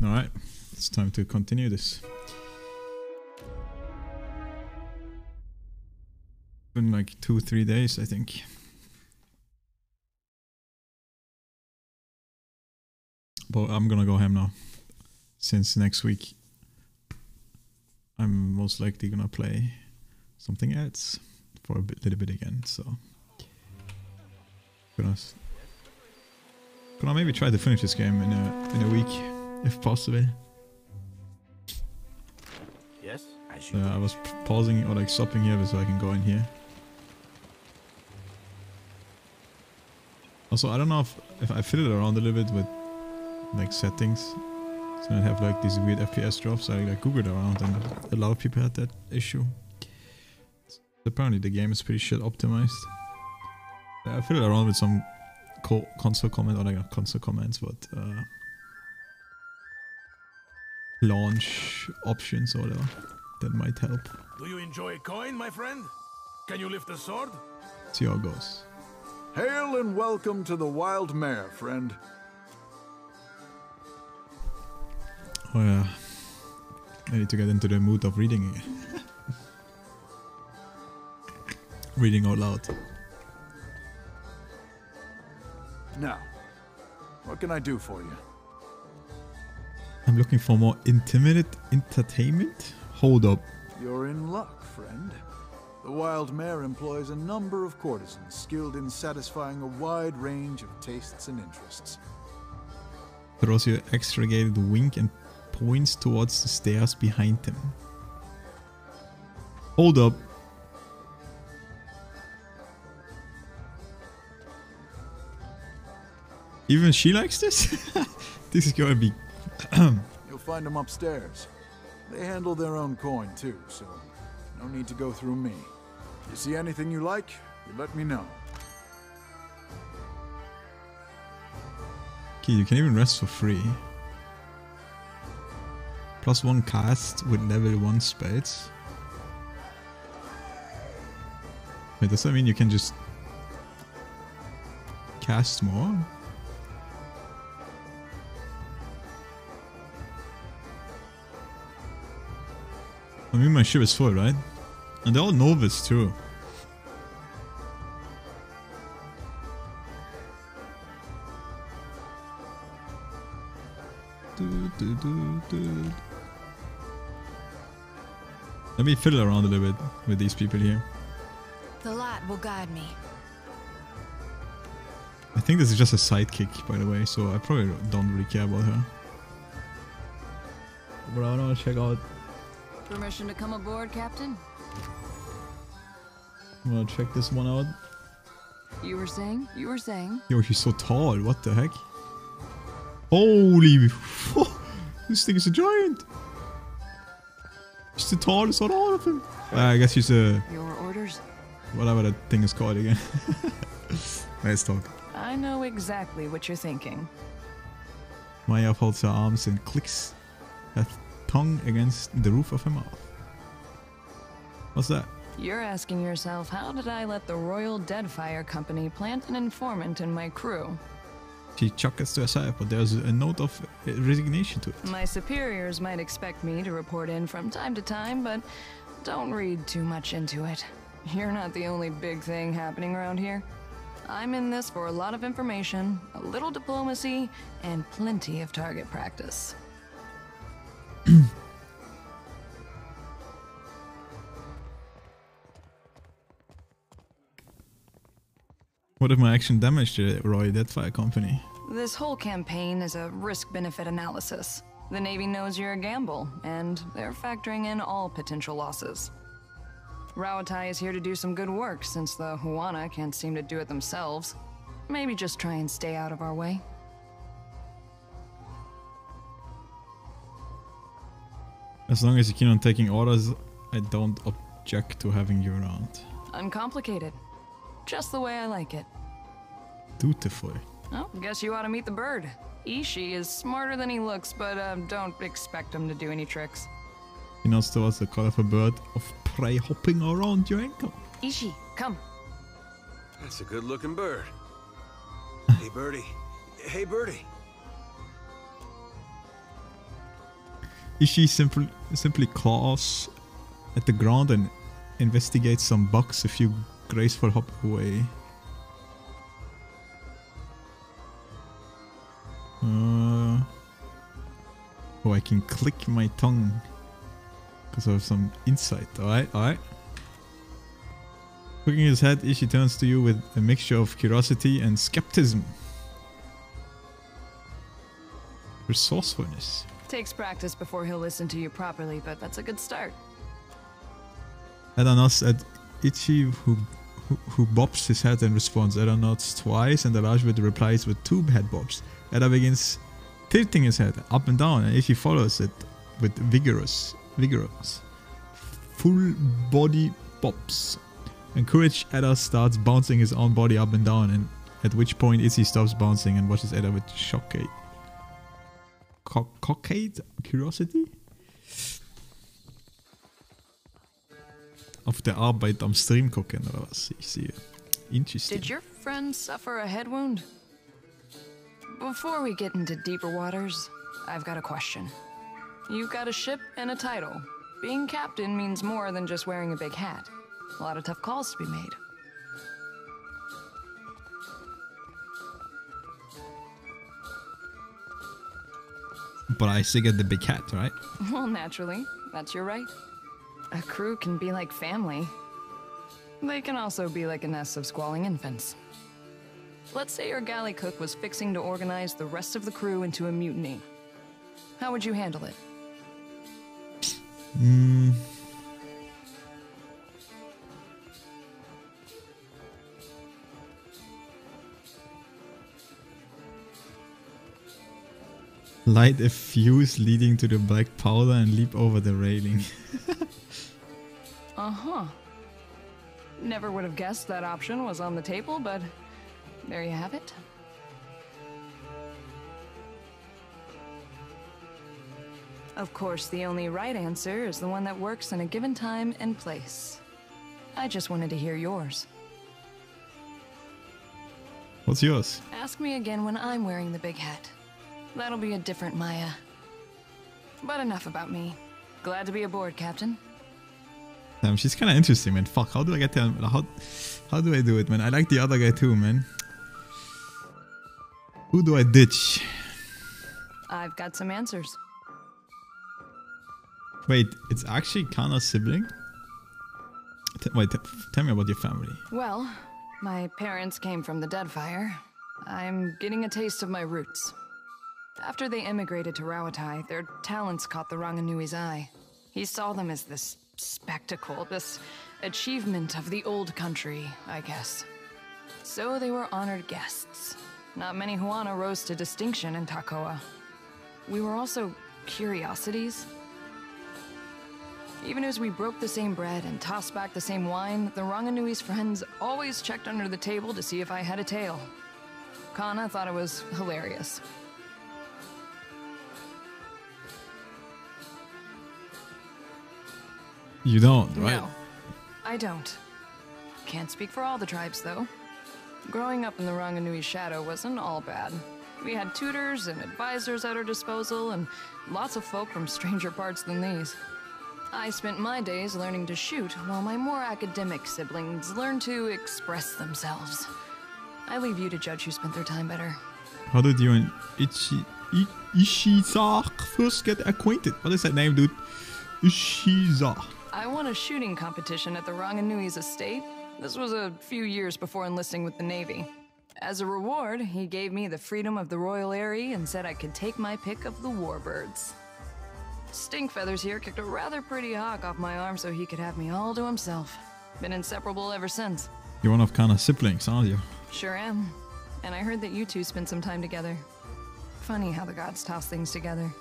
Alright, it's time to continue this. Been like 2-3 days, I think. But I'm gonna go ham now. Since next week I'm most likely gonna play something else for a little bit again, so gonna maybe try to finish this game in a week, if possible. Yes, I was pausing or like stopping here so I can go in here. Also, I don't know if I fiddled around a little bit with like settings, so I have like these weird FPS drops. I like googled around and a lot of people had that issue. Apparently the game is pretty shit optimized. I fiddled around with some console comment, or like not console comments, but launch options or whatever that might help. Do you enjoy a coin, my friend? Can you lift a sword? See how it goes. Hail and welcome to the Wild Mare, friend. Oh yeah, I need to get into the mood of reading again. Reading out loud. Now, what can I do for you? I'm looking for more intimate entertainment? Hold up. You're in luck, friend. The Wild Mare employs a number of courtesans skilled in satisfying a wide range of tastes and interests. Throws you extricated wink and points towards the stairs behind him. Hold up. Even she likes this? This is gonna be... You'll find them upstairs. They handle their own coin too, so no need to go through me. If you see anything you like, you let me know. Okay, you can even rest for free. +1 cast with level 1 spells. Wait, does that mean you can just cast more? I mean, my ship is full, right? And they're all novice too. Let me fiddle around a little bit with these people here. The light will guide me. I think this is just a sidekick, by the way, so I probably don't really care about her. But I want to check out. Permission to come aboard, Captain? I want to check this one out. You were saying? You were saying? Yo, she's so tall. What the heck? Holy... This thing is a giant. She's the tallest on all of them. I guess she's a... Your orders? Whatever that thing is called again. Let's talk. I know exactly what you're thinking. Maya folds her arms and clicks her tongue against the roof of her mouth. What's that? You're asking yourself, how did I let the Royal Deadfire Company plant an informant in my crew? She chuckles to herself, but there's a note of resignation to it. My superiors might expect me to report in from time to time, but don't read too much into it. You're not the only big thing happening around here. I'm in this for a lot of information, a little diplomacy, and plenty of target practice. What if my action damaged the Royal Deadfire Company? This whole campaign is a risk-benefit analysis. The Navy knows you're a gamble, and they're factoring in all potential losses. Rauatai is here to do some good work, since the Huana can't seem to do it themselves. Maybe just try and stay out of our way. As long as you keep on taking orders, I don't object to having you around. Uncomplicated. Just the way I like it. Dutiful. Oh, guess you ought to meet the bird. Ishi is smarter than he looks, but don't expect him to do any tricks. He nods towards the colorful bird of prey hopping around your ankle. Ishi, come. That's a good-looking bird. Hey, Birdie. Hey, Birdie. Ishi simply claws at the ground and investigates some bugs a few graceful hop away. Oh, I can click my tongue because of some insight. Alright, alright. Cooking his head, Ishi turns to you with a mixture of curiosity and skepticism. Resourcefulness. Takes practice before he'll listen to you properly, but that's a good start. Edda nods at Ichi, who bobs his head and responds. Edda nods twice, and Rajwid replies with 2 head bobs. Edda begins tilting his head up and down, and Ichi follows it with vigorous, full body bobs. Encouraged, Edda starts bouncing his own body up and down, and at which point Ichi stops bouncing and watches Edda with shockade. Cockade? Curiosity? Auf der Arbeit am Stream gucken oder was? Ich sehe. Interesting. Did your friend suffer a head wound? Before we get into deeper waters, I've got a question. You've got a ship and a title. Being captain means more than just wearing a big hat. A lot of tough calls to be made. But I still get the big hat, right? Well, naturally. That's your right. A crew can be like family. They can also be like a nest of squalling infants. Let's say your galley cook was fixing to organize the rest of the crew into a mutiny. How would you handle it? Light a fuse leading to the black powder and leap over the railing. Uh-huh. Never would have guessed that option was on the table, but there you have it. Of course, the only right answer is the one that works in a given time and place. I just wanted to hear yours. What's yours? Ask me again when I'm wearing the big hat. That'll be a different Maya. But enough about me. Glad to be aboard, Captain. Damn, she's kind of interesting, man. Fuck, how do I get there? How do I do it, man? I like the other guy too, man. Who do I ditch? I've got some answers. Wait, it's actually Kana's sibling? Tell me about your family. Well, my parents came from the Deadfire. I'm getting a taste of my roots. After they immigrated to Rawatai, their talents caught the Ranganui's eye. He saw them as this spectacle, this achievement of the old country, I guess. So they were honored guests. Not many Huana rose to distinction in Takoa. We were also curiosities. Even as we broke the same bread and tossed back the same wine, the Ranganui's friends always checked under the table to see if I had a tail. Kana thought it was hilarious. You don't, right? No, I don't. Can't speak for all the tribes, though. Growing up in the Ranganui's shadow wasn't all bad. We had tutors and advisors at our disposal, and lots of folk from stranger parts than these. I spent my days learning to shoot, while my more academic siblings learned to express themselves. I leave you to judge who spent their time better. How did you and Ishiza first get acquainted? What is that name, dude? Ishiza. I won a shooting competition at the Ranganui's estate. This was a few years before enlisting with the Navy. As a reward, he gave me the freedom of the Royal Eyrie and said I could take my pick of the warbirds. Stinkfeathers here kicked a rather pretty hawk off my arm so he could have me all to himself. Been inseparable ever since. You're one of Kana's siblings, aren't you? Sure am. And I heard that you two spent some time together. Funny how the gods toss things together.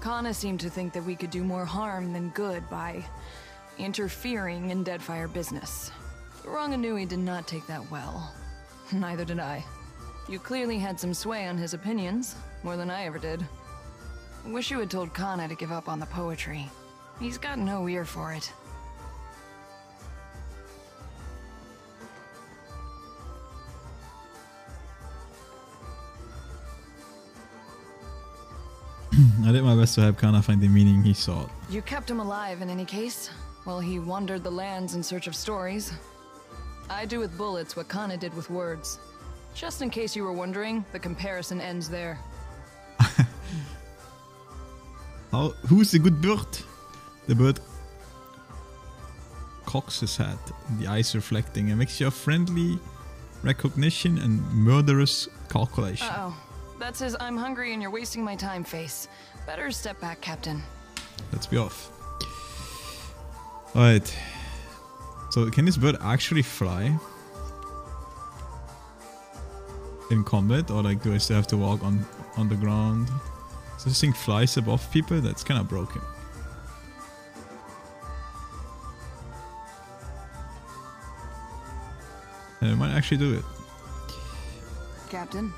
Kana seemed to think that we could do more harm than good by interfering in Deadfire business. Ranganui did not take that well. Neither did I. You clearly had some sway on his opinions, more than I ever did. Wish you had told Kana to give up on the poetry. He's got no ear for it. I did my best to help Kana find the meaning he sought. You kept him alive in any case, while he wandered the lands in search of stories. I do with bullets what Kana did with words. Just in case you were wondering, the comparison ends there. Who's the good bird? The bird cocks his head, the eyes reflecting a mixture of friendly recognition and murderous calculation. Uh-oh. That's his I'm hungry and you're wasting my time face. Better step back, Captain. Let's be off. Alright. So can this bird actually fly? In combat? Or like do I still have to walk on the ground? So this thing flies above people? That's kind of broken. And it might actually do it. Captain.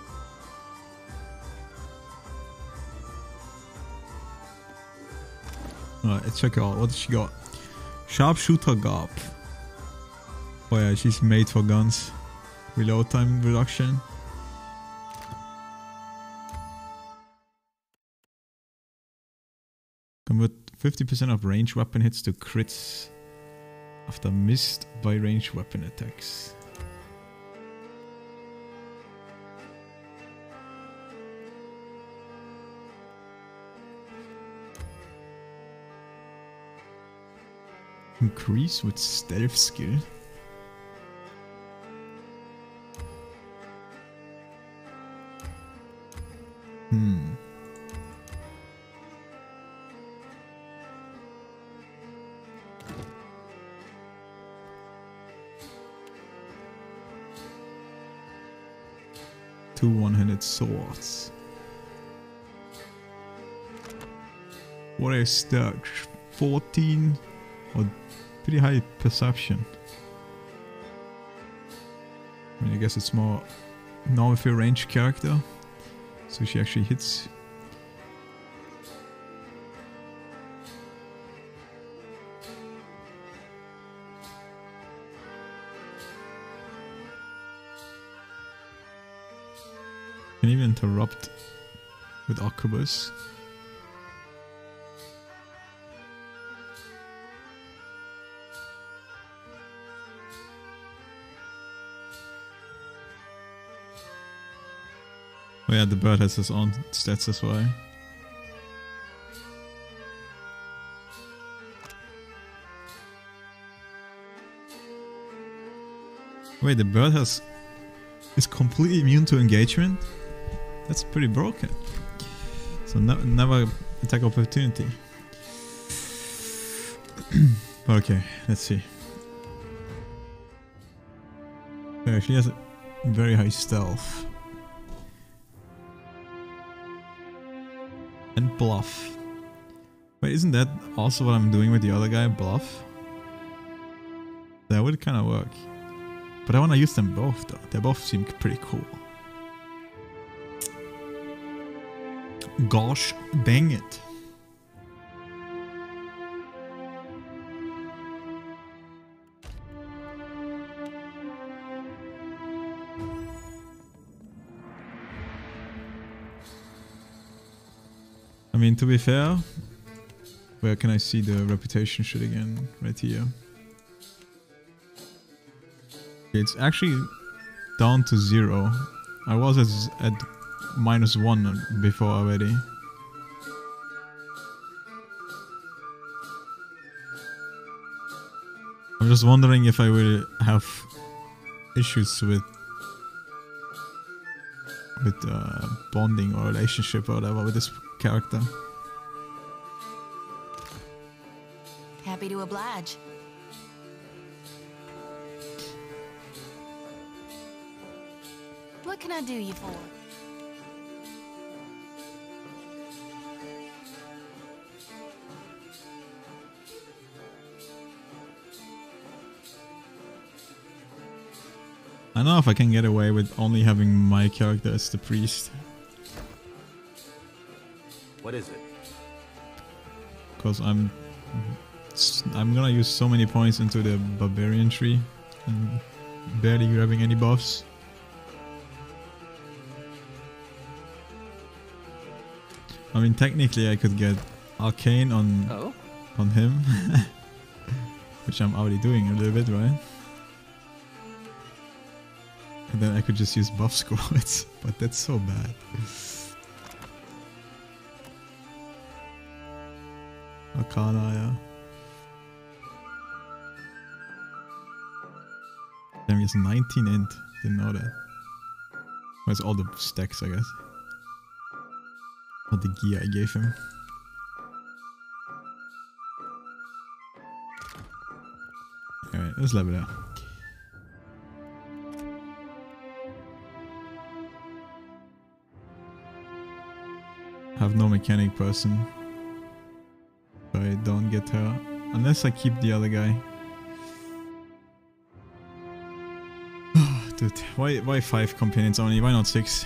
Alright, let's check her out. What does she got? Sharpshooter Garb. Oh yeah, she's made for guns. Reload time reduction. Convert 50% of ranged weapon hits to crits after missed by ranged weapon attacks. Increase with stealth skill. Two one-handed swords. What a stack. 14 or pretty high perception. I mean, I guess it's more now with a ranged character, so she actually hits. Can even interrupt with Arquebus. Oh yeah, the bird has his own stats as well. Wait, the bird is completely immune to engagement? That's pretty broken. So never attack opportunity. Okay, let's see. Yeah, she has a very high stealth. And bluff. Wait, isn't that also what I'm doing with the other guy? Bluff? That would kind of work. But I want to use them both though. They both seem pretty cool. Gosh dang it. I mean, to be fair, where can I see the reputation shit again? Right here. It's actually down to 0. I was at -1 before already. I'm just wondering if I will have issues with bonding or relationship or whatever with this character. Happy to oblige. What can I do you for? I don't know if I can get away with only having my character as the priest. What is it? Because I'm gonna use so many points into the barbarian tree and barely grabbing any buffs. I mean, technically I could get Arcane on him. Which I'm already doing a little bit, right? And then I could just use buff squads, but that's so bad. Arcana, yeah. Damn, he has 19 int. Didn't know that. Where's all the stacks, I guess? All the gear I gave him. Alright, let's level it up. I have no mechanic person. So I don't get her. Unless I keep the other guy. Dude, why 5 companions only? Why not 6?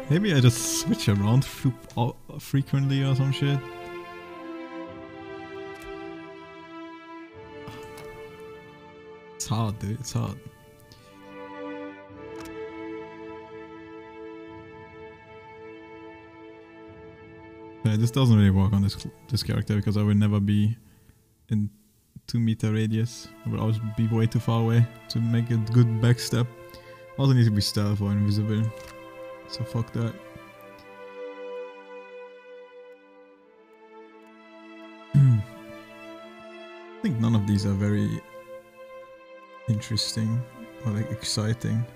Maybe I just switch around frequently or some shit. It's hard, dude. It's hard. Yeah, this doesn't really work on this character because I will never be in 2 meter radius. I will always be way too far away to make a good backstep. Also need to be stealth or invisible. So fuck that. I think none of these are very interesting or like exciting.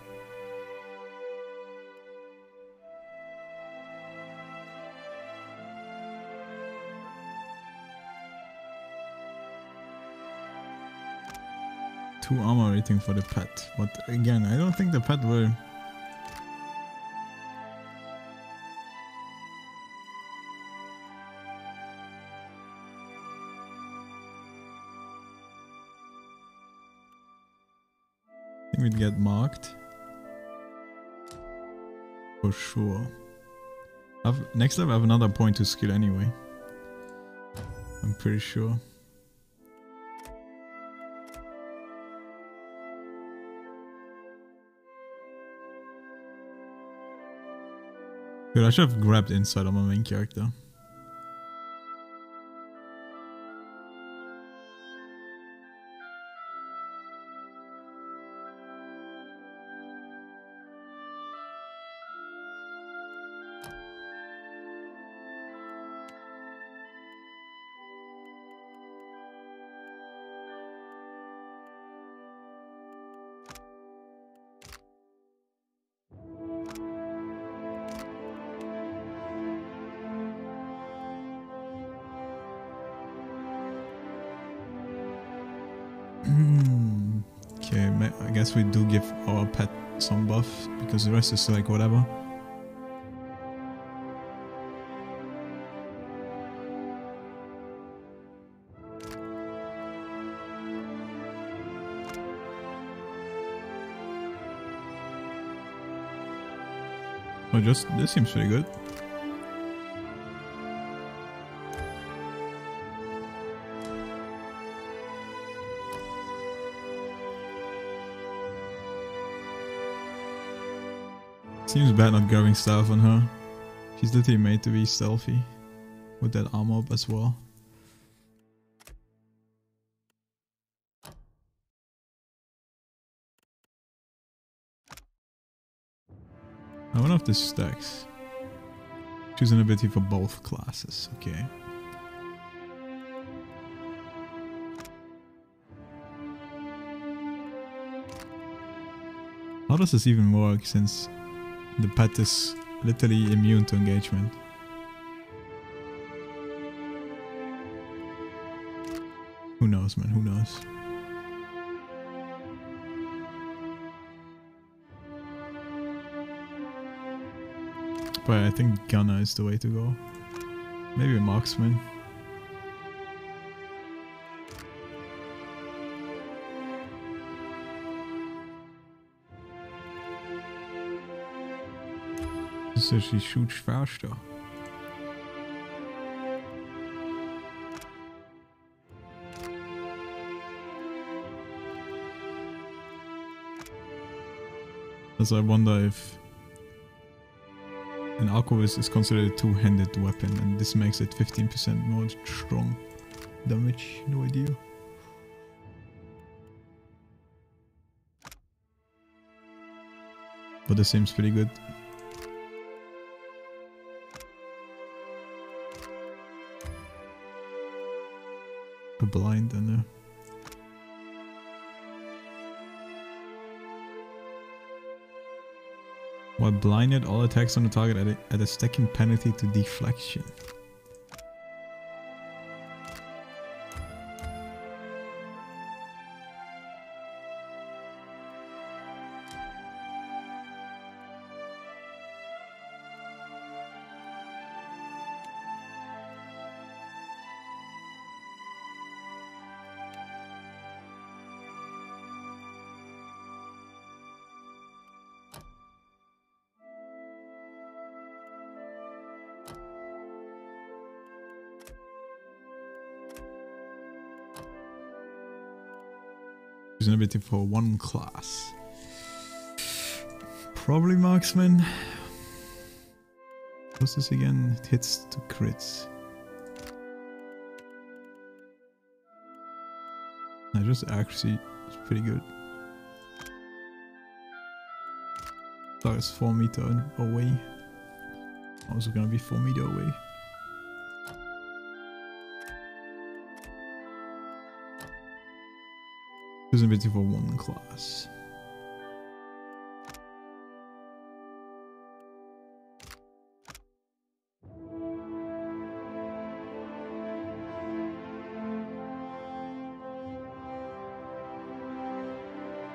Two armor rating for the pet, but again, I don't think the pet will. We'd get marked for sure. Next level I have another point to skill anyway. I'm pretty sure. Dude, I should have grabbed inside on my main character. Okay, I guess we do give our pet some buff because the rest is like whatever. Well, just this seems pretty good. Seems bad not grabbing stealth on her. She's literally made to be stealthy with that armor up as well. I wonder if this stacks. Choose an ability for both classes. Okay. How does this even work since the pet is literally immune to engagement? Who knows, man? Who knows? why I think gunner is the way to go. Maybe a marksman. So she shoots faster. So I wonder if an Arquebus is considered a two-handed weapon, and this makes it 15% more strong damage. No idea. But this seems pretty good. A blind and a... While blinded, all attacks on the target add a stacking penalty to deflection. An ability for one class. Probably marksman. What's this again? It hits to crits. No, just accuracy is pretty good. Target's 4 meters away. Also gonna be 4 meters away. There's an ability for one class.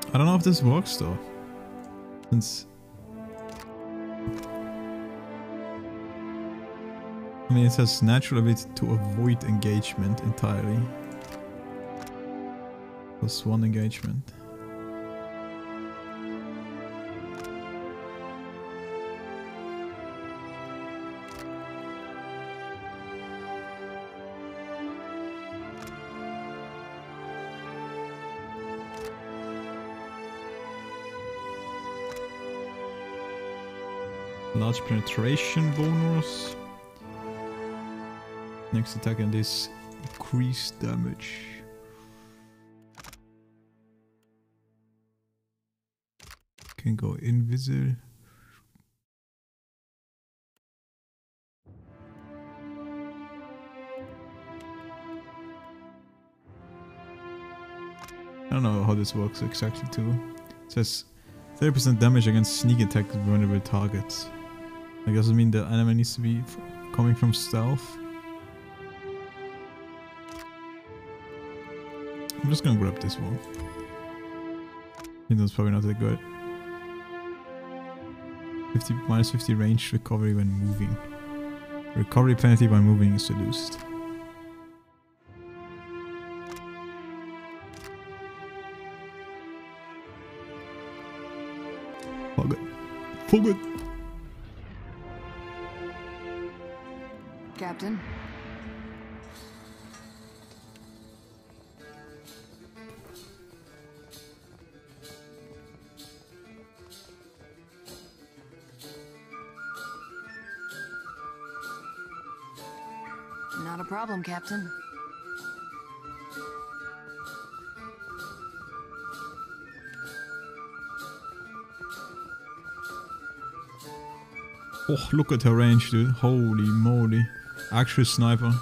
I don't know if this works though. Since I mean, it has natural ability to avoid engagement entirely. Plus 1 engagement. Large penetration bonus. Next attack and this increased damage. Can go invisible. I don't know how this works exactly too. It says 30% damage against sneak attack with vulnerable targets. I guess it mean the enemy needs to be coming from stealth. I'm just gonna grab this one. I think that's probably not that good. Minus 50 range recovery when moving. Recovery penalty by moving is reduced. Fuck it. Fuck it. Captain? Not a problem, Captain. Oh, look at her range, dude. Holy moly. Actual sniper.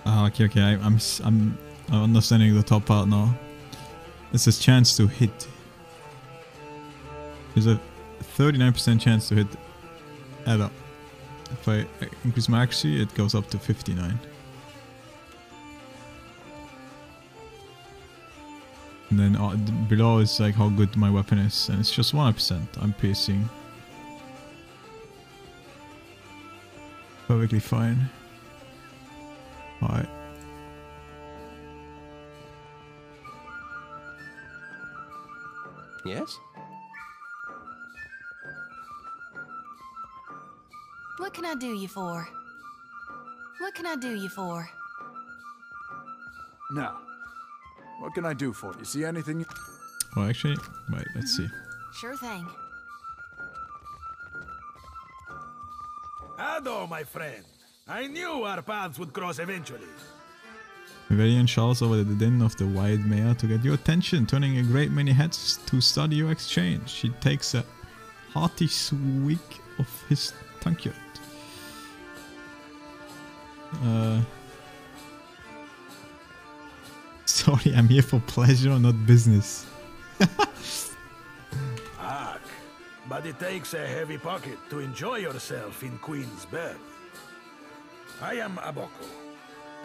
Okay. I'm understanding the top part now. It says chance to hit. There's a 39% chance to hit Ella. If I increase my accuracy, it goes up to 59. And then below is like how good my weapon is, and it's just 100%. I'm piercing. Perfectly fine. Alright. Yes? What can I do you for? What can I do you for? Now, what can I do for you? See anything? Well, actually, wait, let's see. Sure thing. Ado, my friend. I knew our paths would cross eventually. Valiant shouts over the din of the wide mare to get your attention, turning a great many heads to study your exchange. She takes a hearty swig of his tankard. Sorry, I'm here for pleasure, not business. Ak, but it takes a heavy pocket to enjoy yourself in Queen's Berth. I am Aboko,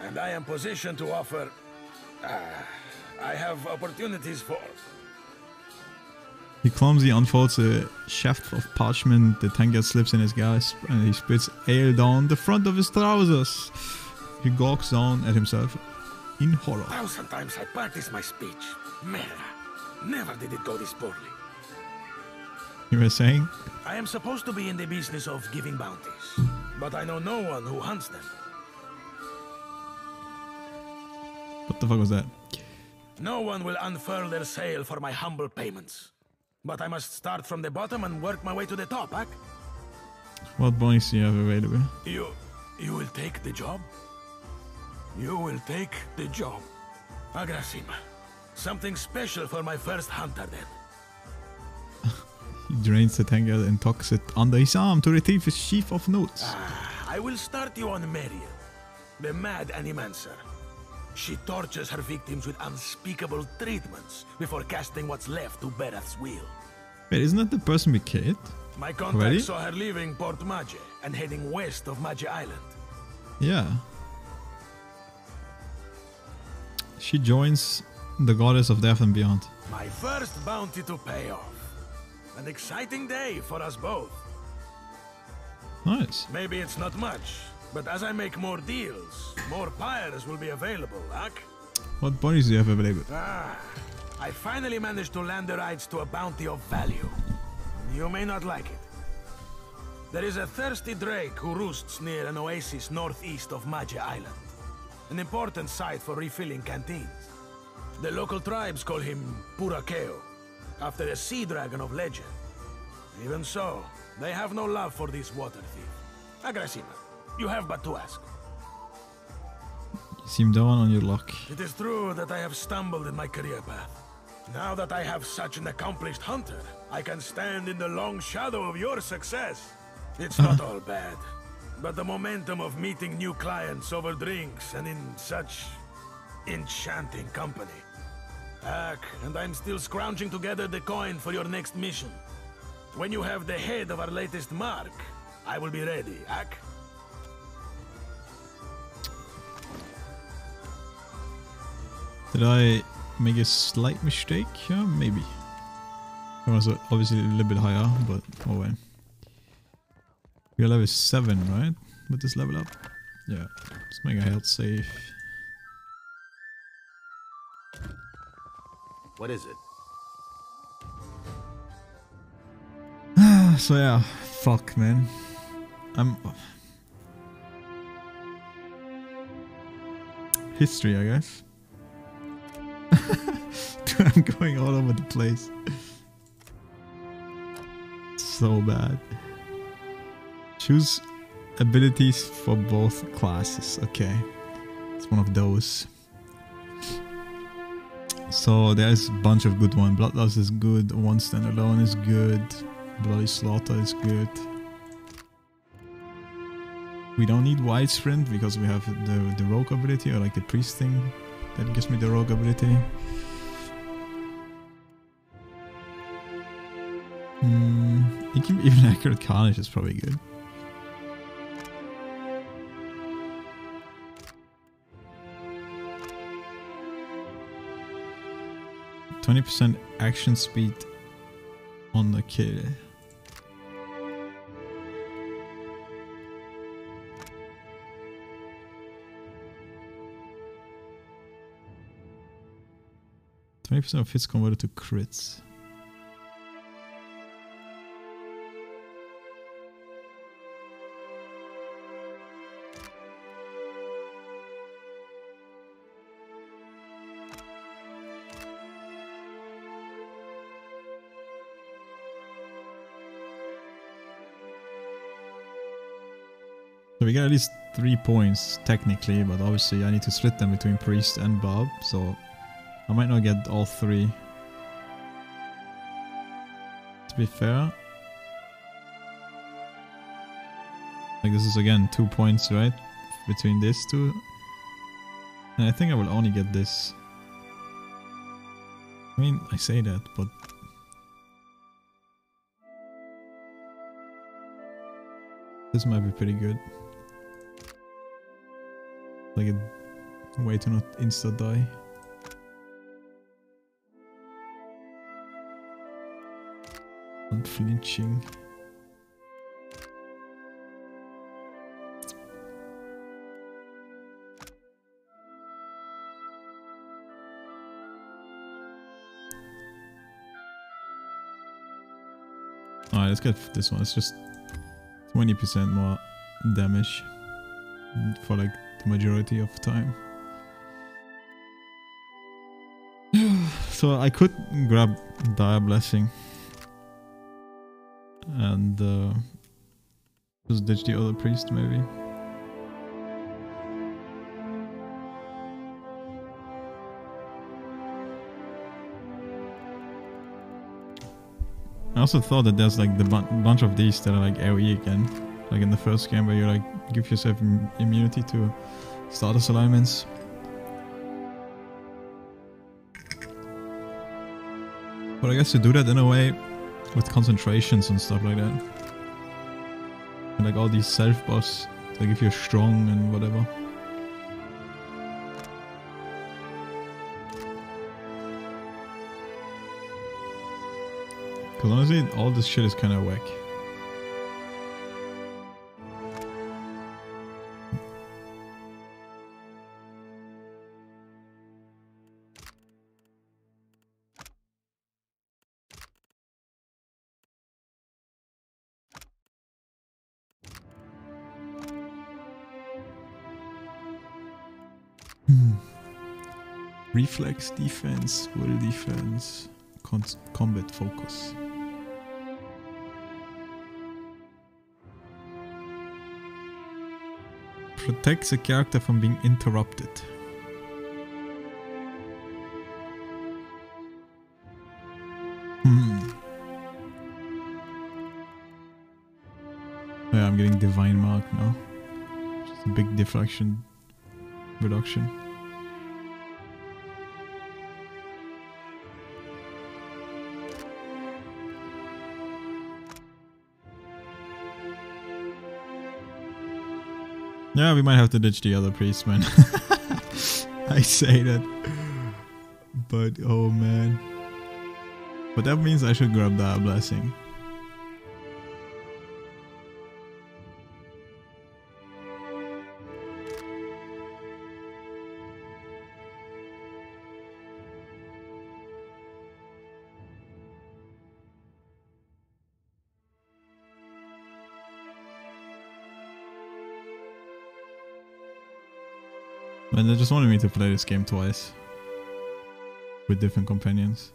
and I am positioned to offer... I have opportunities for... He clumsily unfolds a shaft of parchment, the tankard slips in his grasp, and he spits ale down the front of his trousers. He gawks down at himself in horror. 1,000 times I practiced my speech. Merda. Never did it go this poorly. You were saying? I am supposed to be in the business of giving bounties, but I know no one who hunts them. What the fuck was that? No one will unfurl their sail for my humble payments. But I must start from the bottom and work my way to the top, Ak. What bonus do you have available? You will take the job? You will take the job. Agrasima. Something special for my first hunter, then. He drains the tankard and tucks it under his arm to retrieve his sheaf of notes. I will start you on Marian, the mad animancer. She tortures her victims with unspeakable treatments before casting what's left to Berath's will. Wait, isn't that the person we killed? My contact Already? saw her leaving Port Mage and heading west of Mage Island. Yeah. She joins the goddess of death and beyond. My first bounty to pay off. An exciting day for us both. Nice. Maybe it's not much, but as I make more deals, more pyres will be available, Ak. What bodies do you have available? I finally managed to land the rights to a bounty of value. You may not like it. There is a thirsty drake who roosts near an oasis northeast of Mage Island. An important site for refilling canteens. The local tribes call him Purakeo, after a sea dragon of legend. Even so, they have no love for this water thief. Agrasima, you have but to ask. You seem down on your luck. It is true that I have stumbled in my career path. Now that I have such an accomplished hunter, I can stand in the long shadow of your success. It's not all bad, but the momentum of meeting new clients over drinks and in such enchanting company. Ak, and I'm still scrounging together the coin for your next mission. When you have the head of our latest mark, I will be ready, Ak. Did I make a slight mistake? Yeah, maybe. It was obviously a little bit higher, but oh well. We are level 7, right? With this level up? Yeah. Let's make a health save. What is it? So yeah, fuck man. History, I guess. Dude, I'm going all over the place. So bad. Choose abilities for both classes. Okay. It's one of those. So there's a bunch of good ones. Bloodlust is good. One Standalone is good. Bloody Slaughter is good. We don't need wide sprint because we have the rogue ability, or like the priest thing that gives me the rogue ability. Even accurate carnage is probably good. %20 action speed on the kill. %20 of hits converted to crits. So we get at least 3 points technically, but obviously I need to split them between Priest and Bob, so I might not get all 3. To be fair, like this is again 2 points, right? Between these two. And I think I will only get this. I mean, I say that, but this might be pretty good. Like a way to not insta die. Unflinching. Alright, let's get this one. It's just 20% more damage for like the majority of time. So I could grab Dire Blessing and just ditch the other priest maybe. I also thought that there's like the bunch of these that are like AoE again, like in the first game where you like give yourself immunity to status alignments. But I guess you do that in a way with concentrations and stuff like that. And like all these self-buffs, like if you're strong and whatever. Because honestly, all this shit is kind of whack. Reflex defense, will defense, combat focus. Protects a character from being interrupted. Yeah, I'm getting Divine Mark now. Just a big deflection reduction. Yeah, we might have to ditch the other priest, man. I say that. But, oh man. But that means I should grab that blessing. And they just wanted me to play this game twice with different companions.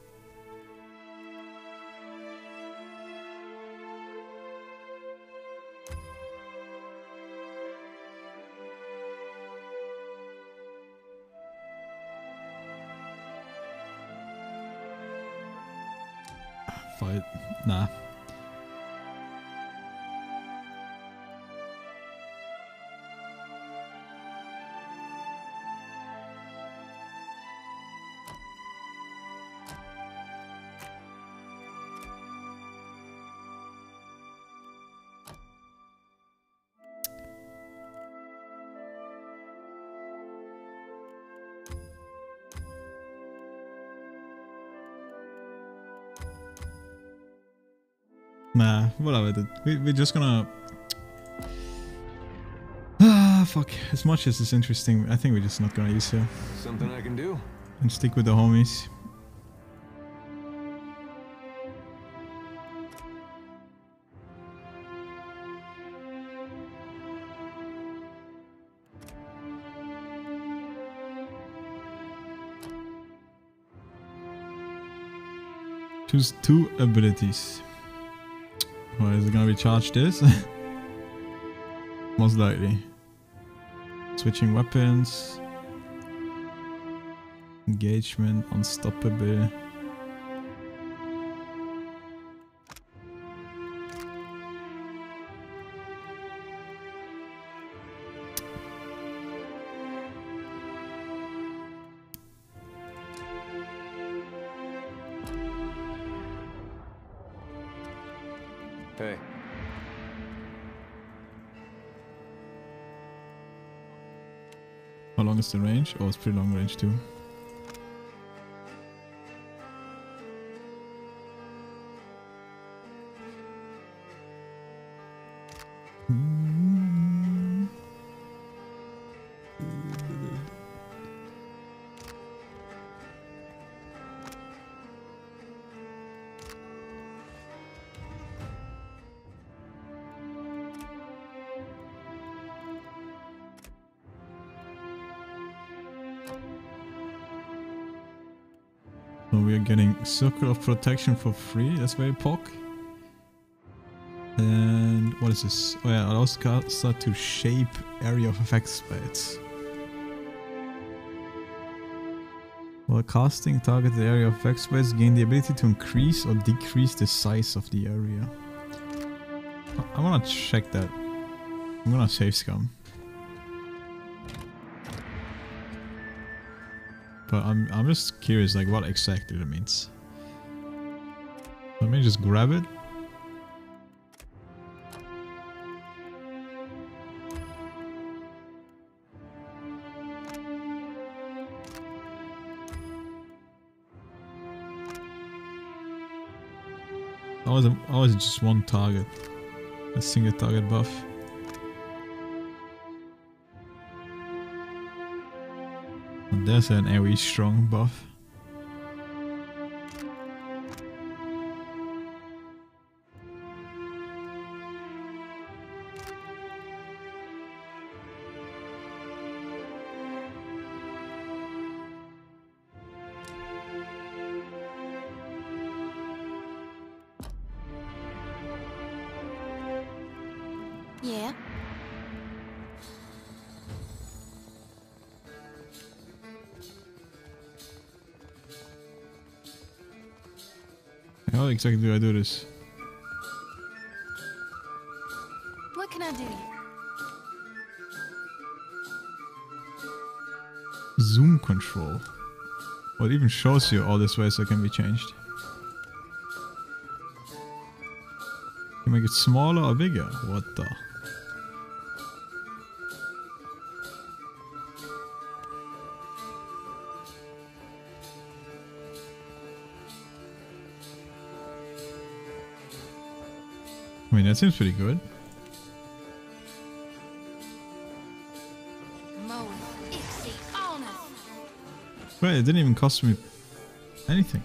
Fight. Nah. Nah, whatever, dude. We're just gonna... fuck. As much as it's interesting, I think we're just not gonna use her. Something I can do? And stick with the homies. Choose 2 abilities. Well, is it gonna be charged this? Most likely. Switching weapons. Engagement, unstoppable. Hey. How long is the range? Oh, it's pretty long range too. So we are getting Circle of Protection for free. That's very POC. And what is this? Oh yeah, I'll also start to shape area of effect spells. While casting target the area of effect spells, gain the ability to increase or decrease the size of the area. I wanna check that. I'm gonna save scum. But I'm just curious, like, what exactly that means. Let me just grab it. Always just one target. A single target buff. And there's an AoE strong buff. Yeah. How exactly do I do this? What can I do? Zoom control. Well, it even shows you all these ways that can be changed. You can make it smaller or bigger. What the? I mean, that seems pretty good. Right, it didn't even cost me anything.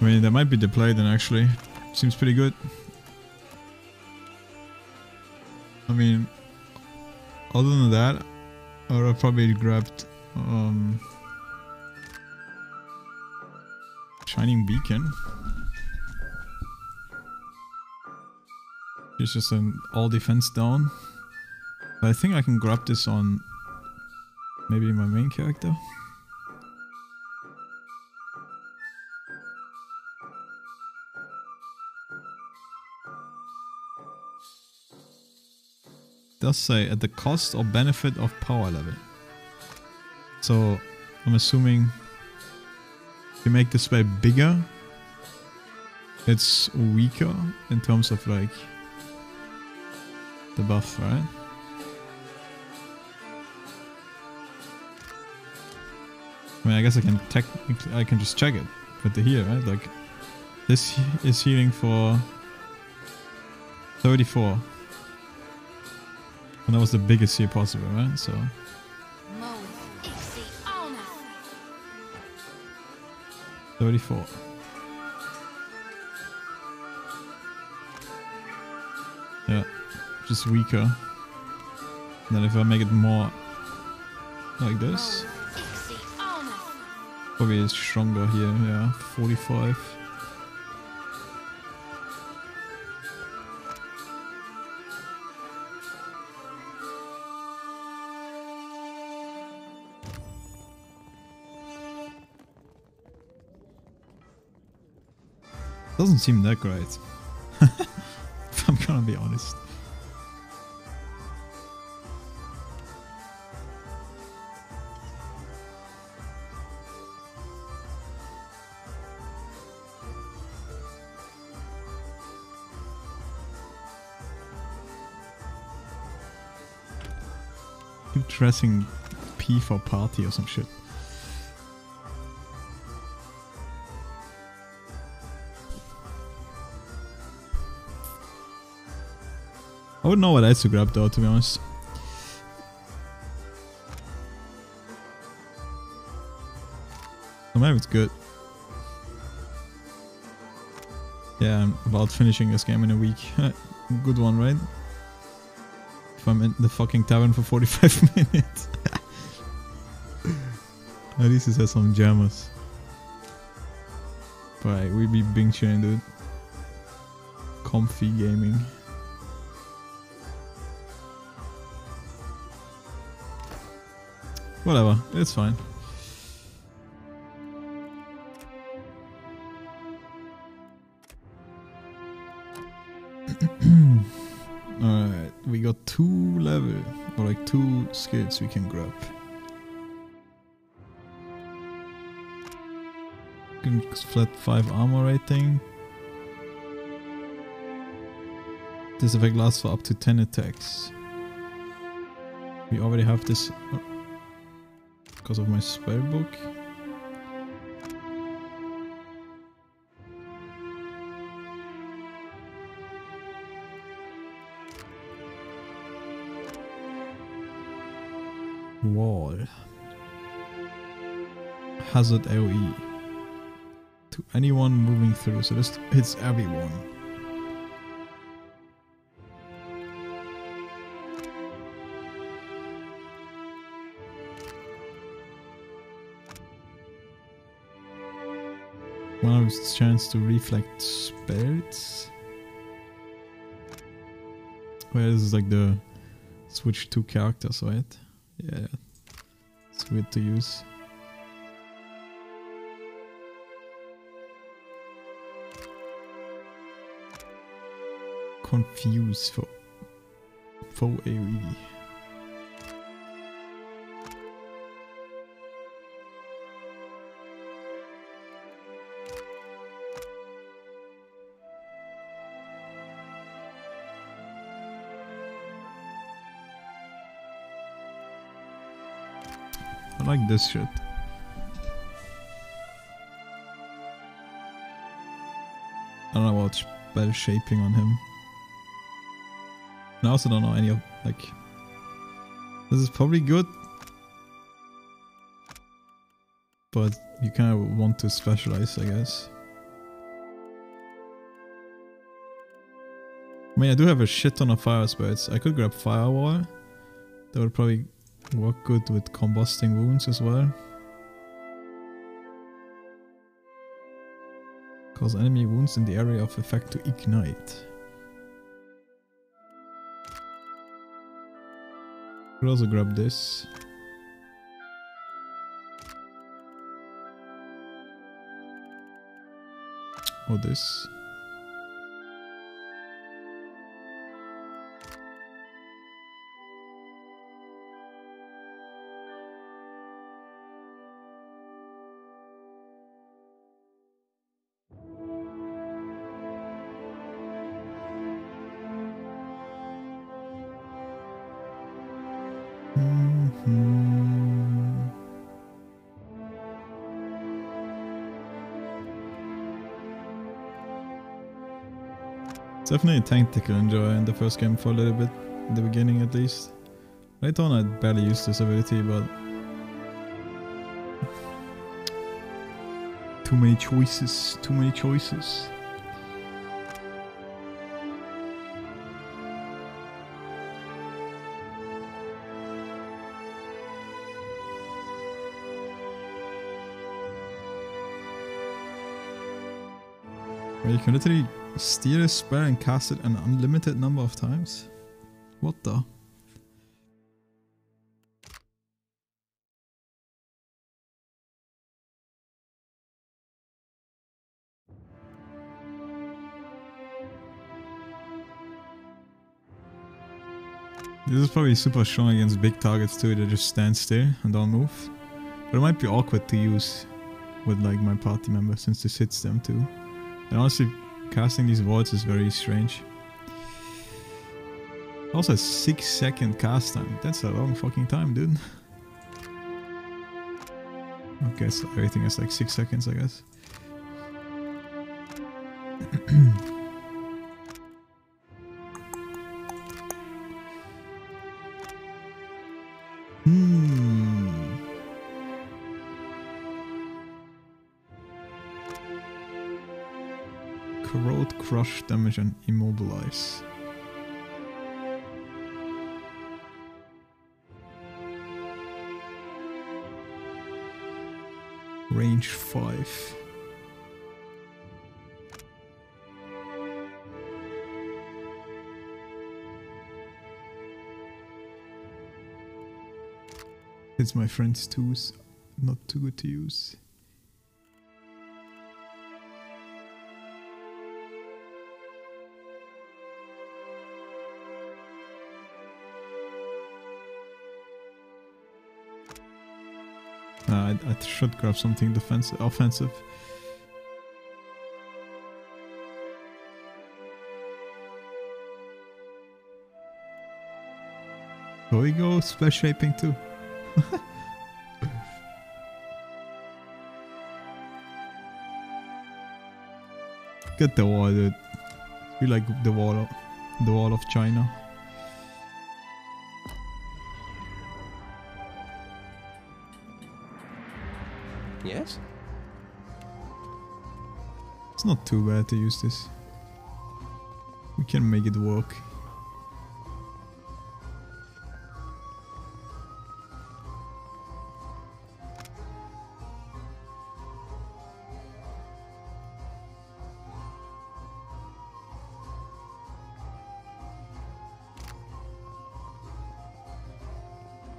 I mean, that might be the play then, actually. Seems pretty good. I mean, other than that, I would have probably grabbed Shining Beacon. It's just an all defense down. But I think I can grab this on maybe my main character. does say at the cost or benefit of power level. So I'm assuming if you make the spell bigger, it's weaker in terms of like the buff, right? I mean, I guess I can just check it with the heal, right? Like this is healing for 34. And that was the biggest heal possible, right? So 34. Yeah, just weaker. And then if I make it more like this, probably it's stronger here. Yeah, 45. Doesn't seem that great. If I'm gonna be honest. Keep dressing P for party or some shit. I wouldn't know what else to grab though, to be honest. So maybe it's good. Yeah, I'm about finishing this game in a week. Good one, right? If I'm in the fucking tavern for 45 minutes. At least it has some jammers. Right, we be Bing Chen, dude. Comfy gaming. Whatever, it's fine. Alright, we got 2 level, or like 2 skills we can grab. Flat 5 armor rating. This effect lasts for up to 10 attacks. We already have this because of my spell book. Wall. Hazard AoE. To anyone moving through, so this hits everyone. One of its chance to reflect spells. Well, this is like the switch 2 characters, right? Yeah, it's weird to use. Confuse for AoE. I like this shit. I don't know about spell shaping on him. And I also don't know any of, like, this is probably good, but you kind of want to specialize, I guess. I mean, I do have a shit ton of fire spells. I could grab Firewall. That would probably work good with combusting wounds as well. Cause enemy wounds in the area of effect to ignite. Could also grab this. Or this. It's definitely a tactical enjoy in the first game for a little bit, in the beginning at least. Later on I barely used this ability, but too many choices, too many choices. Where you can literally steal a spell and cast it an unlimited number of times? What the? This is probably super strong against big targets too, they just stand still and don't move. But it might be awkward to use with like my party member since this hits them too. And honestly, casting these vaults is very strange. Also a 6-second cast time. That's a long fucking time, dude. Okay, so everything is like 6 seconds, I guess. Corrode, crush, damage and immobilize. Range 5. It's my friend's tools, not too good to use. I should grab something defensive, offensive. There we go, splash shaping too. Get the wall, dude. Be like the wall of China. Yes? It's not too bad to use this. We can make it work.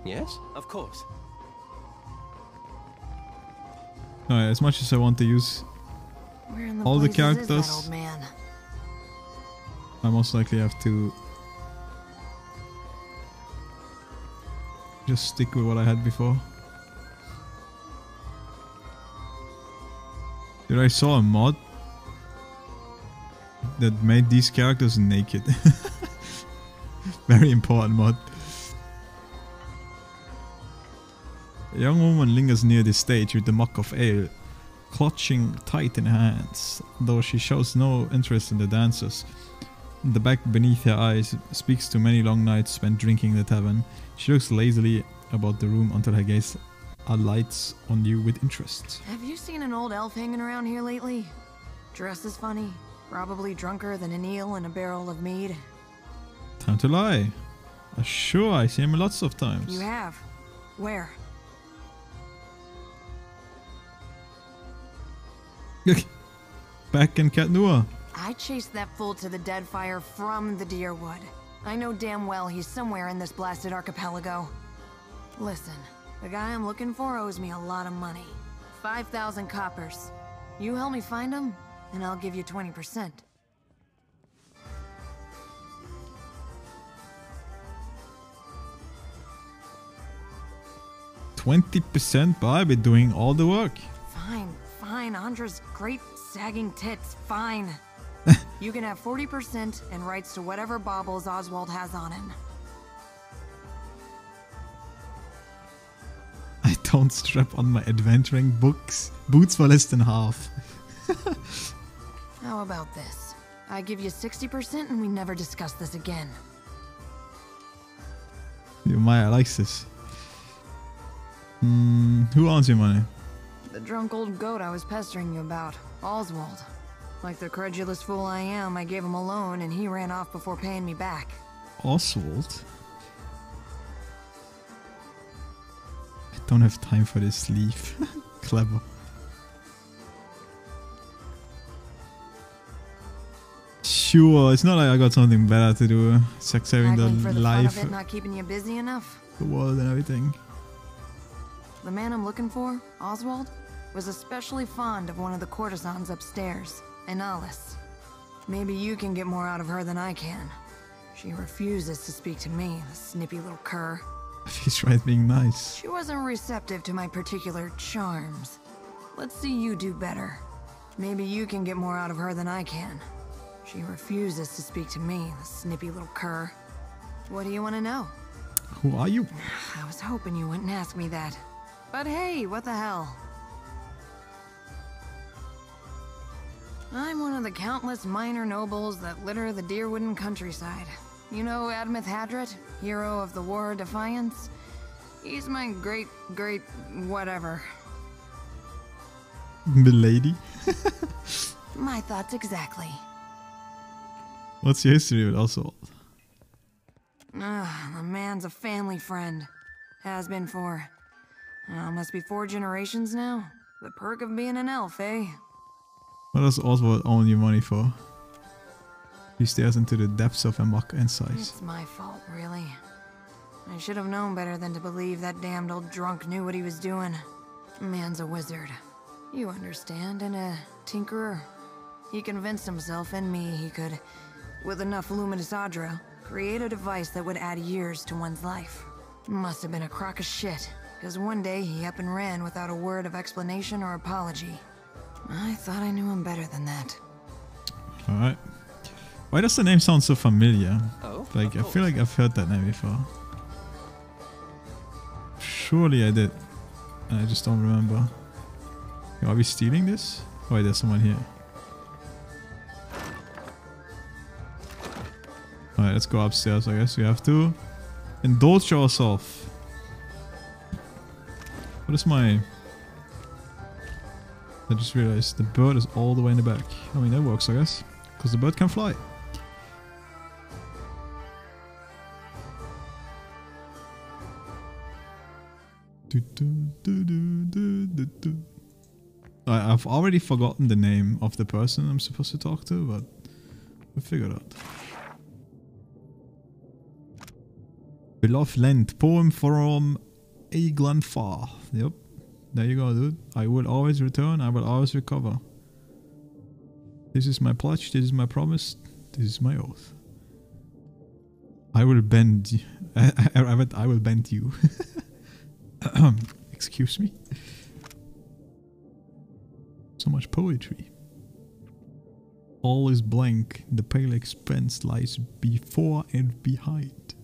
Yes? Of course. As much as I want to use all the characters, I most likely have to just stick with what I had before. Dude, I saw a mod that made these characters naked. Very important mod. A young woman lingers near the stage with the mug of ale, clutching tight in her hands, though she shows no interest in the dancers. The back beneath her eyes speaks to many long nights spent drinking in the tavern. She looks lazily about the room until her gaze alights on you with interest. Have you seen an old elf hanging around here lately? Dresses funny, probably drunker than an eel in a barrel of mead. Time to lie. Sure, I see him lots of times. You have? Where? Back in Katnua. I chased that fool to the Deadfire from the Deerwood. I know damn well he's somewhere in this blasted archipelago. Listen, the guy I'm looking for owes me a lot of money. 5,000 coppers. You help me find him, and I'll give you 20%. %, but I'll be doing all the work. Fine, Andra's great sagging tits, fine. You can have 40% and rights to whatever baubles Oswald has on him. Don't strap on my adventuring boots for less than half. How about this? I give you 60% and we never discuss this again. Yeah, Maya likes this. Who owns your money? The drunk old goat I was pestering you about, Oswald. Like the credulous fool I am, I gave him a loan and he ran off before paying me back. Oswald? I don't have time for this, leave. Clever. Sure, it's not like I got something better to do. It's like saving the for the life, fun of it not keeping you busy enough. the world and everything. The man I'm looking for, Oswald, was especially fond of one of the courtesans upstairs, Inalis. Maybe you can get more out of her than I can. She refuses to speak to me, the snippy little cur. She's right being nice. She wasn't receptive to my particular charms. Let's see you do better. Maybe you can get more out of her than I can. She refuses to speak to me, the snippy little cur. What do you want to know? Who are you? I was hoping you wouldn't ask me that. But hey, what the hell? I'm one of the countless minor nobles that litter the Deerwooden countryside. You know Admeth Hadret, hero of the War of Defiance? He's my great whatever. Milady? My thoughts exactly. What's your history with Oswald? The man's a family friend. Has been for... must be 4 generations now. The perk of being an elf, eh? What does Oswald own your money for? He stares into the depths of amok and sighs. It's my fault, really. I should have known better than to believe that damned old drunk knew what he was doing. Man's a wizard. You understand, and a tinkerer. He convinced himself and me he could, with enough luminous Adra, create a device that would add years to one's life. Must have been a crock of shit, because one day he up and ran without a word of explanation or apology. I thought I knew him better than that. Alright. Why does the name sound so familiar? Oh, Like, I feel like I've heard that name before. Surely I did. And I just don't remember. Are we stealing this? Oh, wait, there's someone here. Alright, let's go upstairs, I guess. We have to indulge ourselves. What is my... I just realized the bird is all the way in the back. I mean, that works, I guess. Because the bird can fly. I've already forgotten the name of the person I'm supposed to talk to, but we'll figure it out. Beloved Land, poem from Aiglan Far. Yep, there you go, dude. I will always return, I will always recover. This is my pledge, this is my promise, this is my oath. I will bend... I will bend you. Excuse me? So much poetry. All is blank, the pale expanse lies before and behind.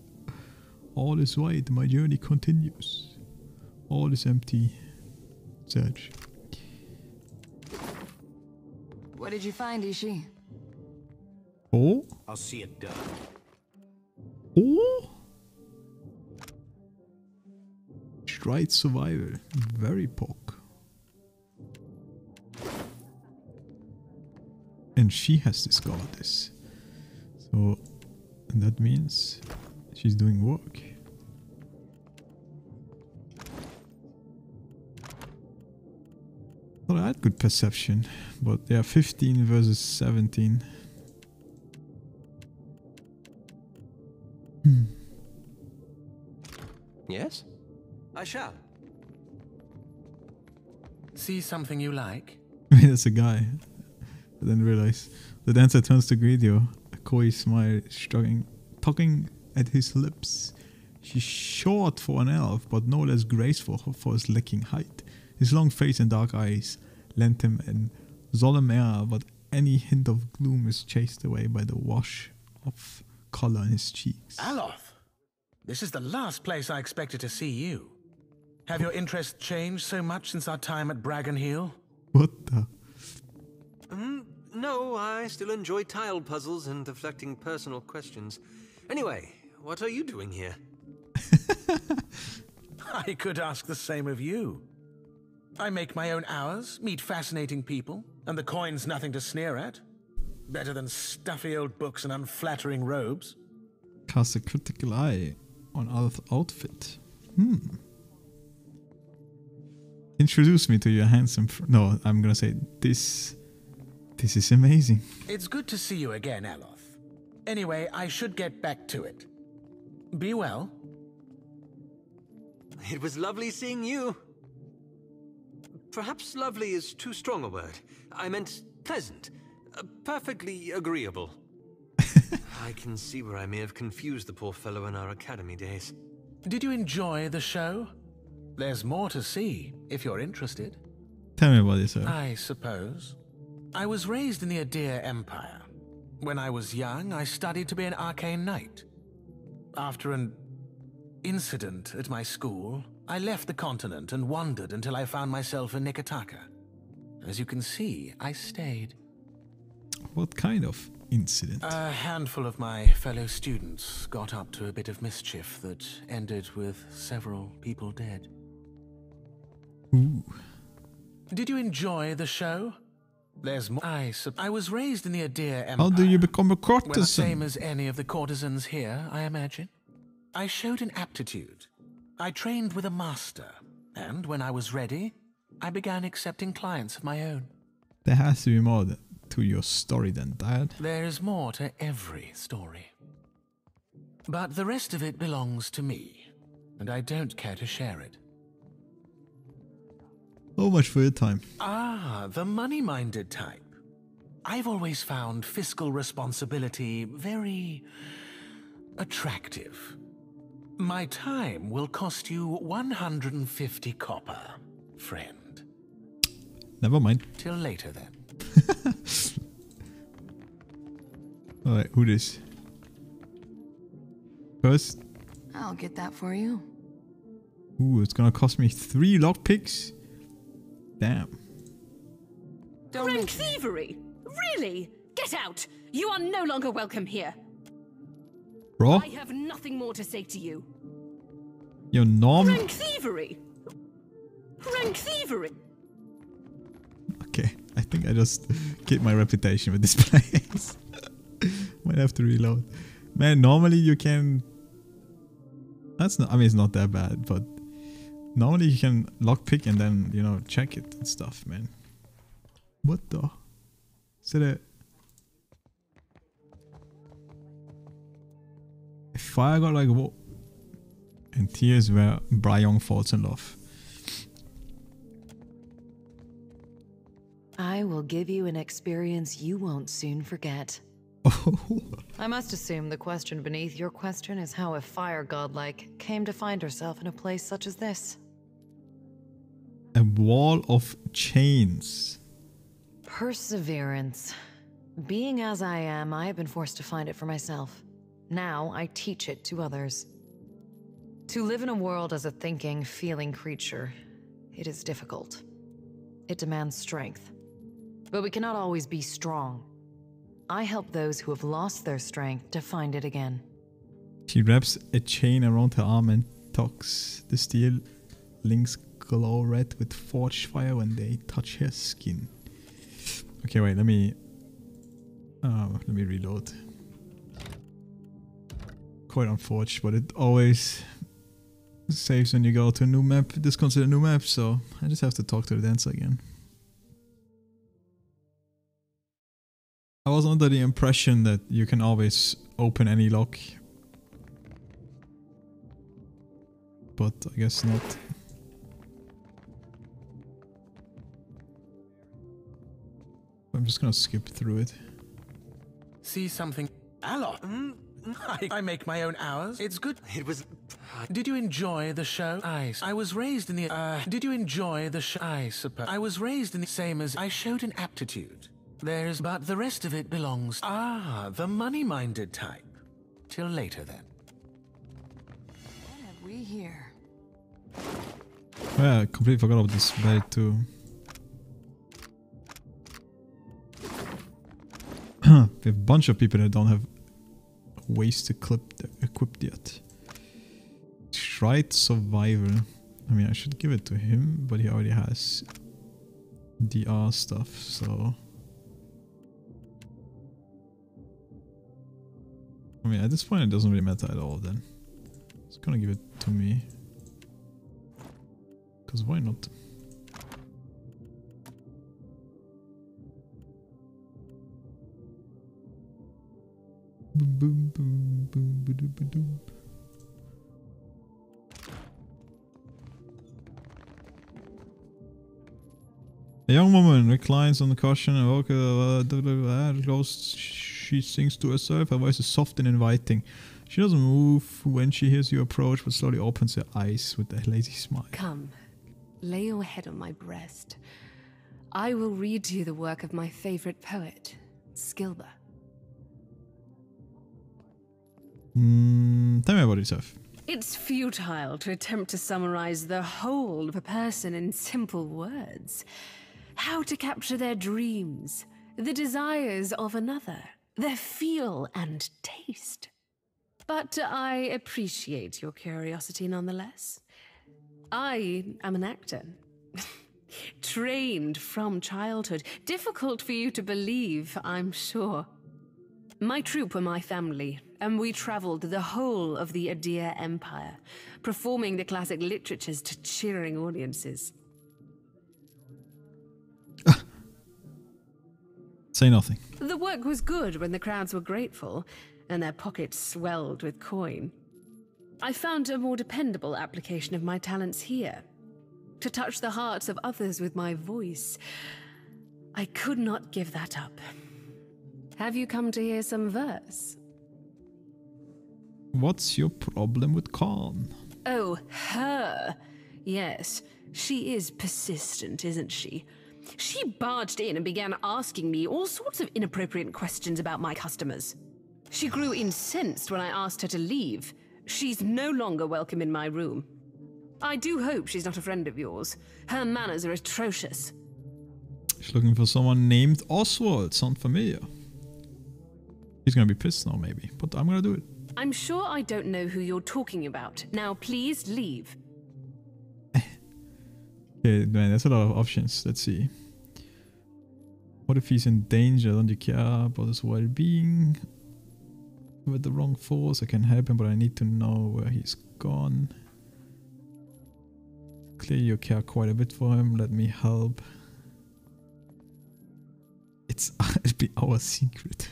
All is white, my journey continues. All is empty. Search. What did you find, Ishi? Oh? I'll see it done. Oh? Stride survival. Very poke. And she has discovered this. So that means she's doing work. Well, I had good perception, but yeah, 15 versus 17. Yes? I shall. See something you like? Wait, that's a guy. I didn't realize. The dancer turns to greet you. A coy smile struggling, tugging at his lips. She's short for an elf, but no less graceful for his lacking height. His long face and dark eyes lend him an solemn air, but any hint of gloom is chased away by the wash of color in his cheeks. Aloth, this is the last place I expected to see you. Have your interests changed so much since our time at Bracken Hill? What the? No, I still enjoy tile puzzles and deflecting personal questions. Anyway, what are you doing here? I could ask the same of you. I make my own hours, meet fascinating people, and the coin's nothing to sneer at. Better than stuffy old books and unflattering robes. Cast a critical eye on our outfit. Introduce me to your handsome no, I'm gonna say this is amazing. It's good to see you again, Aloth. Anyway, I should get back to it. Be well. It was lovely seeing you. Perhaps lovely is too strong a word. I meant pleasant. Perfectly agreeable. I can see where I may have confused the poor fellow in our academy days. Did you enjoy the show? There's more to see, if you're interested. Tell me about it, sir. I suppose. I was raised in the Adir Empire. When I was young, I studied to be an arcane knight. After an incident at my school, I left the continent and wandered until I found myself in Nikitaka. As you can see, I stayed. What kind of incident? A handful of my fellow students got up to a bit of mischief that ended with several people dead. Ooh. Did you enjoy the show? There's more. I was raised in the Adir Empire. How do you become a Well, the courtesan? same as any of the courtesans here, I imagine. I showed an aptitude. I trained with a master, and when I was ready, I began accepting clients of my own. There has to be more to your story than that. There is more to every story. But the rest of it belongs to me, and I don't care to share it. How much for your time? Ah, the money-minded type. I've always found fiscal responsibility very attractive. My time will cost you 150 copper, friend. Never mind. Till later then. Alright, who this? First. I'll get that for you. Ooh, it's gonna cost me 3 lockpicks? Damn. Rank thievery? Really? Get out! You are no longer welcome here. Bro? I have nothing more to say to you. Your norm? Rank thievery! Rank thievery! Okay, I think I just get my reputation with this place. Might have to reload. Man, normally you can... That's not... I mean, it's not that bad, but... Normally you can lockpick and then, you know, check it and stuff, man. What the? Is it a... If I got like... What? And here's where Brian falls in love. I will give you an experience you won't soon forget. I must assume the question beneath your question is how a fire godlike came to find herself in a place such as this. A wall of chains. Perseverance. Being as I am, I have been forced to find it for myself. Now I teach it to others. To live in a world as a thinking, feeling creature, it is difficult. It demands strength. But we cannot always be strong. I help those who have lost their strength to find it again. She wraps a chain around her arm and tucks. The steel links glow red with forged fire when they touch her skin. Okay, wait, let me reload. Quite unforged, but it always saves when you go to a new map. This considered a new map, so I just have to talk to the dancer again. I was under the impression that you can always open any lock. But I guess not. I'm just gonna skip through it. See something? Aloth? I make my own hours. It's good. It was... Did you enjoy the show? I was raised in the... did you enjoy the show? I suppose. I was raised in the same as... I showed an aptitude. There's... But the rest of it belongs... Ah, the money-minded type. Till later then. What have we here? Oh yeah, I completely forgot about this belt too. We have a bunch of people that don't have ways to equip yet. Tried survival. I mean, I should give it to him, but he already has DR stuff, so... I mean, at this point it doesn't really matter at all then. Just gonna give it to me. Because why not? Boom, boom, boom, boom, boom, boom, boom. A young woman reclines on the cushion and close. She sings to herself. Her voice is soft and inviting. She doesn't move when she hears you approach, but slowly opens her eyes with a lazy smile. Come, lay your head on my breast. I will read to you the work of my favorite poet, Skilber. Tell me about yourself. It's futile to attempt to summarize the whole of a person in simple words. How to capture their dreams, the desires of another, their feel and taste. But I appreciate your curiosity nonetheless. I am an actor. Trained from childhood. Difficult for you to believe, I'm sure. My troupe were my family, and we traveled the whole of the Adir Empire, performing the classic literatures to cheering audiences. Say nothing. The work was good when the crowds were grateful, and their pockets swelled with coin. I found a more dependable application of my talents here. To touch the hearts of others with my voice. I could not give that up. Have you come to hear some verse? What's your problem with Khan? Oh, her. Yes, she is persistent, isn't she? She barged in and began asking me all sorts of inappropriate questions about my customers. She grew incensed when I asked her to leave. She's no longer welcome in my room. I do hope she's not a friend of yours. Her manners are atrocious. She's looking for someone named Oswald. Sound familiar? He's gonna be pissed now, maybe, but I'm gonna do it. I'm sure I don't know who you're talking about. Now, please leave. Okay, man, there's a lot of options. Let's see. What if he's in danger? Don't you care about his well-being? With the wrong force, I can help him, but I need to know where he's gone. Clearly you care quite a bit for him. Let me help. It'll be our secret.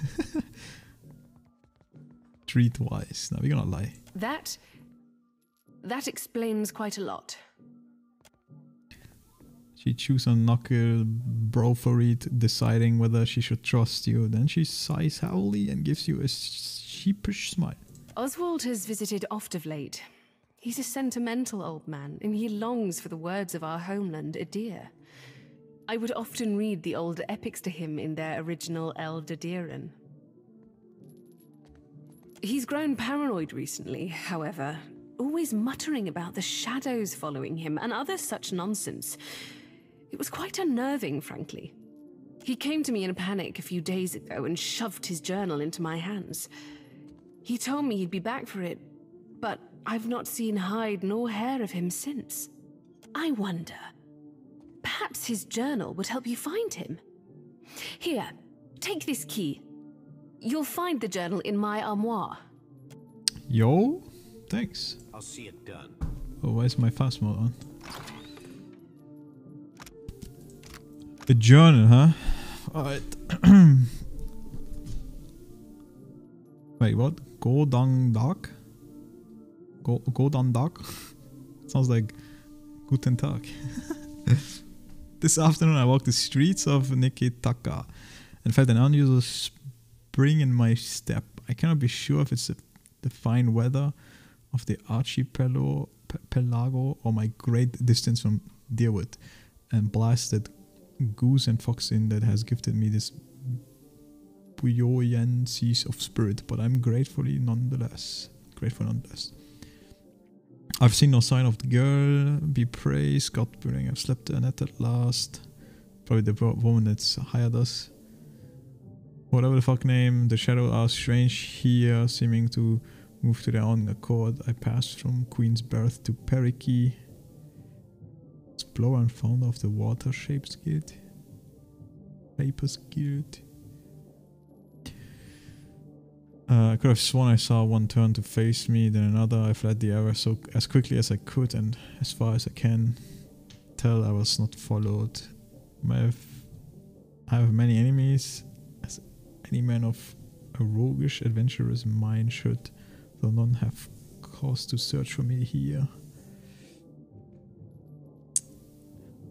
Streetwise. Now we're gonna lie. That explains quite a lot. She chews on knuckle, brow-furrowed, deciding whether she should trust you. Then she sighs heavily and gives you a sheepish smile. Oswald has visited oft of late. He's a sentimental old man, and he longs for the words of our homeland, Adir. I would often read the old epics to him in their original Eldadiran. He's grown paranoid recently, however, always muttering about the shadows following him and other such nonsense. It was quite unnerving, frankly. He came to me in a panic a few days ago and shoved his journal into my hands. He told me he'd be back for it, but I've not seen hide nor hair of him since. I wonder, perhaps his journal would help you find him. Here, take this key. You'll find the journal in my armoire. Yo, thanks. I'll see it done. Oh, where's my fast mode on? The journal, huh? Alright. Wait, what? Godang Dag? Godang Dag? Sounds like Guten Tag. This afternoon I walked the streets of Nikitaka and felt an unusual spring in my step. I cannot be sure if it's the fine weather of the archipelago or my great distance from Deerwood and blasted goose and fox in that has gifted me this buoyancy of spirit, but I'm grateful nonetheless. I've seen no sign of the girl. Be praised. God willing, I've slept the net at last. Probably the woman that's hired us. Whatever the fuck name. The shadow are strange here, seeming to move to their own accord. I passed from Queen's Birth to Perikey. Explorer and founder of the Water Shapes Guild. Papers Guild. I could have sworn I saw one turn to face me, then another. I fled the area as quickly as I could and as far as I can tell I was not followed. I have many enemies, as any man of a roguish, adventurous mind should, though none have cause to search for me here.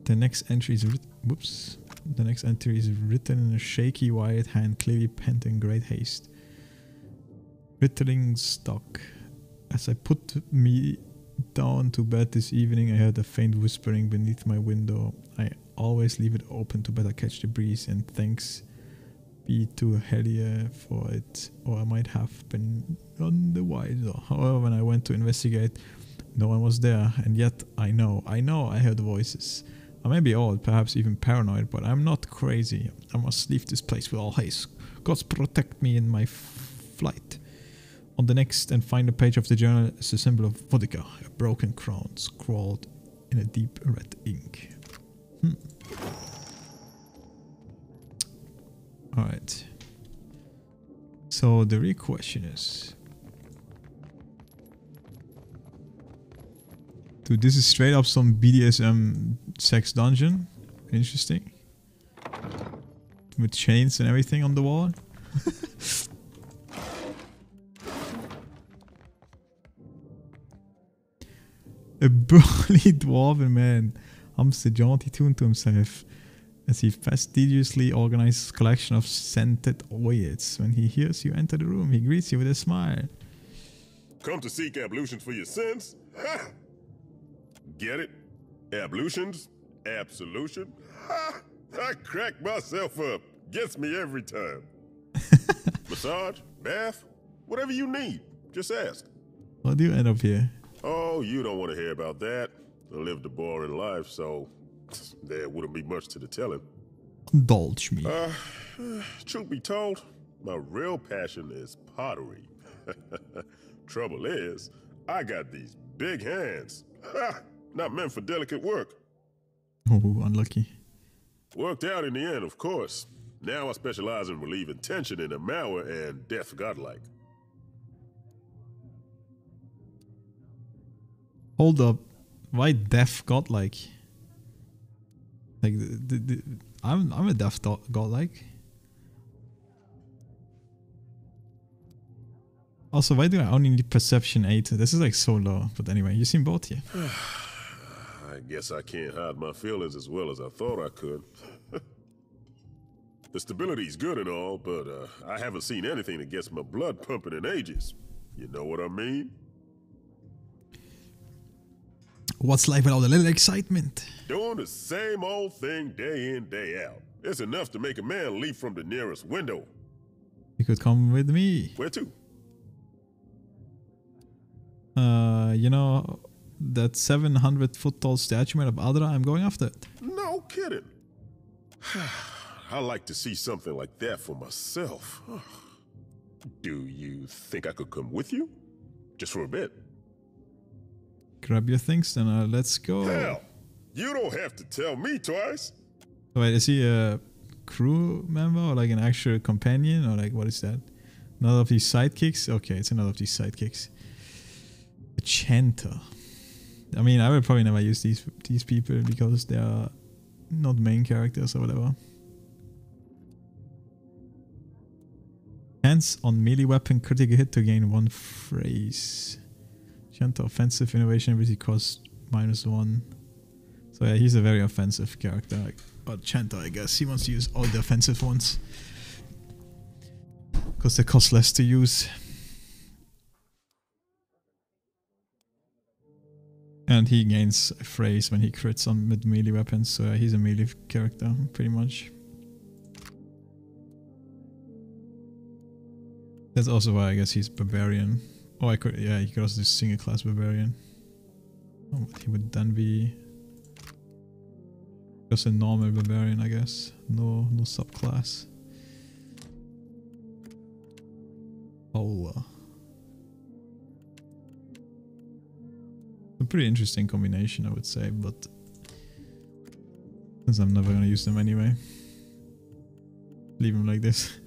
The next entry is The next entry is written in a shaky white hand, clearly penned in great haste. Whittling stock. As I put me down to bed this evening, I heard a faint whispering beneath my window. I always leave it open to better catch the breeze, and thanks be to Helia for it, or I might have been none the wiser. However, when I went to investigate, no one was there, and yet I know I heard voices. I may be old, perhaps even paranoid, but I'm not crazy. I must leave this place with all haste. Gods protect me in my flight. On the next and final page of the journal is the symbol of Vodika, a broken crown scrawled in a deep red ink. Alright. So the real question is... Dude, this is straight up some BDSM sex dungeon. Interesting. With chains and everything on the wall. A burly dwarven man hums a jaunty tune to himself as he fastidiously organizes a collection of scented oils. When he hears you enter the room, he greets you with a smile. Come to seek ablutions for your sins? Ha! Get it? Ablutions? Absolution? Ha! I crack myself up. Gets me every time. Massage? Bath? Whatever you need. Just ask. How do you end up here? Oh, you don't want to hear about that. I lived a boring life, so there wouldn't be much to the telling. Indulge me. Truth be told, my real passion is pottery. Trouble is, I got these big hands. Ha! Not meant for delicate work. Oh, unlucky. Worked out in the end, of course. Now I specialize in relieving tension in a Mauer and death godlike. Hold up. Why deaf godlike? Like, I'm a deaf godlike. Also, why do I only need perception 8? This is like so low. But anyway, you seem both here. I guess I can't hide my feelings as well as I thought I could. The stability's good and all, but I haven't seen anything that gets my blood pumping in ages. You know what I mean? What's life without a little excitement? Doing the same old thing day in, day out. It's enough to make a man leap from the nearest window. You could come with me. Where to? You know, that 700-foot tall statue made of Adra, I'm going after it. No kidding. I like to see something like that for myself. Do you think I could come with you? Just for a bit. Grab your things, then let's go. Hell, you don't have to tell me twice. Wait, is he a crew member or like an actual companion or like what is that? Another of these sidekicks? Okay, it's another of these sidekicks. A chanter. I mean, I will probably never use these people because they are not main characters or whatever. Hands on melee weapon, critical hit to gain 1 phrase. Chanter offensive innovation ability cost -1. So yeah, he's a very offensive character. Or Chanter, I guess. He wants to use all the offensive ones. Because they cost less to use. And he gains a phrase when he crits on mid melee weapons, so he's a melee character, pretty much. That's also why I guess he's barbarian. Oh, he could also do single class barbarian. Oh, he would then be just a normal barbarian, I guess. No subclass. Oh. A pretty interesting combination, I would say, but since I'm never gonna use them anyway, leave them like this.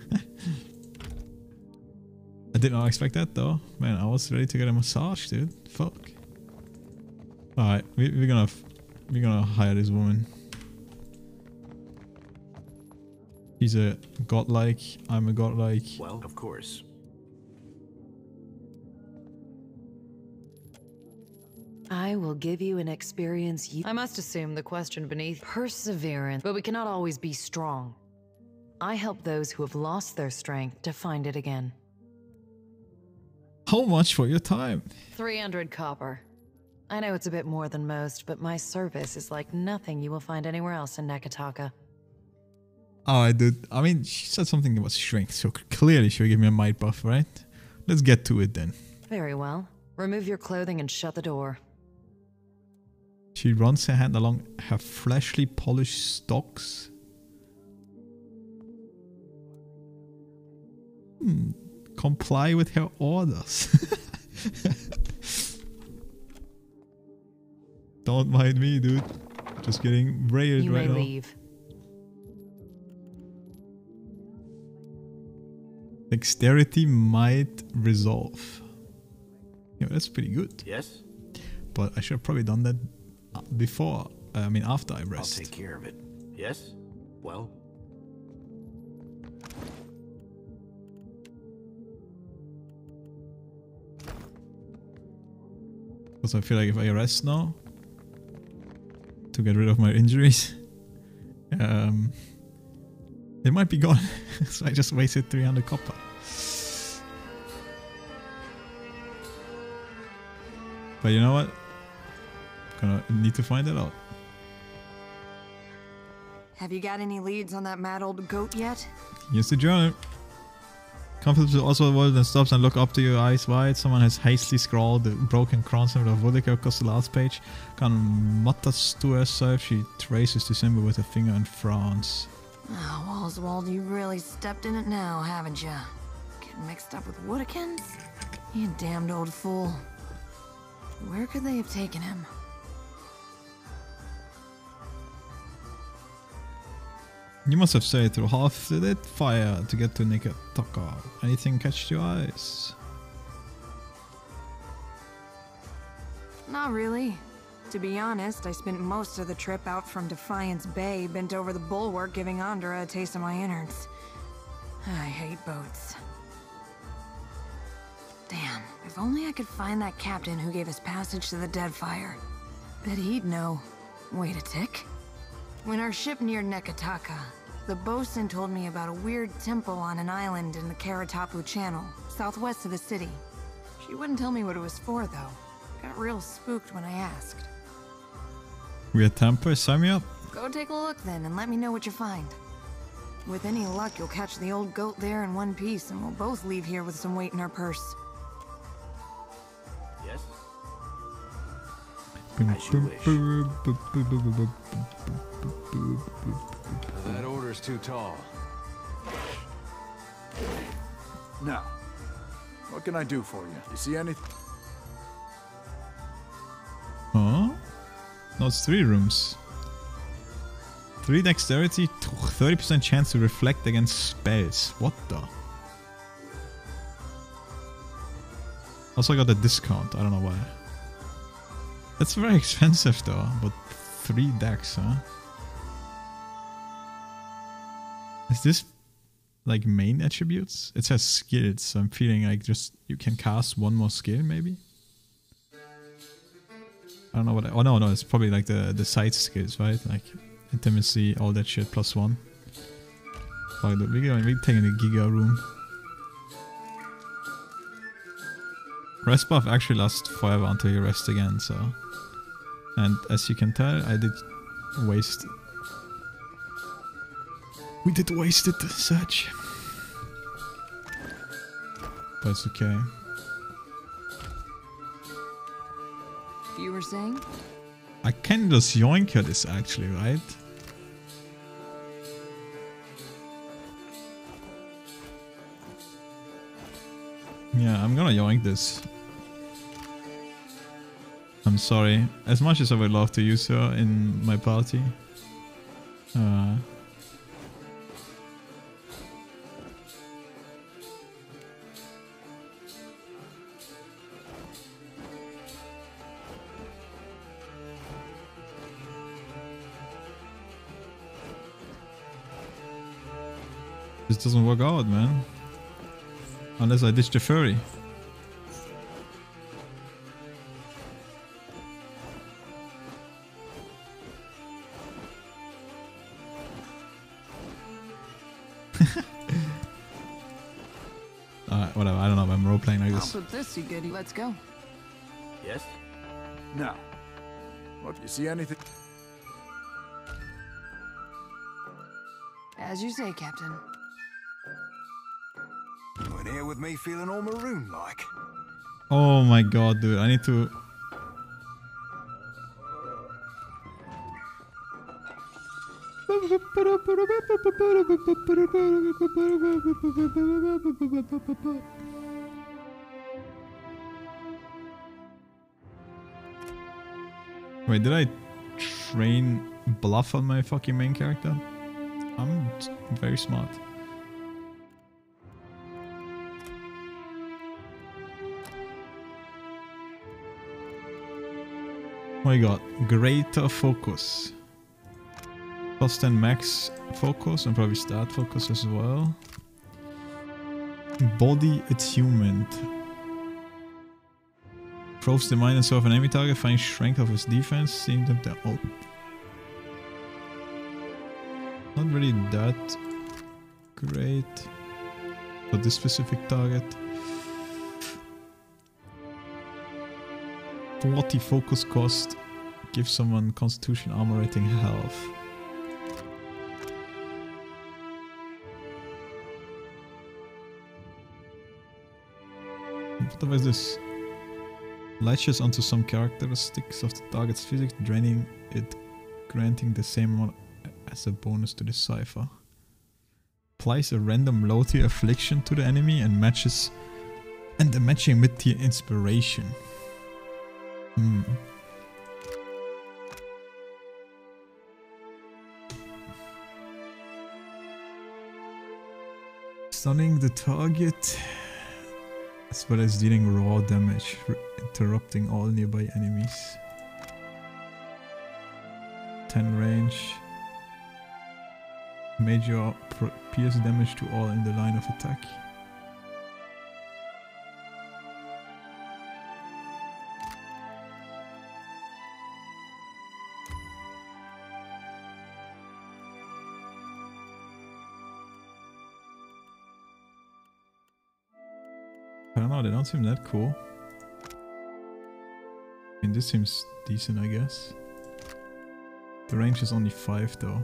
I did not expect that though. Man, I was ready to get a massage, dude. Fuck. Alright, we're gonna hire this woman. He's a godlike, I'm a godlike. Well, of course. I will give you an experience you— I must assume the question beneath perseverance, but we cannot always be strong. I help those who have lost their strength to find it again. How much for your time? 300 copper. I know it's a bit more than most, but my service is like nothing you will find anywhere else in Neketaka. Alright, dude. I mean, she said something about strength, so clearly she'll give me a might buff, right? Let's get to it then. Very well. Remove your clothing and shut the door. She runs her hand along her freshly polished stocks. Comply with her orders. Don't mind me, dude. Just getting railed right now. You may leave. Dexterity might resolve. Yeah, that's pretty good. Yes? But I should have probably done that before. I mean, after I rest. I'll take care of it. Yes? Well? Because I feel like if I rest now to get rid of my injuries, it might be gone. So I just wasted 300 copper. But you know what? Gonna need to find it out. Have you got any leads on that mad old goat yet? Here's the journal. Confidence will also avoid and stops and look up to your eyes wide. Someone has hastily scrawled the broken crown symbol of Vodika across the last page. Khan mutters to herself. She traces the symbol with a finger and frowns. Oh, Oswald, you really stepped in it now, haven't you? Getting mixed up with Woodikins? You damned old fool. Where could they have taken him? You must have sailed through half the lit fire to get to Neketaka. Anything catch your eyes? Not really. To be honest, I spent most of the trip out from Defiance Bay bent over the bulwark giving Andra a taste of my innards. I hate boats. Damn, if only I could find that captain who gave us passage to the Deadfire. Bet he'd know. Wait a tick. When our ship neared Neketaka, the bosun told me about a weird temple on an island in the Karatapu Channel, southwest of the city. She wouldn't tell me what it was for, though. Got real spooked when I asked. Weird temper, sign me up. Go take a look then and let me know what you find. With any luck, you'll catch the old goat there in one piece, and we'll both leave here with some weight in our purse. Yes? As you wish. That order's too tall. Now, what can I do for you? You see anything? Huh? No, it's 3 rooms. 3 dexterity, 30% chance to reflect against spells. What the? Also, I got a discount. I don't know why. That's very expensive though, but 3 dex, huh? Is this like main attributes? It says skills, so I'm feeling like just you can cast 1 more skill maybe? I don't know what oh no, it's probably like the side skills, right? Like intimacy, all that shit, +1. Oh, we're taking the Giga room. Rest buff actually lasts forever until you rest again, so... And as you can tell, I did waste... We did waste it, such. But it's okay. You were saying? I can just yoink her this actually, right? Yeah, I'm gonna yoink this. I'm sorry. As much as I would love to use her in my party. This doesn't work out, man. Unless I ditch the furry. Whatever, I don't know if I'm role-playing like this. I'll put this, you goody. Let's go. Yes? Now, what, you see anything? As you say, Captain. You're in here with me feeling all maroon-like. Oh my god, dude, I need to... Wait, did I train bluff on my fucking main character? I'm very smart. What you got? Greater focus. Plus 10 max focus and probably stat focus as well. Body attunement. Probes the mind and soul of an enemy target, finding strength of his defense, seeing them to out. Not really that great for this specific target. 40 focus cost, give someone constitution armor rating health. What is this? Latches onto some characteristics of the target's physics, draining it, granting the same amount as a bonus to the cipher. Applies a random low tier affliction to the enemy and matches and a matching mid tier inspiration. Stunning the target as well as dealing raw damage, interrupting all nearby enemies. 10 range. Major pierce damage to all in the line of attack. I don't know, they don't seem that cool. I mean, this seems decent, I guess. The range is only 5 though.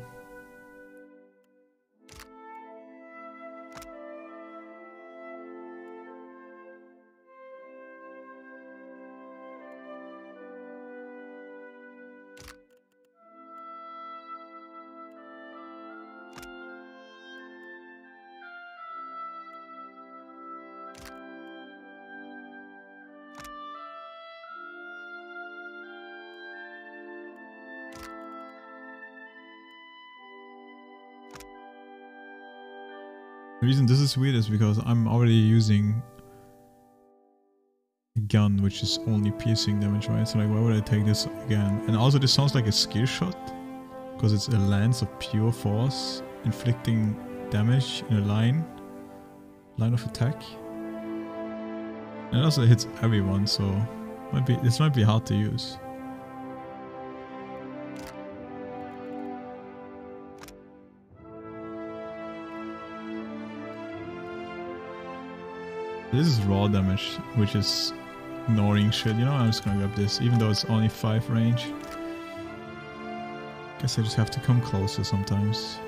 The reason this is weird is because I'm already using a gun which is only piercing damage, right? So like, why would I take this again? And also this sounds like a skill shot because it's a lance of pure force inflicting damage in a line of attack. And it also hits everyone, so this might be hard to use. This is raw damage, which is ignoring shit, you know? I'm just gonna grab this, even though it's only 5 range. Guess I just have to come closer sometimes.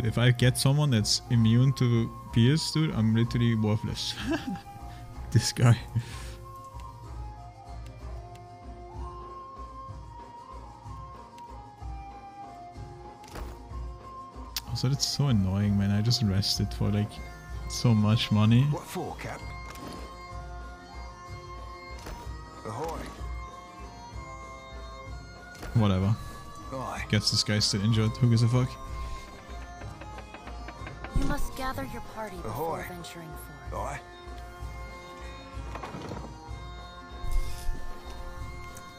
If I get someone that's immune to Pierce, dude, I'm literally worthless. This guy. Also, that's so annoying, man. I just rested for like so much money. What for, Cap? Ahoy. Whatever. Aye. Guess this guy's still injured. Who gives a fuck? You must gather your party before Ahoy. venturing forth. Aye.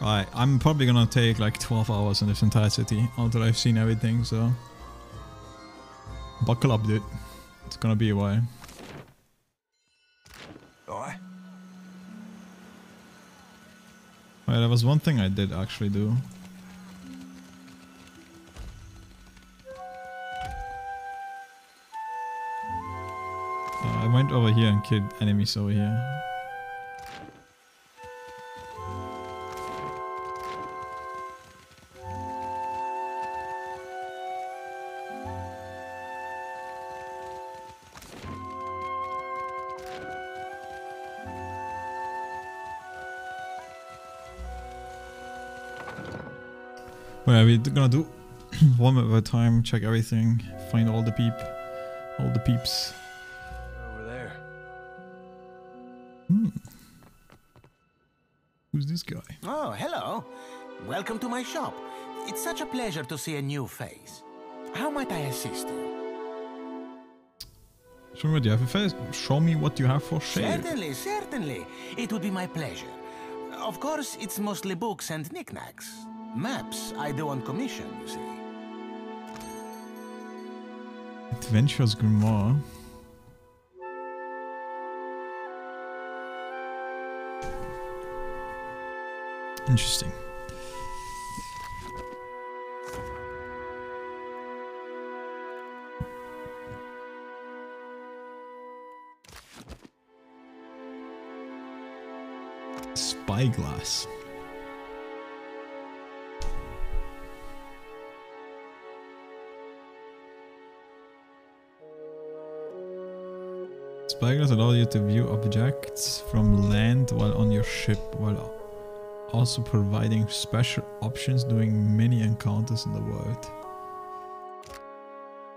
Alright, I'm probably gonna take like 12 hours in this entire city until I've seen everything, so... Buckle up, dude. It's gonna be a while. Aye. Alright, there was one thing I did actually do. I went over here and killed enemies over here. Well, we're gonna do one at a time, check everything, find all the peeps. Over there. Who's this guy? Oh, hello. Welcome to my shop. It's such a pleasure to see a new face. How might I assist you? Show me what you have for face. Show me what you have for sale. Certainly, certainly. It would be my pleasure. Of course, it's mostly books and knickknacks. Maps I do on commission, you see. Adventures Grimoire. Interesting. Spyglass. Spyglass allow you to view objects from land while on your ship, while also providing special options during many encounters in the world.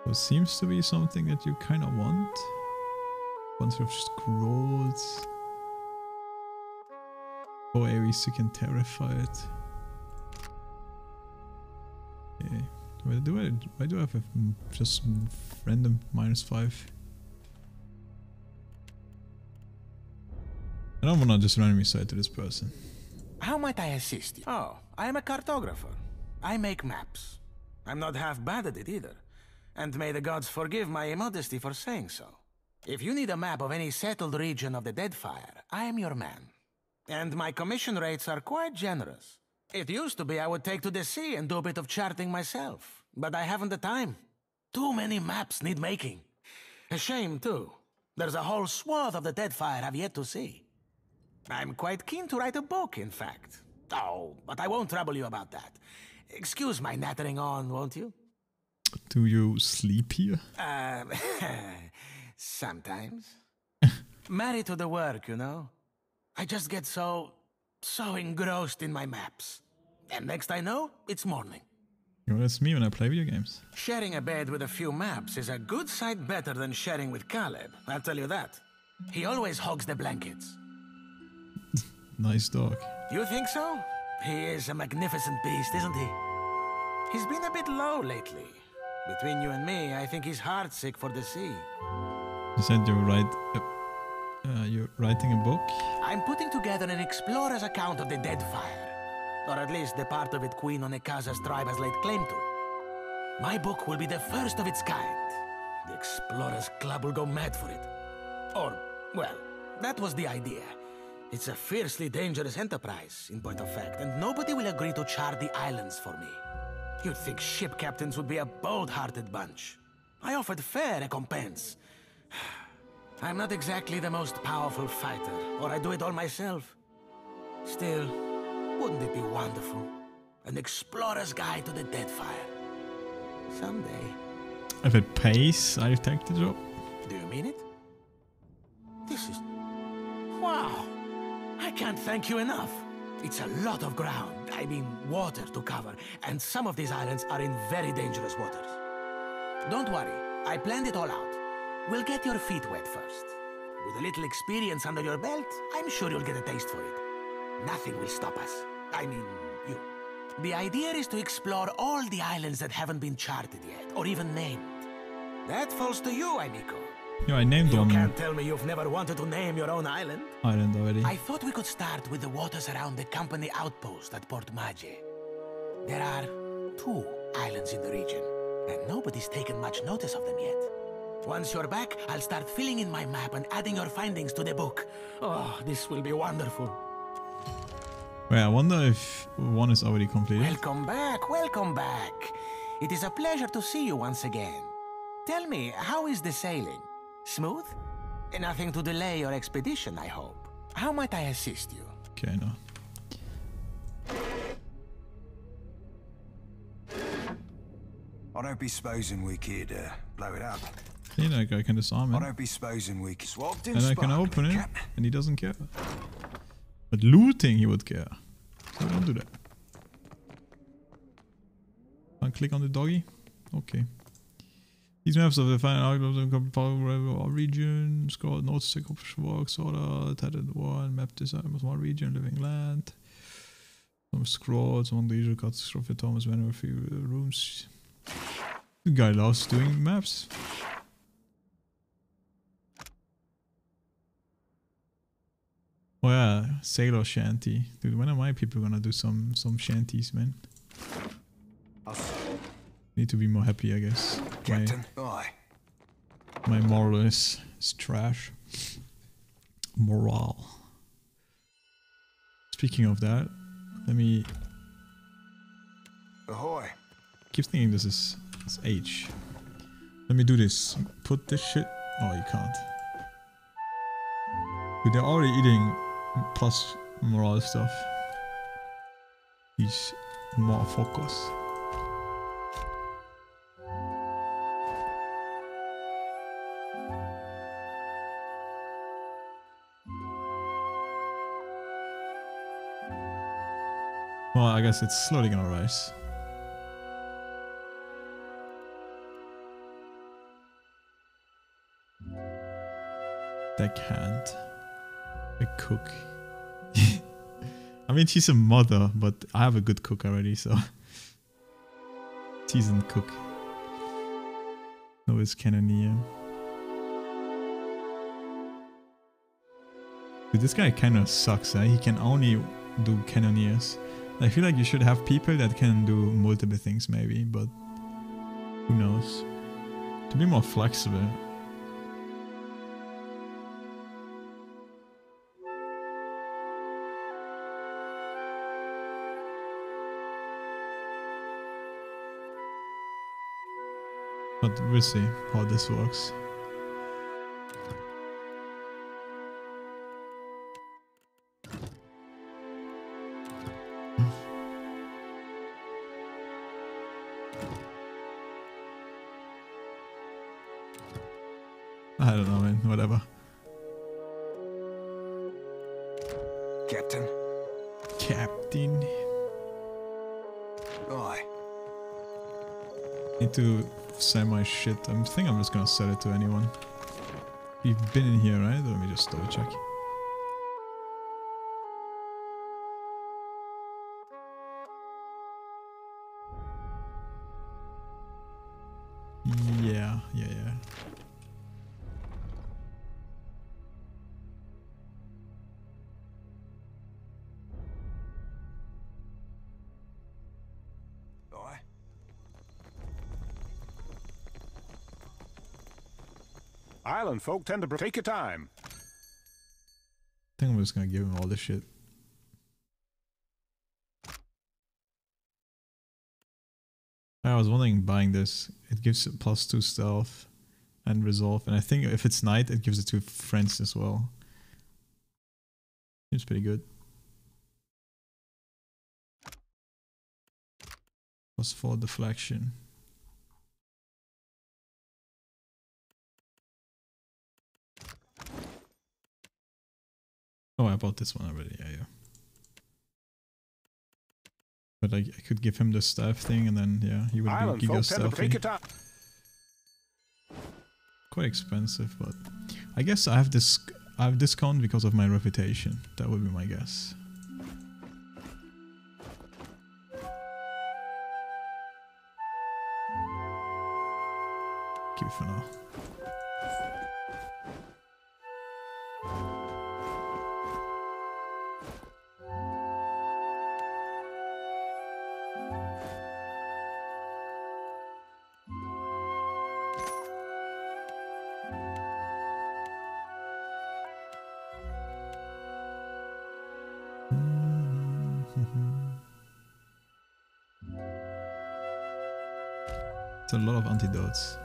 So it seems to be something that you kind of want. Bunch of scrolls. 4 AoE sick and terrified. Okay. Why do I have a just random -5? I don't wanna just randomly say to this person. How might I assist you? Oh, I am a cartographer. I make maps. I'm not half bad at it either. And may the gods forgive my immodesty for saying so. If you need a map of any settled region of the Deadfire, I am your man. And my commission rates are quite generous. It used to be I would take to the sea and do a bit of charting myself, but I haven't the time. Too many maps need making. A shame, too. There's a whole swath of the Deadfire I've yet to see. I'm quite keen to write a book, in fact. Oh, but I won't trouble you about that. Excuse my nattering on, won't you? Do you sleep here? Sometimes. Married to the work, you know? I just get so engrossed in my maps. And next I know, it's morning. You know, that's me when I play video games. Sharing a bed with a few maps is a good sight better than sharing with Caleb, I'll tell you that. He always hogs the blankets. Nice dog. You think so? He is a magnificent beast, isn't he? He's been a bit low lately. Between you and me, I think he's heartsick for the sea. You said you're writing a book? I'm putting together an explorer's account of the Deadfire. Or at least the part of it Queen Onekaza's tribe has laid claim to. My book will be the first of its kind. The Explorers Club will go mad for it. Or, well, that was the idea. It's a fiercely dangerous enterprise, in point of fact, and nobody will agree to chart the islands for me. You'd think ship captains would be a bold-hearted bunch. I offered fair recompense. I'm not exactly the most powerful fighter, or I do it all myself. Still, wouldn't it be wonderful? An explorer's guide to the Deadfire. Someday. If it pays, I take the job. Do you mean it? This is... Wow! I can't thank you enough. It's a lot of ground, I mean water to cover, and some of these islands are in very dangerous waters. Don't worry, I planned it all out. We'll get your feet wet first. With a little experience under your belt, I'm sure you'll get a taste for it. Nothing will stop us. I mean, you. The idea is to explore all the islands that haven't been charted yet, or even named. That falls to you, Amico. Yeah, I named one. You can't tell me you've never wanted to name your own island? Island already. I thought we could start with the waters around the company outpost at Port Maggi. There are 2 islands in the region, and nobody's taken much notice of them yet. Once you're back, I'll start filling in my map and adding your findings to the book. Oh, this will be wonderful. Wait, I wonder if one is already completed. Welcome back, welcome back. It is a pleasure to see you once again. Tell me, how is the sailing? Smooth? Nothing to delay your expedition, I hope. How might I assist you? Okay, no. I don't be supposing we could blow it up. See, like I can disarm I it. don't be supposing we could swapped in And I can sparkling, open it, Captain. and he doesn't care. But looting, he would care. So don't do that. I'll click on the doggy. Okay. These maps of the final outcomes of the region, scored notes, sick of work, sorta, tatted one, map design was one region, living land. Some scrolls, one usual cuts for Thomas Manor, a few rooms. The guy loves doing maps. Oh yeah, sailor shanty. Dude, when are my people gonna do some shanties, man? Need to be more happy, I guess. Captain, aye. My moral is trash. Morale. Speaking of that, let me... Ahoy. Keep thinking this is H. Let me do this. Put this shit... Oh, you can't. Dude, they're already eating plus morale stuff. These motherfuckers. Well, I guess it's slowly gonna rise. Deckhand. A cook. I mean, she's a mother, but I have a good cook already, so... Seasoned cook. No, it's Cannoneer. Dude, this guy kinda sucks, eh? He can only do Cannoneers. I feel like you should have people that can do multiple things maybe, but who knows? To be more flexible. But we'll see how this works. I don't know, man. Whatever. Captain. Captain. Aye. Need to sell my shit. I think I'm just gonna sell it to anyone. You've been in here, right? Let me just double check. Yeah. Aye. Island folk tend to take your time. I think I'm just gonna give him all this shit. I was wondering buying this. It gives it +2 stealth and resolve, and I think if it's night, it gives it to friends as well. Seems pretty good. +4 deflection. Oh, I bought this one already. Yeah. But I could give him the staff thing, and then yeah, he would be Giga staffing. Quite expensive, but I guess I have discount because of my reputation. That would be my guess. Keep it for now. It's a lot of antidotes.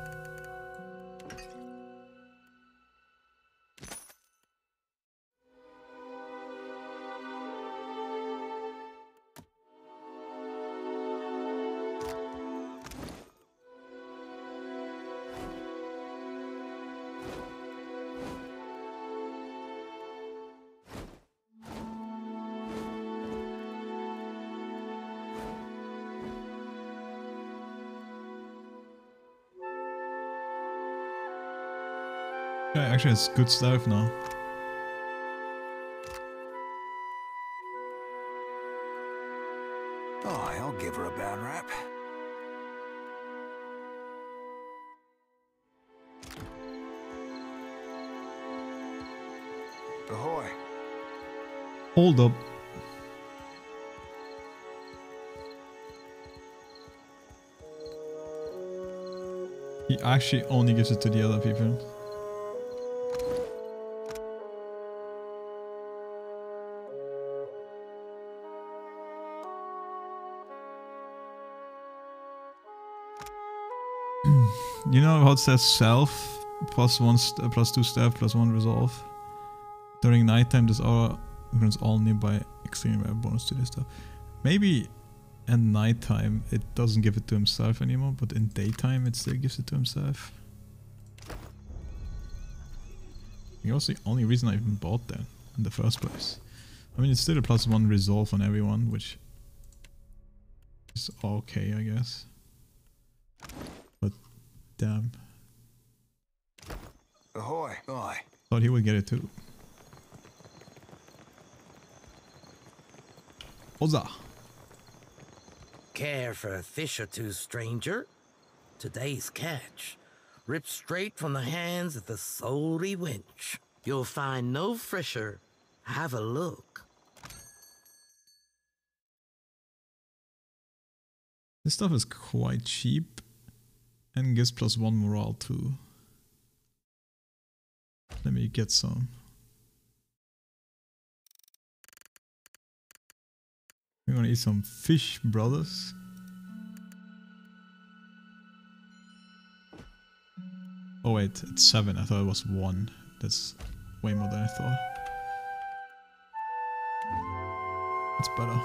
Yeah, actually it's good stuff now. Oh, I'll give her a bad rap. Ahoy. Hold up. He actually only gives it to the other people. You know how it says self plus 2 staff plus 1 resolve? During nighttime this aura grants all nearby extreme rare bonus to this stuff. Maybe at nighttime it doesn't give it to himself anymore, but in daytime it still gives it to himself. It was the only reason I even bought that in the first place. I mean, it's still a plus 1 resolve on everyone, which is okay, I guess. But damn. Ahoy. Aye. Thought he would get it too. Oza. Care for a fish or two, stranger? Today's catch, ripped straight from the hands of the salty wench. You'll find no fresher. Have a look. This stuff is quite cheap and gives plus 1 morale too. Let me get some. We're gonna eat some fish, brothers. Oh wait, it's 7. I thought it was 1. That's way more than I thought. It's better.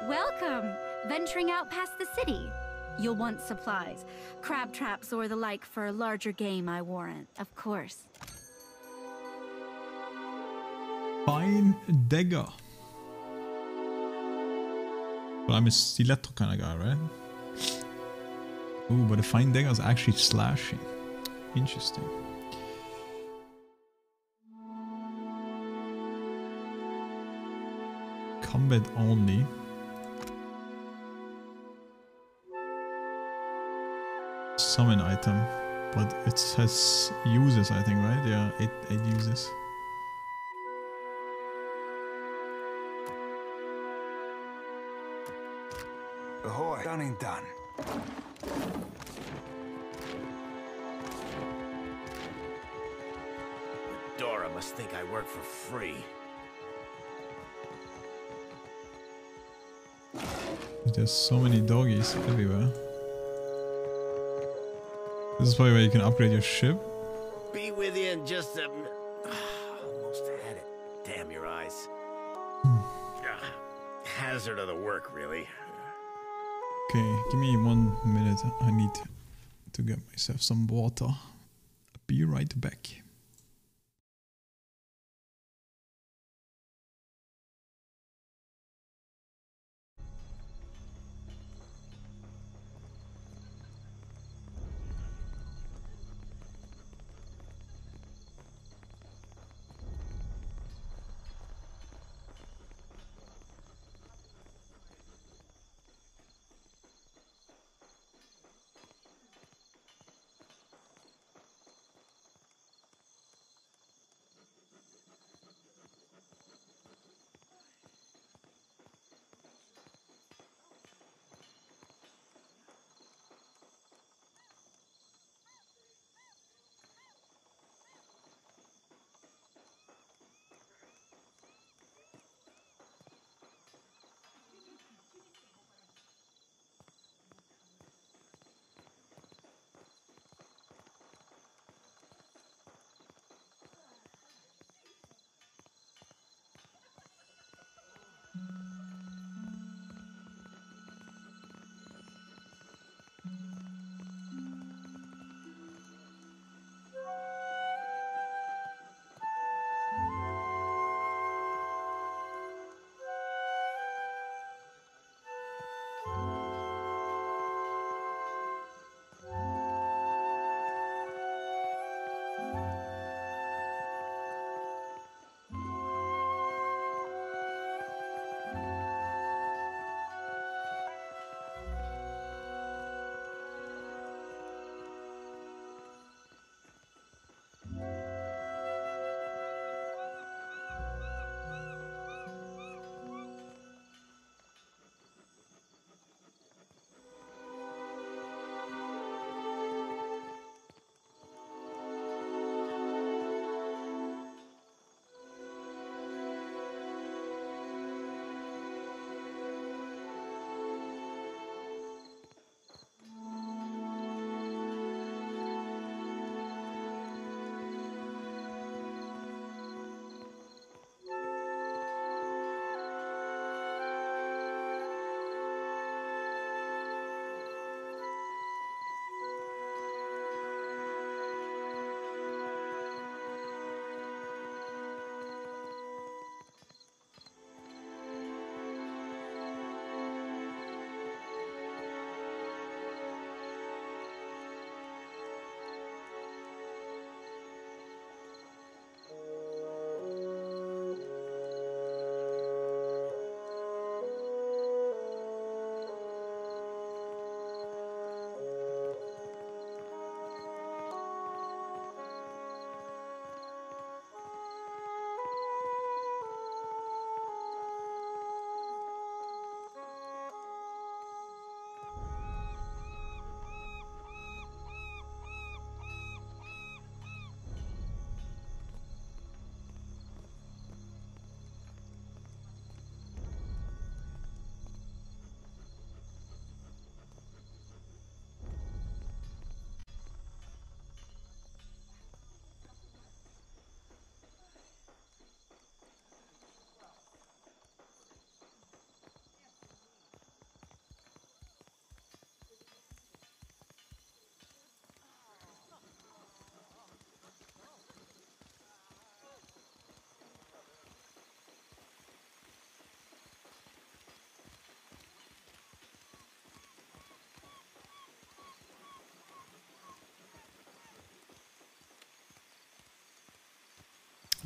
Welcome! Venturing out past the city. You'll want supplies, crab traps or the like for larger game, I warrant, of course. Fine dagger. But I'm a stiletto kind of guy, right? Ooh, but the fine dagger is actually slashing. Interesting. Combat only. Summon item, but it has uses, I think, right? Yeah, 8 uses. Ahoy. Done and done. Dora must think I work for free. there's so many doggies everywhere. This is probably where you can upgrade your ship. Be with you in just a... Almost had it. Damn your eyes. Hazard of the work, really. Okay, give me 1 minute. I need to get myself some water. I'll be right back.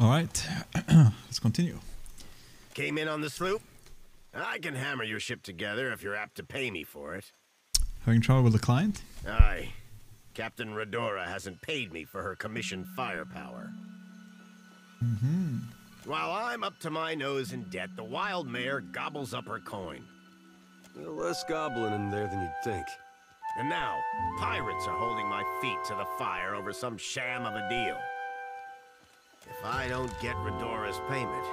All right, let's continue. Came in on the sloop? I can hammer your ship together if you're apt to pay me for it. Having trouble with the client? Aye. Captain Redora hasn't paid me for her commissioned firepower. Mm-hmm. While I'm up to my nose in debt, the wild mare gobbles up her coin. Less goblin in there than you'd think. And now, pirates are holding my feet to the fire over some sham of a deal. If I don't get Redora's payment,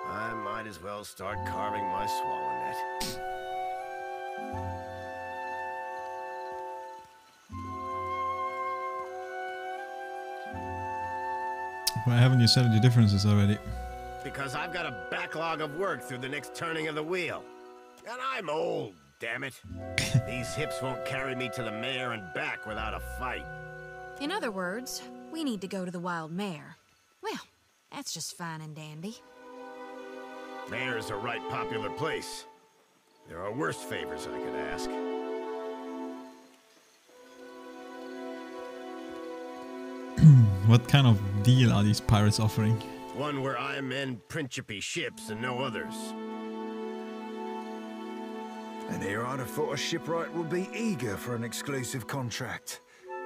I might as well start carving my swallow net. Why haven't you settled your differences already? Because I've got a backlog of work through the next turning of the wheel. And I'm old, damn it. These hips won't carry me to the mayor and back without a fight. In other words, we need to go to the Wild Mare. Well, that's just fine and dandy. Mayor's a right popular place. There are worse favors I could ask. What kind of deal are these pirates offering? One where I mend Principe ships and no others. An heir thought a shipwright would be eager for an exclusive contract.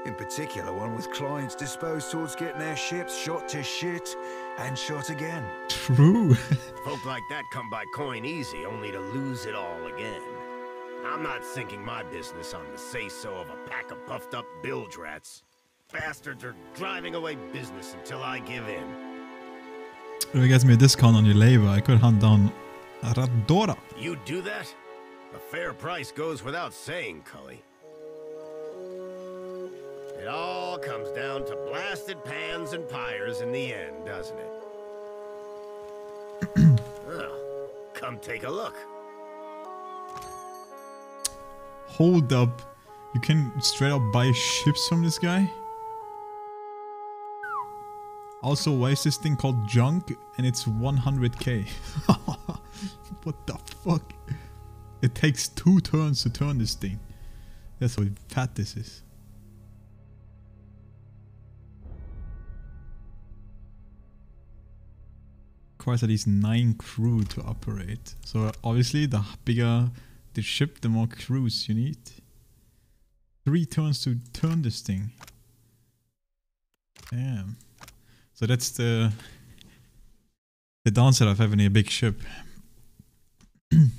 In particular, one with clients disposed towards getting their ships shot to shit and shot again. True. Folk like that come by coin easy, only to lose it all again. I'm not sinking my business on the say-so of a pack of puffed-up bilge rats. Bastards are driving away business until I give in. If it gets me a discount on your labor, I could hunt down Radora. You do that? A fair price goes without saying, Cully. It all comes down to blasted pans and pyres in the end, doesn't it? Well, come take a look. Hold up. You can straight up buy ships from this guy? Also, why is this thing called junk and it's 100k? What the fuck? It takes 2 turns to turn this thing. That's how fat this is. Requires at least 9 crew to operate. So obviously the bigger the ship, the more crews you need. 3 turns to turn this thing. Damn. So that's the downside of having a big ship. You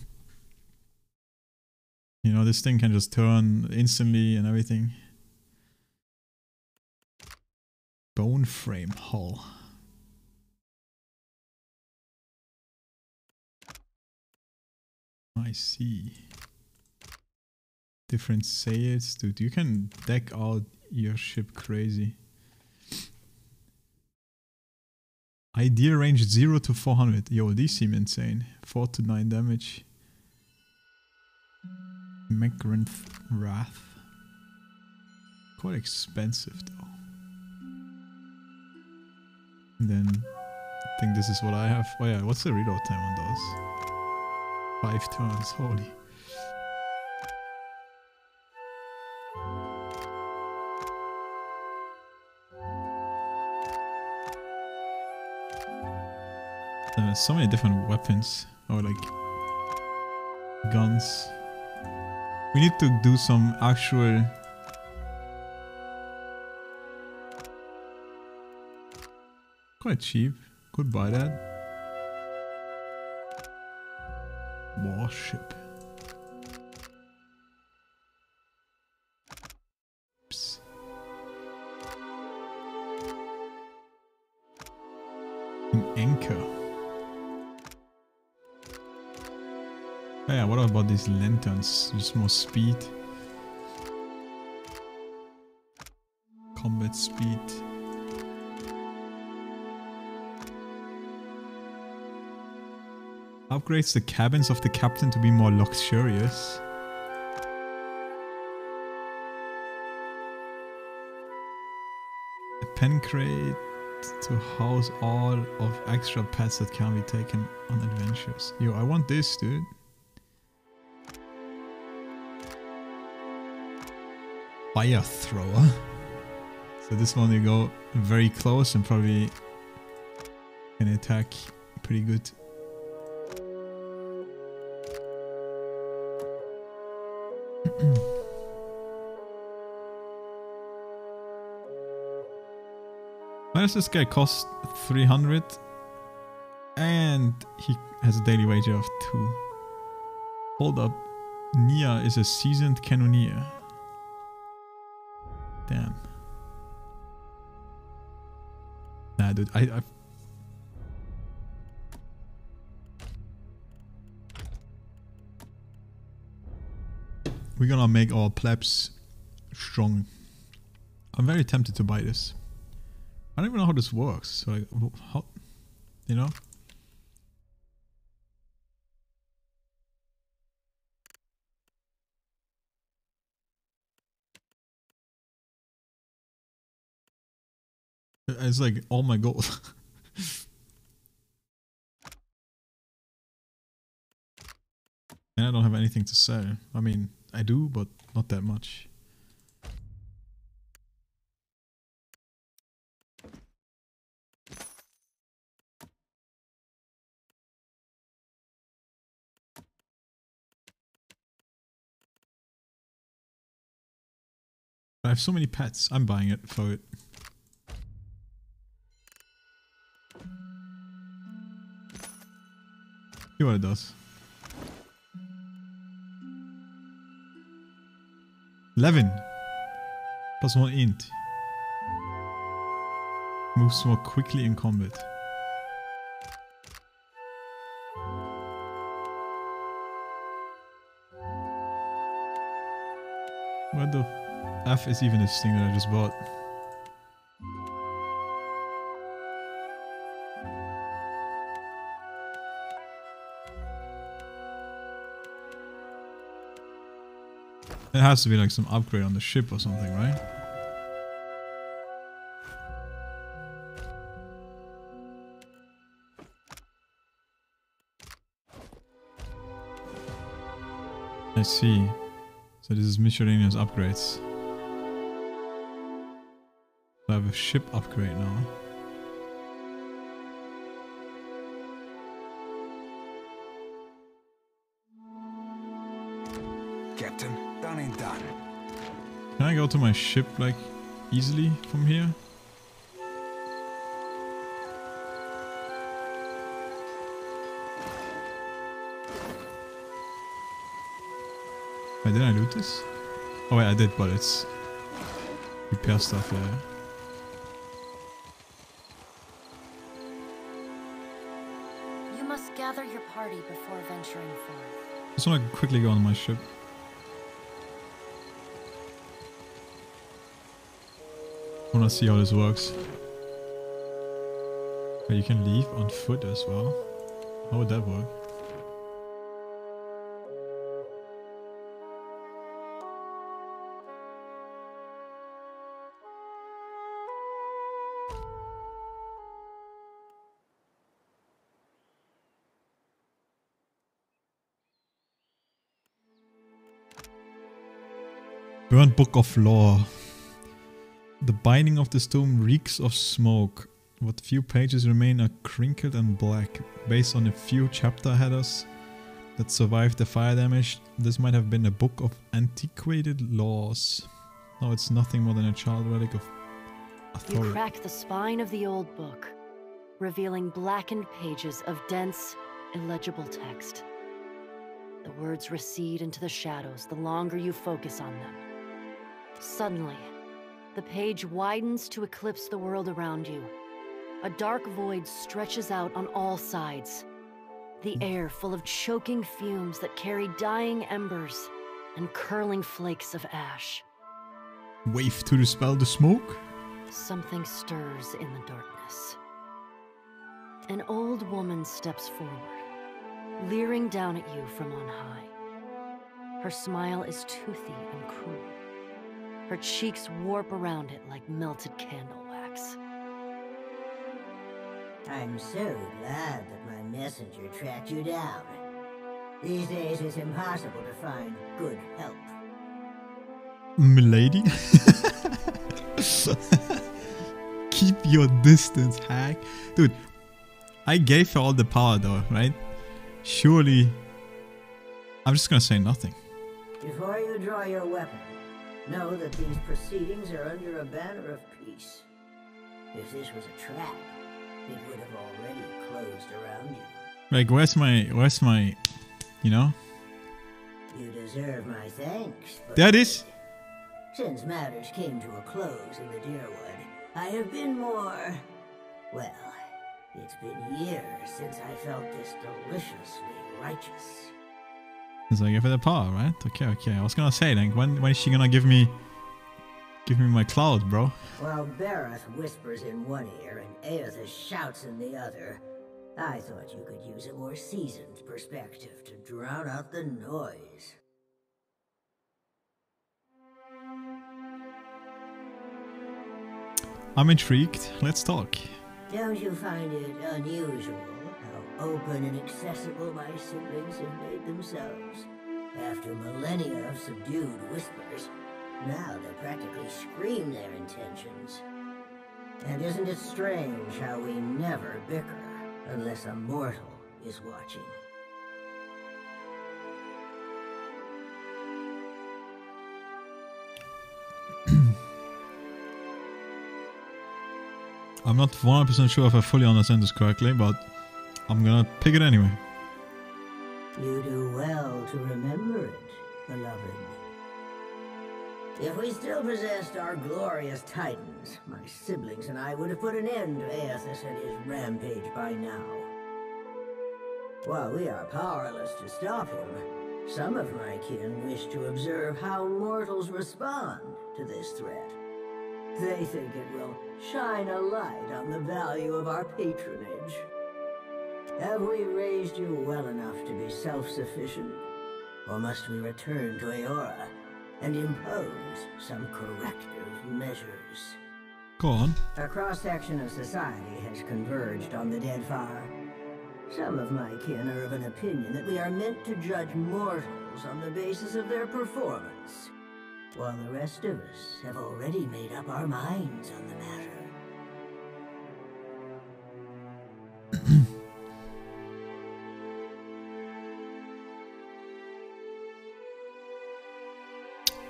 know, this thing can just turn instantly and everything. Bone frame hull. I see. Different sails, dude. You can deck out your ship crazy. Ideal range 0 to 400. Yo, these seem insane. 4 to 9 damage. Megranth Wrath. Quite expensive though. And then I think this is what I have. Oh yeah, what's the reload time on those? 5 turns, holy. There's so many different weapons, or like guns. We need to do some actual quite cheap. Could buy that. Warship. Oops. An anchor. Oh yeah, what about these lanterns? Just more speed. Combat speed. Upgrades the cabins of the captain to be more luxurious. A pen crate to house all of extra pets that can be taken on adventures. Yo, I want this, dude. Fire thrower. So this one you go very close and probably can attack pretty good. Why does this guy cost 300? And he has a daily wage of 2. Hold up. Nia is a seasoned cannoneer. Damn. Nah, dude, I we're gonna make our plebs strong. I'm very tempted to buy this. I don't even know how this works. So like, how, you know? It's like all my gold. And I don't have anything to sell. I mean, I do, but not that much. I have so many pets. I'm buying it for it. See what it does. 11 plus 1 int. Moves more quickly in combat. What the F is even this thing that I just bought? It has to be like some upgrade on the ship or something, right? I see. So this is miscellaneous upgrades. I have a ship upgrade now. Captain, done and done. Can I go to my ship like easily from here? Wait, did I loot this? Oh wait, I did, but it's repair stuff, yeah. You must gather your party before venturing forth. Just want to quickly go on my ship. I want to see how this works. But you can leave on foot as well. How would that work? Burnt Book of Lore. The binding of the stone reeks of smoke. What few pages remain are crinkled and black. Based on a few chapter headers that survived the fire damage, this might have been a book of antiquated laws. No, it's nothing more than a child relic of authority. You crack the spine of the old book, revealing blackened pages of dense, illegible text. The words recede into the shadows the longer you focus on them. Suddenly, the page widens to eclipse the world around you. A dark void stretches out on all sides. The air full of choking fumes that carry dying embers and curling flakes of ash. Wave to dispel the smoke? Something stirs in the darkness. An old woman steps forward, leering down at you from on high. Her smile is toothy and cruel. Her cheeks warp around it like melted candle wax. I'm so glad that my messenger tracked you down. These days it's impossible to find good help. Milady? Keep your distance, hack. Dude, I gave her all the power though, right? Surely... I'm just gonna say nothing. Before you draw your weapon, know that these proceedings are under a banner of peace. If this was a trap, it would have already closed around you. Like, where's my, you know? You deserve my thanks, but there it is. Since matters came to a close in the Deerwood, I have been more... Well, it's been years since I felt this deliciously righteous. So I gave her the power, right? Okay. I was gonna say, like, when is she gonna give me Give me my cloud, bro. While Barroth whispers in one ear and Aethys shouts in the other, I thought you could use a more seasoned perspective to drown out the noise. I'm intrigued. Let's talk. Don't you find it unusual how open and accessible my siblings have made themselves? After millennia of subdued whispers, now they practically scream their intentions. And isn't it strange how we never bicker unless a mortal is watching? I'm not 100% sure if I fully understand this correctly, but I'm gonna pick it anyway. You do well to remember it, beloved. If we still possessed our glorious titans, my siblings and I would have put an end to Aethys and his rampage by now. While we are powerless to stop him, some of my kin wish to observe how mortals respond to this threat. They think it will shine a light on the value of our patronage. Have we raised you well enough to be self-sufficient? Or must we return to Eora and impose some corrective measures? Go on. A cross-section of society has converged on the Deadfire. Some of my kin are of an opinion that we are meant to judge mortals on the basis of their performance, while the rest of us have already made up our minds on the matter.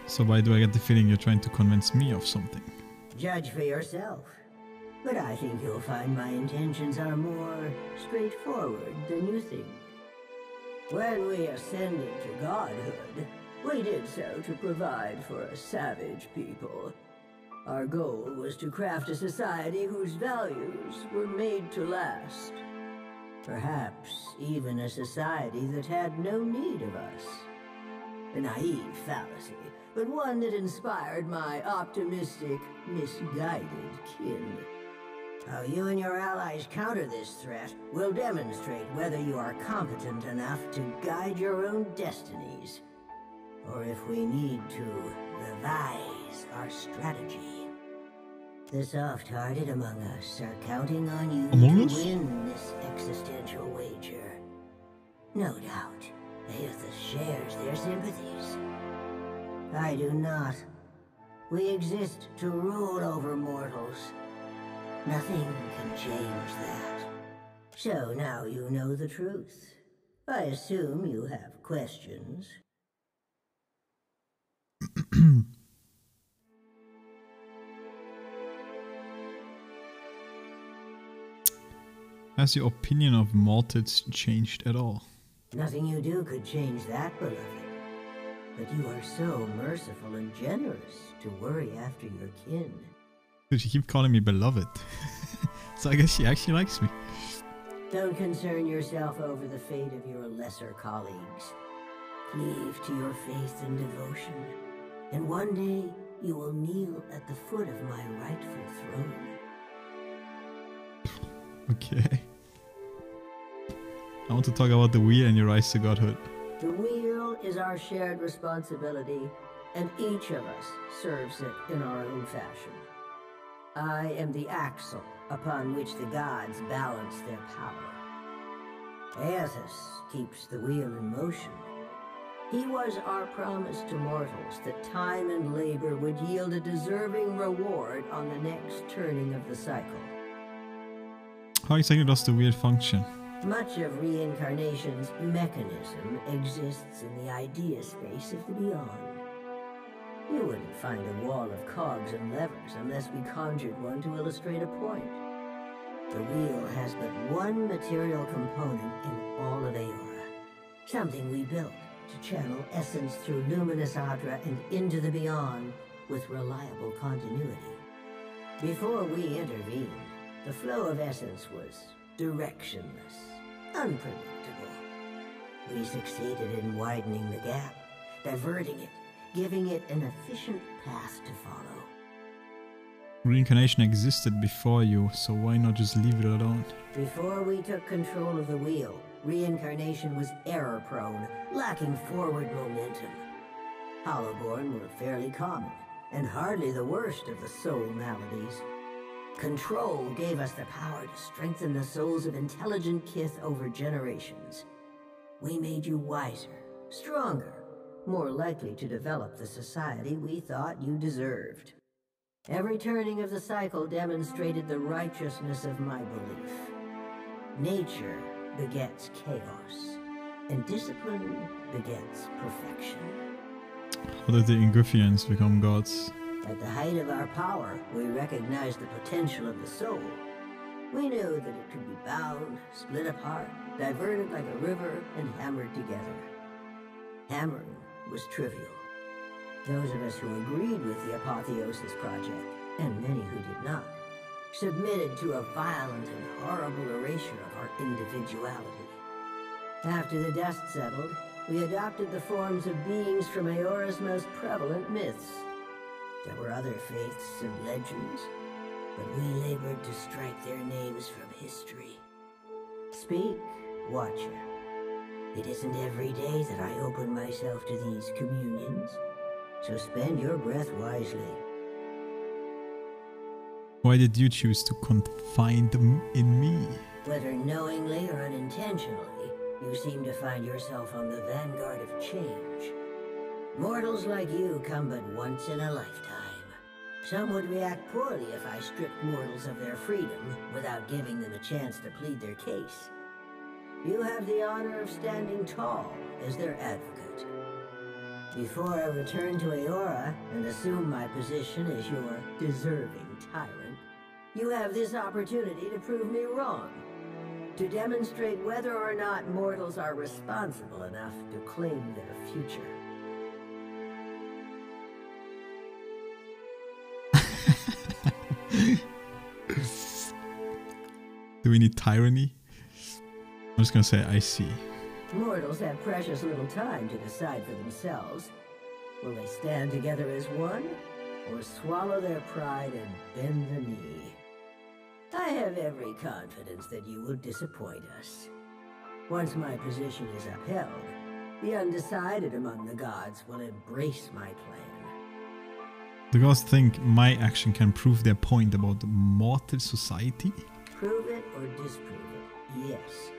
So why do I get the feeling you're trying to convince me of something? Judge for yourself. But I think you'll find my intentions are more straightforward than you think. When we ascended to godhood, we did so to provide for a savage people. Our goal was to craft a society whose values were made to last. Perhaps even a society that had no need of us. A naive fallacy, but one that inspired my optimistic, misguided kin. How you and your allies counter this threat will demonstrate whether you are competent enough to guide your own destinies, or if we need to revise our strategy. The soft-hearted among us are counting on you to win this existential wager. No doubt, Aethys shares their sympathies. I do not. We exist to rule over mortals. Nothing can change that. So now you know the truth. I assume you have questions. Has your opinion of mortals changed at all? Nothing you do could change that, beloved. But you are so merciful and generous to worry after your kin. Dude, she keeps calling me beloved. So I guess she actually likes me. Don't concern yourself over the fate of your lesser colleagues. Cleave to your faith and devotion, and one day you will kneel at the foot of my rightful throne. Okay. I want to talk about the wheel and your rise to godhood. The wheel is our shared responsibility, and each of us serves it in our own fashion. I am the axle upon which the gods balance their power. Aethys keeps the wheel in motion. He was our promise to mortals that time and labor would yield a deserving reward on the next turning of the cycle. How exactly does the wheel function? Much of reincarnation's mechanism exists in the idea space of the beyond. You wouldn't find a wall of cogs and levers unless we conjured one to illustrate a point. The wheel has but one material component in all of Eora. Something we built to channel essence through luminous Adra and into the beyond with reliable continuity. Before we intervened, the flow of essence was directionless, unpredictable. We succeeded in widening the gap, diverting it, giving it an efficient path to follow. Reincarnation existed before you, so why not just leave it alone? Before we took control of the wheel, reincarnation was error-prone, lacking forward momentum. Hollowborn were fairly common, and hardly the worst of the soul maladies. Control gave us the power to strengthen the souls of intelligent kith over generations. We made you wiser, stronger, more likely to develop the society we thought you deserved. Every turning of the cycle demonstrated the righteousness of my belief. Nature begets chaos, and discipline begets perfection. How did the Ingrifians become gods? At the height of our power, we recognized the potential of the soul. We knew that it could be bound, split apart, diverted like a river, and hammered together. Hammering was trivial. Those of us who agreed with the Apotheosis Project, and many who did not, submitted to a violent and horrible erasure of our individuality. After the dust settled, we adopted the forms of beings from Eora's most prevalent myths. There were other faiths and legends, but we labored to strike their names from history. Speak, Watcher. It isn't every day that I open myself to these communions, so spend your breath wisely. Why did you choose to confine them in me? Whether knowingly or unintentionally, you seem to find yourself on the vanguard of change. Mortals like you come but once in a lifetime. Some would react poorly if I stripped mortals of their freedom without giving them a chance to plead their case. You have the honor of standing tall as their advocate. Before I return to Eora and assume my position as your deserving tyrant, you have this opportunity to prove me wrong. To demonstrate whether or not mortals are responsible enough to claim their future. Do we need tyranny? I'm just gonna say I see. Mortals have precious little time to decide for themselves. Will they stand together as one, or swallow their pride and bend the knee? I have every confidence that you will disappoint us. Once my position is upheld, the undecided among the gods will embrace my plan. The gods think my action can prove their point about the mortal society? Prove it or disprove it, yes.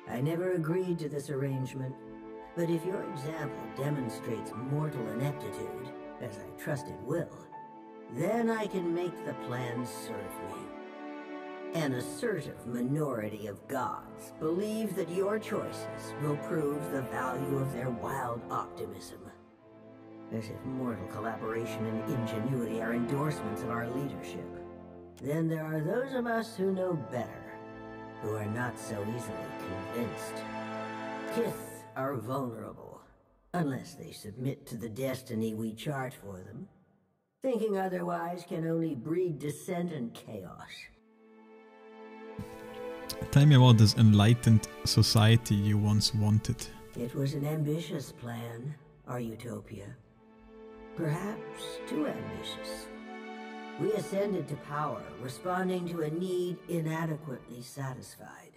I never agreed to this arrangement, but if your example demonstrates mortal ineptitude, as I trust it will, then I can make the plan serve me. An assertive minority of gods believe that your choices will prove the value of their wild optimism. As if mortal collaboration and ingenuity are endorsements of our leadership. Then there are those of us who know better, who are not so easily convinced. Kith are vulnerable, unless they submit to the destiny we chart for them. Thinking otherwise can only breed dissent and chaos. Tell me about this enlightened society you once wanted. It was an ambitious plan, our utopia. Perhaps too ambitious. We ascended to power, responding to a need inadequately satisfied.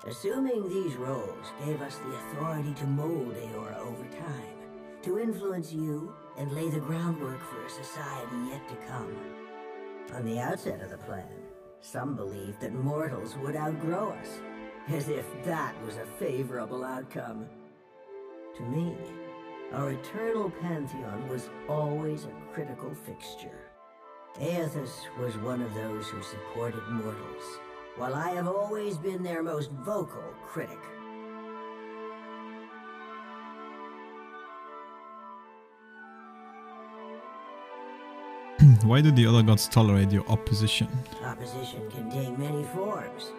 Assuming these roles gave us the authority to mold Eora over time, to influence you and lay the groundwork for a society yet to come. On the outset of the plan, some believed that mortals would outgrow us, as if that was a favorable outcome. To me, our eternal pantheon was always a critical fixture. Aethys was one of those who supported mortals, while I have always been their most vocal critic. Why do the other gods tolerate your opposition? Opposition can take many forms.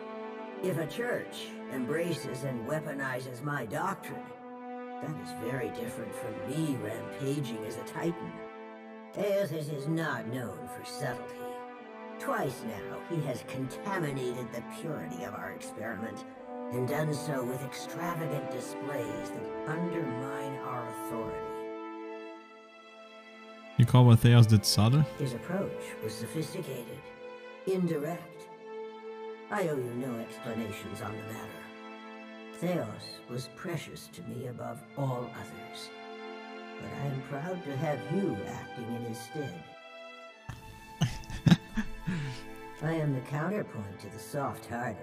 If a church embraces and weaponizes my doctrine, that is very different from me rampaging as a titan. Aethys is not known for subtlety. Twice now, he has contaminated the purity of our experiment, and done so with extravagant displays that undermine our authority. You call what Theos did Sadr? His approach was sophisticated, indirect. I owe you no explanations on the matter. Theos was precious to me above all others. But I am proud to have you acting in his stead. I am the counterpoint to the soft-hearted.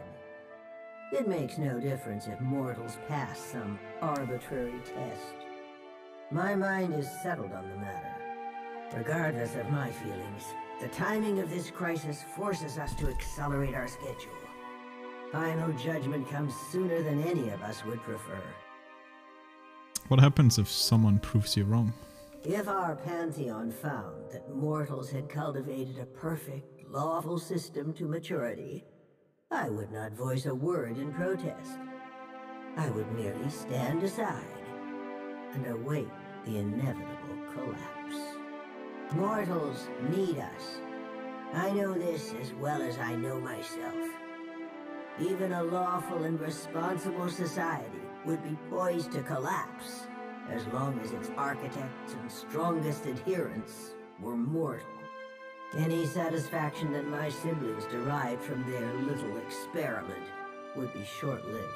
It makes no difference if mortals pass some arbitrary test. My mind is settled on the matter. Regardless of my feelings, the timing of this crisis forces us to accelerate our schedule. Final judgment comes sooner than any of us would prefer. What happens if someone proves you wrong? If our pantheon found that mortals had cultivated a perfect, lawful system to maturity, I would not voice a word in protest. I would merely stand aside and await the inevitable collapse. Mortals need us. I know this as well as I know myself. Even a lawful and responsible society would be poised to collapse as long as its architects and strongest adherents were mortal. Any satisfaction that my siblings derived from their little experiment would be short-lived,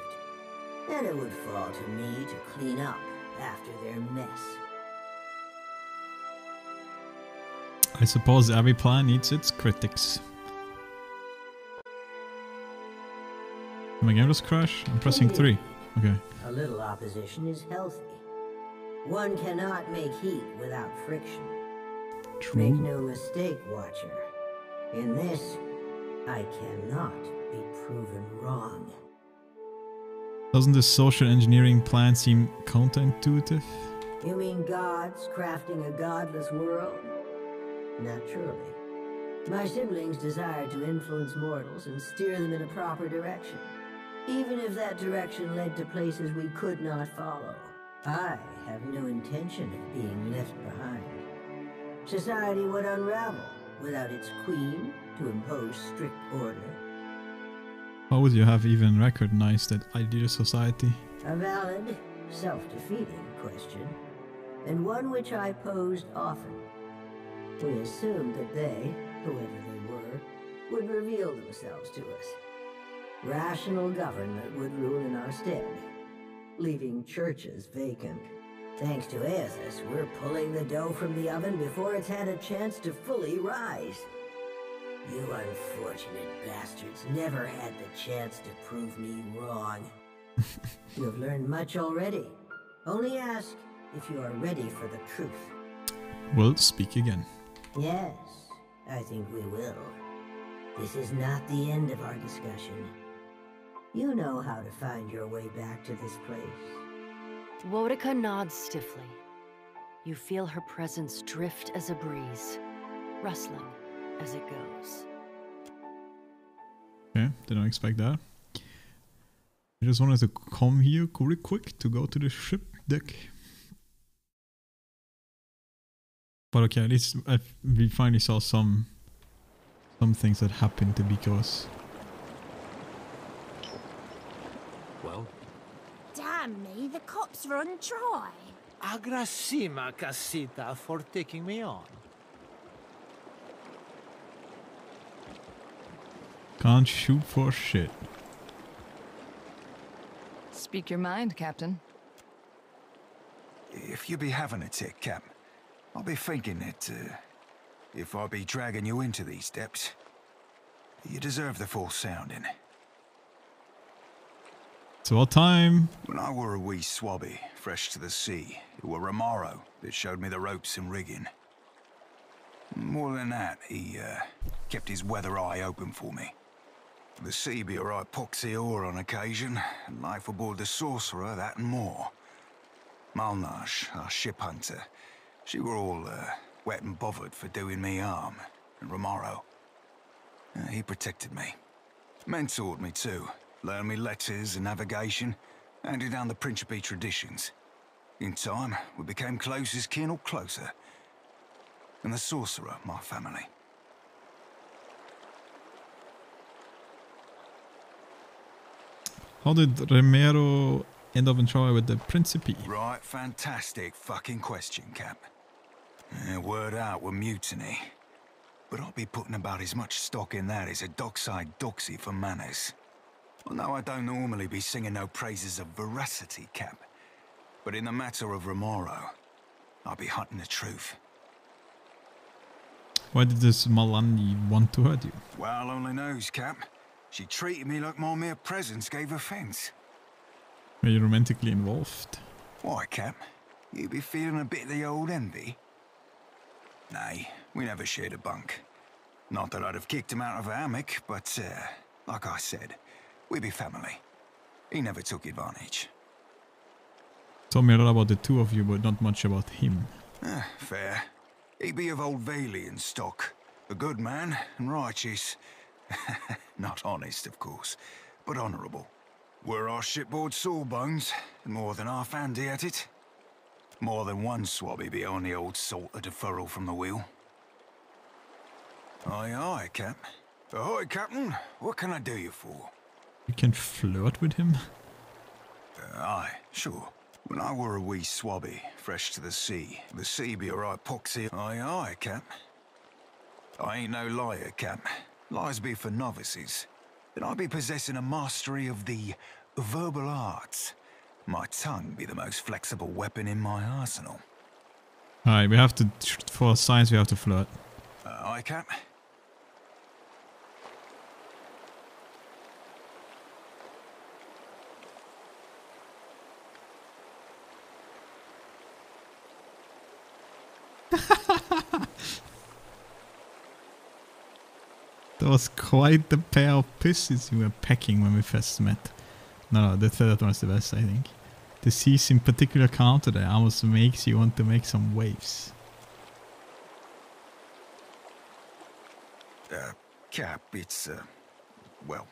and it would fall to me to clean up after their mess. I suppose every plan needs its critics. My game just crashed? I'm pressing 3. Okay. A little opposition is healthy. One cannot make heat without friction. True. Make no mistake, Watcher. In this, I cannot be proven wrong. Doesn't this social engineering plan seem counterintuitive? You mean gods crafting a godless world? Naturally. My siblings desire to influence mortals and steer them in a proper direction. Even if that direction led to places we could not follow, I have no intention of being left behind. Society would unravel without its queen to impose strict order. How would you have even recognized that ideal society? A valid, self-defeating question, and one which I posed often. We assumed that they, whoever they were, would reveal themselves to us. Rational government would rule in our stead, leaving churches vacant. Thanks to Aethys, we're pulling the dough from the oven before it's had a chance to fully rise. You unfortunate bastards never had the chance to prove me wrong. You have learned much already. Only ask if you are ready for the truth. We'll speak again. Yes, I think we will. This is not the end of our discussion. You know how to find your way back to this place. Woedica nods stiffly. You feel her presence drift as a breeze, rustling as it goes. Okay, didn't expect that. I just wanted to come here really quick to go to the ship deck. But okay, at least we finally saw some things that happened to Bikos. Well? Damn me, the cops run dry. Agrasima, Casita, for taking me on. Can't shoot for shit. Speak your mind, Captain. If you be having a tick, Cap, I'll be thinking that, if I be dragging you into these depths, you deserve the full sounding. It's about time. When I were a wee swabby, fresh to the sea, it were Romaro that showed me the ropes and rigging. More than that, he, kept his weather eye open for me. The sea be a right poxy ore on occasion, and life aboard the Sorcerer, that and more. Malnash, our ship hunter, she were all, wet and bothered for doing me harm, and Romaro. He protected me. Mentored me too. Learned me letters and navigation, handed down the Principe traditions. In time, we became close as kin or closer. And the Sorcerer, my family. How did Romero end up in trouble with the Principe? Right, fantastic fucking question, Cap. Word out we're mutiny. But I'll be putting about as much stock in that as a dockside doxy for manners. Well, no, I don't normally be singing no praises of veracity, Cap. But in the matter of Romaro, I'll be hunting the truth. Why did this Malani want to hurt you? Well, only knows, Cap. She treated me like my mere presence gave offense. Were you romantically involved? Why, Cap? You be feeling a bit of the old envy? Nay, we never shared a bunk. Not that I'd have kicked him out of a hammock, but, like I said, we be family. He never took advantage. Told me a lot about the two of you, but not much about him. Fair. He be of old Valian stock. A good man and righteous. Not honest, of course, but honourable. Were our shipboard sawbones, more than half handy at it. More than one swabby be on the old salt of deferral from the wheel. Aye, aye, Cap. Ahoy, Captain. What can I do you for? You can flirt with him? Aye, sure. When I were a wee swabby, fresh to the sea be a right poxy. Aye, aye, Cap. I ain't no liar, Cap. Lies be for novices. Then I be possessing a mastery of the verbal arts. My tongue be the most flexible weapon in my arsenal. Alright, we have to, for science we have to flirt. Aye, Cap. That was quite the pair of pistols we were packing when we first met. No, the third one was the best, I think. The seas in particular counter there almost makes you want to make some waves. Cap, it's, well,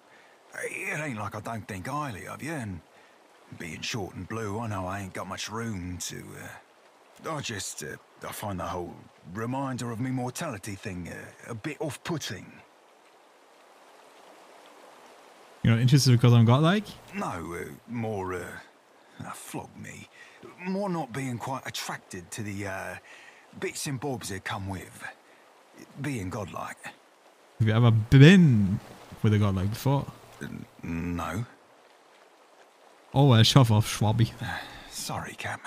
it ain't like I don't think highly of you, and being short and blue, I know I ain't got much room to, I find the whole reminder of me mortality thing a bit off-putting. You're not interested because I'm godlike? No, more, flog me. More not being quite attracted to the, bits and bobs that come with being godlike. Have you ever been with a godlike before? No. Oh, a shove off Schwabi. Sorry, Cap.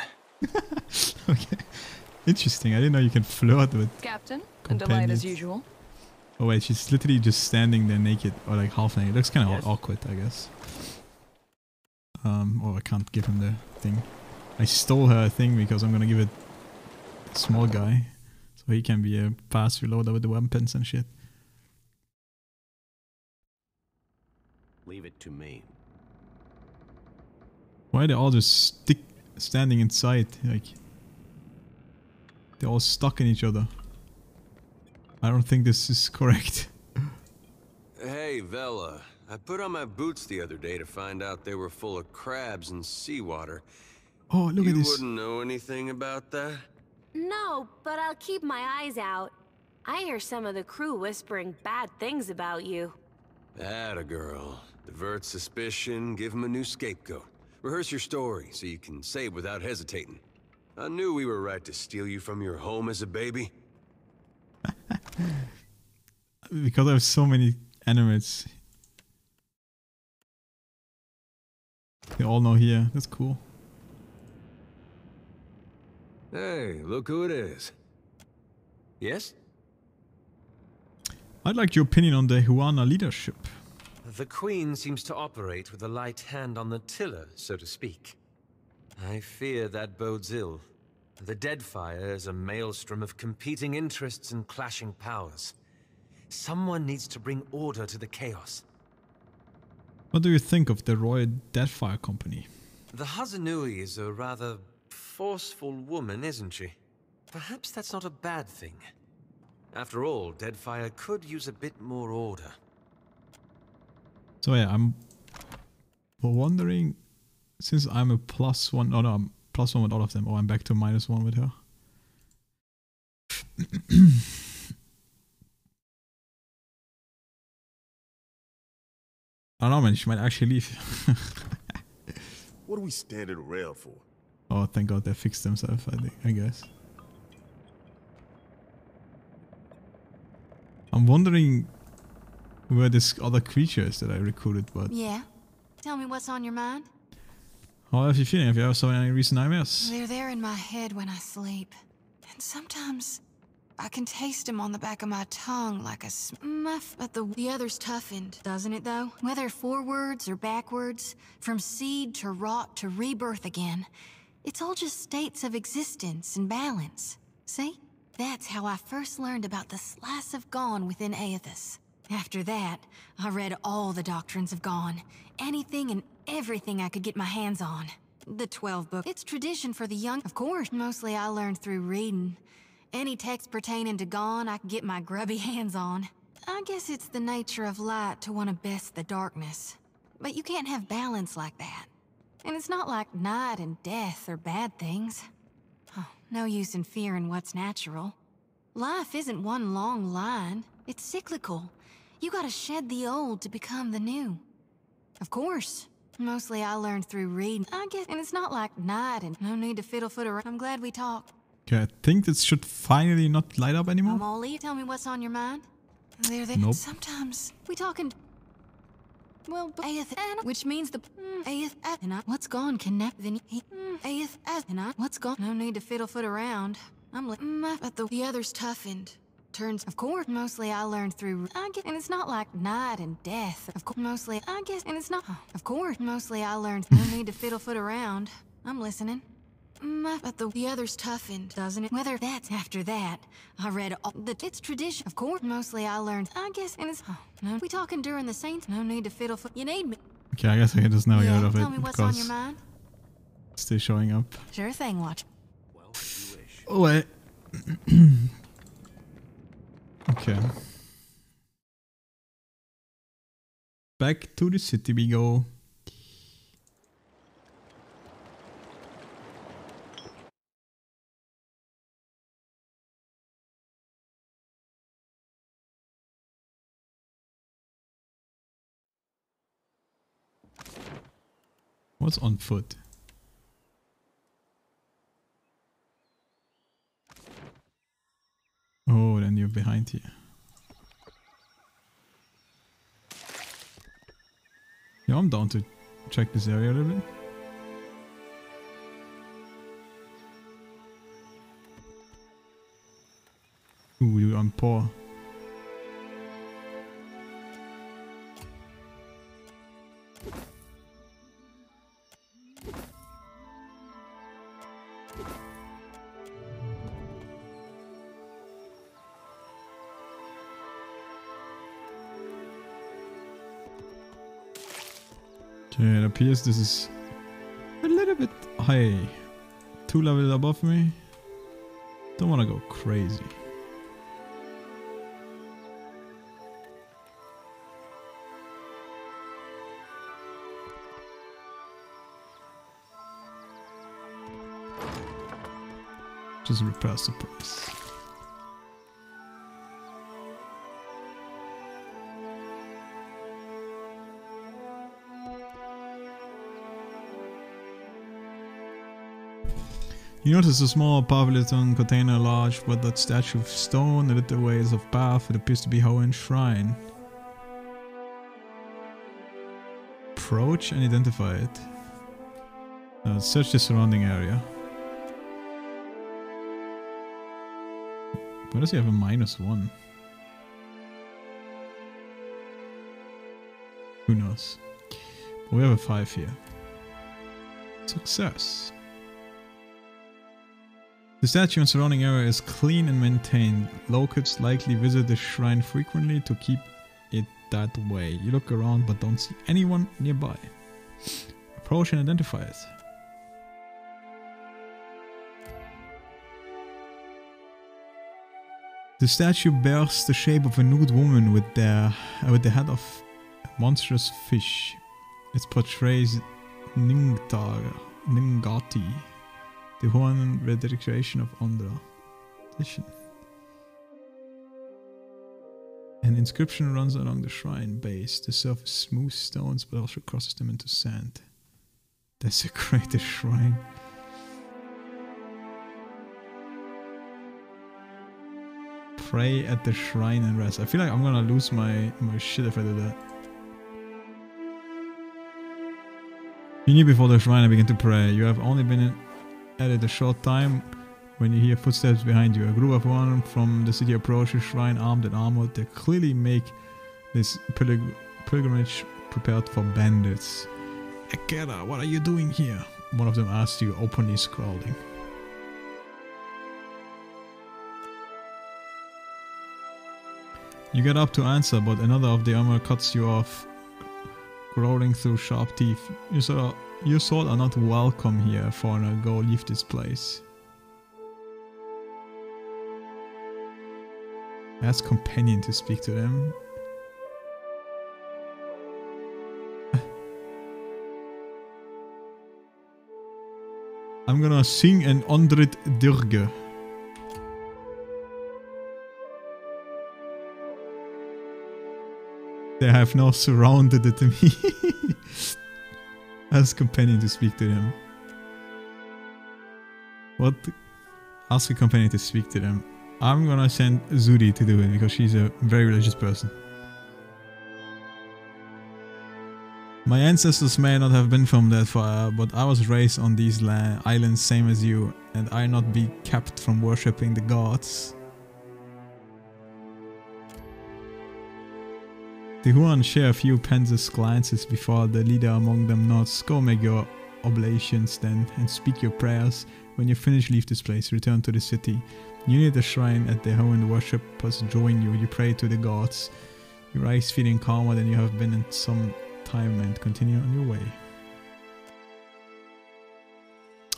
Okay. Interesting. I didn't know you can flirt with Captain, a delight as usual. Oh wait, she's literally just standing there naked, or like half naked. It looks kind of awkward, I guess. Oh, I can't give him the thing. I stole her thing because I'm gonna give it a small guy, so he can be a fast reloader with the weapons and shit. Leave it to me. Why are they all just standing inside? Like they're all stuck in each other. I don't think this is correct. Hey, Vela. I put on my boots the other day to find out they were full of crabs and seawater. Oh, look at this. You wouldn't know anything about that? No, but I'll keep my eyes out. I hear some of the crew whispering bad things about you. Atta girl. Divert suspicion, give him a new scapegoat. Rehearse your story so you can say it without hesitating. I knew we were right to steal you from your home as a baby. Because I have so many enemies. They all know here. That's cool. Hey, look who it is. Yes? I'd like your opinion on the Huana leadership. The Queen seems to operate with a light hand on the tiller, so to speak. I fear that bodes ill. The Deadfire is a maelstrom of competing interests and clashing powers. Someone needs to bring order to the chaos. What do you think of the Royal Deadfire Company? The Hazanui is a rather forceful woman, isn't she? Perhaps that's not a bad thing. After all, Deadfire could use a bit more order. So yeah, I'm wondering, since I'm a +1, oh no, I'm +1 with all of them, or I'm back to -1 with her. I don't know, man, she might actually leave. What are we standing around for? Oh, thank God they fixed themselves, I guess. I'm wondering where this other creature is that I recruited, but... Yeah? Tell me what's on your mind? How have you feeling? Have you ever seen any recent nightmares? They're there in my head when I sleep. And sometimes I can taste them on the back of my tongue like a smuff. But the other's toughened, doesn't it though? Whether forwards or backwards, from seed to rot to rebirth again, it's all just states of existence and balance. See? That's how I first learned about the slice of Gone within Aethys. After that, I read all the doctrines of Gone. Anything and everything I could get my hands on. The 12 book. It's tradition for the young, of course. Mostly I learned through reading. Any text pertaining to Gone I could get my grubby hands on. I guess it's the nature of light to want to best the darkness. But you can't have balance like that. And it's not like night and death are bad things. Oh, no use in fearing what's natural. Life isn't one long line. It's cyclical. You gotta shed the old to become the new. Of course. Mostly I learned through reading. I guess, and it's not like night and no need to fiddle-foot around. I'm glad we talked. Okay, I think this should finally not light up anymore. I'm all ears. Tell me what's on your mind. There. Nope. Sometimes we talking. Well, which means the what's gone connect then what's gone. No need to fiddle-foot around. I'm like, but the other's toughened. Turns, of course, mostly I learned through. I guess, and it's not like night and death. Of course, mostly I guess, and it's not. Of course, mostly I learned. No need to fiddle-foot around. I'm listening. But the other's toughened, doesn't it? Whether that's after that, I read all that it's tradition. Of course, mostly I learned. I guess, and it's no. We talking during the Saints. No need to fiddle-foot. You need me. Okay, I guess I can just now get out of it. Tell me what's on your mind. It's still showing up. Sure thing, watch. Oh wait. Okay. Back to the city we go. What's on foot? Oh, then you're behind here. Yeah, I'm down to check this area a little bit. Ooh, I'm poor. Okay, it appears this is a little bit high. 2 levels above me. Don't want to go crazy. Just repair supplies. You notice a small pavilion containing a large weathered statue of stone lit the ways of path. It appears to be Hoenn Shrine. Approach and identify it. Search the surrounding area. Why does he have a -1? Who knows? But we have a 5 here. Success. The statue and surrounding area is clean and maintained. Locals likely visit the shrine frequently to keep it that way. You look around but don't see anyone nearby. Approach and identify it. The statue bears the shape of a nude woman with the head of a monstrous fish. It portrays Ningati, the Hoenn rededication of Ondra. An inscription runs along the shrine base. The surface smooth stones but also crosses them into sand. Desecrate the shrine. Pray at the shrine and rest. I feel like I'm gonna lose my shit if I do that. You knew before the shrine I began to pray. You have only been at it a short time when you hear footsteps behind you. A group of one from the city approach the shrine armed and armored. They clearly make this pilgrimage prepared for bandits. Ekera, what are you doing here? One of them asks you, openly scowling. You get up to answer, but another of the armor cuts you off, growling through sharp teeth. You sort are not welcome here, foreigner. Go leave this place. Ask companion to speak to them. I'm gonna sing an Ondrit Dirge. They have now surrounded it to me. Ask companion to speak to them. What? Ask a companion to speak to them. I'm gonna send Zuri to do it because she's a very religious person. My ancestors may not have been from that far, but I was raised on these islands same as you, and I not be kept from worshipping the gods. The Huan share a few pensive glances before the leader among them nods. Go make your oblations then, and speak your prayers. When you finish, leave this place, return to the city. You need a shrine at the Hoenn worshippers join you. You pray to the gods. You rise feeling calmer than you have been in some time and continue on your way.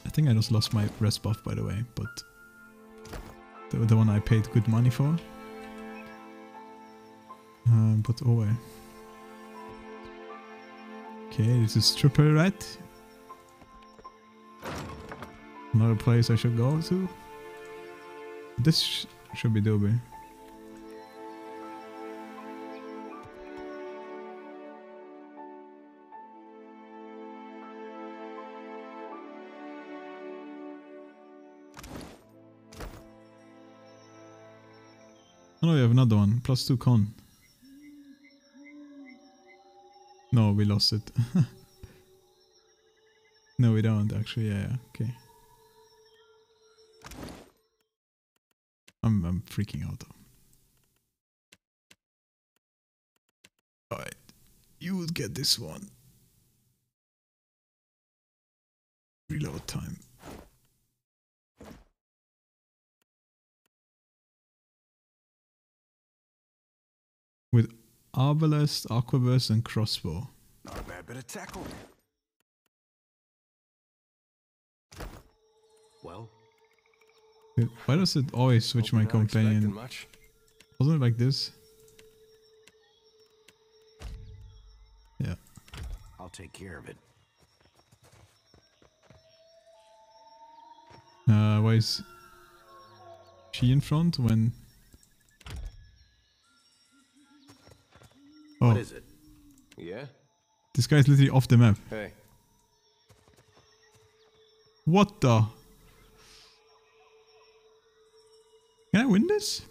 I think I just lost my rest buff, by the way, but the one I paid good money for. But oh well. Okay, this is Triple Red. Another place I should go to. This should be doable. Oh no, we have another one. +2 con. No, we lost it. No, we don't actually. Yeah, okay. I'm freaking out though. Alright. You would get this one. Reload time. With Arbalest, Arquebus, and Crossbow. Not a bad bit of tackle. Well, Wait, why does it always switch my companion? much. Wasn't it like this? Yeah. I'll take care of it. Why is she in front when... Oh, What is it? Yeah? this guy's literally off the map. Hey. What the? Can I win this?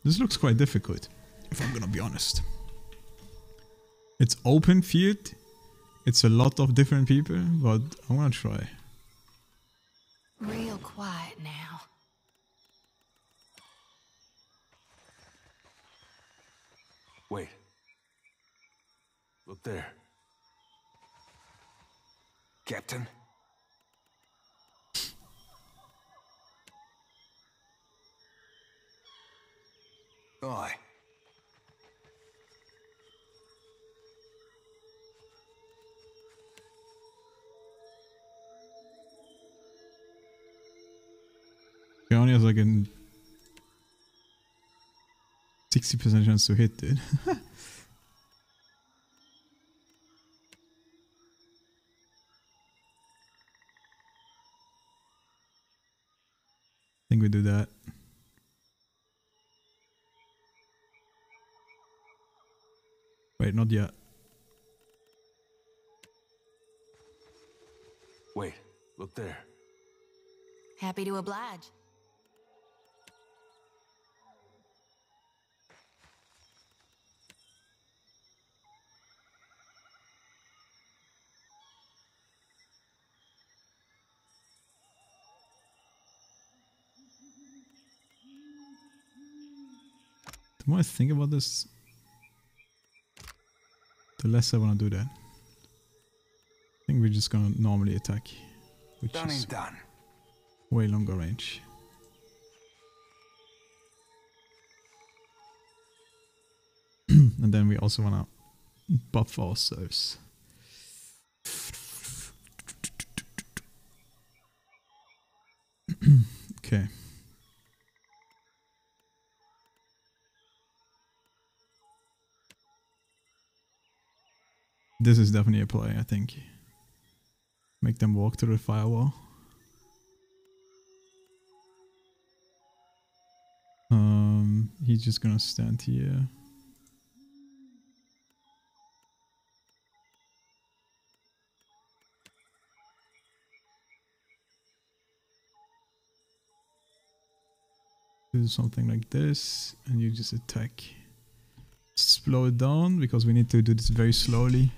This looks quite difficult, if I'm gonna be honest. It's open field. It's a lot of different people, but I'm gonna try. Real quiet now. Wait. Look there. Captain? Aye. He only has like a 60% chance to hit, dude. I think we do that. Wait, not yet. Wait, look there. Happy to oblige. The more I think about this, the less I want to do that. I think we're just gonna normally attack, which is way longer range. And then we also want to buff ourselves. Okay. This is definitely a play, I think. Make them walk through the firewall. He's just gonna stand here. Do something like this, and you just attack. Slow it down because we need to do this very slowly.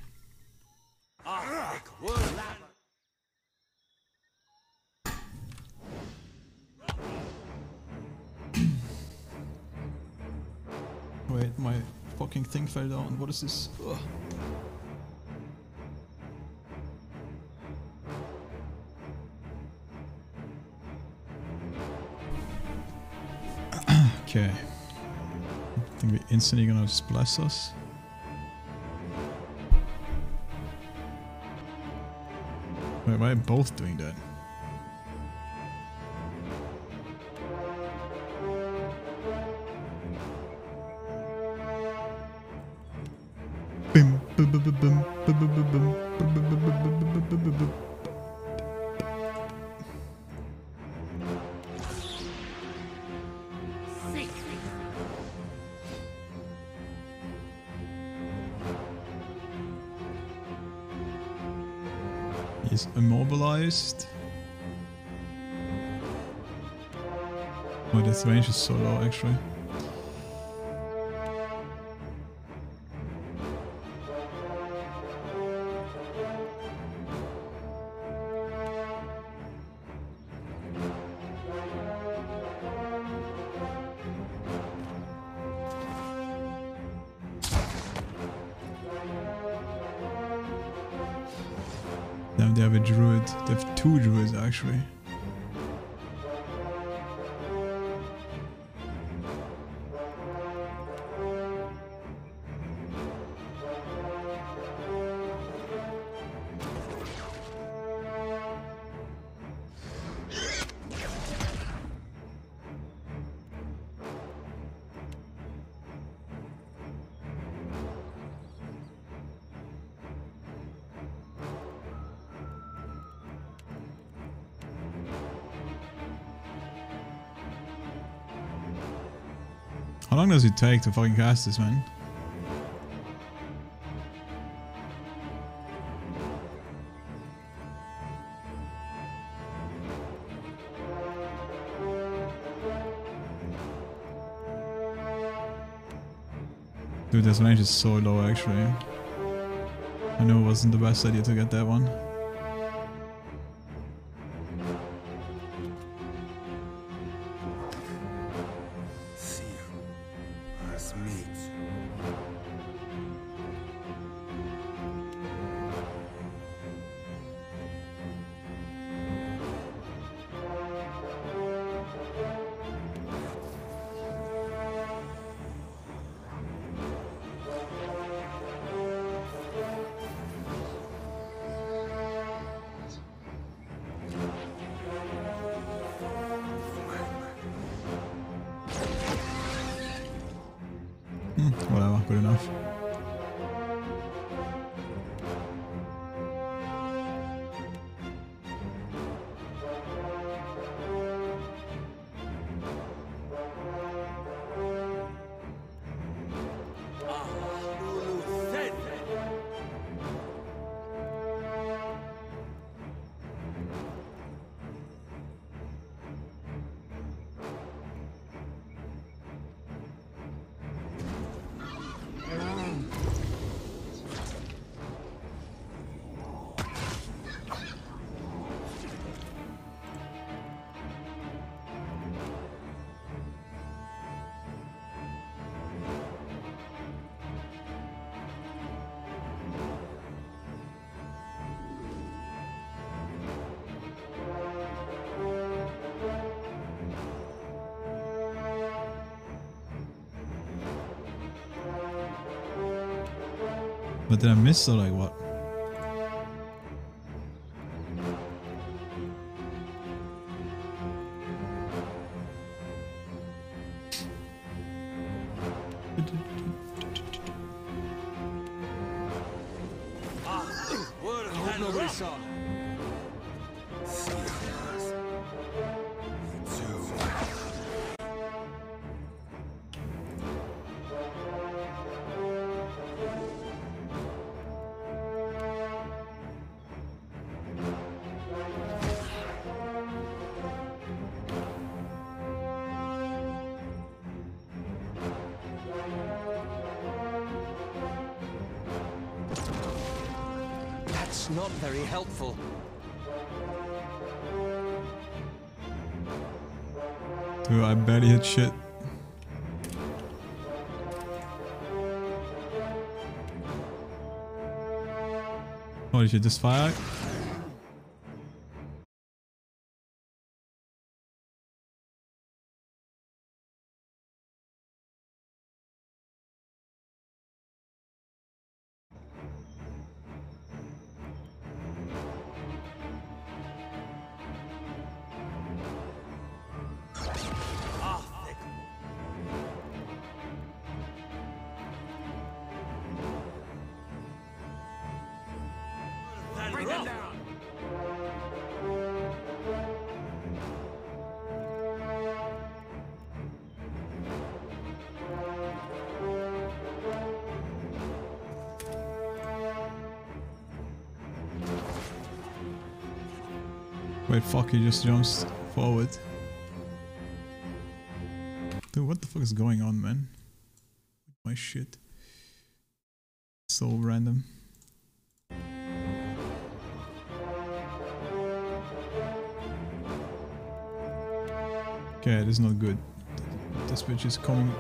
Wait, my fucking thing fell down. What is this? Ugh. Okay. I think we're instantly gonna just bless us. Wait, why are both doing that? Bim, bim, bim, bim, bim, bim, bim, bim, bim, bim, bim, bim, bim. He's immobilized. Oh, this range is so low actually. Damn, they have a druid. They have 2 druids actually. How long does it take to fucking cast this, man? Dude, this range is so low actually. I know it wasn't the best idea to get that one. Whatever, good enough. But did I miss or like what? Nobody saw. That's not very helpful. Dude, I barely hit shit. Holy shit, just fire. Bring them down. Wait, fuck, he just jumps forward. Dude, what the fuck is going on, man? My shit. So random. Okay, this is not good. This bitch is coming.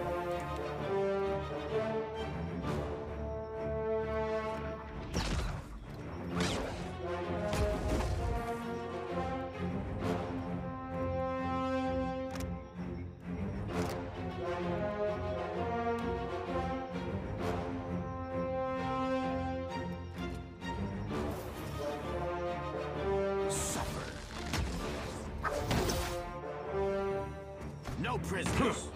No prisoners.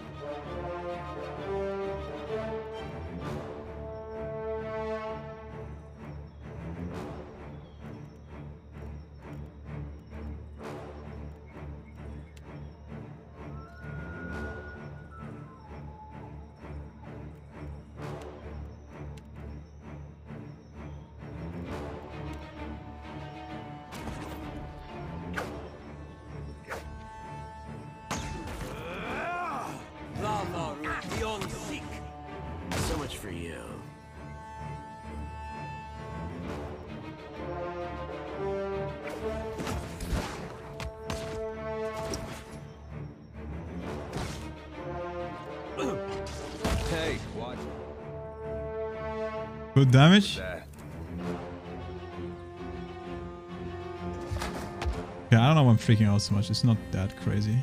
So much for you. Hey, what? Good damage? Okay, I don't know why I'm freaking out so much. It's not that crazy.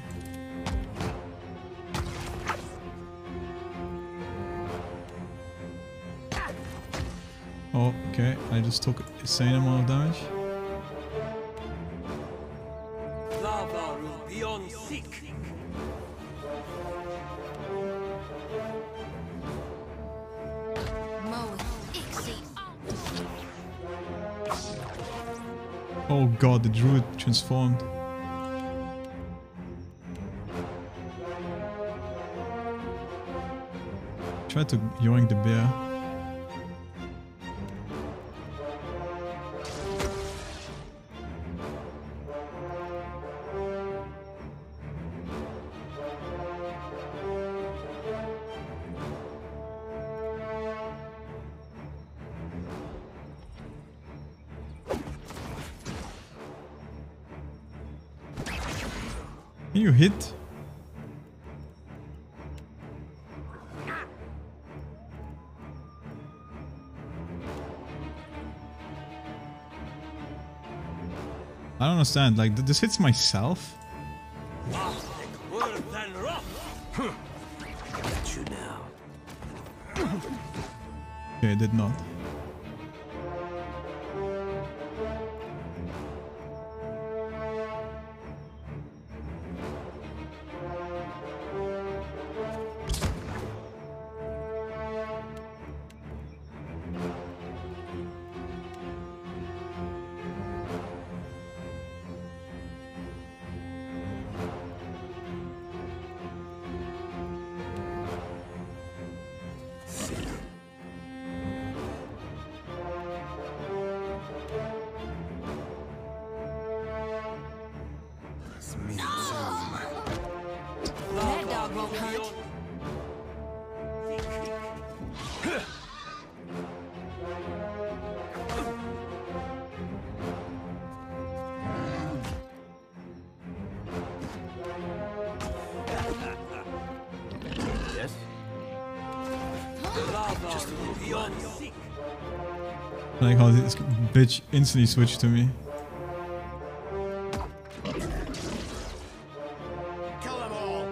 Oh, okay. I just took an insane amount of damage. Beyond seek. Oh god, the druid transformed. Try to yoink the bear. You hit? I don't understand, like, this hits myself? Got you now. Okay, it did not. I like how this bitch instantly switched to me. Kill them all.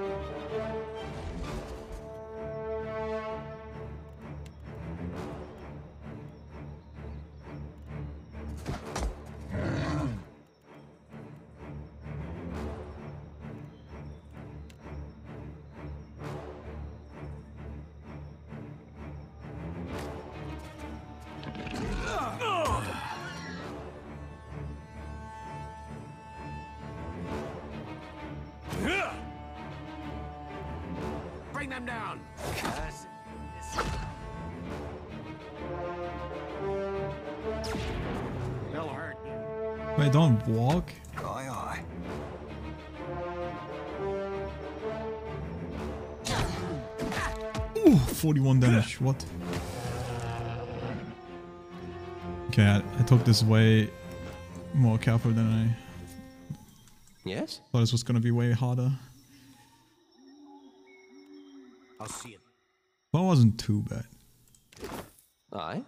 Bring them down. They'll hurt you. Wait, don't walk. Aye, aye. Ooh, 41 damage. What? Okay, I took this way more careful than I Yes? thought this was gonna be way harder. I'll see it. Well, it wasn't too bad. Aye.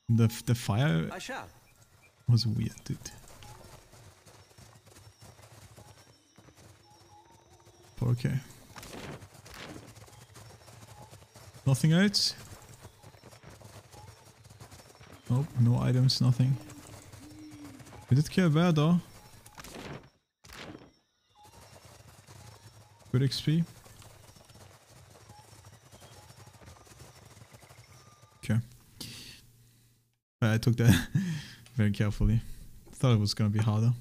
The fire I shall. was weird, dude. But okay. Nothing else? Nope, no items, nothing. We did kill a bear though. Good XP. Okay. I took that very carefully. Thought it was gonna be harder.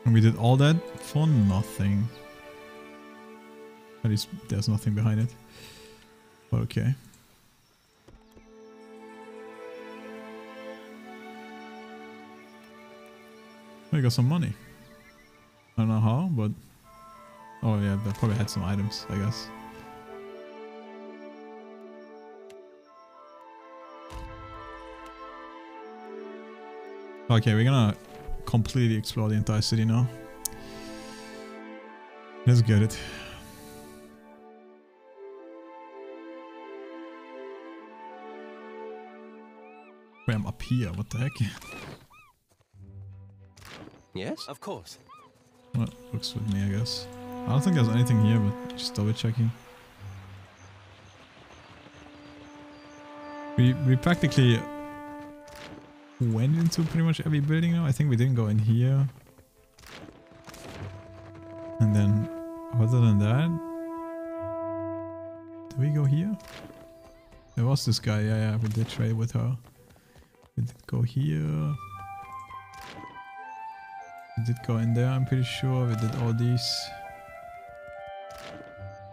And we did all that for nothing. At least there's nothing behind it. But okay. We got some money. I don't know how, but... Oh yeah, they probably had some items, I guess. Okay, we're gonna completely explore the entire city now. Let's get it. Wait, I'm up here, what the heck? Yes? Of course. Well, looks with me, I guess. I don't think there's anything here, but just double checking. We practically went into pretty much every building now. I think we didn't go in here. And then, other than that... Did we go here? There was this guy, yeah, we did trade with her. We did go here. We did go in there, I'm pretty sure. We did all these.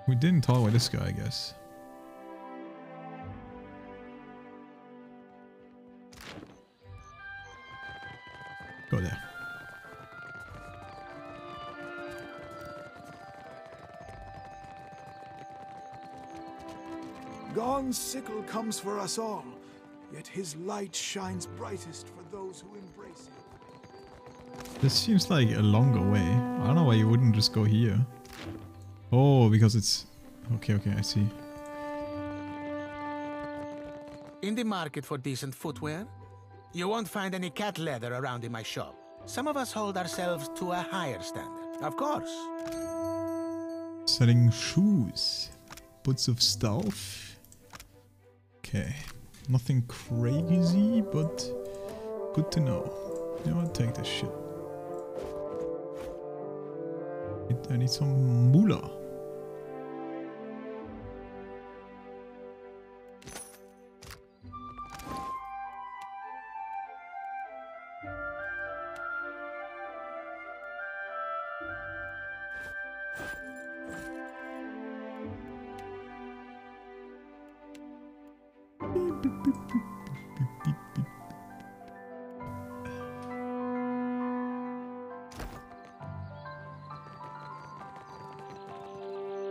We didn't talk with this guy, I guess. Go there. Gon's sickle comes for us all, yet his light shines brightest for those who embrace it. This seems like a longer way. I don't know why you wouldn't just go here. Oh, because it's... Okay, I see. In the market for decent footwear? You won't find any cat leather around in my shop. Some of us hold ourselves to a higher standard. Of course. Selling shoes. Boots of stuff. Okay. Nothing crazy, but good to know. You know what? Take this shit. I need some moolah.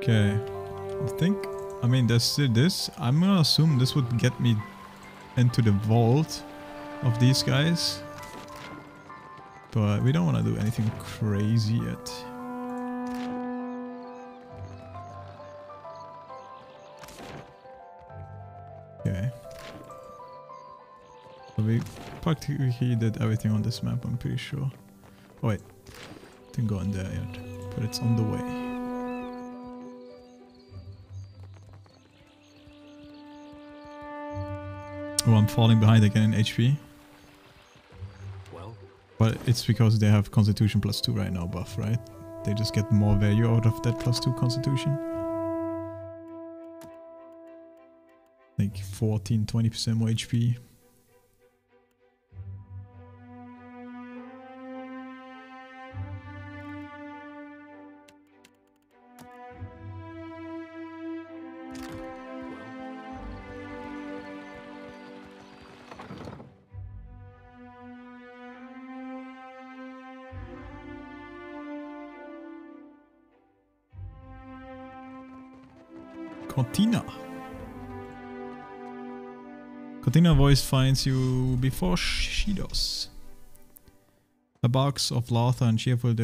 Okay, I mean there's still this. I'm gonna assume this would get me into the vault of these guys. But we don't want to do anything crazy yet. Okay. So we practically did everything on this map, I'm pretty sure. Oh wait, didn't go in there yet, but it's on the way. Oh, I'm falling behind again in HP. Well, but it's because they have Constitution +2 right now buff, right? They just get more value out of that +2 Constitution. Like 14-20% more HP. Cortina. Cortina voice finds you before she does. A box of laughter and cheerful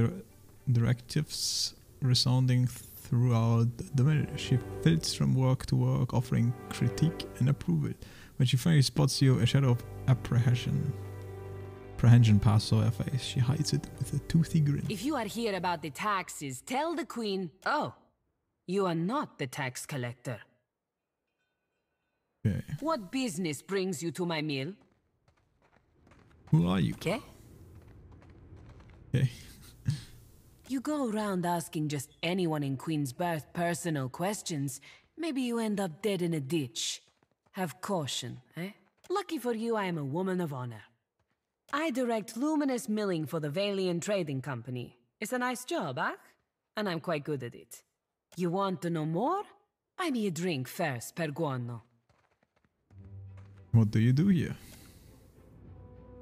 directives resounding throughout the village. She flits from work to work, offering critique and approval. When she finally spots you, a shadow of apprehension passes over her face. She hides it with a toothy grin. If you are here about the taxes, tell the queen, oh, you are not the tax collector. Okay. What business brings you to my mill? Who are you? Okay. Okay. You go around asking just anyone in Queensbirth personal questions, maybe you end up dead in a ditch. Have caution, eh? Lucky for you, I am a woman of honor. I direct luminous milling for the Valian Trading Company. It's a nice job, huh? And I'm quite good at it. You want to know more? Buy me a drink first, per guano. What do you do here?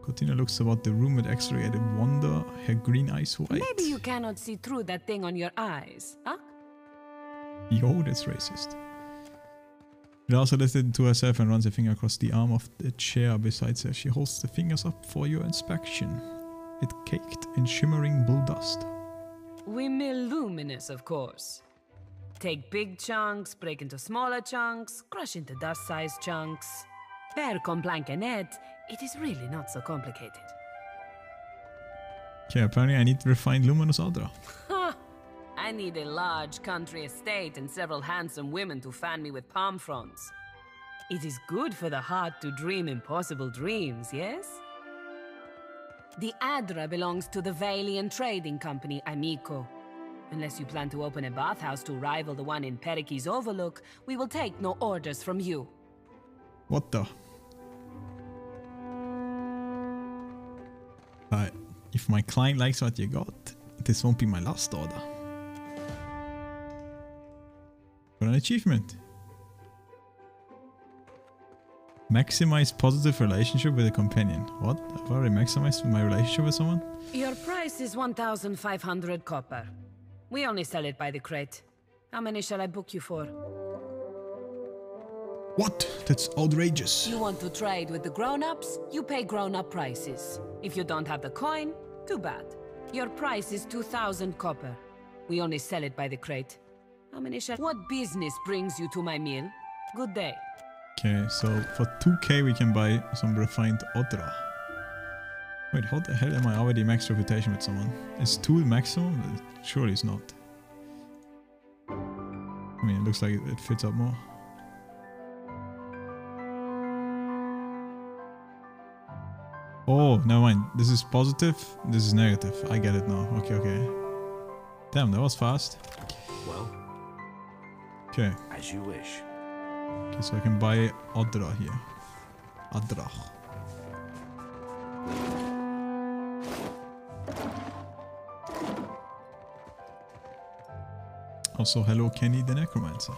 Cortina looks about the room with exaggerated wonder, her green eyes wide. Maybe you cannot see through that thing on your eyes, huh? Yo, that's racist. She also lifted to herself and runs a finger across the arm of the chair beside her. She holds the fingers up for your inspection. It caked in shimmering bull dust. We mill luminous, of course. Take big chunks, break into smaller chunks, crush into dust-sized chunks. Per complancanet, it is really not so complicated. Okay, apparently I need refined luminous Adra. I need a large country estate and several handsome women to fan me with palm fronds. It is good for the heart to dream impossible dreams, yes? The Adra belongs to the Valian Trading Company, amico. Unless you plan to open a bathhouse to rival the one in Periki's Overlook, we will take no orders from you. What the? If my client likes what you got, this won't be my last order. Got an achievement. Maximize positive relationship with a companion. What? I've already maximized my relationship with someone? Your price is 1,500 copper. We only sell it by the crate. How many shall I book you for? What? That's outrageous. You want to trade with the grown-ups? You pay grown-up prices. If you don't have the coin, too bad. Your price is 2,000 copper. We only sell it by the crate. How many shall... What business brings you to my mill? Good day. Okay, so for 2k we can buy some refined Odra. Wait, how the hell am I already max reputation with someone? Is 2 the maximum? Surely it's not. I mean, it looks like it fits up more. Oh, never mind. This is positive, this is negative. I get it now. Okay, okay. Damn, that was fast. Well, okay. As you wish. Okay, so I can buy Adra here. Adra. Also, hello Kenny the Necromancer.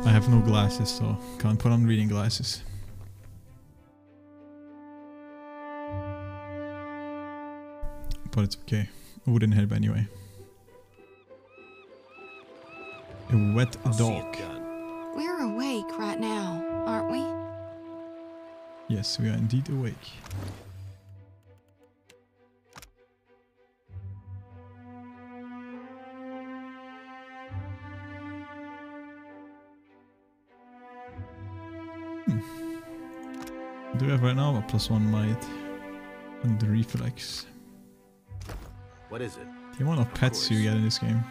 I have no glasses, so can't put on reading glasses. But it's okay. It wouldn't help anyway. A wet dog. We're awake. awake right now, aren't we? Yes, we are indeed awake. Do we have right now a +1 might and the reflex? What is it? The amount of pets you get in this game.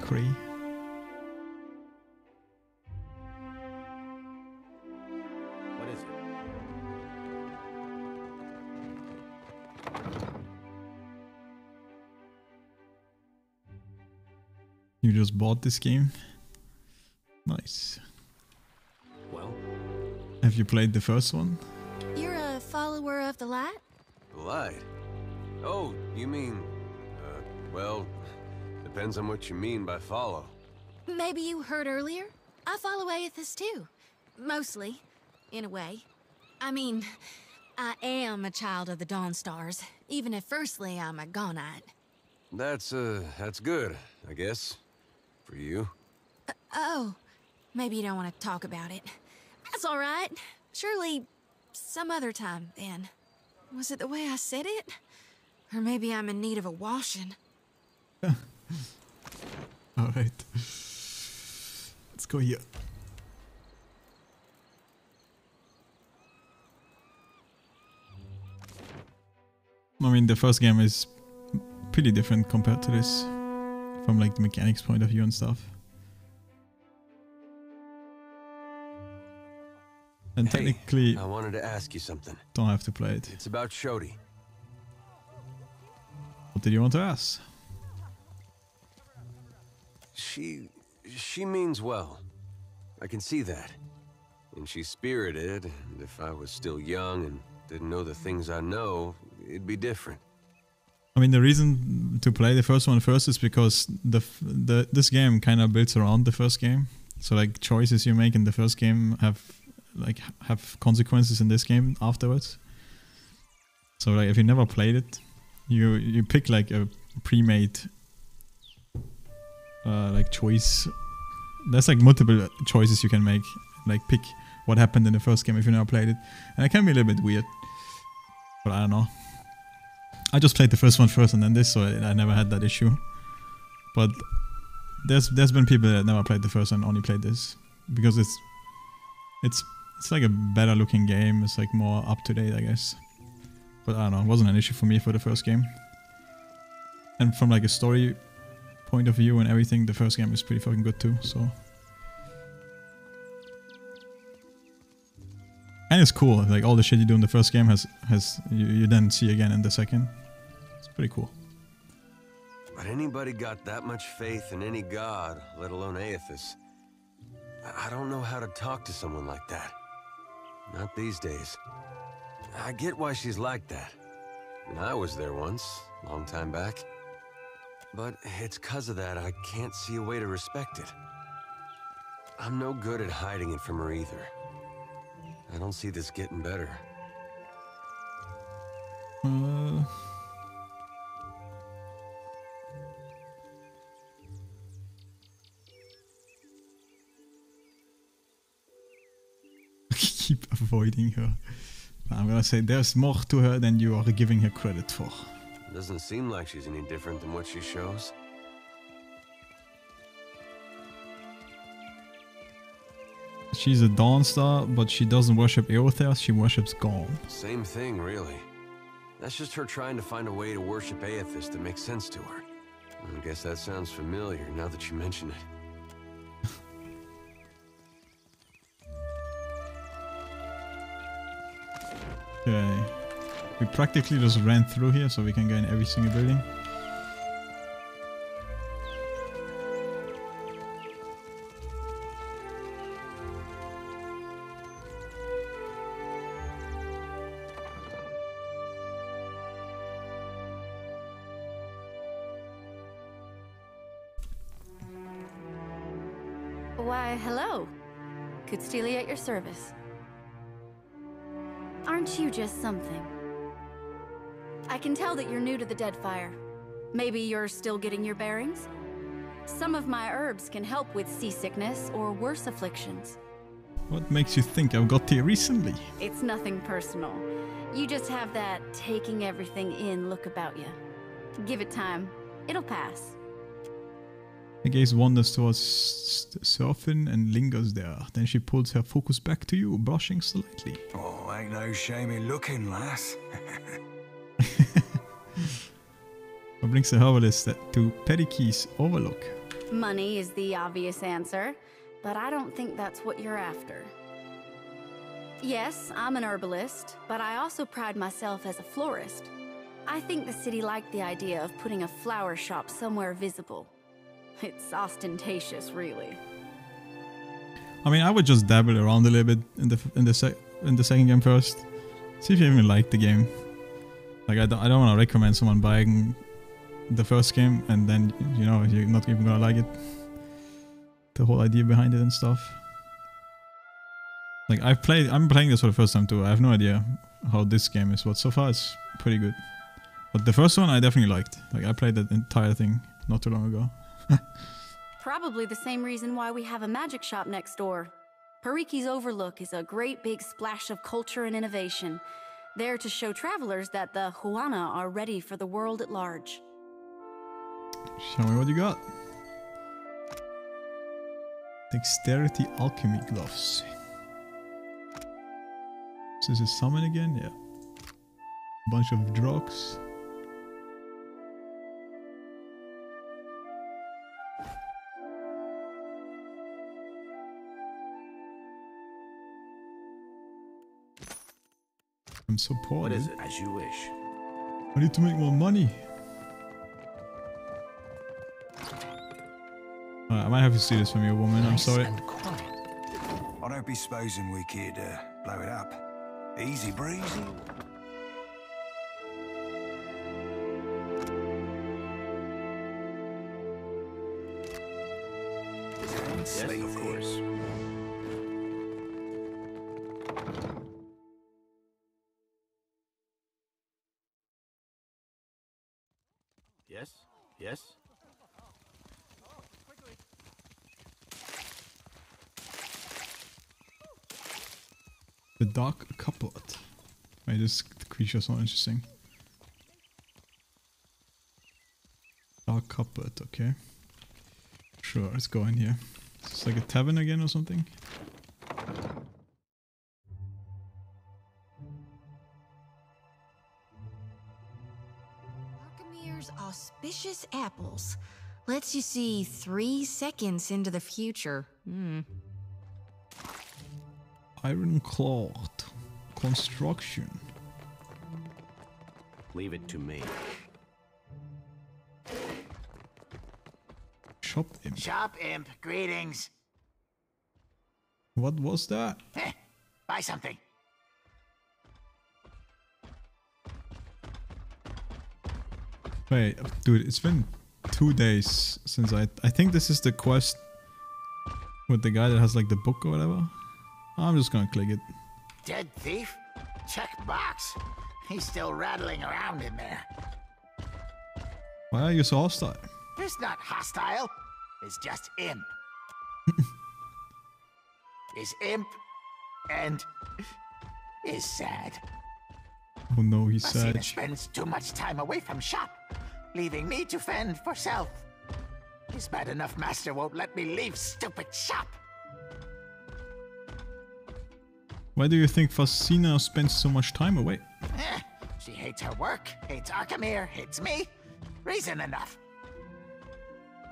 Cray. What is it? You just bought this game? Nice. Well? Have you played the first one? You're a follower of the light? Light? Oh, you mean... well, depends on what you mean by follow. Maybe you heard earlier? I follow Aethys too. Mostly, in a way. I mean, I am a child of the Dawnstars, even if firstly I'm a Gaunite. That's good, I guess. For you. Oh, maybe you don't want to talk about it. That's all right. Surely, some other time, then. Was it the way I said it? Or maybe I'm in need of a washing. Alright. Let's go here. I mean, the first game is pretty different compared to this. From like the mechanics point of view and stuff. And technically, I wanted to ask you something. Don't have to play it. It's about Shodi. What did you want to ask? She means well. I can see that. And she's spirited, and if I was still young and didn't know the things I know, it'd be different. I mean, the reason to play the first one first is because this game kind of builds around the first game. So like choices you make in the first game have consequences in this game afterwards. So like if you never played it, you pick like a pre-made like choice. There's like multiple choices you can make. Like pick what happened in the first game if you never played it, and it can be a little bit weird. But I don't know. I just played the first one first and then this, so I never had that issue. But there's been people that never played the first and only played this because it's like a better looking game. It's like more up to date, I guess. But I don't know. It wasn't an issue for me for the first game. And from like a story point of view and everything, the first game is pretty fucking good too. So. And it's cool. Like all the shit you do in the first game you then see again in the second. It's pretty cool. But anybody got that much faith in any god, let alone Aethys? I don't know how to talk to someone like that. Not these days. I get why she's like that. And I was there once, long time back. But it's 'cause of that I can't see a way to respect it. I'm no good at hiding it from her either. I don't see this getting better. Keep avoiding her. I'm gonna say there's more to her than you are giving her credit for. Doesn't seem like she's any different than what she shows. She's a Dawnstar, but she doesn't worship Eothas, she worships Gaul. Same thing, really. That's just her trying to find a way to worship Aethys that makes sense to her. I guess that sounds familiar now that you mention it. Okay. We practically just ran through here so we can go in every single building. Why, hello. Cudstelia at your service. Aren't you just something? I can tell that you're new to the Deadfire. Maybe you're still getting your bearings? Some of my herbs can help with seasickness or worse afflictions. What makes you think I've got here recently? It's nothing personal. You just have that taking everything in look about you. Give it time. It'll pass. Her gaze wanders towards Surfin and lingers there. Then she pulls her focus back to you, blushing slightly. Oh, ain't no shame in looking, lass. What brings the herbalist to Perikey's Overlook? Money is the obvious answer, but I don't think that's what you're after. Yes, I'm an herbalist, but I also pride myself as a florist. I think the city liked the idea of putting a flower shop somewhere visible. It's ostentatious, really. I mean, I would just dabble around a little bit in the second game first. See if you even like the game. Like, I don't want to recommend someone buying the first game and then, you know, you're not even gonna like it. The whole idea behind it and stuff. Like, I'm playing this for the first time too. I have no idea how this game is, but so far it's pretty good. But the first one I definitely liked. Like, I played that entire thing not too long ago. Probably the same reason why we have a magic shop next door. Perikey's Overlook is a great big splash of culture and innovation, there to show travelers that the Huana are ready for the world at large. Show me what you got. Dexterity alchemy gloves. So is it summon again? Yeah. Bunch of drugs. I'm so poor. What is it? As you wish. I need to make more money. I might have to see this from you, woman. I'm sorry. I don't be supposing we could blow it up. Easy breezy. Yes, of course. Yes, yes. The dark cupboard. Wait, this creature is not interesting. Dark cupboard, okay. Sure, let's go in here. It's like a tavern again or something. Archimere's auspicious apples. Lets you see 3 seconds into the future. Ironclad construction. Leave it to me. Shop imp. Shop imp, greetings. What was that? Buy something. Wait, dude, it's been 2 days since I think this is the quest with the guy that has like the book or whatever. I'm just gonna click it. Dead thief? Check box. He's still rattling around in there. Why are you so hostile? It's not hostile. It's just imp. Is imp and is sad. Oh no, he's Basina sad. spends too much time away from shop, leaving me to fend for self. His bad enough master won't let me leave stupid shop. Why do you think Fasina spends so much time away? She hates her work, hates Arkemir, hates me. Reason enough.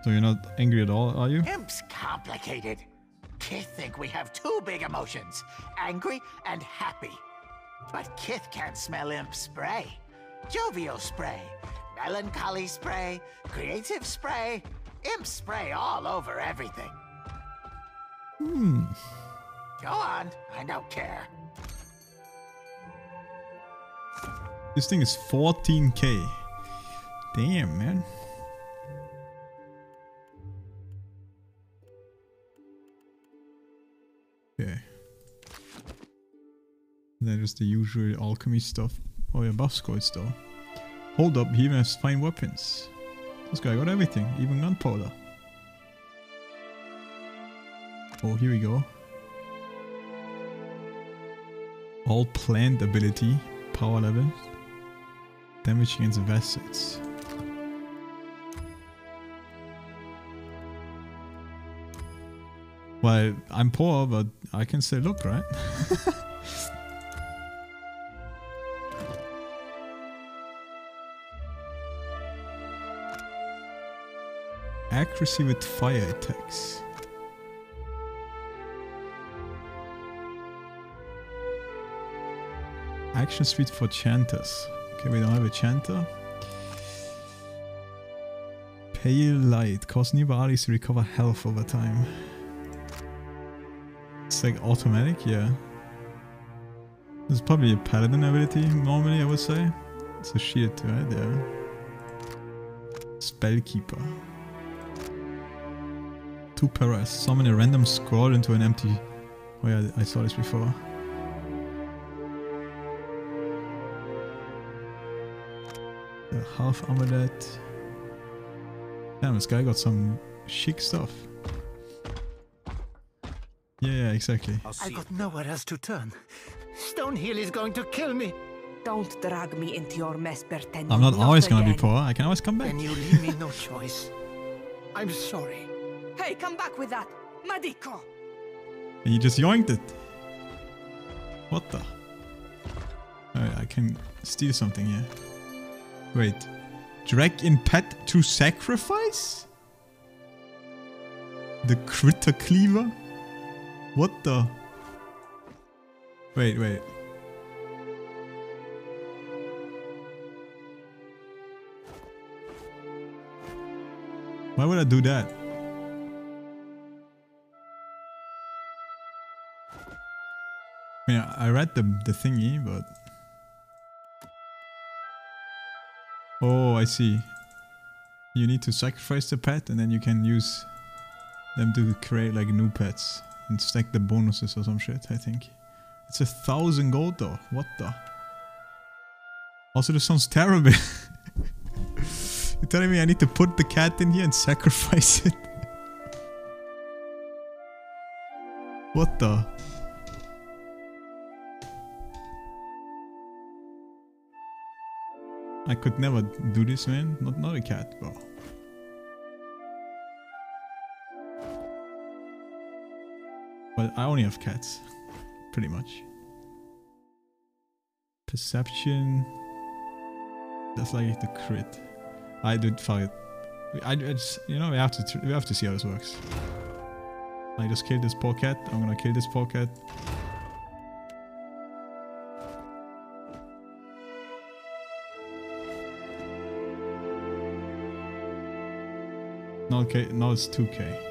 So you're not angry at all, are you? Imp's complicated. Kith think we have 2 big emotions, angry and happy. But Kith can't smell imp spray. Jovial spray, melancholy spray, creative spray, imp spray all over everything. Go on, I don't care. This thing is 14k. Damn, man. Okay. Then there's the usual alchemy stuff. Oh yeah, buff score though. Hold up, he even has fine weapons. This guy got everything, even gunpowder. Oh, here we go. All plant ability, power level, damage against vessels. Well, I'm poor, but I can still look, right? Accuracy with fire attacks. Action speed for chanters. Okay, we don't have a chanter. Pale light. Cause nearby allies to recover health over time. It's like automatic, yeah. This is probably a paladin ability normally, I would say. It's a shield, right? Yeah. Spellkeeper. 2 paras. Summon a random scroll into an empty... Oh yeah, I saw this before. The half amulet. Damn, this guy got some chic stuff. Yeah, exactly. I got nowhere else to turn. Stonehill is going to kill me. Don't drag me into your mess, Bertendo. I'm not always gonna be poor. I can always come back. Then you leave me no choice. I'm sorry. Hey, come back with that. Medico! And you just yoinked it. What the? Alright, I can steal something here. Wait. Drag in pet to sacrifice? The critter cleaver? What the? Wait. Why would I do that? I mean, I read the thingy, but... Oh, I see. You need to sacrifice the pet and then you can use them to create like new pets and stack the bonuses or some shit, I think. It's 1,000 gold though. What the? Also, this sounds terrible. You're telling me I need to put the cat in here and sacrifice it? What the? I could never do this, man. Not a cat, bro. Well, I only have cats. Pretty much. Perception. That's like the crit. I did fuck it. I just, you know, we have to see how this works. I just killed this poor cat. I'm gonna kill this poor cat. No, okay, now it's 2k.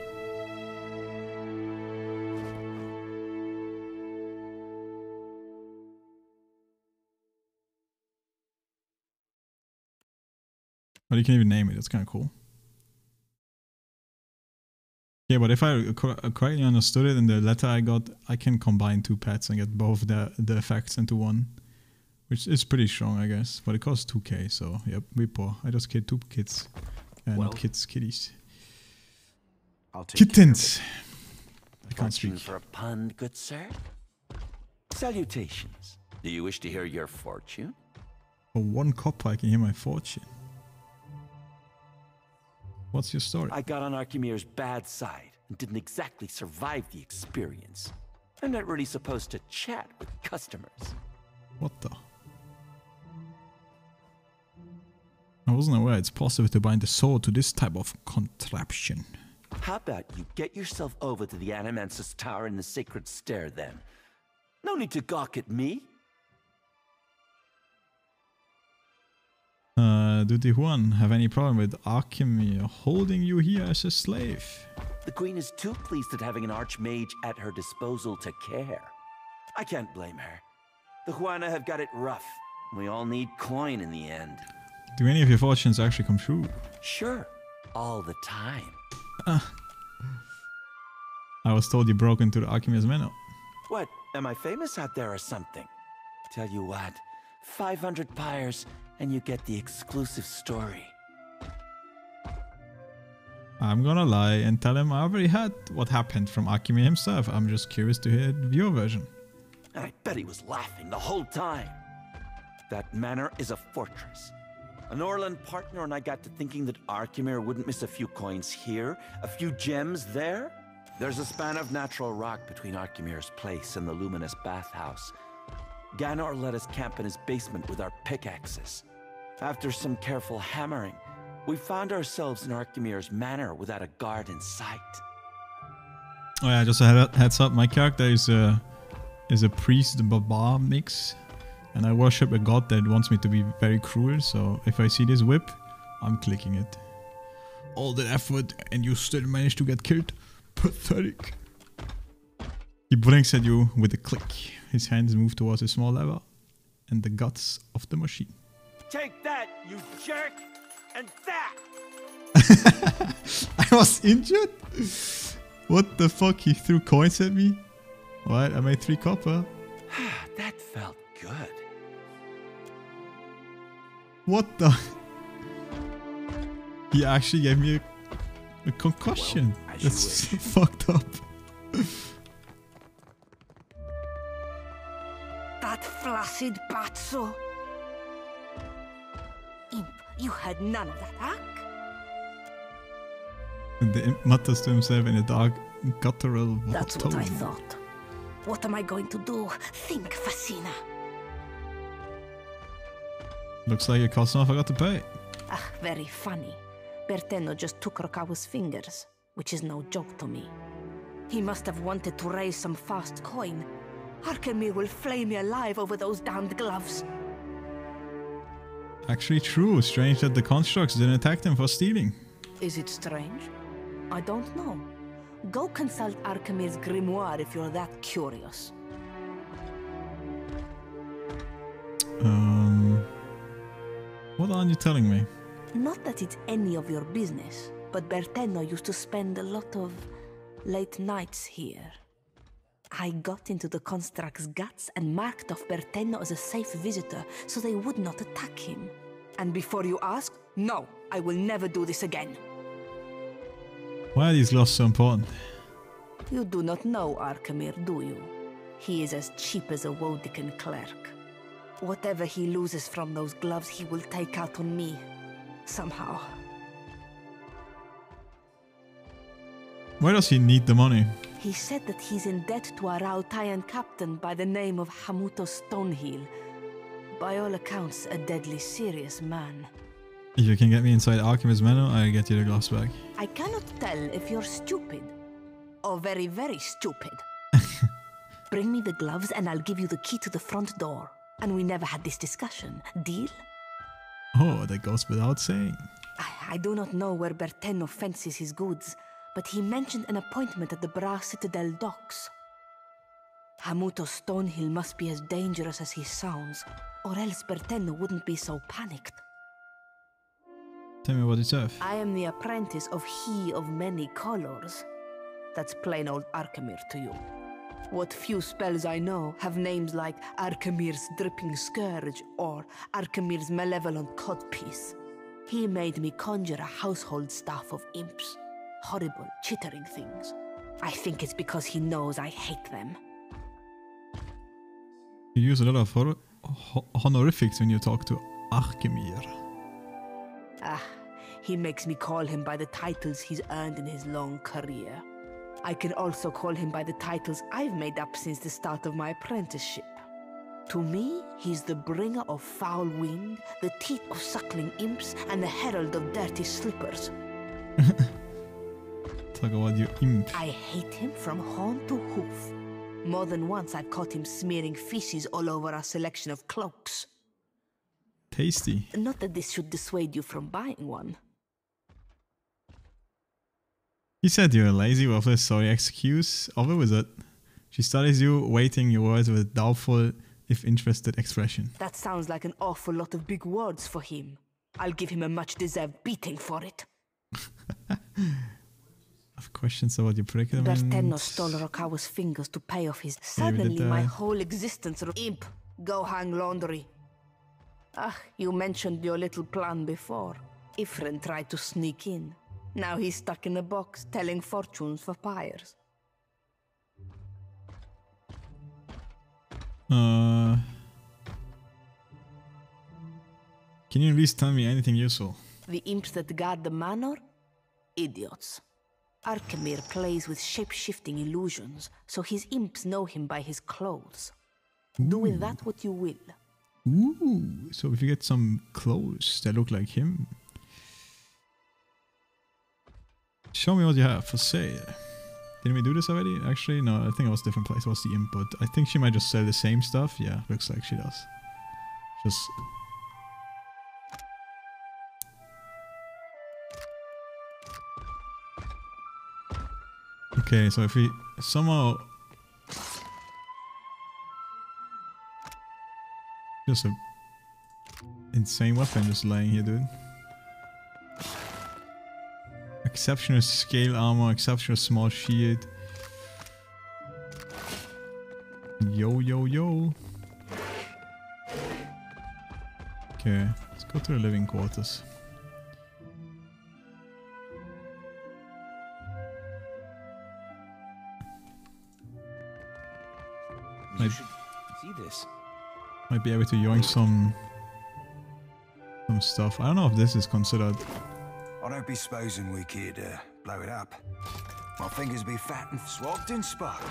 But you can even name it, that's kind of cool. Yeah, but if I correctly understood it in the letter I got, I can combine 2 pets and get both the effects into one. Which is pretty strong, I guess. But it costs 2k, so yep, we poor. I just killed 2 kids. Not kids, kitties. I'll take Kittens! I can't Fortune speak. for a pun, good sir? Salutations. Do you wish to hear your fortune? For 1 copper I can hear my fortune. What's your story? I got on Archimere's bad side and didn't exactly survive the experience. I'm not really supposed to chat with customers. What the? I wasn't aware it's possible to bind the soul to this type of contraption. How about you get yourself over to the Animansis Tower in the Sacred Stair then? No need to gawk at me. Do the Huan have any problem with Archimere holding you here as a slave? The Queen is too pleased at having an archmage at her disposal to care. I can't blame her. The Huana have got it rough. We all need coin in the end. Do any of your fortunes actually come true? Sure, all the time. I was told you broke into the Archimere's manor. What, am I famous out there or something? Tell you what, 500 pyres and you get the exclusive story. I'm gonna lie and tell him I already heard what happened from Akimir himself. I'm just curious to hear your version. I bet he was laughing the whole time. That manor is a fortress. An Orland partner and I got to thinking that Arkemir wouldn't miss a few coins here, a few gems there. There's a span of natural rock between Arkemir's place and the luminous bathhouse. Ganor let us camp in his basement with our pickaxes. After some careful hammering, we found ourselves in Arkemir's manor without a guard in sight. Oh yeah, just a heads up, my character is a priest Baba mix. And I worship a god that wants me to be very cruel, so if I see this whip, I'm clicking it. All that effort and you still managed to get killed? Pathetic. He blinks at you with a click. His hands move towards a small lever and the guts of the machine. Take that, you jerk! And that! I was injured? What the fuck? He threw coins at me? What? I made 3 copper. That felt good. What the? He actually gave me a concussion. Well, that's fucked up. That flaccid batso. Imp, you had none of that, huh? The imp mutters to himself in a dark, guttural That's tone. what I thought. What am I going to do? Think, Fasina. Looks like your customer forgot to pay. Ah, very funny. Berteno just took Rokawa's fingers, which is no joke to me. He must have wanted to raise some fast coin. Arkemir will flay me alive over those damned gloves. Actually true. Strange that the constructs didn't attack them for stealing. Is it strange? I don't know. Go consult Arkemir's grimoire if you're that curious. What are you telling me? Not that it's any of your business, but Berteno used to spend a lot of late nights here. I got into the construct's guts and marked off Berteno as a safe visitor so they would not attack him. And before you ask, no, I will never do this again. Why are these gloves so important? You do not know Arkemir, do you? He is as cheap as a Wodican clerk. Whatever he loses from those gloves, he will take out on me. Somehow. Why does he need the money? He said that he's in debt to a Rautayan captain by the name of Hamuto Stonehill. By all accounts, a deadly serious man. If you can get me inside Arkemir's manor, I'll get you the gloves back. I cannot tell if you're stupid. Or very, very stupid. Bring me the gloves and I'll give you the key to the front door. And we never had this discussion. Deal? Oh, that goes without saying. I do not know where Berteno fences his goods, but he mentioned an appointment at the Bra Citadel docks. Hamuto Stonehill must be as dangerous as he sounds, or else Berteno wouldn't be so panicked. Tell me what it's worth. I am the apprentice of He of Many Colors. That's plain old Arkemir to you. What few spells I know have names like Arkemir's Dripping Scourge or Arkemir's Malevolent Codpiece. He made me conjure a household staff of imps. Horrible, chittering things. I think it's because he knows I hate them. You use a lot of honorifics when you talk to Arkemir. Ah, he makes me call him by the titles he's earned in his long career. I can also call him by the titles I've made up since the start of my apprenticeship. To me, he's the bringer of foul wind, the teeth of suckling imps, and the herald of dirty slippers. Talk about you imp. I hate him from horn to hoof. More than once I've caught him smearing feces all over our selection of cloaks. Tasty. Not that this should dissuade you from buying one. He said you're lazy, worthless, sorry excuse. Over with it. She studies you, weighting your words with a doubtful, if interested expression. That sounds like an awful lot of big words for him. I'll give him a much-deserved beating for it. I've questions about your predicament. Berteno stole Rokawa's fingers to pay off his... Suddenly my whole existence... Imp, go hang laundry. Ah, you mentioned your little plan before. Ifrin tried to sneak in. Now he's stuck in a box telling fortunes for pyres. Can you at least tell me anything useful? The imps that guard the manor? Idiots. Arkemir plays with shape-shifting illusions, so his imps know him by his clothes. Do with that what you will. Ooh, so if you get some clothes that look like him. Show me what you have for sale. Didn't we do this already? Actually, no, I think it was a different place. It was the imp, but I think she might just sell the same stuff. Yeah, looks like she does. Just... Okay, so if we somehow... Just a insane weapon just lying here, dude. Exceptional scale armor, exceptional small shield. Yo, yo, yo. Okay, let's go to the living quarters. You should see this. Might be able to yoink some stuff. I don't know if this is considered. I don't be supposing we could blow it up. My fingers be fat and swabbed and sparkling.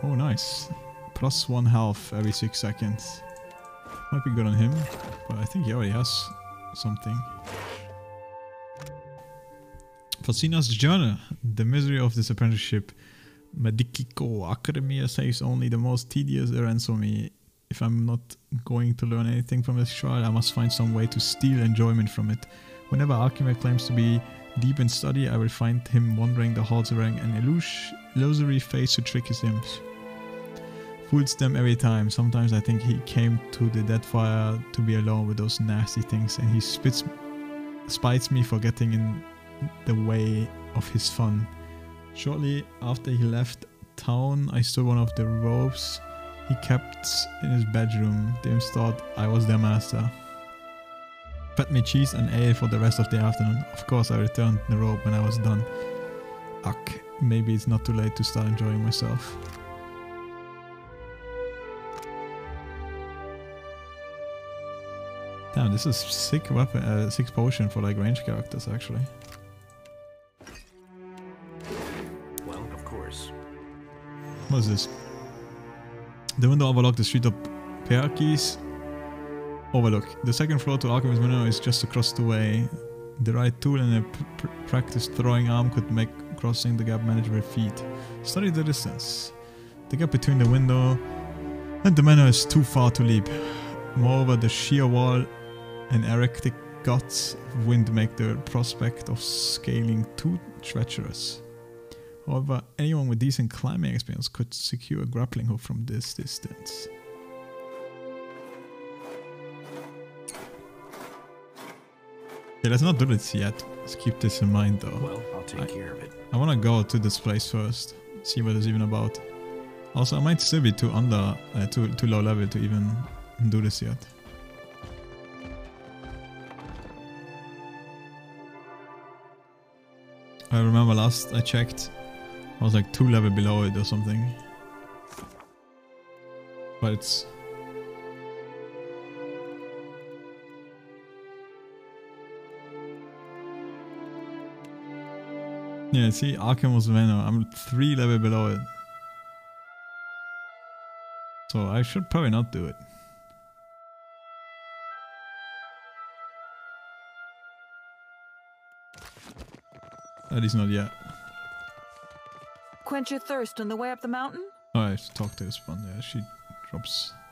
Oh, nice. +1 health every 6 seconds. Might be good on him, but I think he already has something. Fasina's journal. The misery of this apprenticeship. Medikiko Akademia saves only the most tedious errands for me. If I'm not going to learn anything from this trial, I must find some way to steal enjoyment from it. Whenever Arkemir claims to be deep in study, I will find him wandering the halls wearing an illusory face to trick his imps. Fools them every time. Sometimes I think he came to the Deadfire to be alone with those nasty things, and he spites me for getting in the way of his fun. Shortly after he left town, I stole one of the robes he kept in his bedroom. The imps thought I was their master. Fed me cheese and ale for the rest of the afternoon. Of course, I returned the robe when I was done. Ugh, maybe it's not too late to start enjoying myself. Damn, this is sick weapon, sick potion for like range characters actually. Well, of course. What is this? The window overlooked the street of Perkis. Overlook. The second floor to Arkemir's window is just across the way. The right tool and a practiced throwing arm could make crossing the gap manageable feat. Study the distance. The gap between the window and the manor is too far to leap. Moreover, the sheer wall and erratic guts of wind make the prospect of scaling too treacherous. However, anyone with decent climbing experience could secure a grappling hook from this distance. Okay, let's not do this yet. Let's keep this in mind though. Well, I'll take care of it. I want to go to this place first, see what it's even about. Also, I might still be too low level to even do this yet. I remember last I checked, I was like 2 level below it or something. But it's... Yeah, see, Arkham Manor, I'm 3 level below it. So I should probably not do it. At least not yet. Quench your thirst on the way up the mountain? Oh, I have to talk to this one. Yeah, she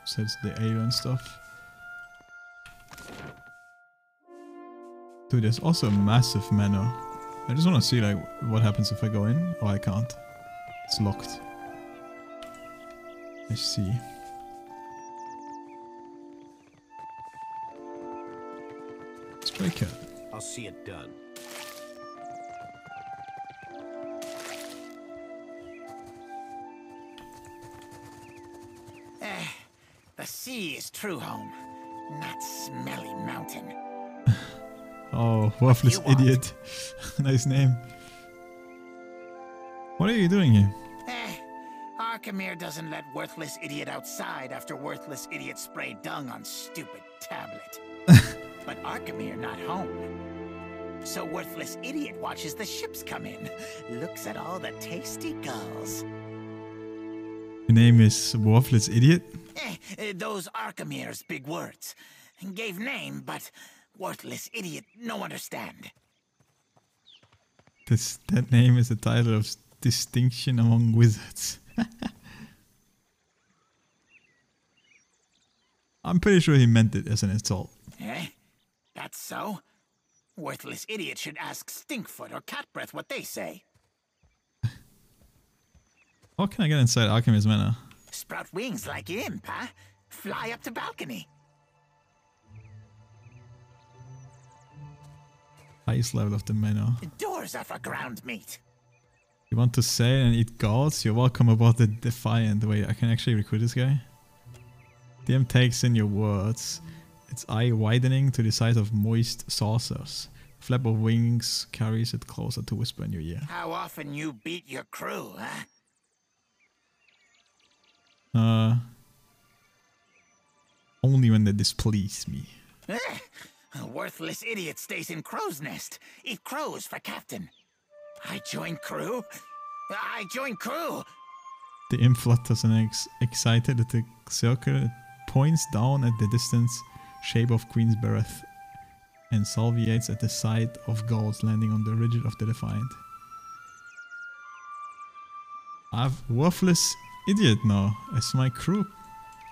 says the ale and stuff. Dude, there's also a massive manor. I just want to see like what happens if I go in. Oh, I can't. It's locked. I see. Stray cat. I'll see it done. The sea is true home, not smelly mountain. Oh, worthless idiot. Nice name. What are you doing here? Arkemir doesn't let worthless idiot outside after worthless idiot sprayed dung on stupid tablet. But Arkemir not home. So worthless idiot watches the ships come in, looks at all the tasty gulls. Your name is Worthless Idiot? Those Arkemir's big words. Gave name, but worthless idiot no understand. That name is a title of distinction among wizards. I'm pretty sure he meant it as an insult. That's so? Worthless idiot should ask Stinkfoot or Catbreath what they say. How can I get inside Arkemir's Manor? Sprout wings like imp, huh? Fly up to balcony. Highest level of the manor. Doors are for ground meat. You want to say and eat gods? You're welcome aboard the Defiant. Wait, I can actually recruit this guy? DM takes in your words. Its eye widening to the size of moist saucers. Flap of wings carries it closer to whisper in your ear. How often you beat your crew, huh? Only when they displease me. A worthless idiot stays in crow's nest. Eat crows for captain. I join crew? I join crew! The imp flutters and excited at the circle. It points down at the distance shape of Queen's Bereth and salviates at the sight of gulls landing on the ridge of the Defiant. I've worthless idiot now as my crew.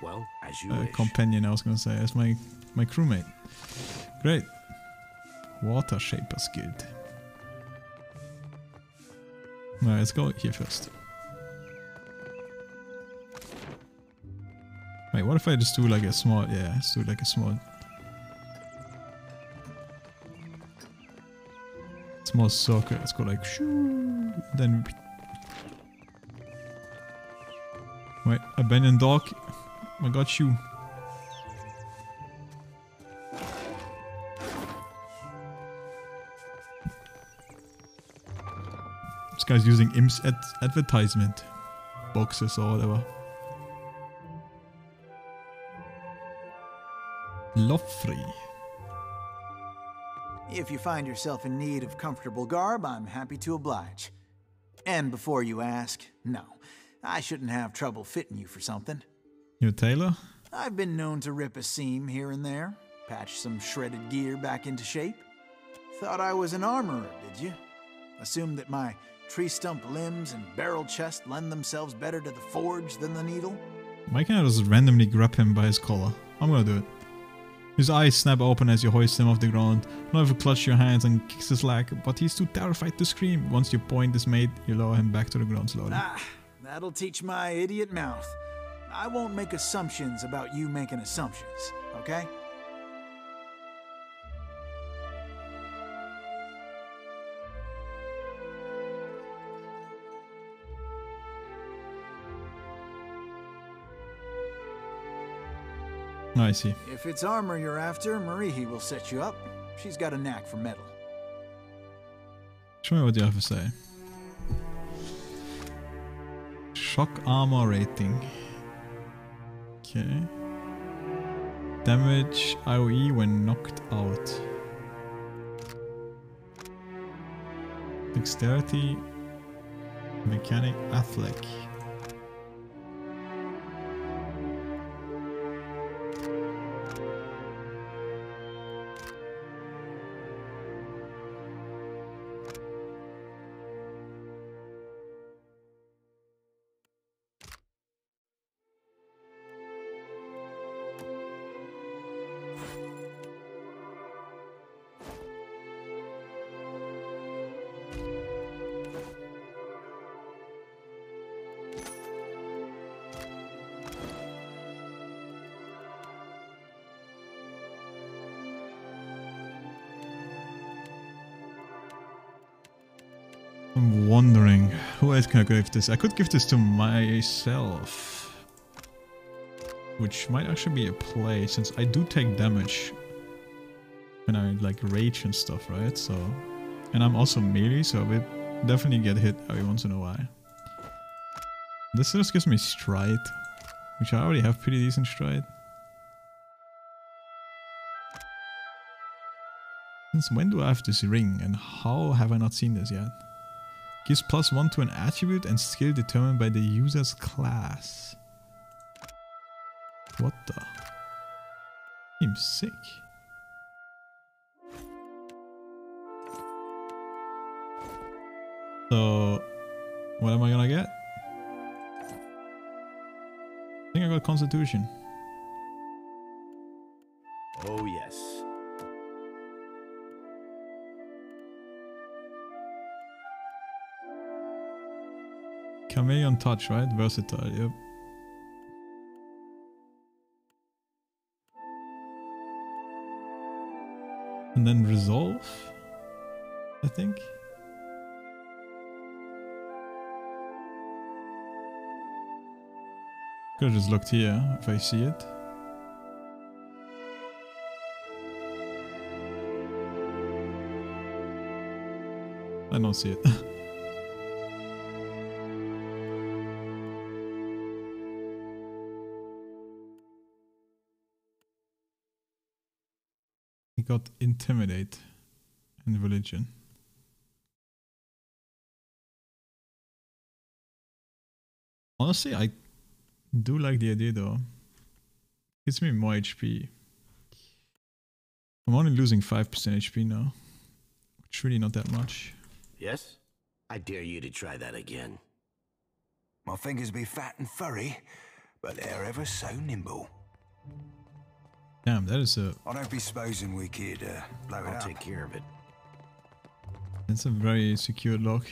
Well, as you wish. Companion, I was gonna say, as my crewmate. Great. Water Shapers Guild. Alright, let's go here first. Wait, what if I just do like a small... Yeah, let's do like a small circle. Let's go like... Shoo, then... Wait, abandoned dog. I got you. This guy's using imps advertisement boxes or whatever. Lofrey. If you find yourself in need of comfortable garb, I'm happy to oblige. And before you ask, no, I shouldn't have trouble fitting you for something. You a tailor? I've been known to rip a seam here and there, patch some shredded gear back into shape. Thought I was an armorer, did you? Assumed that my tree stump limbs and barrel chest lend themselves better to the forge than the needle? Why can't I just randomly grab him by his collar? I'm gonna do it. His eyes snap open as you hoist him off the ground. Nova clutches your hands and kicks his leg, but he's too terrified to scream. Once your point is made, you lower him back to the ground slowly. That'll teach my idiot mouth. I won't make assumptions about you making assumptions, okay? Oh, I see. If it's armor you're after, Marihi will set you up. She's got a knack for metal. Show me what you have to say. Shock armor rating. Okay. Damage AoE when knocked out. Dexterity. Mechanic Athletic. I'm wondering, who else can I give this? I could give this to myself. Which might actually be a play, since I do take damage when I like rage and stuff, right? So, and I'm also melee, so I will definitely get hit every once in a while. This just gives me stride, which I already have pretty decent stride. Since when do I have this ring, and how have I not seen this yet? Gives +1 to an attribute and skill determined by the user's class. What the? Seems sick. So, what am I gonna get? I think I got Constitution. Oh, yes. Chameleon Touch, right? Versatile, yep. And then Resolve, I think. Could have just looked here if I see it. I don't see it. He got Intimidate and Religion. Honestly, I do like the idea though. Gives me more HP. I'm only losing 5% HP now. It's really not that much. Yes? I dare you to try that again. My fingers be fat and furry, but they're ever so nimble. Damn, that is a... I don't be supposing we could blow it up. I'll take care of it. That's a very secure lock.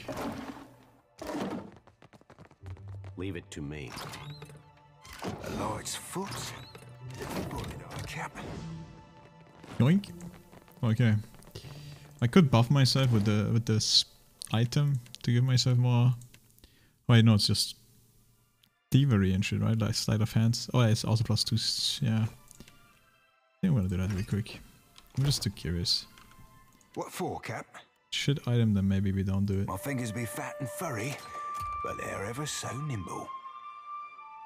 Leave it to me. A light's foot. Put it on cap. Yoink. Okay. I could buff myself with this item to give myself more... Wait, no, it's just thievery and shit, right? Like sleight of hands. Oh, yeah, it's also +2. Yeah. I think I'm gonna do that really quick. I'm just too curious. What for, Cap? Shit item, then maybe we don't do it. My fingers be fat and furry, but they're ever so nimble.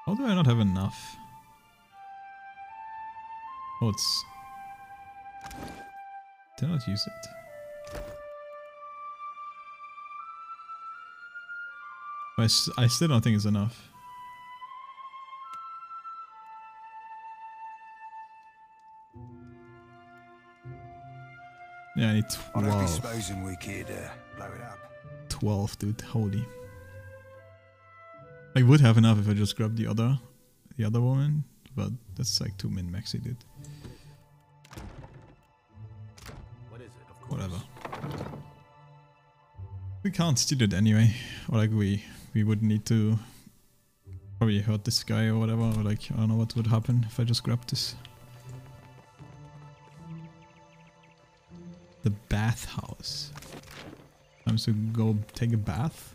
How do I not have enough? Oh, it's... Did I not use it? I still don't think it's enough. Yeah, I need 12. I don't be supposing we could blow it up. 12, dude. Holy. I would have enough if I just grabbed the other woman, but that's like 2 min maxi, dude. What is it? Of course. Whatever. We can't steal it anyway. Or like we would need to probably hurt this guy or whatever. Or like I don't know what would happen if I just grabbed this. The bathhouse. Time to go take a bath.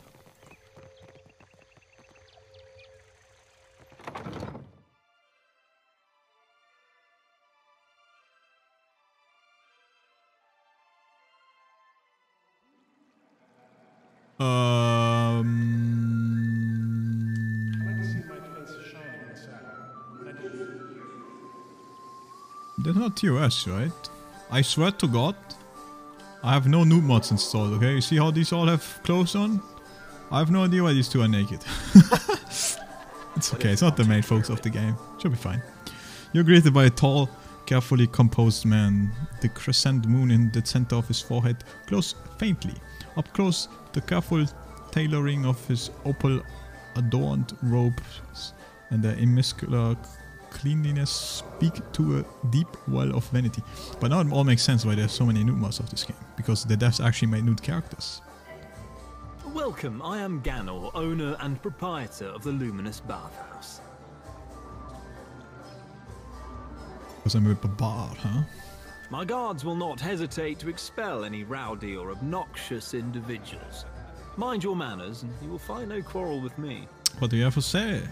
They're not TOS, right? I swear to God, I have no noob mods installed, okay? You see how these all have clothes on? I have no idea why these two are naked. It's okay, it's not the main focus of the game. Should be fine. You're greeted by a tall, carefully composed man. The crescent moon in the center of his forehead glows faintly. Up close, the careful tailoring of his opal-adorned robes and the immaculate cleanliness speak to a deep well of vanity. But now it all makes sense why there's so many noob mods of this game. Because the devs actually made nude characters. Welcome, I am Ganor, owner and proprietor of the Luminous Bathhouse. Because I'm a barbard, huh? My guards will not hesitate to expel any rowdy or obnoxious individuals. Mind your manners, and you will find no quarrel with me. What do you have to say?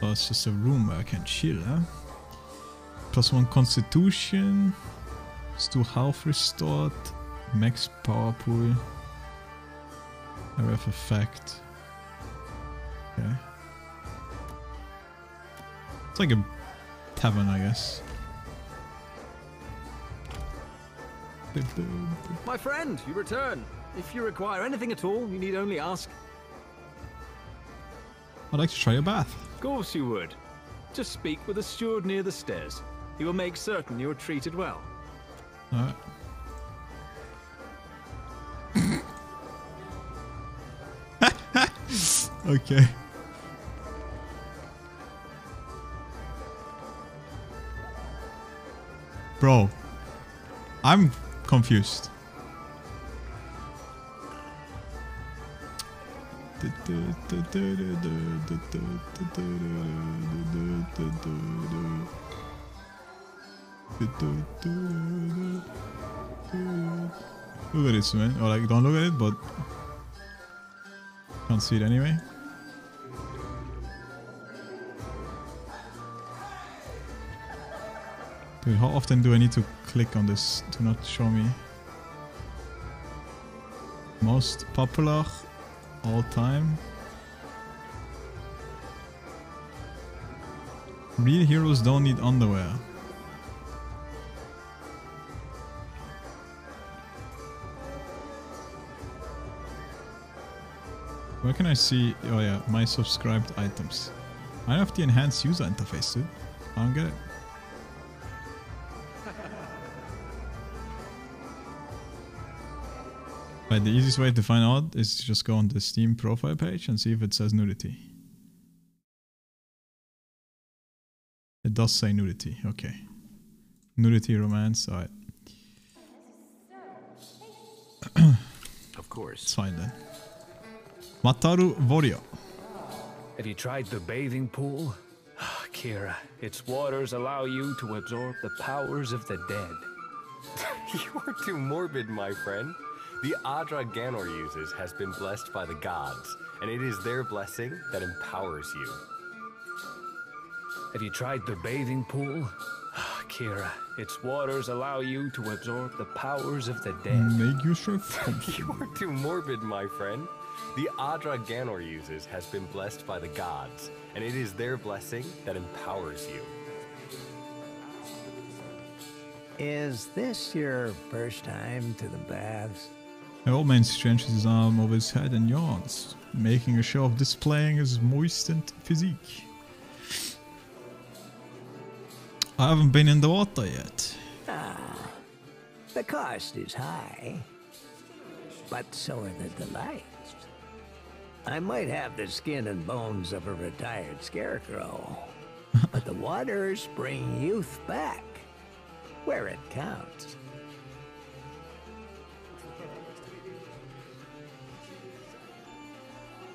Oh, it's just a room where I can chill, huh? +1 constitution. Let's do health restored, max power pool, area of effect. Okay. It's like a tavern, I guess. My friend, you return. If you require anything at all, you need only ask. I'd like to try your bath. Of course you would. Just speak with the steward near the stairs. He will make certain you are treated well. Alright. Okay. Bro, I'm confused. Look at this, man. Or like, don't look at it, but can't see it anyway. Dude, how often do I need to click on this to not show me? Most popular all time. Real heroes don't need underwear. Where can I see? Oh yeah, my subscribed items. I have the enhanced user interface, dude. I don't get it. But the easiest way to find out is to just go on the Steam profile page and see if it says nudity. It does say nudity, okay. Nudity, romance, alright. Of course. It's fine then. Mataru Warrior. Have you tried the bathing pool? Kira, its waters allow you to absorb the powers of the dead. You are too morbid, my friend. The Adra Ganor uses has been blessed by the gods, and it is their blessing that empowers you. Have you tried the bathing pool? Kira, its waters allow you to absorb the powers of the dead. Make yourself You are too morbid, my friend. The Adra Ganor uses has been blessed by the gods, and it is their blessing that empowers you. Is this your first time to the baths? The old man stretches his arm over his head and yawns, making a show of displaying his moistened physique. I haven't been in the water yet. Ah, the cost is high, but so are the delights. I might have the skin and bones of a retired scarecrow, but the waters bring youth back, where it counts.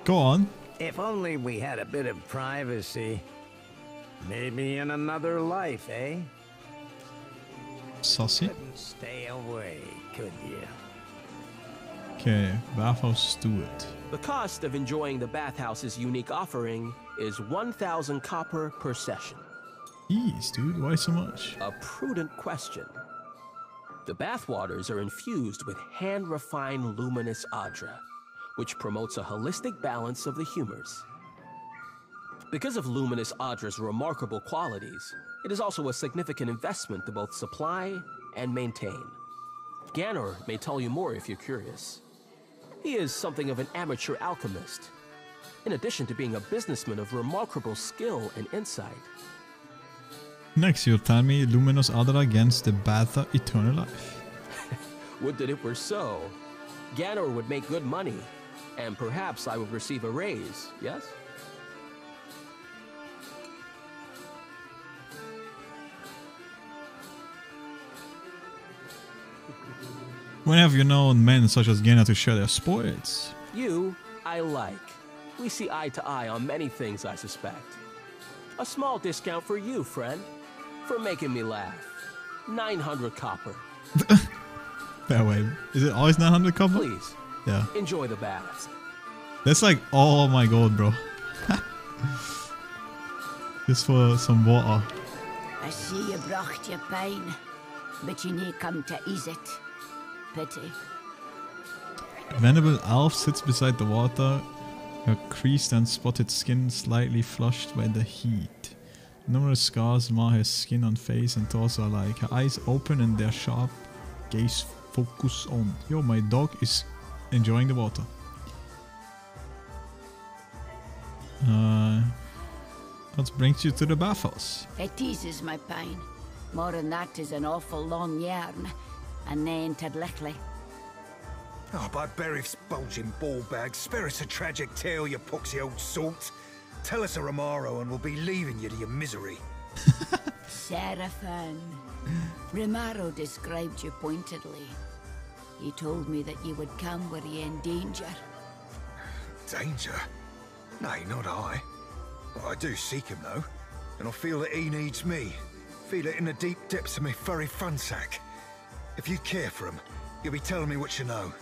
Go on. If only we had a bit of privacy. Maybe in another life, eh? Saucy. Couldn't stay away, could you? Okay, bathhouse steward. The cost of enjoying the bathhouse's unique offering is 1,000 copper per session. Jeez, dude, why so much? A prudent question. The bathwaters are infused with hand-refined luminous Adra, which promotes a holistic balance of the humors. Because of luminous Adra's remarkable qualities, it is also a significant investment to both supply and maintain. Ganor may tell you more if you're curious. He is something of an amateur alchemist, in addition to being a businessman of remarkable skill and insight. Next, you'll tell me Luminous Adra against the Batha Eternal Life. Would that it were so. Ganor would make good money, and perhaps I would receive a raise, yes? When have you known men such as Ganor to share their spoils? You, I like. We see eye to eye on many things, I suspect. A small discount for you, friend, for making me laugh. 900 copper. That way. Is it always 900 copper? Please. Yeah. Enjoy the baths. That's like all my gold, bro. Just for some water. I see you bracht your pain. but you need come to ease it. Pity. Venerable elf sits beside the water, her creased and spotted skin slightly flushed by the heat. Numerous scars mar her skin on face and torso alike. Her eyes open and their sharp gaze focus on. Yo, my dog is enjoying the water. What brings you to the bathhouse? It eases my pain. More than that is an awful long yarn, and then to lickly. Oh, by Berith's bulging ball bag, spare us a tragic tale, you poxy old salt. Tell us a Romaro and we'll be leaving you to your misery. Seraphin. Romaro described you pointedly. He told me that you would come were ye in danger. Danger? Nay, not I. Well, I do seek him, though, and I feel that he needs me. Feel it in the deep depths of my furry fun sack. If you care for him, you'll be telling me what you know.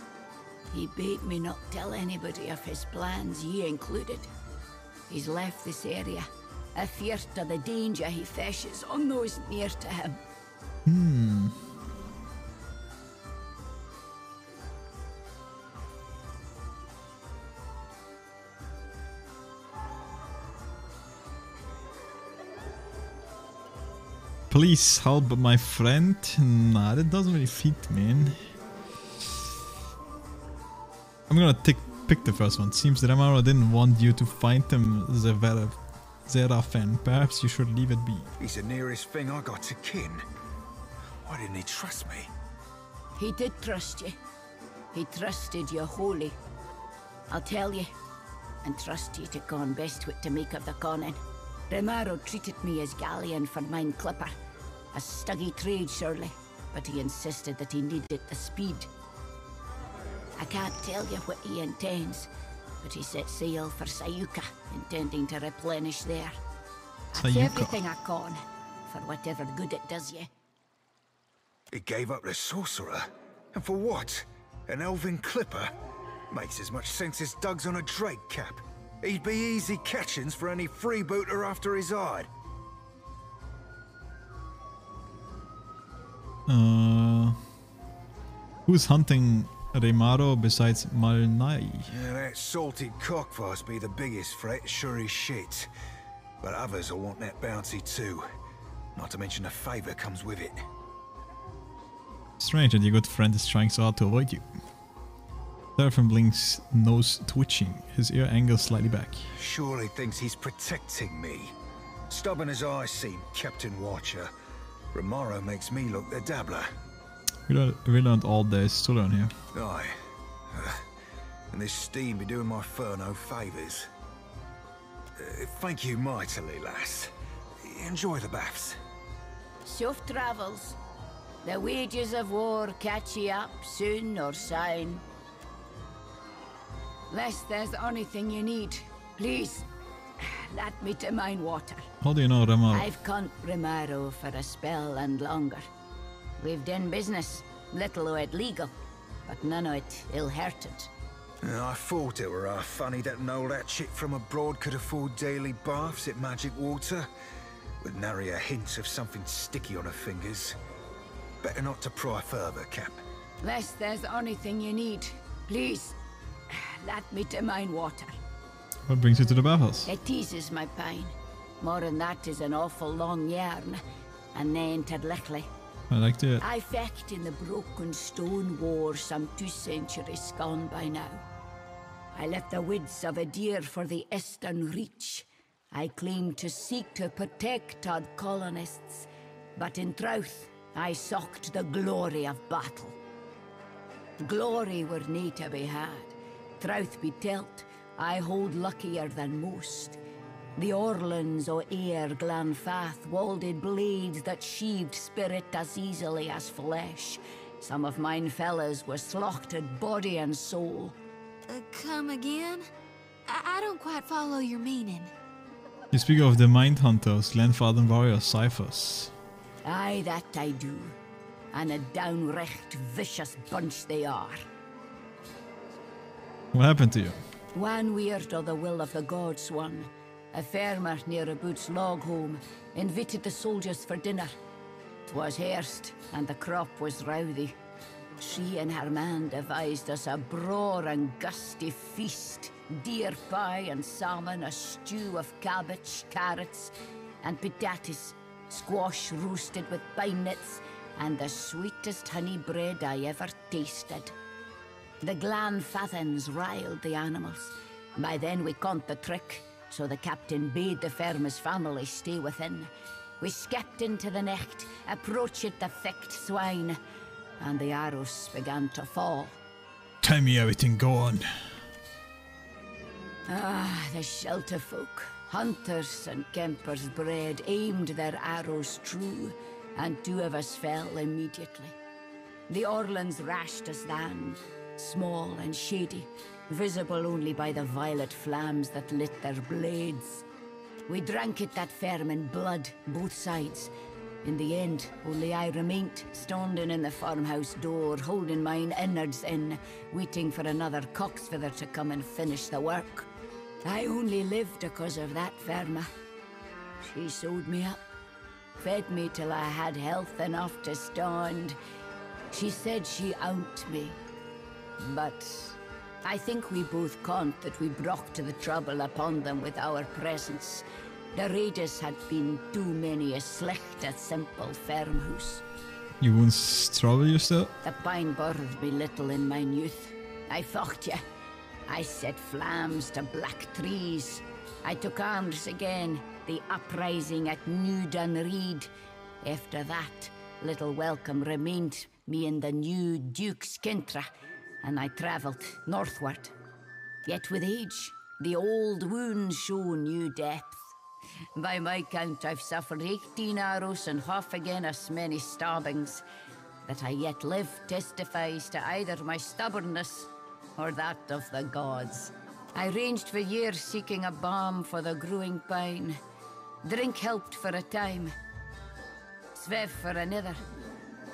He bade me not tell anybody of his plans, ye included. He's left this area, afeard of the danger he fishes on those near to him. Please help my friend. Nah, that doesn't really fit, man. I'm gonna pick the first one. Seems that Romaro didn't want you to find him, Seraphin. Perhaps you should leave it be. He's the nearest thing I got to kin. Why didn't he trust me? He did trust you. He trusted you wholly. I'll tell you, and trust you to con best what to make of the conning. Romaro treated me as galleon for mine clipper. A stuggy trade, surely, but he insisted that he needed the speed. I can't tell you what he intends, but he set sail for Sayuka, intending to replenish there. That's everything I con, for whatever good it does you. He gave up the sorcerer? And for what? An elven clipper? Makes as much sense as Doug's on a Drake cap. He'd be easy catchings for any freebooter after his hide. Who's hunting Romaro besides Malnai? Yeah, that salted cockfarce be the biggest threat, sure as shit. But others will want that bounty too. Not to mention the favour comes with it. Strange that your good friend is trying so hard to avoid you. Seraphin blinks, nose twitching, his ear angles slightly back. Surely thinks he's protecting me. Stubborn as I seem, Captain Watcher. Romaro makes me look the dabbler. We learned all there is to learn here. Aye. And this steam be doing my fur no favours. Thank you mightily, lass. Enjoy the baths. Soft travels. The wages of war catch ye up soon or soon. Lest there's anything you need, please, let me to mine water. How do you know Romaro? I've conned Romaro for a spell and longer. We've done business, little o' it legal, but none o' it ill-hearted. I thought it were funny that no that chick from abroad could afford daily baths at Magic Water, with nary a hint of something sticky on her fingers. Better not to pry further, Cap. Lest there's anything you need, please, let me to mine water. What brings you to the bathhouse? It eases my pain. More than that is an awful long yarn, and then to lickly. I liked it. I fecht in the broken stone war some 2 centuries gone by now. I left the woods of a deer for the eastern reach. I claimed to seek to protect our colonists, but in truth, I sought the glory of battle. Glory were nae to be had. Truth be telt, I hold luckier than most. The Orlans o' Ayr Glanfath wielded blades that sheathed spirit as easily as flesh. Some of mine fellas were slaughtered body and soul. Come again? I don't quite follow your meaning. You speak of the Mind Hunters, Glenfarden warrior ciphers. Aye, that I do. And a downright vicious bunch they are. What happened to you? One weird o' the will of the gods one. A farmer near a Boots log home invited the soldiers for dinner. 'Twas Hearst, and the crop was rowdy. She and her man devised us a broad and gusty feast. Deer pie and salmon, a stew of cabbage, carrots, and potatoes, squash roasted with pine nuts, and the sweetest honey bread I ever tasted. The Glanfathans riled the animals. By then we caught the trick, so the captain bade the farmer's family stay within. We skipped into the Necht, approached the thick swine, and the arrows began to fall. Tell me everything, go on. Ah, the shelter folk, hunters and kempers bred, aimed their arrows true, and 2 of us fell immediately. The Orlans rashed us down, small and shady, visible only by the violet flames that lit their blades. We drank it that firm in blood, both sides. In the end, only I remained, standing in the farmhouse door, holding mine innards in, waiting for another cocksfeather to come and finish the work. I only lived because of that Verma. She sewed me up, fed me till I had health enough to stand. She said she owned me, but I think we both conned that we brought the trouble upon them with our presence. The raiders had been too many a slecht at simple farmhouse. You wouldn't trouble yourself? The pine bothered me little in mine youth. I fought ye. I set flames to black trees. I took arms again, the uprising at New Dunreed. After that, little welcome remained me in the new Duke's Kintra, and I travelled northward. Yet with age, the old wounds show new depth. By my count, I've suffered 18 arrows and half again as many stabbings. That I yet live testifies to either my stubbornness or that of the gods. I ranged for years seeking a balm for the growing pine. Drink helped for a time, svev for another.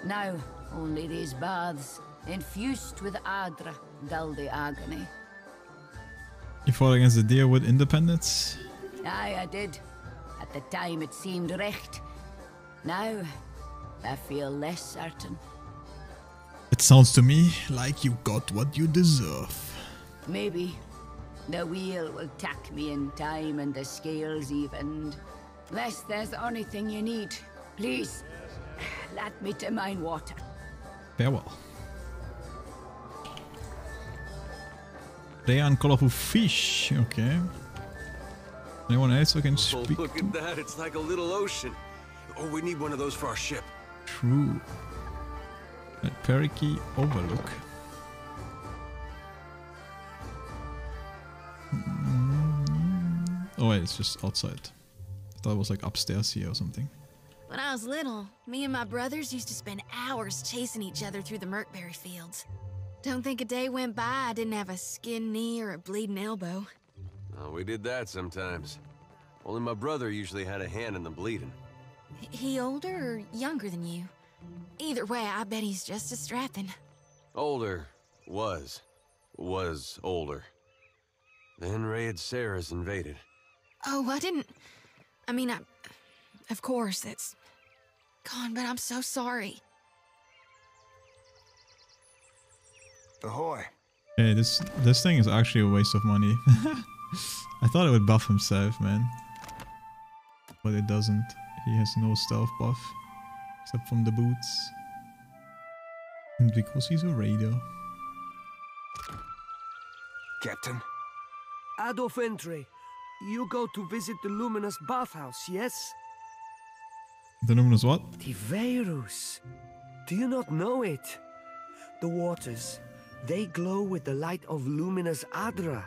Now, only these baths, infused with Adra, dull the agony. You fought against the deer with independence? Aye, I did. At the time it seemed recht. Now, I feel less certain. It sounds to me like you got what you deserve. Maybe. The wheel will tack me in time and the scales evened. Unless there's anything you need, please, let me to mine water. Farewell. Rare and colorful fish, okay. Anyone else who can speak? Look at that, it's like a little ocean. Oh, we need one of those for our ship. True. At Periki Overlook. Oh wait, it's just outside. I thought it was like upstairs here or something. When I was little, me and my brothers used to spend hours chasing each other through the Merkberry fields. Don't think a day went by I didn't have a skinned knee or a bleeding elbow. Oh, we did that sometimes. Only my brother usually had a hand in the bleeding. He older or younger than you? Either way, I bet he's just as strapping. Older. Was older. Then Raid Sarah's invaded. Oh, of course, that's gone, but I'm so sorry. Ahoy. Hey, this thing is actually a waste of money. I thought it would buff himself, man. But it doesn't. He has no stealth buff. Except from the boots. And because he's a raider. Captain? Adolf Entry, you go to visit the Luminous bathhouse, yes? The Luminous what? The Verus. Do you not know it? The waters, they glow with the light of luminous Adra.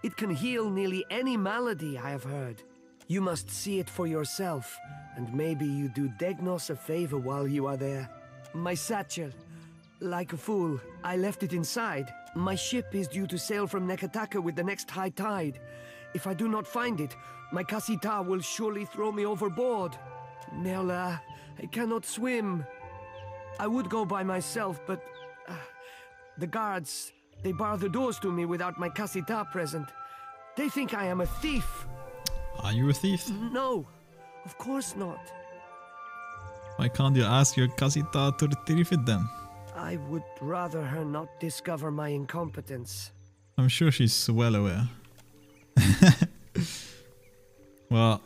It can heal nearly any malady, I have heard. You must see it for yourself, and maybe you do Degnos a favor while you are there. My satchel. Like a fool, I left it inside. My ship is due to sail from Nekataka with the next high tide. If I do not find it, my Kasita will surely throw me overboard. Merla, I cannot swim. I would go by myself, but the guards, they bar the doors to me without my Kasita present. They think I am a thief. Are you a thief? No, of course not. Why can't you ask your casita to retrieve it then? I would rather her not discover my incompetence. I'm sure she's well aware. Well,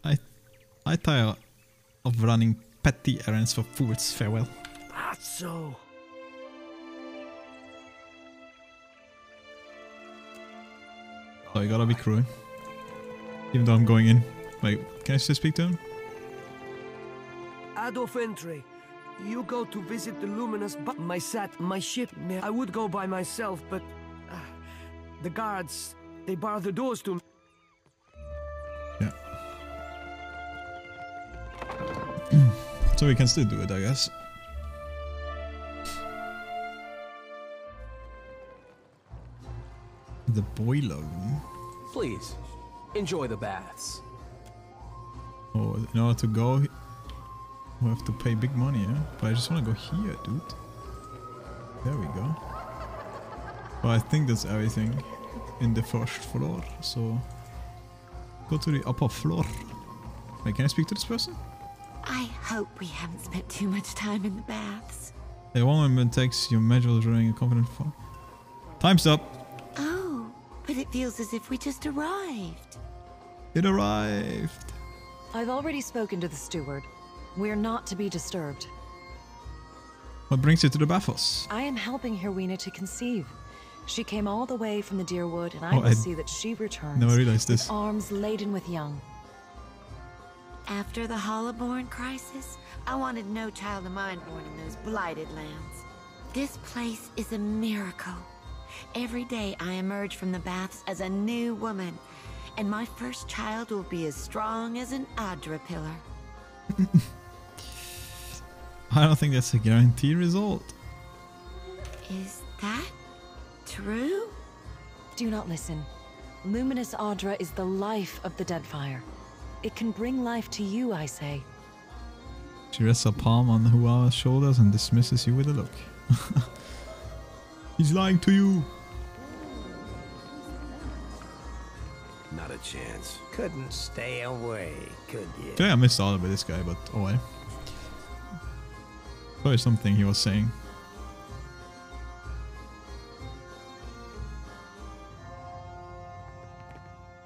I tire of running petty errands for fools. Farewell. So. So I gotta be crewing. Even though I'm going in. Wait, can I still speak to him? Adolf Entry, you go to visit the Luminous my ship. I would go by myself, but the guards, they bar the doors to me. Yeah. So we can still do it, I guess. The boiler room. Please, enjoy the baths. Oh, in order to go, we have to pay big money, yeah? But I just want to go here, dude. There we go. Well, I think that's everything in the first floor, so go to the upper floor. Wait, can I speak to this person? I hope we haven't spent too much time in the baths. A woman takes your measures during a confident fall. Time's up. Oh, but it feels as if we just arrived. It arrived. I've already spoken to the steward. We're not to be disturbed. What brings you to the bathhouse? I am helping Herwina to conceive. She came all the way from the Deerwood, and I will see that she returns never realized this. with arms laden with young. After the Hollowborn crisis, I wanted no child of mine born in those blighted lands. This place is a miracle. Every day I emerge from the baths as a new woman, and my first child will be as strong as an Adra pillar. I don't think that's a guaranteed result. Is that true? Do not listen. Luminous Adra is the life of the Deadfire. It can bring life to you, I say. She rests a palm on Hua's shoulders and dismisses you with a look. He's lying to you. Not a chance. Couldn't stay away, could you? Okay, I missed all about this guy, but oh well. Probably something he was saying.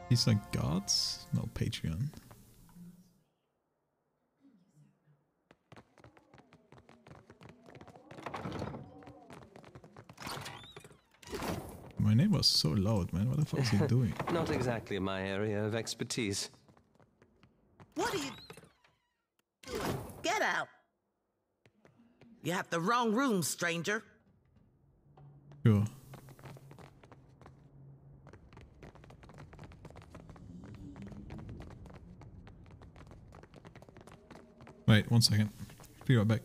These are gods? No, Patreon. My neighbor was so loud, man. What the fuck is he doing? Not exactly my area of expertise. What are you doing? Get out! You have the wrong room, stranger. Sure. Wait, 1 second. Be right back.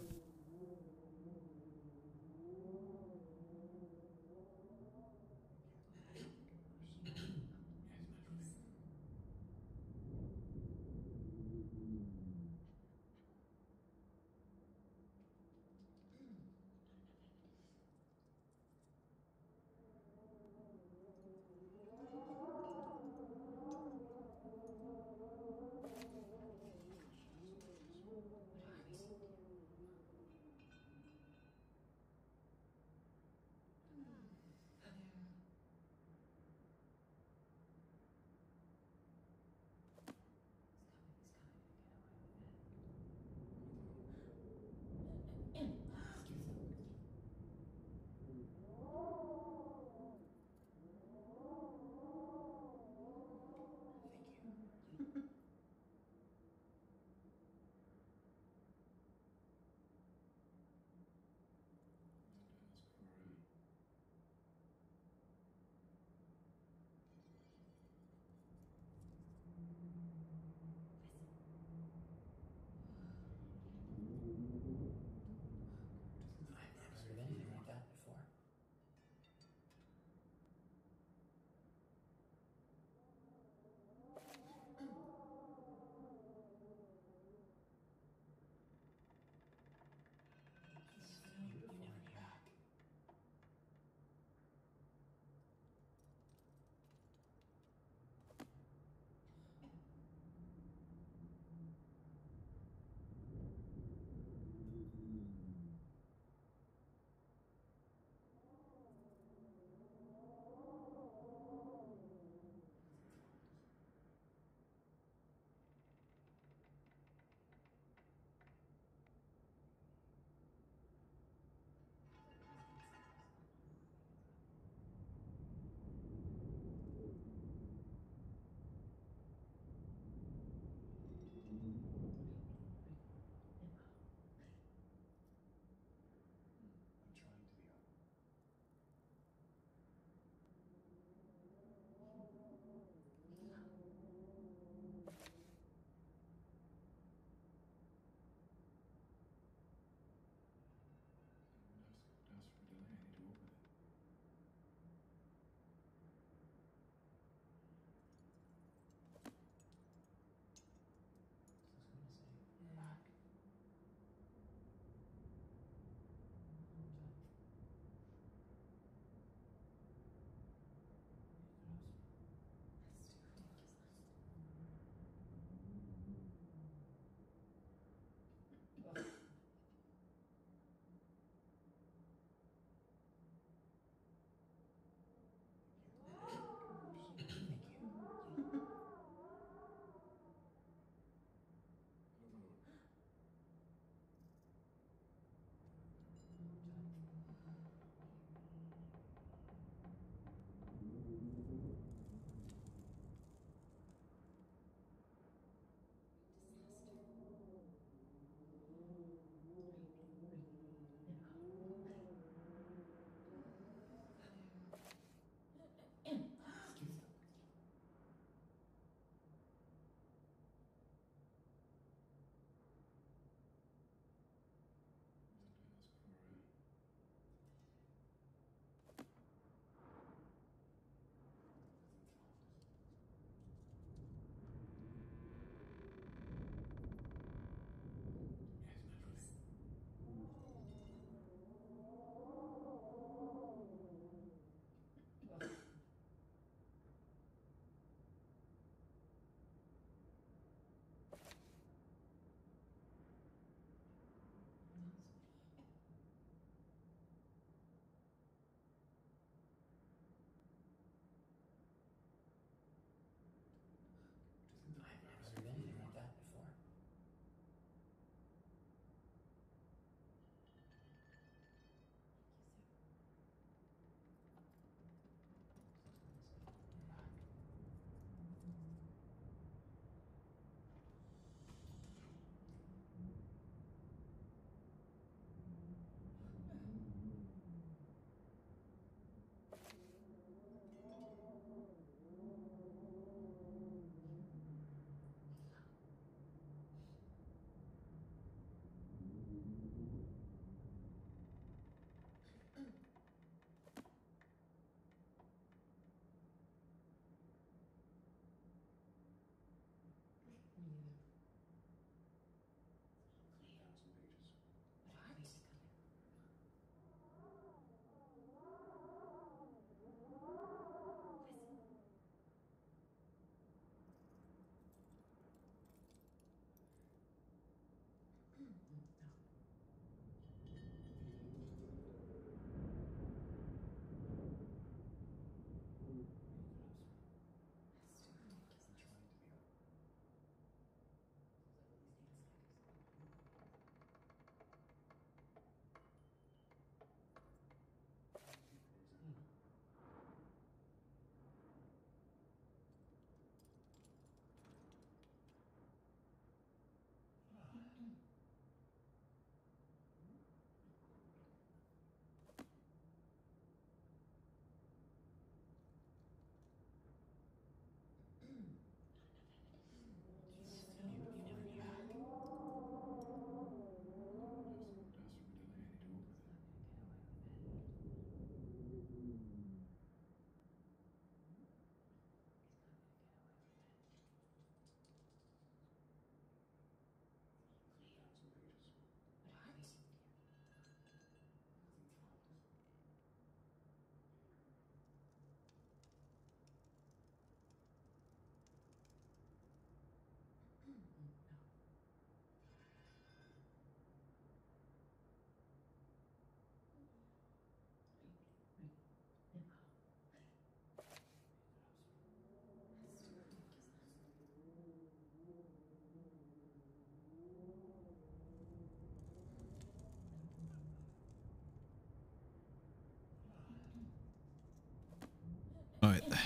Alright,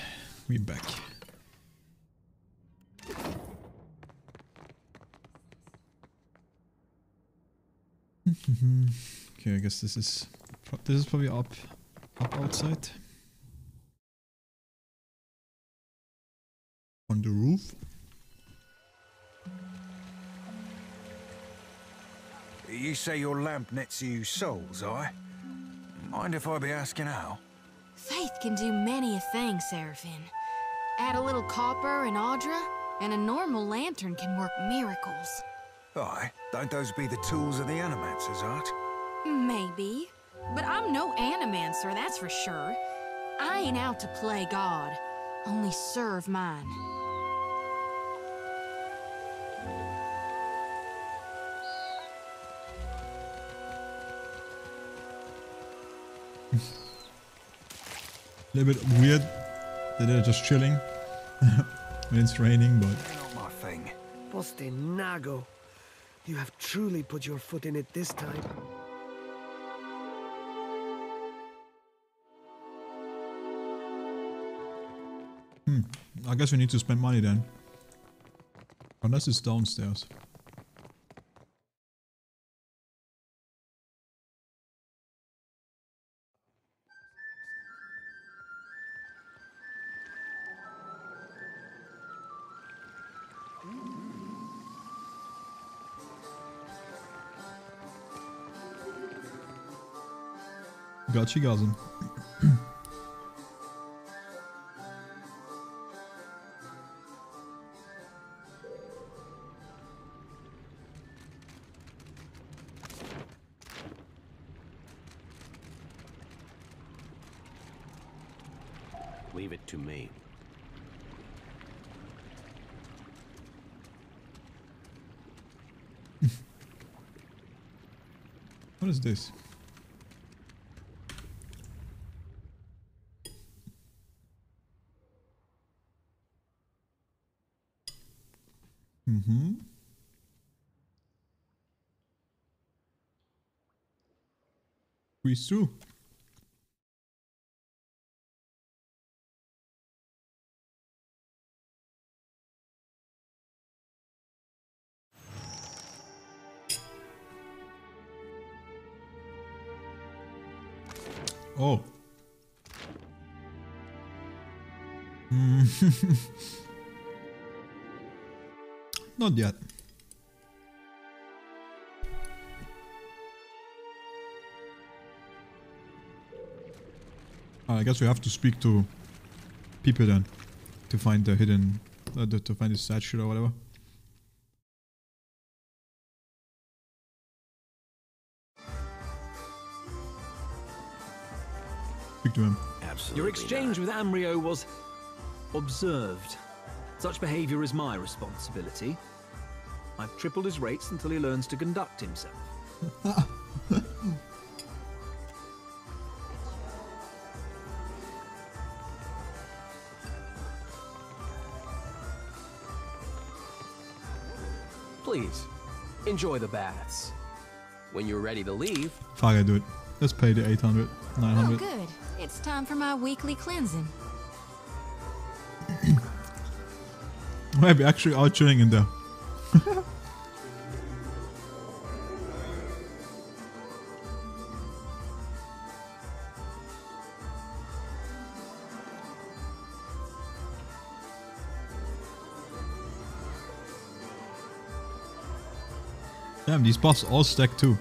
we're back. Okay, I guess this is probably up outside. On the roof. You say your lamp nets you souls, I? Mind if I be asking how? Faith can do many a thing, Seraphim. Add a little copper and Audra, and a normal lantern can work miracles. Aye, don't those be the tools of the Animancers, art? Maybe. But I'm no Animancer, that's for sure. I ain't out to play God, only serve mine. A little bit weird that they're just chilling when it's raining, but... Not my thing. Nago, you have truly put your foot in it this time. I guess we need to spend money then. Unless it's downstairs. Got you, Gazin. Leave it to me. What is this? Squeeze through. Oh. Not yet. I guess we have to speak to people then to find the hidden, to find the statue or whatever. Speak to him. Absolutely. Your exchange with Amrio was observed. Such behavior is my responsibility. I've tripled his rates until he learns to conduct himself. Please, enjoy the baths. When you're ready to leave... Fuck it, dude. Let's pay the 800, 900. Oh, good. It's time for my weekly cleansing. Maybe actually are chilling in there. Damn, these buffs all stack too.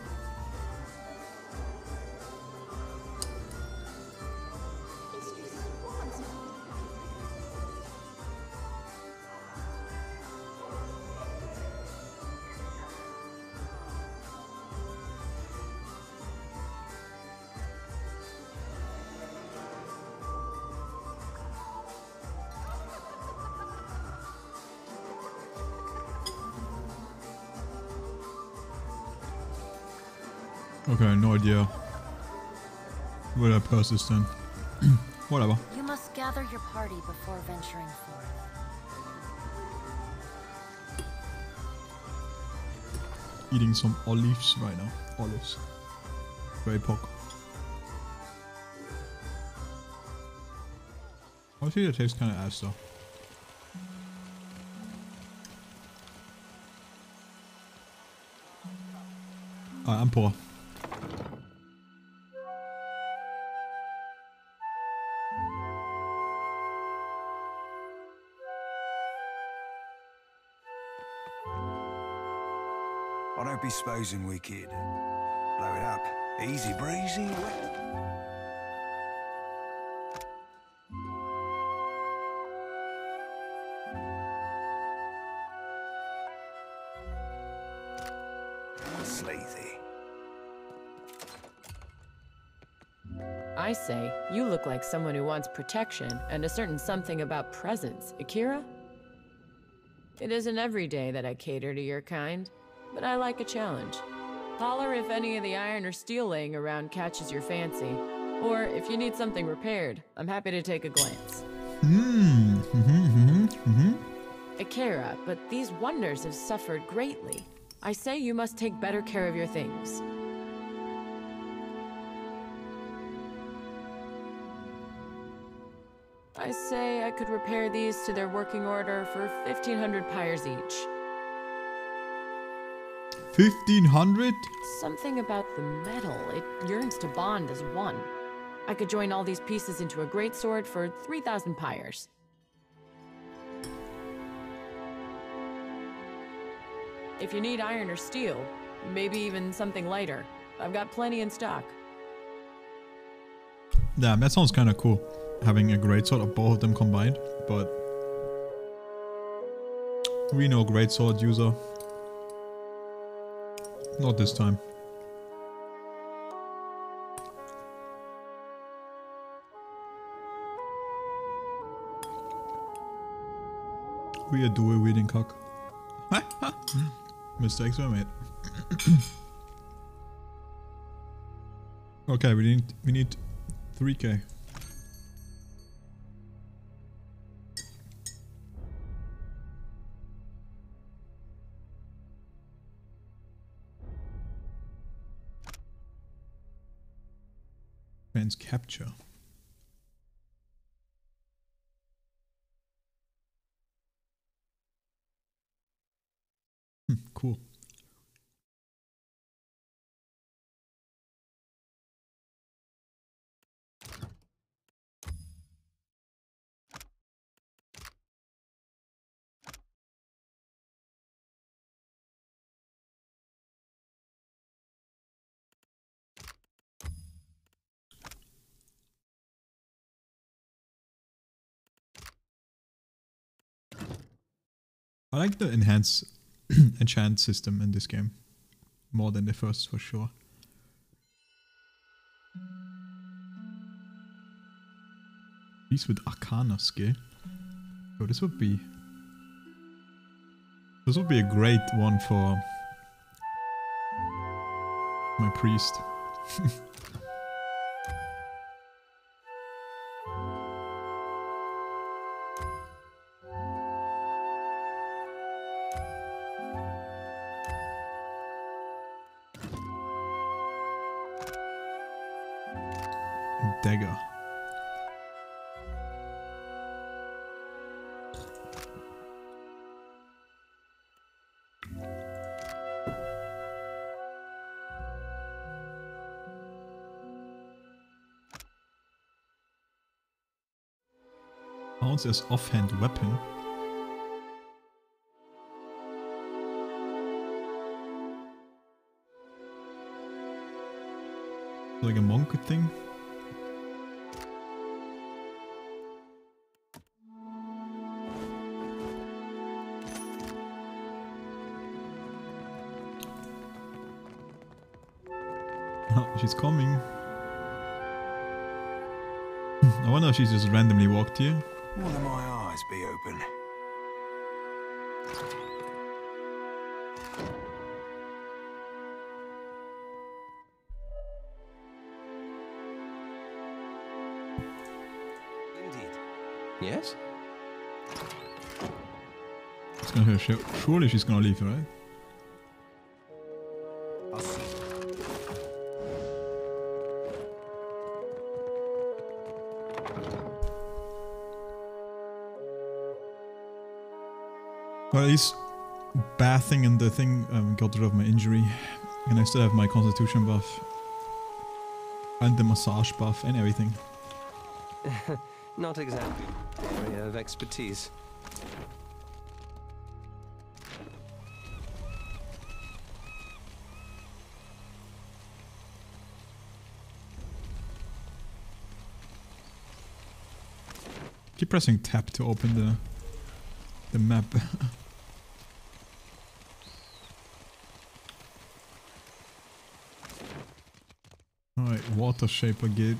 Okay, no idea where that purse is then. Whatever. You must gather your party before venturing forth. Eating some olives right now. Olives. Very poke. Honestly, it tastes kind of ass though. I'm poor. I don't be supposing we could blow it up. Easy breezy. Sleazy. I say, you look like someone who wants protection and a certain something about presence. Akira? It isn't every day that I cater to your kind, but I like a challenge. Holler if any of the iron or steel laying around catches your fancy. Or if you need something repaired, I'm happy to take a glance. Akira, but these wonders have suffered greatly. I say you must take better care of your things. I say I could repair these to their working order for 1,500 pyres each. 1,500? Something about the metal, it yearns to bond as one. I could join all these pieces into a great sword for 3,000 pyres. If you need iron or steel, maybe even something lighter, I've got plenty in stock. Damn, that sounds kind of cool. Having a greatsword of both of them combined, but we know greatsword user. Not this time. We are dual wielding cock. Mistakes were made. Okay, we need 3k. Trans capture. Cool. I like the enhance enchant system in this game more than the first for sure. Piece with Arcana skill. So this would be a great one for my priest. Dagger. Counts as offhand weapon. Like a monk thing. She's coming. I wonder if she's just randomly walked here. One of my eyes be open. Indeed. Yes? It's gonna surely she's gonna leave, right? Well, at least bathing and the thing got rid of my injury. And I still have my constitution buff. And the massage buff and everything. Not exactly area of expertise. Keep pressing tab to open the map. Alright, water shaper gate.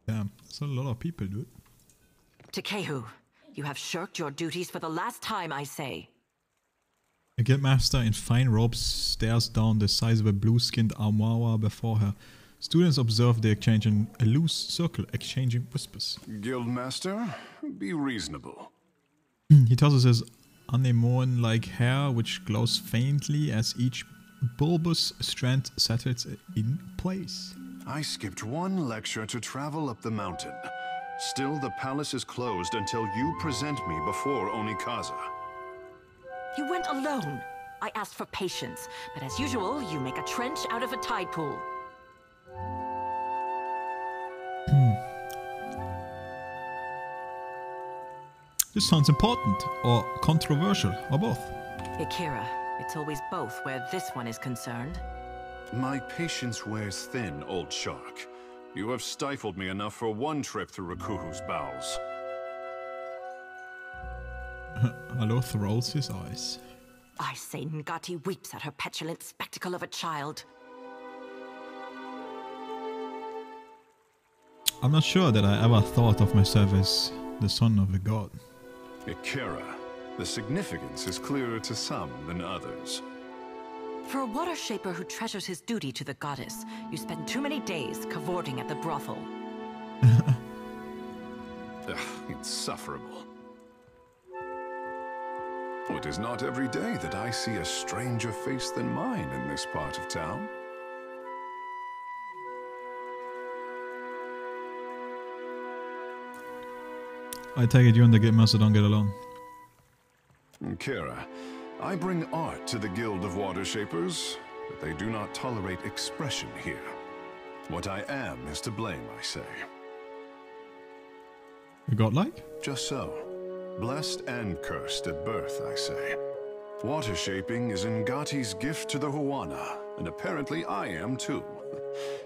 Damn, that's a lot of people, dude. Tekehu, you have shirked your duties for the last time, I say. A guildmaster in fine robes stares down the size of a blue-skinned armoire before her. Students observe the exchange in a loose circle, exchanging whispers. Guildmaster, be reasonable. He tosses his anemone-like hair, which glows faintly as each bulbous strand settles in place. I skipped one lecture to travel up the mountain. Still, the palace is closed until you present me before Onikaza. You went alone. I asked for patience, but as usual, you make a trench out of a tide pool. This sounds important, or controversial, or both. Akira, it's always both where this one is concerned. My patience wears thin, old shark. You have stifled me enough for one trip through Rakuhu's bowels. Aloth rolls his eyes. I say Ngati weeps at her petulant spectacle of a child. I'm not sure that I ever thought of myself as the son of a god. Akira, the significance is clearer to some than others. For a water shaper who treasures his duty to the goddess, you spend too many days cavorting at the brothel. Ugh, insufferable. It is not every day that I see a stranger face than mine in this part of town. I take it you and the Guildmaster don't get along. Kira, I bring art to the Guild of Water Shapers, but they do not tolerate expression here. What I am is to blame, I say. You godlike? Just so. Blessed and cursed at birth, I say. Water shaping is Ngati's gift to the Huana, and apparently I am too.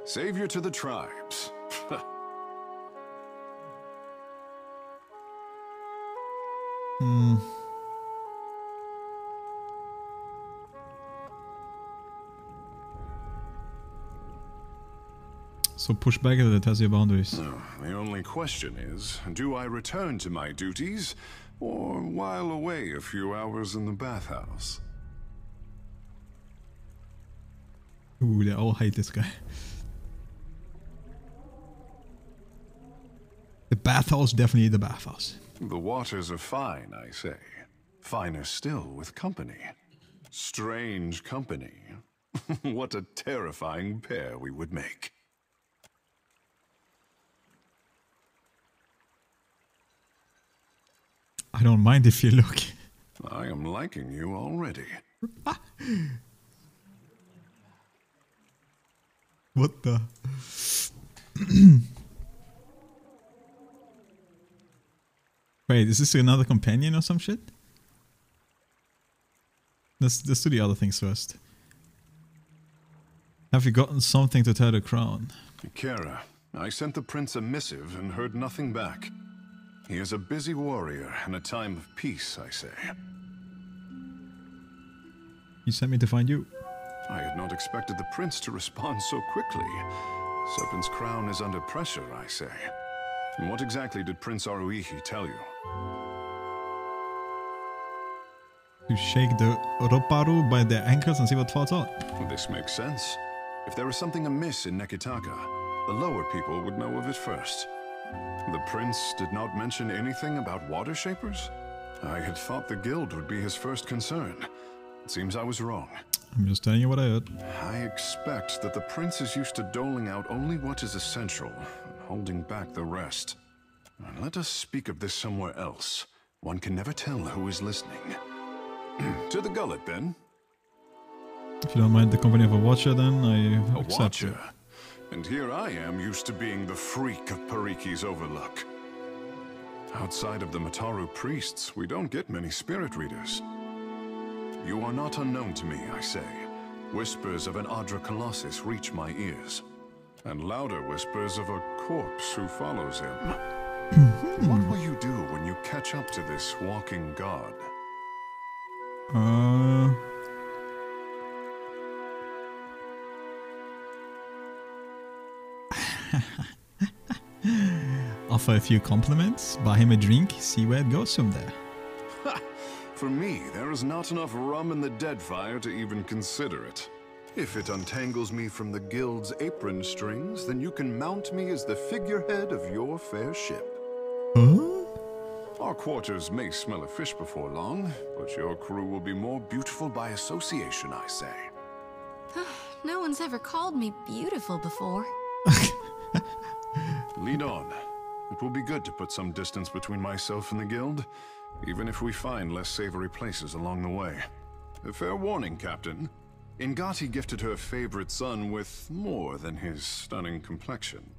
Savior to the tribes. So push back at it, test your boundaries. The only question is, do I return to my duties, or while away a few hours in the bathhouse? Ooh, they all hate this guy. The bathhouse, definitely the bathhouse. The waters are fine, I say. Finer still with company. Strange company. What a terrifying pair we would make. I don't mind if you look. I am liking you already. What the? Wait, is this another companion or some shit? Let's do the other things first. Have you gotten something to tell the crown? Kara, I sent the prince a missive and heard nothing back. He is a busy warrior in a time of peace, I say. He sent me to find you. I had not expected the prince to respond so quickly. Serpent's crown is under pressure, I say. And what exactly did Prince Aruihi tell you? You shake the Ropparu by their ankles and see what falls out. This makes sense. If there is something amiss in Nekitaka, the lower people would know of it first. The prince did not mention anything about water shapers? I had thought the guild would be his first concern. It seems I was wrong. I'm just telling you what I heard. I expect that the prince is used to doling out only what is essential, and holding back the rest. Let us speak of this somewhere else. One can never tell who is listening. To the gullet, then. If you don't mind the company of a watcher, then I A accept watcher. it. And here I am used to being the freak of Pariki's Overlook. Outside of the Mataru priests, we don't get many spirit readers. You are not unknown to me, I say. Whispers of an Adra Colossus reach my ears. And louder whispers of a corpse who follows him. What will you do when you catch up to this walking god? Offer a few compliments, buy him a drink, see where it goes from there. For me, there is not enough rum in the Deadfire to even consider it. If it untangles me from the guild's apron strings, then you can mount me as the figurehead of your fair ship. Our quarters may smell of fish before long, but your crew will be more beautiful by association, I say. No one's ever called me beautiful before. Lead on. It will be good to put some distance between myself and the guild, even if we find less savory places along the way. A fair warning, Captain. Ingati gifted her favorite son with more than his stunning complexion.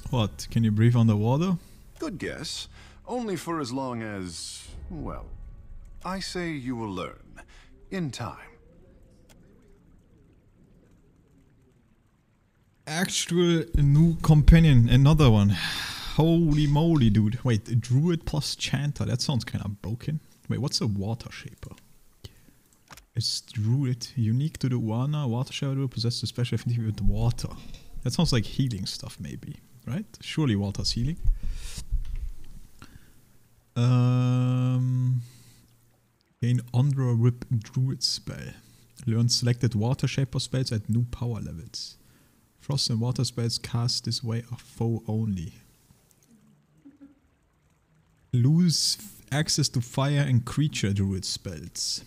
What? Can you breathe underwater? Good guess. Only for as long as, well, I say you will learn. In time. Actual new companion, another one. Holy moly, dude. Wait, druid plus chanter. That sounds kind of broken. Wait, what's a water shaper? It's druid. Unique to the Uana, water shaper possesses a special affinity with water. That sounds like healing stuff, maybe. Right? Surely water's healing. Gain Andra Rip Druid spell. Learn selected water shaper spells at new power levels. Frost and water spells cast this way are foe only. Lose access to fire and creature druid spells.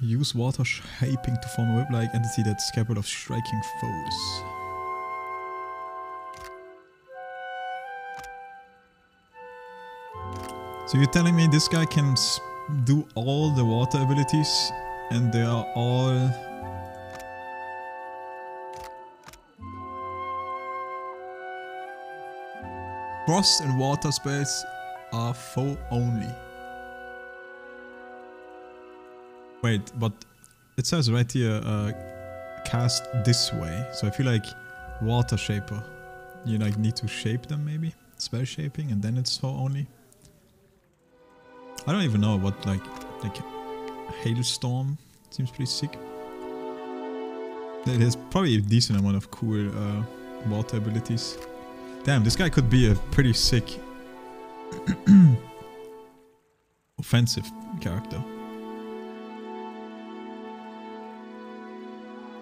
Use water shaping to form a whip-like entity that's capable of striking foes. So you're telling me this guy can do all the water abilities and they are all... Frost and water spells are foe only. Wait, but it says right here, cast this way. So I feel like water shaper, you like need to shape them maybe? Spell shaping and then it's foe only? I don't even know what like hailstorm seems pretty sick. There's probably a decent amount of cool water abilities. Damn, this guy could be a pretty sick offensive character.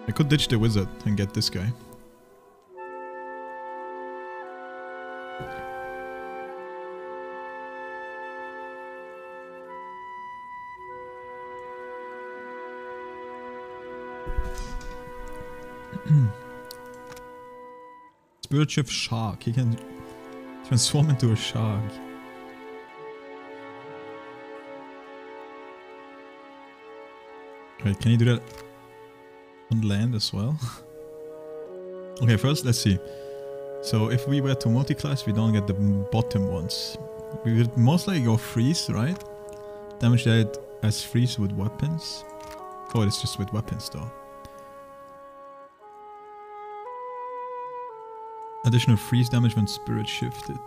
I could ditch the wizard and get this guy. Spirit Shift Shark. He can transform into a shark. Wait, can you do that on land as well? Okay, first let's see. So if we were to multi-class, we don't get the bottom ones. We would most likely go freeze, right? Damage that as freeze with weapons. Oh, it's just with weapons though. Additional freeze damage when spirit shifted.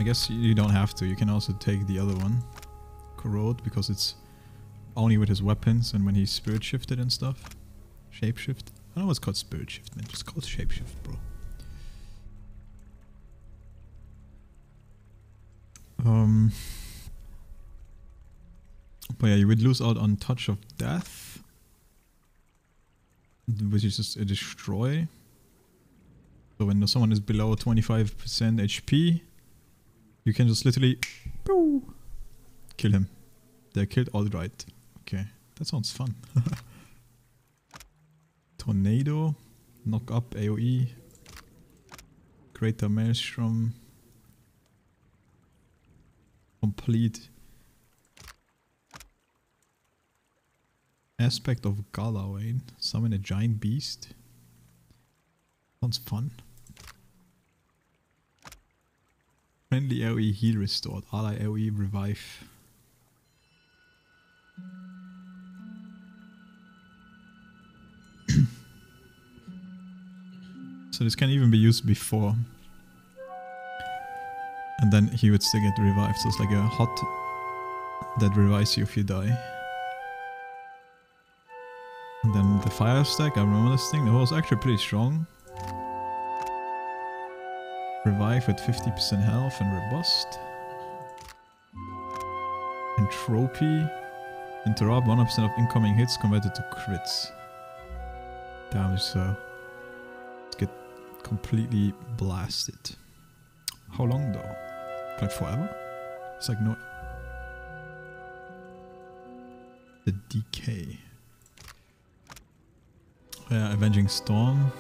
I guess you don't have to. You can also take the other one. Corrode, because it's only with his weapons and when he's spirit shifted and stuff. Shapeshift. I don't know what's called spirit shift, man. Just called shapeshift, bro. But yeah, you would lose out on Touch of Death. which is just a destroy. So when someone is below 25% HP, you can just literally kill him. They're killed outright. Okay, that sounds fun. Tornado, knock up AoE, Greater Maelstrom, complete Aspect of Galawain, summon a giant beast. Sounds fun. Friendly AoE heal restored, ally AoE revive. So this can even be used before. And then he would still get revived, so it's like a hot that revives you if you die. And then the fire stack, I remember this thing, that was actually pretty strong. Revive with 50% health and robust. Entropy. Interrupt 100% of incoming hits converted to crits. Damage, so let's get completely blasted. How long though? Like forever? It's like no... The decay. Yeah, Avenging Storm.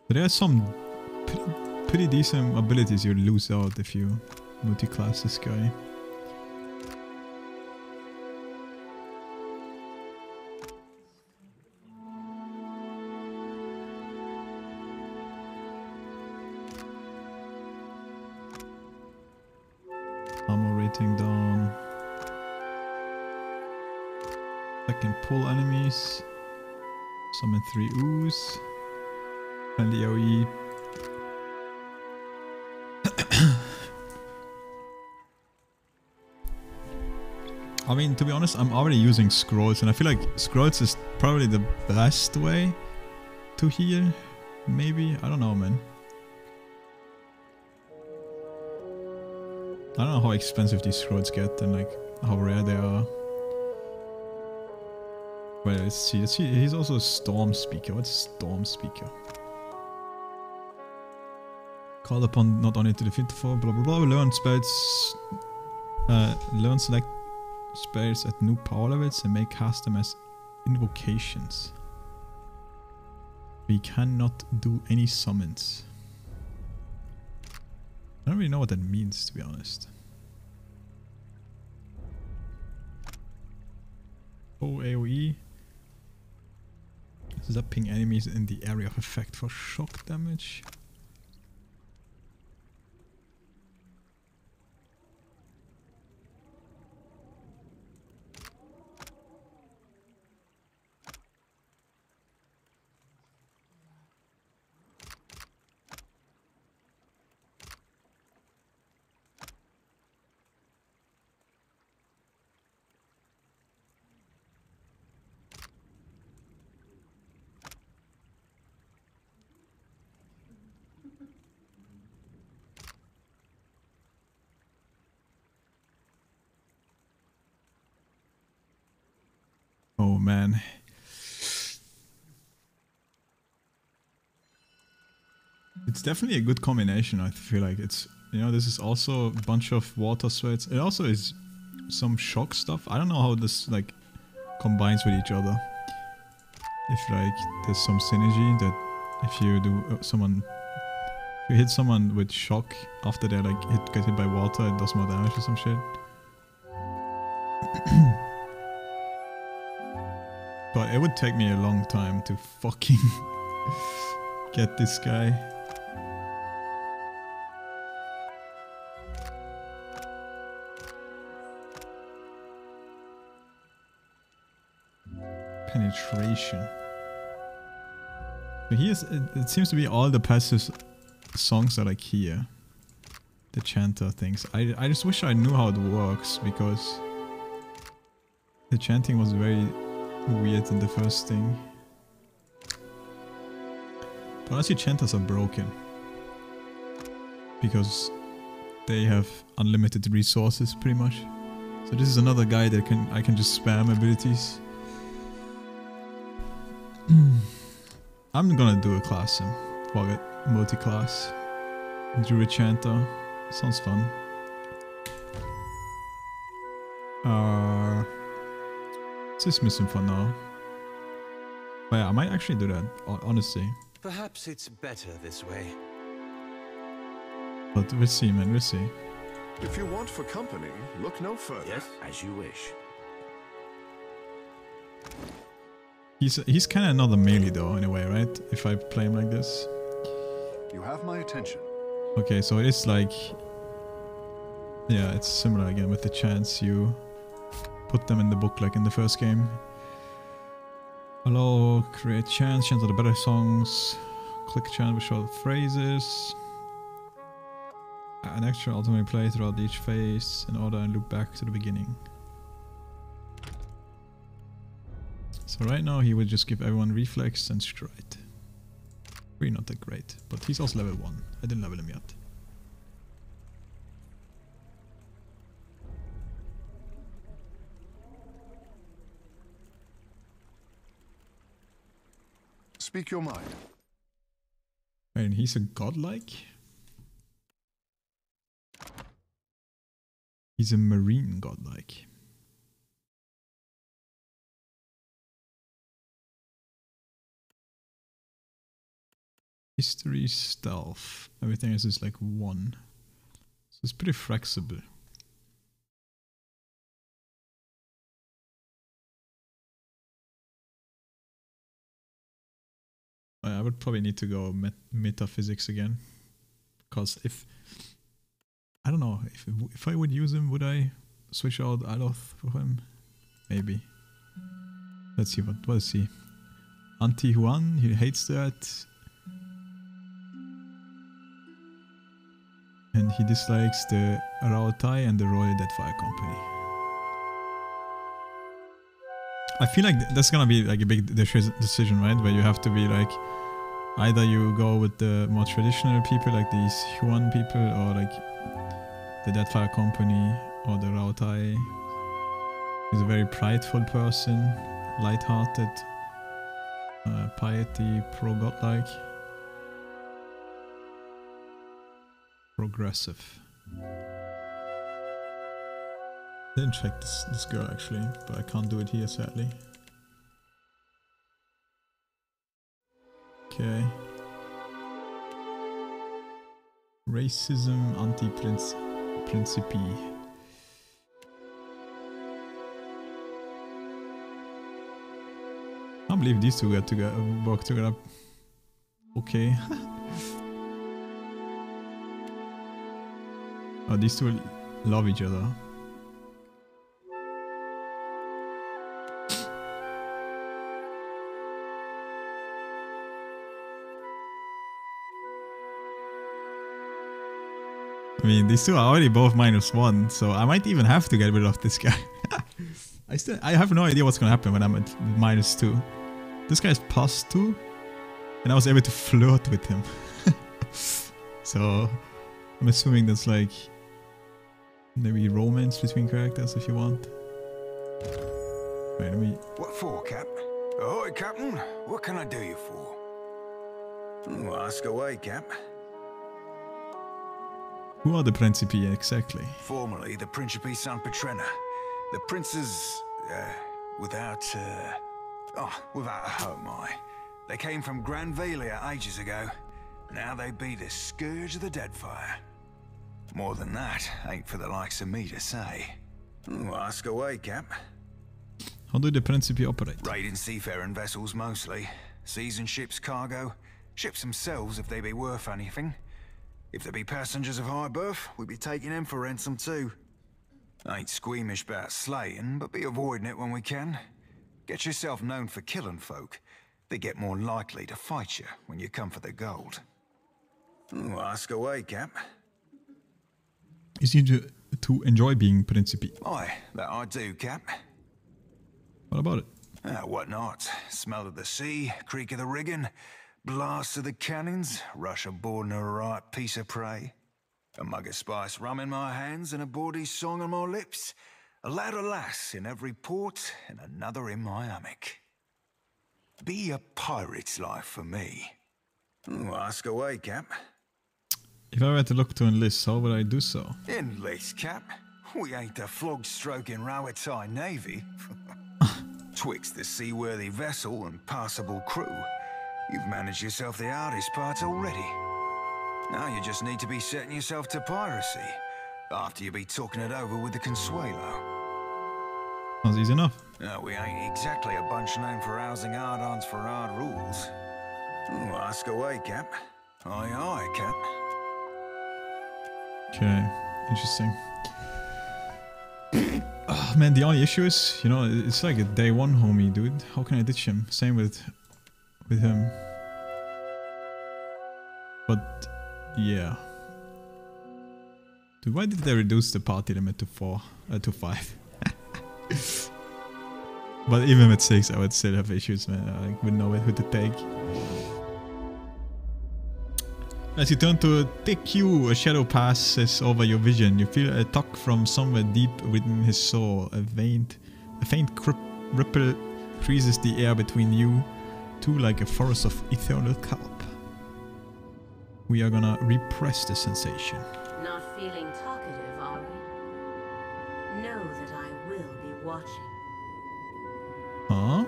But there are some pretty decent abilities you lose out if you multi-class this guy. Armor rating down. I can pull enemies. Summon 3 ooze. Friendly AoE. I mean, to be honest, I'm already using scrolls, and I feel like scrolls is probably the best way to heal. Maybe? I don't know, man. I don't know how expensive these scrolls get and like how rare they are. Well, let's see. He's also a Storm Speaker. What's Storm Speaker? Called upon not only to defeat the foe, blah blah blah. Learn spells. Learn select spells at new power levels and may cast them as invocations. We cannot do any summons. I don't really know what that means, to be honest. Oh, AoE. Zapping enemies in the area of effect for shock damage. Oh man. It's definitely a good combination, I feel like. It's, you know, this is also a bunch of water sweats. It also is some shock stuff. I don't know how this like combines with each other. If like there's some synergy that if you do if you hit someone with shock after they're like get hit by water, it does more damage or some shit. But it would take me a long time to fucking get this guy. Penetration. But here's, it seems to be all the passive songs are like here. The chanter things. I just wish I knew how it works, because the chanting was very weird in the first thing. But honestly, chanters are broken, because they have unlimited resources pretty much. So this is another guy that I can just spam abilities. I'm gonna do a class sim. Fuck it. Multi-class. Druid Chanter. Sounds fun. Let's dismiss him for now. But yeah, I might actually do that, honestly. Perhaps it's better this way. But we'll see, man, we'll see. If you want for company, look no further. Yes, as you wish. He's kind of not a melee though, in a way, right? If I play him like this. You have my attention. Okay, so it is like... Yeah, it's similar again with the chants. You put them in the book like in the first game. Hello, create chants, chants are the better songs. Click chant with short phrases. An extra ultimately play throughout each phase in order and loop back to the beginning. So right now he will just give everyone reflex and stride. Really not that great, but he's also level 1. I didn't level him yet. Speak your mind. And he's a godlike? He's a marine godlike. History, stealth, everything else is like 1. So it's pretty flexible. I would probably need to go metaphysics again. Because if... I don't know, if I would use him, would I switch out Aloth for him? Maybe. Let's see, what is he? Anti-Huan, he hates that. And he dislikes the Rautai and the Royal Deadfire Company. I feel like that's gonna be like a big decision, right? Where you have to be like, either you go with the more traditional people, like these Huan people, or like the Deadfire Company, or the Rautai. He's a very prideful person, light-hearted, piety, pro-godlike. Progressive. Didn't check this girl actually, but I can't do it here sadly. Okay. Racism, anti-principi. I can't believe these two got to work together. Okay. Oh, these two love each other. I mean, these two are already both -1, so I might even have to get rid of this guy. I have no idea what's gonna happen when I'm at -2. This guy's +2, and I was able to flirt with him. So I'm assuming that's like maybe romance between characters if you want. Wait, let me... What for, Cap? Ahoy, Captain. What can I do you for? Ask away, Cap. Who are the Principi exactly? Formerly the Principi San Petrena. The princes, without a home, They came from Grand Valia ages ago. Now they be the scourge of the Deadfire. More than that, ain't for the likes of me to say. Ask away, Cap. How do the Principi operate? Raiding seafaring vessels mostly. Seizing ships' cargo. Ships themselves if they be worth anything. If there be passengers of high birth, we be taking them for ransom too. Ain't squeamish about slaying, but be avoiding it when we can. Get yourself known for killing folk. They get more likely to fight you when you come for the gold. Ask away, Cap. You seem to enjoy being Principi. Aye, that I do, Cap. What about it? What not? Smell of the sea, creak of the rigging, blast of the cannons, rush aboard in a right piece of prey. A mug of spice rum in my hands and a bawdy song on my lips. A lad or lass in every port and another in my hammock. be a pirate's life for me? Oh, ask away, Cap. If I were to look to enlist, how would I do so? Enlist, Cap? We ain't the flog-stroking Rawatai Navy. Twixt the seaworthy vessel and passable crew, you've managed yourself the hardest part already. Now you just need to be setting yourself to piracy, after you be talking it over with the Consuelo. Sounds easy enough. No, we ain't exactly a bunch known for housing hard-ons for hard rules. Oh, ask away, Cap. Aye, aye, Cap. Okay, interesting. Oh, man, the only issue is, you know, it's like a day one homie, dude. How can I ditch him? Same with him. But yeah, dude, why did they reduce the party limit to 5? But even with 6, I would still have issues, man. I wouldn't know who to take. As you turn to take you, a shadow passes over your vision. You feel a tug from somewhere deep within his soul. A faint ripple creases the air between you two like a forest of ethereal kelp. We are gonna repress the sensation. Not feeling talkative, are we? Know that I will be watching. Huh?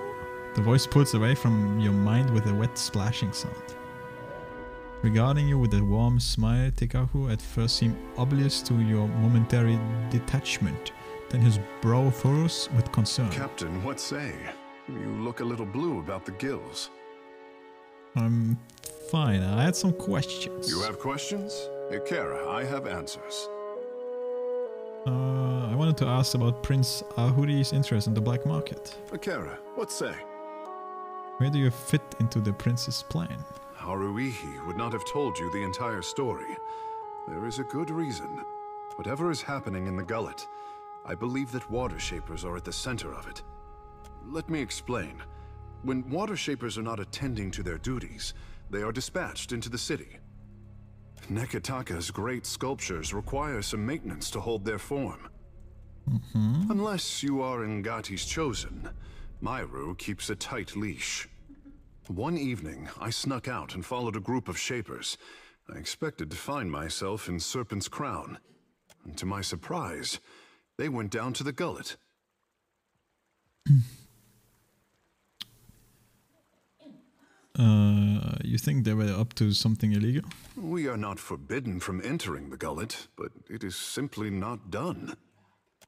The voice pulls away from your mind with a wet splashing sound. Regarding you with a warm smile, Tekahu at first seemed oblivious to your momentary detachment. Then his brow furrows with concern. Captain, what say? You look a little blue about the gills. I'm fine. I had some questions. You have questions? Ikera, I have answers. I wanted to ask about Prince Ahuri's interest in the black market. Ikera, what say? Where do you fit into the prince's plan? Haruihi would not have told you the entire story. There is a good reason. Whatever is happening in the gullet, I believe that water shapers are at the center of it. Let me explain. When water shapers are not attending to their duties, they are dispatched into the city. Nekataka's great sculptures require some maintenance to hold their form. Unless you are Ngati's chosen, Myru keeps a tight leash. One evening, I snuck out and followed a group of shapers. I expected to find myself in Serpent's Crown. And to my surprise, they went down to the gullet. You think they were up to something illegal? We are not forbidden from entering the gullet, but it is simply not done.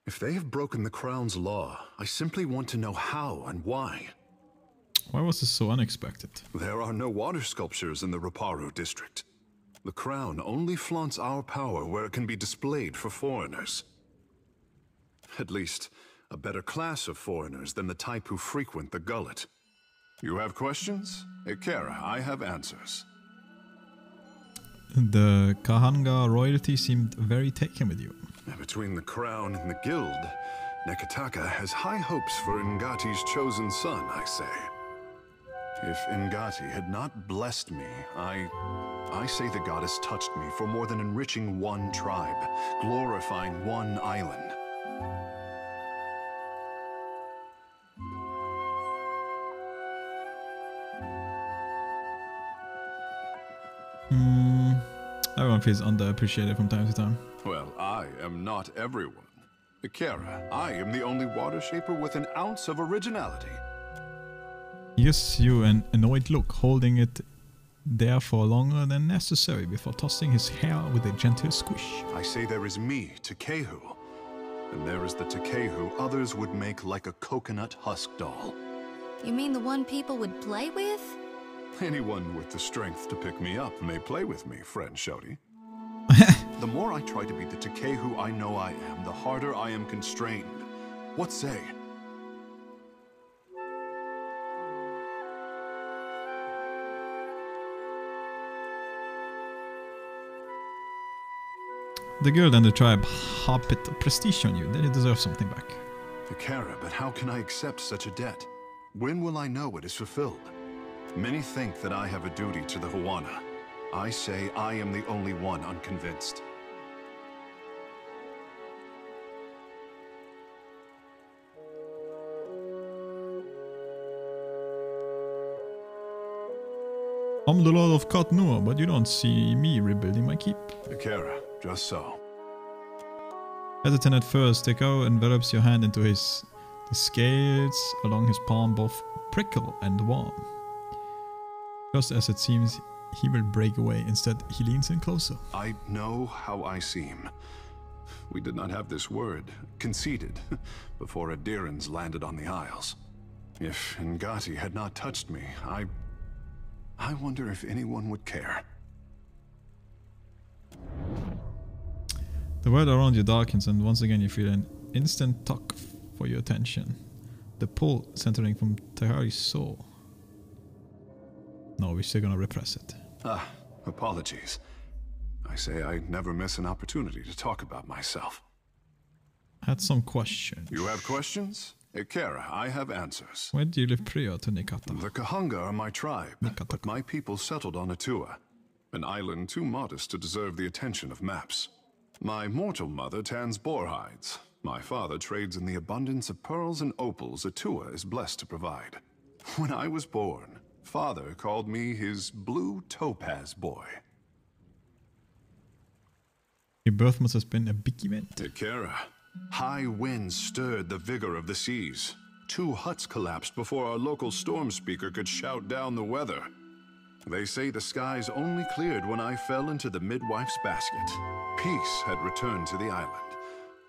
If they have broken the Crown's law, I simply want to know how and why. Why was this so unexpected? There are no water sculptures in the Raparu district. The Crown only flaunts our power where it can be displayed for foreigners. At least, a better class of foreigners than the type who frequent the gullet. You have questions? Ikera, I have answers. The Kahanga royalty seemed very taken with you. Between the Crown and the Guild, Nekataka has high hopes for Ngati's chosen son, I say. If Ngati had not blessed me, I say the goddess touched me for more than enriching one tribe, glorifying one island. Everyone feels underappreciated from time to time. Well, I am not everyone. Ikera, I am the only water shaper with an ounce of originality. He gives you an annoyed look, holding it there for longer than necessary before tossing his hair with a gentle squish. I say there is me, Tekehu, and there is the Tekehu others would make like a coconut husk doll. You mean the one people would play with? Anyone with the strength to pick me up may play with me, friend Shouty. The more I try to be the Tekehu I know I am, the harder I am constrained. What say? The guild and the tribe harped prestige on you. They deserve something back. Ikera, but how can I accept such a debt? When will I know it is fulfilled? Many think that I have a duty to the Huana. I say I am the only one unconvinced. I'm the Lord of Kat Noir, but you don't see me rebuilding my keep. Akira, just so. Hesitant at first, Tekao envelops your hand into his. The scales along his palm both prickle and warm. Just as it seems he will break away, instead he leans in closer. I know how I seem. We did not have this word conceded before Adirans landed on the Isles. If Ngati had not touched me, I wonder if anyone would care. The world around you darkens and once again you feel an instant tug for your attention. The pull centering from Tahari's soul. No, we're still gonna repress it. Apologies. I say I never miss an opportunity to talk about myself. I had some questions. You have questions? Ikera, I have answers. Where do you live prior to Nikata? The Kahanga are my tribe, but my people settled on Atua, an island too modest to deserve the attention of maps. My mortal mother tans boar hides. My father trades in the abundance of pearls and opals Atua is blessed to provide. When I was born, father called me his blue topaz boy. Your birth must have been a big event. Ikera. High winds stirred the vigor of the seas. 2 huts collapsed before our local storm speaker could shout down the weather. They say the skies only cleared when I fell into the midwife's basket. Peace had returned to the island.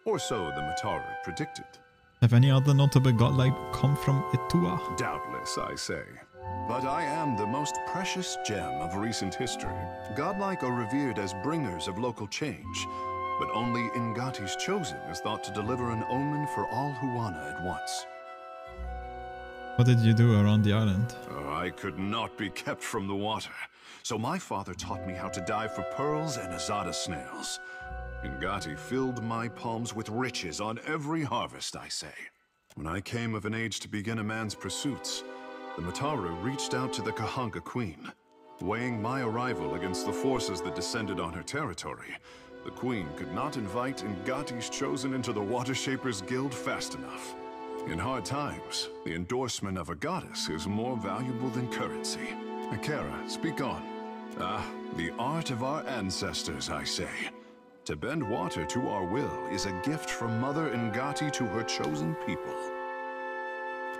Or so the Mataru predicted. Have any other notable godlike come from Atua? Doubtless, I say. But I am the most precious gem of recent history. Godlike are revered as bringers of local change. But only Ngati's Chosen is thought to deliver an omen for all Huana at once. What did you do around the island? I could not be kept from the water, so my father taught me how to dive for pearls and azada snails. Ngati filled my palms with riches on every harvest, I say. When I came of an age to begin a man's pursuits, the Mataru reached out to the Kahanga Queen. Weighing my arrival against the forces that descended on her territory, the Queen could not invite Ngati's Chosen into the Watershapers Guild fast enough. In hard times, the endorsement of a goddess is more valuable than currency. Akira, speak on. The art of our ancestors, I say. To bend water to our will is a gift from Mother Ngati to her chosen people.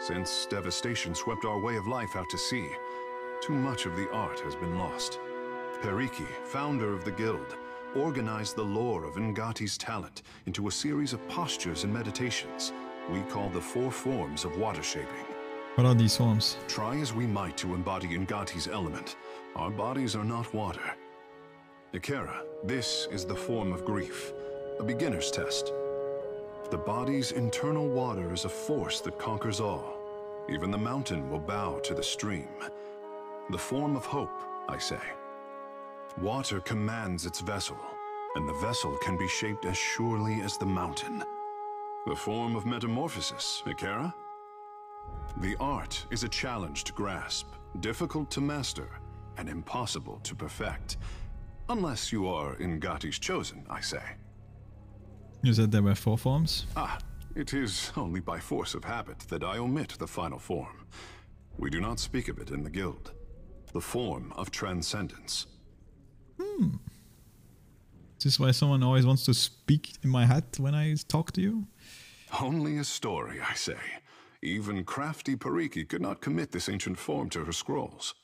Since devastation swept our way of life out to sea, too much of the art has been lost. Periki, founder of the guild, organized the lore of Ngati's talent into a series of postures and meditations we call the 4 forms of water shaping. What are these forms? Try as we might to embody Ngati's element, our bodies are not water. Ikera, this is the form of grief, a beginner's test. The body's internal water is a force that conquers all. Even the mountain will bow to the stream. The form of hope, I say. Water commands its vessel, and the vessel can be shaped as surely as the mountain. The form of metamorphosis, Ikera? The art is a challenge to grasp, difficult to master, and impossible to perfect. Unless you are Ngati's Chosen, I say. You said there were 4 forms? It is only by force of habit that I omit the final form. We do not speak of it in the guild. The form of transcendence. Is this why someone always wants to speak in my head when I talk to you? Only a story, I say. Even crafty Periki could not commit this ancient form to her scrolls.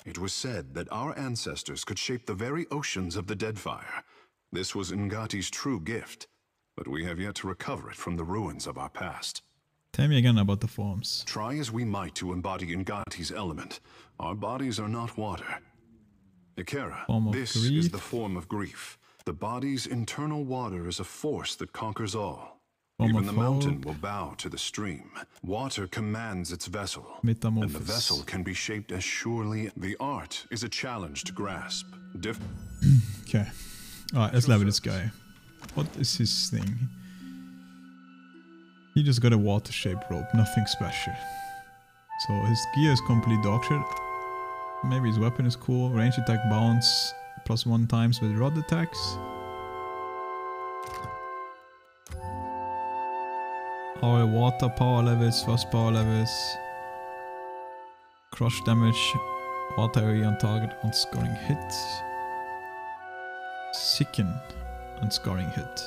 It was said that our ancestors could shape the very oceans of the Deadfire. This was Ngati's true gift, but we have yet to recover it from the ruins of our past. Tell me again about the forms. Try as we might to embody Ngati's element, our bodies are not water. Ikera, this is the form of grief. The body's internal water is a force that conquers all. Even the mountain will bow to the stream. Water commands its vessel, and the vessel can be shaped as surely. The art is a challenge to grasp. Okay. Alright, let's level this guy. What is his thing? He just got a water-shaped rope, nothing special. So his gear is complete dog shit. Maybe his weapon is cool. Range attack bounce +1 times with rod attacks. Our water power levels, frost power levels. Crush damage Water area on target on scoring hit. Sicken on scoring hit.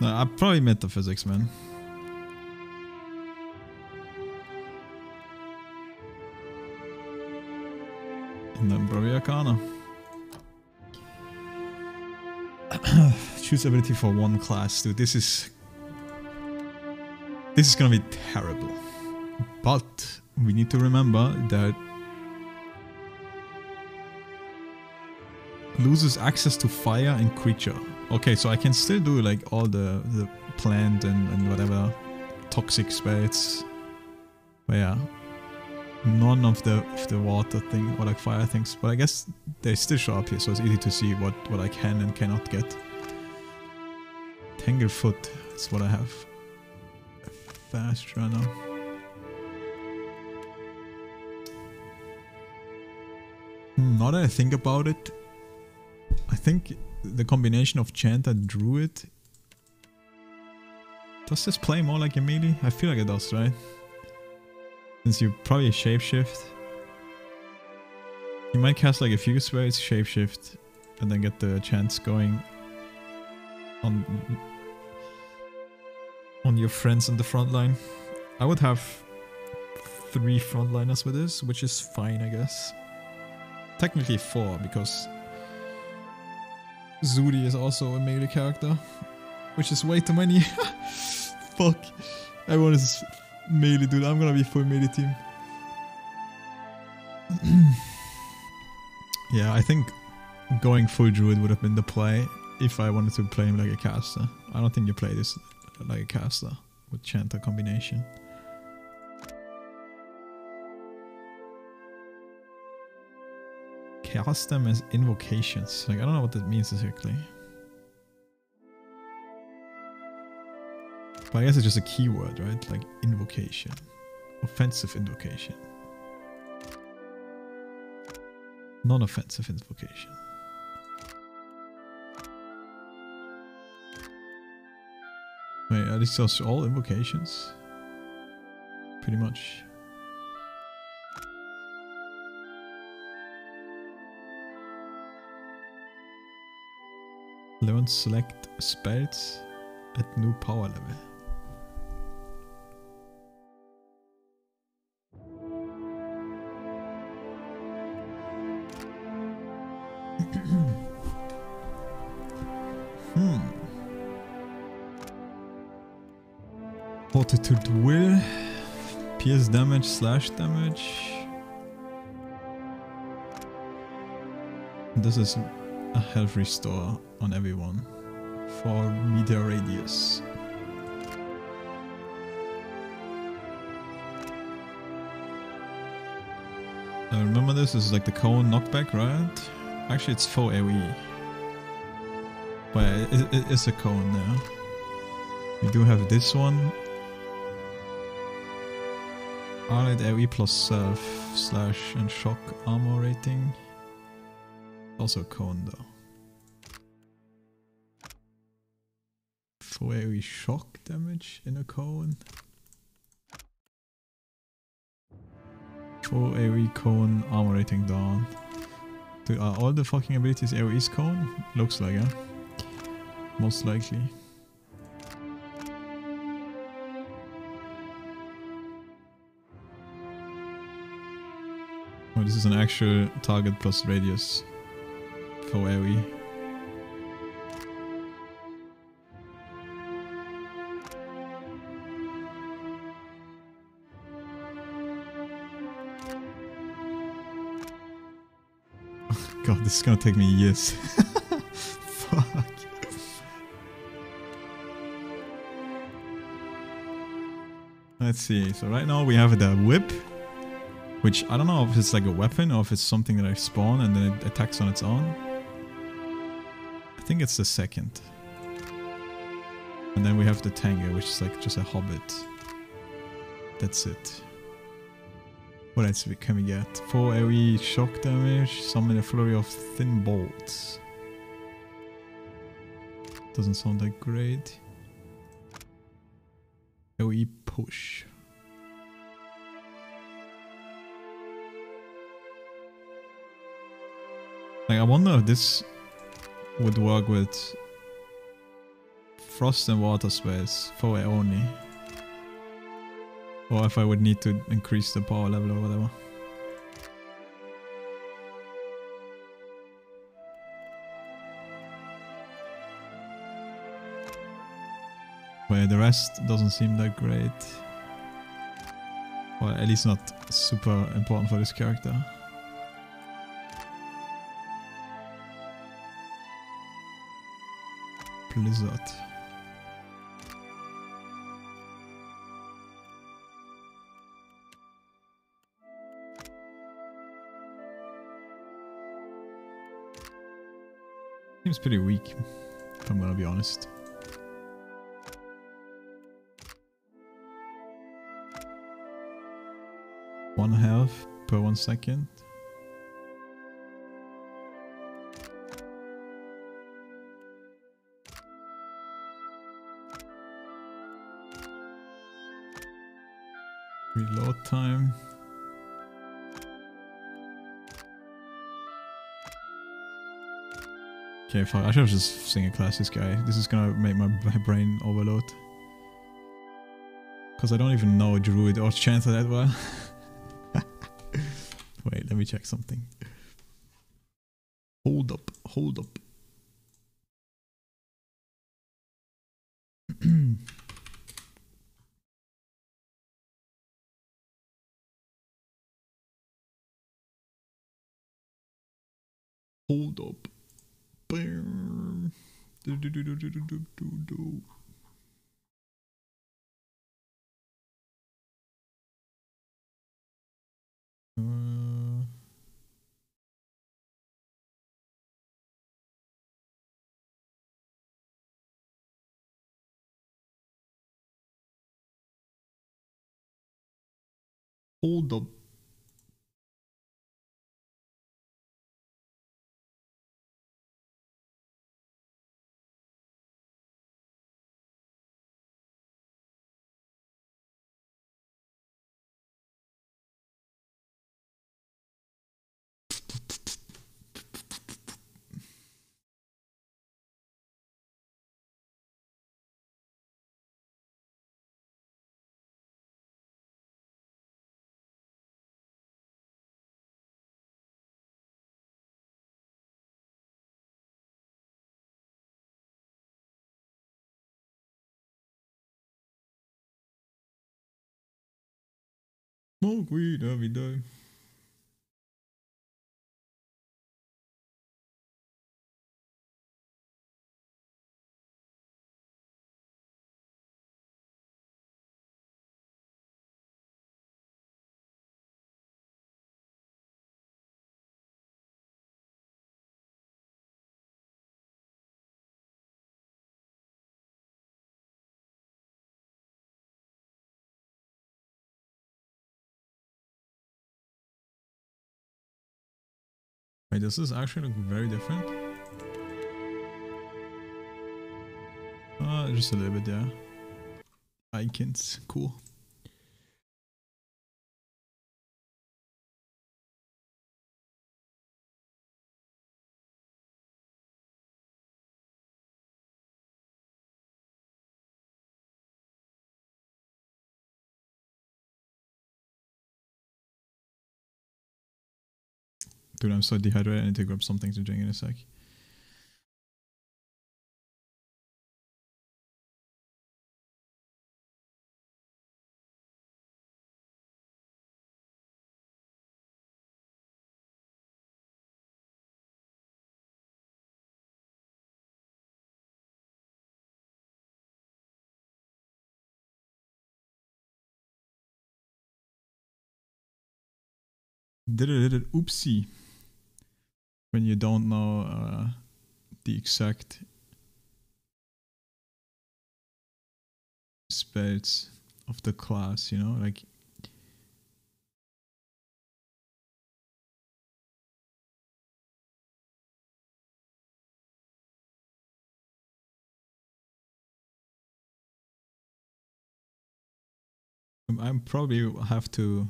No, I probably metaphysics, man. And then probably Arcana. Choose ability for one class, dude. This is gonna be terrible. But we need to remember that loses access to fire and creature. Okay, so I can still do like all the plant and whatever toxic spells. But yeah, none of the water thing or like fire things. But I guess they still show up here, so it's easy to see what I can and cannot get. Tanglefoot is what I have. Fast runner. Now that I think about it, I think the combination of Chant and Druid... Does this play more like a melee? I feel like it does, right? Since you probably shapeshift. You might cast like a few spells, shapeshift, and then get the chants going on your friends on the front line. I would have 3 frontliners with this, which is fine, I guess. Technically 4, because Zuri is also a melee character, which is way too many. Fuck. Everyone is melee, dude. I'm gonna be full melee team. Yeah, I think going full druid would have been the play if I wanted to play him like a caster. I don't think you play this like a caster with Chanter combination. Cast them as invocations. Like, I don't know what that means exactly. But I guess it's just a keyword, right? Like invocation. Offensive invocation. Non-offensive invocation. Wait, are these just all invocations? Pretty much. Learn select spells at new power level. Fortitude will, pierce damage, slash damage. This is a health restore on everyone for meter radius. Remember this is like the cone knockback, right? Actually it's full AoE. But it is a cone now. We do have this one. Allied AoE plus self, slash and shock armor rating. Also a cone though. Full AoE shock damage in a cone. Full AoE cone armor rating down. Are all the fucking abilities AoE's cone? Looks like it. Most likely. Oh, this is an actual target plus radius for AoE. God, this is gonna take me years. Fuck. Let's see. So right now we have the whip, which I don't know if it's like a weapon or if it's something that I spawn and then it attacks on its own. I think it's the second. And then we have the Tanger, which is like just a hobbit. That's it. What else can we get? 4 AoE shock damage, summon a flurry of thin bolts. Doesn't sound that great. AoE push. Like, I wonder if this would work with Frost and Water Space for only. Or if I would need to increase the power level or whatever. But yeah, the rest doesn't seem that great. Or at least not super important for this character. Blizzard. Seems pretty weak, if I'm gonna be honest. One health per 1 second. Reload time. Okay, fuck, I should just sing a class this guy. This is gonna make my brain overload. Cause I don't even know Druid or Chanter that well. Wait, let me check something. Hold up, hold up. Hold up. Bam. Do, do, do, do, do, do, do, do. Hold up. Smoke weed every day. Wait, does this actually look very different? Just a little bit, yeah. Icons, cool. Dude, I'm so dehydrated. I need to grab something to drink in a sec. Oopsie. When you don't know the exact spells of the class, you know, like. I probably have to,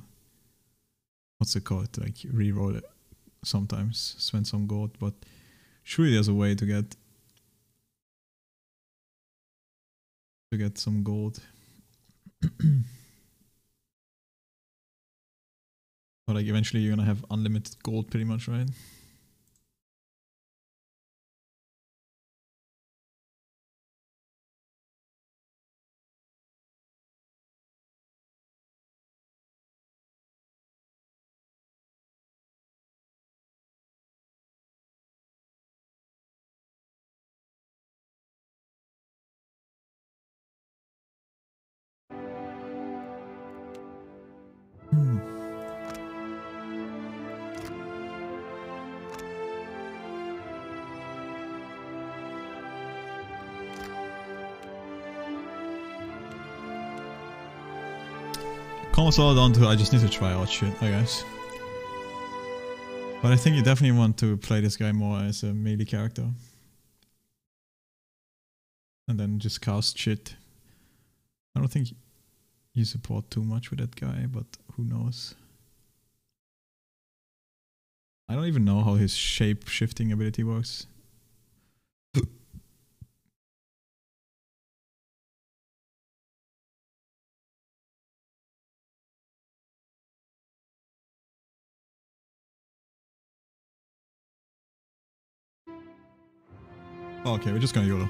what's it called, like re-roll it sometimes, spend some gold, but surely there's a way to get some gold. But like eventually you're gonna have unlimited gold pretty much, right? Comes all down to I just need to try out shit, I guess. But I think you definitely want to play this guy more as a melee character. And then just cast shit. I don't think you support too much with that guy, but who knows. I don't even know how his shape shifting ability works. Okay, we're just gonna YOLO.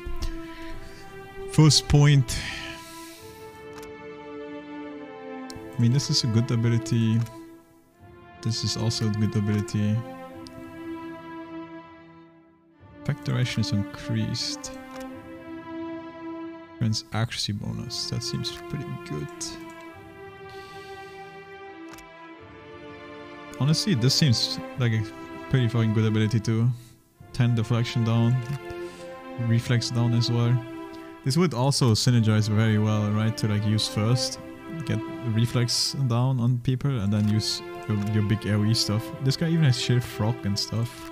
First point. I mean, this is a good ability. This is also a good ability. Effect duration is increased. Grants accuracy bonus. That seems pretty good. Honestly, this seems like a pretty fucking good ability too. 10 deflection down. Reflex down as well. This would also synergize very well, right? To like use first, get reflex down on people, and then use your big AoE stuff. This guy even has Shield Frog and stuff.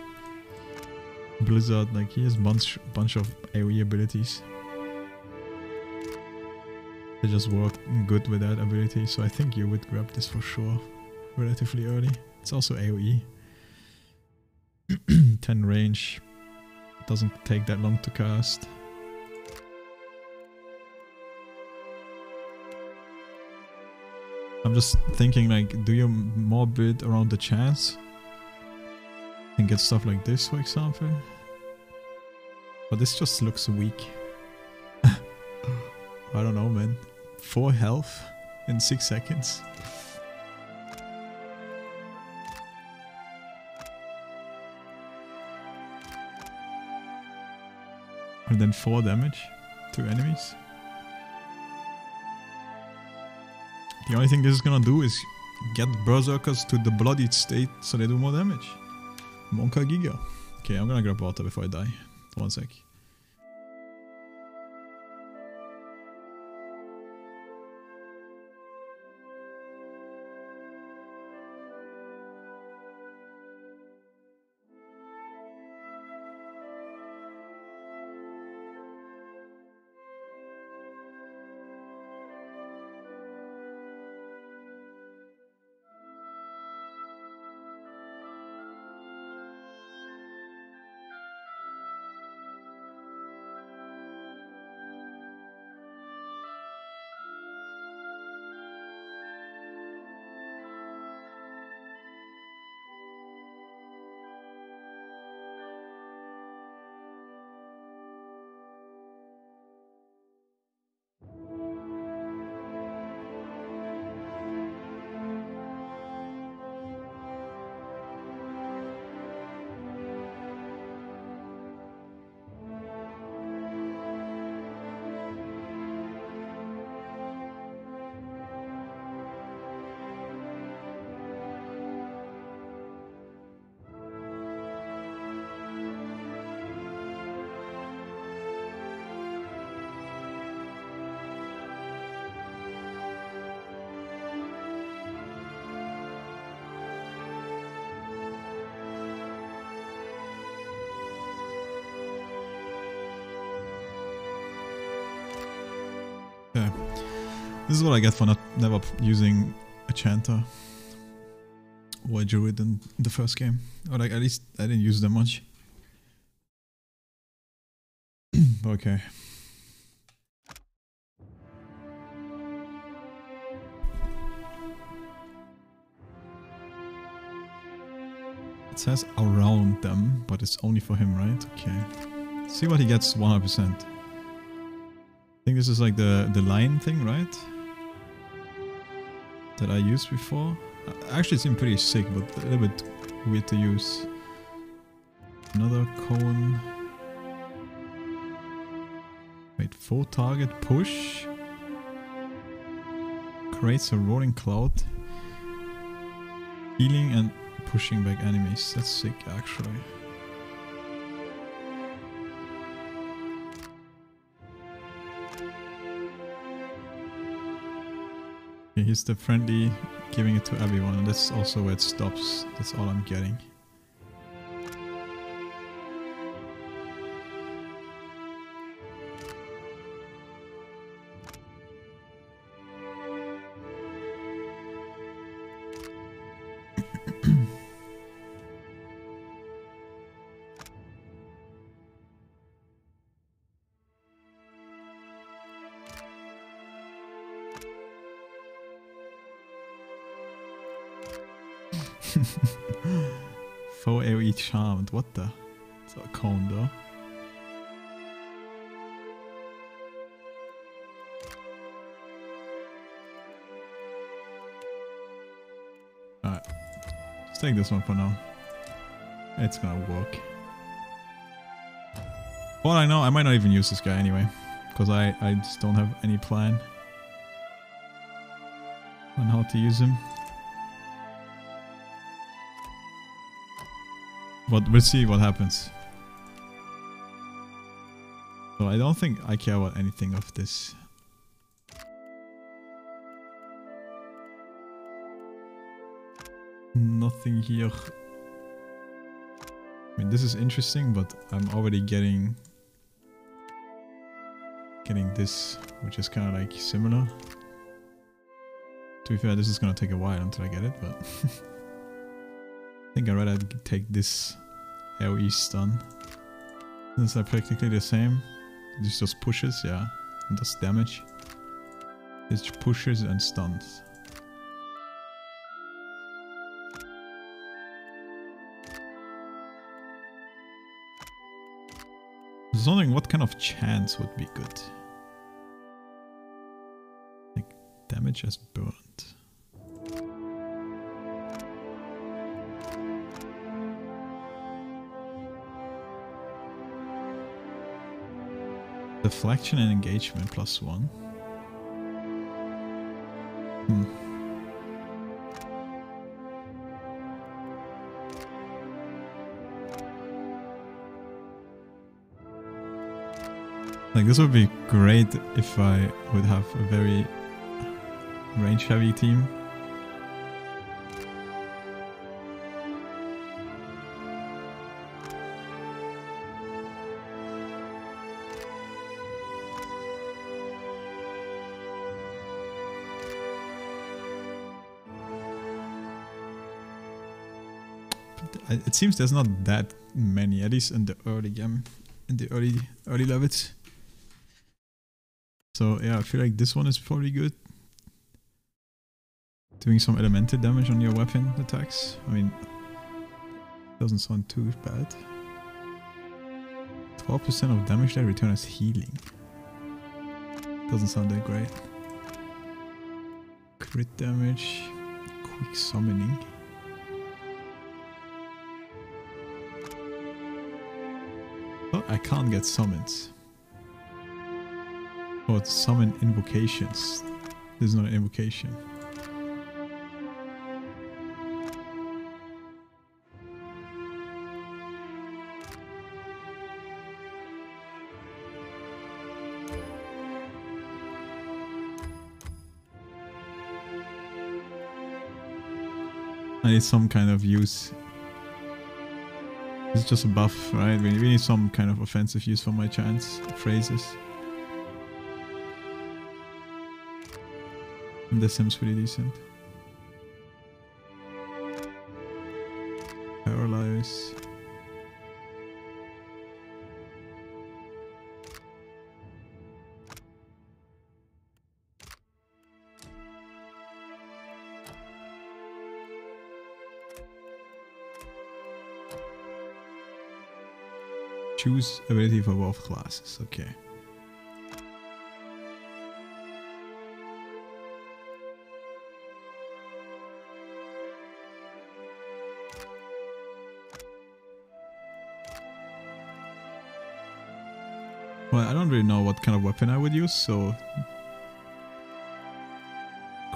Blizzard, like he has bunch of AoE abilities. They just work good with that ability, so I think you would grab this for sure, relatively early. It's also AoE. 10 range. Doesn't take that long to cast. I'm just thinking like, do you more build around the chance and get stuff like this, for example? But this just looks weak. I don't know, man. 4 health in 6 seconds. And then 4 damage to enemies. The only thing this is gonna do is get berserkers to the bloodied state so they do more damage. Monka Giga. Okay, I'm gonna grab water before I die. 1 sec. This is what I get for never using a chanter or a druid in the first game. Or like, at least I didn't use them much. Okay. It says around them, but it's only for him, right? Okay. See what he gets 100%. I think this is like the line thing, right? That I used before. Actually, it seemed pretty sick, but a little bit weird to use. Another cone. Wait, full target push. Creates a rolling cloud. Healing and pushing back enemies. That's sick, actually. Okay, here's the friendly, giving it to everyone, and that's also where it stops. That's all I'm getting. Foe AoE charmed, what the? It's a cone though. Alright, let's take this one for now. It's gonna work. For all I know, I might not even use this guy anyway, because I just don't have any plan on how to use him. But we'll see what happens. So I don't think I care about anything of this. Nothing here. I mean, this is interesting, but I'm already getting this, which is kind of like similar. To be fair, this is gonna take a while until I get it, but I think I'd rather take this AoE stun. These are practically the same. This just pushes, yeah, and does damage. This pushes and stuns. I was wondering what kind of chance would be good. Like damage as burnt. Deflection and engagement +1. Like this would be great if I would have a very range heavy team. It seems there's not that many, at least in the early game, in the early levels. So yeah, I feel like this one is probably good. Doing some elemental damage on your weapon attacks. I mean, doesn't sound too bad. 12% of damage that return as healing. Doesn't sound that great. Crit damage, quick summoning. But I can't get summons. Or summon invocations. This is not an invocation. I need some kind of use. It's just a buff, right? We need some kind of offensive use for my chance phrases. And this seems pretty decent. Paralyze. Choose ability for both classes. Okay. Well, I don't really know what kind of weapon I would use, so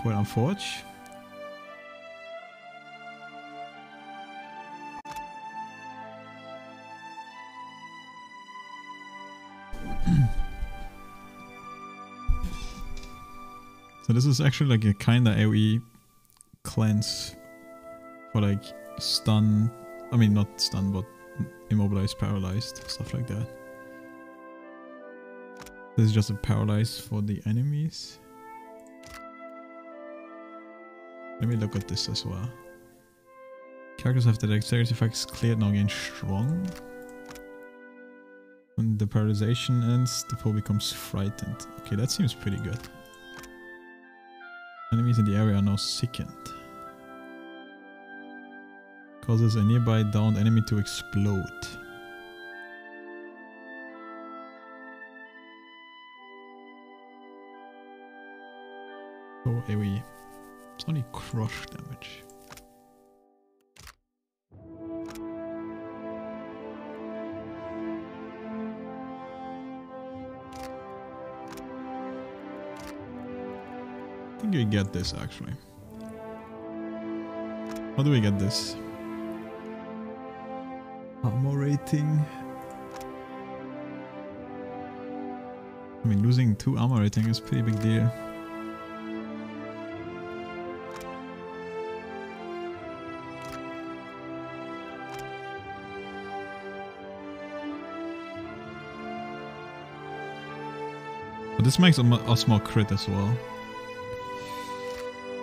quite unfortunate. So this is actually like a kinda AoE cleanse for like stun, I mean not stun but immobilized, paralyzed, stuff like that. This is just a paralyze for the enemies. Let me look at this as well. Characters have the dexterity effects cleared now gain strong. When the paralyzation ends, the foe becomes frightened. Okay, that seems pretty good. Enemies in the area are now sickened. Causes a nearby downed enemy to explode. Oh, AoE. It's only crush damage. I think we get this actually. How do we get this? Armor rating. I mean, losing 2 armor rating is a pretty big deal. But this makes us more crit as well.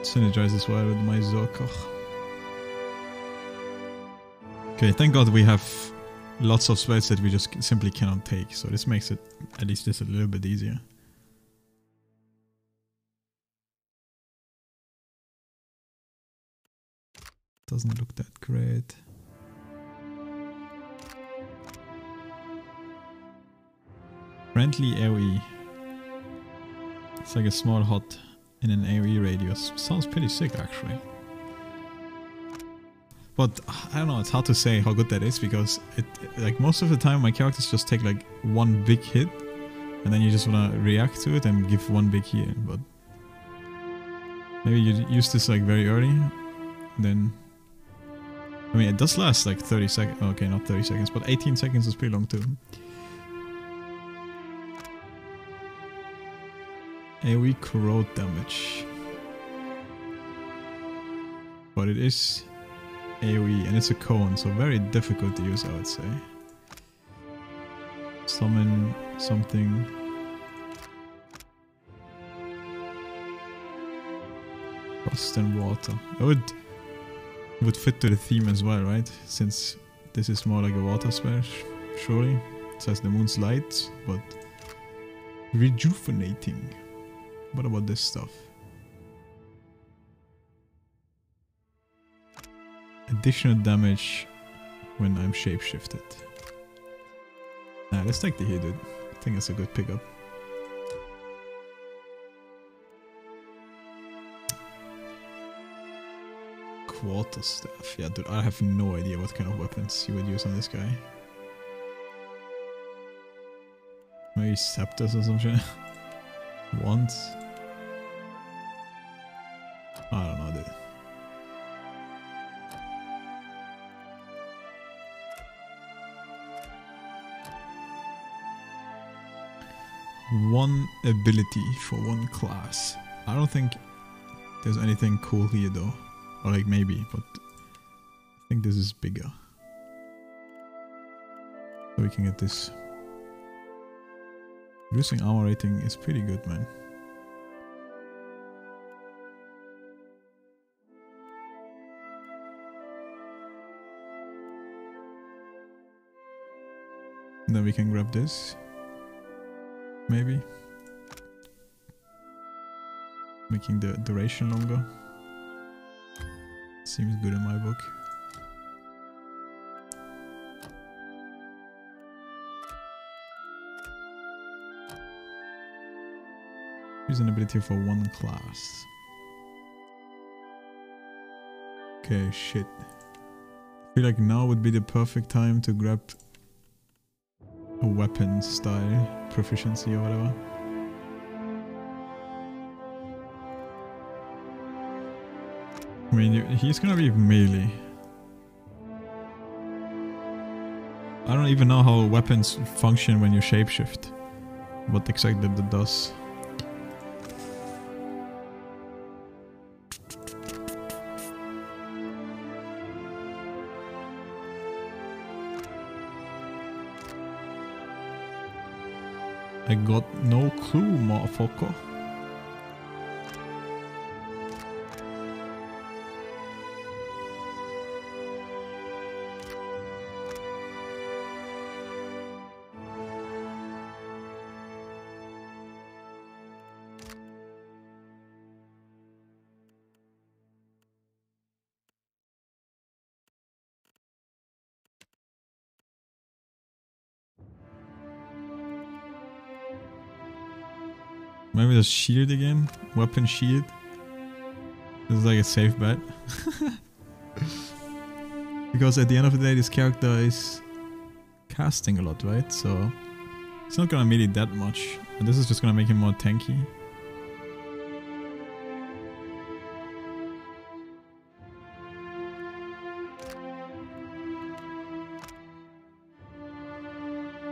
Synergizes well with my Zerker. Okay, thank God we have lots of spells that we just simply cannot take, so this makes it at least just a little bit easier. Doesn't look that great. Friendly AoE. It's like a small hot in an AoE radius. Sounds pretty sick actually. But I don't know, it's hard to say how good that is because it like most of the time my characters just take like one big hit and then you just wanna react to it and give one big heal. But maybe you use this like very early, then I mean it does last like 30 seconds. Okay, not 30 seconds, but 18 seconds is pretty long too. AoE corrode damage. But it is AoE and it's a cone, so very difficult to use I would say. Summon something. Frost and water. It would fit to the theme as well, right? Since this is more like a water spell, surely. It says the moon's light, but rejuvenating. What about this stuff? Additional damage when I'm shapeshifted. Nah, let's take the heal, dude. I think that's a good pickup. Quarterstaff. Yeah, dude, I have no idea what kind of weapons you would use on this guy. Maybe scepters or some shit. Wands. I don't know, dude. One ability for one class. I don't think there's anything cool here though. Or like maybe, but I think this is bigger. So we can get this. Reducing armor rating is pretty good, man. Then we can grab this. Maybe. Making the duration longer. Seems good in my book. Use an ability for one class. Okay, shit. I feel like now would be the perfect time to grab a weapon style proficiency or whatever. I mean, he's gonna be melee. I don't even know how weapons function when you shapeshift. What exactly that does. I got no clue, motherfucker. Maybe the shield again? Weapon shield? This is like a safe bet. Because at the end of the day this character is casting a lot, right? So it's not gonna melee that much. And this is just gonna make him more tanky.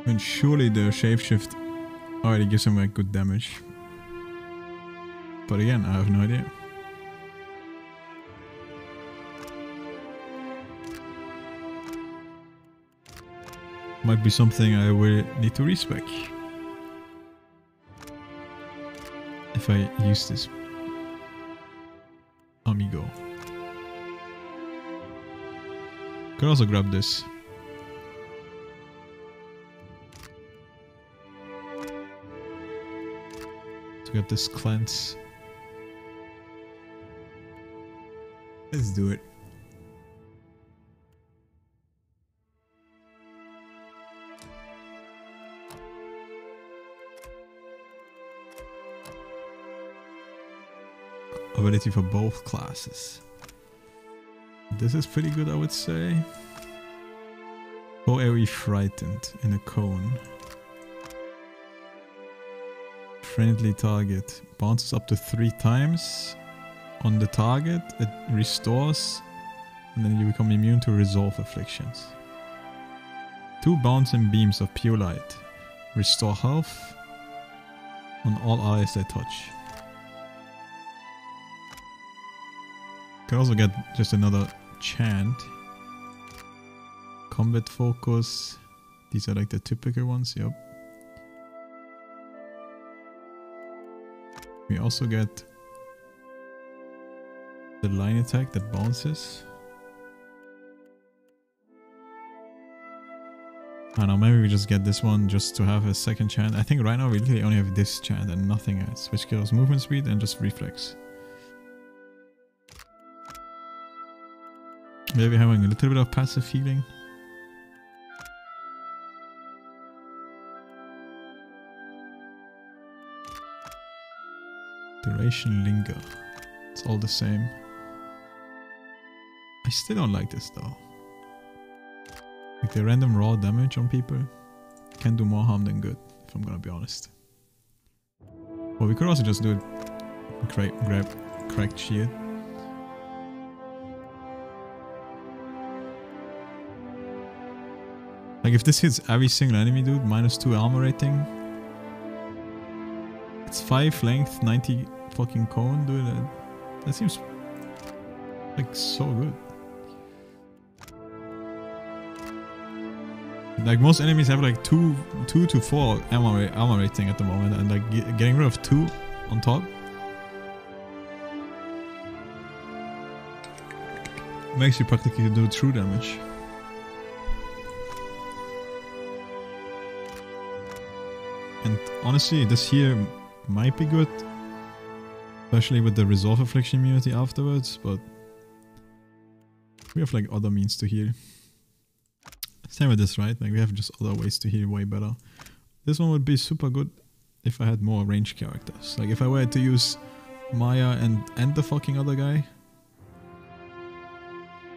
And surely the shapeshift already gives him like good damage. But again, I have no idea. Might be something I will need to respec if I use this amigo. Could also grab this. To get this cleanse. Let's do it. Ability for both classes. This is pretty good, I would say. Go AoE frightened in a cone. Friendly target bounces up to 3 times on the target, it restores, and then you become immune to resolve afflictions. 2 bouncing beams of pure light restore health on all allies they touch. Can also get just another chant. Combat focus. These are like the typical ones, yep. We also get the line attack that bounces. I don't know, maybe we just get this one just to have a second chant. I think right now we literally only have this chant and nothing else, which kills movement speed and just reflex. Maybe having a little bit of passive healing. Duration linger. It's all the same. I still don't like this though. Like the random raw damage on people can do more harm than good, if I'm gonna be honest. Well, we could also just do it. Grab cracked shield. Like if this hits every single enemy, dude, -2 armor rating. It's 5 length, 90 fucking cone, dude. That seems like so good. Like most enemies have like 2 to 4 armor rating at the moment, and like getting rid of 2 on top makes you practically do true damage. And honestly, this here might be good. Especially with the Resolve Affliction immunity afterwards, but we have like other means to heal. Same with this, right? Like we have just other ways to heal way better. This one would be super good if I had more ranged characters. Like if I were to use Maya and the fucking other guy.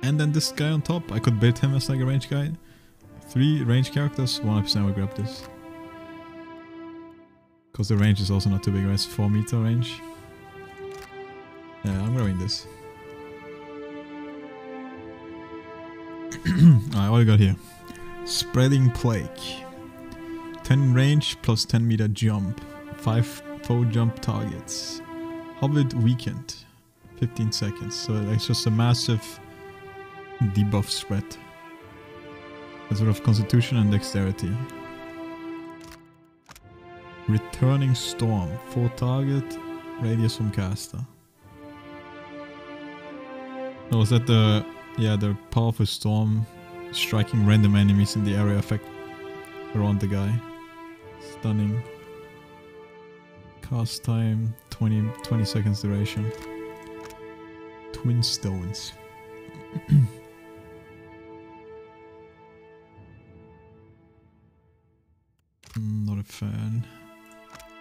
And then this guy on top, I could build him as like a ranged guy. 3 ranged characters, 100% would grab this. Because the range is also not too big, right? It's 4 meter range. Yeah, I'm grabbing this. Alright, what do we got here? Spreading Plague. 10 range plus 10 meter jump. 5 foe jump targets. Hobbit weakened. 15 seconds. So it's just a massive debuff spread. A sort of constitution and dexterity. Returning Storm. 4 target. Radius from caster. Oh, is that the... Yeah, the powerful storm striking random enemies in the area effect around the guy. Stunning. Cast time 20 seconds duration. Twin stones. Not a fan.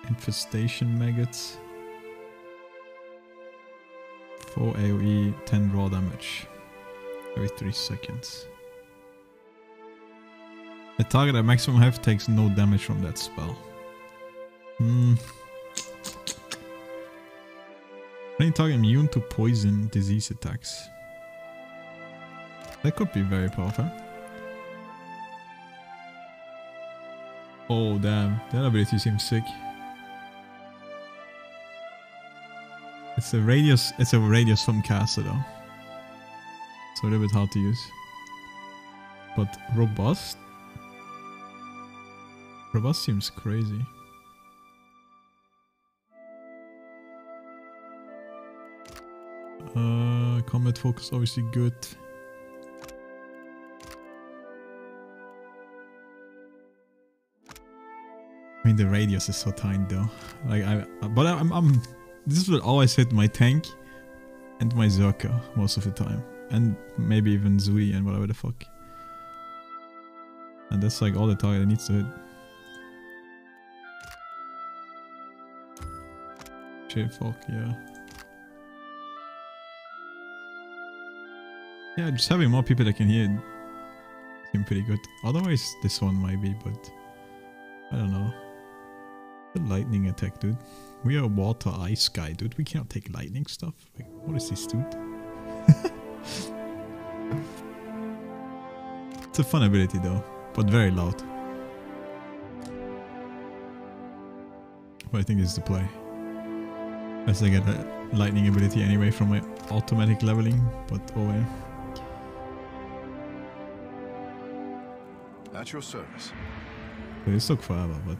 Infestation maggots. 4 AoE, 10 raw damage. Every 3 seconds. The target at maximum health takes no damage from that spell. Any target immune to poison disease attacks. That could be very powerful. Oh damn, that ability seems sick. It's a radius from caster though. So a little bit hard to use. But robust? Robust seems crazy. Combat focus obviously good. I mean the radius is so tiny though. Like I'm this will always hit my tank and my Zerker most of the time. And maybe even Zui and whatever the fuck. And that's like all the target it needs to hit. Shade Folk, yeah. Yeah, just having more people that can hear seem pretty good. Otherwise this one might be, but I don't know. The lightning attack, dude. We are water ice guy, dude. We cannot take lightning stuff. Like, what is this, dude? It's a fun ability though, but very loud. But I think this is the play. As I get a lightning ability anyway from my automatic leveling, but oh well. At your service. But this took forever, but...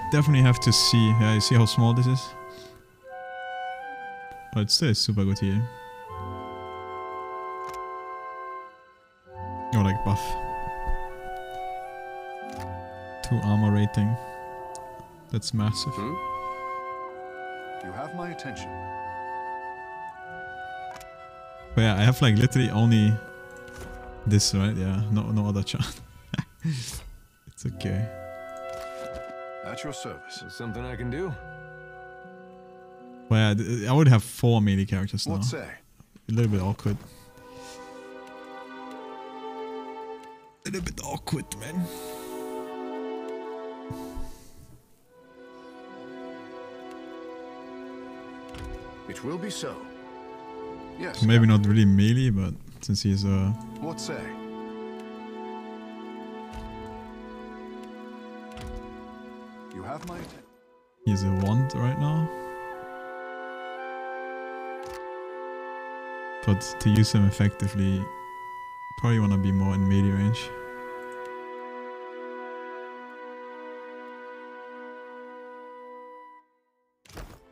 Definitely have to see. Yeah, you see how small this is? But it's still super good here. Or like buff. 2 armor rating. That's massive. You have my attention. But yeah, I have like literally only this, right? Yeah, no other chance. It's okay. At your service. There's something I can do. Well, yeah, I would have 4 melee characters now. What say? A little bit awkward. A little bit awkward, man. It will be so. Yes. Maybe not really melee, but since he's a... What say? You have my attention. He's a wand right now. But to use him effectively, probably want to be more in melee range.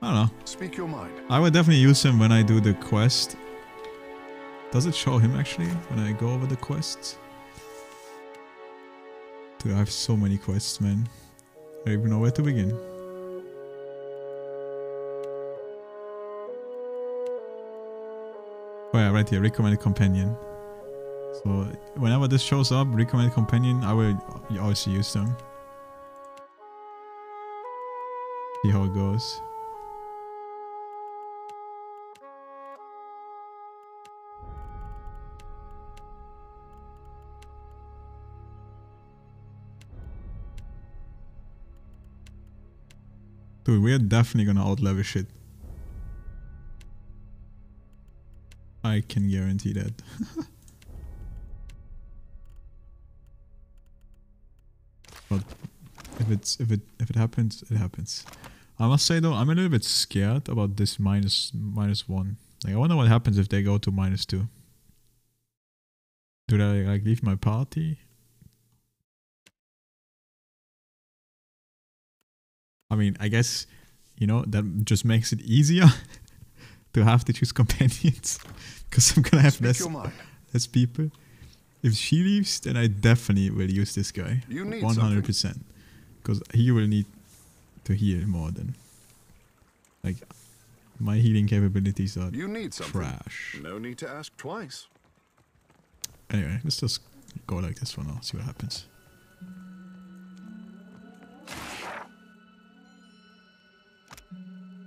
I don't know. Speak your mind. I would definitely use him when I do the quest. Does it show him actually when I go over the quests? Dude, I have so many quests, man. I don't even know where to begin. Oh yeah, right here, recommended companion. So whenever this shows up, recommended companion, I will also use them. See how it goes. Dude, we are definitely gonna outlevel shit. I can guarantee that. But if it happens, it happens. I must say though, I'm a little bit scared about this minus one. Like I wonder what happens if they go to -2. Do they like leave my party? I mean, I guess, you know, that just makes it easier to have to choose companions. Because I'm gonna have less people. If she leaves, then I definitely will use this guy. 100%. Because he will need to heal more than... Like, my healing capabilities are trash. No need to ask twice. Anyway, let's just go like this for now, see what happens.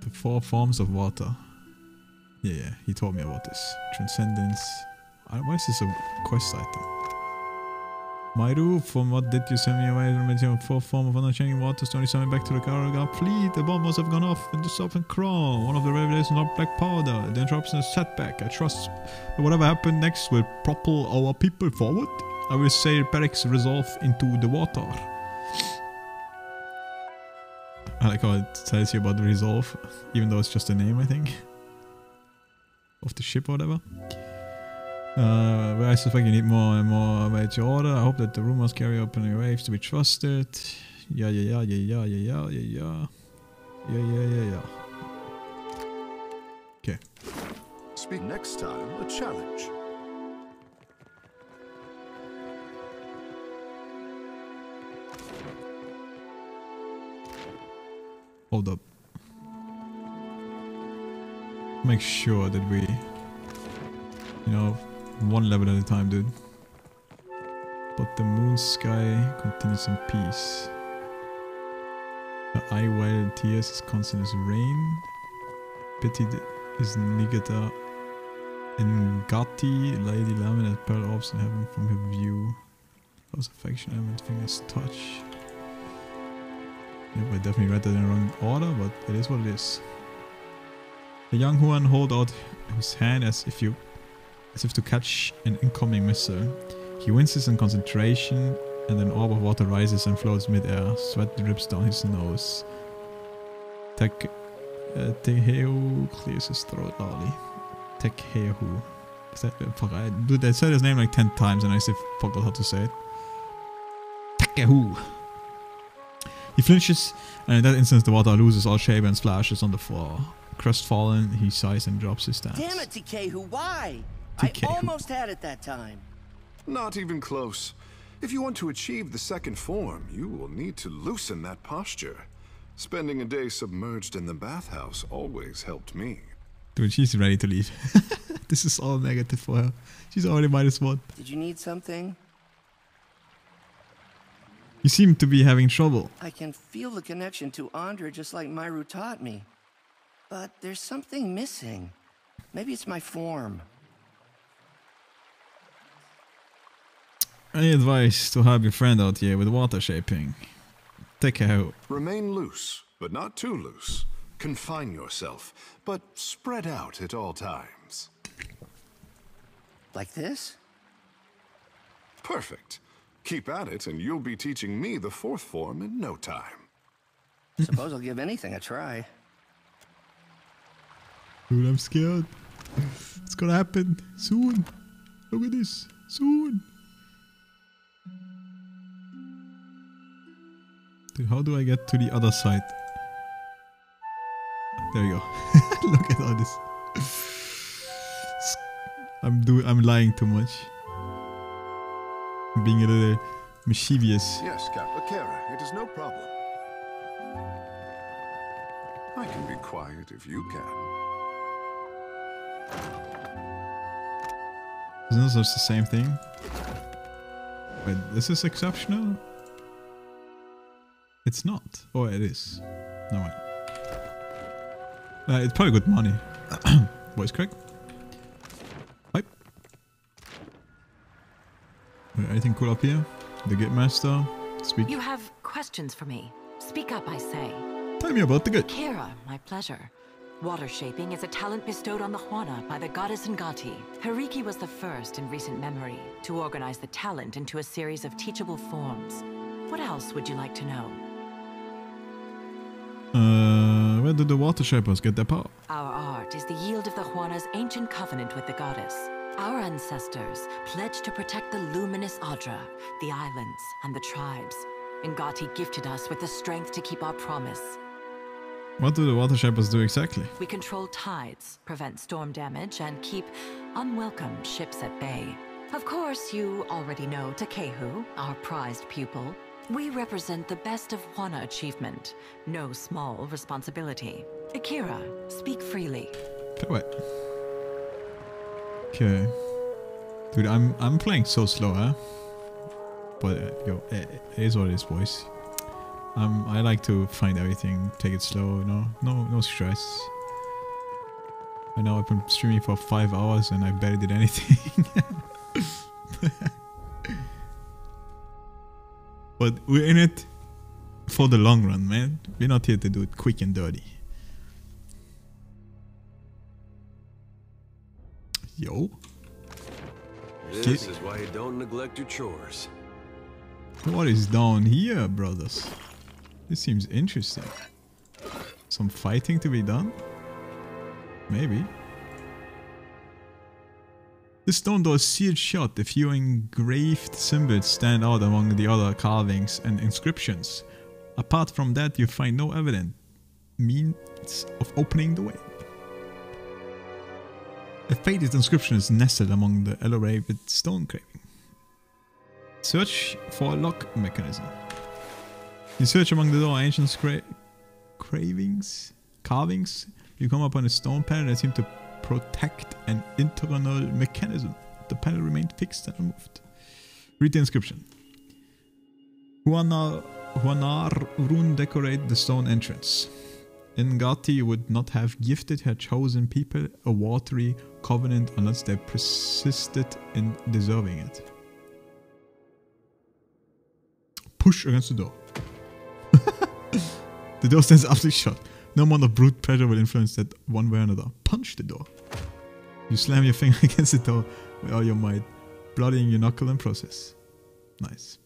The 4 forms of water. Yeah, he told me about this. Transcendence. Why is this a quest item? Myru, from what did you send me away from the 4th form of unchanging waters to only send me back to the Karagar fleet? The bomb must have gone off in the southern crown. One of the revelations of black powder. The interruption is setback. I trust that whatever happened next will propel our people forward. I will sail Peric's resolve into the water. I like how it tells you about the resolve, even though it's just a name, I think. Of the ship or whatever. Where I suspect you need more and more about your order. I hope that the rumors carry up in your waves to be trusted. Yeah. Okay. Speak next time, a challenge. Hold up. Make sure that we, you know, one level at a time, dude. But the moon sky continues in peace. The eye wild tears is constant as rain. Pity is Nigata. Ngati, Lady Lamin at Pearl Orbs in heaven from her view. Close affection, element fingers touch. Yep, I definitely read that in the wrong order, but it is what it is. The young Huan hold out his hand as if to catch an incoming missile. He winces in concentration, and an orb of water rises and floats mid-air. Sweat drips down his nose. Tehehu clears his throat loudly. Tehehu. Dude, they said his name like 10 times and I still forgot how to say it. Tehehu. He flinches, and in that instant the water loses all shape and splashes on the floor. Crestfallen, he sighs and drops his stance. Damn it, Tekehu, why? I almost had it that time. Not even close. If you want to achieve the second form, you will need to loosen that posture. Spending a day submerged in the bathhouse always helped me. Dude, she's ready to leave. This is all negative for her. She's already -1. Did you need something? You seem to be having trouble. I can feel the connection to Andra just like Myru taught me. But there's something missing. Maybe it's my form. Any advice to help your friend out here with water shaping? Take care. Remain loose, but not too loose. Confine yourself, but spread out at all times. Like this? Perfect. Keep at it and you'll be teaching me the 4th form in no time. Suppose I'll give anything a try. Dude, I'm scared. It's gonna happen soon. Look at this. Soon. Dude, how do I get to the other side? There you go. Look at all this. I'm lying too much. I'm being a little mischievous. Yes, Captain Kara, it is no problem. I can be quiet if you can. Isn't this just the same thing? Wait, this is exceptional? It's not. Oh, it is. No way. It's probably good money. Voice crack. Hi. Wait, anything cool up here? The Gate Master. Speak. You have questions for me. Speak up, I say. Tell me about the good. Kira, my pleasure. Water shaping is a talent bestowed on the Huana by the goddess Ngati. Hariki was the first in recent memory to organize the talent into a series of teachable forms. What else would you like to know? Where do the water shapers get their power? Our art is the yield of the Huana's ancient covenant with the goddess. Our ancestors pledged to protect the luminous Adra, the islands, and the tribes. Ngati gifted us with the strength to keep our promise. What do the water shapers do exactly? We control tides, prevent storm damage, and keep unwelcome ships at bay. Of course, you already know Takehu, our prized pupil. We represent the best of Huana achievement. No small responsibility. Akira, speak freely. Okay, wait. Okay. Dude, I'm playing so slow, huh? But, yo, it is what it is, boys. I like to find everything, take it slow, no stress. I know I've been streaming for 5 hours and I barely did anything. But we're in it for the long run, man. We're not here to do it quick and dirty. Yo. This is why you don't neglect your chores. What is down here, brothers? This seems interesting. Some fighting to be done? Maybe. The stone door is sealed shut. A few engraved symbols stand out among the other carvings and inscriptions. Apart from that, you find no evident means of opening the way. A faded inscription is nestled among the elaborated stone carving. Search for a lock mechanism. You search among the door ancient carvings. You come upon a stone panel that seems to protect an internal mechanism. The panel remained fixed and unmoved. Read the inscription. Huanar rune decorate the stone entrance. Ngati would not have gifted her chosen people a watery covenant unless they persisted in deserving it. Push against the door. The door stands absolutely shut. No amount of brute pressure will influence that one way or another. Punch the door. You slam your finger against the door with all your might, bloodying your knuckle in process. Nice.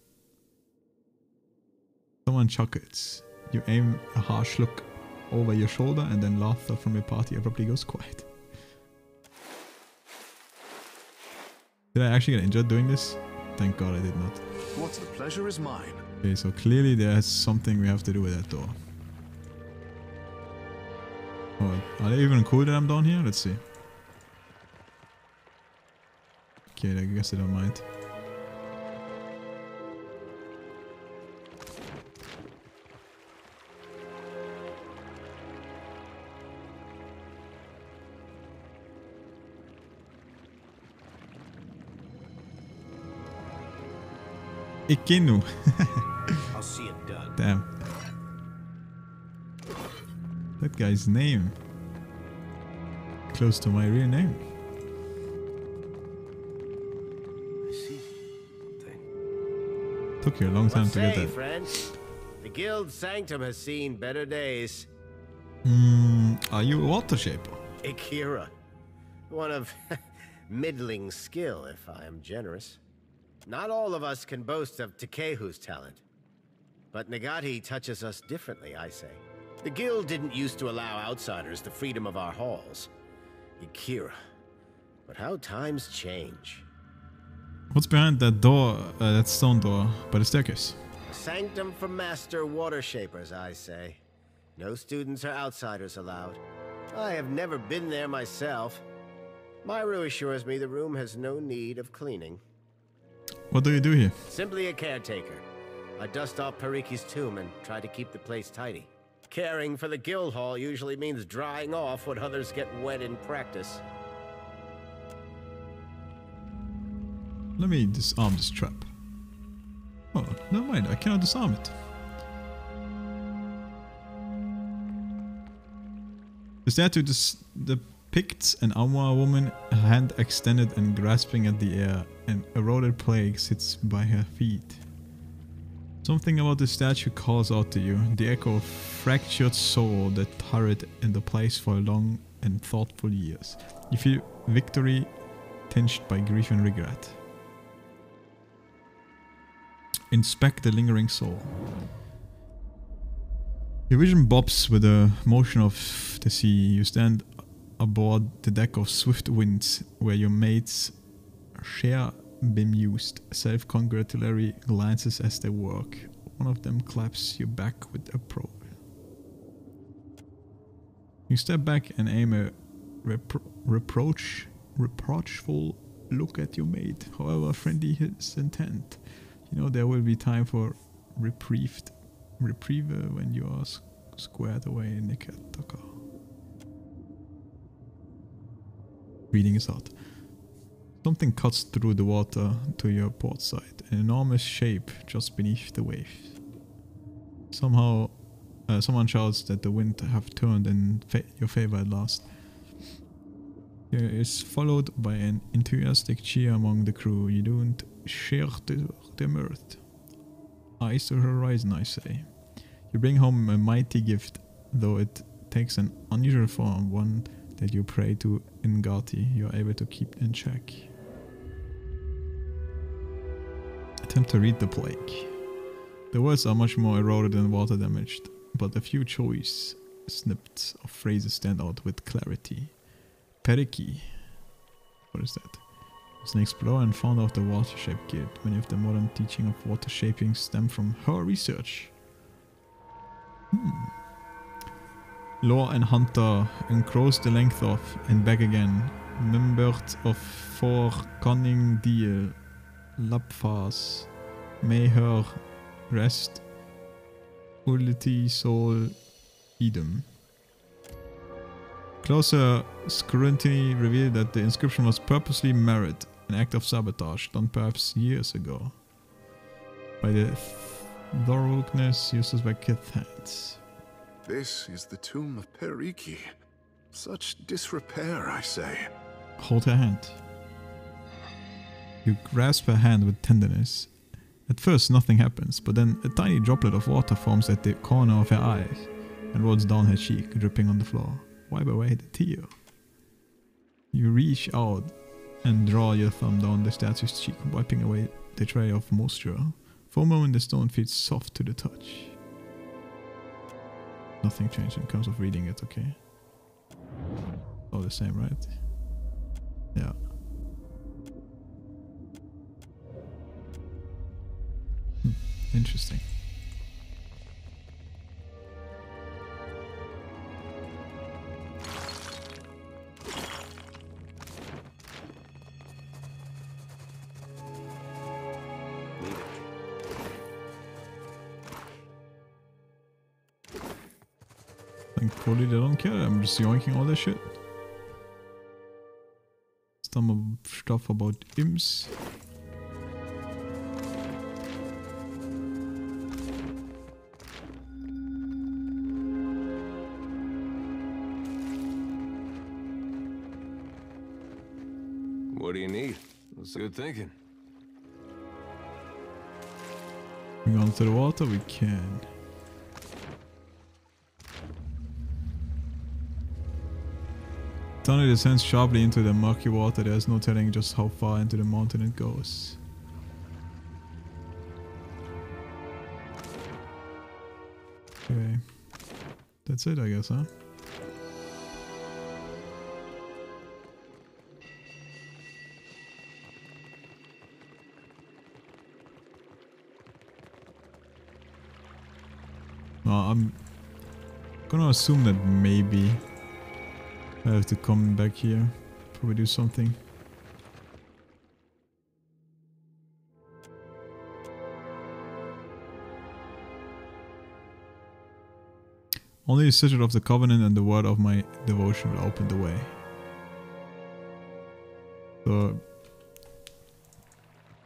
Someone chuckles. You aim a harsh look over your shoulder and then laughter from your party abruptly goes quiet. Did I actually get injured doing this? Thank God I did not. What the pleasure is mine. Okay, so clearly there's something we have to do with that door. Oh, are they even cool that I'm down here? Let's see. Okay, I guess I don't mind. Ikenu. I'll see it done. Damn. That guy's name. Close to my real name. I see something. Took you a long time to get that. Friend? The guild sanctum has seen better days. Are you a water shaper? Akira. One of middling skill, if I am generous. Not all of us can boast of Takehu's talent. But Ngati touches us differently, I say. The guild didn't used to allow outsiders the freedom of our halls. Akira. But how times change. What's behind that door, that stone door by the staircase? A sanctum for master water shapers, I say. No students or outsiders allowed. I have never been there myself. Myru assures me the room has no need of cleaning. What do you do here? Simply a caretaker. I dust off Pariki's tomb and try to keep the place tidy. Caring for the guild hall usually means drying off what others get wet in practice. Let me disarm this trap. Oh, never mind, I cannot disarm it. The statue depicts an Aumar woman, her hand extended and grasping at the air. An eroded plague sits by her feet. Something about the statue calls out to you, the echo of fractured soul that tarried in the place for long and thoughtful years. You feel victory tinged by grief and regret. Inspect the lingering soul. Your vision bobs with the motion of the sea. You stand aboard the deck of swift winds, where your mates share bemused, self-congratulatory glances as they work. One of them claps you back with approval. You step back and aim a reproachful look at your mate, however friendly his intent. You know there will be time for reprieve when you are squared away in Niketaka. Reading is out. Something cuts through the water to your port side, an enormous shape just beneath the waves. Someone shouts that the wind have turned in your favor at last. It is followed by an enthusiastic cheer among the crew. You don't share the mirth. Eyes to the horizon, I say. You bring home a mighty gift, though it takes an unusual form, one that you pray to Ngati you are able to keep in check. Attempt to read the plague. The words are much more eroded and water damaged, but a few choice snippets of phrases stand out with clarity. Periki. What is that? Was an explorer and founder of the Water Shape Guild. Many of the modern teaching of water shaping stem from her research. Lore and Hunter encroach the length of and back again. Membered of four cunning deal. Lapfas. May her rest. Ulti soul Edom. Closer scrutiny revealed that the inscription was purposely marred, an act of sabotage done perhaps years ago by the thoroughness used by Kith hands. This is the tomb of Periki. Such disrepair, I say. Hold her hand. You grasp her hand with tenderness. At first nothing happens, but then a tiny droplet of water forms at the corner of her eye and rolls down her cheek, dripping on the floor. Wipe away the tear. You reach out and draw your thumb down the statue's cheek, wiping away the trail of moisture. For a moment the stone feels soft to the touch. Nothing changed in terms of reading it, okay? All the same, right? Yeah. Interesting. Thankfully they don't care, I'm just yoinking all their shit. Some stuff about imps. What do you need? That's good thinking. Moving on to the water, we can. Tunnel descends sharply into the murky water. There's no telling just how far into the mountain it goes. Okay. That's it, I guess, huh? I'm gonna assume that maybe I have to come back here. Probably do something. Only the sigil of the covenant and the word of my devotion will open the way. So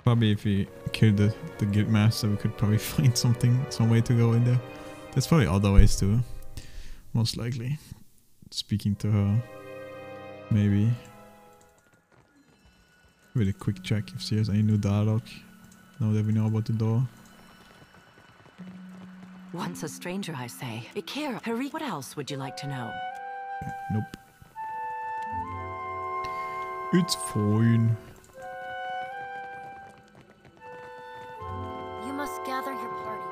probably if we kill the guild master, we could probably find some way to go in there. There's probably other ways too. Most likely. Speaking to her. Maybe. With a quick check if she has any new dialogue. Now that we know about the door. Once a stranger, I say. Ikira, Hari, what else would you like to know? Okay, nope. It's fine. You must gather your party.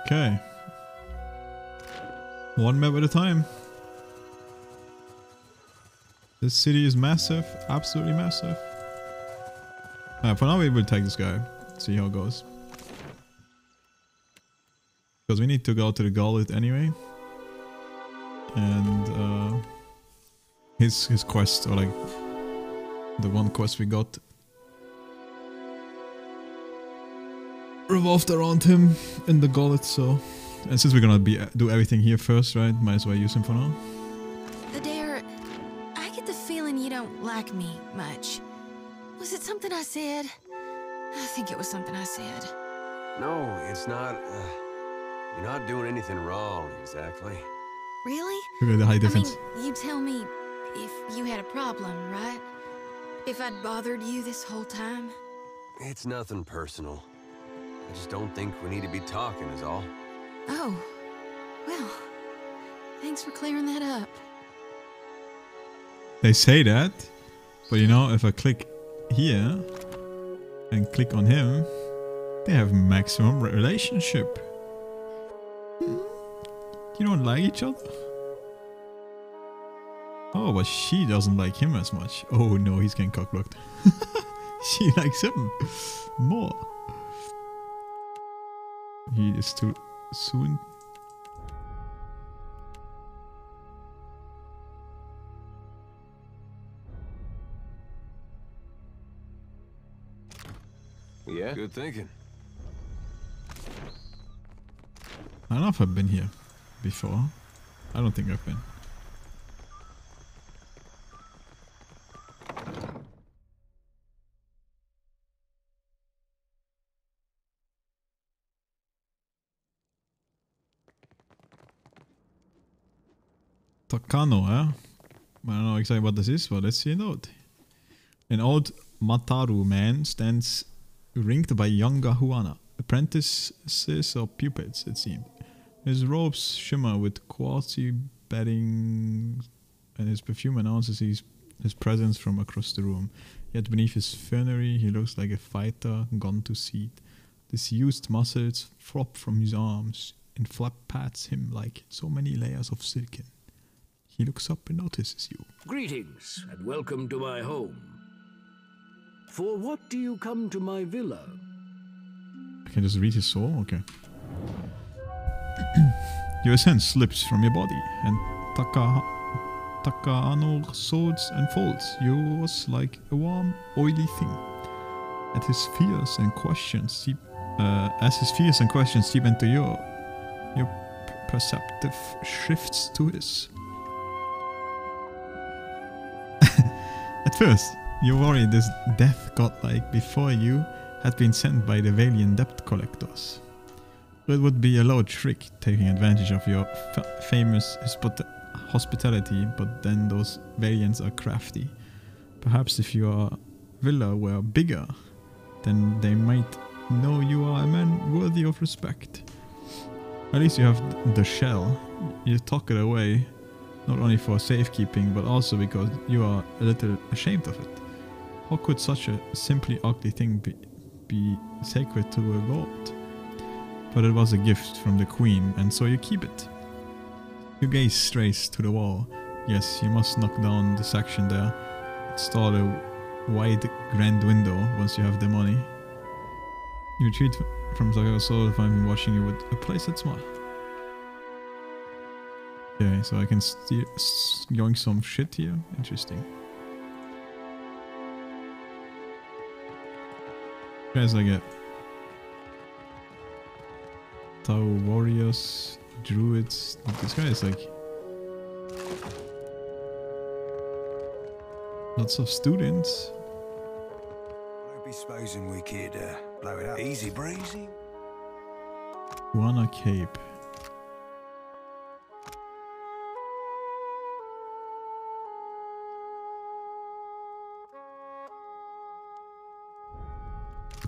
Okay. One map at a time. This city is massive, absolutely massive. For now we will take this guy, see how it goes. Because we need to go to the gauntlet anyway. And his quest, or like the one quest we got, revolved around him in the gauntlet, so... And since we're gonna do everything here first, right? Might as well use him for now. Adair, I get the feeling you don't like me much. Was it something I said? I think it was something I said. No, it's not. You're not doing anything wrong, exactly. Really? Look at the high difference. I mean, you tell me if you had a problem, right? If I'd bothered you this whole time? It's nothing personal. I just don't think we need to be talking is all. Oh, well, thanks for clearing that up. They say that, but you know, if I click here and click on him, they have maximum relationship. You don't like each other? Oh, but she doesn't like him as much. Oh no, he's getting cockblocked. She likes him more. He is too soon. Yeah? Good thinking. I don't know if I've been here before. I don't think I've been. Takano, eh? I don't know exactly what this is, but let's see a note. An old Mataru man stands ringed by younger Huana, apprentices or pupils, it seemed. His robes shimmer with quartzy bedding, and his perfume announces his presence from across the room. Yet beneath his finery, he looks like a fighter gone to seed. Disused muscles flop from his arms, and flap pats him like so many layers of silken. He looks up and notices you. Greetings, and welcome to my home. For what do you come to my villa? I can just read his soul? Okay. Your essence slips from your body, and Takano swords and folds yours like a warm, oily thing. As his fears and questions seep into your perceptive shifts to his. At first, you worried this death godlike before you had been sent by the Valiant debt collectors. It would be a low trick taking advantage of your famous hospitality, but then those Valiants are crafty. Perhaps if your villa were bigger, then they might know you are a man worthy of respect. At least you have the shell. You tuck it away, not only for safekeeping, but also because you are a little ashamed of it. How could such a simply ugly thing be sacred to a god? But it was a gift from the queen, and so you keep it. You gaze straight to the wall. Yes, you must knock down the section there. Install a wide grand window once you have the money. You retreat from Sakura Soul if I've been watching you with a playset smile. Okay, so I can yoink some shit here. Interesting. Guys, I get Tau warriors, druids. This guy is like lots of students. I'd be supposing we could blow it up easy breezy. Huana Cape.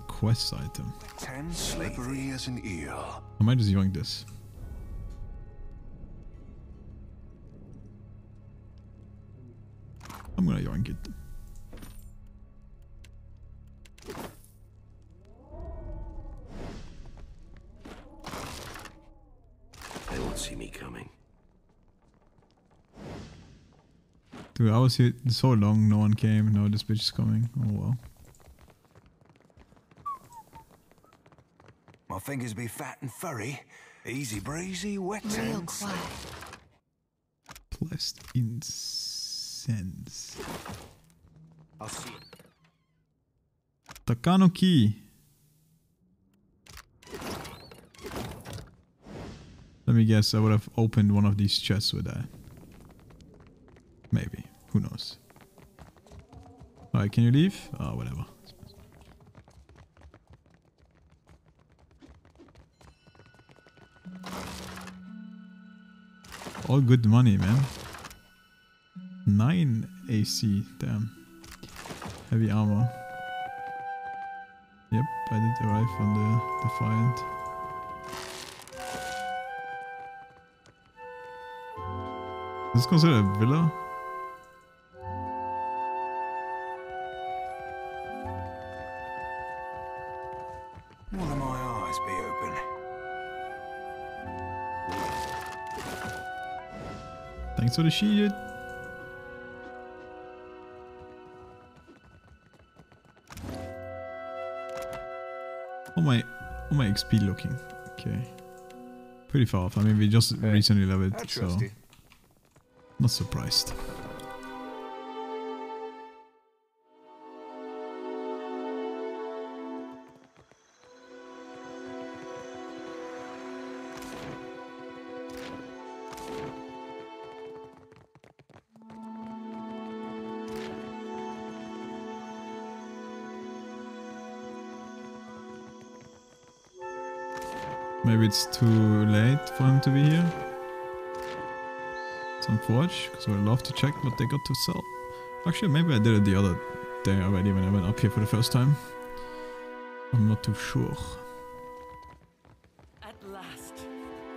Quest item. 10 slippery as an eel. I might just yoink this. I'm gonna yoink it. They won't see me coming. Dude, I was here so long, no one came. Now this bitch is coming. Oh well. My fingers be fat and furry. Easy breezy, wet Real ends. quiet. Blessed incense. I'll see you. Takano key. Let me guess, I would have opened one of these chests with that. Maybe. Who knows? Alright, can you leave? Oh, whatever. All good money, man. 9 AC, damn. Heavy armor. Yep, I did arrive on the Defiant. Is this considered a villa? One of my eyes be open. Thanks for the shield. Oh my XP looking. Okay. Pretty far off. I mean, we just recently leveled, so not surprised. Maybe it's too late for him to be here. Some forge, because I would love to check what they got to sell. Actually, maybe I did it the other day already when I went up here for the first time. I'm not too sure. At last.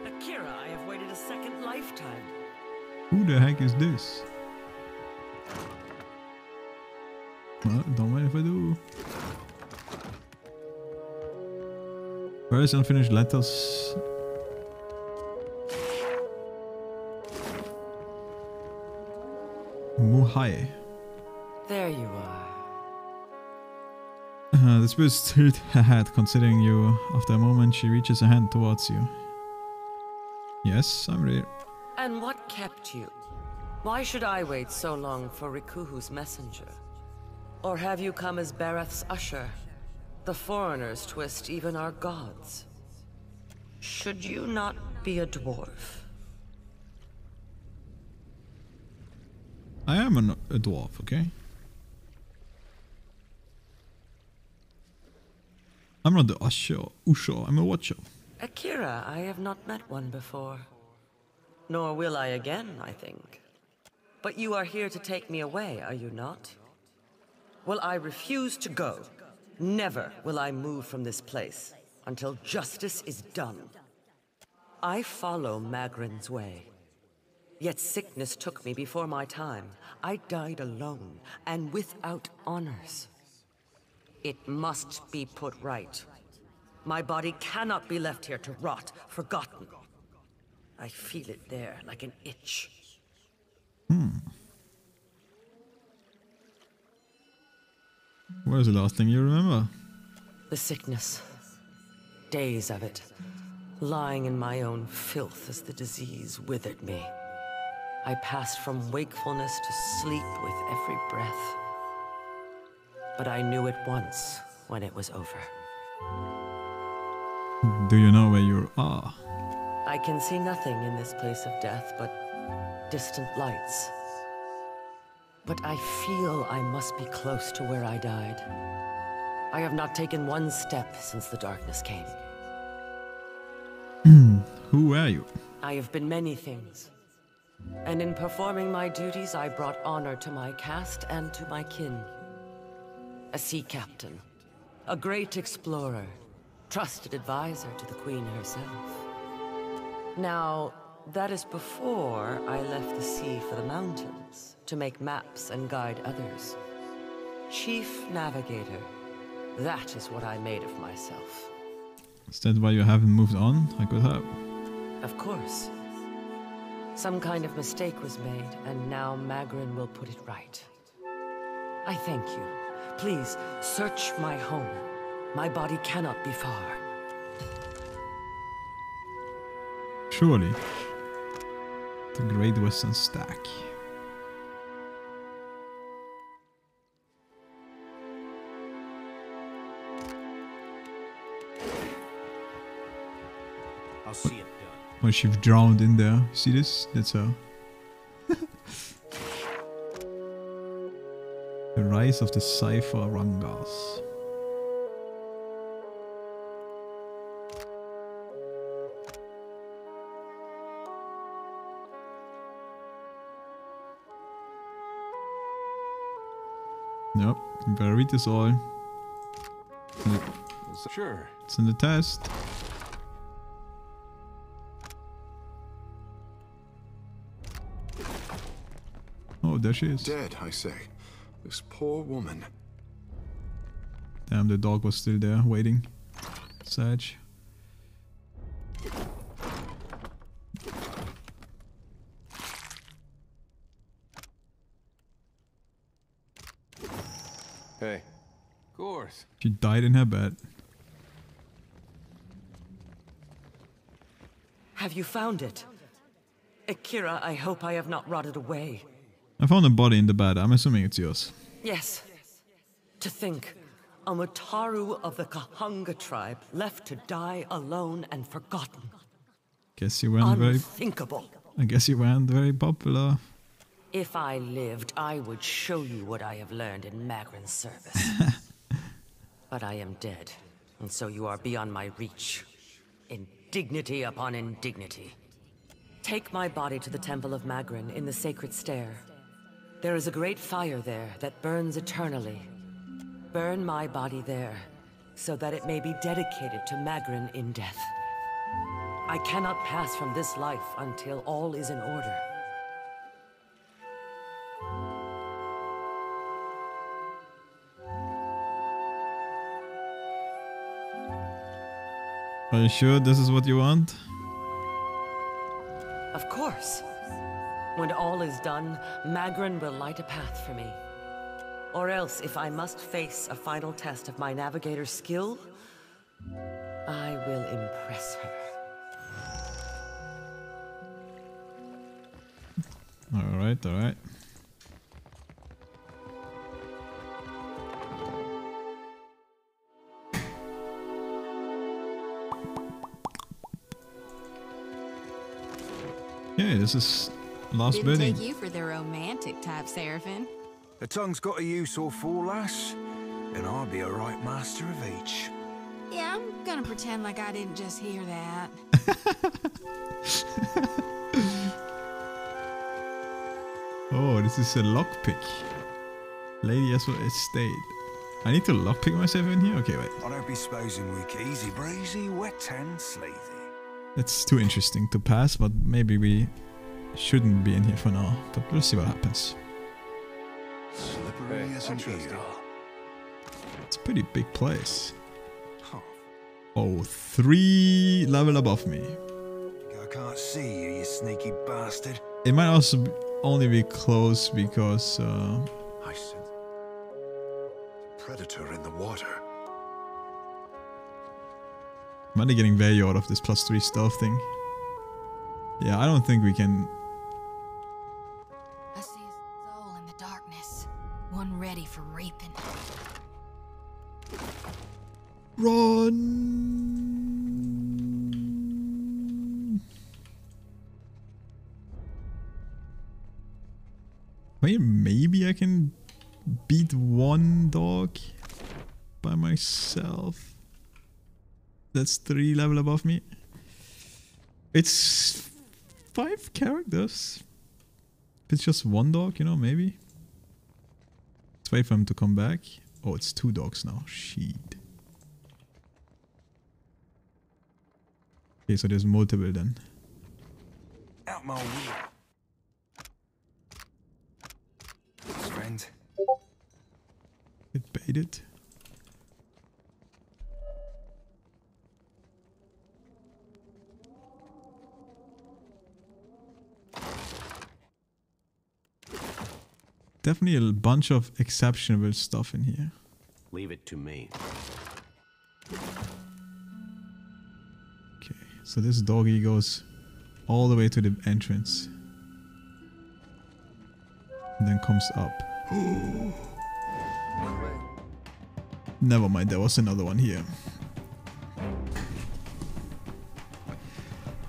Akira, I have waited a second lifetime. Who the heck is this? Well, don't mind if I do. Where is unfinished letters? Muhai. There you are. The spirit stirred her head, considering you. After a moment, she reaches a hand towards you. Yes, I'm ready. And what kept you? Why should I wait so long for Rikuhu's messenger? Or have you come as Bareth's usher? The foreigners twist even our gods. Should you not be a dwarf? I am a dwarf, okay? I'm not the usher, I'm a watcher. Akira, I have not met one before. Nor will I again, I think. But you are here to take me away, are you not? Well, I refuse to go. Never will I move from this place until justice is done. I follow Magrin's way. Yet sickness took me before my time. I died alone and without honors. It must be put right. My body cannot be left here to rot, forgotten. I feel it there like an itch. What was the last thing you remember? The sickness. Days of it. Lying in my own filth as the disease withered me. I passed from wakefulness to sleep with every breath. But I knew it once when it was over. Do you know where you are? I can see nothing in this place of death but distant lights. But I feel I must be close to where I died. I have not taken one step since the darkness came. Who are you? I have been many things. And in performing my duties, I brought honor to my caste and to my kin. A sea captain, a great explorer, trusted advisor to the Queen herself. Now, that is before I left the sea for the mountains to make maps and guide others. Chief Navigator, that is what I made of myself. Is that why you haven't moved on? I could have. Of course. Some kind of mistake was made, and now Magrin will put it right. I thank you. Please, search my home. My body cannot be far. Surely. The Great Western Stack. I'll see it done. Well, she's drowned in there. See this? That's her. The Rise of the Cypher Rangas. Nope, you better read this all. Sure. It's in the test. Oh, there she is. Dead, I say. This poor woman. Damn, the dog was still there, waiting. Sag. Hey. Of course. She died in her bed. Have you found it? Akira, I hope I have not rotted away. I found a body in the bed. I'm assuming it's yours. Yes. To think, a Mutaru of the Kahunga tribe left to die alone and forgotten. Guess you weren't Unthinkable. I guess you weren't very popular. If I lived, I would show you what I have learned in Magrin's service. But I am dead, and so you are beyond my reach. Indignity upon indignity. Take my body to the Temple of Magrin in the Sacred Stair. There is a great fire there that burns eternally. Burn my body there, so that it may be dedicated to Magrin in death. I cannot pass from this life until all is in order. Are you sure this is what you want? Of course. When all is done, Magrin will light a path for me. Or else, if I must face a final test of my navigator's skill, I will impress her. Alright, alright. Okay, this is last Didn't bidding. take you for the romantic type, Seraphim. The tongue's got a use or four, lass, and I'll be a right master of each. Yeah, I'm gonna pretend like I didn't just hear that. Oh, this is a lockpick. Lady Eswell Estate. I need to lockpick myself in here? Okay, wait. I don't be supposing we're easy breezy, wet and sleazy. That's too interesting to pass, but maybe we shouldn't be in here for now. But we'll see what happens. Slippery as an eel. It's a pretty big place. Oh, 3 level above me. I can't see you, you sneaky bastard. It might also only be close because predator in the water. I'm really getting value out of this +3 stealth thing. Yeah, I don't think we can. I see a soul in the darkness, one ready for reaping. Run! Wait, maybe I can beat one dog by myself. That's 3 level above me. It's 5 characters. If it's just one dog, you know, maybe. Let's wait for him to come back. Oh, it's 2 dogs now. Shit. Okay, so there's multiple then. Out my way. Friend. Get baited. Definitely a bunch of exceptional stuff in here. Leave it to me. Okay, so this doggy goes all the way to the entrance. And then comes up. Never mind, there was another one here.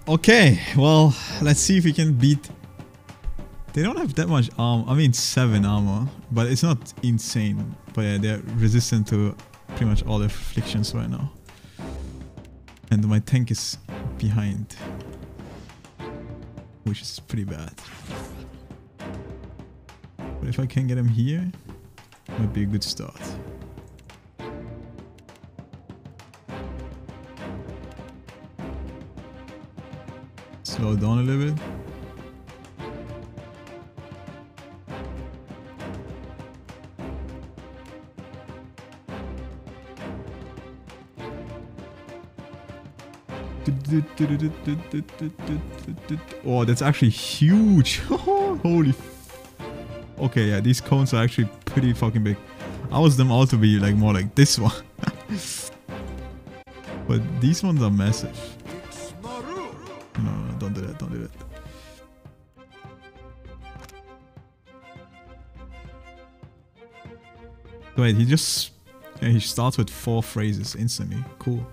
Okay, well, let's see if we can beat... They don't have that much armor. I mean 7 armor, but it's not insane. But yeah, they're resistant to pretty much all afflictions right now. And my tank is behind, which is pretty bad. But if I can get him here, might be a good start. Slow down a little bit. Oh, that's actually huge. Holy. Okay, yeah, these cones are actually pretty fucking big. I was them all to be like more like this one. But these ones are massive. No, don't do that, don't do that. Wait, he just... Yeah, he starts with 4 phrases instantly. Cool.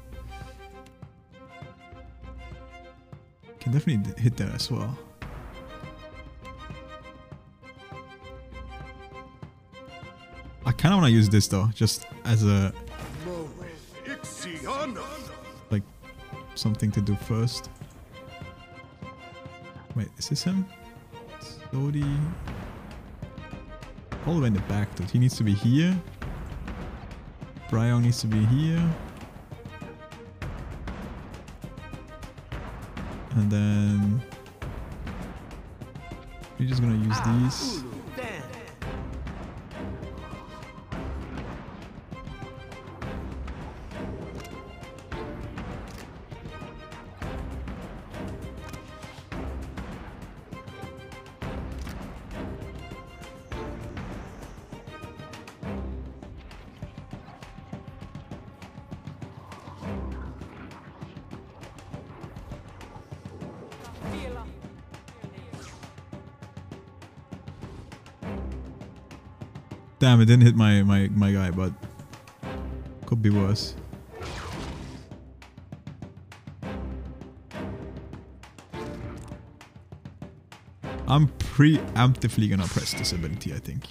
Can definitely hit that as well. I kind of want to use this though, just as a... like, something to do first. Wait, is this him? Slowly... all the way in the back, dude. He needs to be here. Brian needs to be here. And then... we're just gonna use these. Damn, it didn't hit my guy, but could be worse. I'm preemptively gonna press this ability, I think.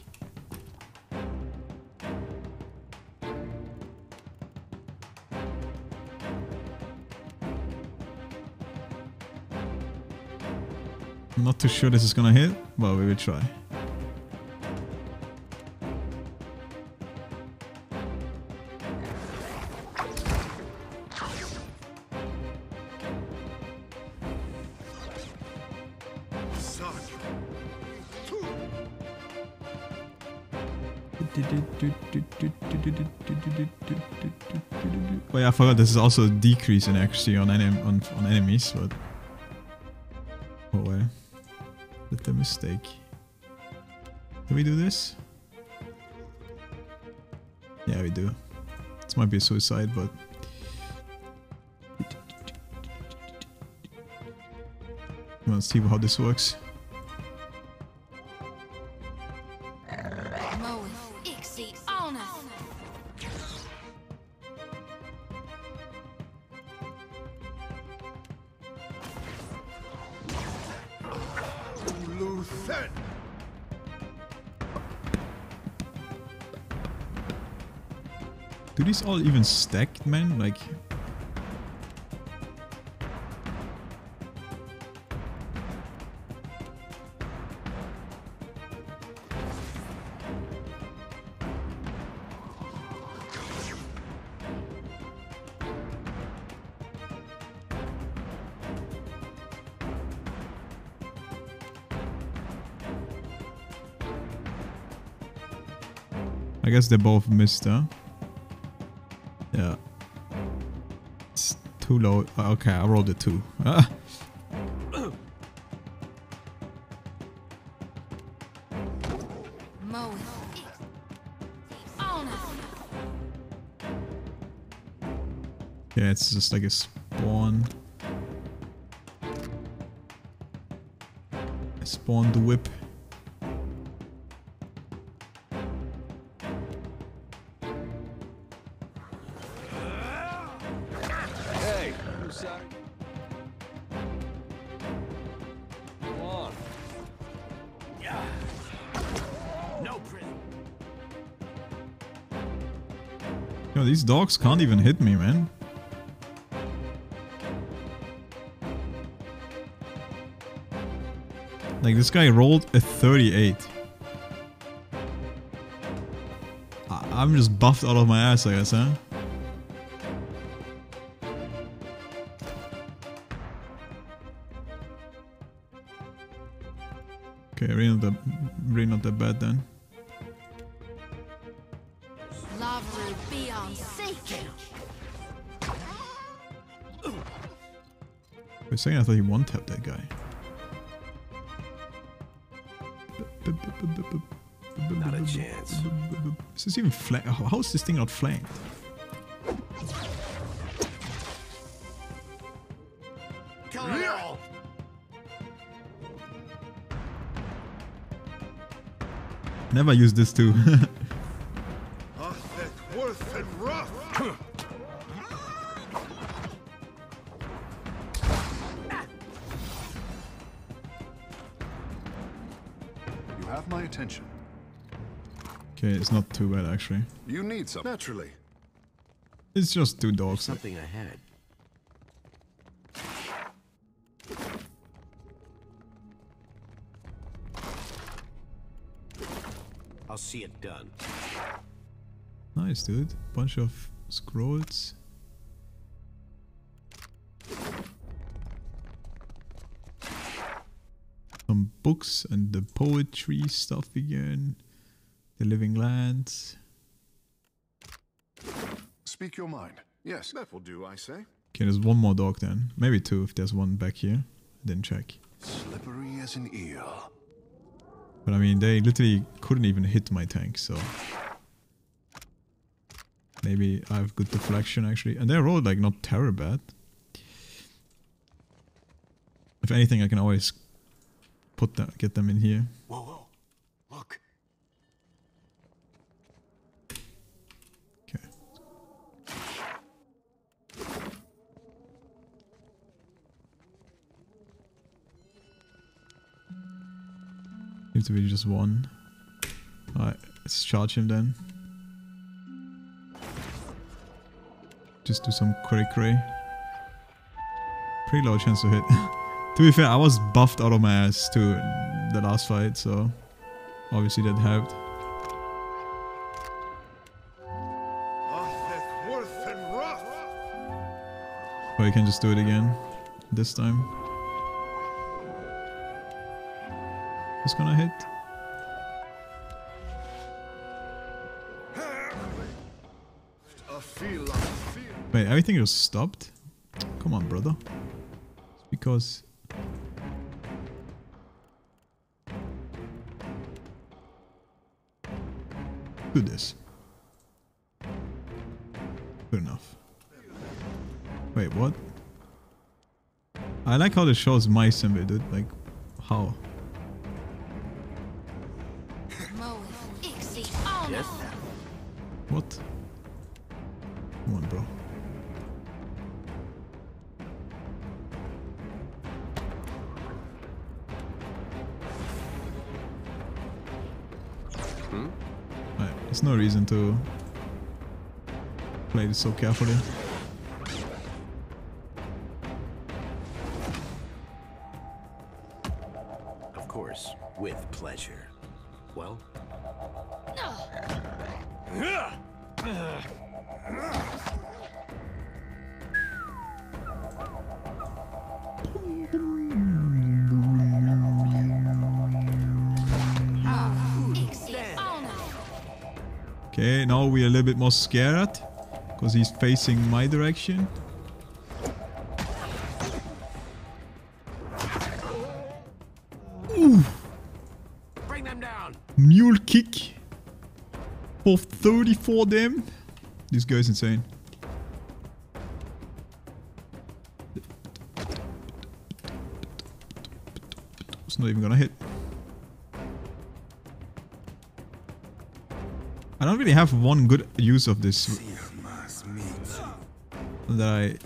I'm not too sure this is gonna hit, but we will try. Oh yeah, I forgot this is also a decrease in accuracy on enemies, but oh well. That's a mistake. Can we do this? Yeah, we do. This might be a suicide, but... Let's see how this works. Do these all even stack, man? Like... I guess they both missed, huh? Yeah. It's too low. Okay, I rolled a 2. Ah. Yeah, it's just like a spawn. I spawned the whip. Yo, these dogs can't even hit me, man. Like, this guy rolled a 38. I'm just buffed out of my ass, I guess, huh? Okay, really not that bad then. For a second I thought he one-tapped that guy. Not a chance. Is this even flanked? How is this thing not flanked? Never use this too. You have my attention. Okay, it's not too bad actually. You need some naturally. It's just 2 dogs. Something ahead. I'll see it done. Nice, dude. Bunch of scrolls. Some books and the poetry stuff again. The Living Lands. Speak your mind. Yes, that will do, I say. Okay, there's one more dog then. Maybe 2 if there's one back here. Didn't check. Slippery as an eel. But I mean, they literally couldn't even hit my tank, so... Maybe I have good deflection actually. And they're all like not terror bad. If anything, I can always get them in here. Whoa, whoa. Look. Okay. Seems to be just one. Alright, let's charge him then. Just do some cray. Pretty low chance to hit. To be fair, I was buffed out of my ass too in the last fight, so obviously that helped. Or you can just do it again this time. Who's gonna hit? Wait, everything just stopped? Come on, brother. It's because... Do this. Wait, what? I like how this shows my symbol, dude. Like, how? Yes. What? Come on, bro. Right, there's no reason to play this so carefully. Of course, with pleasure. Well? Okay, now we're a little bit more scared because he's facing my direction. Ooh. Bring them down. Mule kick for 34 damn. This guy's insane. It's not even gonna hit. I don't really have one good use of this that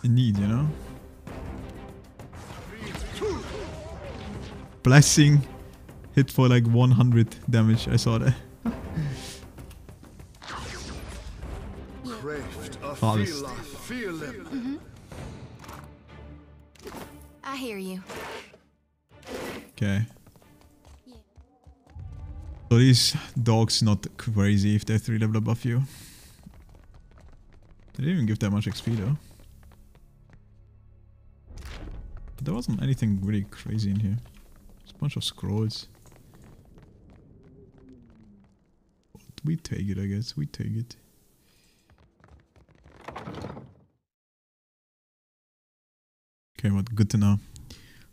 I need, you know? Blessing hit for like 100 damage, I saw that. Harvest. I hear you. Okay. So these dogs not crazy if they're 3 level above you. They didn't even give that much XP though. But there wasn't anything really crazy in here. Just a bunch of scrolls. But we take it, I guess. We take it. Okay, what? Good to know.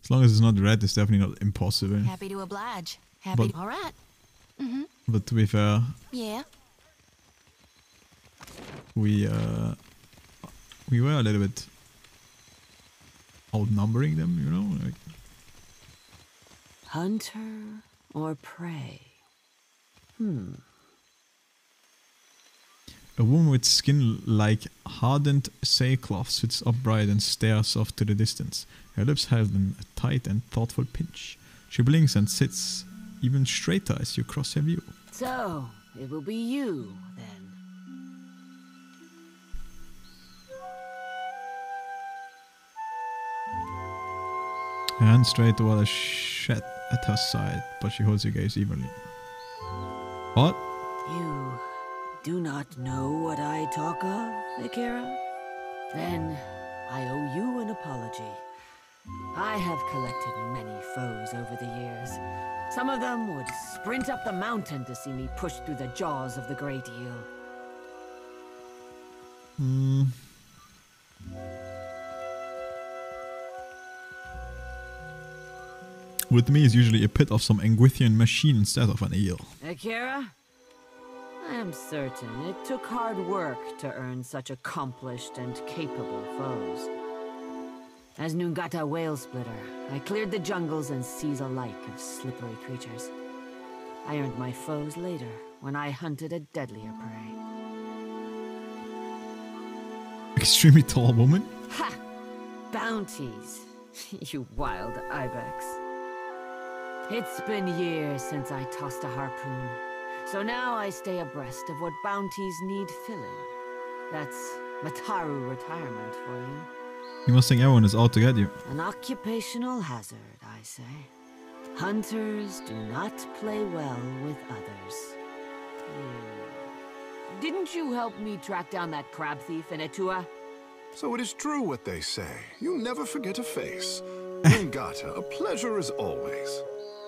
As long as it's not red, it's definitely not impossible. Happy to oblige. Happy. But, All right. but to be fair, Yeah. we were a little bit outnumbering them, you know. Like, Hunter or prey? a woman with skin like hardened sailcloth sits upright and stares off to the distance. Her lips have a tight and thoughtful pinch. She blinks and sits even straighter as you cross her view. So, it will be you, then. Her hand straight toward a shed at her side, but she holds her gaze evenly. What? You do not know what I talk of, Akira? Then I owe you an apology. I have collected many foes over the years. Some of them would sprint up the mountain to see me push through the jaws of the Great Eel. With me is usually a pit of some Anguithian machine instead of an eel. Akira? I am certain it took hard work to earn such accomplished and capable foes. As Nungata Whale Splitter, I cleared the jungles and seas alike of slippery creatures. I earned my foes later, when I hunted a deadlier prey. Extremely tall woman? Ha! Bounties, you wild ibex. It's been years since I tossed a harpoon, so now I stay abreast of what bounties need filling. That's Mataru retirement for you. You must think everyone is out to get you. An occupational hazard, I say. Hunters do not play well with others. Didn't you help me track down that crab thief in Etua? So it is true what they say. You never forget a face. Nungata, a pleasure as always.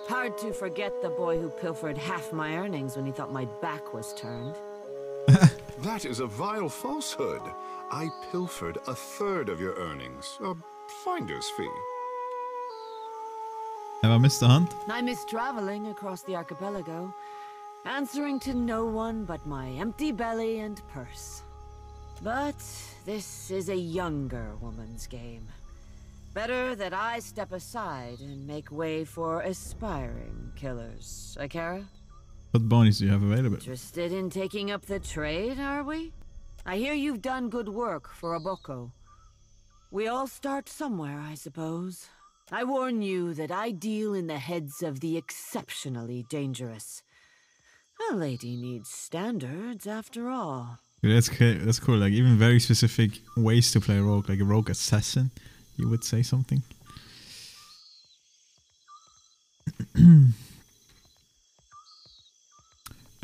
Hard to forget the boy who pilfered half my earnings when he thought my back was turned. That is a vile falsehood. I pilfered 1/3 of your earnings. A finder's fee. Ever missed the hunt? I miss traveling across the archipelago, answering to no one but my empty belly and purse. But this is a younger woman's game. Better that I step aside and make way for aspiring killers. Ikera? What bounties do you have available? Interested in taking up the trade, are we? I hear you've done good work for Aboko. We all start somewhere, I suppose. I warn you that I deal in the heads of the exceptionally dangerous. A lady needs standards, after all. Yeah, that's cool. Like, even very specific ways to play a rogue, like a rogue assassin, you would say something.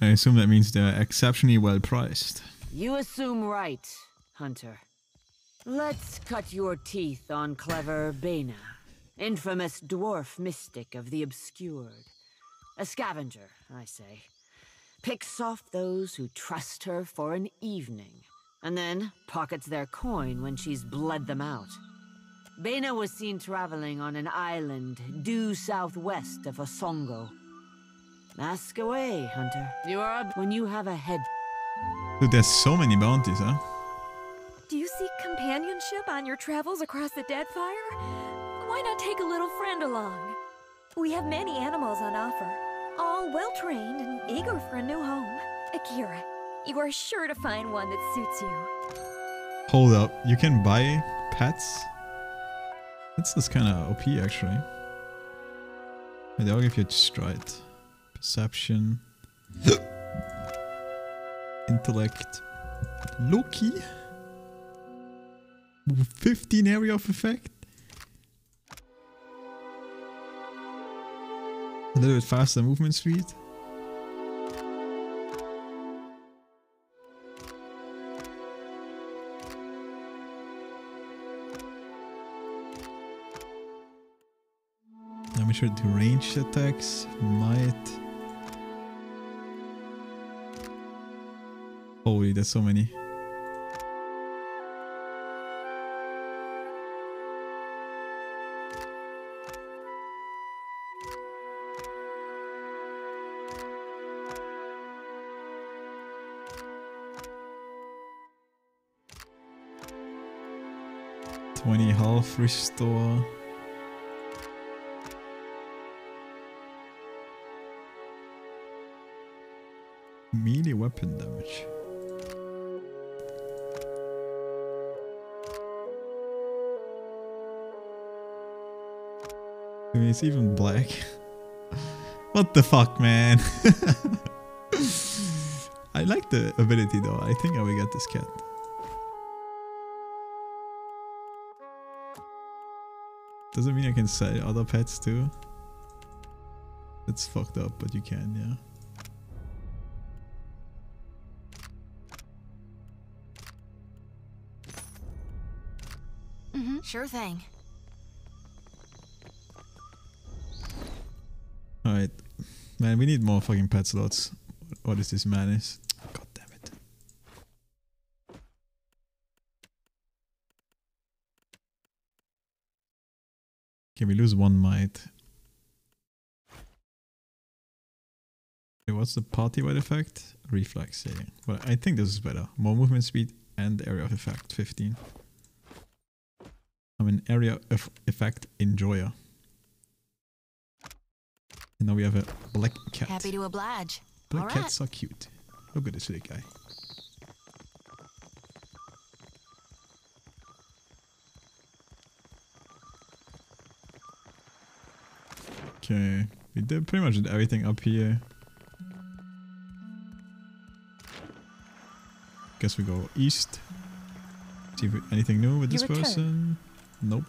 I assume that means they're exceptionally well priced. You assume right, Hunter. Let's cut your teeth on clever Bena, infamous dwarf mystic of the obscured. A scavenger, I say. Picks off those who trust her for an evening, and then pockets their coin when she's bled them out. Bena was seen traveling on an island due southwest of Osongo. Ask away, Hunter. You are when you have a head. Dude, there's so many bounties, huh? Do you seek companionship on your travels across the Deadfire? Why not take a little friend along? We have many animals on offer, all well-trained and eager for a new home. Ikera, you are sure to find one that suits you. Hold up, you can buy pets? That's kind of OP, actually. Maybe I'll give you a stride. Perception. Intellect. Loki. 15 area of effect. A little bit faster movement speed. Damage to ranged attacks. Might. Holy, there's so many. Health restore. Melee weapon damage. I mean, it's even black. What the fuck, man? I like the ability though. I think I will get this cat. Doesn't mean I can sell other pets too. It's fucked up, but you can, yeah. Sure thing. Alright. Man, we need more fucking pet slots. What is this madness? God damn it. Okay, we lose one might. Okay, what's the party-wide effect? Reflex, yeah. Well, I think this is better. More movement speed and area of effect, 15. I'm an area of effect enjoyer. And now we have a black cat. Happy to oblige. Black cats are cute. Look at this little guy. Okay, we did pretty much everything up here. Guess we go east. See if anything new with this person. Nope.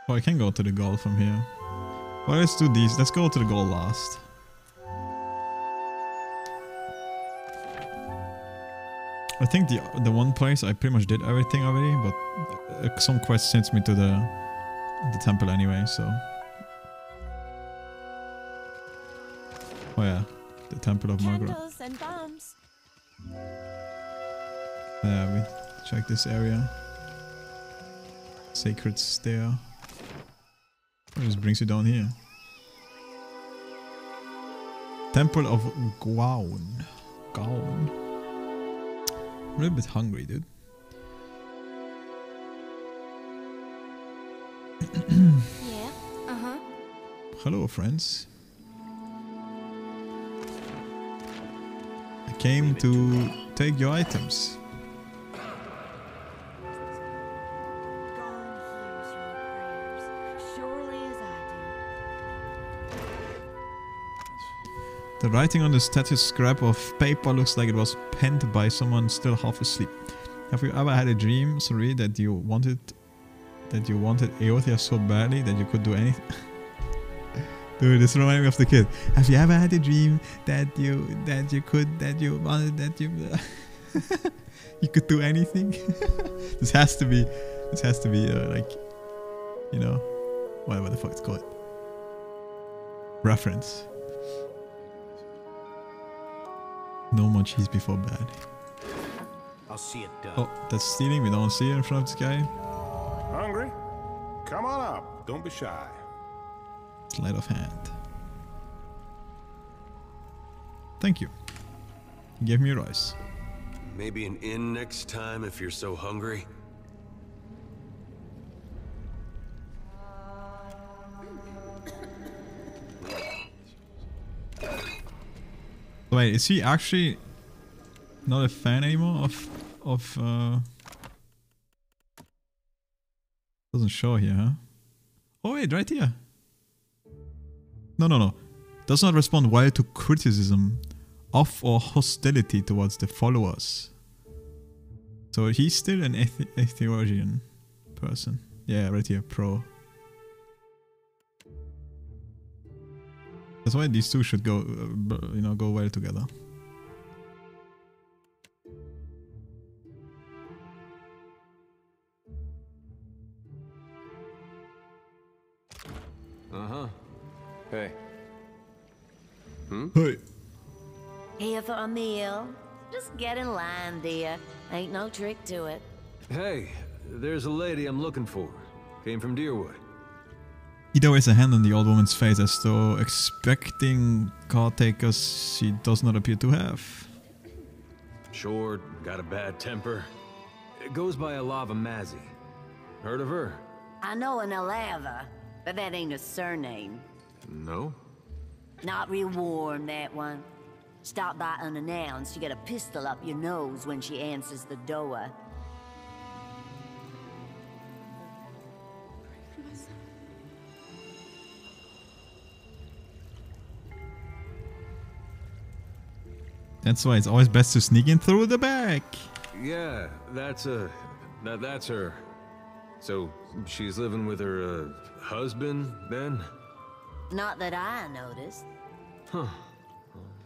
Oh, I can go to the goal from here. Well, let's do these. Let's go to the goal last. I think the one place I pretty much did everything already, but some quest sends me to the temple anyway, so. Oh yeah, the Temple of Margaret. And bombs. Yeah, we check this area. Sacred Stair. It just brings you down here. Temple of Gaon. Gaon. I'm a little bit hungry, dude. Yeah, uh-huh. Hello, friends. I came to take your items. The writing on the status scrap of paper looks like it was penned by someone still half asleep. Have you ever had a dream, sorry, that you wanted Eothia so badly that you could do anything? Dude, this reminds me of the kid. Have you ever had a dream that you could do anything? This has to be like, you know, whatever the fuck it's called. Reference. No more cheese before bed. I'll see it done. Oh, that's stealing. We don't see it in front of this guy. Hungry? Come on up. Don't be shy. Sleight of hand. Thank you. Give me rice. Maybe an inn next time if you're so hungry. Wait, is he actually not a fan anymore of doesn't show here, huh? Oh wait, right here. No. Does not respond well to criticism of or hostility towards the followers. So he's still an Aetherian person. Yeah, right here, pro. That's why these two should go, go well together. Hey. Hey. Here for a meal? Just get in line, dear. Ain't no trick to it. Hey, there's a lady I'm looking for. Came from Deerwood. He always a hand on the old woman's face as though expecting caretakers she does not appear to have. Short, got a bad temper. It goes by Alava Mazzy. Heard of her? I know an Alava, but that ain't a surname. No? Not real warm, that one. Stop by unannounced, you get a pistol up your nose when she answers the door. That's why it's always best to sneak in through the back. Yeah, that's her. So, she's living with her husband, then? Not that I noticed. Huh.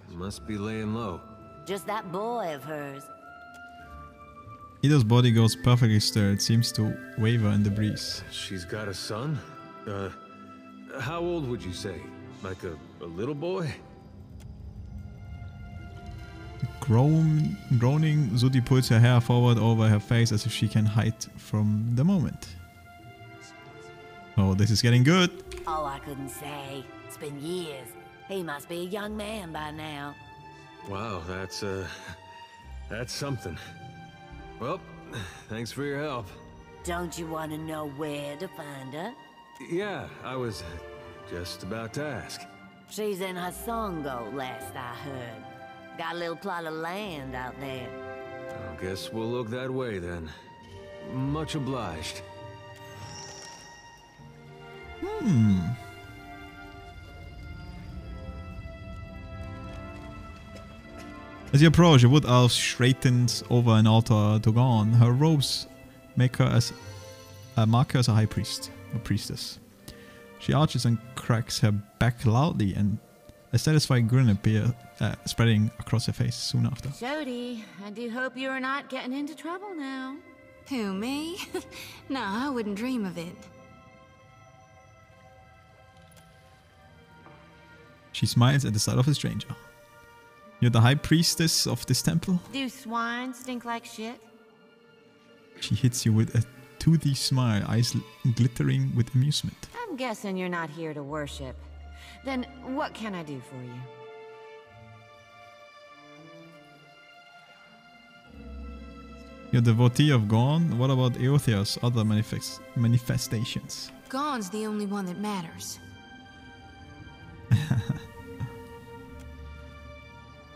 Must be laying low. Just that boy of hers. Ido's body goes perfectly stirred, seems to waver in the breeze. She's got a son? How old would you say? Like a little boy? Groaning, Zudi pulls her hair forward over her face as if she can hide from the moment. Oh, this is getting good. Oh, I couldn't say. It's been years. He must be a young man by now. Wow, that's something. Well, thanks for your help. Don't you want to know where to find her? Yeah, I was just about to ask. She's in Hasongo, last I heard. Got a little plot of land out there. I guess we'll look that way then. Much obliged. As you approach, a wood elf straightens over an altar to Gaon. Her robes make her mark her as a high priest or priestess. She arches and cracks her back loudly, and a satisfied grin appears, spreading across her face soon after. Jody, I do hope you're not getting into trouble now. Who, me? No, I wouldn't dream of it. She smiles at the sight of a stranger. You're the high priestess of this temple? Do swine stink like shit? She hits you with a toothy smile, eyes glittering with amusement. I'm guessing you're not here to worship. Then what can I do for you? You're a devotee of Gorn? What about Eothia's other manifestations? Gorn's the only one that matters.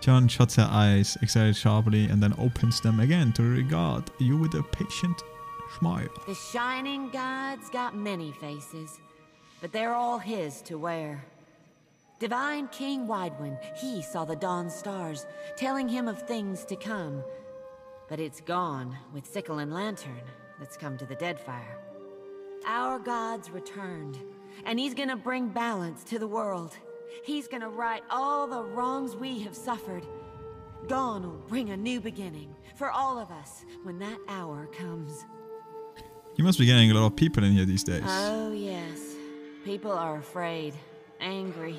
John shuts her eyes, excited sharply, and then opens them again to regard you with a patient smile. The shining god's got many faces, but they're all his to wear. Divine King Widewind, he saw the dawn stars, telling him of things to come. But it's gone with sickle and lantern that's come to the Deadfire. Our god's returned, and he's gonna bring balance to the world. He's gonna right all the wrongs we have suffered. Dawn will bring a new beginning for all of us when that hour comes. You must be getting a lot of people in here these days. Oh yes, people are afraid, angry.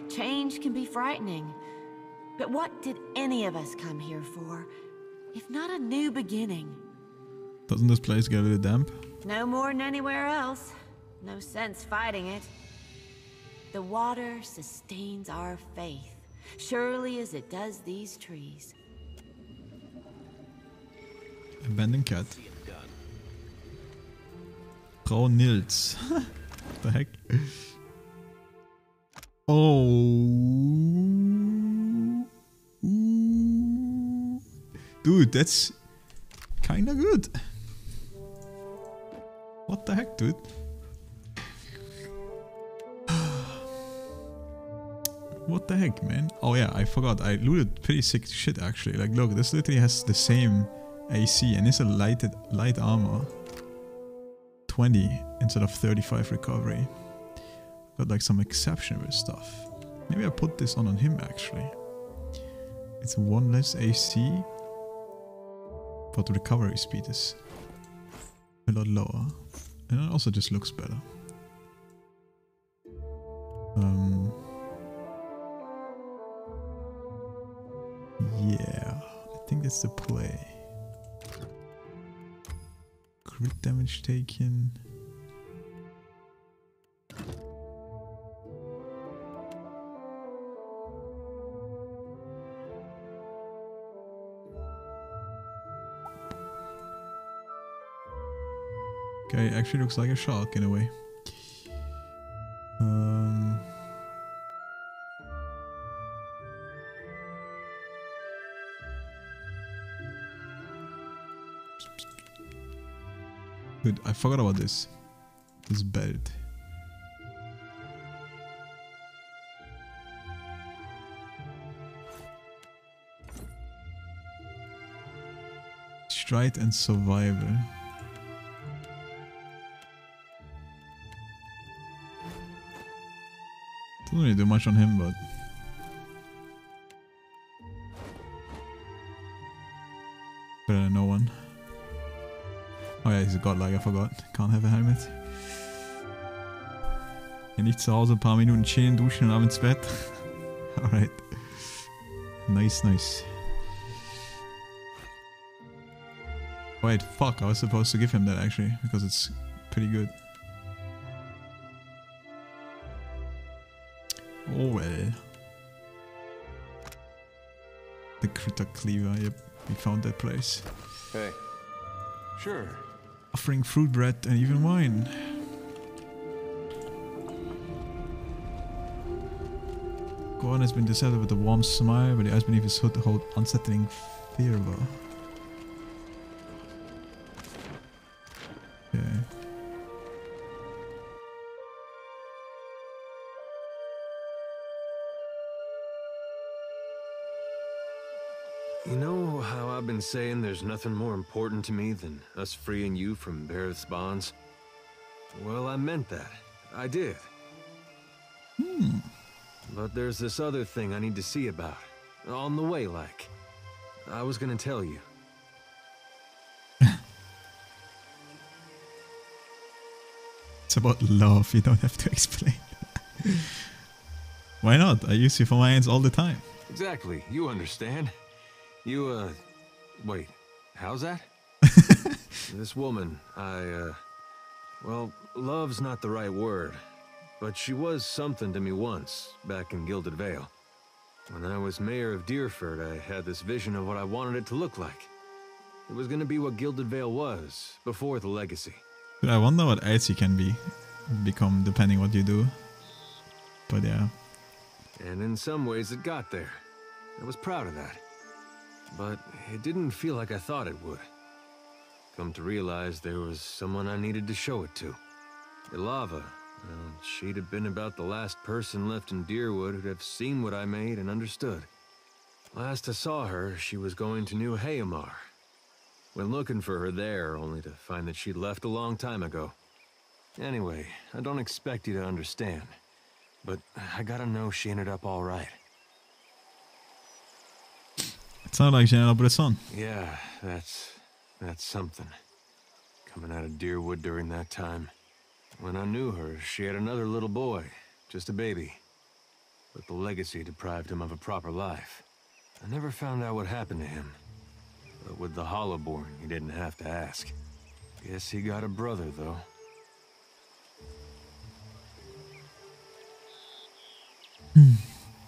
Change can be frightening. But what did any of us come here for, if not a new beginning? Doesn't this place get a little damp? No more than anywhere else. No sense fighting it. The water sustains our faith, surely as it does these trees. Abandoned cat. Frau Nils. The heck? Oh. Dude, that's kinda good. What the heck, dude? What the heck, man? Oh yeah, I forgot. I looted pretty sick shit actually. Like, look, this literally has the same AC and it's a light armor. 20 instead of 35 recovery. Got like some exceptional stuff. Maybe I put this on him actually. It's 1 less AC, but the recovery speed is a lot lower. And it also just looks better. Yeah, I think that's the play. Crit damage taken. Okay, actually looks like a shark in a way. Dude, I forgot about this. This belt. Stride and survival. Doesn't really do much on him, but better than no one. Oh ja, he's a godlike, I forgot. Can't have a helmet. Ja, nicht zu Hause, ein paar Minuten chillen, duschen und ab ins Bett. Alright. Nice, nice. Wait, fuck, I was supposed to give him that actually, because it's pretty good. Oh well. The Critter Cleaver, yep, we found that place. Hey. Sure. Offering fruit bread and even wine. Gorn has been deserted with a warm smile, but the eyes beneath his hood hold unsettling fervor. Okay. You know how I've been saying there's nothing more important to me than us freeing you from Bareth's bonds? Well, I meant that. I did. But there's this other thing I need to see about. On the way, like. I was gonna tell you. It's about love, you don't have to explain. Why not? I use you for my ends all the time. Exactly, you understand. You, wait, how's that? This woman, well, love's not the right word, but she was something to me once, back in Gilded Vale. When I was mayor of Deerford, I had this vision of what I wanted it to look like. It was gonna be what Gilded Vale was, before the Legacy. I wonder what else you can become depending what you do. But yeah. And in some ways it got there. I was proud of that. But it didn't feel like I thought it would. Come to realize there was someone I needed to show it to. Ilava. Well, she'd have been about the last person left in Deerwood who'd have seen what I made and understood. Last I saw her, she was going to New Hayamar. Went looking for her there, only to find that she'd left a long time ago. Anyway, I don't expect you to understand. But I gotta know she ended up all right. It sounded like she ended up with a son. Yeah, that's something. Coming out of Deerwood during that time. When I knew her, she had another little boy, just a baby. But the Legacy deprived him of a proper life. I never found out what happened to him. But with the Hollowborn, he didn't have to ask. Guess he got a brother, though.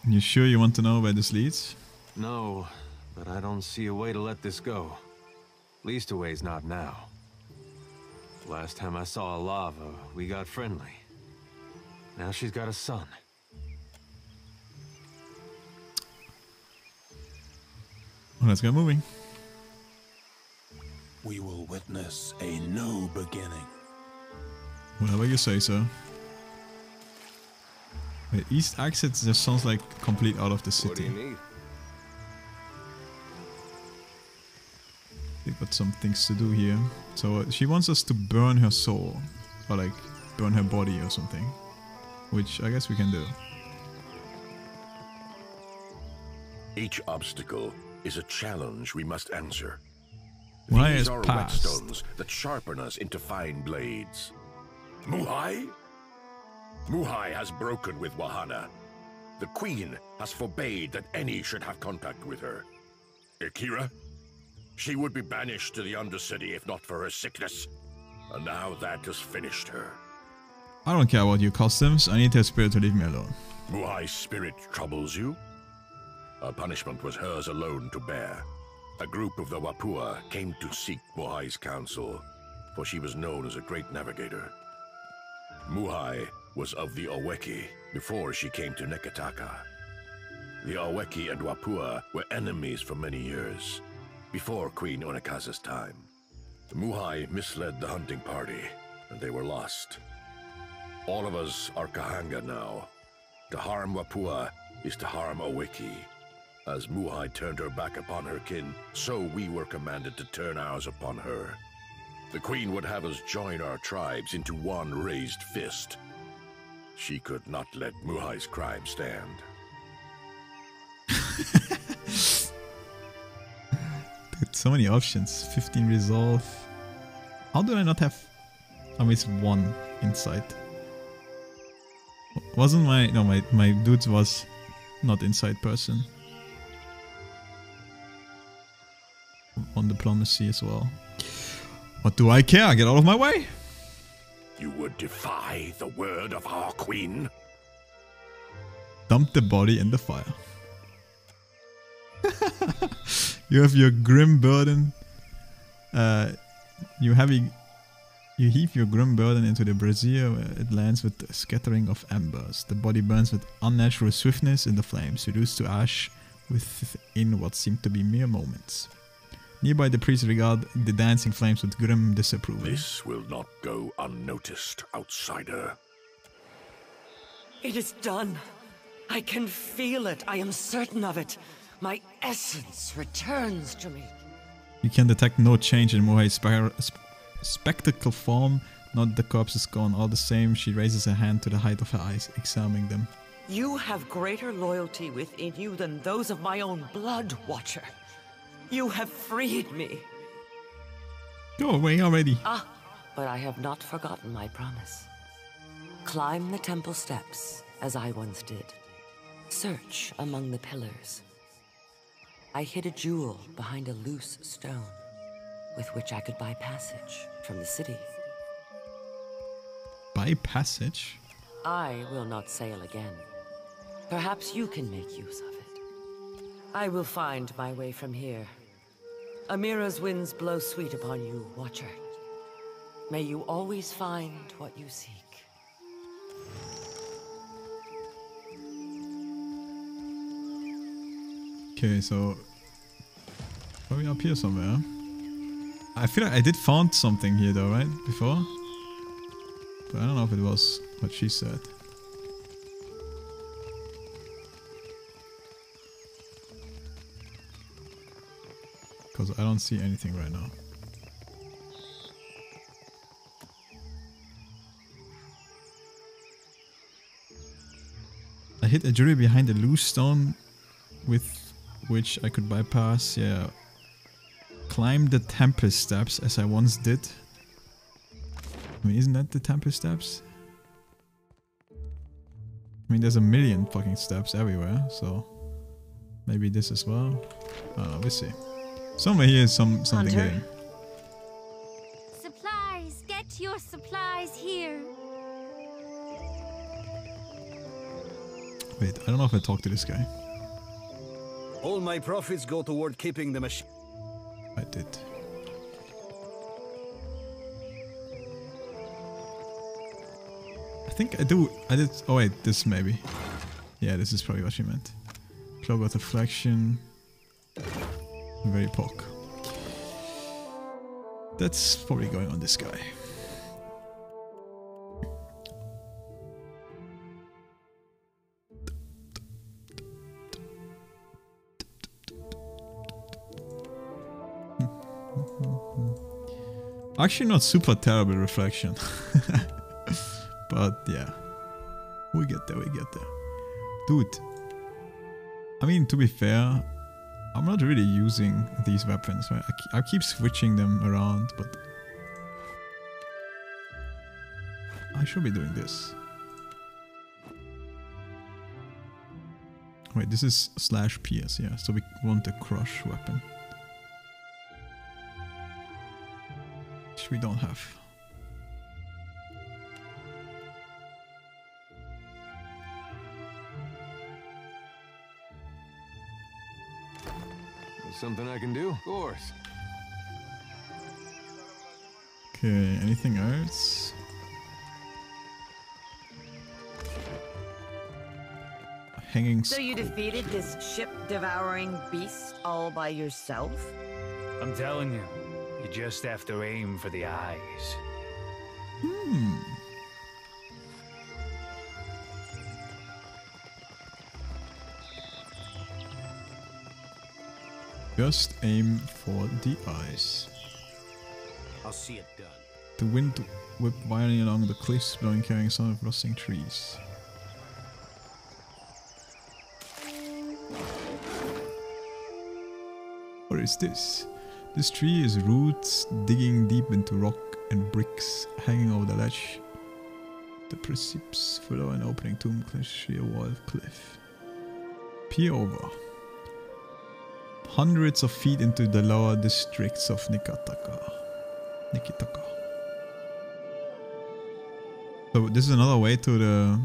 You sure you want to know where this leads? No, but I don't see a way to let this go. Least a way's not now. Last time I saw Ilava, we got friendly. Now she's got a son. Well, let's get moving. We will witness a new beginning. Whatever you say, sir. The east exit just sounds like complete out of the city. What do you need? They've got some things to do here. So she wants us to burn her soul. Or like, burn her body or something. Which I guess we can do. Each obstacle is a challenge we must answer. Why These is are past? whetstones that sharpen us into fine blades. Muhai? Muhai has broken with Wahana. The Queen has forbade that any should have contact with her. Akira? She would be banished to the Undercity if not for her sickness. And now that has finished her. I don't care about your customs, I need her spirit to leave me alone. Muhai's spirit troubles you? Her punishment was hers alone to bear. A group of the Wapua came to seek Muhai's counsel, for she was known as a great navigator. Muhai was of the Oweki before she came to Neketaka. The Oweki and Wapua were enemies for many years, before Queen Onekaza's time. Muhai misled the hunting party, and they were lost. All of us are Kahanga now. To harm Wapua is to harm Oweki. As Muhai turned her back upon her kin, so we were commanded to turn ours upon her. The Queen would have us join our tribes into one raised fist. She could not let Muhai's crime stand. Dude, so many options. 15 resolve. How do I not have at least one insight? Wasn't my... No, my dude was not insight person. On diplomacy as well. What do I care? Get out of my way! You would defy the word of our Queen? Dump the body in the fire. You have your grim burden. You heave your grim burden into the brazier where it lands with a scattering of embers. The body burns with unnatural swiftness in the flames, reduced to ash within what seem to be mere moments. Nearby, the priests regard the dancing flames with grim disapproval. This will not go unnoticed, outsider. It is done. I can feel it. I am certain of it. My essence returns to me. You can detect no change in Muhai's spectacle form. Not the corpse is gone. All the same, she raises her hand to the height of her eyes, examining them. You have greater loyalty within you than those of my own blood, Watcher. You have freed me. Go away already. Ah, but I have not forgotten my promise. Climb the temple steps, as I once did. Search among the pillars. I hid a jewel behind a loose stone, with which I could buy passage from the city. Buy passage? I will not sail again. Perhaps you can make use of it. I will find my way from here. Amira's winds blow sweet upon you, Watcher. May you always find what you seek. Okay, so probably up here somewhere. I feel like I did found something here though, right? Before? But I don't know if it was what she said. Because I don't see anything right now. I hit a jury behind a loose stone with which I could bypass, yeah. Climb the temple steps as I once did. I mean, isn't that the temple steps? I mean, there's a million fucking steps everywhere, so maybe this as well. We'll see. Somewhere here is something hidden. Supplies, get your supplies here. Wait, I don't know if I talked to this guy. All my profits go toward keeping the machine. I did. I think I do. I did. Oh wait, this maybe. Yeah, this is probably what she meant. Cloak of Reflection. Very poke. That's probably going on this guy. Actually not super terrible reflection. But yeah. We get there, we get there. Dude. I mean, to be fair, I'm not really using these weapons, right? I keep switching them around, but I should be doing this. Wait, this is /pierce, yeah, so we want the crush weapon. Which we don't have. Something I can do? Of course. Okay, anything else? Hanging. So you defeated this ship-devouring beast all by yourself? I'm telling you, you just have to aim for the eyes. Hmm. Just aim for the eyes. I'll see it done. The wind whipped violently along the cliffs, blowing, carrying a sound of rustling trees. What is this? This tree is roots digging deep into rock and bricks, hanging over the ledge. The precipice follow an opening tomb, sheer wall of cliff. Peer over. Hundreds of feet into the lower districts of Nikitaka. So this is another way to the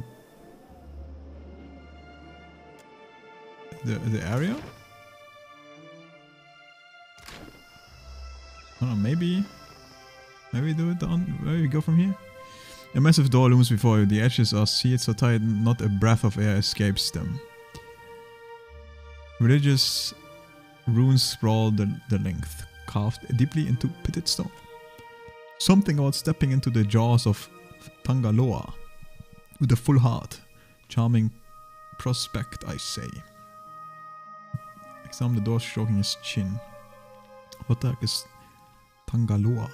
area? I don't know, maybe do it on where we go from here? A massive door looms before you. The edges are sealed so tight not a breath of air escapes them. Religious runes sprawl the length, carved deeply into pitted stone. Something about stepping into the jaws of Tangaloa with a full heart. Charming prospect, I say. Examine the door, stroking his chin. What the heck is Tangaloa?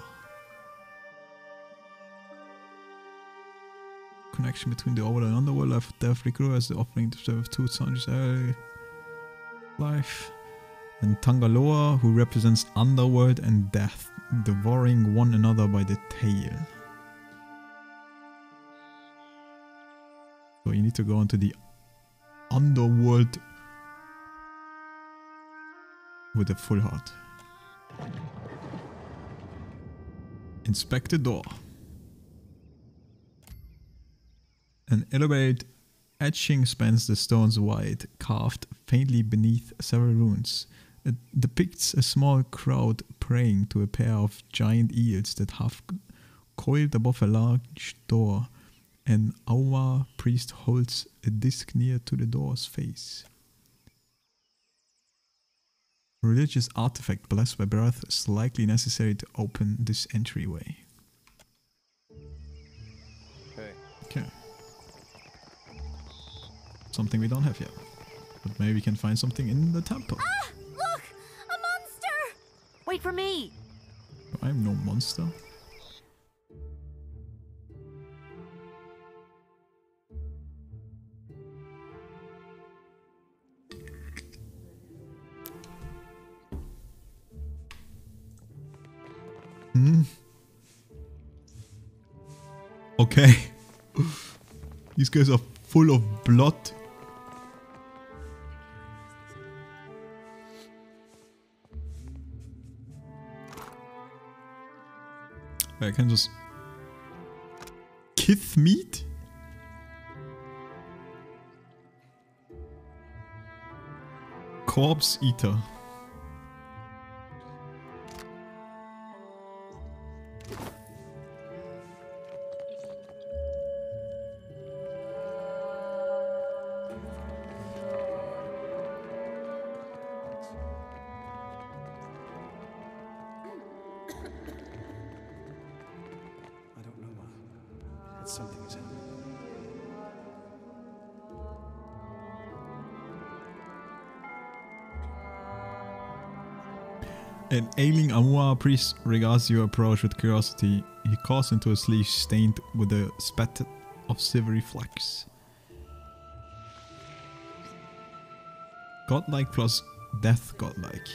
Connection between the overworld and underworld. Life of death recruit as the offering to serve two sons. Life. And Tangaloa, who represents underworld and death, devouring one another by the tail. So you need to go into the underworld with a full heart. Inspect the door. An elaborate etching spans the stones wide, carved faintly beneath several runes. It depicts a small crowd praying to a pair of giant eels that have coiled above a large door. An Awa priest holds a disc near to the door's face. A religious artifact blessed by Bereth is likely necessary to open this entryway. Okay. Something we don't have yet. But maybe we can find something in the temple. Ah! Look! A monster! Wait for me! I'm no monster. Okay. These guys are full of blood. I can just... Kith meat? Corpse eater. An ailing Amua priest regards your approach with curiosity. He coughs into a sleeve stained with a spattered of silvery flecks. Godlike plus death godlike.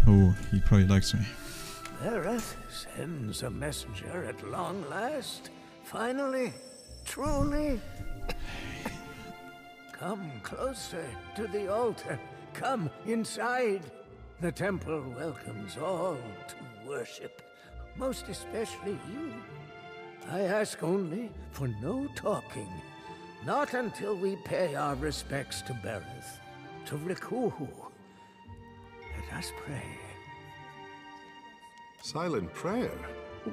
Oh, he probably likes me. Bereth sends a messenger at long last. Finally, truly. Come closer to the altar. Come inside. The temple welcomes all to worship, most especially you. I ask only for no talking, not until we pay our respects to Bereth, to Rikuhu. Let us pray. Silent prayer?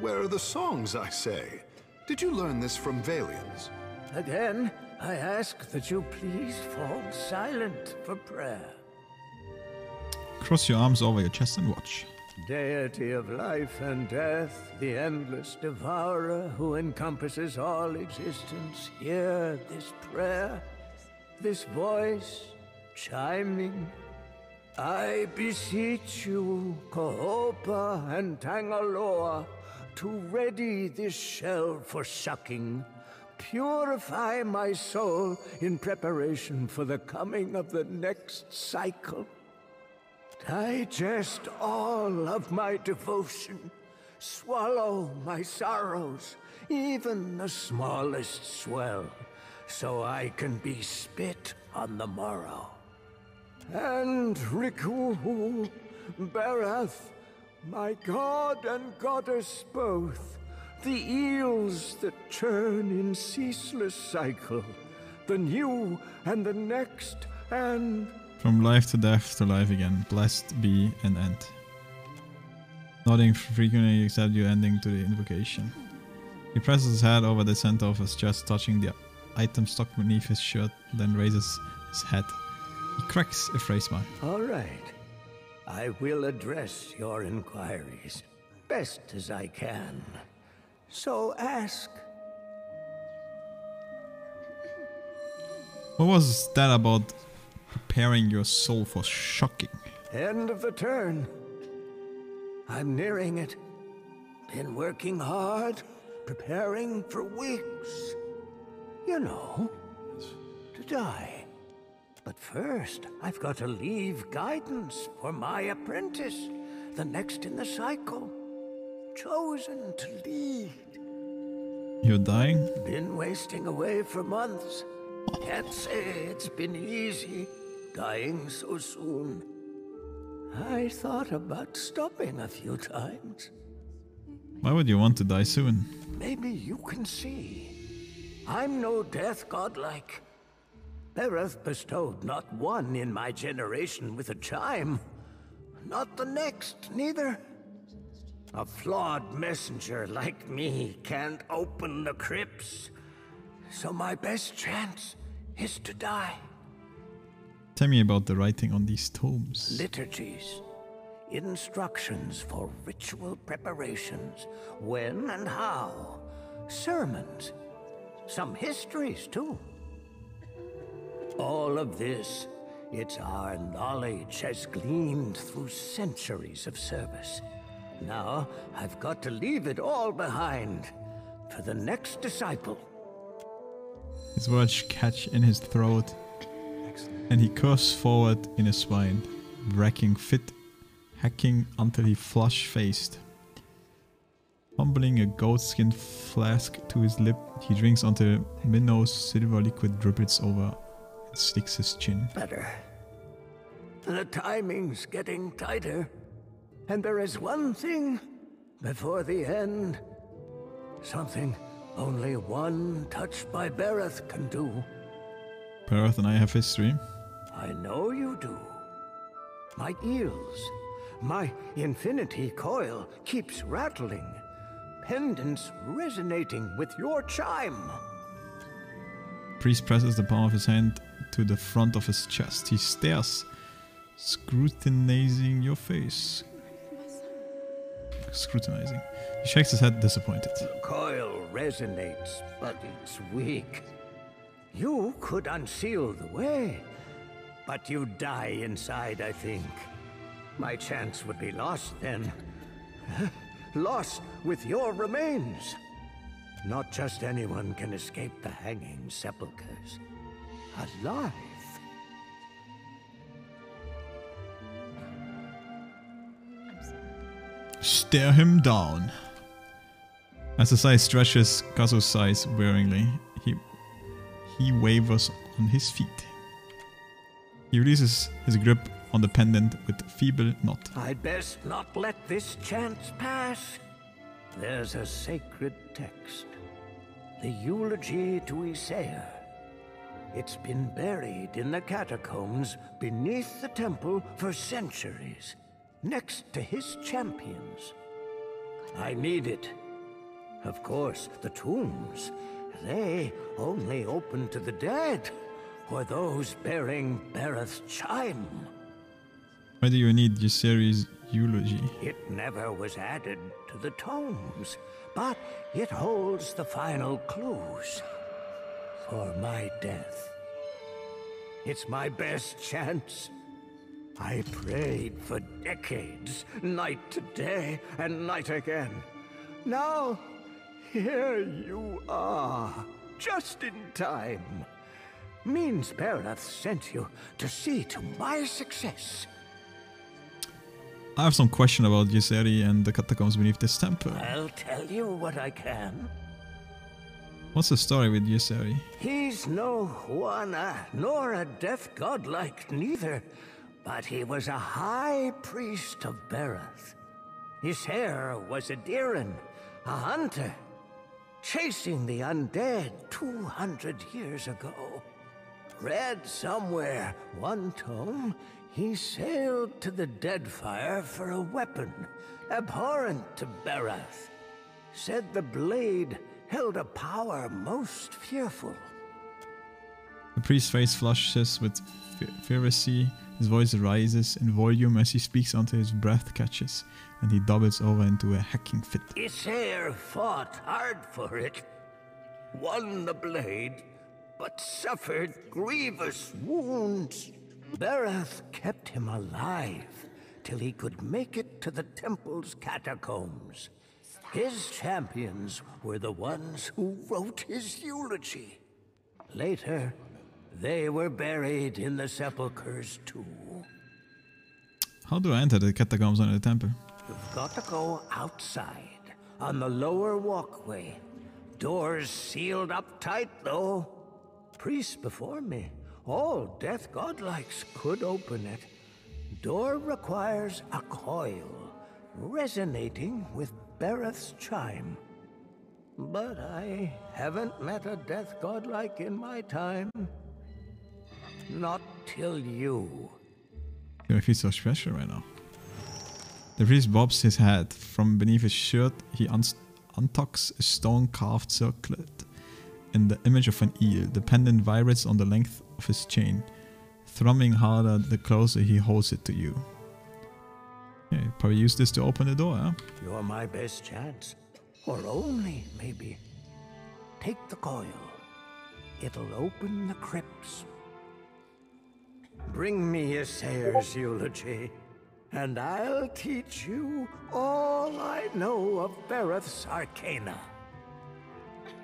Where are the songs, I say? Did you learn this from Valians? Again, I ask that you please fall silent for prayer. Cross your arms over your chest and watch. Deity of life and death, the endless devourer who encompasses all existence, hear this prayer, this voice chiming. I beseech you, Kohopa and Tangaloa, to ready this shell for sucking. Purify my soul in preparation for the coming of the next cycle. Digest all of my devotion. Swallow my sorrows, even the smallest swell, so I can be spit on the morrow. And Rikuhu, Bereth, my god and goddess both, the eels that churn in ceaseless cycle, the new and the next, and... From life to death to life again, blessed be and end. Nodding frequently except you ending to the invocation. He presses his head over the center of his chest, touching the item stuck beneath his shirt, then raises his head. He cracks a phrase smile. All right. I will address your inquiries best as I can. So ask. What was that about preparing your soul for shocking? End of the turn. I'm nearing it. Been working hard, preparing for weeks. You know, to die. But first, I've got to leave guidance for my apprentice, the next in the cycle. Chosen to lead. You're dying? Been wasting away for months. Can't say it's been easy, dying so soon. I thought about stopping a few times. Why would you want to die soon? Maybe you can see. I'm no death godlike. Bereth bestowed not one in my generation with a chime. Not the next, neither. A flawed messenger like me can't open the crypts. So my best chance is to die. Tell me about the writing on these tomes. Liturgies. Instructions for ritual preparations. When and how. Sermons. Some histories, too. All of this, it's our knowledge has gleaned through centuries of service. Now, I've got to leave it all behind for the next disciple. His words catch in his throat, and he curves forward in a spine, wrecking fit, hacking until he flush-faced. Fumbling a goatskin flask to his lip, he drinks until Minnow's silver liquid dribbles over and sticks his chin. Better. The timing's getting tighter. And there is one thing before the end. Something only one touched by Bereth can do. Bereth and I have history. I know you do. My eels, my infinity coil keeps rattling. Pendants resonating with your chime. Priest presses the palm of his hand to the front of his chest. He stares, scrutinizing your face. Scrutinizing. He shakes his head, disappointed. The coil resonates, but it's weak. You could unseal the way, but you'd die inside, I think. My chance would be lost then. Lost with your remains. Not just anyone can escape the hanging sepulchres. Alive. Stare him down. As the size stretches, Kazu's sighs wearily. He wavers on his feet. He releases his grip on the pendant with feeble knot. I'd best not let this chance pass. There's a sacred text. The eulogy to Isaiah. It's been buried in the catacombs beneath the temple for centuries, next to his champions. I need it. Of course, the tombs, they only open to the dead, or those bearing Bereth's chime. Why do you need Yseri's eulogy? It never was added to the tomes, but it holds the final clues for my death. It's my best chance. I prayed for decades, night to day and night again. Now, here you are, just in time. Means Bereth sent you to see to my success. I have some question about Yseri and the catacombs beneath this temple. I'll tell you what I can. What's the story with Yseri? He's no Huana, nor a death godlike neither, but he was a high priest of Bereth. His hair was a Diran, a hunter, chasing the undead 200 years ago. Read somewhere, one tome, he sailed to the Deadfire for a weapon, abhorrent to Bereth. Said the blade held a power most fearful. The priest's face flushes with ferocity. His voice rises in volume as he speaks until his breath catches, and he doubles over into a hacking fit. Issair fought hard for it, won the blade, but suffered grievous wounds. Bereth kept him alive till he could make it to the temple's catacombs. His champions were the ones who wrote his eulogy. Later, they were buried in the sepulchres too. How do I enter the catacombs under the temple? You've got to go outside, on the lower walkway. Doors sealed up tight, though. Priests before me, all death godlikes, could open it. Door requires a coil, resonating with Bereth's chime. But I haven't met a death godlike in my time. not till you. I feel so special right now. The priest bobs his head. From beneath his shirt, he untucks a stone-carved circlet in the image of an eel. The pendant vibrates on the length of his chain, thrumming harder the closer he holds it to you. Yeah, you probably use this to open the door, huh? You're my best chance. Or only, maybe. Take the coil. It'll open the crypts. Bring me a sayer's eulogy, and I'll teach you all I know of Bereth's arcana.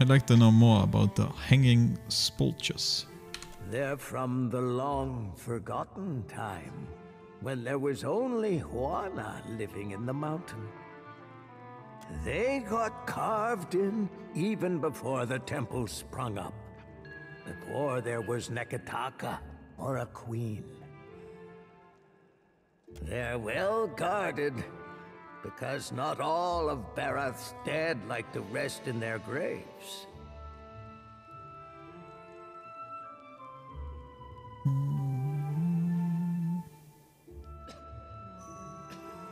I'd like to know more about the hanging spulchers. They're from the long-forgotten time, when there was only Juana living in the mountain. They got carved in even before the temple sprung up, before there was Neketaka or a queen. They're well guarded, because not all of Bereth's dead like to rest in their graves.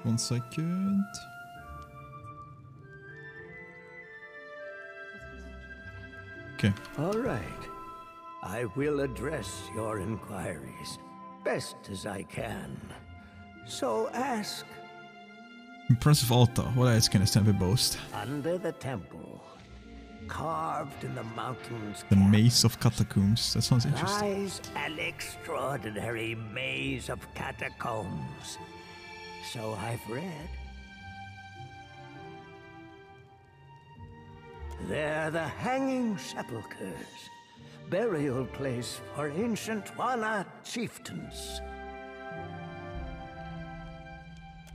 1 second. Okay. All right. I will address your inquiries best as I can. So ask. Impressive altar. What else can a temple boast? Under the temple, carved in the mountains, The maze of catacombs. That sounds interesting. lies an extraordinary maze of catacombs. So I've read. They're the hanging sepulchres, burial place for ancient Juana chieftains.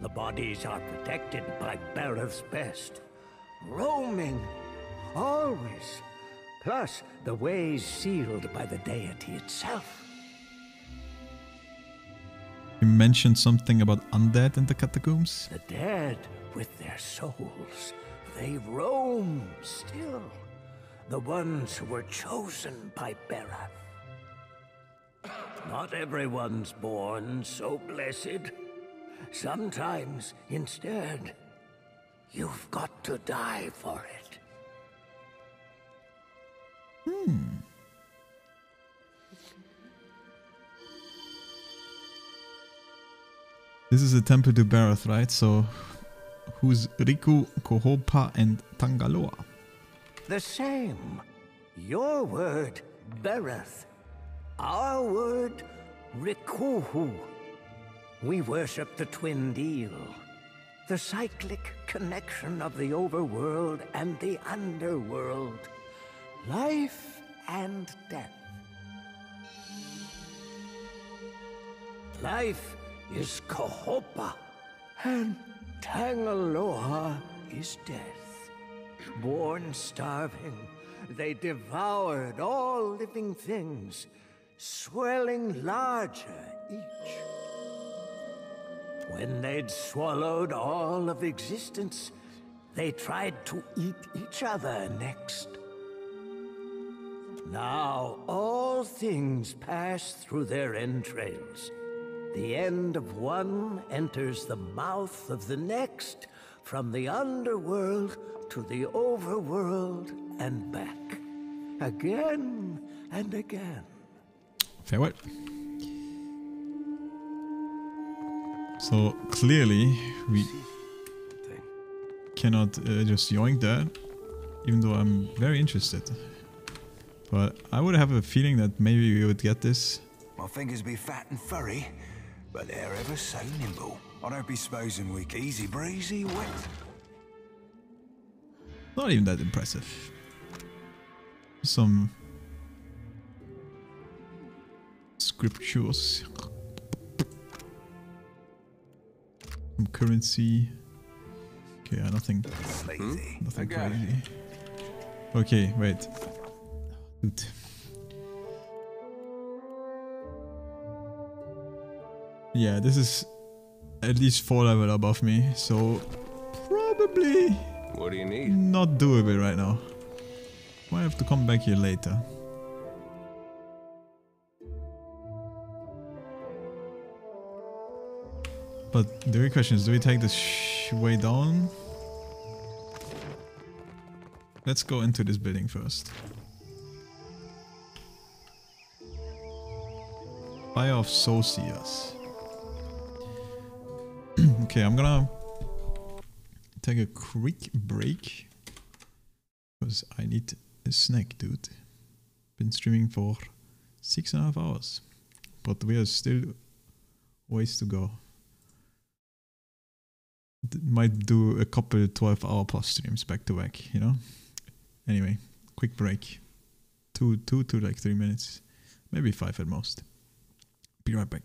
The bodies are protected by Bereth's best, roaming, always. Plus, the ways sealed by the deity itself. You mentioned something about undead in the catacombs? The dead, with their souls, they roam still. The ones who were chosen by Bereth. Not everyone's born so blessed. Sometimes, instead, you've got to die for it. This is a temple to Bereth, right? So, who's Riku, Kohopa, and Tangaloa? The same. Your word, Bereth. Our word, Rikuhu. We worship the twin deal. The cyclic connection of the overworld and the underworld. Life and death. Life is Kohopa, and Tangaloa is death. Born starving, they devoured all living things, swelling larger each. When they'd swallowed all of existence, they tried to eat each other next. Now all things pass through their entrails. The end of one enters the mouth of the next, from the underworld to the overworld and back. Again and again. Farewell. So clearly we cannot just yoink that, even though I'm very interested. But I would have a feeling that maybe we would get this. My fingers be fat and furry, but they're ever so nimble. I don't be supposing we easy breezy wet. Not even that impressive. Some scriptures. Some currency. Okay, nothing. Nothing crazy. Okay, wait. Dude. Yeah, this is at least 4 level above me, so probably What do you need? not doable right now. Might have to come back here later. But the real question is, do we take this way down? Let's go into this building first. Fire of Socias. Okay, I'm gonna take a quick break because I need a snack, dude. Been streaming for 6.5 hours, but we are still ways to go. Might do a couple 12-hour plus streams back to back, you know. Anyway, quick break. 2 to like 3 minutes, maybe 5 at most. Be right back.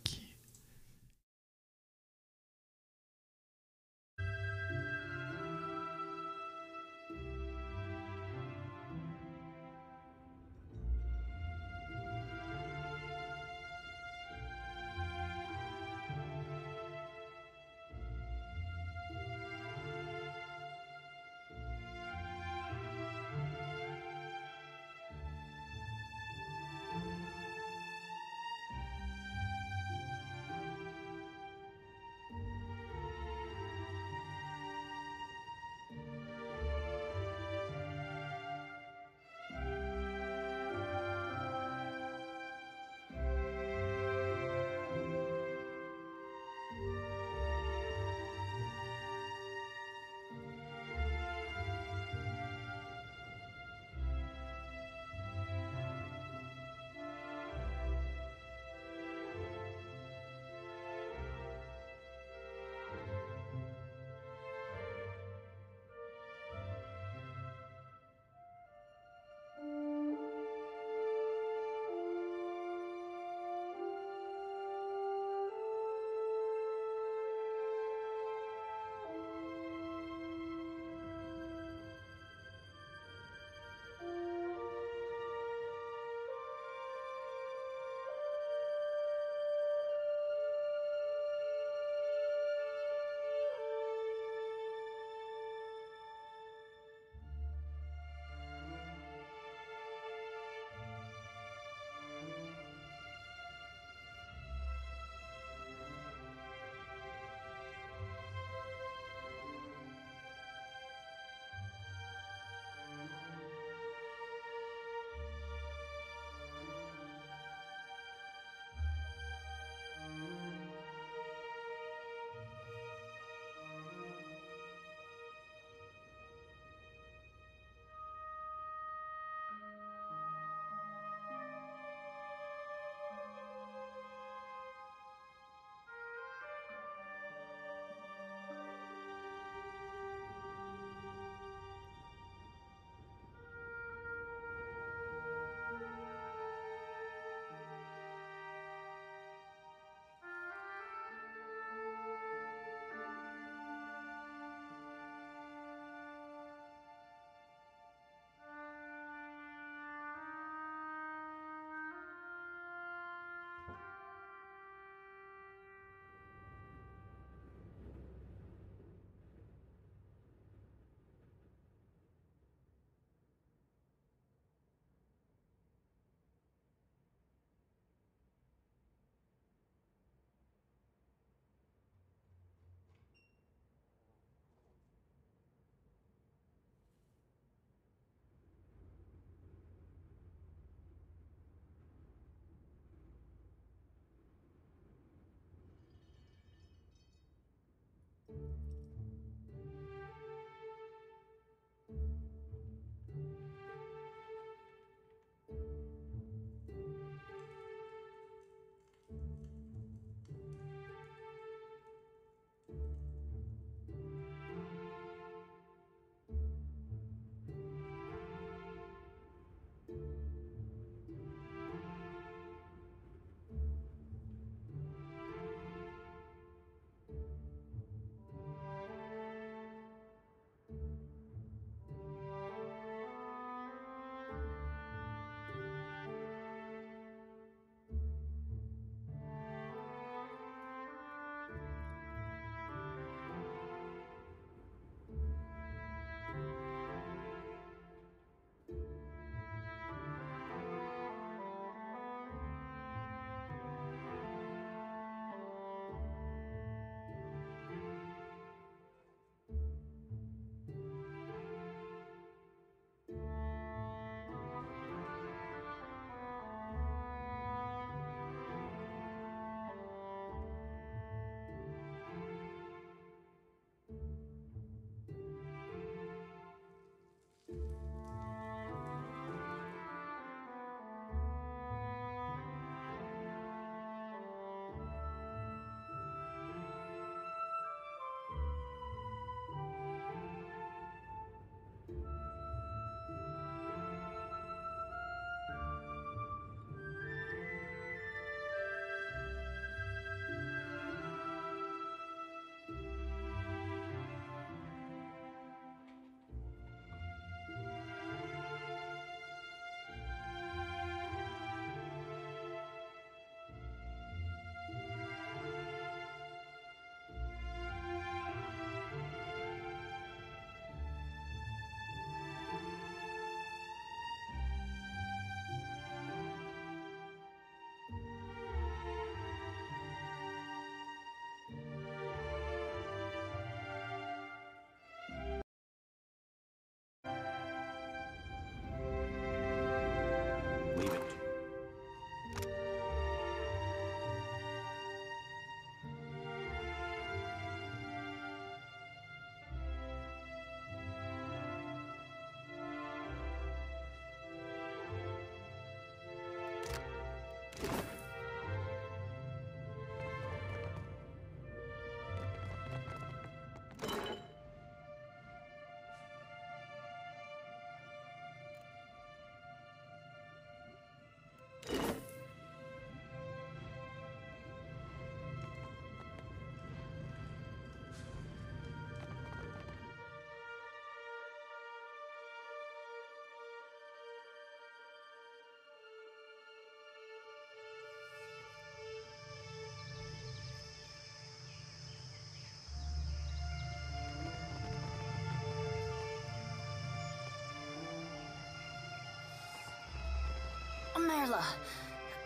Merla.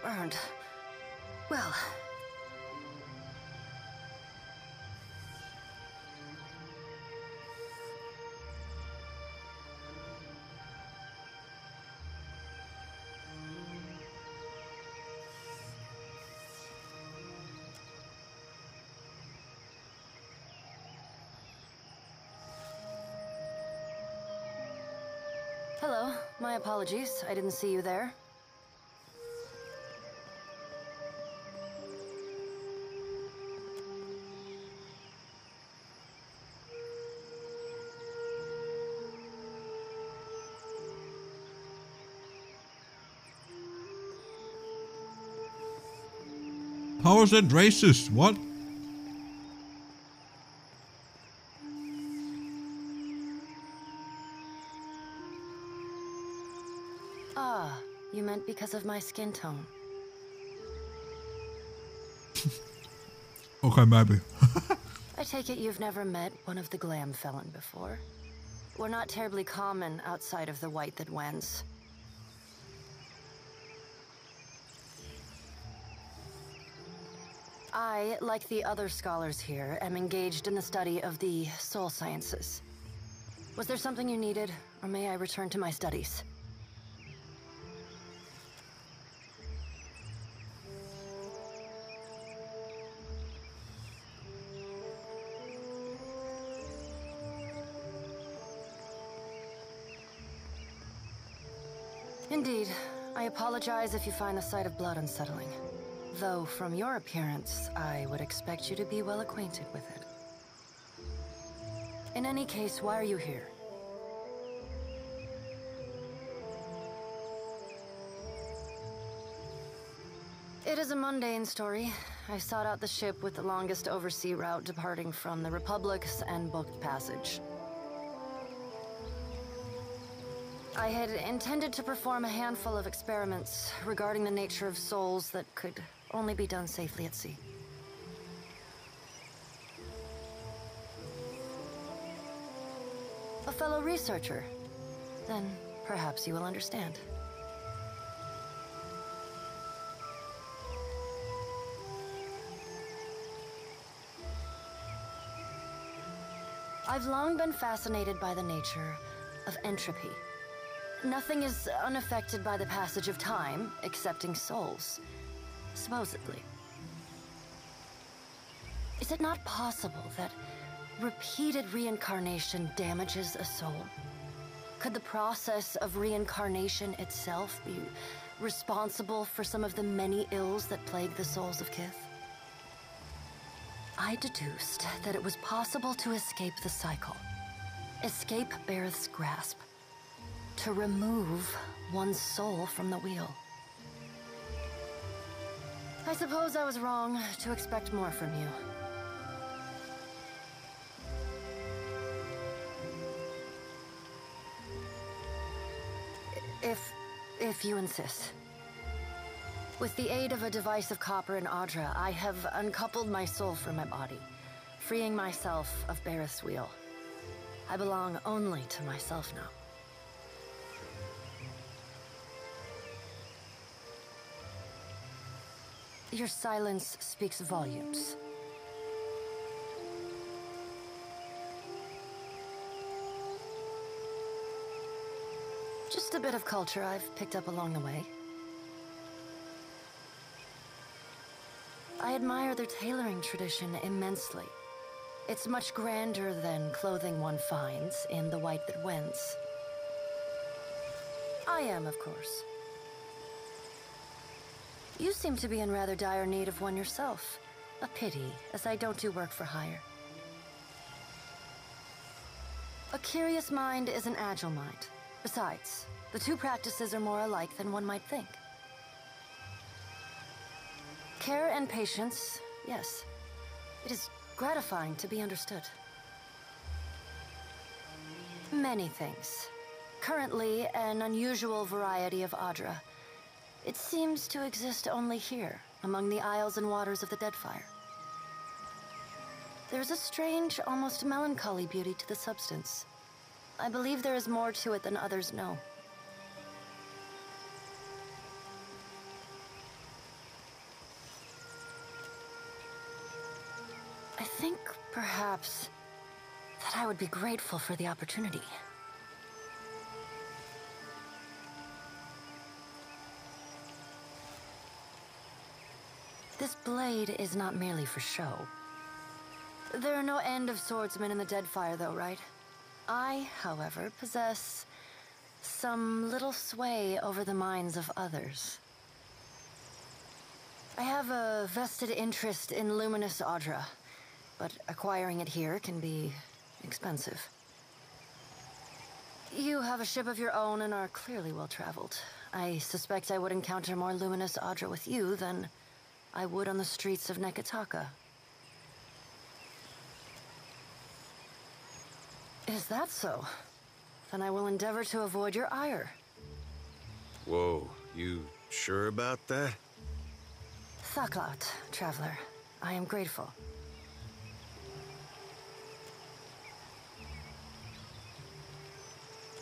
Burned. Well. Hello. My apologies. I didn't see you there. How is that racist? What? Ah, you meant because of my skin tone. Okay, maybe. I take it you've never met one of the Glam Felon before. We're not terribly common outside of the White That Wends. I, like the other scholars here, am engaged in the study of the soul sciences. Was there something you needed, or may I return to my studies? Indeed. I apologize if you find the sight of blood unsettling. Though, from your appearance, I would expect you to be well acquainted with it. In any case, why are you here? It is a mundane story. I sought out the ship with the longest oversea route departing from the Republics and booked passage. I had intended to perform a handful of experiments regarding the nature of souls that could only be done safely at sea. A fellow researcher? Then perhaps you will understand. I've long been fascinated by the nature of entropy. Nothing is unaffected by the passage of time, excepting souls. Supposedly. Is it not possible that repeated reincarnation damages a soul? Could the process of reincarnation itself be responsible for some of the many ills that plague the souls of Kith? I deduced that it was possible to escape the cycle, escape Bareth's grasp, to remove one's soul from the wheel. I suppose I was wrong to expect more from you. If you insist. With the aid of a device of copper and Adra, I have uncoupled my soul from my body, freeing myself of Bareth's wheel. I belong only to myself now. Your silence speaks volumes. Just a bit of culture I've picked up along the way. I admire their tailoring tradition immensely. It's much grander than clothing one finds in the White That Wends. I am, of course. You seem to be in rather dire need of one yourself. A pity, as I don't do work for hire. A curious mind is an agile mind. Besides, the two practices are more alike than one might think. Care and patience, yes. It is gratifying to be understood. Many things. Currently, an unusual variety of Adra. It seems to exist only here, among the isles and waters of the Deadfire. There's a strange, almost melancholy beauty to the substance. I believe there is more to it than others know. perhaps that I would be grateful for the opportunity. This blade is not merely for show. There are no end of swordsmen in the Deadfire, though, right? I, however, possess some little sway over the minds of others. I have a vested interest in Luminous Audra, but acquiring it here can be expensive. You have a ship of your own and are clearly well-traveled. I suspect I would encounter more Luminous Audra with you than I would on the streets of Neketaka. Is that so? Then I will endeavor to avoid your ire. Whoa, you sure about that? Thaklaut, traveler. I am grateful.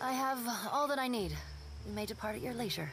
I have all that I need. You may depart at your leisure.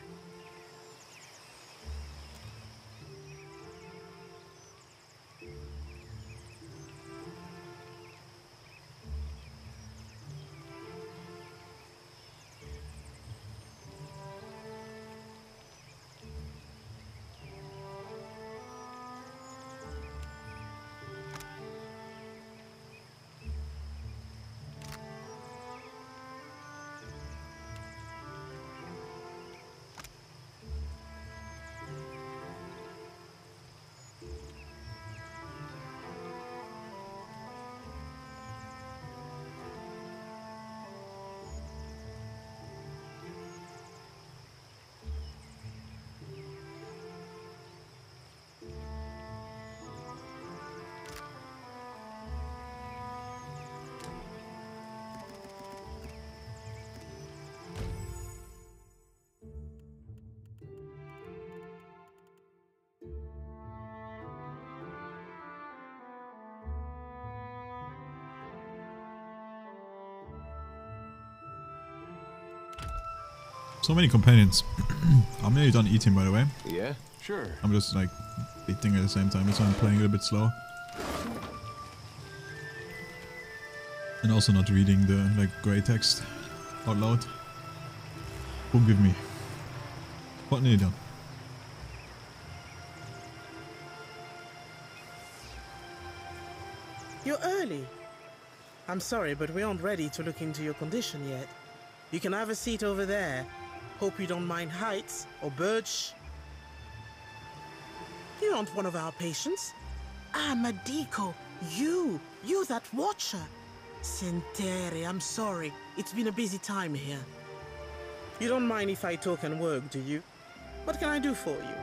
So many companions. I'm nearly done eating, by the way. Yeah, sure. I'm just like eating at the same time, so I'm playing a little bit slow. And also not reading the like grey text out loud. Forgive me. What nearly done. You're early. I'm sorry, but we aren't ready to look into your condition yet. You can have a seat over there. Hope you don't mind heights or birch. You aren't one of our patients. Ah, Madiko, you that watcher. Sentere, I'm sorry. It's been a busy time here. You don't mind if I talk and work, do you? What can I do for you?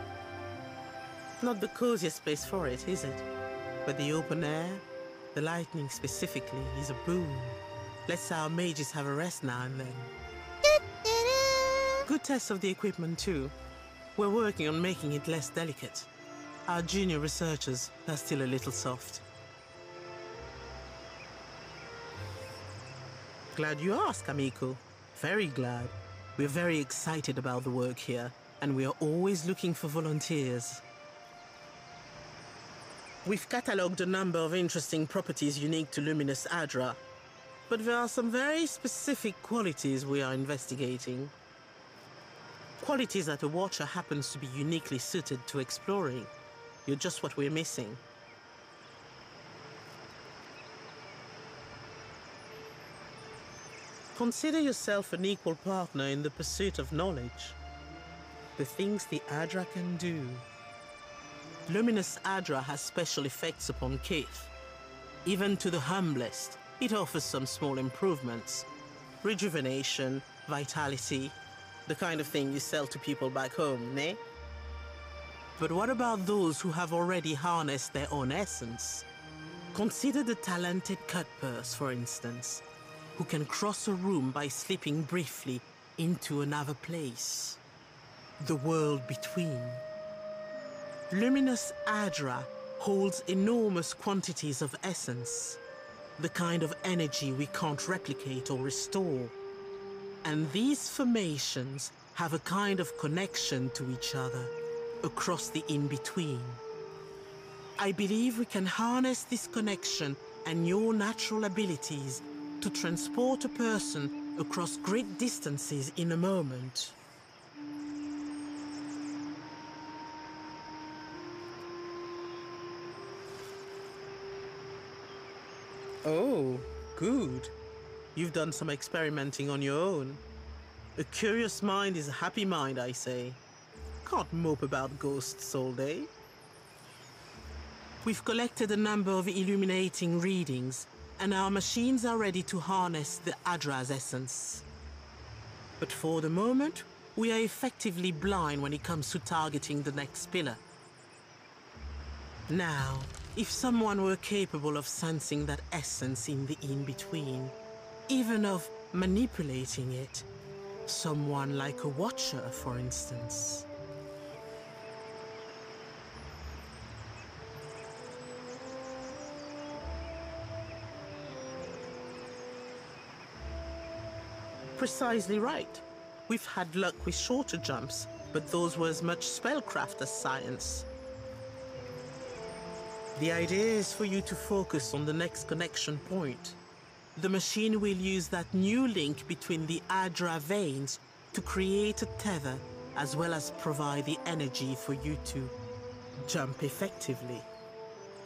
Not the coziest space for it, is it? But the open air, the lightning specifically, is a boon. Let's our mages have a rest now and then. Good tests of the equipment too. We're working on making it less delicate. Our junior researchers are still a little soft. Glad you asked, Amico. Very glad. We're very excited about the work here, and we are always looking for volunteers. We've catalogued a number of interesting properties unique to Luminous Audra, but there are some very specific qualities we are investigating. Qualities that a watcher happens to be uniquely suited to exploring. You're just what we're missing. Consider yourself an equal partner in the pursuit of knowledge. The things the Audra can do. Luminous Audra has special effects upon Keith. Even to the humblest, it offers some small improvements. Rejuvenation, vitality, the kind of thing you sell to people back home, ne? But what about those who have already harnessed their own essence? Consider the talented Cutpurse, for instance, who can cross a room by slipping briefly into another place. The world between. Luminous Audra holds enormous quantities of essence, the kind of energy we can't replicate or restore. And these formations have a kind of connection to each other across the in-between. I believe we can harness this connection and your natural abilities to transport a person across great distances in a moment. Oh, good. You've done some experimenting on your own. A curious mind is a happy mind, I say. Can't mope about ghosts all day. We've collected a number of illuminating readings, and our machines are ready to harness the Adra's essence. But for the moment, we are effectively blind when it comes to targeting the next pillar. Now, if someone were capable of sensing that essence in the in-between, even of manipulating it, someone like a Watcher, for instance. Precisely right. We've had luck with shorter jumps, but those were as much spellcraft as science. The idea is for you to focus on the next connection point. The machine will use that new link between the Adra veins to create a tether, as well as provide the energy for you to jump effectively.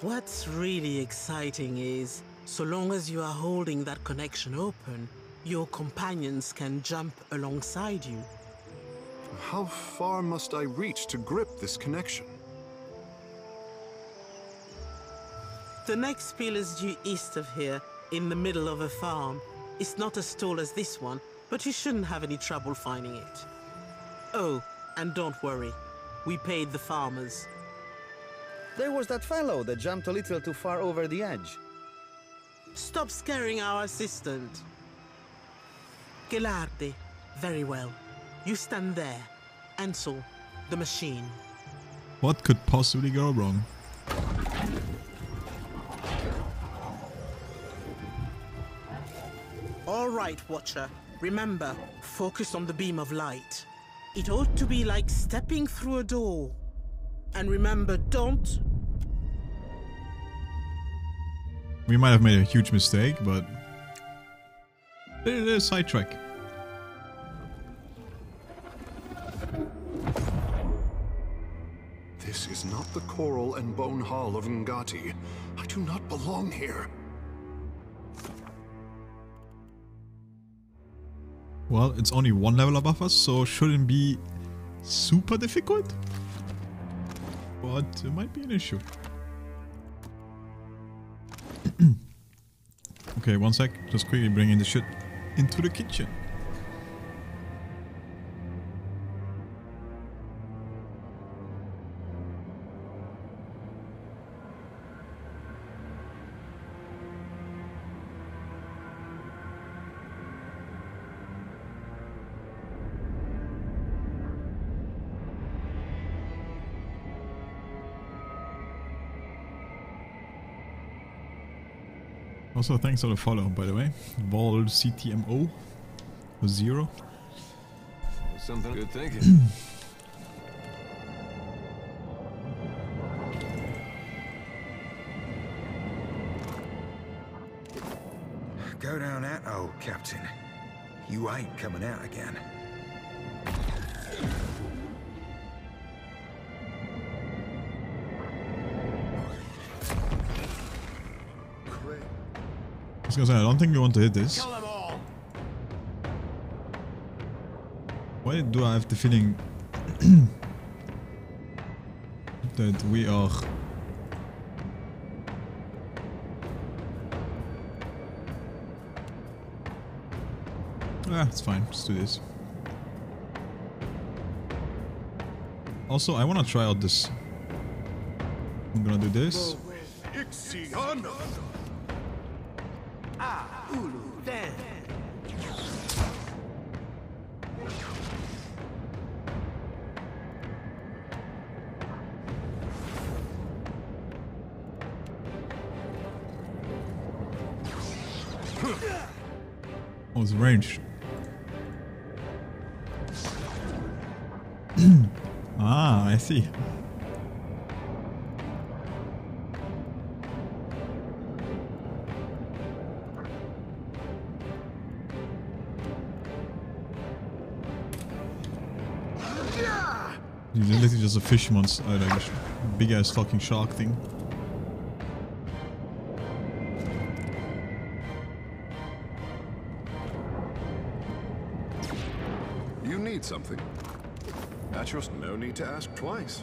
What's really exciting is, so long as you are holding that connection open, your companions can jump alongside you. How far must I reach to grip this connection? The next pillar's due east of here, in the middle of a farm. It's not as tall as this one, but you shouldn't have any trouble finding it. Oh, and don't worry. We paid the farmers. There was that fellow that jumped a little too far over the edge. Stop scaring our assistant. Gelarde, very well. You stand there. Ansel, the machine. What could possibly go wrong? All right, Watcher. Remember, focus on the beam of light. It ought to be like stepping through a door. And remember, don't... We might have made a huge mistake, but... it is a sidetrack. This is not the Coral and Bone Hall of Ngati. I do not belong here. Well, it's only one level above us, so shouldn't be super difficult. But it might be an issue. Okay, one sec. Just quickly bringing the shit into the kitchen. Also, thanks for the follow, by the way. Vol CTMO 0. Something good thinking. Go down that hole, Captain. You ain't coming out again. I was gonna say, I don't think we want to hit this. Why do I have the feeling that we are... Ah, it's fine. Let's do this. Also, I want to try out this. I'm gonna do this. Oh, it's ranged. Ah, I see. He's literally just a fish monster, like a big ass fucking shark thing. You need something. Atros, no need to ask twice.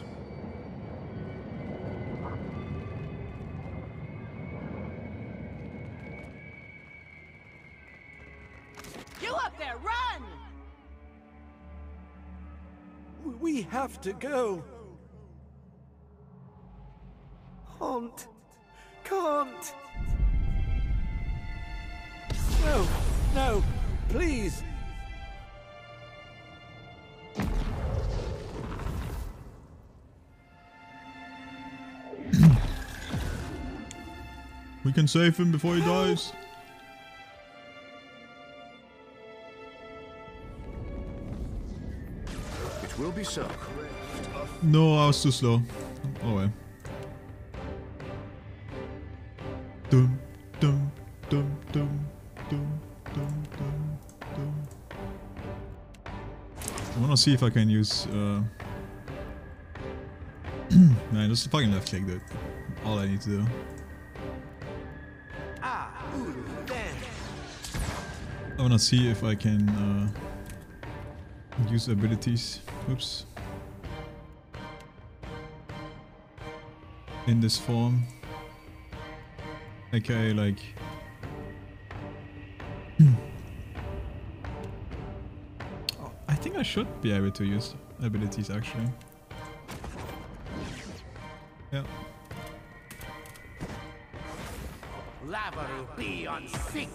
You up there, run! We have to go. Can't. No, please. We can save him before he dies. It will be so. No, I was too slow. Oh well. Dum dum dum dum dum dum dum dum. I wanna see if I can use man, just fucking left click, dude. All I need to do. I wanna see if I can use abilities. Oops. In this form. Okay, like I think I should be able to use abilities actually. Yeah. Lavaru be on sick.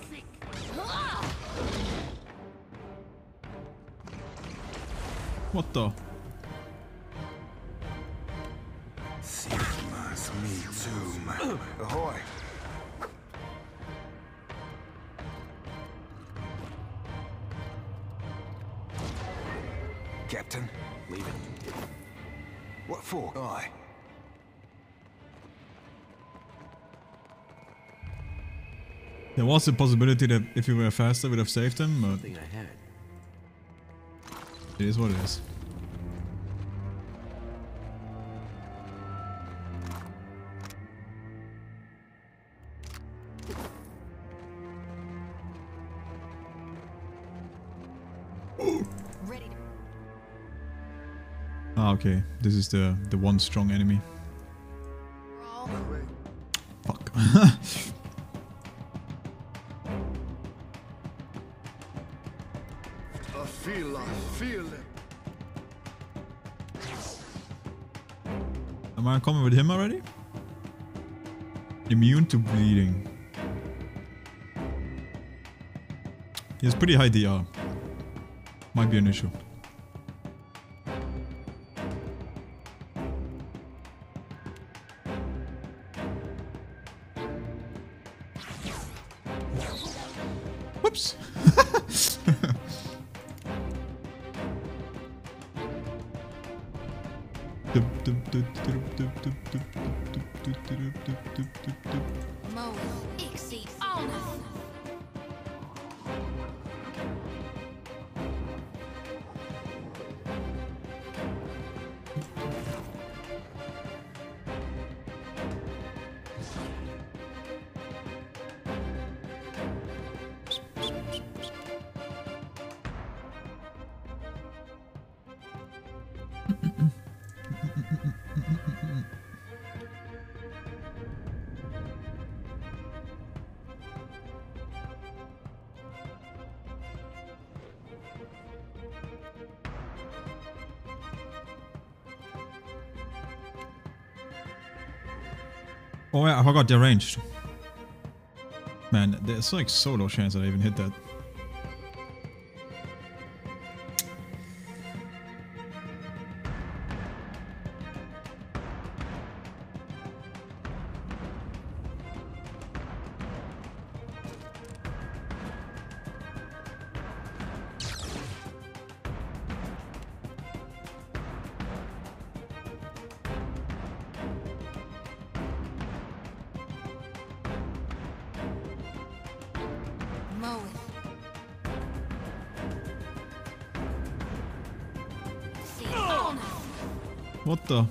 What the? Sigma's me too. Ahoy. Captain, leave it. What for? Aye. There was a possibility that if we were faster, we'd have saved him, but it is what it is. Ah, okay. This is the one strong enemy. Fuck. I feel it. Am I coming with him already? Immune to bleeding. He has pretty high DR. Might be an issue. Whoops. Mo, Ixie, Alnith. Oh yeah, I forgot they're ranged. Man, there's like so low chance that I even hit that. Moeth. What the?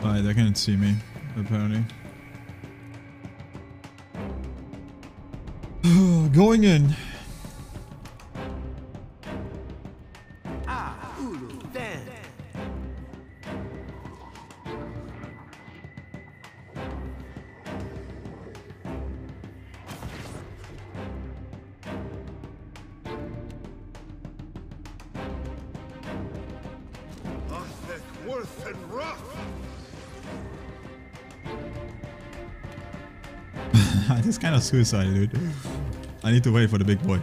Alright, they can't see me, apparently. Going in. This is kind of suicide, dude. I need to wait for the big boy.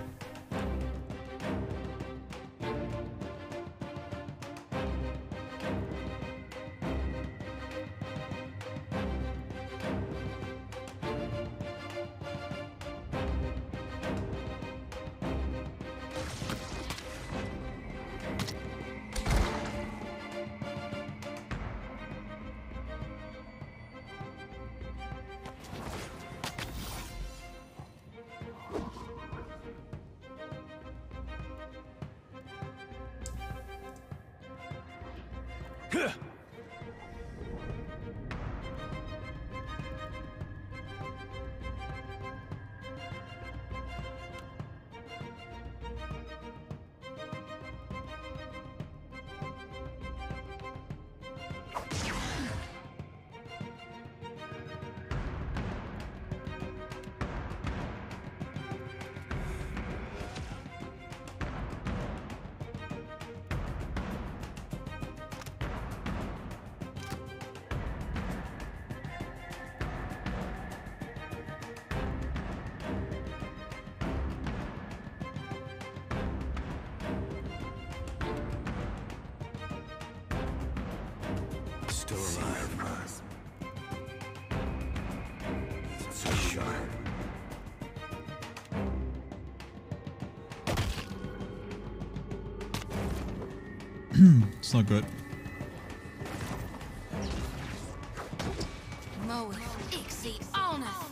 Still alive. So sharp. It's not good. Moe, Ixie, Alnith.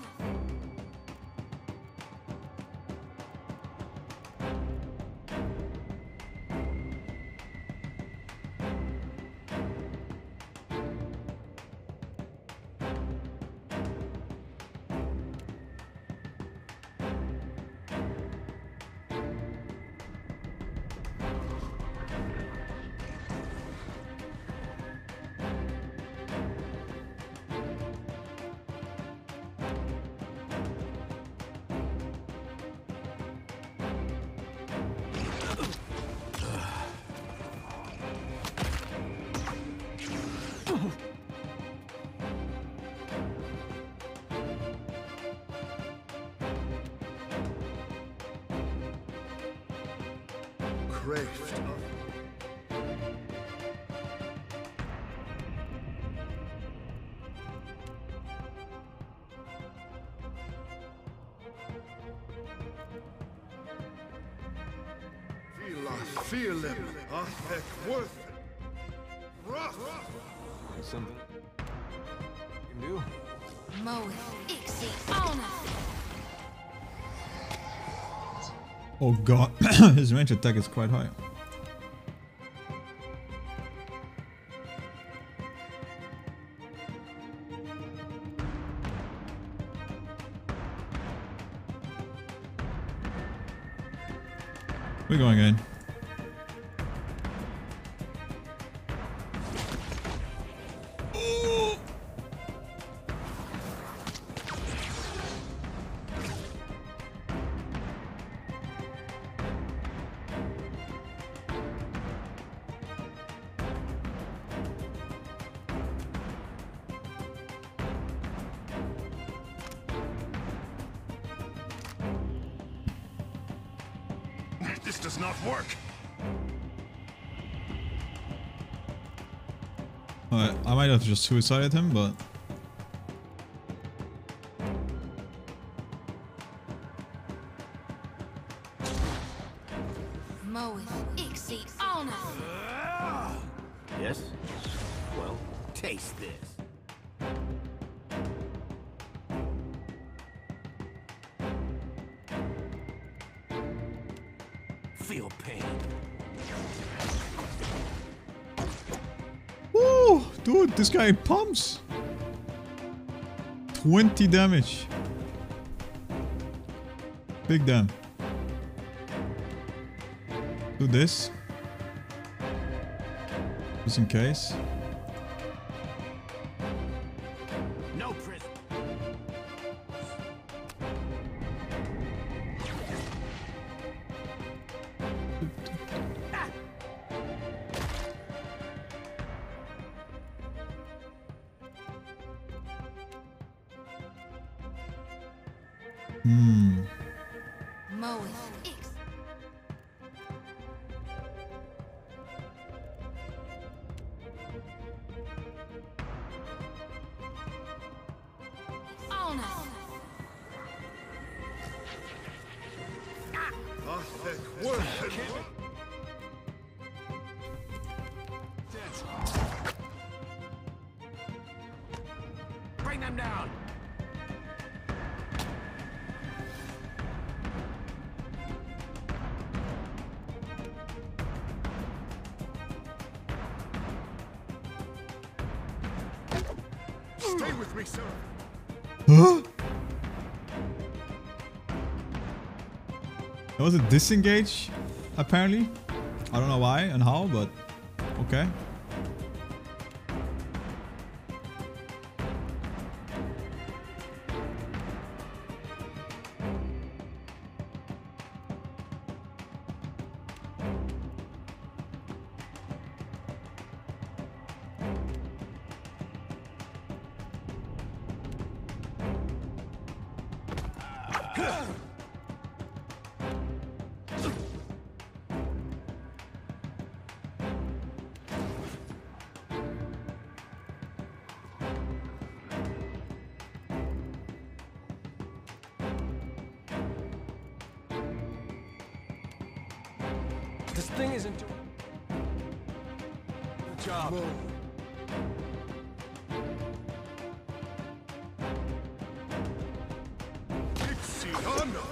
Craved. Feel him. Heck, worth it. Rough. Something you can do. Moe, Ixie, Alnith. Oh god, his range attack is quite high. We're going in. This does not work. Alright, I might have just suicided him, but... Moe, Ixie, Alnith. Yes? Well, taste this. Dude, this guy pumps. 20 damage. Big damn. Do this. Just in case. No prison. Moeth. Ix. On us. Athek worth it. Bring them down. Stay with me, sir. Huh? That was a disengage, apparently. I don't know why and how, but okay. This thing isn't doing... Good job. Ixiana.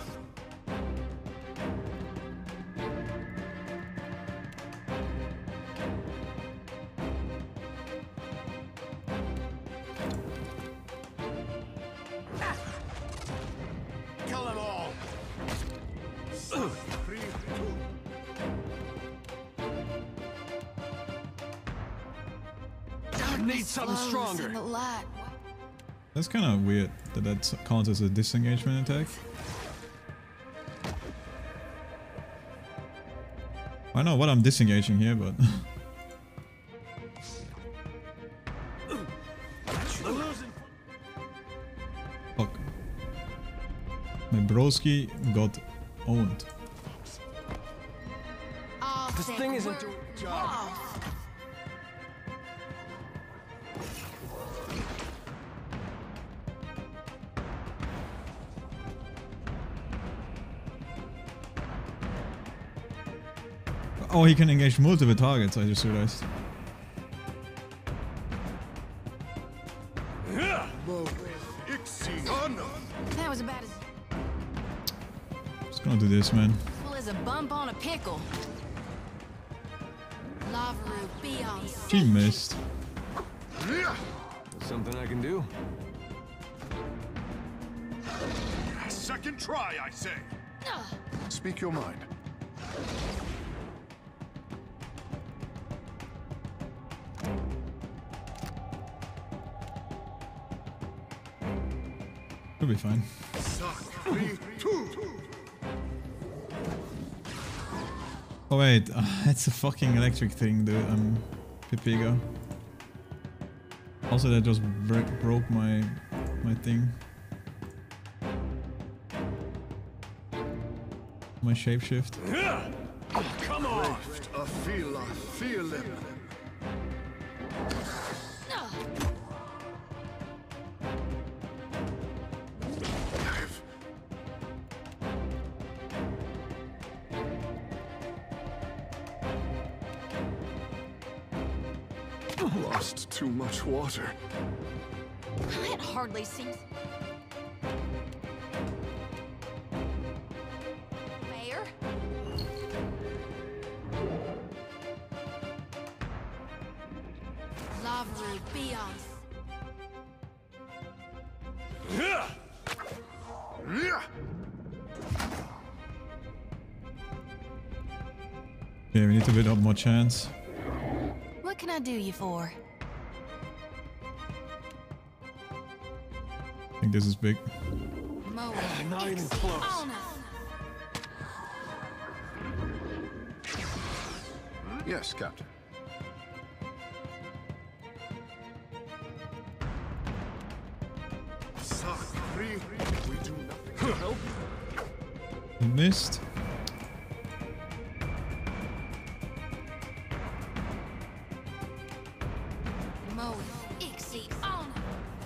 Kill them all. Need something Flows stronger. in the light. That's kind of weird that that counts as a disengagement attack. I know what I'm disengaging here, but fuck. My broski got owned. This thing isn't doing its job. Oh, he can engage multiple targets, I just realized. That was about as Just gonna do this, man. full as a bump on a pickle. Lavaru, be on. She missed. Something I can do. Second try, I say. Speak your mind. Should be fine. Oh wait, that's a fucking electric thing, dude. I'm Pipigo. Also, that just broke my thing. My shapeshift. Come on. Feel him. Lost too much water. It hardly seems. Mayor? Avaru, be on. Okay, we need to build up more chance. What can I do you for? I think this is big. Not even close. Yes, Captain. We do nothing. Help. Missed.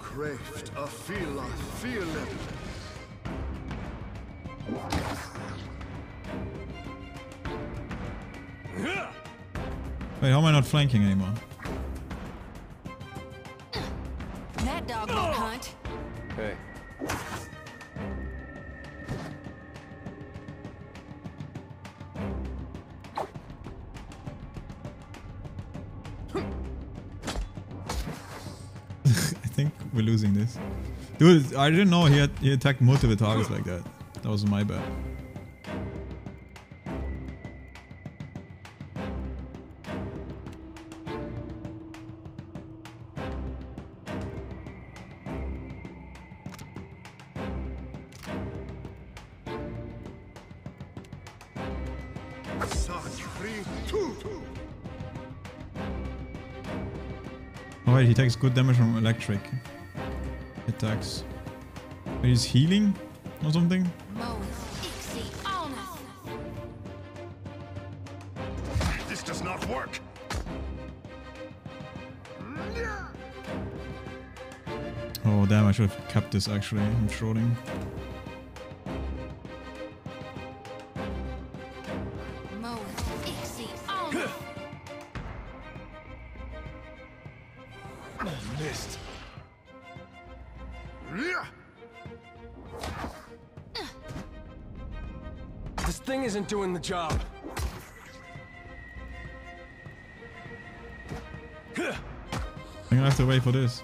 Craft a feeling. Wait, how am I not flanking anymore? That dog won't hunt. Hey. I think we're losing this. Dude, I didn't know he attacked multiple targets like that. That was my bad. Alright, he takes good damage from electric attacks. But he's healing or something? This does not work. Oh damn, I should have kept this actually. I'm trolling. Missed. This thing isn't doing the job. I'm gonna have to wait for this.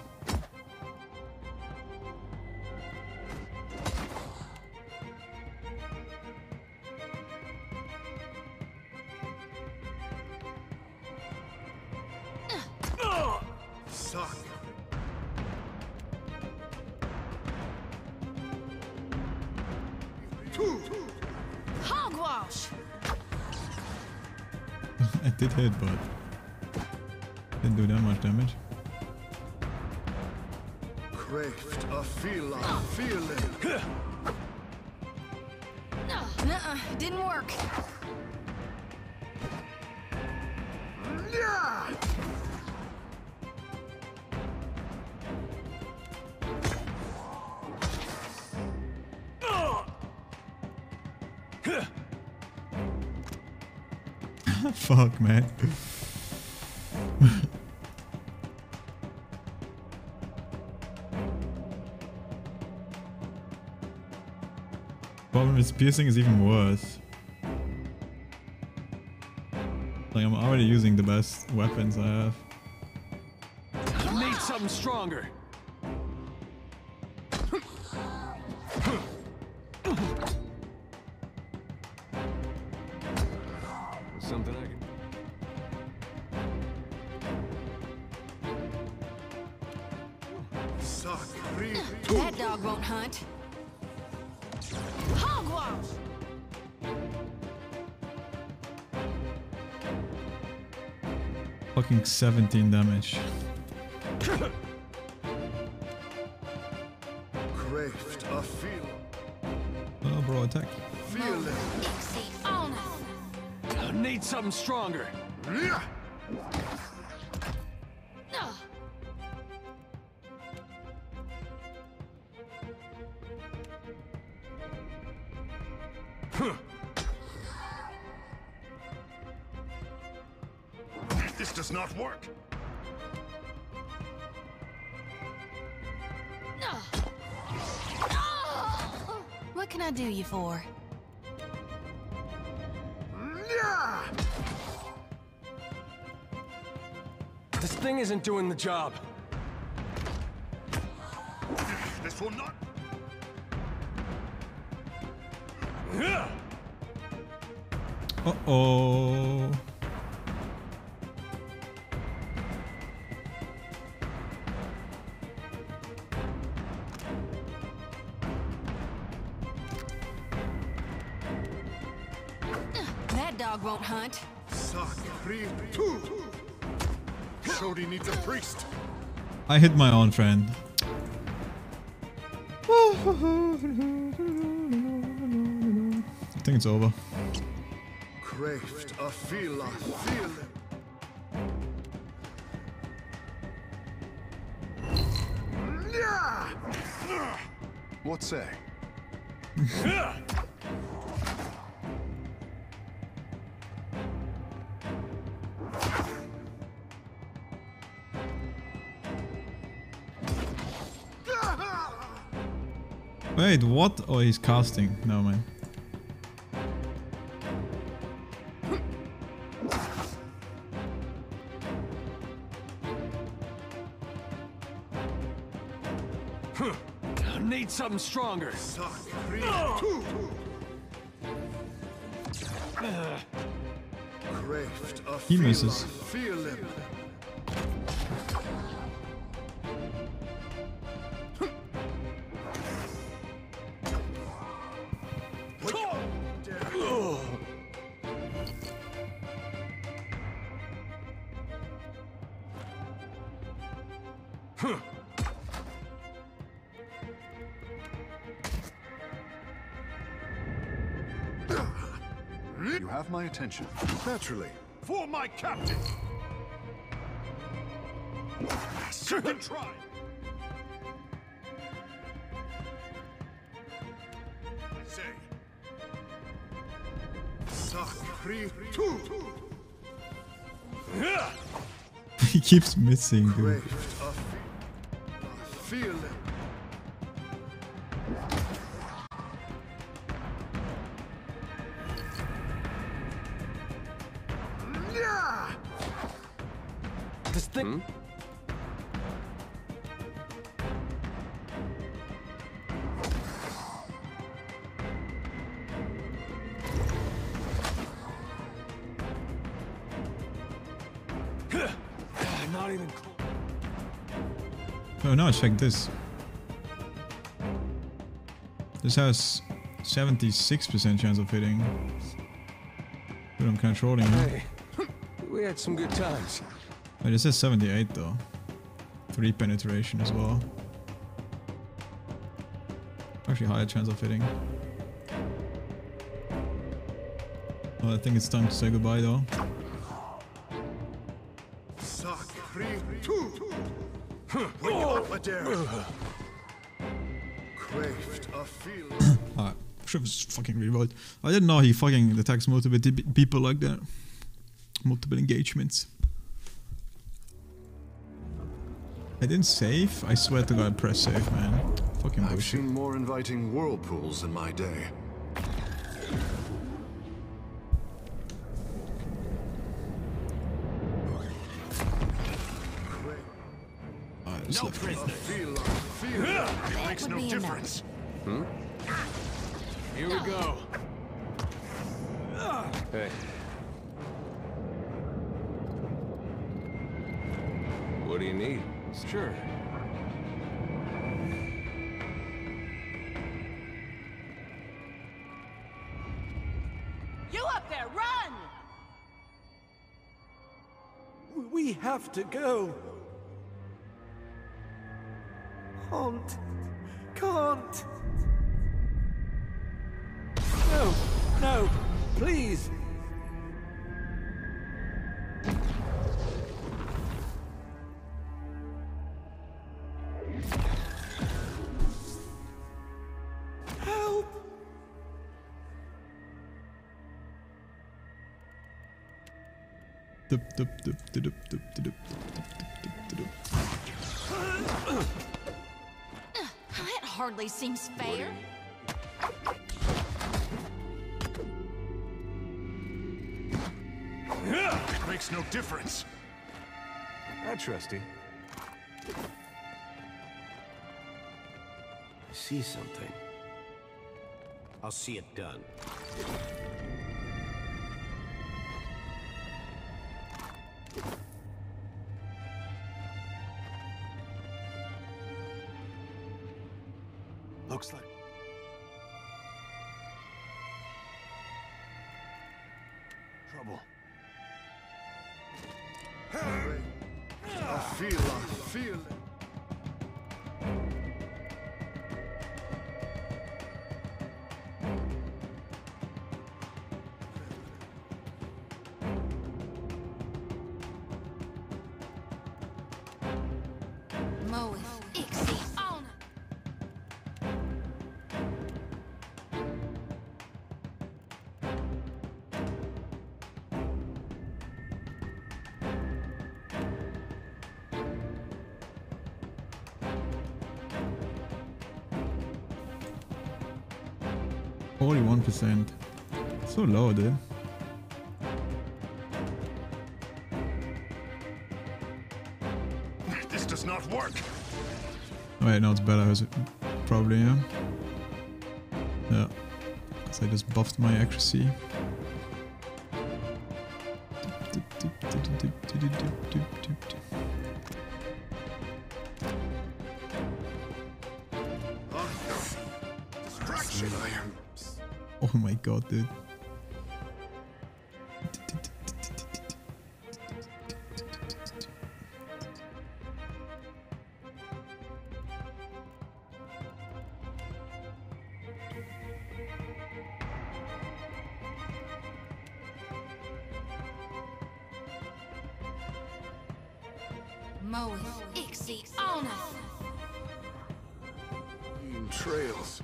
Suck. Hogwash. I did hit, but didn't do that much damage. Craft a feeling. Nuh-uh, didn't work. Fuck, man. Problem is piercing is even worse. Like I'm already using the best weapons I have. I need something stronger. Something I can... That dog won't hunt. Hogwash! Fucking 17 damage. Craft a feeling. Oh, bro, attack. I need something stronger. This does not work. What can I do you for? This thing isn't doing the job. This will not... Uh-oh. That dog won't hunt. Shodi needs a priest. I hit my own friend. I think it's over. Craved a feel. What say? Wait, what? Oh, he's casting. No, man. I need something stronger. He misses. You have my attention. Naturally. For my captain. Second try. I say. Sakri two. He keeps missing, dude. Feel it. This thing. Not even close. Oh, now check this. This has 76% chance of hitting. But I'm controlling it. Hey, we had some good times. Wait, it says 78 though. 3 penetration as well. Actually higher chance of hitting. Oh, I think it's time to say goodbye though. Alright, should have fucking rerolled. I didn't know he fucking attacks multiple people like that. Multiple engagements. I didn't save. I swear to God, press save, man. Fucking bullshit. I've seen more inviting whirlpools in my day. No prisoner. It makes no difference. Hmm? Here we go. Hey. What do you need? Sure. You up there, run! We have to go. Can't. No, please. Help! That hardly seems fair. It makes no difference. I trusty. I see something. I'll see it done. Looks like... trouble. I feel it. %. So low, dude. This does not work. Oh, wait, no, it's better. Probably, yeah. Yeah. Because I just buffed my accuracy. Oh my god, dude. Trails.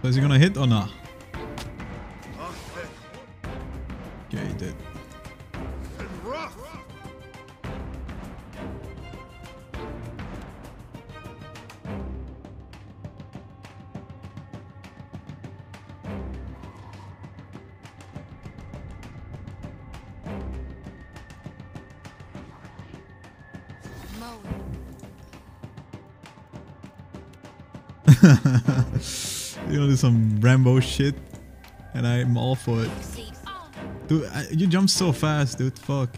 So is he gonna hit or not? Yeah, he did. You know, do some Rambo shit, and I'm all for it. Dude, you jump so fast, dude. Fuck.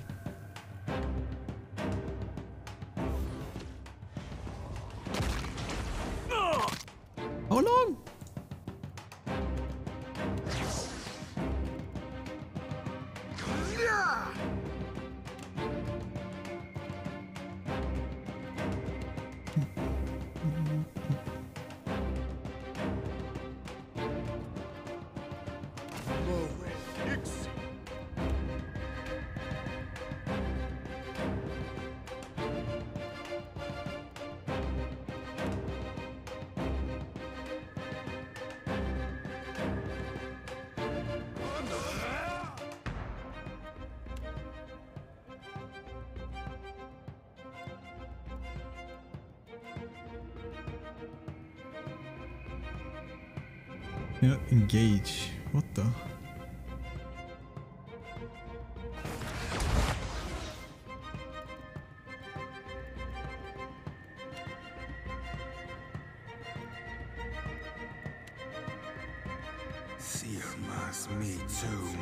How long? Yeah, engage. What the? Sirmas me tomb.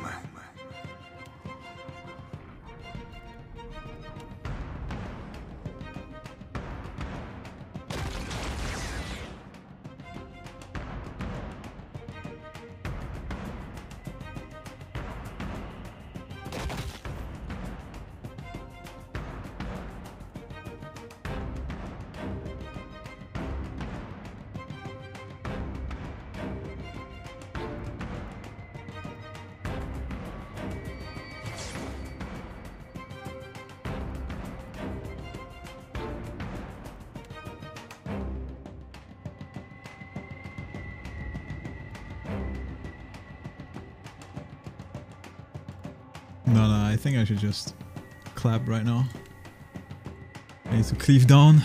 No, I think I should just clap right now. I need to cleave down.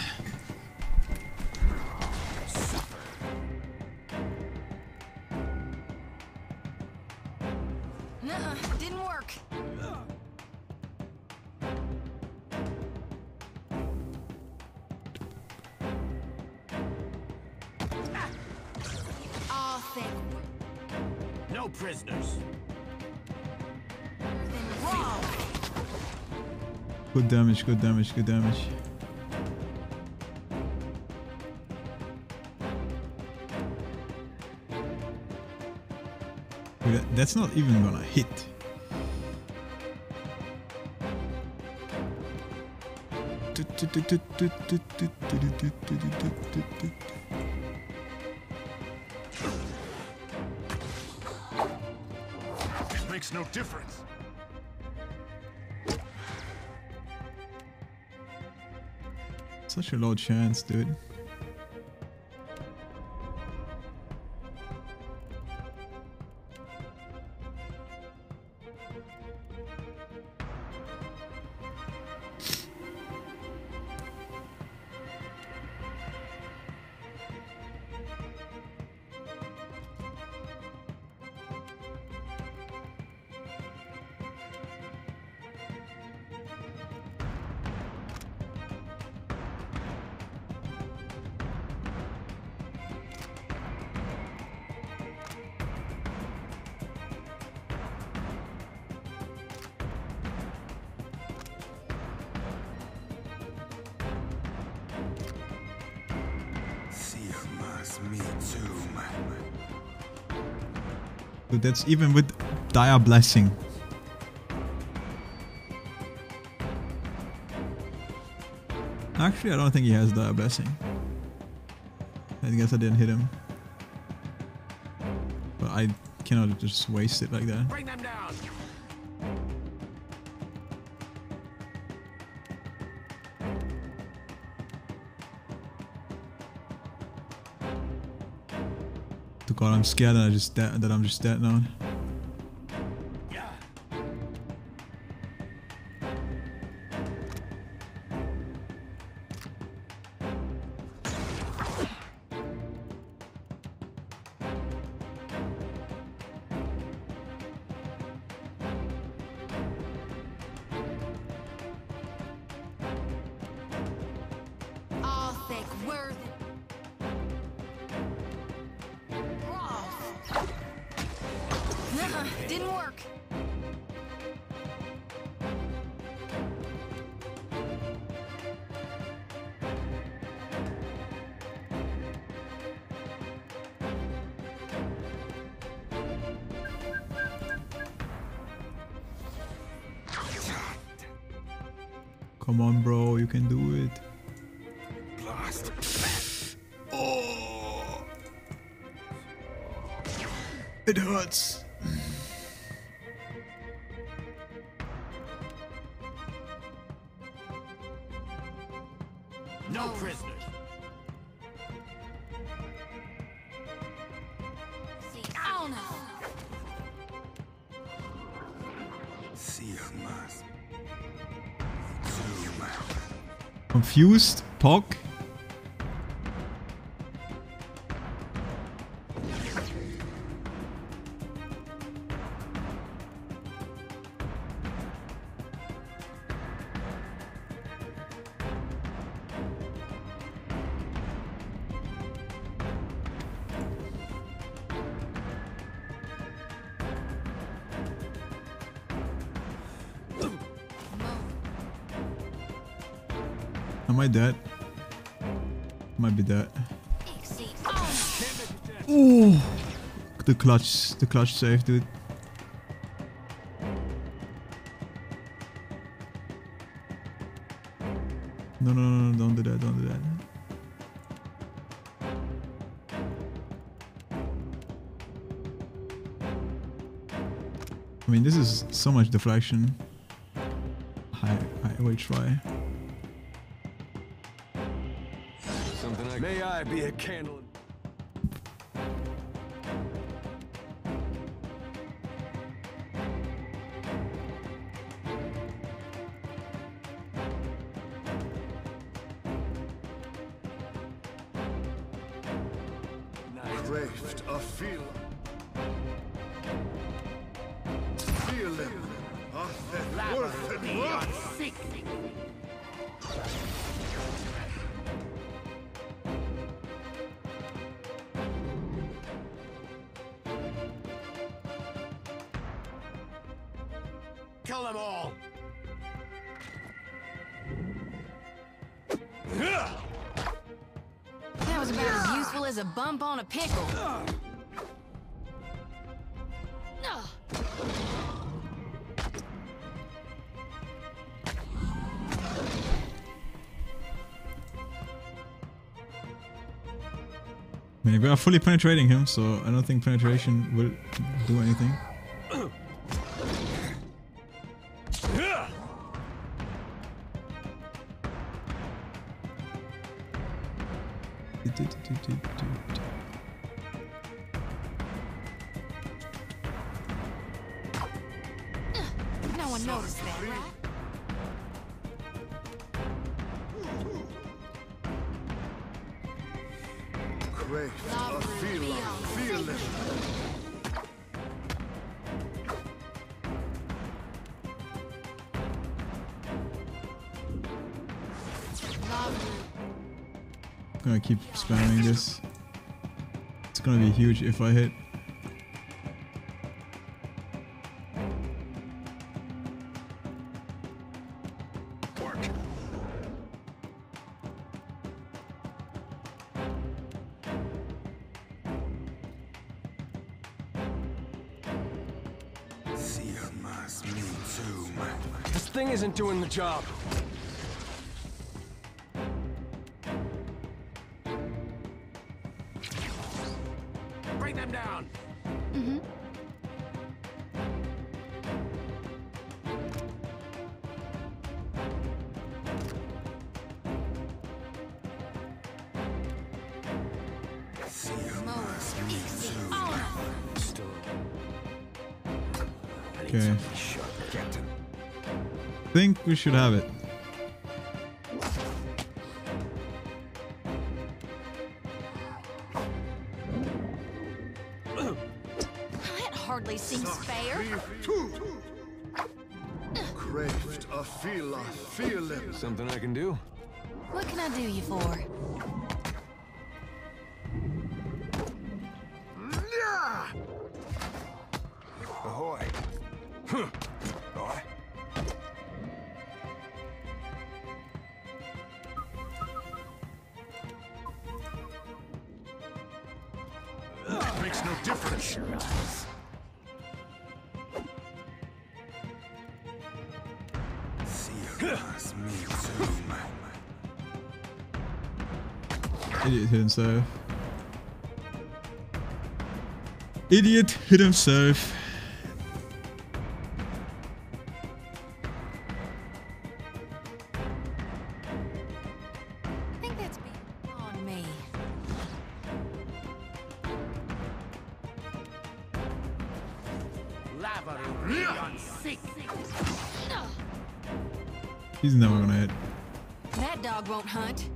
Nuh-uh, didn't work. Oh, thank No prisoners. Good damage, good damage, good damage. Wait, that's not even gonna hit. It makes no difference. Such a low chance, dude. Dude, that's even with Dire Blessing. Actually, I don't think he has Dire Blessing. I guess I didn't hit him. But I cannot just waste it like that. Bring them down. God, I'm scared that I'm just dead now. Oh, thank worthy. Nuh-uh, didn't work. Come on, bro, you can do it. Blast. Oh, it hurts. No prisoners. Oh no. Confused? Pog? Am I dead? Might be dead. Ooh, the clutch save, dude. No, don't do that, don't do that. I mean, this is so much deflection. I will try. May I be a candle? Craved a feel him. Worth and rough. Kill them all! That was about as useful as a bump on a pickle. I mean, we are fully penetrating him, so I don't think penetration will do anything. No one noticed that, right? Craved a feel it. I'm gonna keep spamming this. It's gonna be huge if I hit. This thing isn't doing the job. Bring them down! Mm-hmm. Okay. Think we should have it. That hardly seems fair. Craved a feel it. Something I can do? What can I do you for? Ahoy. Boy. Makes no difference. Idiot hit himself. Idiot hit himself. I think that's on me. He's never gonna hit. That dog won't hunt.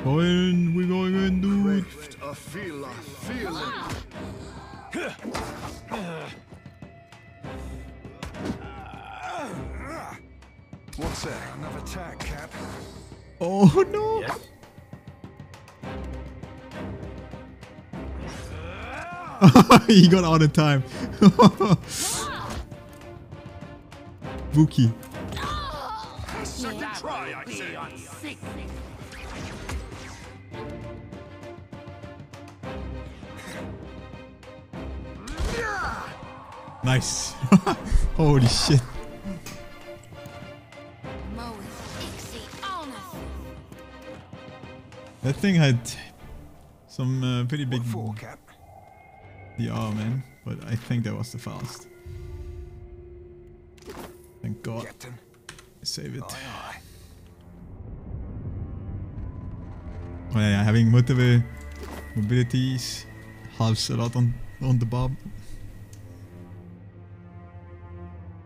Going, we're going in, dude. A feel it. What's that? Another attack, Cap. Oh no! Yes. He got out of time. Buki. Second try, I say. Nice. Holy shit. That thing had some pretty big DR, man, but I think that was the fast. Thank God. Captain. Save it. Aye, aye. Oh ja, having multiple Mobilities helps a lot on the bob.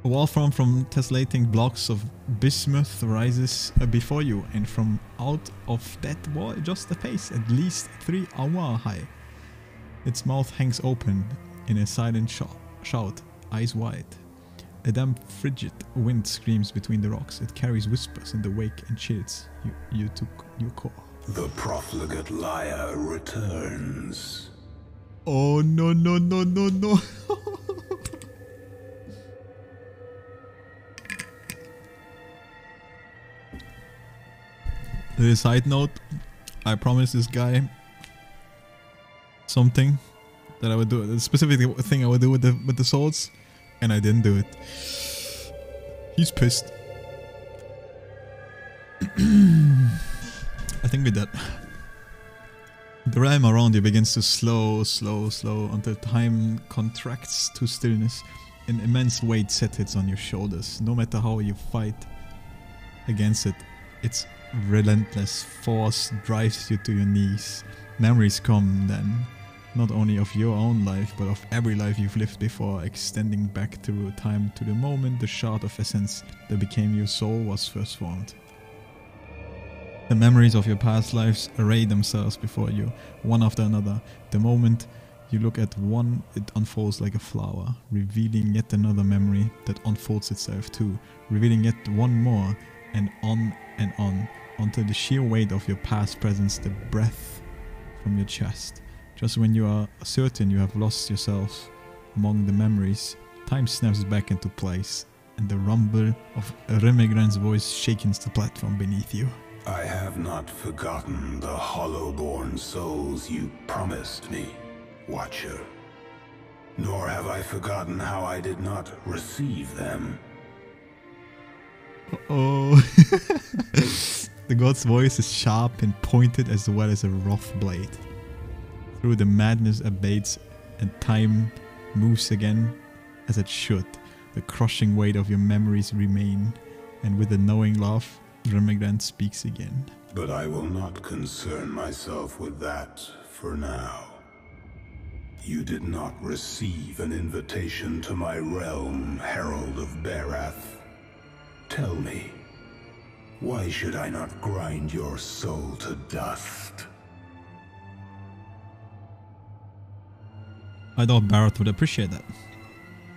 A wall formed from tessellating blocks of bismuth rises before you, and from out of that wall just a face at least 3 awa high. Its mouth hangs open in a silent shout, eyes wide. A damp, frigid wind screams between the rocks. It carries whispers in the wake and chills you to your core. The profligate liar returns. Oh no no no no no. The side note, I promised this guy something that I would do, a specific thing I would do with the swords, and I didn't do it. He's pissed. I think with that, the realm around you begins to slow until time contracts to stillness. An immense weight sits on your shoulders. No matter how you fight against it, its relentless force drives you to your knees. Memories come then, not only of your own life, but of every life you've lived before, extending back through time to the moment the shard of essence that became your soul was first formed. The memories of your past lives array themselves before you, one after another. The moment you look at one, it unfolds like a flower, revealing yet another memory that unfolds itself too, revealing yet one more, and on, until the sheer weight of your past presents the breath from your chest. Just when you are certain you have lost yourself among the memories, time snaps back into place, and the rumble of Remigrant's voice shakens the platform beneath you. I have not forgotten the hollow-born souls you promised me, Watcher. Nor have I forgotten how I did not receive them. Oh. The god's voice is sharp and pointed as well as a rough blade. Through the madness abates and time moves again as it should. The crushing weight of your memories remain, and with a knowing laugh, Remigrant speaks again. But I will not concern myself with that for now. You did not receive an invitation to my realm, Herald of Barath. Tell me, why should I not grind your soul to dust? I thought Barath would appreciate that.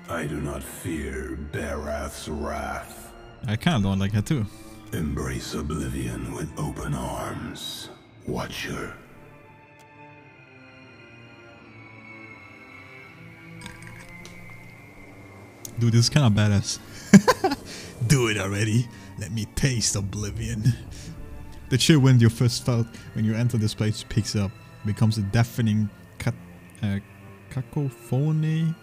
I do not fear Barath's wrath. I kinda don't like her too. Embrace oblivion with open arms, Watcher. Dude, this is kinda badass. Do it already. Let me taste oblivion. The chill wind you first felt when you enter this place picks up, becomes a deafening cacophony?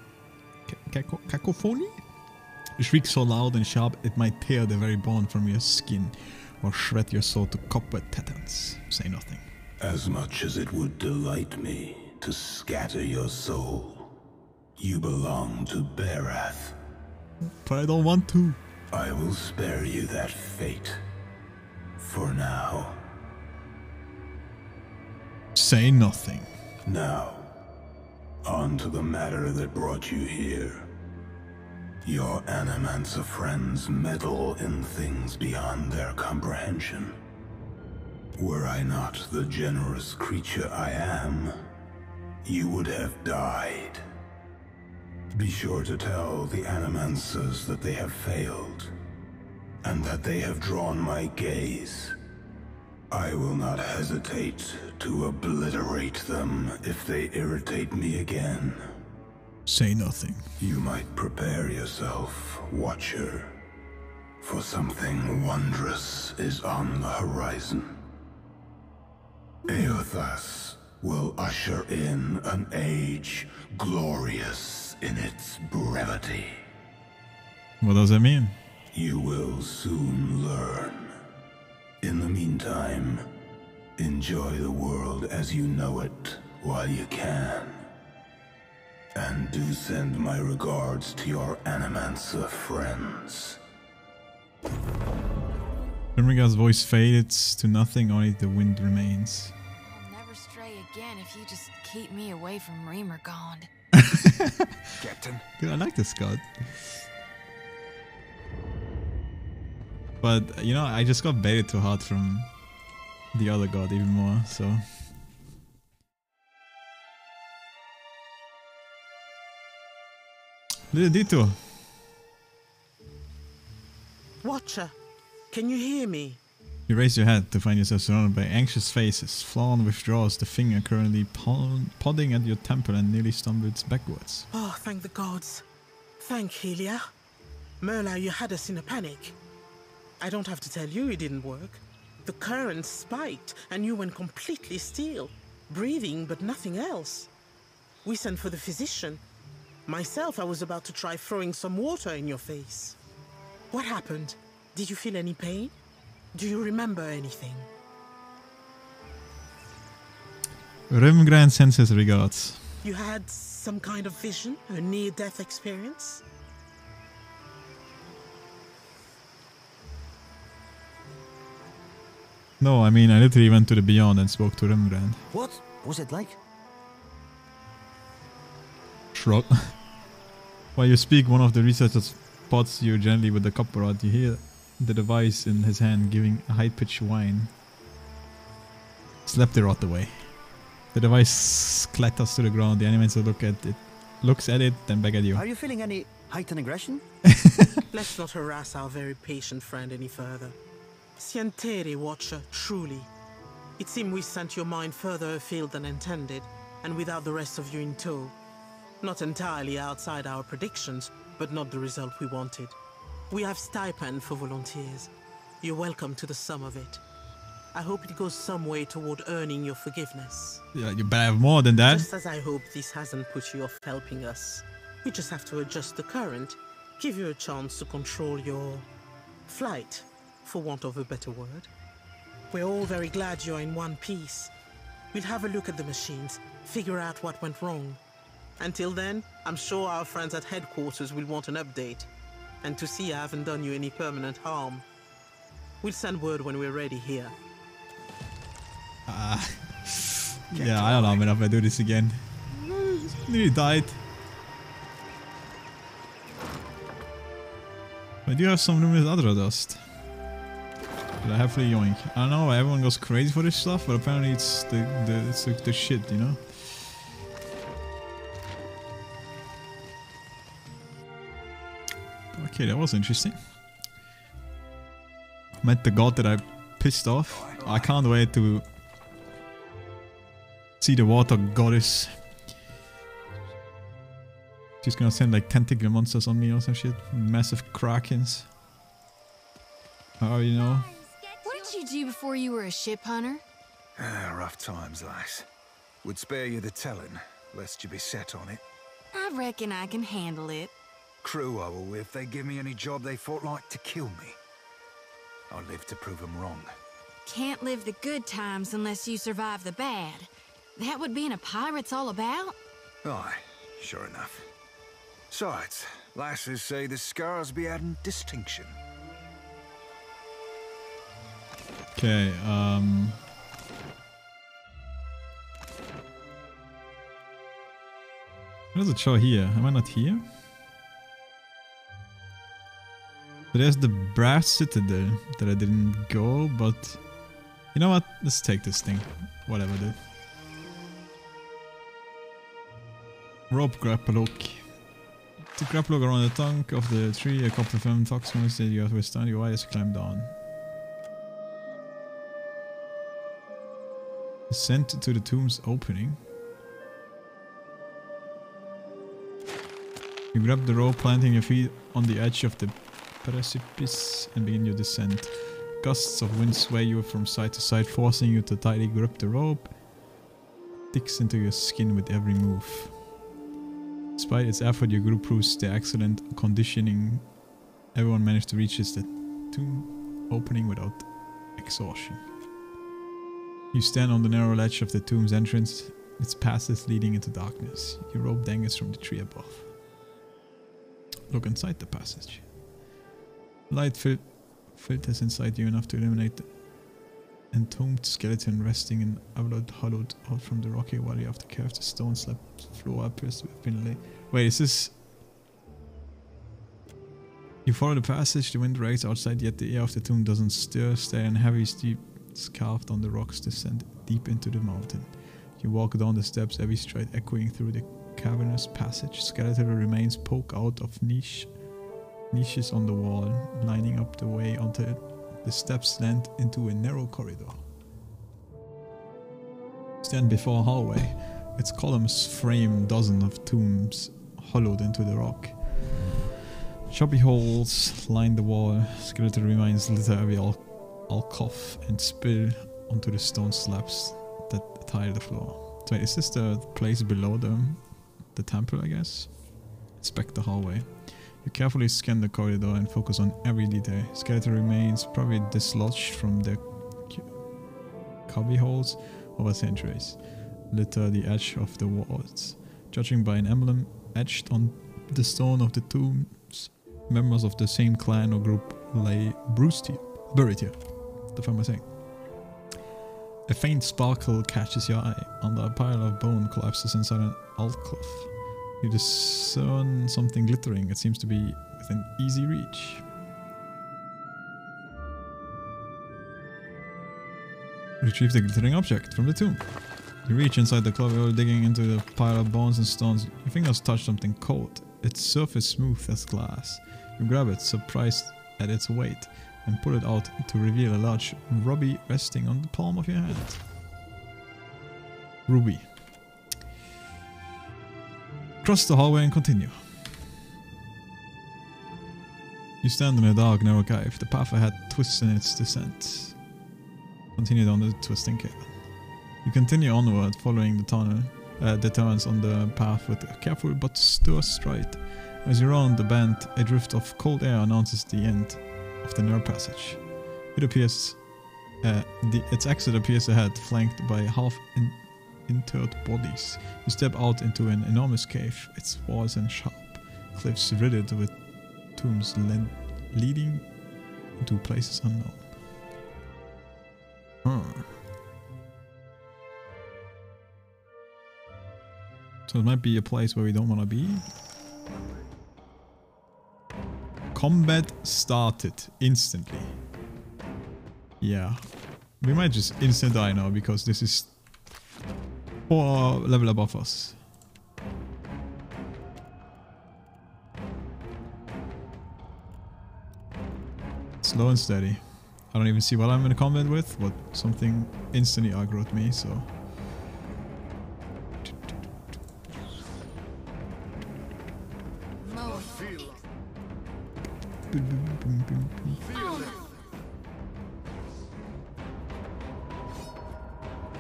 Cacophony? A shriek so loud and sharp it might tear the very bone from your skin or shred your soul to copper tatters. Say nothing. As much as it would delight me to scatter your soul, you belong to Barath. But I don't want to. I will spare you that fate. For now. Say nothing. Now, on to the matter that brought you here. Your Animancer friends meddle in things beyond their comprehension. Were I not the generous creature I am, you would have died. Be sure to tell the Animancers that they have failed, and that they have drawn my gaze. I will not hesitate to obliterate them if they irritate me again. Say nothing. You might prepare yourself, Watcher, for something wondrous is on the horizon. Eothas will usher in an age glorious in its brevity. What does that mean? You will soon learn. In the meantime, enjoy the world as you know it while you can. And do send my regards to your Animancer friends. Remigrant's voice fades to nothing, only the wind remains. I'll never stray again if if you just keep me away from Remergond. Captain. Dude, I like this god. But, you know, I just got baited too hard from the other god even more, so... Little detour. Watcher, can you hear me? You raise your head to find yourself surrounded by anxious faces. Flawn withdraws the finger currently podding at your temple and nearly stumbles backwards. Oh, thank the gods. Thank Helia. Merla, you had us in a panic. I don't have to tell you it didn't work. The current spiked and you went completely still. Breathing, but nothing else. We sent for the physician. Myself, I was about to try throwing some water in your face. What happened? Did you feel any pain? Do you remember anything? Rimgrand sends his regards. You had some kind of vision? A near-death experience? No, I mean, I literally went to the Beyond and spoke to Rimgrand. What was it like? Shrug. While you speak, one of the researchers spots you gently with the copper rod. You hear the device in his hand giving a high-pitched whine. Slap the rod away. The device clatters to the ground. The animator looks at it, then back at you. Are you feeling any heightened aggression? Let's not harass our very patient friend any further. Sientere, Watcher, truly. It seemed we sent your mind further afield than intended, and without the rest of you in tow. Not entirely outside our predictions, but not the result we wanted. We have stipend for volunteers. You're welcome to the sum of it. I hope it goes some way toward earning your forgiveness. Yeah, you better have more than that. Just as I hope this hasn't put you off helping us. We just have to adjust the current, give you a chance to control your flight, for want of a better word. We're all very glad you're in one piece. We'll have a look at the machines, figure out what went wrong. Until then, I'm sure our friends at headquarters will want an update, and to see I haven't done you any permanent harm. We'll send word when we're ready here. Yeah, I don't know, man, if I do this again. Nearly died. I do have some luminous Adra dust. But I hopefully yoink. I don't know why everyone goes crazy for this stuff, but apparently it's the shit, you know? Okay, that was interesting. Met the god that I pissed off. I can't wait to see the water goddess. She's gonna send like tentacle monsters on me or some shit. Massive krakens. Oh, you know. What did you do before you were a ship hunter? Rough times, lass. Would spare you the telling, lest you be set on it. I reckon I can handle it. Crew I will with, if they give me any job they thought like to kill me. I'll live to prove them wrong. Can't live the good times unless you survive the bad. That what being a pirate's all about? Aye, sure enough. Besides, lasses say the scars be adding distinction. Okay, what does it show here? Am I not here? So there's the Brass Citadel that I didn't go, but you know what? Let's take this thing. Whatever, dude. Rope grapple hook. To grapple hook around the trunk of the tree, a couple of them toxins that you have to withstand your eyes climb down. Ascend to the tomb's opening. You grab the rope, planting your feet on the edge of the precipice and begin your descent. Gusts of wind sway you from side to side, forcing you to tightly grip the rope. It digs into your skin with every move. Despite its effort, your group proves the excellent conditioning. Everyone managed to reach the tomb opening without exhaustion. You stand on the narrow ledge of the tomb's entrance, its passes leading into darkness. Your rope dangles from the tree above. Look inside the passage. Light filters inside you enough to illuminate entombed skeleton resting in avlod hollowed out from the rocky valley of the cave. The stone slab floor appears to have been laid. Wait, is this... You follow the passage, the wind rages outside, yet the air of the tomb doesn't stir. Stare and heavy steps carved on the rocks descend deep into the mountain. You walk down the steps, every stride echoing through the cavernous passage. Skeletal remains poke out of niches on the wall, lining up the way until the steps slant into a narrow corridor. Stand before a hallway. Its columns frame dozens of tombs hollowed into the rock. Choppy holes line the wall. Skeletal remains litter every alcove and spill onto the stone slabs that tile the floor. So wait, is this the place below the temple, I guess? Inspect the hallway. You carefully scan the corridor and focus on every detail. Skeletal remains probably dislodged from their cubby holes over centuries litter the edge of the walls. Judging by an emblem etched on the stone of the tombs, members of the same clan or group lay buried here. The fuck am I saying? A faint sparkle catches your eye. Under a pile of bone collapses inside an alcove. You discern something glittering. It seems to be within easy reach. Retrieve the glittering object from the tomb. You reach inside the clover, digging into the pile of bones and stones. Your fingers touch something cold. Its surface smooth as glass. You grab it, surprised at its weight, and pull it out to reveal a large ruby resting on the palm of your hand. Ruby. Cross the hallway and continue. You stand in a dark, narrow cave. The path ahead twists in its descent. Continue down the twisting cave. You continue onward, following the tunnel, the turns on the path with a careful but sure stride. As you round the bend, a drift of cold air announces the end of the narrow passage. It appears, its exit appears ahead, flanked by half-interred bodies. You step out into an enormous cave, its walls and sharp cliffs riddled with tombs leading into places unknown. So it might be a place where we don't want to be. Combat started instantly. Yeah. We might just instant die now because this is 4 level above us. Slow and steady. I don't even see what I'm in combat with, but something instantly aggroed me, so...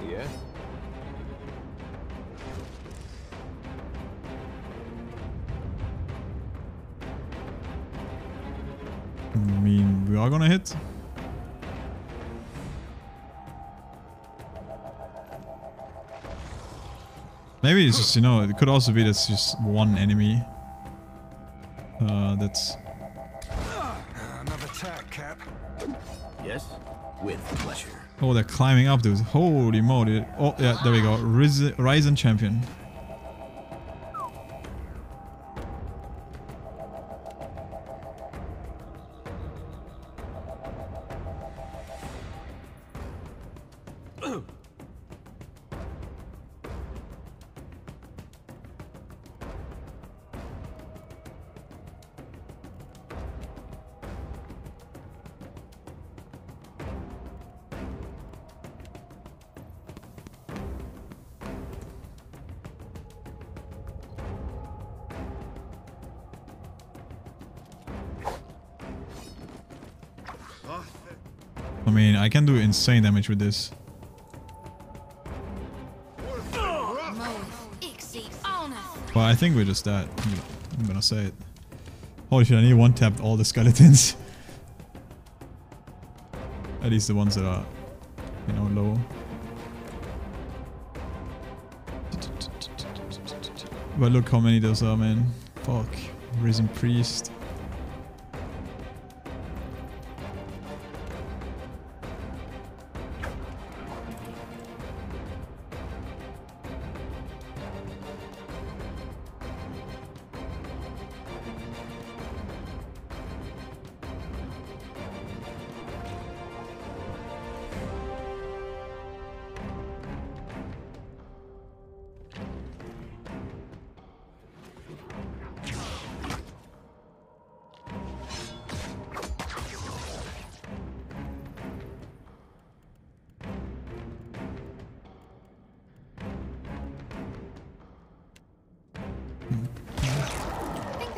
Yeah? I mean, we are gonna hit. Maybe it's just, you know, it could also be that's just one enemy. That's... Another tack, Cap. Yes, with pleasure. Oh, they're climbing up, dude. Holy moly. Oh, yeah, there we go. Ryzen champion. I mean, I can do insane damage with this. But I think we're just dead. I'm gonna say it. Holy shit, I need one tap all the skeletons. At least the ones that are, you know, low. But look how many those are, man. Fuck. Risen Priest.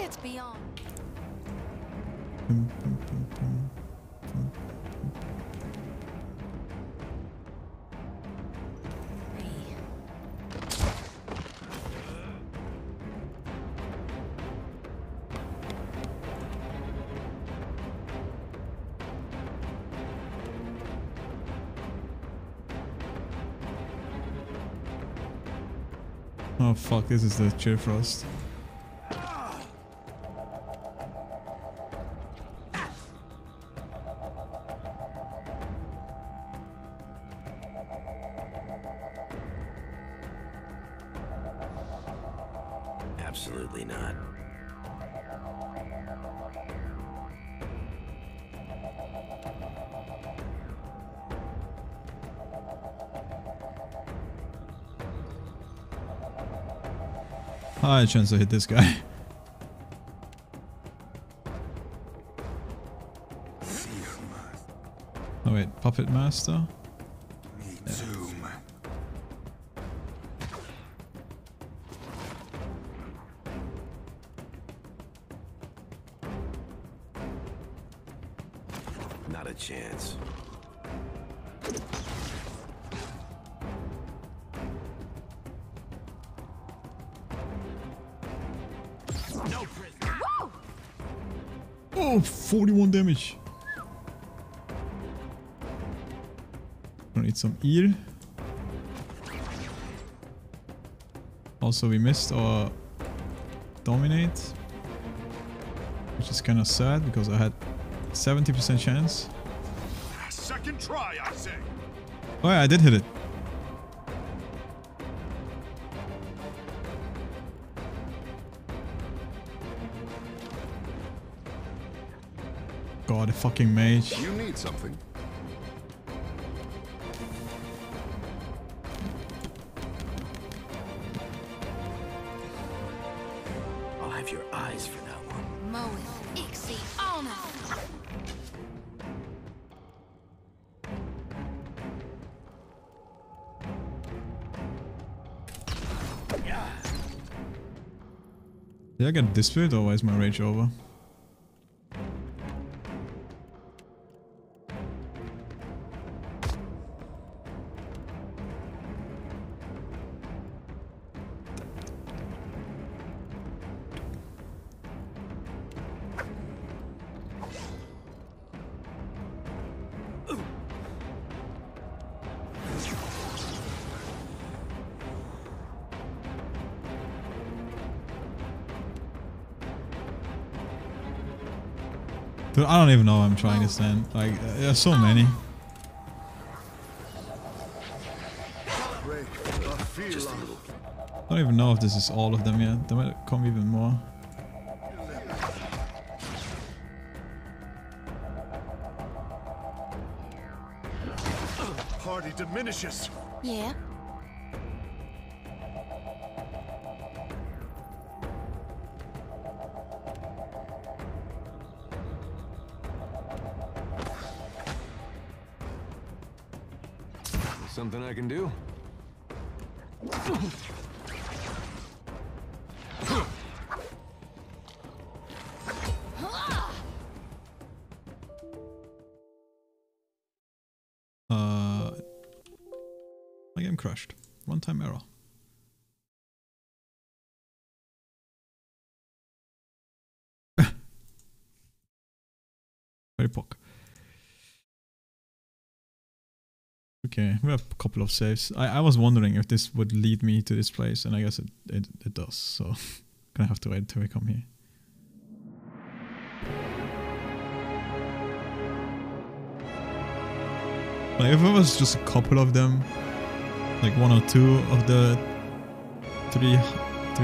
It's beyond. Oh fuck, this is the Chillfrost. Absolutely not. High chance to hit this guy. Oh wait, Puppet Master? Yeah. Not a chance. No prisoner. Oh, 41 damage. Gonna need some ear. Also, we missed our dominate, which is kind of sad because I had 70% chance. Second try, I say. Oh yeah, I did hit it. God, a fucking mage. You need something. I'll have your eyes for that one. Moe, Ixie, Alna. Did I get this bit or why is my rage over? Dude, I don't even know I'm trying to stand. Like, there's so many. I don't even know if this is all of them yet. There might come even more. Party diminishes. Yeah. Something I can do? My game crashed. Runtime error. Very pock. Okay, we have a couple of saves. I was wondering if this would lead me to this place, and I guess it does, so gonna have to wait till we come here. Like if it was just a couple of them, like one or two of the three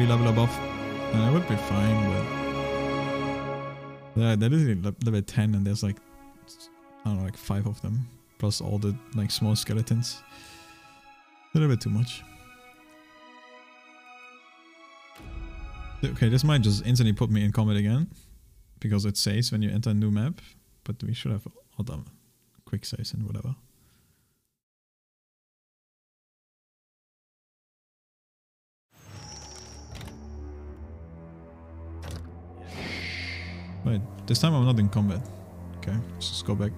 level above, then I would be fine, but yeah, they're literally level 10 and there's like, I don't know, like 5 of them. Plus all the like small skeletons. A little bit too much. Okay, this might just instantly put me in combat again. Because it says when you enter a new map. But we should have other quick saves and whatever. Wait, this time I'm not in combat. Okay, let's just go back.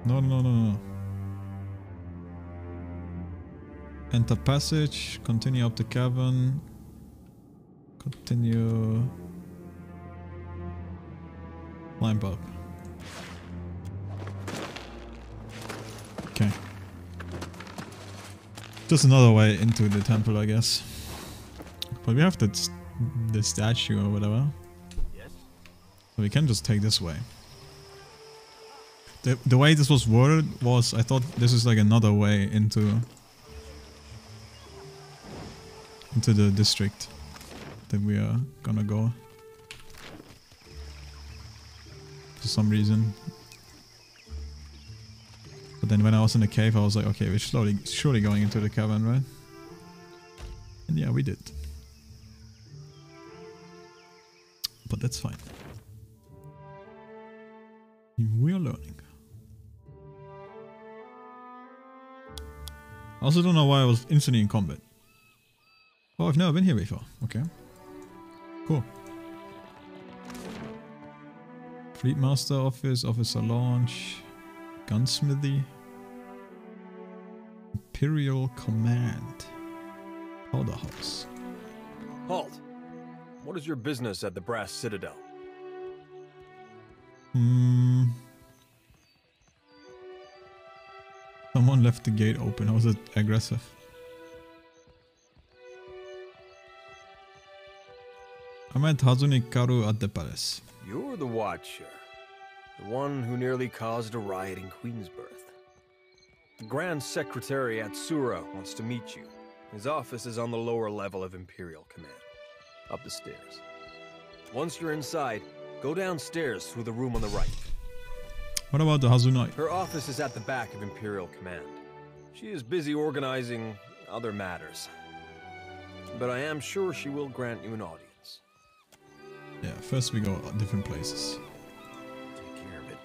No. Enter passage, continue up the cavern, continue, climb up. Okay. Just another way into the temple, I guess. But we have the statue or whatever. Yes. So we can just take this way. The way this was worded was, I thought this is like another way into the district that we are gonna go. For some reason. But then when I was in the cave, I was like, okay, we're surely going into the cavern, right? And yeah, we did. But that's fine. We are learning. I also don't know why I was instantly in combat. Oh, I've never been here before. Okay. Cool. Fleet Master Office, Officer Launch, Gunsmithy, Imperial Command, Powder House. Halt! What is your business at the Brass Citadel? Someone left the gate open. How was it aggressive? I met Hazuni Karu at the palace. You're the Watcher. The one who nearly caused a riot in Queensbirth. The Grand Secretary Atsura wants to meet you. His office is on the lower level of Imperial Command. Up the stairs. Once you're inside, go downstairs through the room on the right. What about the Hazunai? Her office is at the back of Imperial Command. She is busy organizing other matters. But I am sure she will grant you an audience. Yeah, first we go different places. Take care of it.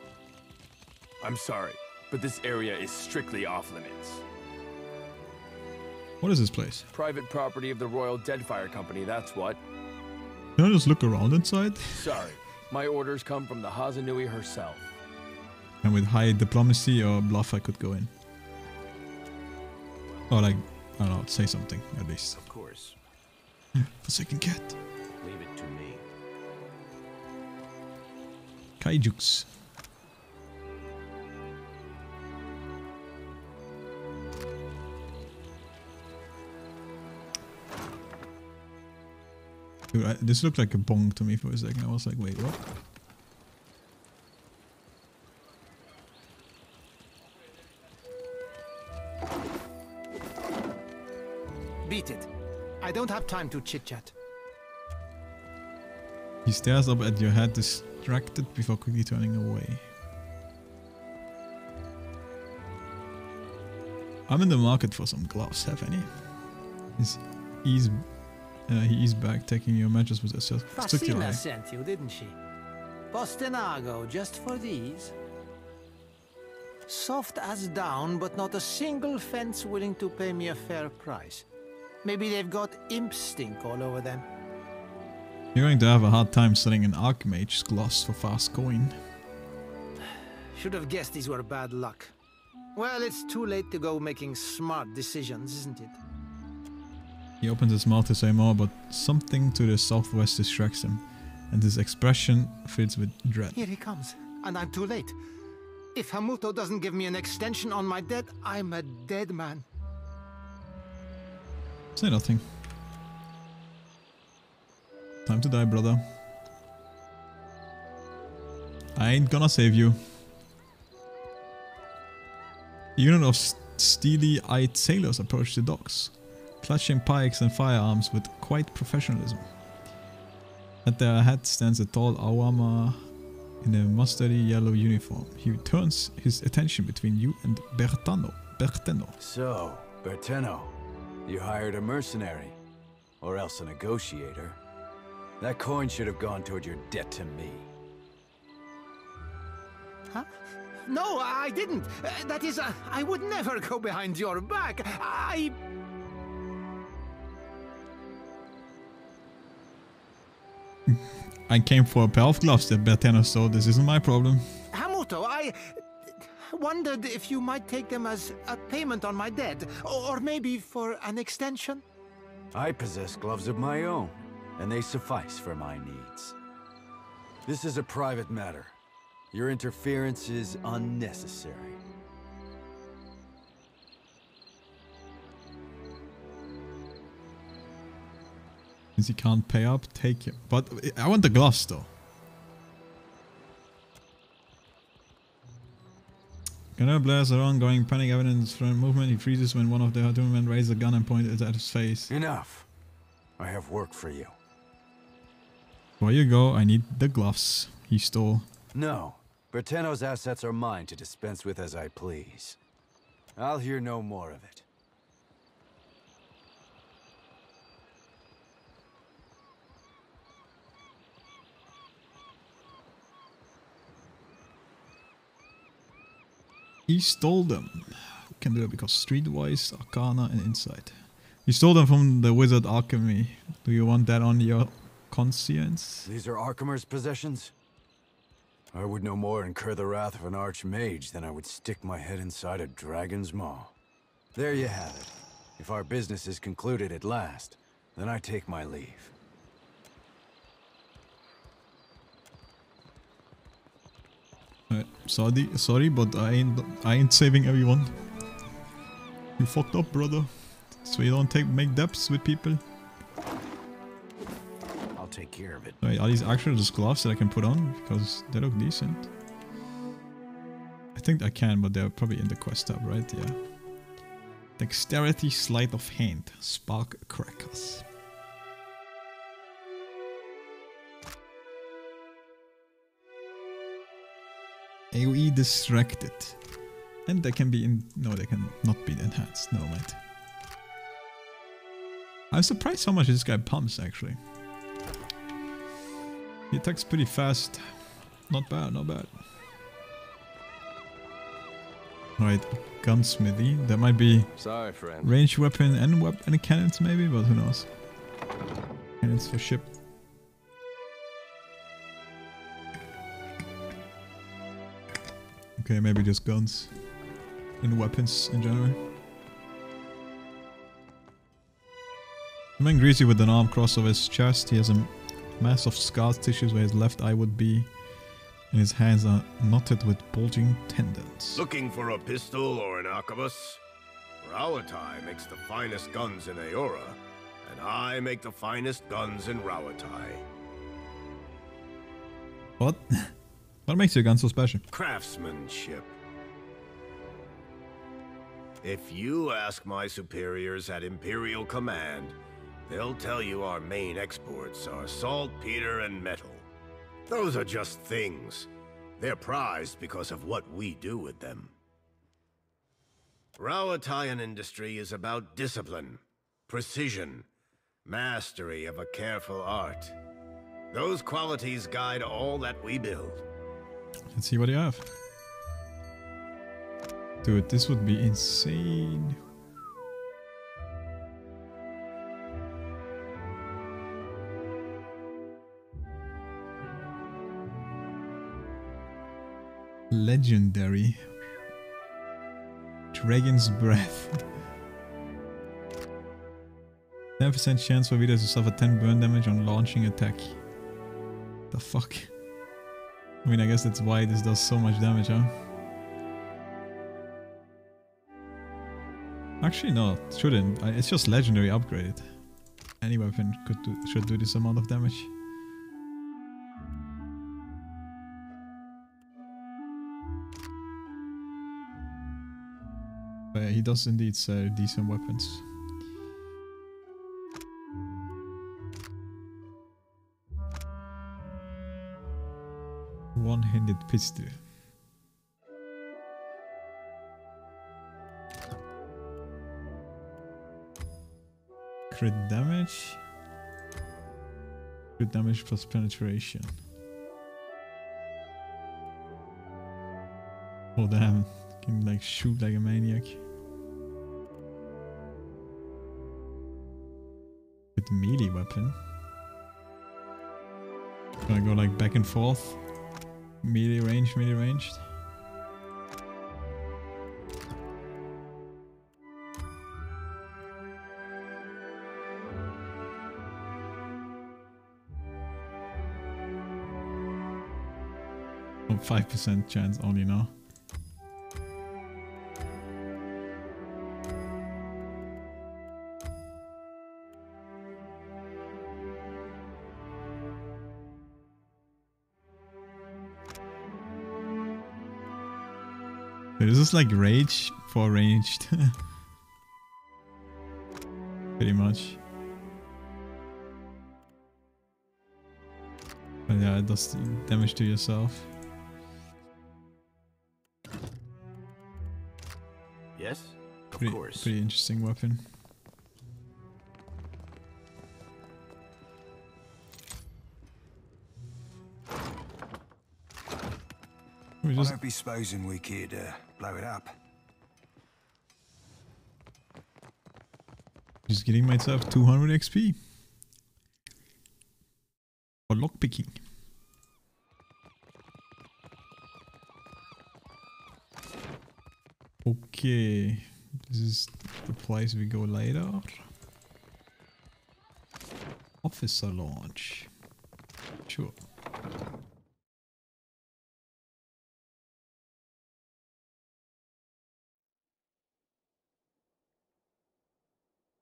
I'm sorry, but this area is strictly off limits. What is this place? Private property of the Royal Deadfire Company, that's what. Can I just look around inside? Sorry, my orders come from the Hazunui herself. And with high diplomacy or bluff I could go in. Or like, I don't know, say something at least. Of course. Forsaken cat. Leave it to me. Kaijuks. Dude, this looked like a bong to me for a second. I was like, wait, what? Beat it. I don't have time to chit-chat. He stares up at your head, distracted before quickly turning away. I'm in the market for some gloves, have any? He is back, taking your matches with a Fasina sent you, didn't she? Postinago, just for these? Soft as down, but not a single fence willing to pay me a fair price. Maybe they've got imp stink all over them. You're going to have a hard time selling an Archmage's gloves for fast coin. Should have guessed these were bad luck. Well, it's too late to go making smart decisions, isn't it? He opens his mouth to say more, but something to the southwest distracts him, and his expression fills with dread. Here he comes, and I'm too late. If Hamuto doesn't give me an extension on my debt, I'm a dead man. Say nothing. Time to die, brother. I ain't gonna save you. A unit of steely-eyed sailors approach the docks, clutching pikes and firearms with quite professionalism. At their head stands a tall Awama in a mustardy yellow uniform. He turns his attention between you and Berteno. So, Berteno, you hired a mercenary, or else a negotiator. That coin should have gone toward your debt to me. Huh? No, I didn't. That is, I would never go behind your back. I came for a pair of gloves that Berteno stole. This isn't my problem. Hamuto, I wondered if you might take them as a payment on my debt, or maybe for an extension? I possess gloves of my own, and they suffice for my needs. This is a private matter. Your interference is unnecessary. Since he can't pay up, take him. But I want the gloves though. Gunner blares around, going panic evidence front movement. He freezes when one of the Hatun men raises a gun and points it at his face. Enough. I have work for you. Before you go, I need the gloves he stole. No. Berteno's assets are mine to dispense with as I please. I'll hear no more of it. He stole them. Who can do it because Streetwise, Arcana, and Insight. He stole them from the Wizard Alchemy. Do you want that on your conscience? These are Archimer's possessions? I would no more incur the wrath of an archmage than I would stick my head inside a dragon's maw. There you have it. If our business is concluded at last, then I take my leave. Sorry, but I ain't saving everyone. You fucked up, brother. So you don't make debts with people. I'll take care of it. Wait, are these actually just gloves that I can put on? Because they look decent. I think I can, but they're probably in the quest tab, right? Yeah. Dexterity, sleight of hand, spark crackers. AoE distracted. And they can be in... No, they can not be enhanced. No, wait. I'm surprised how much this guy pumps, actually. He attacks pretty fast. Not bad, not bad. Right, gunsmithy. That might be... Sorry, friend. Ranged weapon and cannons, maybe, but who knows. Cannons for ship. Okay, maybe just guns and weapons in general. The man greets you with an arm crossed over his chest. He has a mass of scar tissues where his left eye would be, and his hands are knotted with bulging tendons. Looking for a pistol or an arquebus? Rauatai makes the finest guns in Eora, and I make the finest guns in Rauatai. What? What makes your gun so special? Craftsmanship. If you ask my superiors at Imperial Command, they'll tell you our main exports are saltpeter and metal. Those are just things. They're prized because of what we do with them. Rauataian industry is about discipline, precision, mastery of a careful art. Those qualities guide all that we build. Let's see what you have. Dude, this would be insane. Legendary. Dragon's Breath. 10% chance for Vida to suffer 10 burn damage on launching attack. The fuck? I mean, I guess that's why this does so much damage, huh? Actually, no, it shouldn't. It's just legendary upgraded. Any weapon should do this amount of damage. But yeah, he does indeed sell decent weapons. One-handed pistol. Crit damage. Crit damage plus penetration. Oh damn, can like shoot like a maniac. With the melee weapon. Gonna go like back and forth. Melee range, melee ranged. Oh, 5% chance only now. This is like rage for ranged. Pretty much. But yeah, it does damage to yourself. Yes, of course. Pretty interesting weapon. I don't be supposing we could blow it up. Just getting myself 200 XP. For lockpicking. Okay. This is the place we go later. Officer launch. Sure.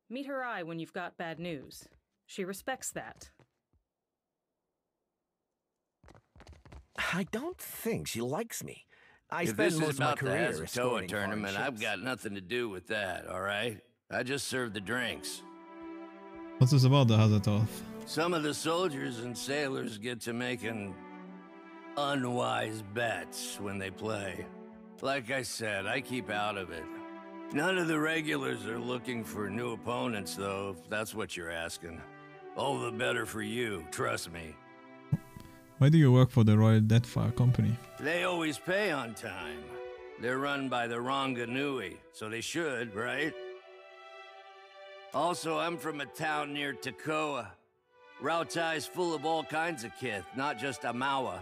Meet her eye when you've got bad news. She respects that. I don't think she likes me. I If spent this most is of my about the career Hazatoa escorting tournament, foreign I've ships. got nothing to do with that, alright? I just serve the drinks. What's this about the Hazatoth? Some of the soldiers and sailors get to making unwise bets when they play. Like I said, I keep out of it. None of the regulars are looking for new opponents, though, if that's what you're asking. All the better for you, trust me. Why do you work for the Royal Deadfire Company? They always pay on time. They're run by the Ronganui, so they should, right? Also, I'm from a town near Tekoa. Rautai's full of all kinds of kith, not just Amawa.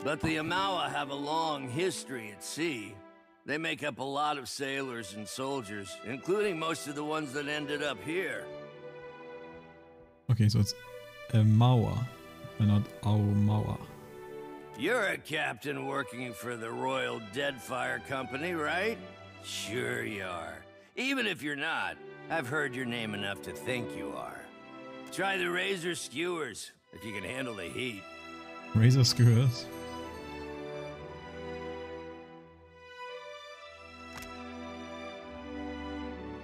But the Amawa have a long history at sea. They make up a lot of sailors and soldiers, including most of the ones that ended up here. Okay, so it's Mawa and not Aumawa. You're a captain working for the Royal Deadfire Company, right? Sure you are. Even if you're not, I've heard your name enough to think you are. Try the Razor Skewers, if you can handle the heat. Razor Skewers?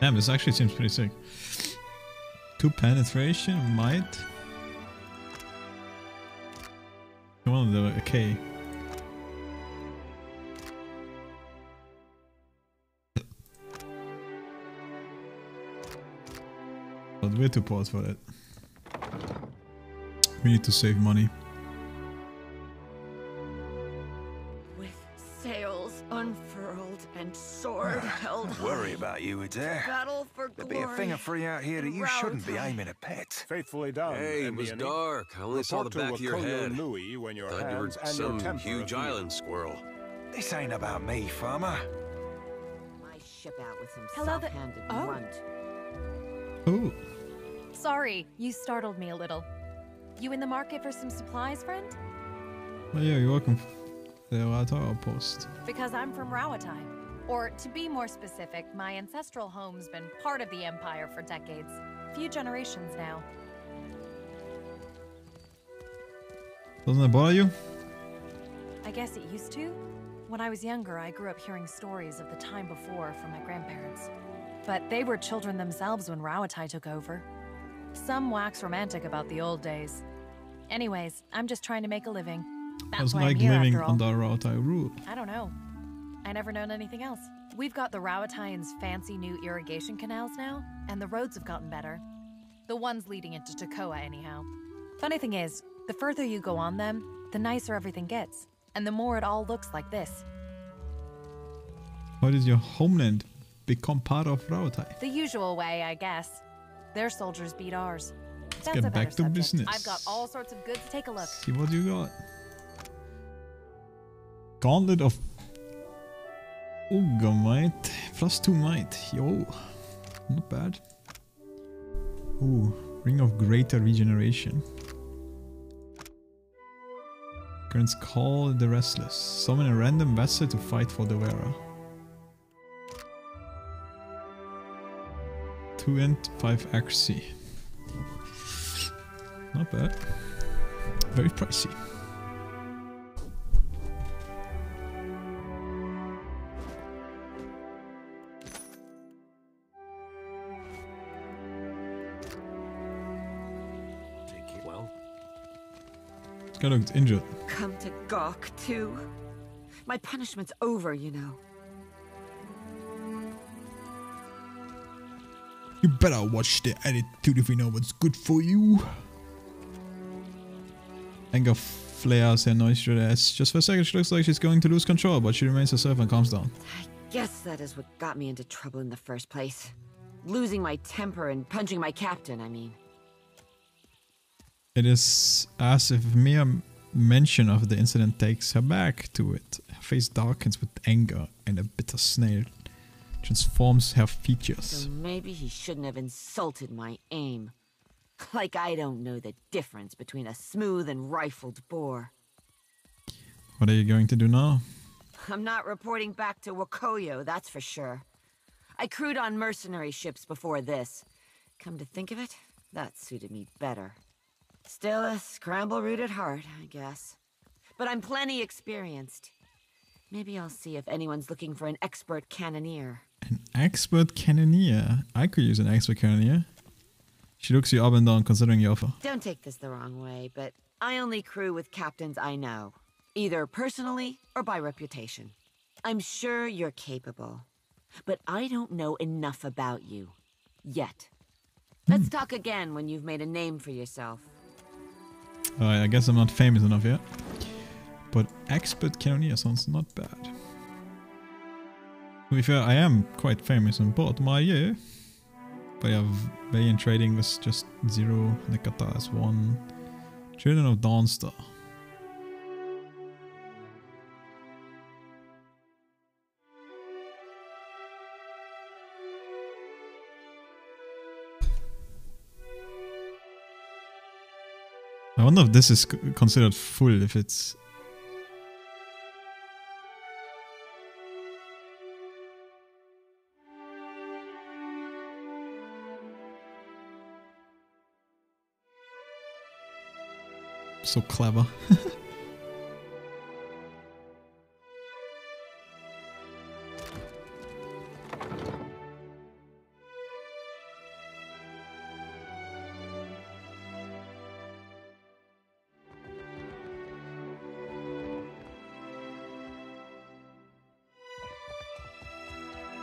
Damn, this actually seems pretty sick. 2 penetration, might. Come on, the K. But we're too poor for that. We need to save money. With sails unfurled and sword held high. Worry about you, Adair. Battle for There'd be a thing of free out here that you shouldn't be aiming at pets. Faithfully done. Hey, it was Embiani. dark. I only saw the Report back to of your Wakoyo head. Nui when your Thought you were hands and your some temper huge agree. island squirrel. This ain't about me, farmer. My ship out with some Hello there. soft-handed Oh. runt. Oh. Sorry, you startled me a little. You in the market for some supplies, friend? Oh yeah, you're welcome. The Rautau outpost. Because I'm from Rawatai. Or to be more specific, my ancestral home's been part of the Empire for decades. Few generations now. Doesn't that bother you? I guess it used to. When I was younger, I grew up hearing stories of the time before from my grandparents. But they were children themselves when Rawatai took over. Some wax romantic about the old days. Anyways, I'm just trying to make a living. That's It's why like I'm here living after all. under Rautau rule. I don't know. I never known anything else. We've got the Rawataians' fancy new irrigation canals now, and the roads have gotten better. The ones leading into Tekoa, anyhow. Funny thing is, the further you go on them, the nicer everything gets. and the more it all looks like this. How did your homeland become part of Rauatai? The usual way, I guess. Their soldiers beat ours. Let's That's get a back better to subject. business. I've got all sorts of goods. Take a look. See what you got. Gauntlet of Ogre Might. +2 might. Yo. Not bad. Ooh. Ring of Greater Regeneration. Grants Call the Restless. Summon a random vessel to fight for the wearer. 2 int, 5 accuracy. Not bad. Very pricey. This guy looks injured. Come to gawk, too? My punishment's over, you know. You better watch the attitude if we know what's good for you. Anger flares her noisy ass. Just for a second she looks like she's going to lose control, but she remains herself and calms down. Guess that is what got me into trouble in the first place. Losing my temper and punching my captain, I mean. It is as if mere mention of the incident takes her back to it. Her face darkens with anger and a bitter sneer transforms her features. So maybe he shouldn't have insulted my aim. Like I don't know the difference between a smooth and rifled bore. What are you going to do now? I'm not reporting back to Wakoyo, that's for sure. I crewed on mercenary ships before this. Come to think of it, that suited me better. Still a scramble root at heart, I guess. But I'm plenty experienced. Maybe I'll see if anyone's looking for an expert cannoneer. An expert cannoneer? I could use an expert cannoneer. She looks you up and down considering your offer. Don't take this the wrong way, but I only crew with captains I know. Either personally or by reputation. I'm sure you're capable. But I don't know enough about you. Yet. Let's talk again when you've made a name for yourself. I guess I'm not famous enough yet. But expert cannoneer sounds not bad. To be fair, I am quite famous on board my year. But yeah, Valiant Trading was just 0, Nekata is 1. Children of Dawnstar. I wonder if this is considered full, if it's... So clever.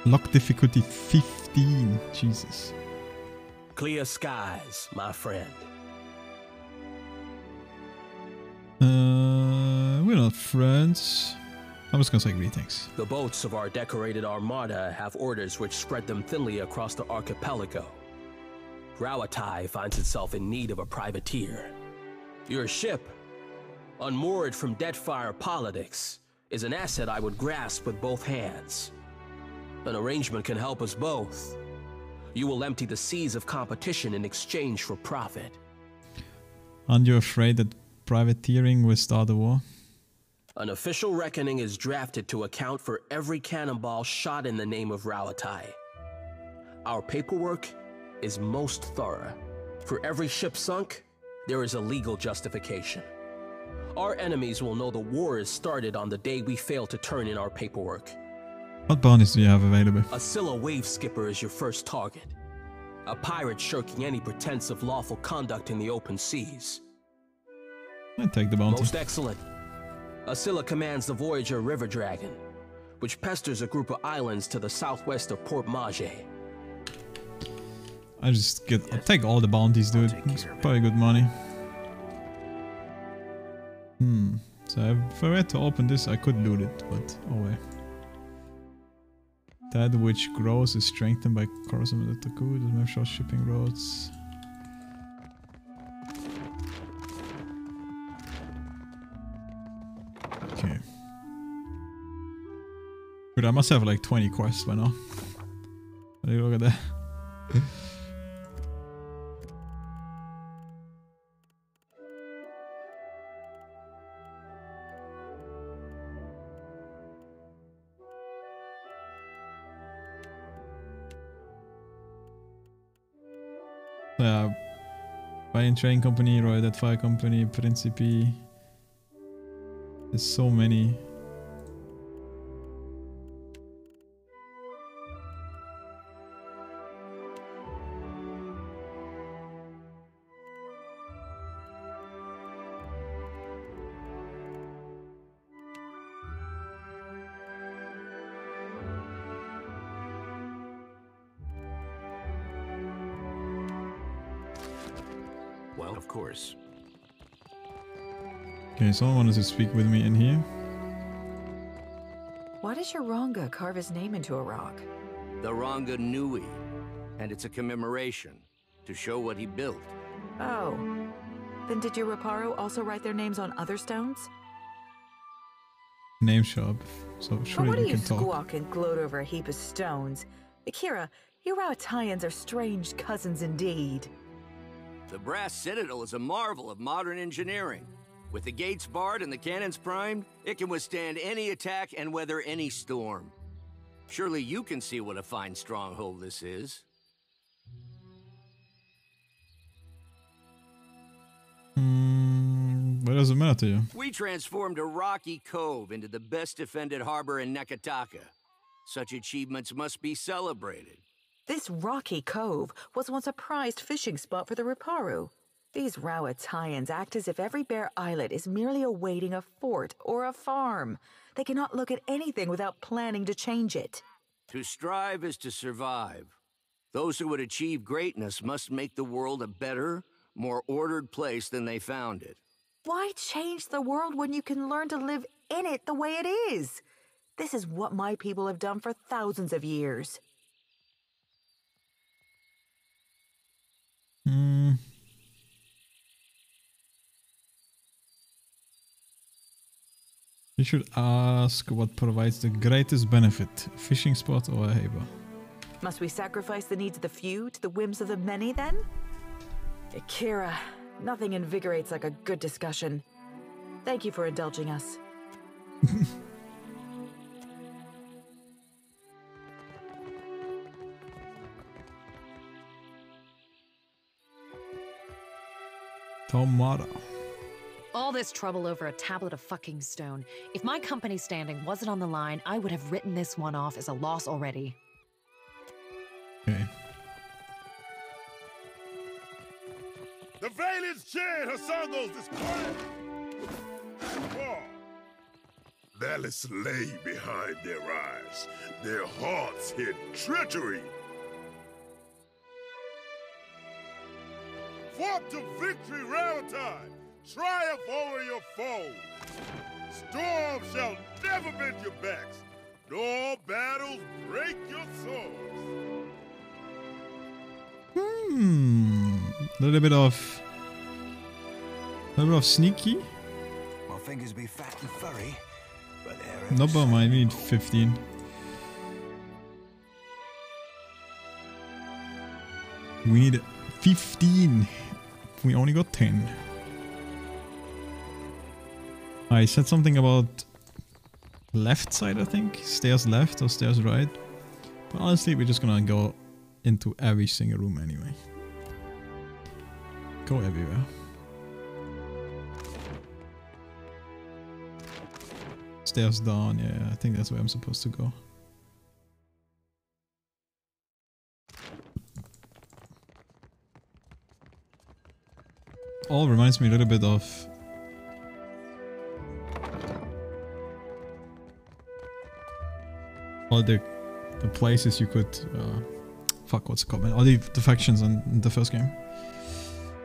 Lock difficulty 15. Jesus. Clear skies, my friend. We're not friends. I'm just gonna say greetings. The boats of our decorated armada have orders which spread them thinly across the archipelago. Rauatai finds itself in need of a privateer. Your ship, unmoored from Deadfire politics, is an asset I would grasp with both hands. An arrangement can help us both. You will empty the seas of competition in exchange for profit. Aren't you afraid that privateering will start a war? An official reckoning is drafted to account for every cannonball shot in the name of Rauatai. Our paperwork is most thorough. For every ship sunk, there is a legal justification. Our enemies will know the war is started on the day we fail to turn in our paperwork. What bounties do you have available? A Scylla wave skipper is your first target. A pirate shirking any pretense of lawful conduct in the open seas. I take the bounty. Most excellent. A Scylla commands the Voyager River Dragon, which pesters a group of islands to the southwest of Port Mage. I'll take all the bounties, dude. It's probably good money. So if I had to open this, I could loot it, but oh well. That which grows is strengthened by corrosive with the good. The map shows shipping roads. Okay. But I must have like 20 quests by now. Look at that. Buying train company, Royal Dead Fire Company, Principi. There's so many. Well, of course. Okay, someone wanted to speak with me in here. Why does your Ranga carve his name into a rock? The Ranga Nui, and it's a commemoration to show what he built. Oh. Then did your Reparo also write their names on other stones? Name shop. So Or surely what do we you can talk. squawk and gloat over a heap of stones? Akira, you Rowatayans are strange cousins indeed. The Brass Citadel is a marvel of modern engineering. With the gates barred and the cannons primed, it can withstand any attack and weather any storm. Surely you can see what a fine stronghold this is. What does it matter to you? We transformed a rocky cove into the best defended harbor in Nekataka. Such achievements must be celebrated. This rocky cove was once a prized fishing spot for the Reparo. These Rowatayans act as if every bare islet is merely awaiting a fort or a farm. They cannot look at anything without planning to change it. To strive is to survive. Those who would achieve greatness must make the world a better, more ordered place than they found it. Why change the world when you can learn to live in it the way it is? This is what my people have done for thousands of years. You should ask what provides the greatest benefit, a fishing spot or a haber. Must we sacrifice the needs of the few to the whims of the many, then? Akira, nothing invigorates like a good discussion. Thank you for indulging us. Tomara. All this trouble over a tablet of fucking stone. If my company's standing wasn't on the line, I would have written this one off as a loss already. Okay. The Valiant's chain her son goes disquiet. Malice lay behind their eyes, their hearts hid treachery. Fought to victory, Rowatay! Triumph over your foes! Storm shall never bend your backs, nor battles break your swords. Little bit of sneaky. My fingers be fat and furry, but they're No, but mine, we need 15. We need 15. We only got 10. I said something about left side, I think. Stairs left or stairs right. But honestly, we're just gonna go into every single room anyway. Go everywhere. Stairs down, yeah, I think that's where I'm supposed to go. All reminds me a little bit of all the places you could fuck, what's it called, man? All the factions in the first game.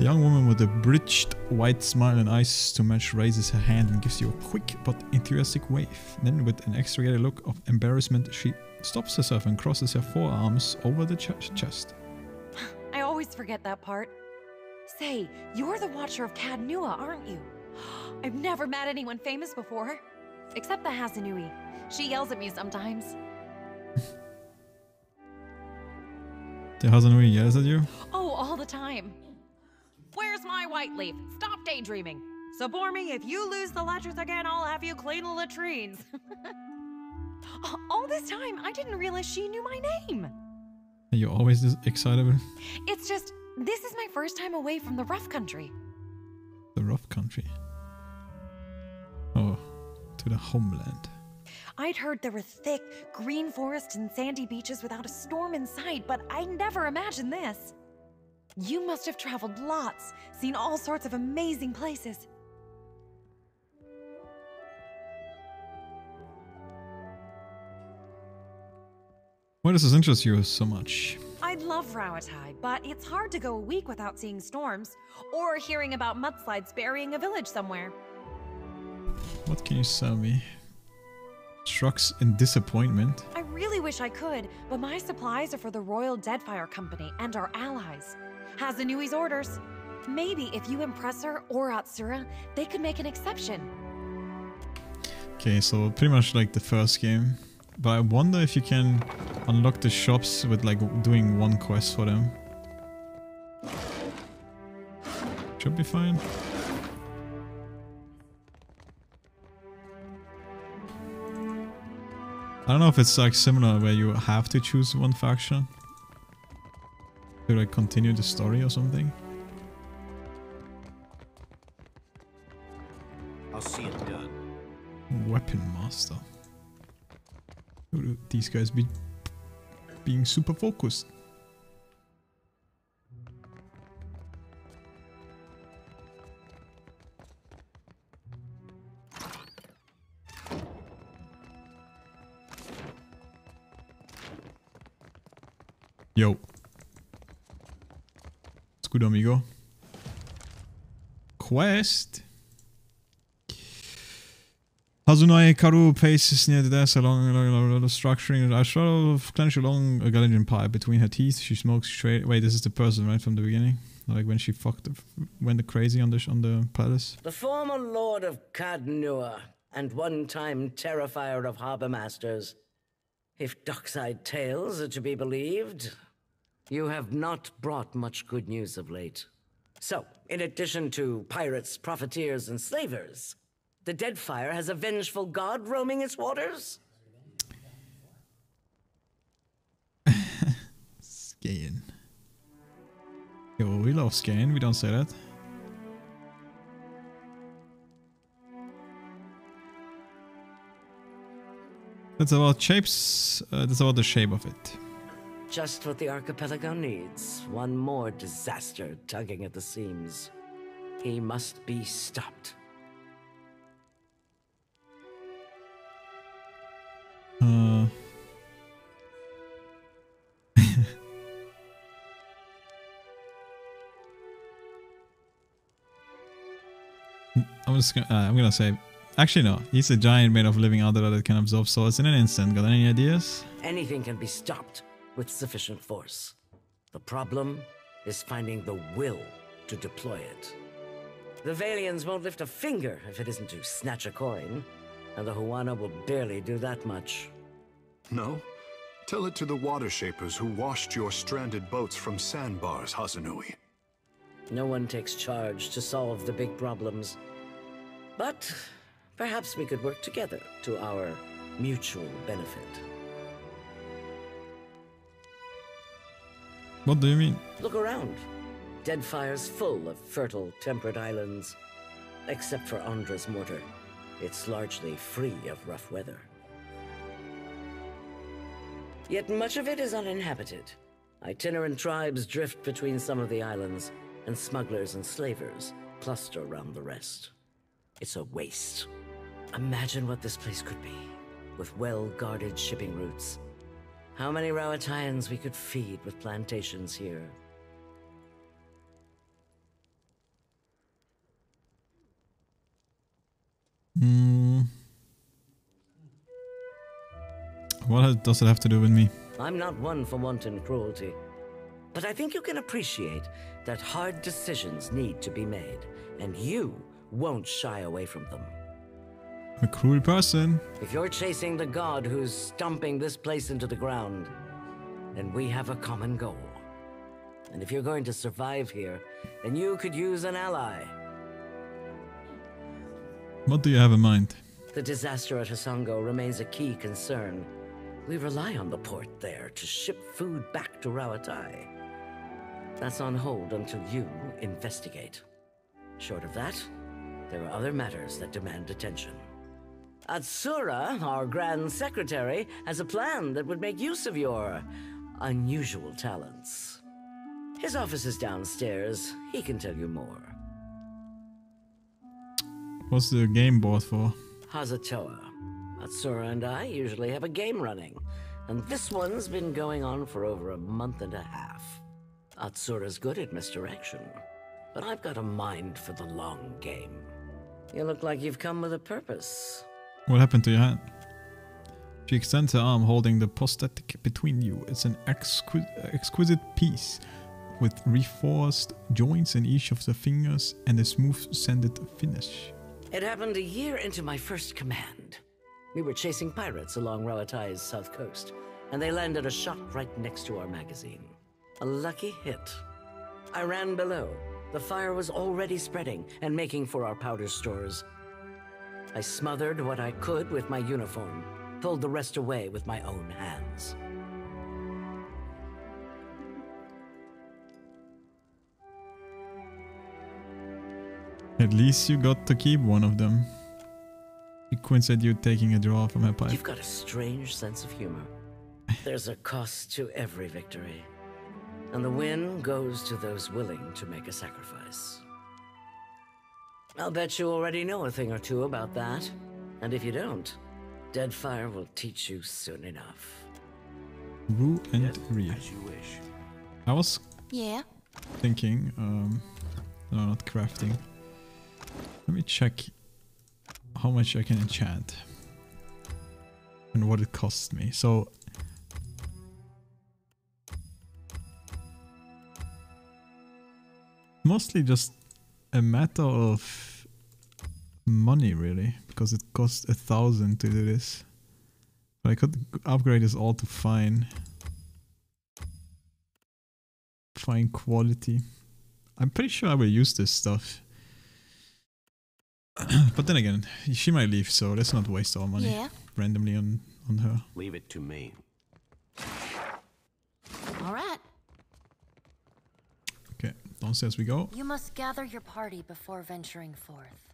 A young woman with a bridged white smile and eyes to match raises her hand and gives you a quick but enthusiastic wave. Then, with an exaggerated look of embarrassment, she stops herself and crosses her forearms over the chest. I always forget that part. Say, you're the Watcher of Cad Nua, aren't you? I've never met anyone famous before. Except the Hazanui. She yells at me sometimes. The Hazanui yells at you? Oh, all the time. Where's my white leaf? Stop daydreaming. So, Bormy, if you lose the ledgers again, I'll have you clean the latrines. All this time, I didn't realize she knew my name. Are you always this excitable? It's just, this is my first time away from the rough country. The rough country? Oh, to the homeland. I'd heard there were thick, green forests and sandy beaches without a storm in sight, but I never imagined this. You must have traveled lots, seen all sorts of amazing places. Why does this interest you so much? I love Rauatai, but it's hard to go a week without seeing storms, or hearing about mudslides burying a village somewhere. What can you sell me? Shrugs in disappointment. I really wish I could, but my supplies are for the Royal Deadfire Company and our allies. Hazanui's orders. Maybe if you impress her or Atsura, they could make an exception. Okay, so pretty much like the first game. But I wonder if you can unlock the shops with like doing one quest for them. Should be fine. I don't know if it's like similar where you have to choose one faction to like continue the story or something. I'll see it done. Weapon master. Would these guys be being super focused? Yo. What's good, amigo? Quest. Hazunai Karu paces near the desk along the structuring. I shall clench along a Galician pipe between her teeth. She smokes straight. Wait, this is the person right from the beginning, like when she went crazy on the palace. The former lord of Cad Nua and one-time terrifier of harbor masters. If dockside tales are to be believed, you have not brought much good news of late. So, in addition to pirates, profiteers, and slavers, the Deadfire has a vengeful god roaming its waters? Skain. Yo, we love Skain, we don't say that. That's about shapes, that's about the shape of it. Just what the archipelago needs. One more disaster tugging at the seams. He must be stopped. I'm gonna say, actually no, he's a giant made of living Adara that can absorb swords in an instant. Got any ideas? Anything can be stopped with sufficient force. The problem is finding the will to deploy it. The Valians won't lift a finger if it isn't to snatch a coin, and the Huana will barely do that much. No? Tell it to the water shapers who washed your stranded boats from sandbars, Hazanui. No one takes charge to solve the big problems. But perhaps we could work together to our mutual benefit. What do you mean? Look around. Deadfire's full of fertile, temperate islands. Except for Andra's Mortar. It's largely free of rough weather. Yet much of it is uninhabited. Itinerant tribes drift between some of the islands, and smugglers and slavers cluster around the rest. It's a waste. Imagine what this place could be, with well-guarded shipping routes. How many Rauataians we could feed with plantations here. What does it have to do with me? I'm not one for wanton cruelty. But I think you can appreciate that hard decisions need to be made, and you won't shy away from them. A cruel person. If you're chasing the god who's stomping this place into the ground, then we have a common goal. And if you're going to survive here, then you could use an ally. What do you have in mind? The disaster at Hasongo remains a key concern. We rely on the port there to ship food back to Rauatai. That's on hold until you investigate. Short of that, there are other matters that demand attention. Atsura, our Grand Secretary, has a plan that would make use of your unusual talents. His office is downstairs. He can tell you more. What's the game board for? Hazatoa. Atsura and I usually have a game running, and this one's been going on for over a month and a half. Atsura's good at misdirection, but I've got a mind for the long game. You look like you've come with a purpose. What happened to your hand? She extends her arm holding the prosthetic between you. It's an exquisite piece with reinforced joints in each of the fingers and a smooth sanded finish. It happened a year into my first command. We were chasing pirates along Rauatai's south coast, and they landed a shot right next to our magazine. A lucky hit. I ran below. The fire was already spreading and making for our powder stores. I smothered what I could with my uniform, pulled the rest away with my own hands. At least you got to keep one of them. She quints at you taking a draw from her pipe. You've got a strange sense of humor. There's a cost to every victory, and the win goes to those willing to make a sacrifice. I'll bet you already know a thing or two about that, and if you don't, Deadfire will teach you soon enough. Rue and Rhea. As you wish. I was thinking, no, not crafting. Let me check how much I can enchant and what it costs me. So mostly just a matter of money, really, because it costs 1,000 to do this. But I could upgrade this all to fine quality. I'm pretty sure I will use this stuff. But then again, she might leave, so let's not waste our money randomly on her. Leave it to me. All right. Okay, downstairs we go. You must gather your party before venturing forth.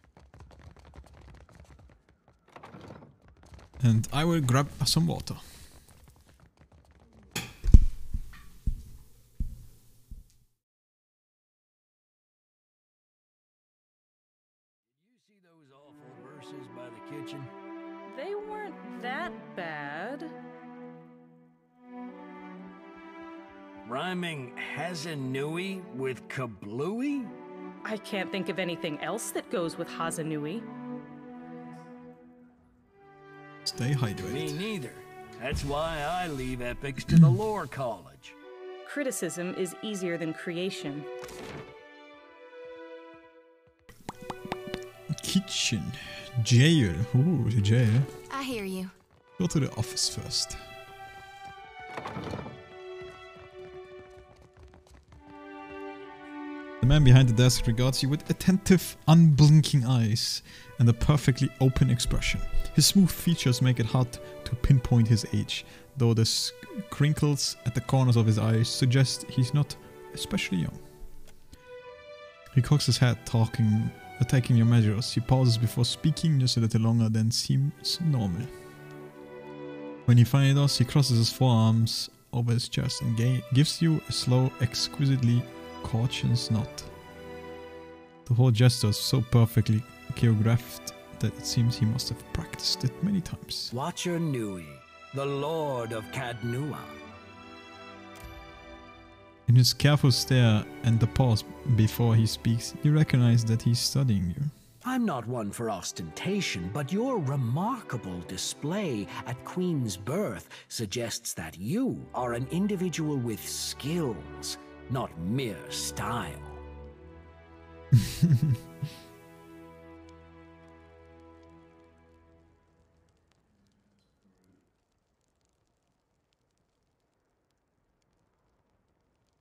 And I will grab some water. By the kitchen. They weren't that bad. Rhyming Hazanui with Kablooey? I can't think of anything else that goes with Hazanui. Stay hydrated. Me neither. That's why I leave epics to the lore college. Criticism is easier than creation. Kitchen. Jail. Ooh, the jail. I hear you. Go to the office first. The man behind the desk regards you with attentive, unblinking eyes and a perfectly open expression. His smooth features make it hard to pinpoint his age, though the crinkles at the corners of his eyes suggest he's not especially young. He cocks his head, taking your measures. He pauses before speaking just a little longer than seems normal. When he finally does, he crosses his forearms over his chest and gives you a slow, exquisitely cautious nod. The whole gesture is so perfectly choreographed that it seems he must have practiced it many times. Watcher Nui, the Lord of Cadnua. In his careful stare and the pause before he speaks, you recognize that he's studying you. I'm not one for ostentation, but your remarkable display at Queen's birth suggests that you are an individual with skills, not mere style.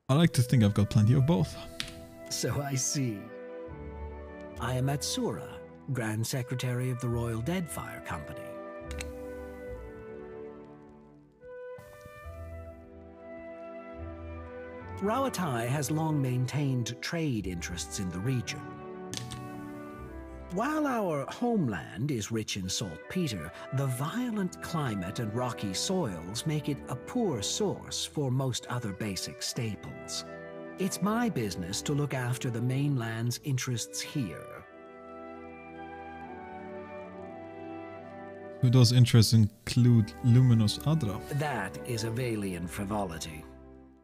I like to think I've got plenty of both. So I see. I am Atsura, Grand Secretary of the Royal Deadfire Company. Rauatai has long maintained trade interests in the region. While our homeland is rich in saltpeter, the violent climate and rocky soils make it a poor source for most other basic staples. It's my business to look after the mainland's interests here. Do those interests include Luminous Adra? That is a Vailian frivolity.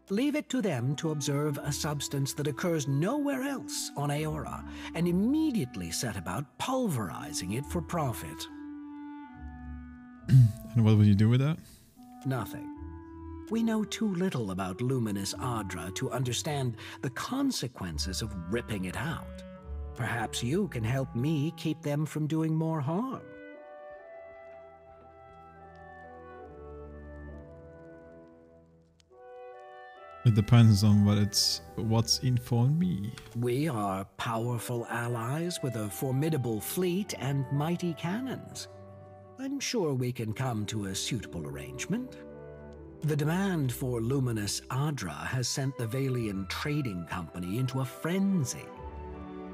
Leave it to them to observe a substance that occurs nowhere else on Eora, and immediately set about pulverizing it for profit. And what would you do with that? Nothing. We know too little about Luminous Adra to understand the consequences of ripping it out. Perhaps you can help me keep them from doing more harm. It depends on what's in for me. We are powerful allies with a formidable fleet and mighty cannons. I'm sure we can come to a suitable arrangement. The demand for Luminous Adra has sent the Vailian Trading Company into a frenzy.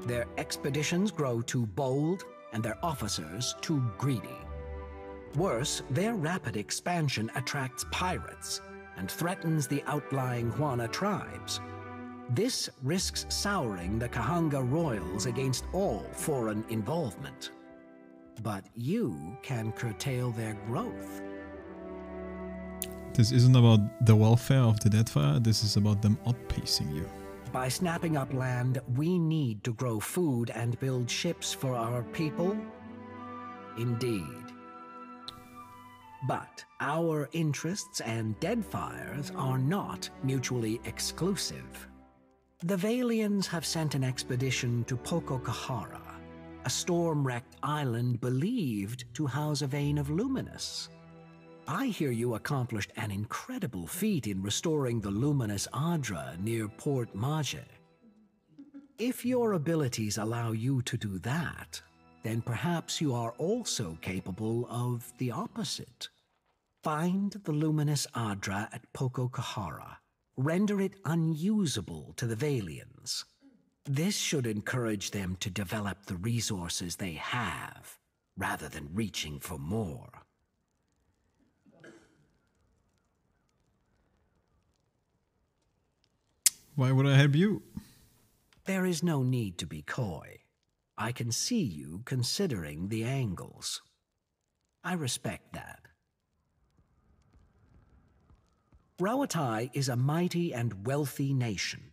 Their expeditions grow too bold, and their officers too greedy. Worse, their rapid expansion attracts pirates and threatens the outlying Huana tribes. This risks souring the Kahanga royals against all foreign involvement. But you can curtail their growth. This isn't about the welfare of the Deadfire, this is about them outpacing you. By snapping up land we need to grow food and build ships for our people? Indeed. But our interests and Deadfire's are not mutually exclusive. The Vailians have sent an expedition to Pococahara, a storm-wrecked island believed to house a vein of Luminous. I hear you accomplished an incredible feat in restoring the Luminous Adra near Port Maje. If your abilities allow you to do that, then perhaps you are also capable of the opposite. Find the Luminous Adra at Pococahara. Render it unusable to the Vailians. This should encourage them to develop the resources they have, rather than reaching for more. Why would I help you? There is no need to be coy. I can see you considering the angles. I respect that. Rauatai is a mighty and wealthy nation,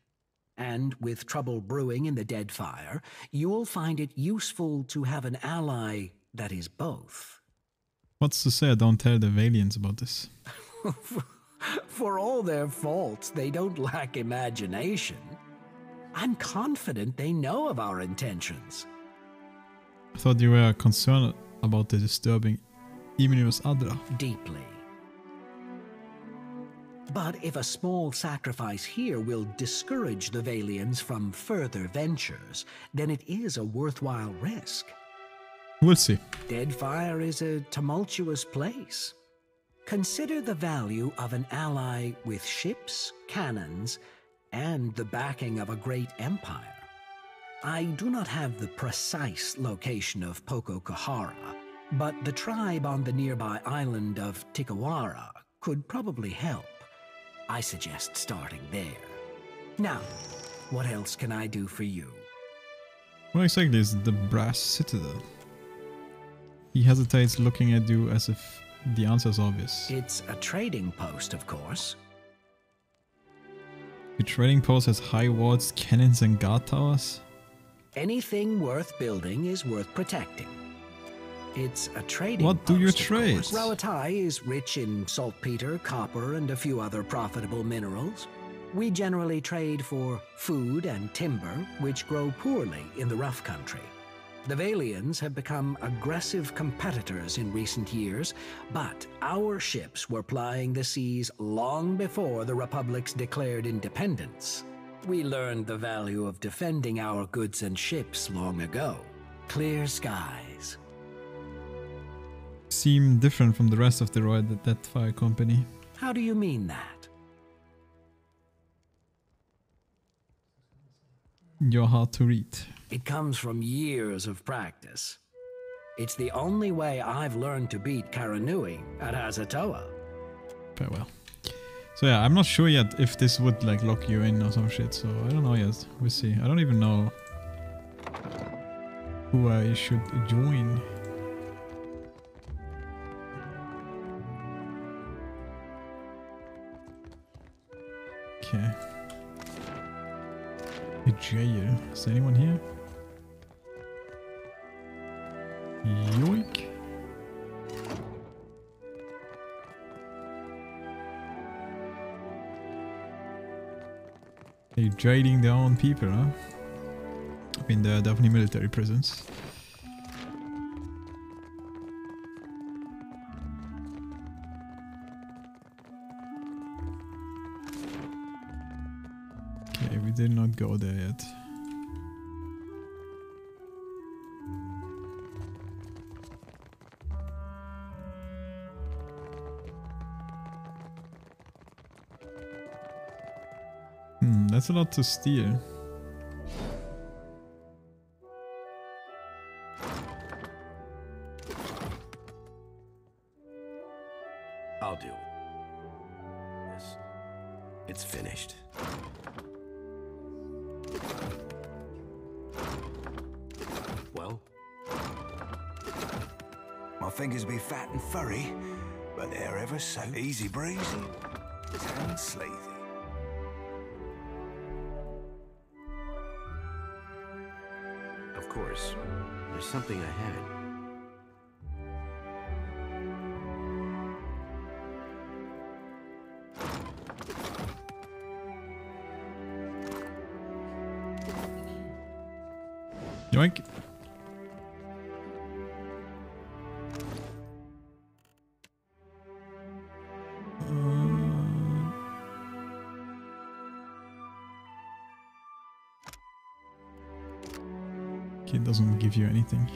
and with trouble brewing in the Deadfire, you'll find it useful to have an ally that is both. What's to say I don't tell the Vailians about this? For all their faults, they don't lack imagination. I'm confident they know of our intentions. I thought you were concerned about the disturbing Luminous Adra. Deeply. But if a small sacrifice here will discourage the Vailians from further ventures, then it is a worthwhile risk. We'll see. Deadfire is a tumultuous place. Consider the value of an ally with ships, cannons, and the backing of a great empire. I do not have the precise location of Pococahara, but the tribe on the nearby island of Tikawara could probably help. I suggest starting there. Now, what else can I do for you? What exactly is the Brass Citadel? He hesitates, looking at you as if the answer is obvious. It's a trading post, of course. Your trading post has high walls, cannons and guard towers? Anything worth building is worth protecting. It's a trading What do you post, of trade? course. Rawatai is rich in saltpeter, copper, and a few other profitable minerals. We generally trade for food and timber, which grow poorly in the rough country. The Valians have become aggressive competitors in recent years, but our ships were plying the seas long before the Republic's declared independence. We learned the value of defending our goods and ships long ago. Clear skies. Seem different from the rest of the Royal Deadfire Company. How do you mean that? You're hard to read. It comes from years of practice. It's the only way I've learned to beat Karanui at Azatoa. Very well. So yeah, I'm not sure yet if this would like lock you in or some shit, so I don't know yet. We'll see. I don't even know who I should join. Okay. A jail. Is there anyone here? Yoink. They're jailing their own people, huh? I mean, there are definitely military prisons. Okay, we did not go there yet. That's a lot to steal. I'll do it. Yes. It's finished. Well? My fingers be fat and furry, but they're ever so easy breezy and sleazy. Of course. There's something ahead. Yoink. It doesn't give you anything.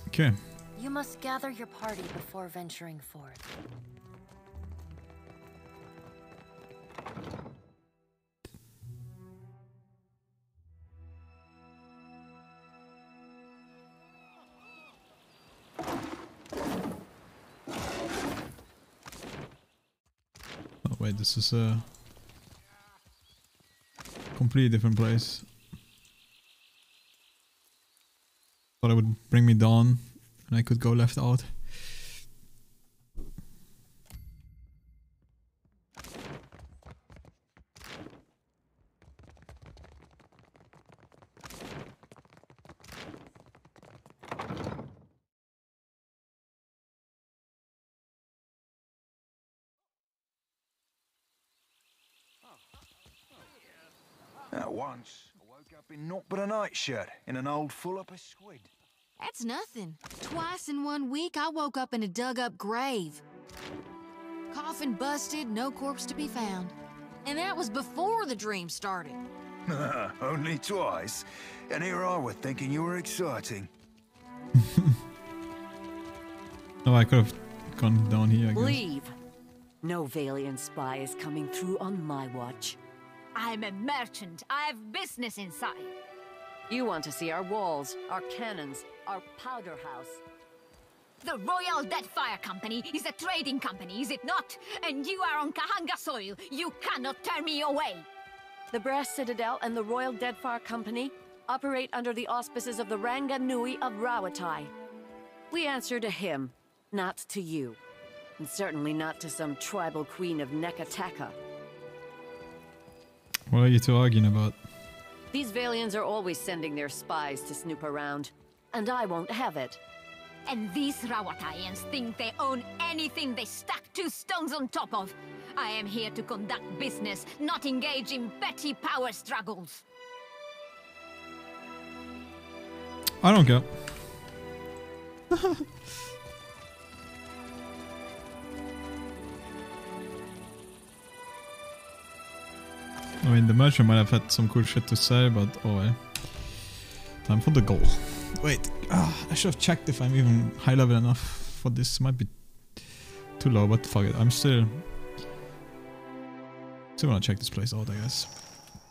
Okay. You must gather your party before venturing forth. Oh wait, this is a completely different place. Thought it would bring me down and I could go left out. At once, I woke up in naught but a nightshirt in an old full-up of squid. That's nothing. Twice in 1 week, I woke up in a dug-up grave. Coffin busted, no corpse to be found. And that was before the dream started. Only twice? And here I was thinking you were exciting. Oh, I could have gone down here, I guess. Leave. No Valian spy is coming through on my watch. I'm a merchant. I have business inside. You want to see our walls, our cannons, our powder house. The Royal Deadfire Company is a trading company, is it not? And you are on Kahanga soil. You cannot turn me away. The Brass Citadel and the Royal Deadfire Company operate under the auspices of the Ranga Nui of Rawatai. We answer to him, not to you. And certainly not to some tribal queen of Nekataka. What are you two arguing about? These Valians are always sending their spies to snoop around, and I won't have it. And these Rawatayans think they own anything they stack 2 stones on top of. I am here to conduct business, not engage in petty power struggles. I don't care. I mean, the merchant might have had some cool shit to say, but oh well. Time for the goal. Wait, I should have checked if I'm even high level enough for this. Might be too low, but fuck it. I'm still gonna check this place out, I guess.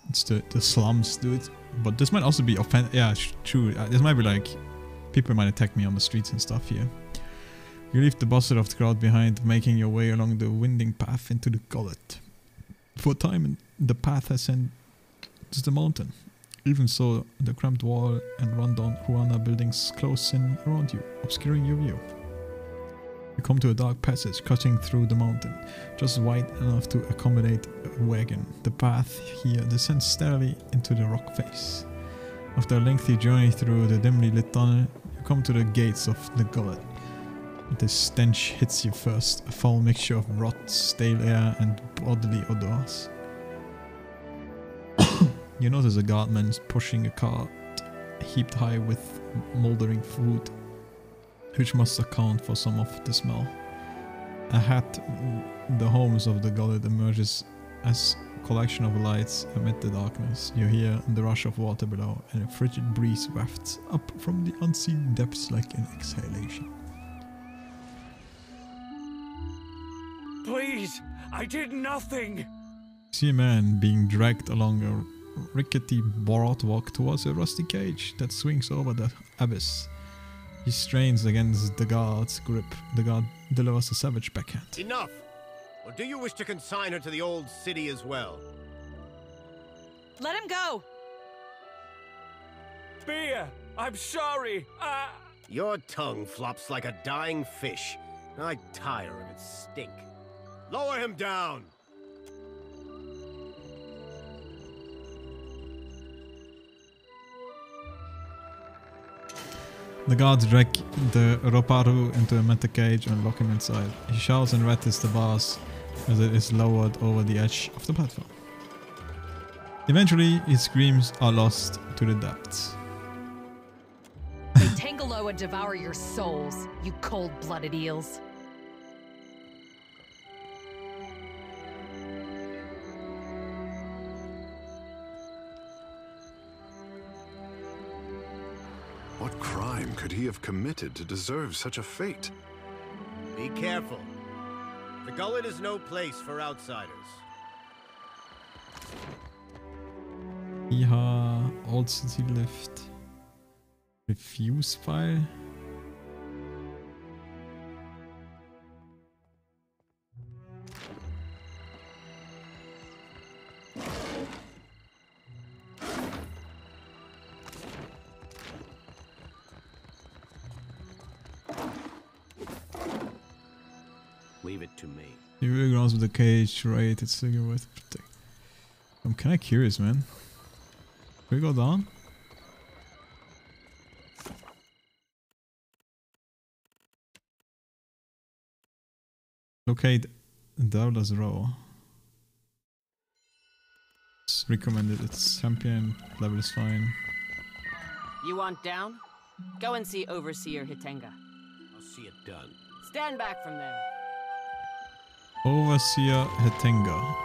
It's the slums, dude. But this might also be yeah, true. This might be like people might attack me on the streets and stuff here. You leave the bustle of the crowd behind, making your way along the winding path into the gullet. For a time, the path has sent to the mountain. Even so, the cramped wall and rundown Huana buildings close in around you, obscuring your view. You come to a dark passage cutting through the mountain, just wide enough to accommodate a wagon. The path here descends steadily into the rock face. After a lengthy journey through the dimly lit tunnel, you come to the gates of the gullet. The stench hits you first, a foul mixture of rot, stale air and bodily odors. You notice a guardman pushing a cart heaped high with mouldering food, which must account for some of the smell. The homes of the gullet emerges as a collection of lights amid the darkness. You hear the rush of water below, and a frigid breeze wafts up from the unseen depths like an exhalation. Please, I did nothing! You see a man being dragged along a rickety boardwalk towards a rusty cage that swings over the abyss. He strains against the guard's grip. The guard delivers a savage backhand. Enough! Or do you wish to consign her to the old city as well? Let him go! Bia, I'm sorry. Your tongue flops like a dying fish. I tire of its stink. Lower him down! The guards drag the Roparu into a metal cage and lock him inside. He shouts and rattles the bars as it is lowered over the edge of the platform. Eventually, his screams are lost to the depths. May Tangaloa devour your souls, you cold-blooded eels. What crime could he have committed to deserve such a fate? Be careful. The gullet is no place for outsiders. Iha, Old City Lift. Refuse file. Leave it to me. You really grounds with the cage, right? It's still worth protect. I'm kinda curious, man. Can we go down? Locate Dowler's Row. It's recommended. It's champion. Level is fine. You want down? Go and see Overseer Hitenga. I'll see it done. Stand back from there. Overseer Hitenga.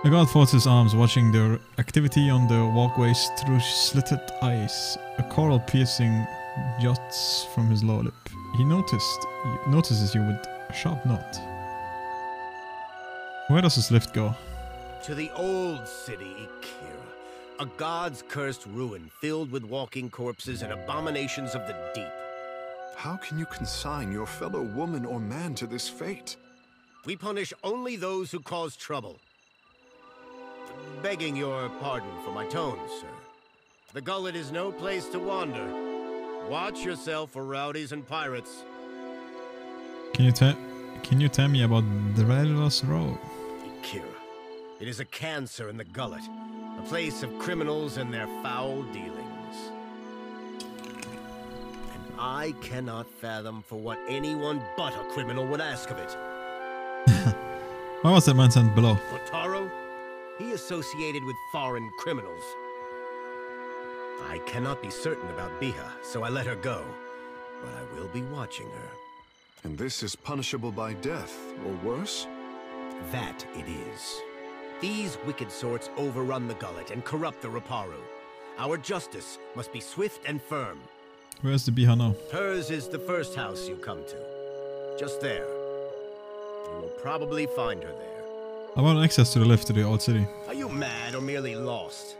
The guard folds his arms, watching the activity on the walkways through slitted eyes. A coral piercing juts from his lower lip. He notices you with a sharp note. Where does this lift go? To the old city, Ikira. A god's cursed ruin filled with walking corpses and abominations of the deep. How can you consign your fellow woman or man to this fate? We punish only those who cause trouble. Begging your pardon for my tone, sir. The gullet is no place to wander. Watch yourself for rowdies and pirates. Can you tell me about Drellos Row? Kira. It is a cancer in the gullet. A place of criminals and their foul dealings. And I cannot fathom for what anyone but a criminal would ask of it. Why was that man sent below? Fotaro? He associated with foreign criminals. I cannot be certain about Biha, so I let her go. But I will be watching her. And this is punishable by death, or worse? That it is. These wicked sorts overrun the gullet and corrupt the Riparu. Our justice must be swift and firm. Where's the Biha now? Hers is the first house you come to. Just there. You will probably find her there. I want access to the lift to the old city. Are you mad or merely lost?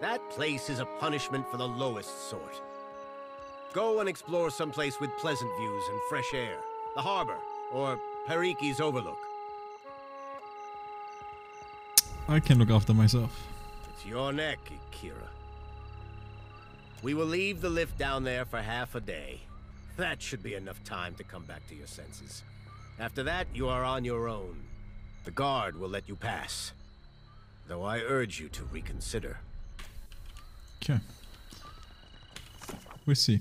That place is a punishment for the lowest sort. Go and explore someplace with pleasant views and fresh air. The harbor, or Periki's Overlook. I can look after myself. It's your neck, Kira. We will leave the lift down there for half a day. That should be enough time to come back to your senses. After that, you are on your own. The guard will let you pass. Though I urge you to reconsider. Okay. We'll see.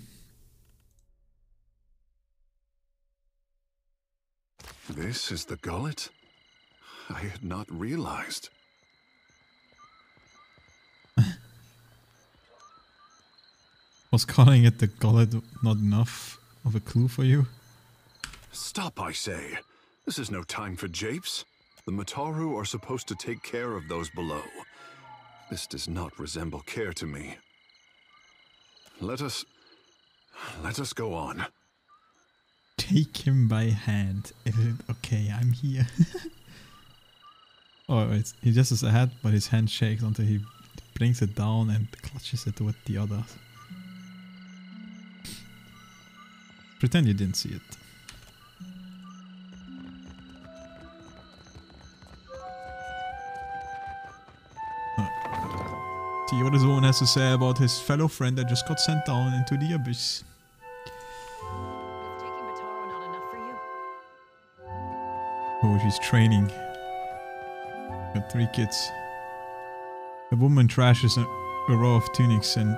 This is the gullet? I had not realized. Was calling it the gullet not enough of a clue for you? Stop, I say. This is no time for japes. The Mataru are supposed to take care of those below. This does not resemble care to me. Let us go on. Take him by hand. Is it okay? I'm here. Oh, he just has a hat, but his hand shakes until he brings it down and clutches it with the other. Pretend you didn't see it. See what this woman has to say about his fellow friend that just got sent down into the abyss. Oh, she's training. Got 3 kids. A woman trashes a row of tunics and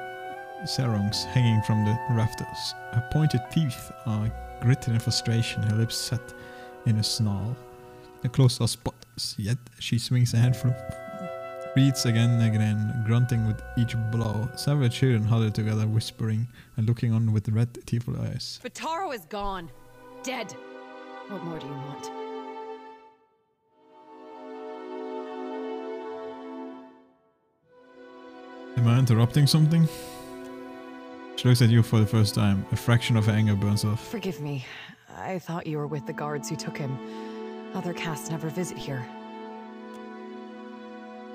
sarongs hanging from the rafters. Her pointed teeth are gritted in frustration, her lips set in a snarl. Her clothes are spotless, yet she swings a handful of reeds again and again, grunting with each blow. Several children huddle together, whispering and looking on with red, tearful eyes. Fotaro is gone. Dead. What more do you want? Am I interrupting something? She looks at you for the first time. A fraction of her anger burns off. Forgive me. I thought you were with the guards who took him. Other casts never visit here.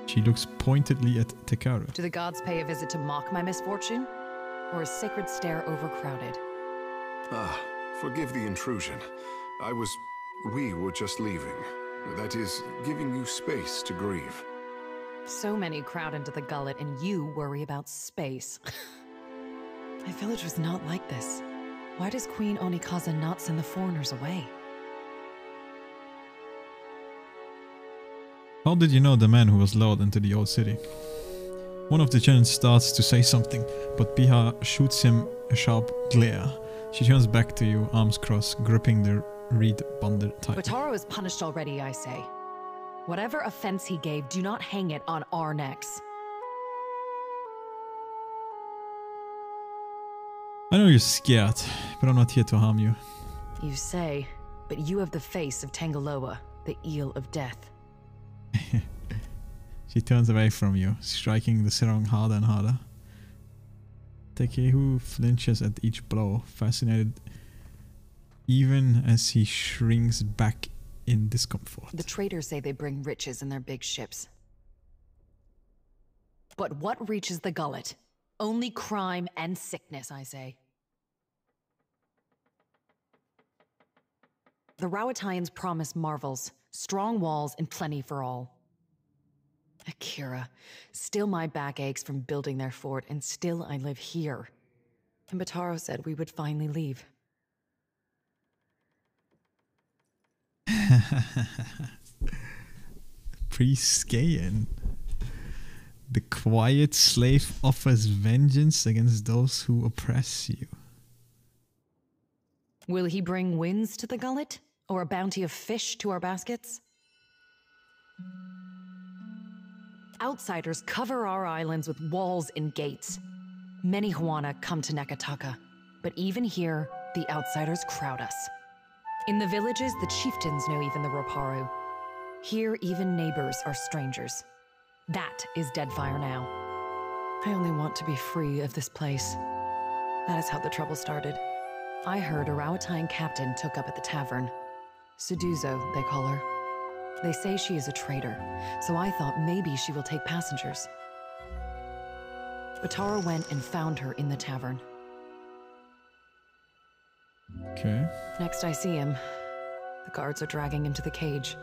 She looks pointedly at Tekkara. Do the gods pay a visit to mock my misfortune? Or is Sacred Stair overcrowded? Ah, forgive the intrusion. We were just leaving. That is, giving you space to grieve. So many crowd into the gullet and you worry about space. My village was not like this. Why does Queen Onikaza not send the foreigners away? How did you know the man who was lured into the old city? One of the children starts to say something, but Biha shoots him a sharp glare. She turns back to you, arms crossed, gripping the reed bundle tight. Fotaro is punished already, I say. Whatever offense he gave, do not hang it on our necks. I know you're scared, but I'm not here to harm you. You say, but you have the face of Tangaloa, the eel of death. She turns away from you, striking the sarong harder and harder. Tekehu flinches at each blow, fascinated even as he shrinks back in discomfort. The traders say they bring riches in their big ships. But what reaches the gullet? Only crime and sickness, I say. The Rauataians promise marvels, strong walls, and plenty for all. Akira, still my back aches from building their fort, and still I live here. And Bataro said we would finally leave. Priest Skaen. The quiet slave offers vengeance against those who oppress you. Will he bring winds to the gullet? Or a bounty of fish to our baskets? Outsiders cover our islands with walls and gates. Many Huana come to Neketaka, but even here, the outsiders crowd us. In the villages, the chieftains know even the Roparu. Here, even neighbors are strangers. That is Deadfire now. I only want to be free of this place. That is how the trouble started. I heard a Rauataian captain took up at the tavern. Suduzo, they call her. They say she is a traitor, so I thought maybe she will take passengers. Bataro went and found her in the tavern. Okay. Next I see him, the guards are dragging him to the cage.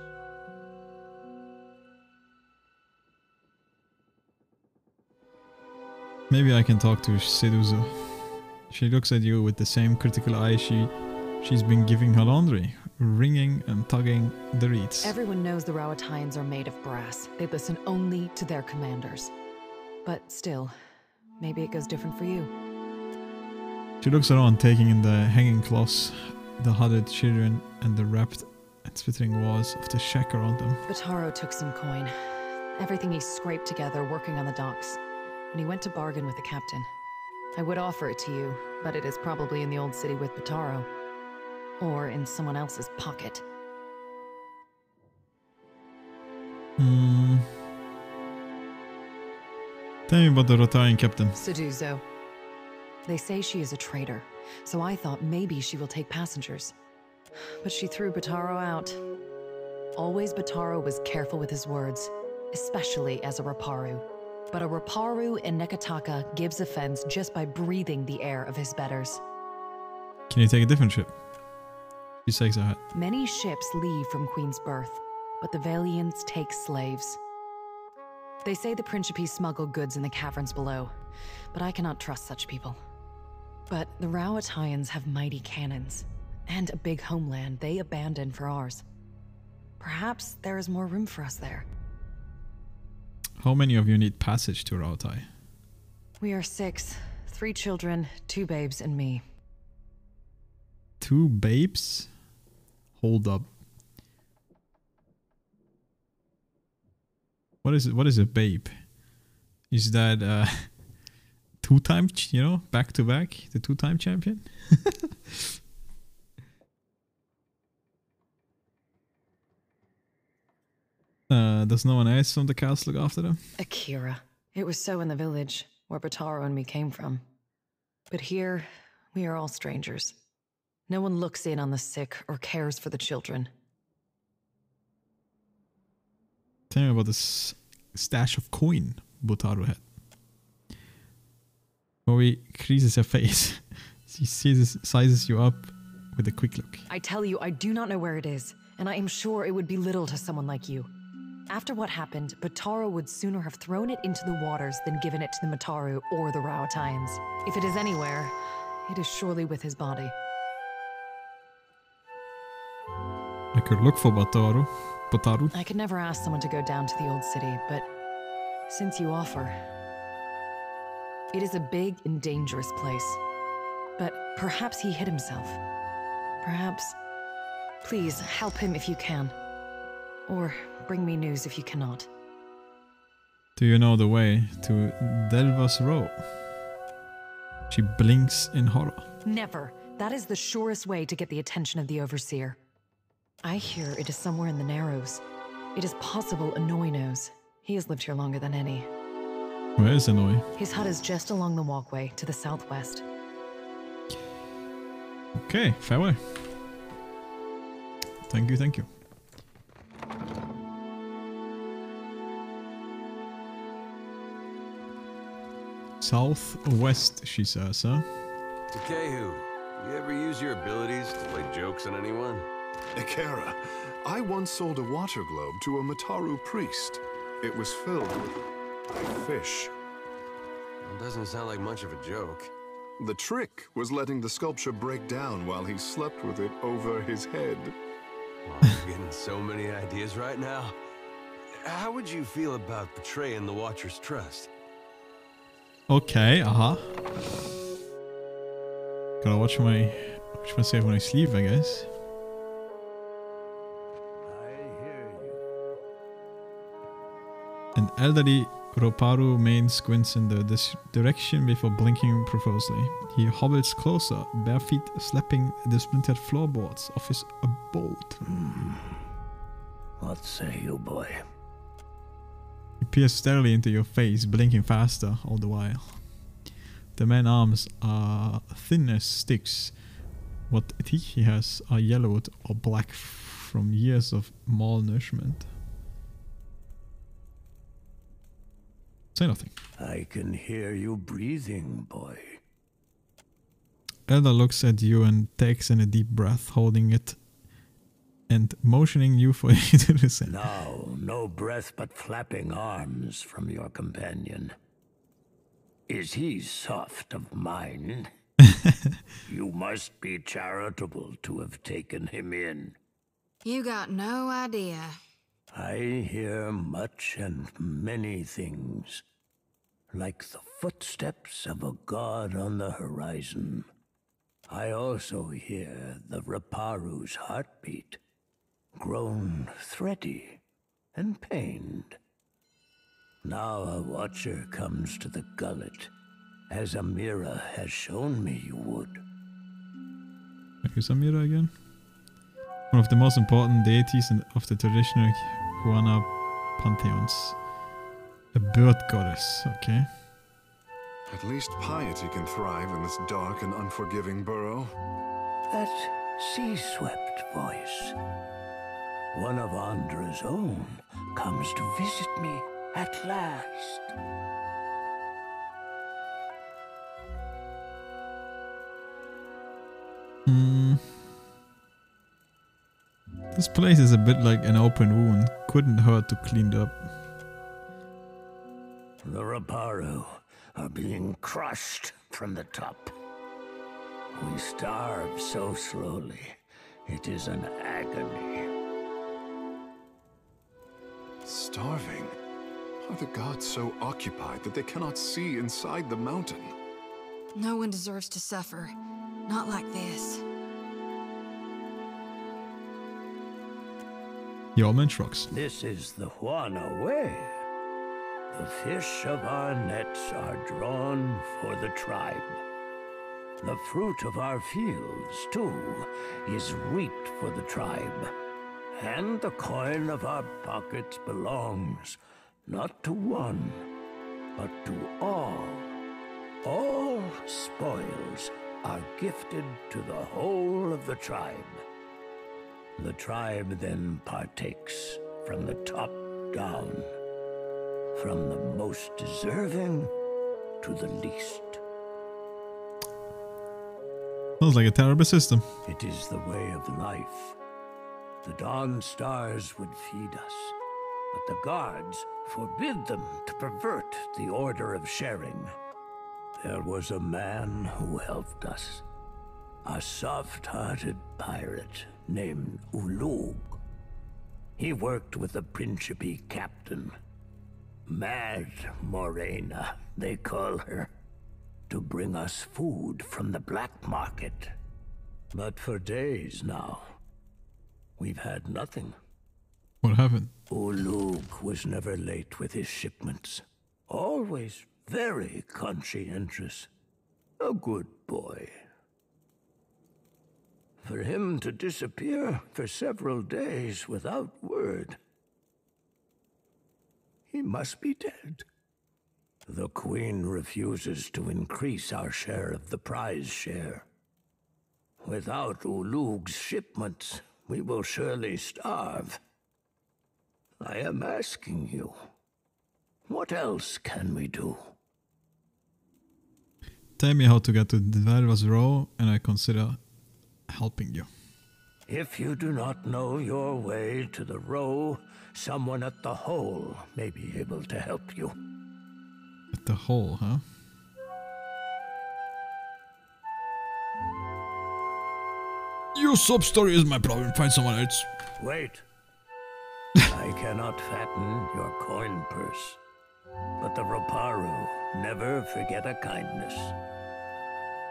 Maybe I can talk to Suduzo. She looks at you with the same critical eye she's been giving her laundry, wringing and tugging the reeds. Everyone knows the Rauataians are made of brass. They listen only to their commanders. But still, maybe it goes different for you. She looks around, taking in the hanging cloths, the hooded children, and the wrapped and twittering walls of the shack around them. Bataro took some coin. Everything he scraped together working on the docks. And he went to bargain with the captain. I would offer it to you, but it is probably in the old city with Bataro. Or in someone else's pocket. Tell me about the Rauataian captain. Suduzo. They say she is a traitor, so I thought maybe she will take passengers. But she threw Bataro out. Always Bataro was careful with his words, especially as a Roparu. But a Roparu in Neketaka gives offense just by breathing the air of his betters. Can you take a different ship? She shakes her head. Many ships leave from Queen's Birth, but the Valians take slaves. They say the Principe smuggle goods in the caverns below, but I cannot trust such people. But the Rauataians have mighty cannons, and a big homeland they abandoned for ours. Perhaps there is more room for us there. How many of you need passage to Rauatai? We are 6, 3 children, 2 babes, and me. 2 babes? Hold up. What is a babe? Is that 2-time, back to back, the 2-time champion? Does no one else from the castle look after them? Akira. It was so in the village, where Bataro and me came from. But here, we are all strangers. No one looks in on the sick or cares for the children. Tell me about this stash of coin Bataro had. Moe creases her face. She sizes you up with a quick look. I tell you, I do not know where it is, and I am sure it would be little to someone like you. After what happened, Bataro would sooner have thrown it into the waters than given it to the Mataru or the Rauataians. If it is anywhere, it is surely with his body. I could look for Bataro. I could never ask someone to go down to the old city, but since you offer... It is a big and dangerous place. But perhaps he hid himself. Perhaps... Please, help him if you can. Or bring me news if you cannot. Do you know the way to Delva's Row? She blinks in horror. Never. That is the surest way to get the attention of the Overseer. I hear it is somewhere in the Narrows. It is possible Anoi knows. He has lived here longer than any. Where is Anoi? His hut is just along the walkway to the southwest. Okay, farewell. Thank you, thank you. Southwest, she says, huh? Kehu, you ever use your abilities to play jokes on anyone? Ikera, I once sold a water globe to a Mataru priest. It was filled with fish. Well, doesn't sound like much of a joke. The trick was letting the sculpture break down while he slept with it over his head. I'm getting so many ideas right now. How would you feel about betraying the Watcher's trust? Okay, aha. Gotta watch myself when I sleep, I guess. An elderly Roparu man squints in this direction before blinking profusely. He hobbles closer, bare feet slapping the splintered floorboards of his abode. What say you, boy? He peers steadily into your face, blinking faster all the while. The man's arms are thin as sticks. What teeth he has are yellowed or black from years of malnourishment. Say nothing. I can hear you breathing, boy. Elder looks at you and takes in a deep breath, holding it and motioning you for you to listen. Now, no breath but flapping arms from your companion. Is he soft of mind? You must be charitable to have taken him in. You got no idea. I hear much and many things, like the footsteps of a god on the horizon. I also hear the Raparu's heartbeat, grown thready and pained. Now a watcher comes to the gullet, as Amira has shown me you would. Who's Amira again? One of the most important deities of the traditional Huana pantheons. A bird goddess, okay. At least piety can thrive in this dark and unforgiving burrow. That sea-swept voice. One of Andra's own comes to visit me at last. This place is a bit like an open wound. Couldn't hurt to clean it up. The Raparu are being crushed from the top. We starve so slowly. It is an agony. Starving? Are the gods so occupied that they cannot see inside the mountain? No one deserves to suffer. Not like this. The old man shrugs. This is the Huana way. The fish of our nets are drawn for the tribe. The fruit of our fields, too, is reaped for the tribe. And the coin of our pockets belongs not to one, but to all. All spoils are gifted to the whole of the tribe. The tribe then partakes from the top down, from the most deserving to the least. Sounds like a terrible system. It is the way of life. The dawn stars would feed us, but the guards forbid them to pervert the order of sharing. There was a man who helped us, a soft-hearted pirate named Ulug. He worked with the Principe captain, Mad Morena, they call her, to bring us food from the black market. But for days now, we've had nothing. What happened? Ulug was never late with his shipments. Always very conscientious. A good boy. For him to disappear for several days without word, he must be dead. The Queen refuses to increase our share of the prize share. Without Ulug's shipments, we will surely starve. I am asking you, what else can we do? Tell me how to get to Dverva's Row and I consider helping you. If you do not know your way to the Row, someone at the Hole may be able to help you. At the Hole, huh? Your sub story is my problem. Find someone else. Wait. I cannot fatten your coin purse, but the Roparu never forget a kindness.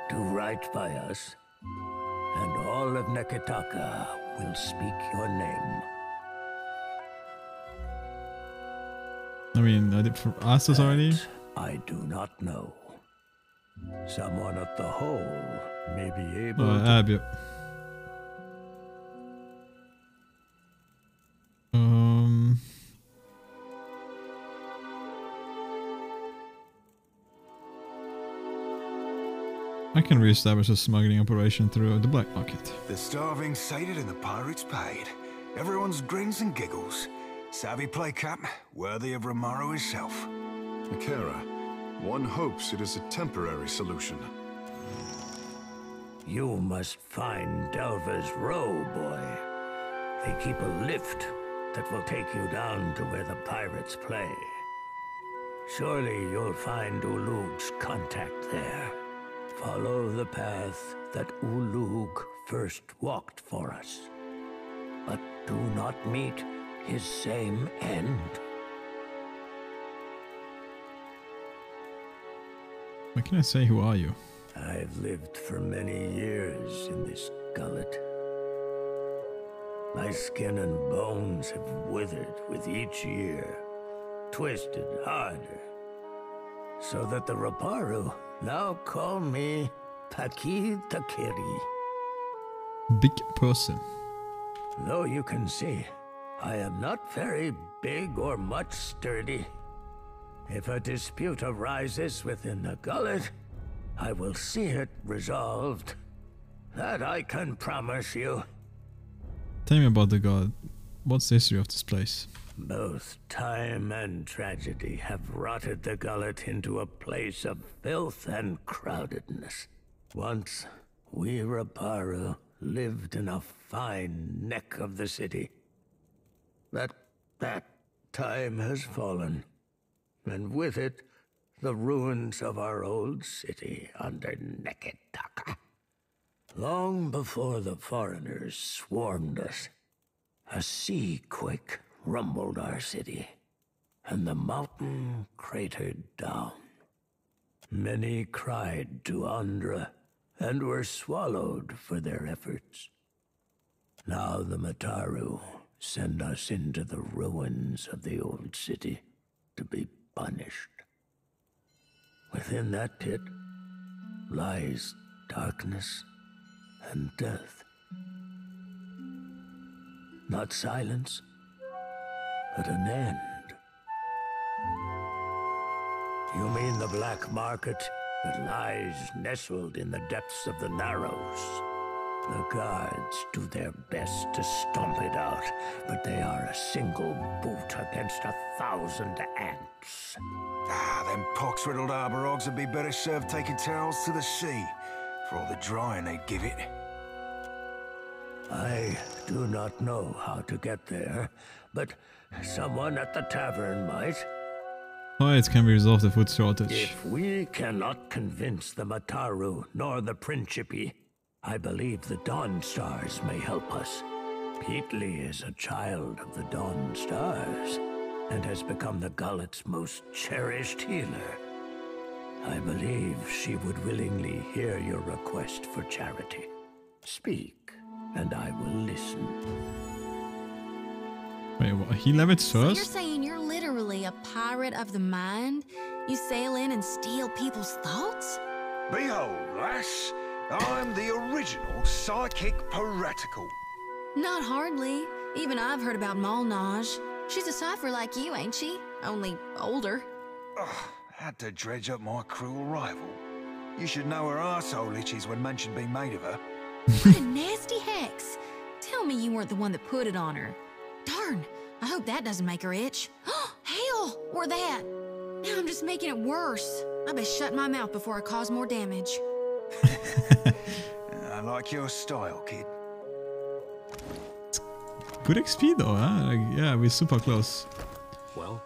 Do right by us, and all of Neketaka will speak your name. I mean, I did for us already. I do not know. Someone at the hole may be able to... Abby. I can reestablish a smuggling operation through the black market. The starving sated and the pirates paid. Everyone's grins and giggles. Savvy play, Cap, worthy of Romaro himself. Akira, one hopes it is a temporary solution. You must find Delva's Row, boy. They keep a lift that will take you down to where the pirates play. Surely you'll find Ulug's contact there. Follow the path that Ulug first walked for us. But do not meet his same end. What can I say? Who are you? I've lived for many years in this gullet. My skin and bones have withered with each year, twisted harder, so that the Roparu now call me Paki Takiri. Big person. Though you can see, I am not very big or much sturdy. If a dispute arises within the gullet, I will see it resolved. That I can promise you. Tell me about the god. What's the history of this place? Both time and tragedy have rotted the gullet into a place of filth and crowdedness. Once, we Roparu lived in a fine neck of the city. But that time has fallen, and with it, the ruins of our old city under Neketaka. Long before the foreigners swarmed us, a sea quake rumbled our city, and the mountain cratered down. Many cried to Andra, and were swallowed for their efforts. Now the Mataru send us into the ruins of the old city to be punished. Within that pit lies darkness and death. Not silence, but an end. You mean the black market that lies nestled in the depths of the Narrows? The guards do their best to stomp it out, but they are a single boot against 1,000 ants. Them pox-riddled arborogs would be better served taking towels to the sea, for all the drying they'd give it. I do not know how to get there, but someone at the tavern might. Oh, it can be resolved the food shortage. If we cannot convince the Mataru nor the Principi, I believe the Dawn Stars may help us. Peatly is a child of the Dawn Stars, and has become the Gullet's most cherished healer. I believe she would willingly hear your request for charity. Speak, and I will listen. Wait, what? He levels So you're first? saying you're literally a pirate of the mind? You sail in and steal people's thoughts? Behold, lass, I'm the original psychic piratical. Not hardly. Even I've heard about Molnage. She's a cipher like you, ain't she? Only older. Had to dredge up my cruel rival. You should know her arsehole itches when mention being made of her. What a nasty hex. Tell me you weren't the one that put it on her. Darn, I hope that doesn't make her itch. Hell, or that. Now I'm just making it worse. I best shut my mouth before I cause more damage. I like your style, kid. Good XP though, huh? Like, yeah, we're super close. Well?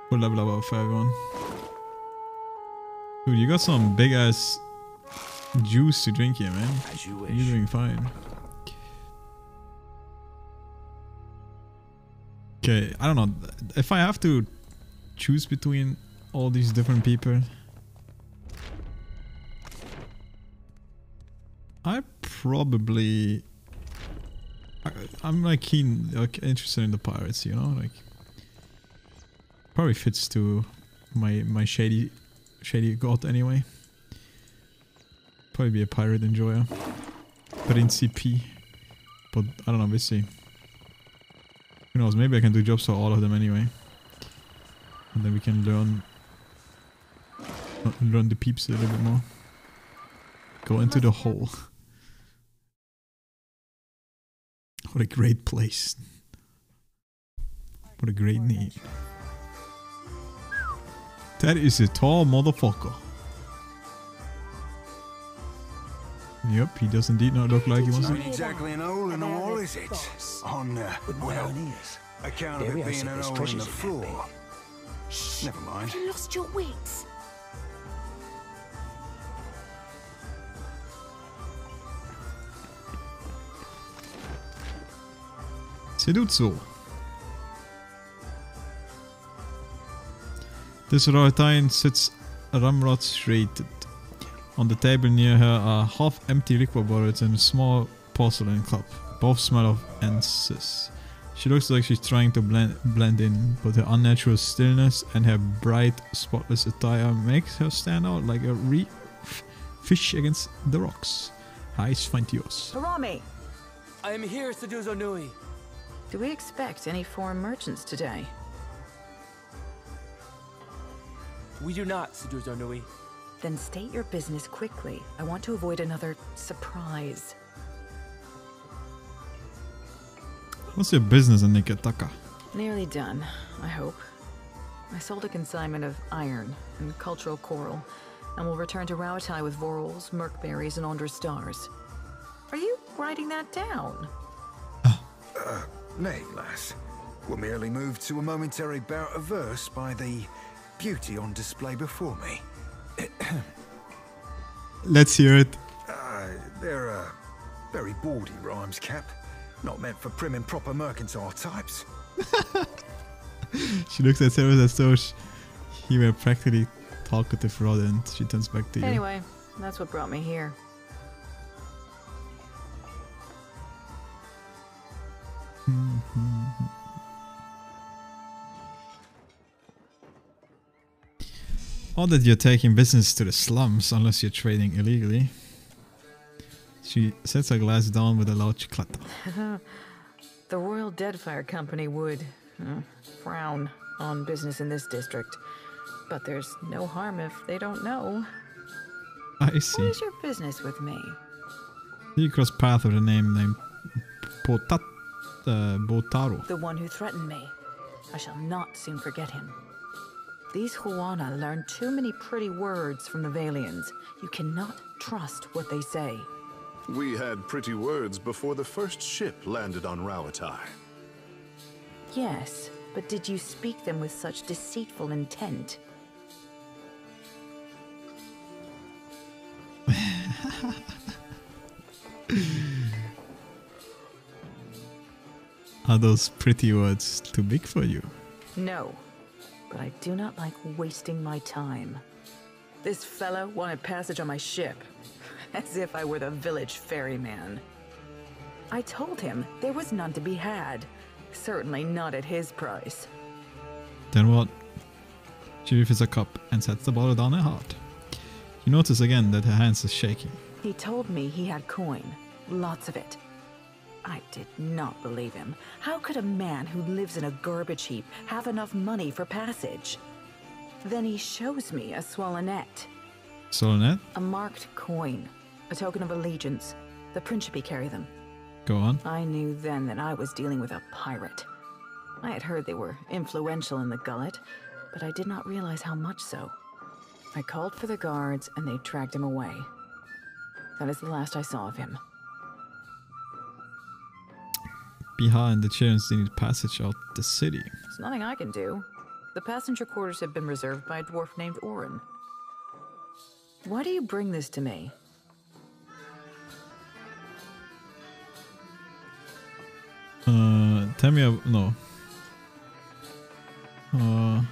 We'll level up for everyone. Dude, you got some big ass juice to drink here, man. As you wish. You're doing fine. Okay, I don't know. If I have to choose between all these different people, I probably... I'm like interested in the pirates, you know? Like, probably fits to my shady god anyway. Probably be a pirate enjoyer. Principi. But I don't know, we'll see. Who knows, maybe I can do jobs for all of them anyway. And then we can learn the peeps a little bit more. Go into the hole. What a great place. What a great name. That is a tall motherfucker. Yep, he does indeed not look like he wants to. Not exactly an hole in the wall, is it? On, well, account of it being an hole in the floor. Never mind. You lost your wits. Se doet zo. This Rauataian sits ramrod straighted. On the table near her are half-empty liquor bottles and a small porcelain cup. Both smell of anise. She looks like she's trying to blend in, but her unnatural stillness and her bright, spotless attire makes her stand out like a fish against the rocks. Hi, Svantios. Harami! I am here, Seduzo Nui. Do we expect any foreign merchants today? We do not, Seduzo Nui. Then state your business quickly. I want to avoid another surprise. What's your business in Niketaka? Nearly done, I hope. I sold a consignment of iron and cultural coral, and will return to Rauatai with Vorals, Merkberries, and Ondra stars. Are you writing that down? Nay, lass. We're merely moved to a momentary bout of verse by the beauty on display before me. Let's hear it. They're very bawdy rhymes, Cap. Not meant for prim and proper mercantile types. She looks at Sarah as though he were practically talkative rod, and she turns back to you. Anyway, that's what brought me here. Odd that you're taking business to the slums unless you're trading illegally. She sets her glass down with a loud clatter. The Royal Deadfire Company would frown on business in this district, but there's no harm if they don't know. I see. What is your business with me? You cross path with a name named Botaro. The one who threatened me. I shall not soon forget him. These Huana learn too many pretty words from the Valians. You cannot trust what they say. We had pretty words before the first ship landed on Rauatai. Yes, but did you speak them with such deceitful intent? Are those pretty words too big for you? No, but I do not like wasting my time. This fellow wanted passage on my ship, as if I were the village ferryman. I told him there was none to be had, certainly not at his price. Then what? She refills a cup and sets the bottle down her heart. You notice again that her hands are shaking. He told me he had coin, lots of it. I did not believe him. How could a man who lives in a garbage heap have enough money for passage? Then he shows me a swallonet. Swallonet? A marked coin, a token of allegiance. The Principi carry them. Go on. I knew then that I was dealing with a pirate. I had heard they were influential in the Gullet, but I did not realize how much so. I called for the guards and they dragged him away. That is the last I saw of him. Biha and the Chirons needed passage out the city. There's nothing I can do. The passenger quarters have been reserved by a dwarf named Orin. Why do you bring this to me? Tell me, no. Tell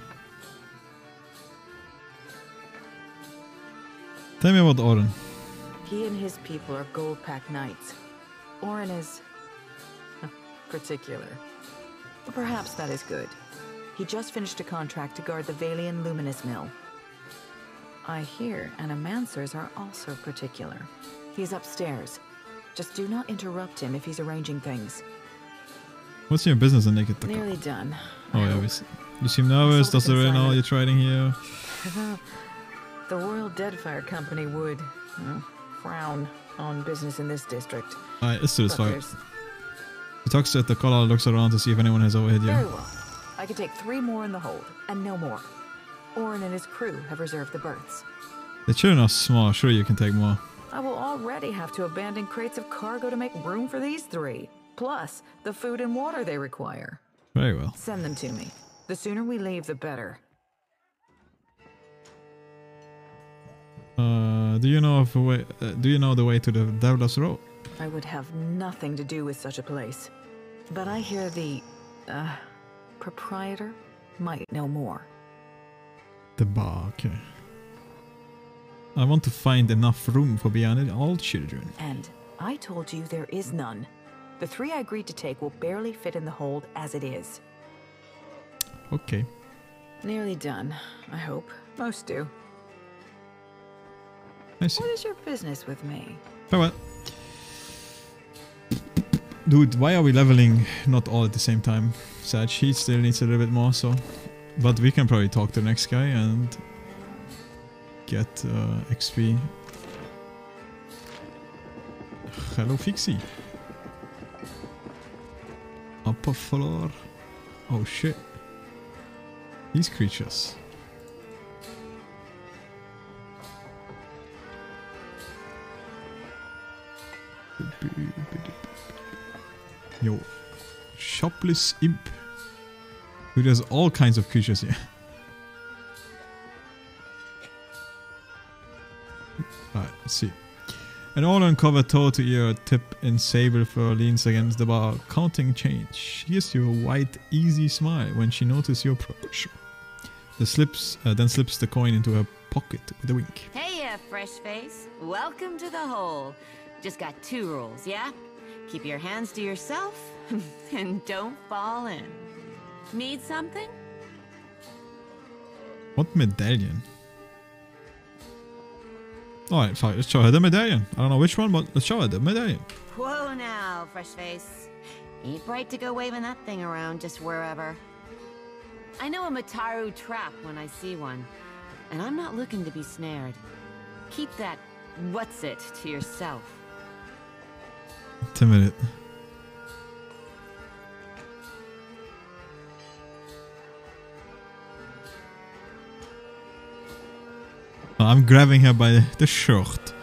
me about Oren. He and his people are gold-packed knights. Oren is... particular. But perhaps that is good. He just finished a contract to guard the Valian Luminous Mill. I hear Animancers are also particular. He's upstairs. Just do not interrupt him if he's arranging things. What's your business in Naked Taka? Nearly done. Oh yeah, you seem nervous. Does the really know you're trading here? The Royal Deadfire Company would frown on business in this district. Alright, let's do this fight. He talks at the collar, looks around to see if anyone has overheard you. Very well. I could take 3 more in the hold, and no more. Oren and his crew have reserved the berths. The children are small, sure you can take more. I will already have to abandon crates of cargo to make room for these 3. Plus, the food and water they require. Very well. Send them to me. The sooner we leave, the better. Do you know of a way? Do you know the way to the Devil's Row? I would have nothing to do with such a place. But I hear the proprietor might know more. The bar, okay. I want to find enough room for beyond all children. And I told you there is none. The 3 I agreed to take will barely fit in the hold as it is. Okay. Nearly done, I hope. Most do. I see. What is your business with me? Farewell. Dude, why are we leveling not all at the same time? Sag, he still needs a little bit more, so... But we can probably talk to the next guy and... get XP. Hello, Fixie. Upper floor. Oh shit. These creatures. Yo. Shopless imp. Dude, there's all kinds of creatures here. Alright, let's see. An all-uncovered toe to ear tip in sable fur leans against the bar, counting change. She gives you a white, easy smile when she notices your approach. Then slips the coin into her pocket with a wink. Hey, fresh face. Welcome to the hole. Just got 2 rules, yeah? Keep your hands to yourself and don't fall in. Need something? What medallion? Alright, fine, let's show her the medallion. I don't know which one, but let's show her the medallion. Whoa now, fresh face. Ain't bright to go waving that thing around just wherever. I know a Mataru trap when I see one, and I'm not looking to be snared. Keep that what's-it to yourself. Timid. I'm grabbing her by the shirt.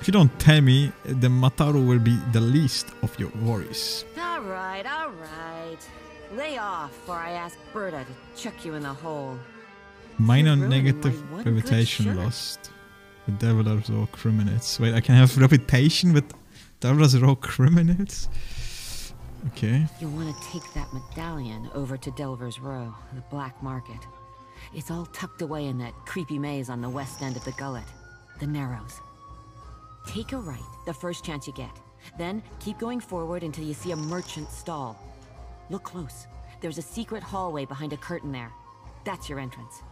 If you don't tell me, the Mataru will be the least of your worries. Alright, alright. Lay off before I ask Berta to chuck you in the hole. Minor negative reputation lost. The Devil's Row criminals. Wait, I can have reputation with Devil's Row criminals? Okay. You want to take that medallion over to Delver's Row, the black market. It's all tucked away in that creepy maze on the west end of the gullet. The Narrows. Take a right the first chance you get. Then keep going forward until you see a merchant stall. Look close. There's a secret hallway behind a curtain there. That's your entrance.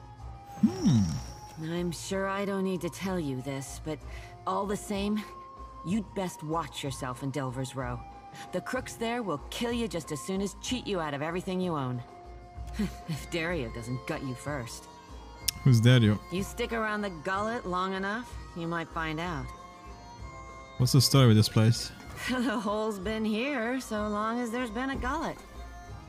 I'm sure I don't need to tell you this, but all the same, you'd best watch yourself in Delver's Row. The crooks there will kill you just as soon as cheat you out of everything you own. If Dario doesn't gut you first. Who's Dario? You stick around the gullet long enough, you might find out. What's the story with this place? The hole's been here so long as there's been a gullet.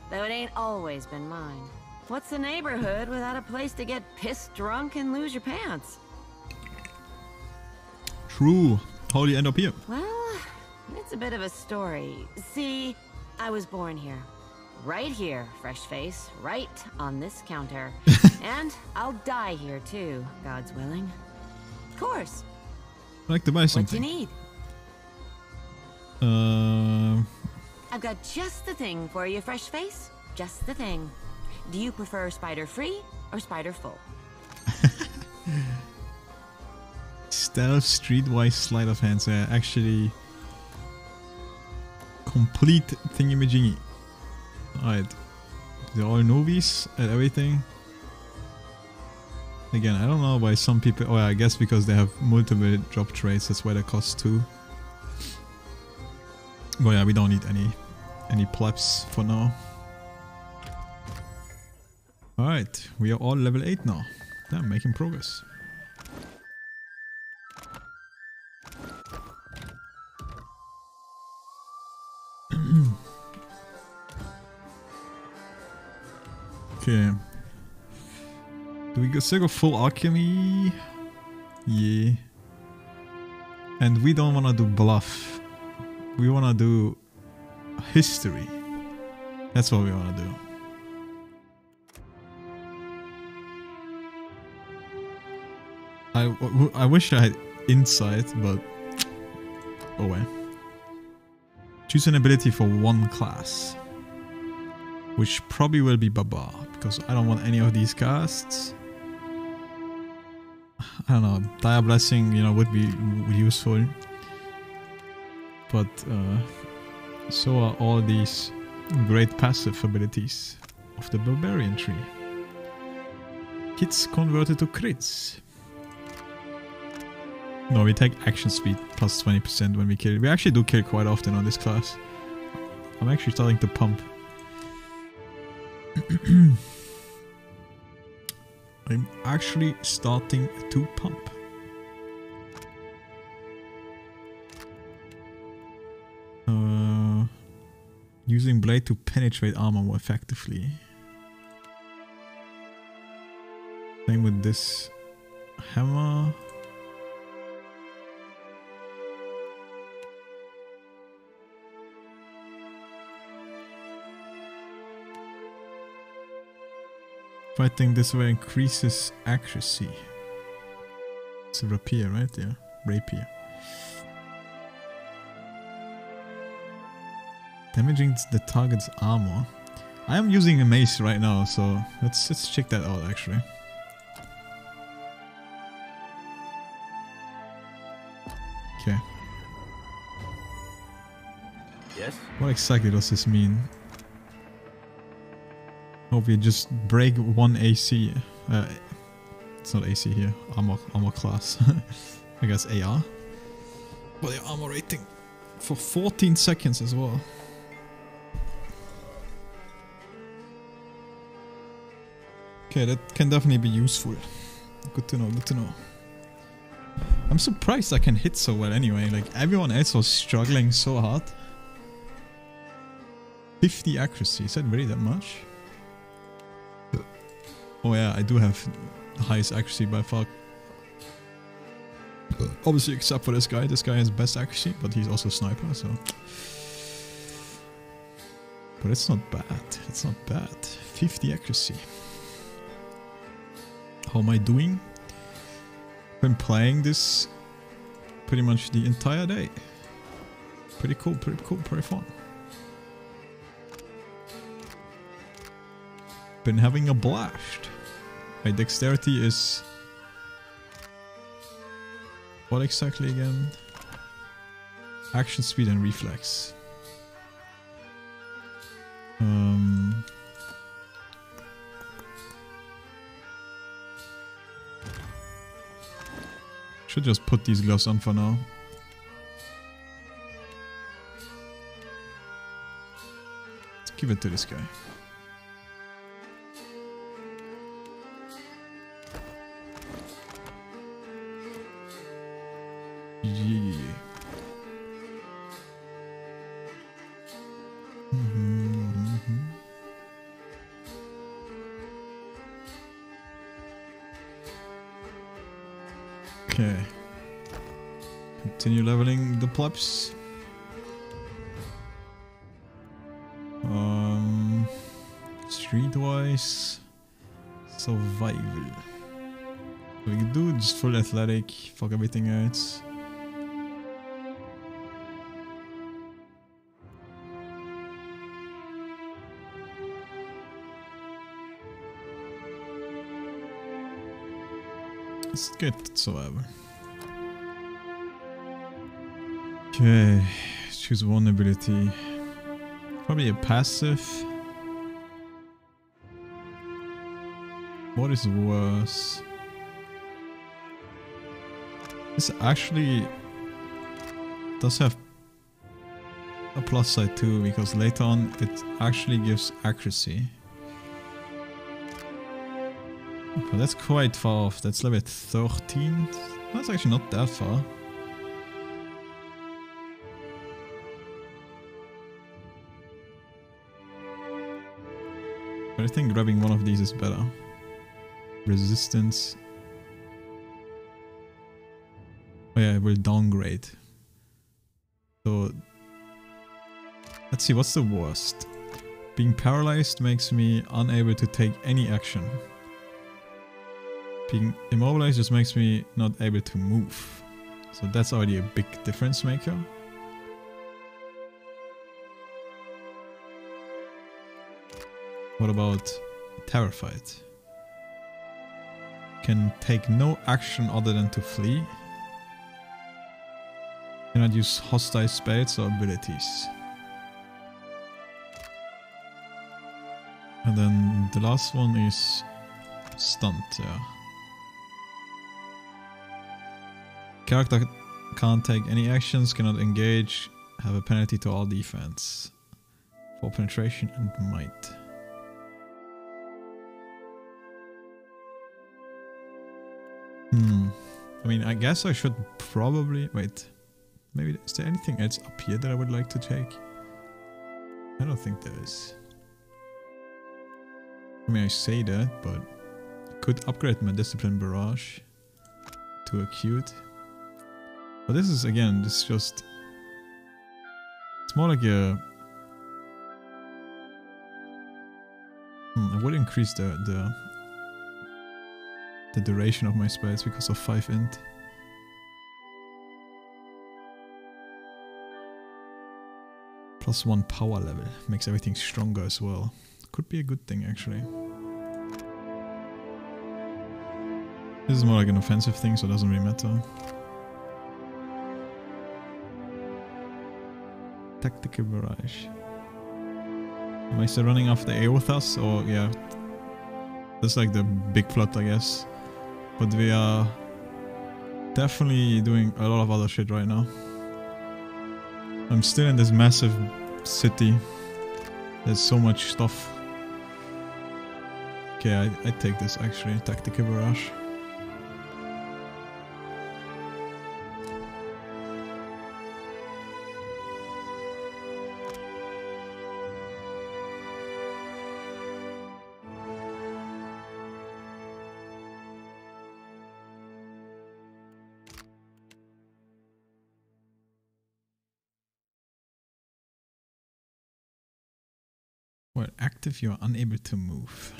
Though it ain't always been mine. What's a neighborhood without a place to get pissed drunk and lose your pants? True. How do you end up here? Well, it's a bit of a story. See, I was born here. Right here, fresh face. Right on this counter. And I'll die here too, God's willing. Of course. I'd like to buy something. What you need? I've got just the thing for you, fresh face. Just the thing. Do you prefer spider-free or spider-full? Stealth, streetwise, sleight of hand. So actually complete thingy-majingy. Alright. They're all novice at everything. Again, I don't know why some people... Oh yeah, I guess because they have multiple drop traits, that's why they cost 2. But yeah, we don't need any plebs for now. Alright, we are all level 8 now. Yeah, making progress. Okay. Do we still go full alchemy? Yeah. And we don't want to do bluff. We want to do history. That's what we want to do. I wish I had insight, but oh well. Choose an ability for one class, which probably will be Baba, because I don't want any of these casts. I don't know, Dire Blessing, you know, would be useful, but so are all these great passive abilities of the Barbarian tree. Hits converted to crits. No, we take action speed plus 20% when we kill. We actually do kill quite often on this class. I'm actually starting to pump. I'm actually starting to pump. Using blade to penetrate armor more effectively. Same with this hammer. Fighting this way increases accuracy. It's a rapier, right? Yeah, rapier. Damaging the target's armor. I am using a mace right now, so let's check that out actually. Okay. Yes? What exactly does this mean? Hope we just break one AC. It's not AC here. Armor class. I guess AR. But the armor rating for 14 seconds as well. Okay, that can definitely be useful. Good to know, good to know. I'm surprised I can hit so well anyway. Like everyone else was struggling so hard. 50 accuracy, is that really that much? Oh yeah, I do have the highest accuracy by far. Obviously except for this guy. This guy has best accuracy, but he's also a sniper, so... But it's not bad. It's not bad. 50 accuracy. How am I doing? I've been playing this pretty much the entire day. Pretty cool, pretty fun. Been having a blast. My dexterity is... What exactly again? Action speed and reflex. Should just put these gloves on for now. Let's give it to this guy. Yeah. Okay. Continue leveling the plebs. Streetwise. Survival. We can do just full athletic, fuck everything else. Let's get survivor. Okay, choose one ability. Probably a passive. What is worse? This actually does have a plus side too, because later on it actually gives accuracy. But that's quite far off. That's level 13. That's actually not that far. But I think grabbing one of these is better. Resistance. Oh yeah, it will downgrade. So let's see, what's the worst? Being paralyzed makes me unable to take any action. Being immobilized just makes me not able to move. So that's already a big difference maker. What about terrified? Can take no action other than to flee. Cannot use hostile spells or abilities. And then the last one is stunned, yeah. Character can't take any actions, cannot engage, have a penalty to all defense. For penetration and might. I mean, I guess I should probably... Wait. Maybe... Is there anything else up here that I would like to take? I don't think there is. I mean, I say that, but... I could upgrade my Discipline Barrage to acute. But this is, again, this is just... It's more like a... I would increase the duration of my spells because of 5 int. +1 power level. Makes everything stronger as well. Could be a good thing actually. This is more like an offensive thing, so it doesn't really matter. Tactical Barrage. Am I still running after Eothas? Or yeah. That's like the big plot, I guess. But we are definitely doing a lot of other shit right now. I'm still in this massive city. There's so much stuff. Okay, I take this actually, Tactical Barrage. While active, you are unable to move.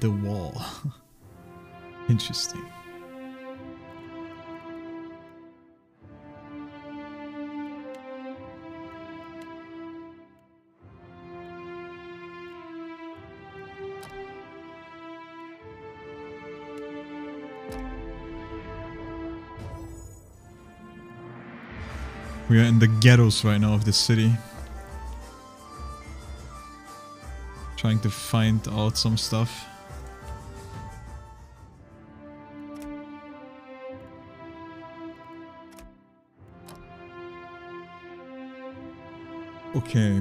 The wall. Interesting. We are in the ghettos right now of the city. Trying to find out some stuff. Okay,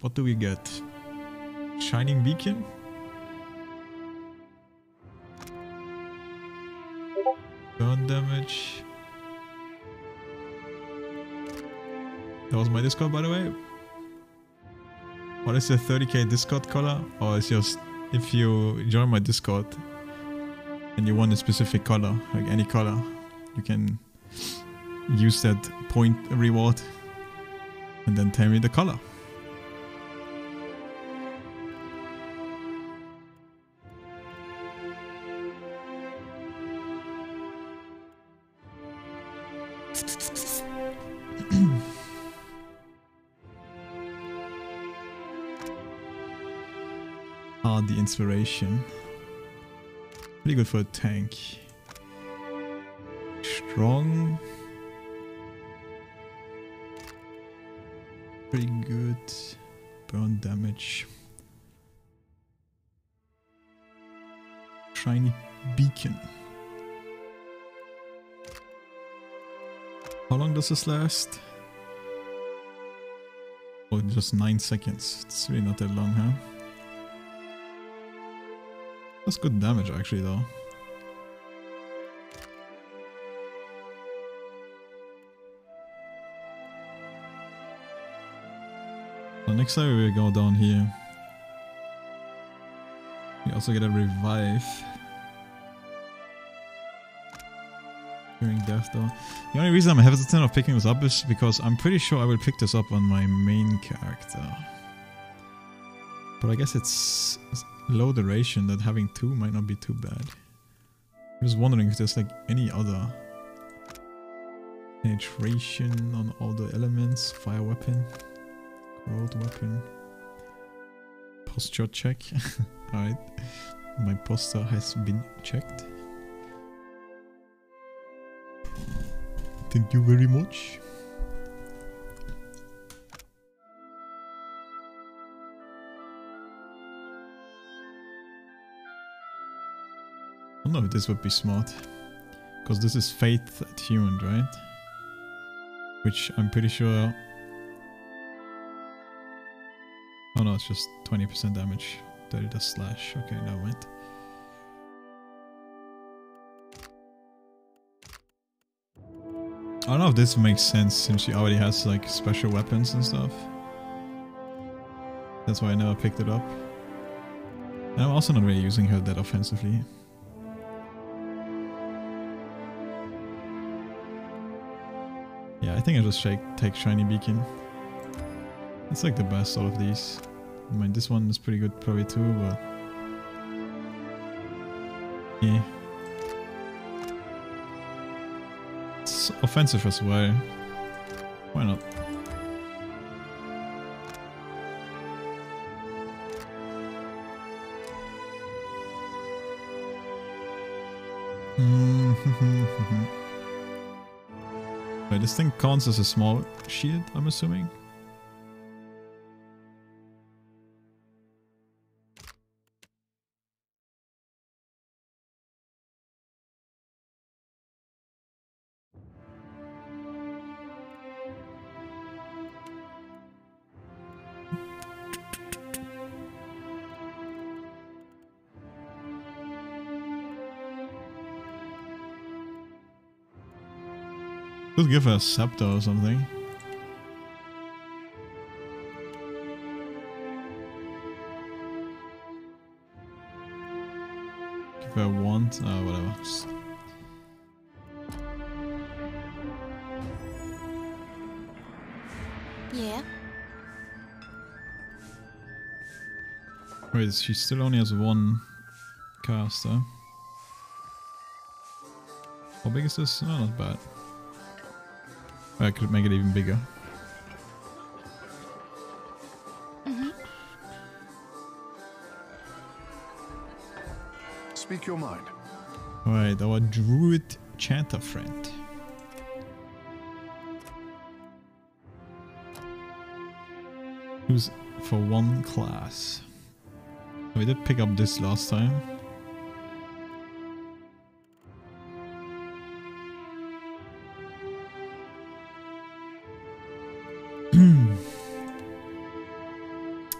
what do we get? Shining Beacon? Burn damage. That was my Discord, by the way. What is the 30k Discord color? Or it's just if you join my Discord and you want a specific color, like any color, you can use that point reward and then tell me the color. The inspiration. Pretty good for a tank. Strong. Pretty good. Burn damage. Shiny beacon. How long does this last? Oh, just 9 seconds. It's really not that long, huh? That's good damage actually though. So next time we go down here. We also get a revive. During death though. The only reason I'm hesitant of picking this up is because I'm pretty sure I will pick this up on my main character. But I guess it's low duration that having 2 might not be too bad. I'm just wondering if there's like any other penetration on all the elements, fire weapon, corrode weapon, posture check. Alright, my posture has been checked. Thank you very much. I don't know if this would be smart. Because this is Faith attuned, right? Which I'm pretty sure... Oh no, it's just 20% damage. That it does slash. Okay, never mind. I don't know if this makes sense since she already has like special weapons and stuff. That's why I never picked it up. And I'm also not really using her that offensively. Yeah, I think I'll just take Shiny Beacon. It's like the best out of these. I mean, this one is pretty good probably too, but... yeah. It's offensive as well. Why not? Wait, this thing counts as a small shield, I'm assuming? Could give her a scepter or something. Give her a wand, whatever. Just... Yeah. Wait, she still only has 1 caster. How big is this? Oh, not bad. I could make it even bigger. Speak your mind. Alright, our druid chanter friend. Who's for 1 class. We did pick up this last time.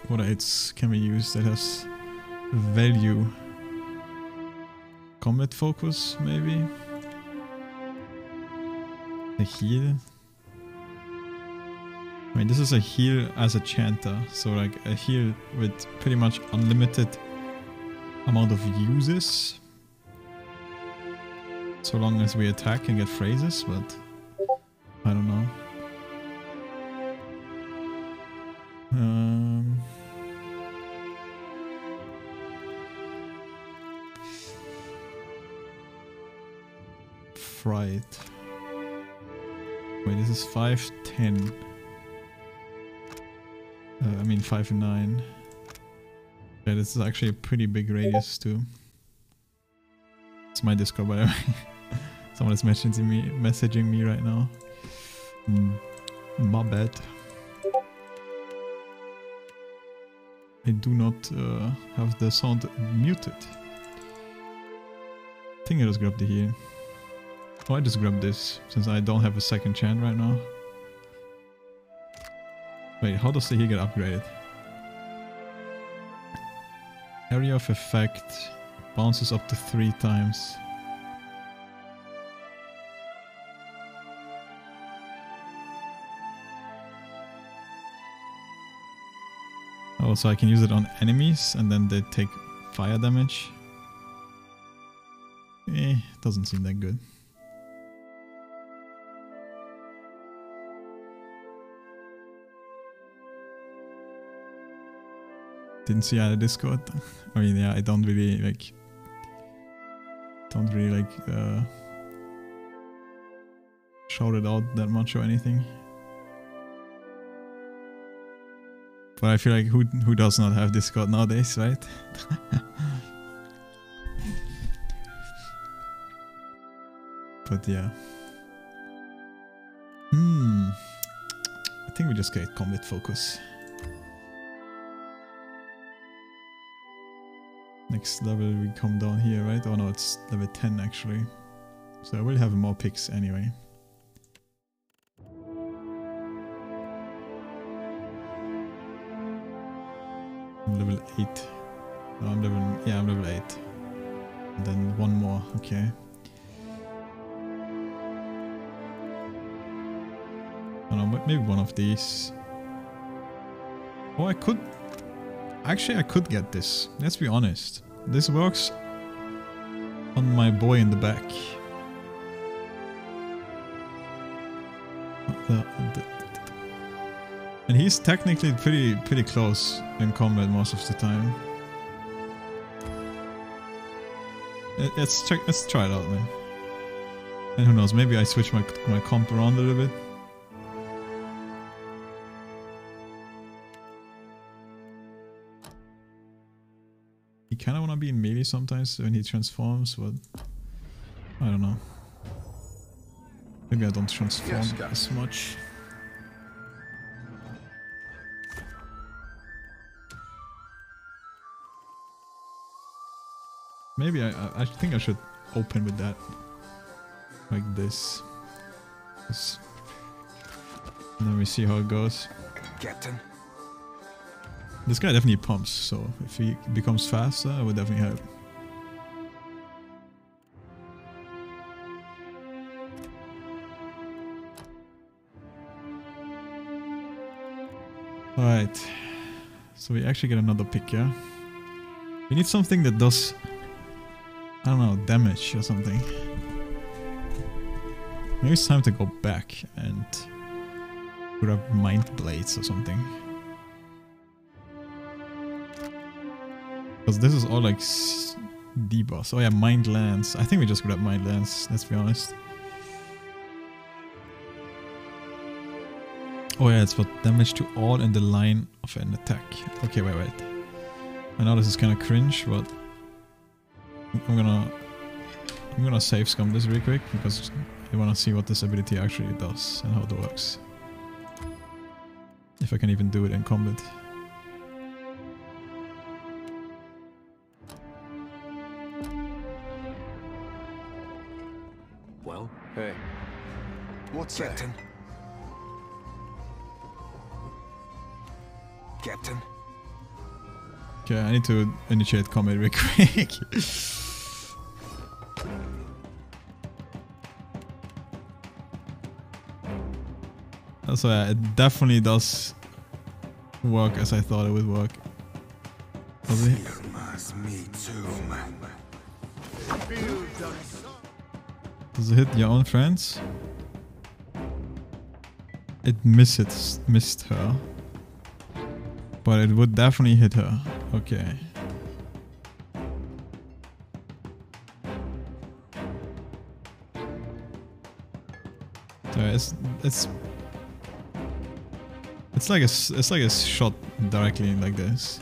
What aids can we use that has value? Combat focus, maybe? A heal? I mean, this is a heal as a chanter, so like a heal with pretty much unlimited amount of uses. So long as we attack and get phrases, but I don't know. Fright. Wait, this is 5'10". I mean 5'9". Yeah, this is actually a pretty big radius too. It's my Discord, by the way. Someone is messaging me right now. My bad. I do not have the sound muted. I think I just grabbed the heal. Oh, I just grabbed this, since I don't have a second chant right now. Wait, how does the heal get upgraded? Area of effect bounces up to 3 times. Oh, so I can use it on enemies and then they take fire damage. Doesn't seem that good. Didn't see out of Discord. I mean, yeah, I don't really like shout it out that much or anything. But I feel like who does not have Discord nowadays, right? But yeah. I think we just get combat focus. Next level we come down here, right? Oh no, it's level 10 actually. So I will have more picks anyway. I'm level 8. No, I'm level 8. And then one more, okay. Oh no, maybe one of these. Oh, I could... Actually, I could get this. Let's be honest. This works on my boy in the back. And he's technically pretty close in combat most of the time. Let's try it out, man. And who knows, maybe I switch my comp around a little bit. He kinda wanna be in melee sometimes when he transforms, but I don't know. Maybe I don't transform as much. Maybe I think I should open with that. Like this. And then we see how it goes. Captain. This guy definitely pumps, so if he becomes faster, it would definitely help. Alright. So we actually get another pick, yeah? We need something that does... I don't know, damage or something. Maybe it's time to go back and put up Mind Blades or something. Because this is all like debuffs. Oh yeah, Mind Lance. I think we just grab Mind Lance, let's be honest. Oh yeah, it's for damage to all in the line of an attack. Okay, wait. I know this is kind of cringe, but I'm gonna save scum this real quick because I wanna see what this ability actually does and how it works. If I can even do it in combat. Well? Hey. What's that? Captain. Okay, I need to initiate combat real quick. So yeah, it definitely does work as I thought it would work. Does it? Does it hit your own friends? It missed her. But it would definitely hit her. Okay. So it's like a shot directly like this.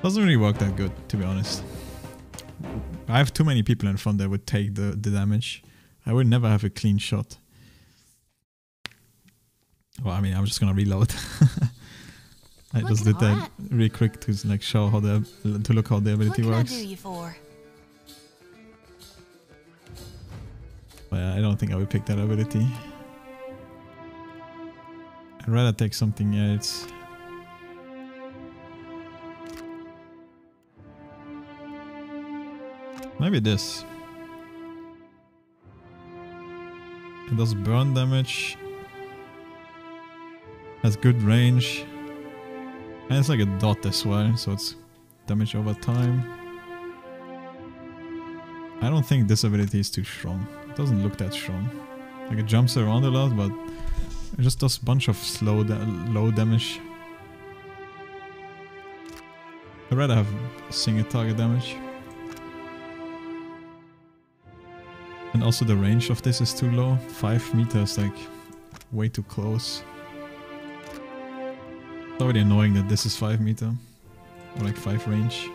Doesn't really work that good, to be honest. I have too many people in front that would take the damage. I would never have a clean shot. Well, I mean, I'm just gonna reload. I just did that really quick to like show how to look how the ability works. What can I do you for? But yeah, I don't think I would pick that ability. I'd rather take something else. Maybe this. It does burn damage. Has good range. And it's like a dot as well, so it's damage over time. I don't think this ability is too strong. It doesn't look that strong. Like it jumps around a lot, but it just does a bunch of low damage. I'd rather have single target damage. And also the range of this is too low. 5 meters, like way too close. It's already annoying that this is 5 meter. Or like 5 range.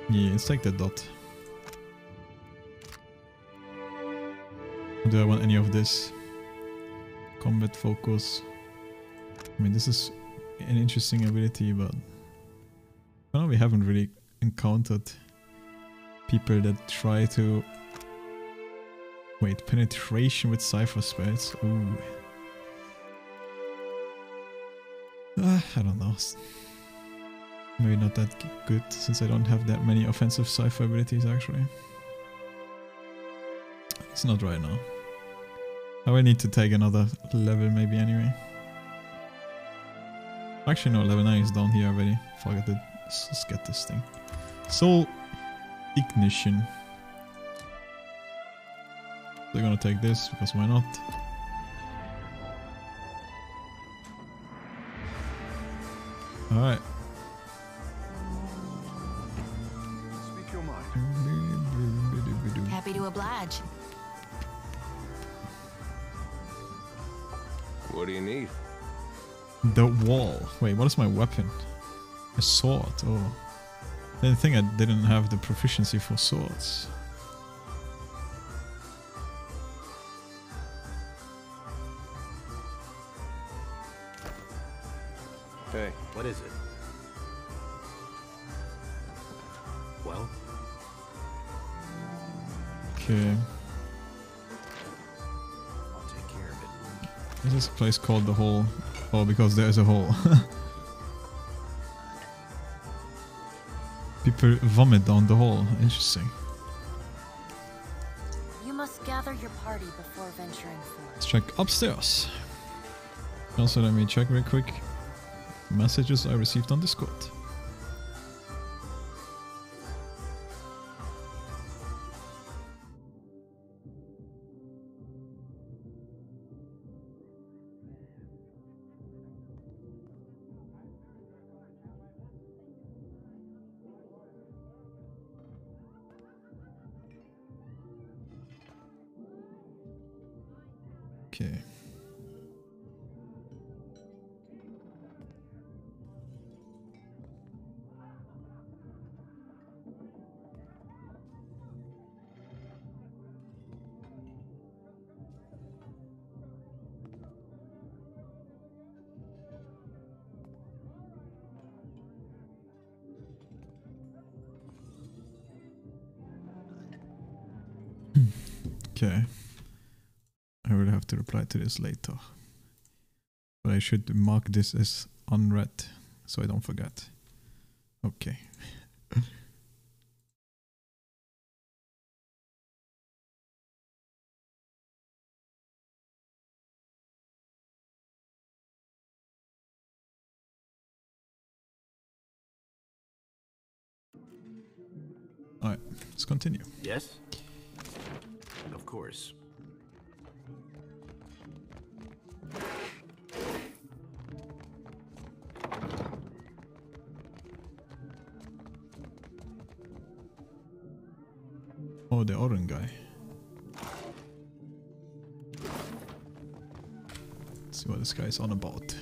Yeah, it's like the dot. Do I want any of this? Combat focus. I mean, this is an interesting ability, but I know we haven't really encountered people that try to... Wait, penetration with Cypher spells? Ooh. I don't know. Maybe not that good, since I don't have that many offensive Cypher abilities actually. It's not right now. I will need to take another level maybe anyway. Actually no, level 9 is down here already. Forget it. Let's just get this thing. Soul Ignition. They're gonna take this, because why not? Alright. Speak your mind. Happy to oblige. What do you need? The wall. Wait, what is my weapon? A sword. Oh. I didn't think I didn't have the proficiency for swords. Hey, what is it? Well? Okay. I'll take care of it. This is a place called the Hole. Oh, because there is a hole. People vomit down the hole. Interesting. You must gather your party before venturing forth. Let's check upstairs. Also, let me check real quick. Messages I received on Discord. Okay. Okay. I will have to reply to this later. But I should mark this as unread so I don't forget. Okay. Alright, let's continue. Yes? Of course. Oh, the Oren guy. Let's see what this guy is on about.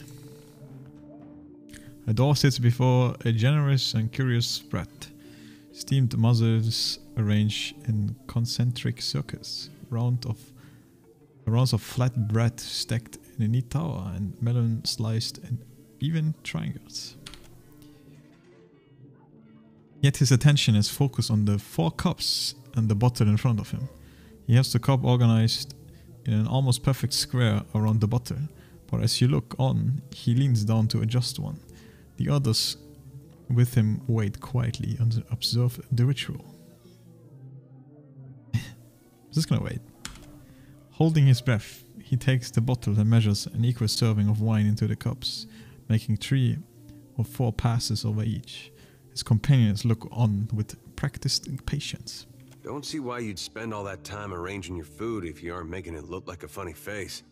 A dwarf sits before a generous and curious spread. Steamed mussels arranged in concentric circles. Rounds of flat bread stacked in a neat tower, and melon sliced in even triangles. Yet his attention is focused on the 4 cups and the bottle in front of him. He has the cup organized in an almost perfect square around the bottle, but as you look on, he leans down to adjust one. The others with him wait quietly and observe the ritual. I'm just gonna wait. Holding his breath, he takes the bottle and measures an equal serving of wine into the cups, making 3 or 4 passes over each. His companions look on with practiced patience. Don't see why you'd spend all that time arranging your food if you aren't making it look like a funny face.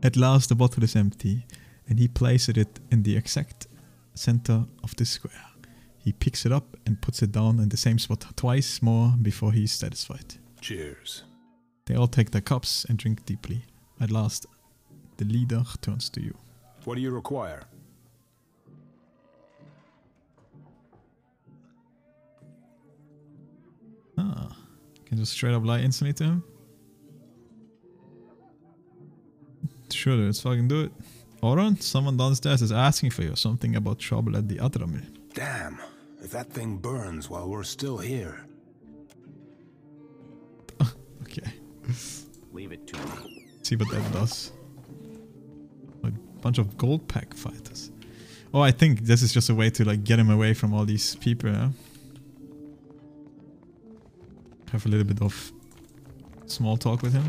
At last the bottle is empty, and he places it in the exact center of the square. He picks it up and puts it down in the same spot twice more before he is satisfied. Cheers. They all take their cups and drink deeply. At last, the leader turns to you. What do you require? Ah, can just straight up lie instantly to him? Sure, let's fucking do it. Oron, someone downstairs is asking for you. Something about trouble at the Adramil. Damn, if that thing burns while we're still here. Okay. Leave it to me. See what that does. A bunch of gold pack fighters. Oh, I think this is just a way to like get him away from all these people. Yeah? Have a little bit of small talk with him.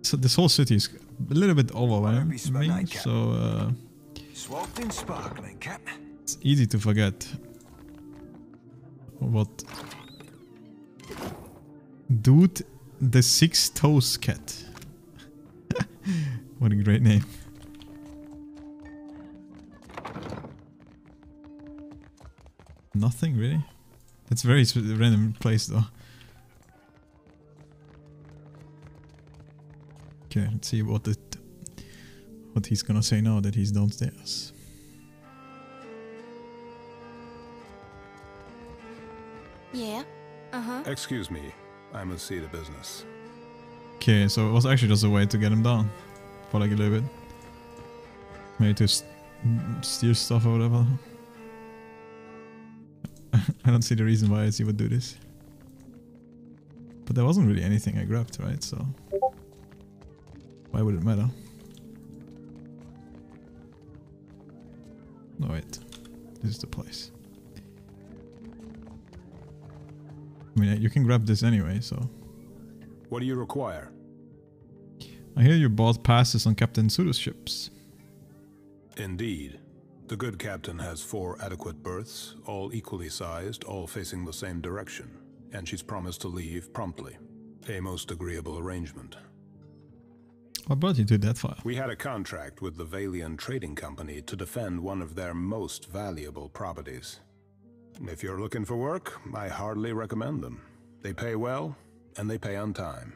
So this whole city is a little bit overwhelming, so sparkling, Captain. It's easy to forget what Dude the 6 Toes Cat. What a great name. Nothing really. It's a very random place though. Okay, let's see what he's gonna say now that he's downstairs. Yeah. Uh-huh. Excuse me, I must see to business. Okay, so it was actually just a way to get him down for like a little bit. Maybe to steal stuff or whatever. I don't see the reason why he would do this. But there wasn't really anything I grabbed, right? So why would it matter? No, wait. This is the place. I mean, you can grab this anyway, so... What do you require? I hear you bought passes on Captain Sudo's ships. Indeed. The good captain has 4 adequate berths, all equally sized, all facing the same direction, and she's promised to leave promptly. A most agreeable arrangement. What brought you to that far? We had a contract with the Valian Trading Company to defend one of their most valuable properties. If you're looking for work, I hardly recommend them. They pay well, and they pay on time.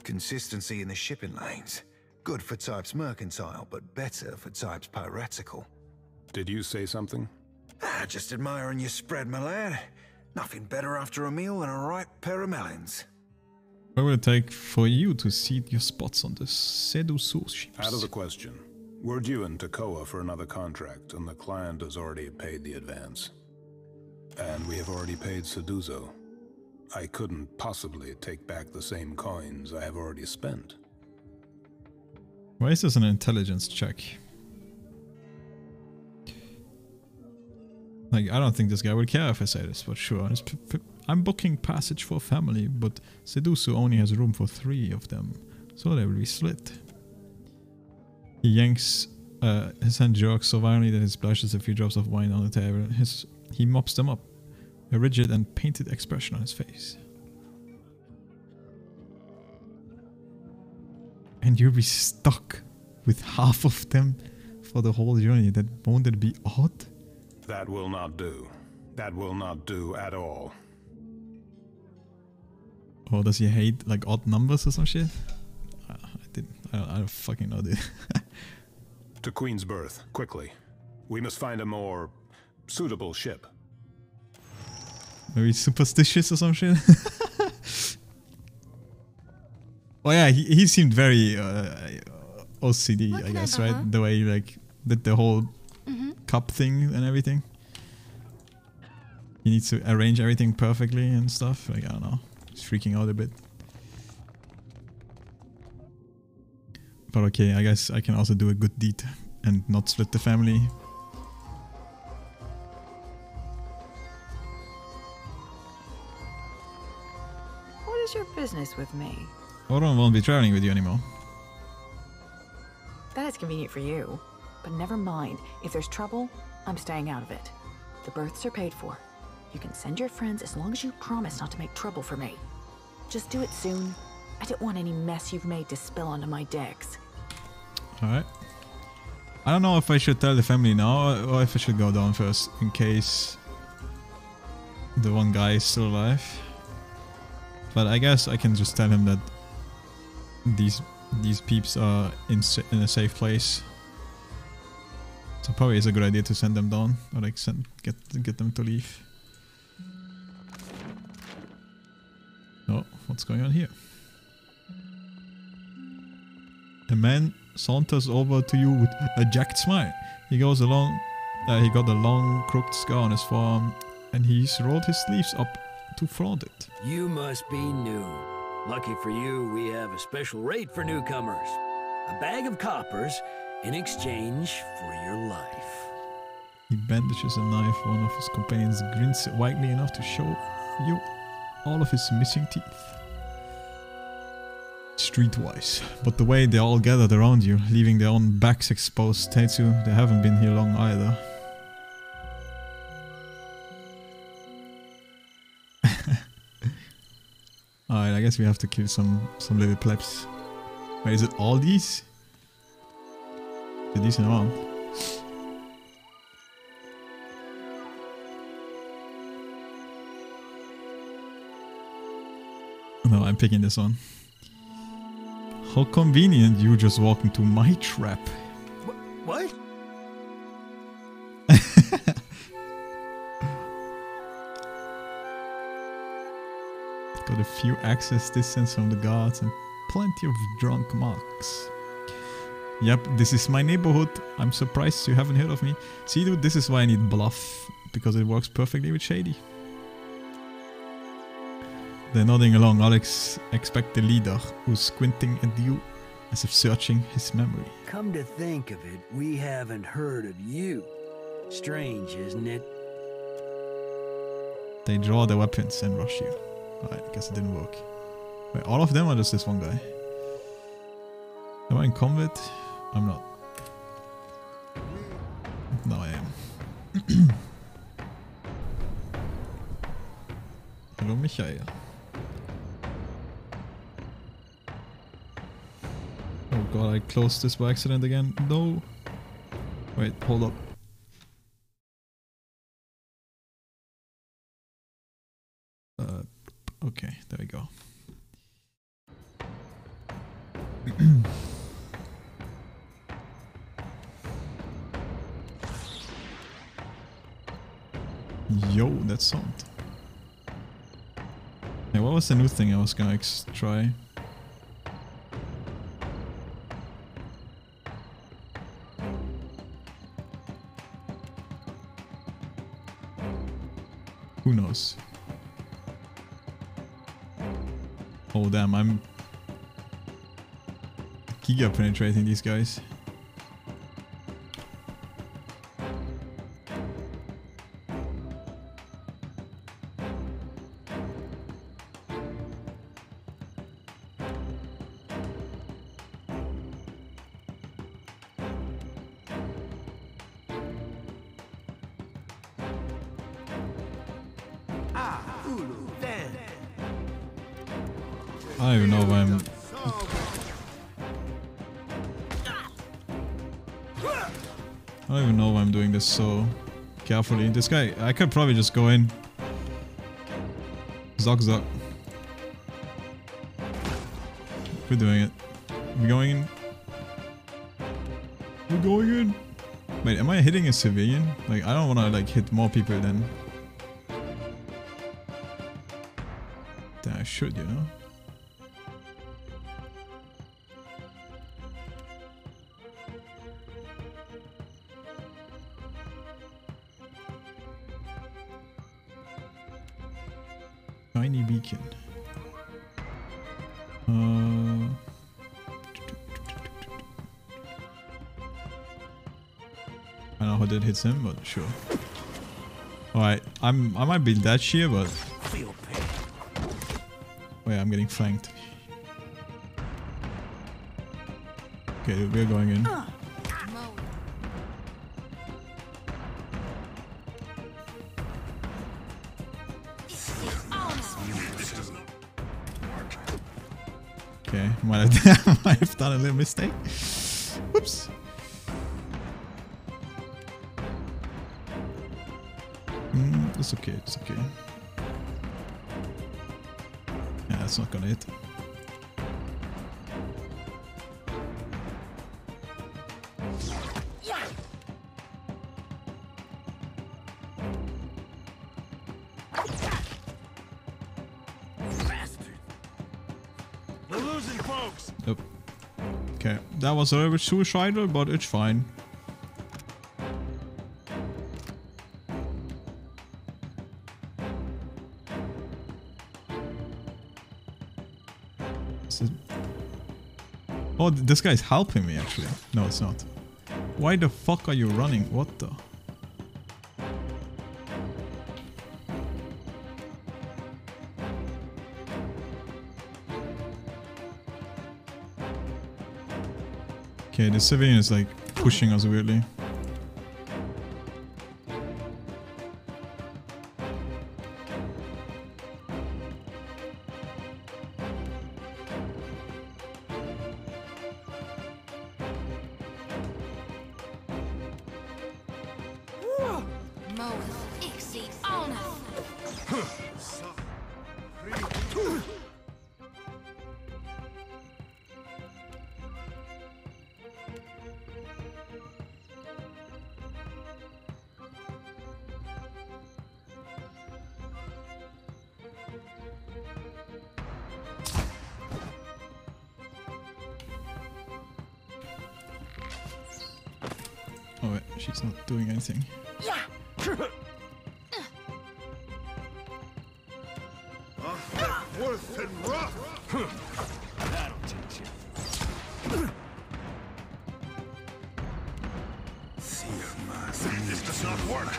Consistency in the shipping lanes. Good for types mercantile, but better for types piratical. Did you say something? Just admiring your spread, my lad. Nothing better after a meal than a ripe pair of melons. What will it take for you to seat your spots on the Seduso ships? Out of the question. We're due in Tekoa for another contract, and the client has already paid the advance. And we have already paid Seduzo. I couldn't possibly take back the same coins I have already spent. Why is this an intelligence check? Like, I don't think this guy would care if I say this, but sure. I'm booking passage for a family, but Seduso only has room for 3 of them, so they will be split. He yanks his hand jerks so violently that it splashes a few drops of wine on the table. He mops them up, a rigid and painted expression on his face. And you'll be stuck with half of them for the whole journey. Won't it be odd? That will not do. That will not do at all. Or does he hate like odd numbers or some shit? I don't fucking know, dude. To Queen's Berth, quickly. We must find a more suitable ship. Maybe superstitious or some shit? Oh yeah, he seemed very OCD, I guess, right? The way he like did the whole cup thing and everything. He needs to arrange everything perfectly and stuff. Like, I don't know. He's freaking out a bit. But okay, I guess I can also do a good deed and not split the family. What is your business with me? Auron won't be traveling with you anymore. That is convenient for you. But never mind. If there's trouble, I'm staying out of it. The berths are paid for. You can send your friends as long as you promise not to make trouble for me. Just do it soon. I don't want any mess you've made to spill onto my decks. Alright. I don't know if I should tell the family now or if I should go down first in case the one guy is still alive. But I guess I can just tell him that these peeps are in a safe place. So probably it's a good idea to send them down or like get them to leave. Oh, what's going on here? A man saunters over to you with a jagged smile. He goes along. He got a long, crooked scar on his forearm, and he's rolled his sleeves up to flaunt it. You must be new. Lucky for you, we have a special rate for newcomers. A bag of coppers in exchange for your life. He bandages a knife. One of his companions grins widely enough to show you all of his missing teeth. Streetwise, but the way they all gathered around you, leaving their own backs exposed, tells you they haven't been here long either. Alright, I guess we have to kill some little plebs. Wait, is it all these? They're decent around. No, I'm picking this one. How convenient, you just walked into my trap. What? Got a few access distance from the guards and plenty of drunk marks. Yep, this is my neighborhood. I'm surprised you haven't heard of me. See dude, this is why I need Bluff, because it works perfectly with Shady. They're nodding along. Alex expect the leader, who's squinting at you as if searching his memory. Come to think of it, we haven't heard of you. Strange, isn't it? They draw their weapons and rush you. Alright, I guess it didn't work. Wait, all of them or just this one guy? Am I in combat? I'm not. No, I am. Hello, Michael. Oh god, I closed this by accident again. No. Wait, hold up. Okay, there we go. Yo, that sound. Hey, what was the new thing I was gonna try? Who knows? Oh damn, I'm giga penetrating these guys. I don't even know if I'm... I don't even know why I'm doing this so carefully. This guy, I could probably just go in. Zog zog. we're doing it. We're going in. We're going in. Wait, am I hitting a civilian? Like, I don't want to like hit more people than I should, you know? Tiny beacon. I don't know how that hits him, but sure. Alright, I might be that sheer, but wait, I'm getting flanked. Okay, we're going in. Okay, might have done a little mistake. Whoops. It's okay, it's okay. Yeah, that's not gonna hit. We're losing folks. Yep. Okay, that was a little bit suicidal, but it's fine. Oh, this guy's helping me actually. No, it's not. Why the fuck are you running? What the? Okay, the civilian is like pushing us weirdly. Oh wait, she's not doing anything. Worth and rough. That'll teach you. This does not work.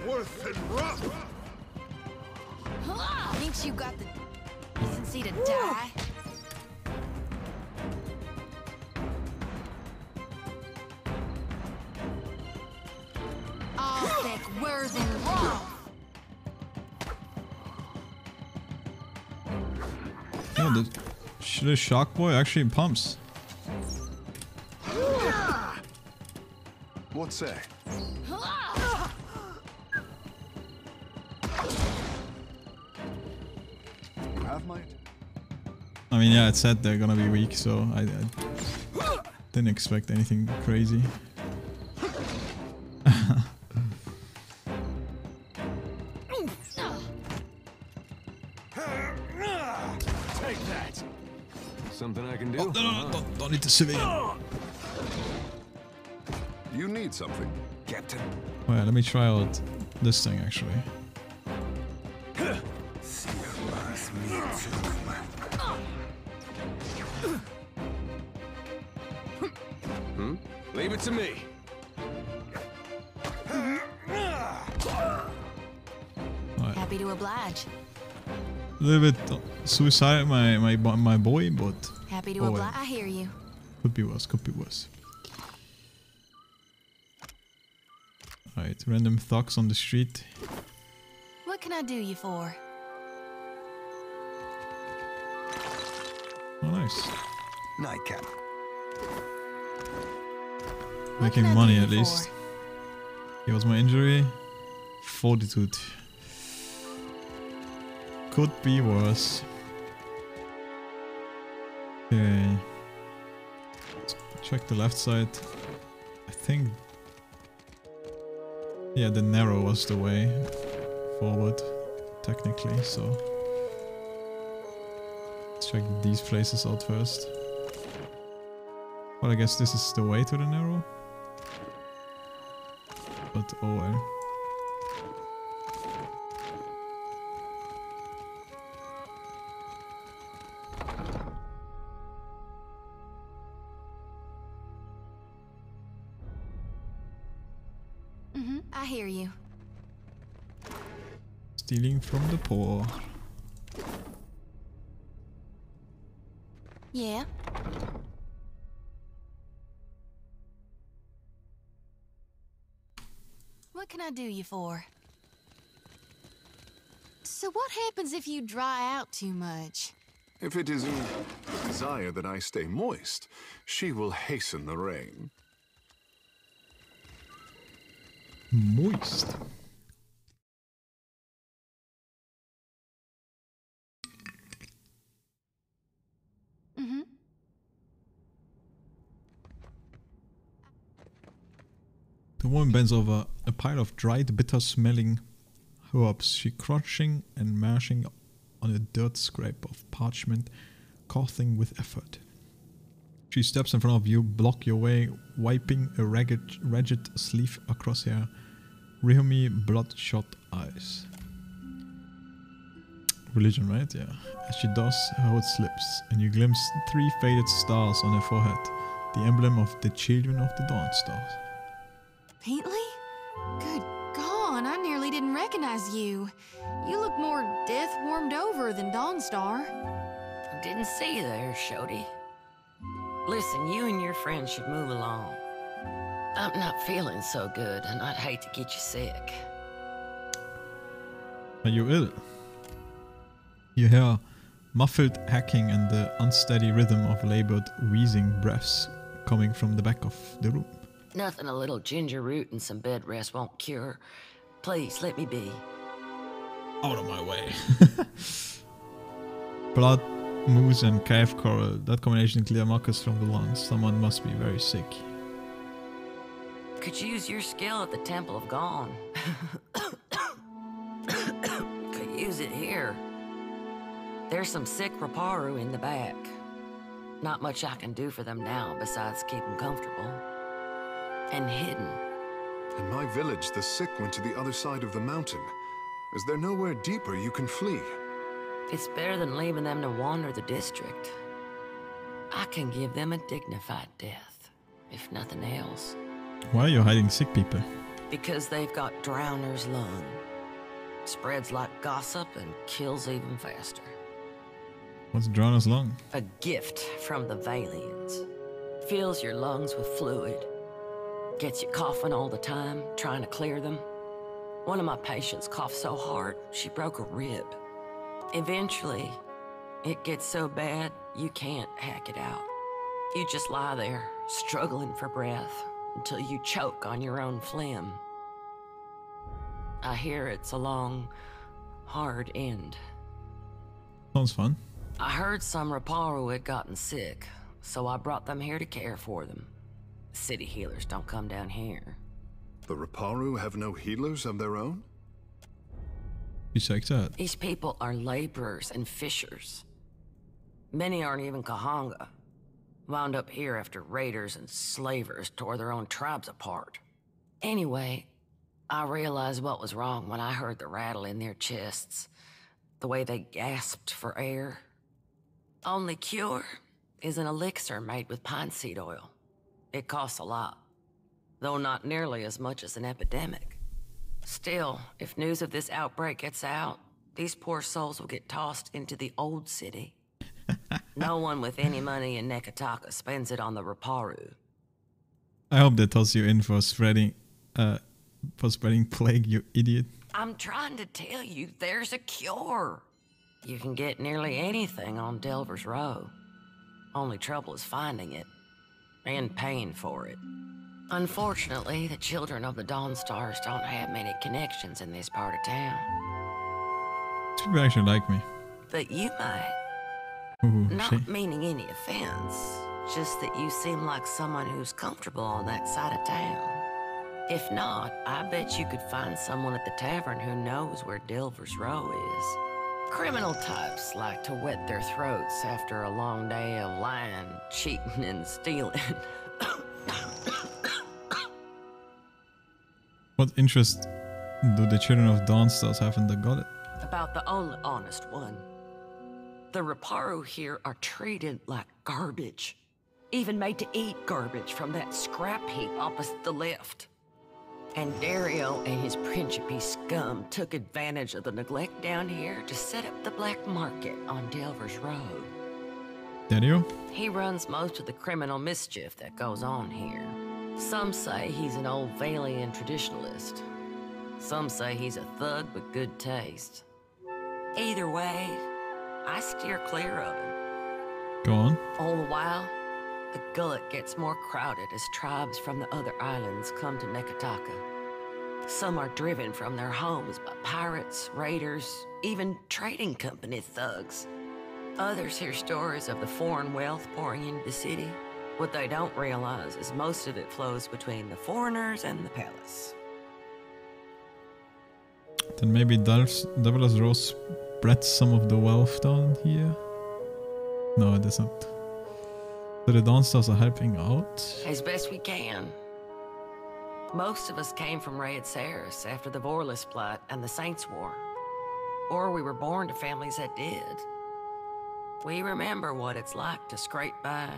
Worth and rough. Thinks you got the decency to die? All thick, worth and rough. Oh, the shock boy actually pumps. What say? You have might? I mean, yeah, it said they're gonna be weak, so I didn't expect anything crazy. Take that. Something I can do? Oh, no, don't need the civilian. You need something, Captain. Well, let me try out this thing actually. Leave it to me. Happy to oblige. A little bit suicidal, my boy, but Happy to oh, oblige. I hear you. Could be worse. Could be worse. Alright, random thugs on the street. What can I do you for? Oh, nice. Nightcap. Making money at least. Here was my injury. Fortitude. Could be worse. Okay. Let's check the left side. I think... yeah, the narrow was the way forward, technically, so... let's check these places out first. Well, I guess this is the way to the narrow. But oh well. I hear you. Stealing from the poor. Yeah. What can I do you for? So what happens if you dry out too much? If it is in desire that I stay moist, she will hasten the rain. Moist. The woman bends over a pile of dried, bitter-smelling herbs. She crunching and mashing on a dirt scrape of parchment, coughing with effort. She steps in front of you, block your way, wiping a ragged sleeve across her rheumy, bloodshot eyes. Religion, right? Yeah. As she does, her hood slips, and you glimpse 3 faded stars on her forehead, the emblem of the Children of the Dawn Stars. Peatley? Good God, I nearly didn't recognize you. You look more death-warmed over than Dawnstar. Didn't see you there, Shody. Listen, you and your friends should move along. I'm not feeling so good, and I'd hate to get you sick. Are you ill? You hear muffled hacking and the unsteady rhythm of labored, wheezing breaths coming from the back of the room. Nothing a little ginger root and some bed rest won't cure. Please, let me be. Out of my way. Blood, moose and cave coral. That combination clear mucus from the lungs. Someone must be very sick. Could use your skill at the Temple of Gone. Could use it here. There's some sick Raparu in the back. Not much I can do for them now besides keep them comfortable. And hidden. In my village, the sick went to the other side of the mountain. Is there nowhere deeper you can flee? It's better than leaving them to wander the district. I can give them a dignified death, if nothing else. Why are you hiding sick people? Because they've got Drowner's lung. Spreads like gossip and kills even faster. What's Drowner's lung? A gift from the Valians. Fills your lungs with fluid. Gets you coughing all the time, trying to clear them. One of my patients coughed so hard, she broke a rib. Eventually, it gets so bad, you can't hack it out. You just lie there, struggling for breath, until you choke on your own phlegm. I hear it's a long, hard end. Sounds fun. I heard some Raparu had gotten sick, so I brought them here to care for them. City healers don't come down here. The Raparu have no healers of their own? Besides that, These people are laborers and fishers. Many aren't even Kahanga. Wound up here after raiders and slavers tore their own tribes apart. Anyway, I realized what was wrong when I heard the rattle in their chests. The way they gasped for air. Only cure is an elixir made with pine seed oil. It costs a lot, though not nearly as much as an epidemic. Still, if news of this outbreak gets out, these poor souls will get tossed into the old city. No one with any money in Nekataka spends it on the Raparu. I hope they toss you in for spreading plague, you idiot. I'm trying to tell you, there's a cure. You can get nearly anything on Delver's Row. Only trouble is finding it. And paying for it. Unfortunately, the children of the Dawnstars don't have many connections in this part of town. People actually like me. But you might. Ooh, Not meaning any offense, just that you seem like someone who's comfortable on that side of town. If not, I bet you could find someone at the tavern who knows where Delver's Row is. Criminal types like to wet their throats after a long day of lying, cheating, and stealing. What interest do the children of Dawnstars have in the gullet? About the only honest one. The Reparu here are treated like garbage. Even made to eat garbage from that scrap heap opposite the lift. And Dario and his Principe scum took advantage of the neglect down here to set up the black market on Delver's Road. Dario? He runs most of the criminal mischief that goes on here. Some say he's an old Valian traditionalist. Some say he's a thug with good taste. Either way, I steer clear of him. Go on. All the while, the gullet gets more crowded as tribes from the other islands come to Neketaka. Some are driven from their homes by pirates, raiders, even trading company thugs. Others hear stories of the foreign wealth pouring into the city. What they don't realize is most of it flows between the foreigners and the palace. Then maybe Delver's Row spreads some of the wealth down here? No, it doesn't. So the Dawnstars are helping out? As best we can. Most of us came from Raed Saris after the Vorlis Plot and the Saints War. Or we were born to families that did. We remember what it's like to scrape by.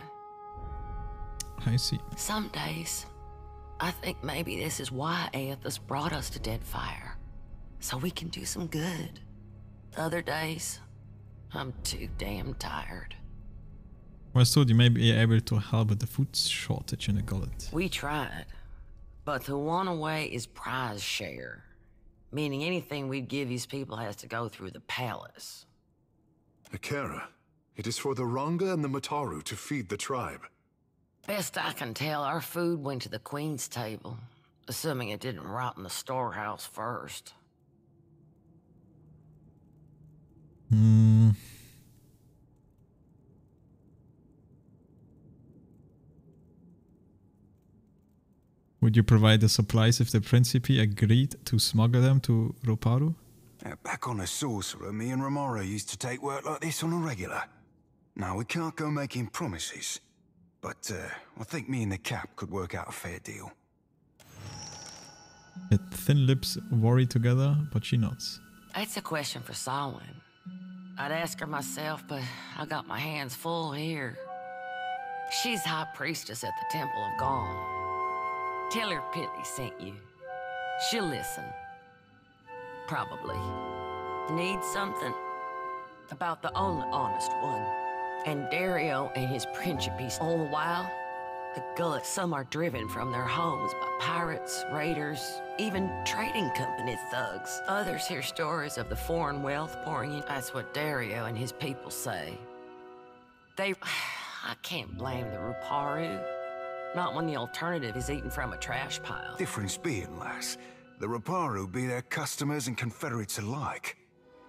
I see. Some days, I think maybe this is why Aethys brought us to Deadfire. So we can do some good. Other days, I'm too damn tired. Well, I thought you may be able to help with the food shortage in the gullet. We tried. But the one way is prize share. Meaning anything we'd give these people has to go through the palace. Akera, it is for the Ranga and the Mataru to feed the tribe. Best I can tell, our food went to the Queen's table. Assuming it didn't rot in the storehouse first. Would you provide the supplies if the Principe agreed to smuggle them to Roparu? Back on the Sorcerer, me and Romaro used to take work like this on a regular. Now, we can't go making promises. But I think me and the Cap could work out a fair deal. Her thin lips worry together, but she nods. That's a question for Samhain. I'd ask her myself, but I got my hands full here. She's High Priestess at the Temple of Gong. Tell her Pilly sent you. She'll listen. Probably. Need something? About the only honest one. And Dario and his Principes. All the while, the gullet, some are driven from their homes by pirates, raiders, even trading company thugs. Others hear stories of the foreign wealth pouring in. That's what Dario and his people say. I can't blame the Ruparu. Not when the alternative is eating from a trash pile. Difference being, lass, the Reparu be their customers and Confederates alike.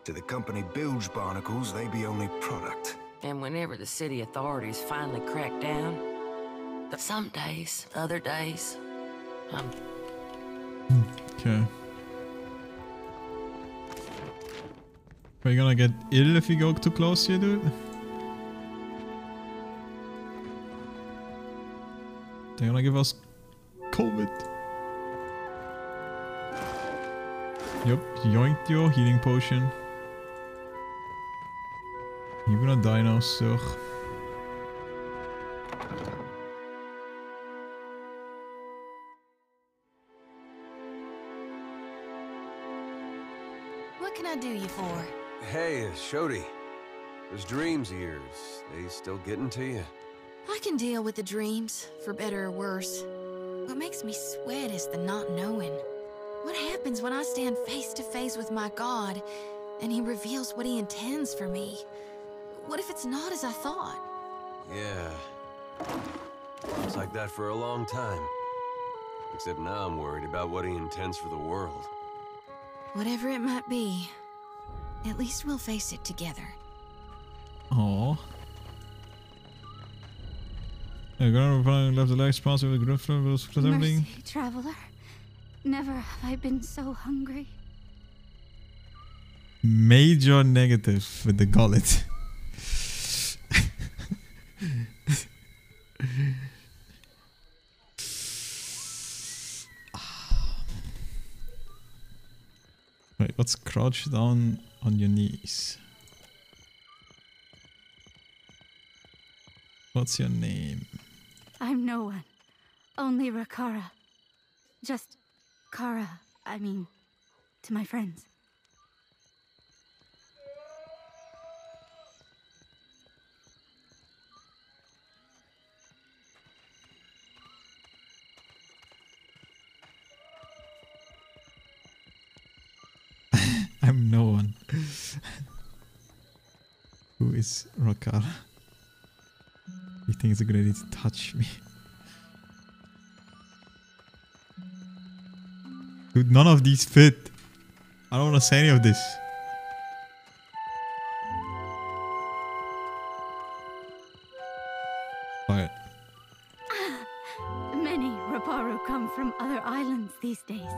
To the company bilge barnacles, they be only product. And whenever the city authorities finally crack down, some days, other days, I'm... Okay. Are you gonna get ill if you go too close here, dude? They're gonna give us COVID. Yup, yoinked your healing potion. You're gonna die now, sir. What can I do you for? Hey, Shodi. Those dreams of yours, they still getting to you? I can deal with the dreams, for better or worse. What makes me sweat is the not knowing. What happens when I stand face to face with my God, and he reveals what he intends for me? What if it's not as I thought? Yeah. It's like that for a long time. Except now I'm worried about what he intends for the world. Whatever it might be, at least we'll face it together. Aww. Jag går left the legs pass with gruff was Mercy, traveler. Never have I been so hungry. Major negative with the gullet. Wait, what's crouch down on your knees? What's your name? I'm no one. Only Rakara. Just Kara, I mean, to my friends. I'm no one. Who is Rakara? You think it's a good idea to touch me? Dude, none of these fit. I don't want to say any of this. Alright. Many Raparu come from other islands these days.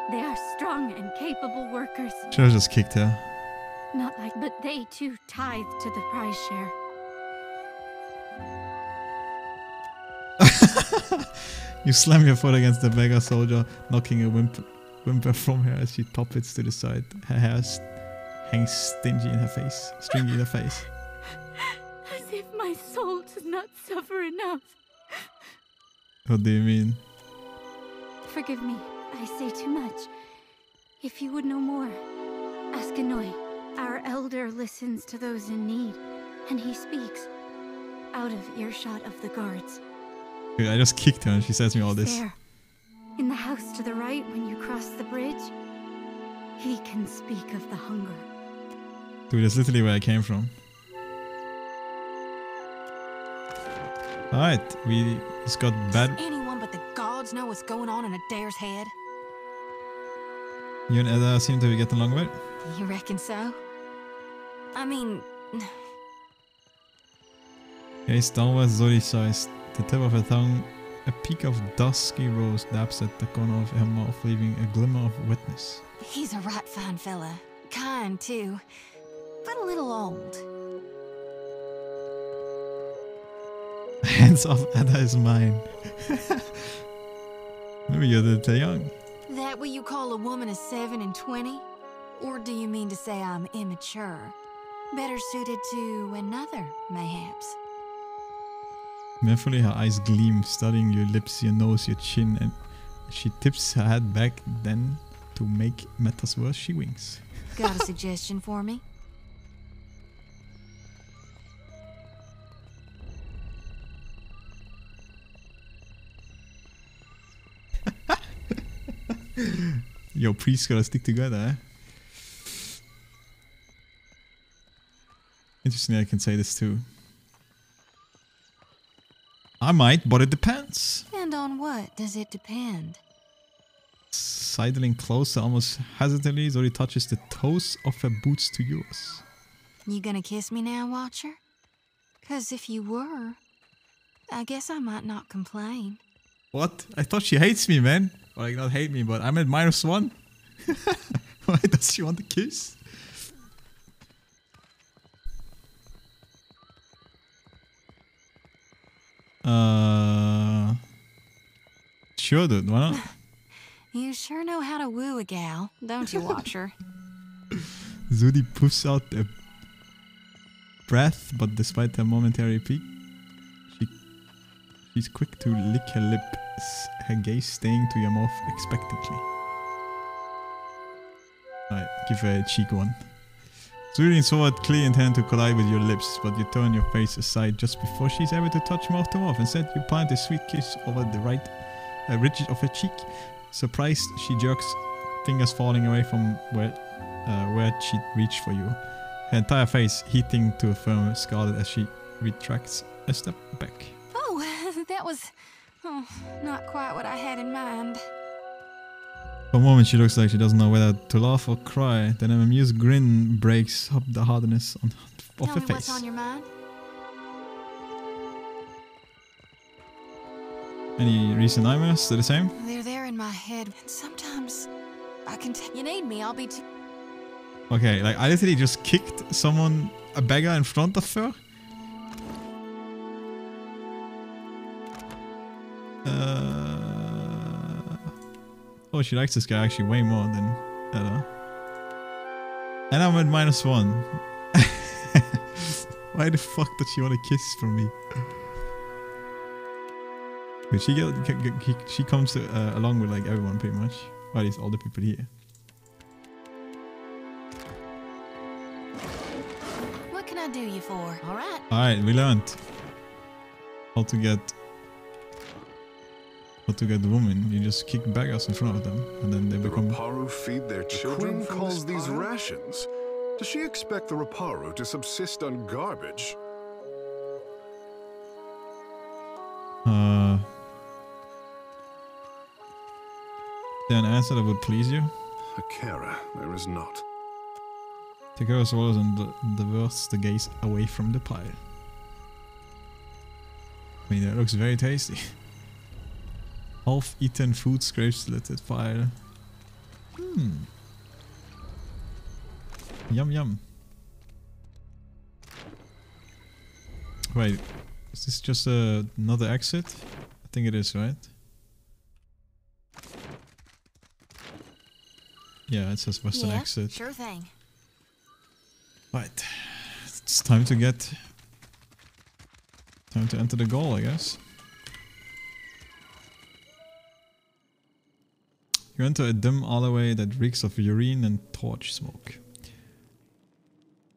They are strong and capable workers. Should have just kicked her. Not like, but they too tithe to the prize share. You slam your foot against the beggar soldier, knocking a whimper from her as she topples to the side. Her hair hangs stringy in her face. As if my soul does not suffer enough. What do you mean? Forgive me, I say too much. If you would know more, ask Anoi. Our elder listens to those in need, and he speaks out of earshot of the guards. Dude, I just kicked her and she says me all this. There, in the house to the right when you cross the bridge, he can speak of the hunger. Dude, that's literally where I came from. Alright, we just got bad. Does anyone but the gods know what's going on in Adair's head? You and Edda seem to be getting along well. You reckon so? I mean... Gaze downwards, Zori-sized. The tip of her tongue, a peak of dusky rose dabs at the corner of her mouth, leaving a glimmer of wetness. He's a right fine fella. Kind, too. But a little old. Hands off, Edda is mine. Maybe you're a little young. That what you call a woman of 7 and 20? Or do you mean to say I'm immature? Better suited to another, mayhaps? Manfully, her eyes gleam, studying your lips, your nose, your chin, and she tips her head back. Then, to make matters worse, she winks. Got a suggestion for me? Yo, priests gotta stick together, eh? Interesting, I can say this too. I might, but it depends. And on what does it depend? Sidling closer, almost hesitantly, Zori touches the toes of her boots to yours. You gonna kiss me now, Watcher? 'Cause if you were, I guess I might not complain. What? I thought she hates me, man. Or like, not hate me, but I'm at -1. Why does she want a kiss? Sure, dude. Why not? You sure know how to woo a gal, don't you, Watcher? Zuri puffs out a breath, but despite her momentary peak, she's quick to lick her lips, her gaze staying to your mouth expectantly. Alright, give her a cheek one. Zuri and Sword clearly intend to collide with your lips, but you turn your face aside just before she's able to touch mouth to mouth. Instead, you plant a sweet kiss over the right ridge of her cheek. Surprised, she jerks, fingers falling away from where she'd reached for you. Her entire face heating to a firm scarlet as she retracts a step back. Oh, that was Oh, not quite what I had in mind. For a moment, she looks like she doesn't know whether to laugh or cry. Then an amused grin breaks up the hardness of Tell her me face. what's on your mind. Any recent nightmares? They're the same? They're there in my head, and sometimes I can. You need me? I'll be too. Okay, like I literally just kicked someone, a beggar, in front of her. Oh, she likes this guy actually way more than Ella. And I'm at -1. Why the fuck does she want a kiss from me? But she comes along with like everyone pretty much. Or at least all the people here. What can I do you for? All right. Alright, we learned how to get the woman. You just kick beggars in front of them, and then they become. The Raparu feed their children. Queen calls these rations. Does she expect the Raparu to subsist on garbage? Is there an answer that would please you? Akara, there is not. Takara swallows and diverts the gaze away from the pile. I mean, that looks very tasty. Half-eaten food scrapes littered pile. Yum yum. Wait, is this just another exit? I think it is, right? Yeah, it says western exit. Sure thing. Right, it's time to enter the goal, I guess. You enter a dim alleyway that reeks of urine and torch smoke.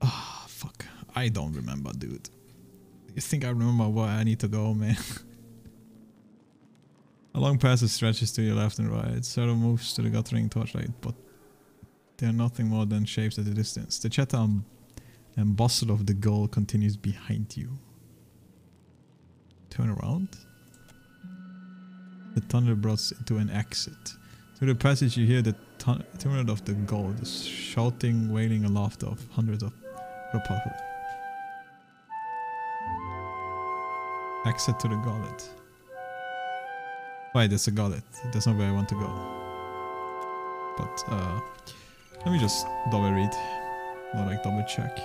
Ah, fuck. I don't remember, dude. You think I remember where I need to go, man? A long passage stretches to your left and right. Shadow moves to the guttering torchlight, but they are nothing more than shapes at a distance. The chatter and bustle of the goal continues behind you. Turn around. The tunnel brought into an exit. Through the passage you hear the tumult of the goal, the shouting, wailing and laughter of hundreds of Raparu. Exit to the gullet. Wait, there's a gullet. That's not where I want to go. But let me just double read. Or like double check.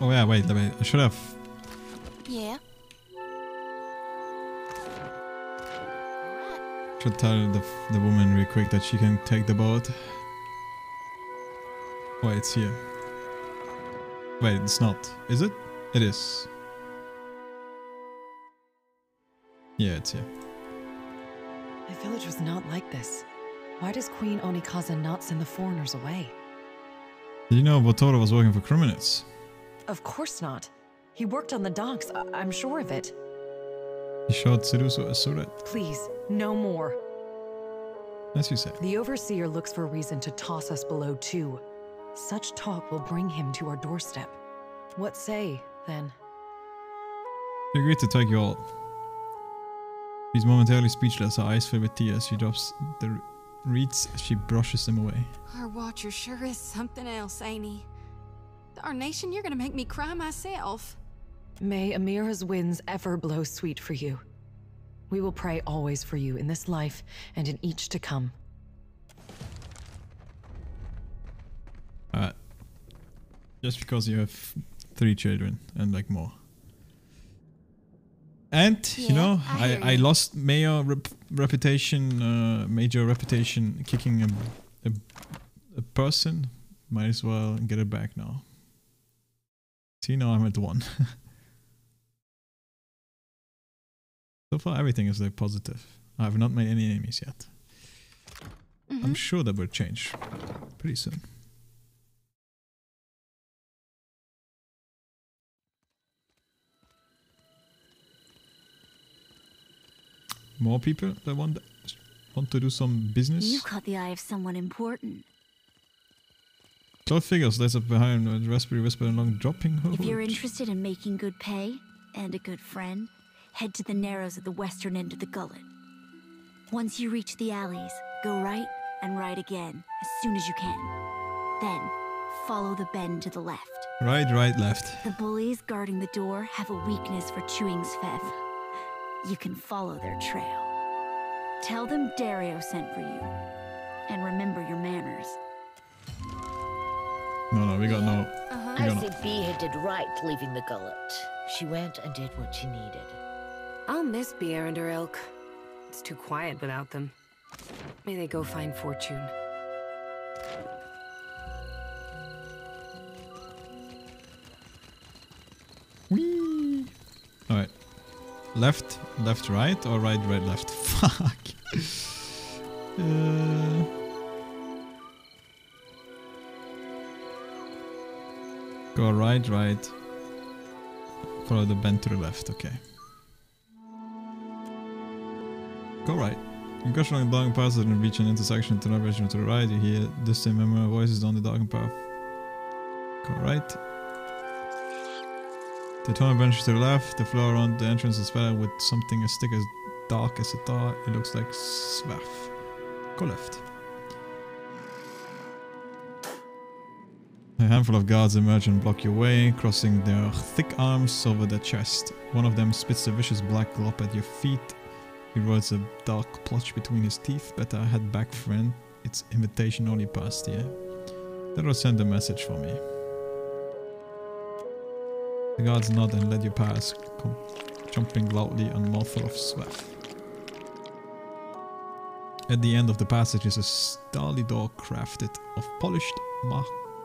Oh yeah, wait, I should have. Yeah. Should tell the woman real quick that she can take the boat. Wait, it's here. Wait, it's not. Is it? It is. Yeah, it's here. My village was not like this. Why does Queen Onikaza not send the foreigners away? Did you know Botoro was working for criminals? Of course not. He worked on the docks, I'm sure of it. He showed Tsurusu a surat. Please, no more. As you say. The Overseer looks for a reason to toss us below too. Such talk will bring him to our doorstep. What say, then? She agreed to take you all. She's momentarily speechless, her eyes filled with tears. She drops the reeds as she brushes them away. Our watcher sure is something else, ain't he? Darnation, you're gonna make me cry myself. May Amira's winds ever blow sweet for you. We will pray always for you in this life and in each to come. Just because you have 3 children and like more. And you know, I hear you. lost major reputation kicking a person. Might as well get it back now. See, now I'm at 1. So far, everything is like positive. I have not made any enemies yet. I'm sure that will change pretty soon. More people that want to do some business. You caught the eye of someone important. Cloud figures lays up behind the raspberry whisper along dropping her If you're hood. interested in making good pay and a good friend, head to the Narrows at the western end of the gullet. Once you reach the alleys, go right and right again as soon as you can. Then, follow the bend to the left. Right, left. The bullies guarding the door have a weakness for chewing Svev. You can follow their trail. Tell them Dario sent for you. And remember your manners. No, we got no. We I got say Beer did right leaving the gullet. She went and did what she needed. I'll miss Beer and her ilk. It's too quiet without them. May they go find fortune. Whee! Alright. Left, right, or right, left? Fuck. Go right. Follow the bend to the left, okay. Go right. You crush along the darkened passage and reach an intersection to the right to the right. You hear distant memory voices on the darkened path. Go right. The tunnel bench to the left. The floor around the entrance is filled with something as thick as dark as a tar. It looks like Svev. Go left. A handful of guards emerge and block your way, crossing their thick arms over the chest. One of them spits a vicious black glob at your feet. He rolls a dark plotch between his teeth. Better head back, friend. It's invitation only past here. That will send a message for me. The guards nod and let you pass, jumping loudly on a mouthful of Svev. At the end of the passage is a starry door crafted of polished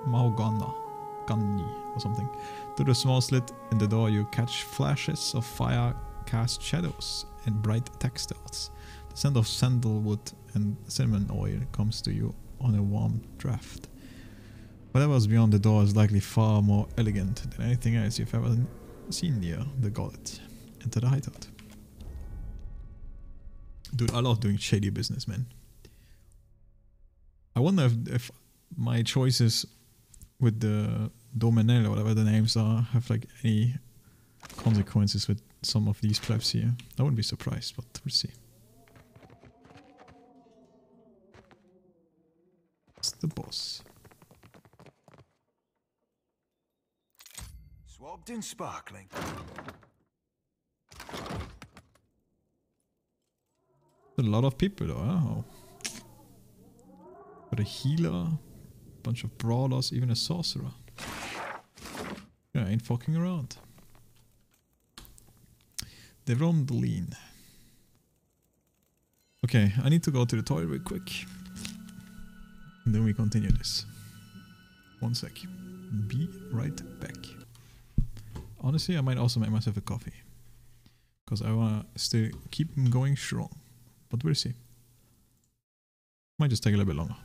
mahogany or something. Through the small slit in the door you catch flashes of fire, cast shadows and bright textiles. The scent of sandalwood and cinnamon oil comes to you on a warm draft. Whatever's beyond the door is likely far more elegant than anything else you've ever seen near the gullet. Enter the hideout. Dude, I love doing shady business, man. I wonder if my choices with the Domenel or whatever the names are have like any consequences with some of these plebs here. I wouldn't be surprised, but we'll see. It's the boss. Swabbed and sparkling. A lot of people though, oh. But a healer, a bunch of brawlers, even a sorcerer. Yeah, ain't fucking around. They roam the lean. Okay, I need to go to the toilet real quick. And then we continue this. 1 sec. Be right back. Honestly, I might also make myself a coffee. Because I wanna still keep going strong. But we'll see. Might just take a little bit longer.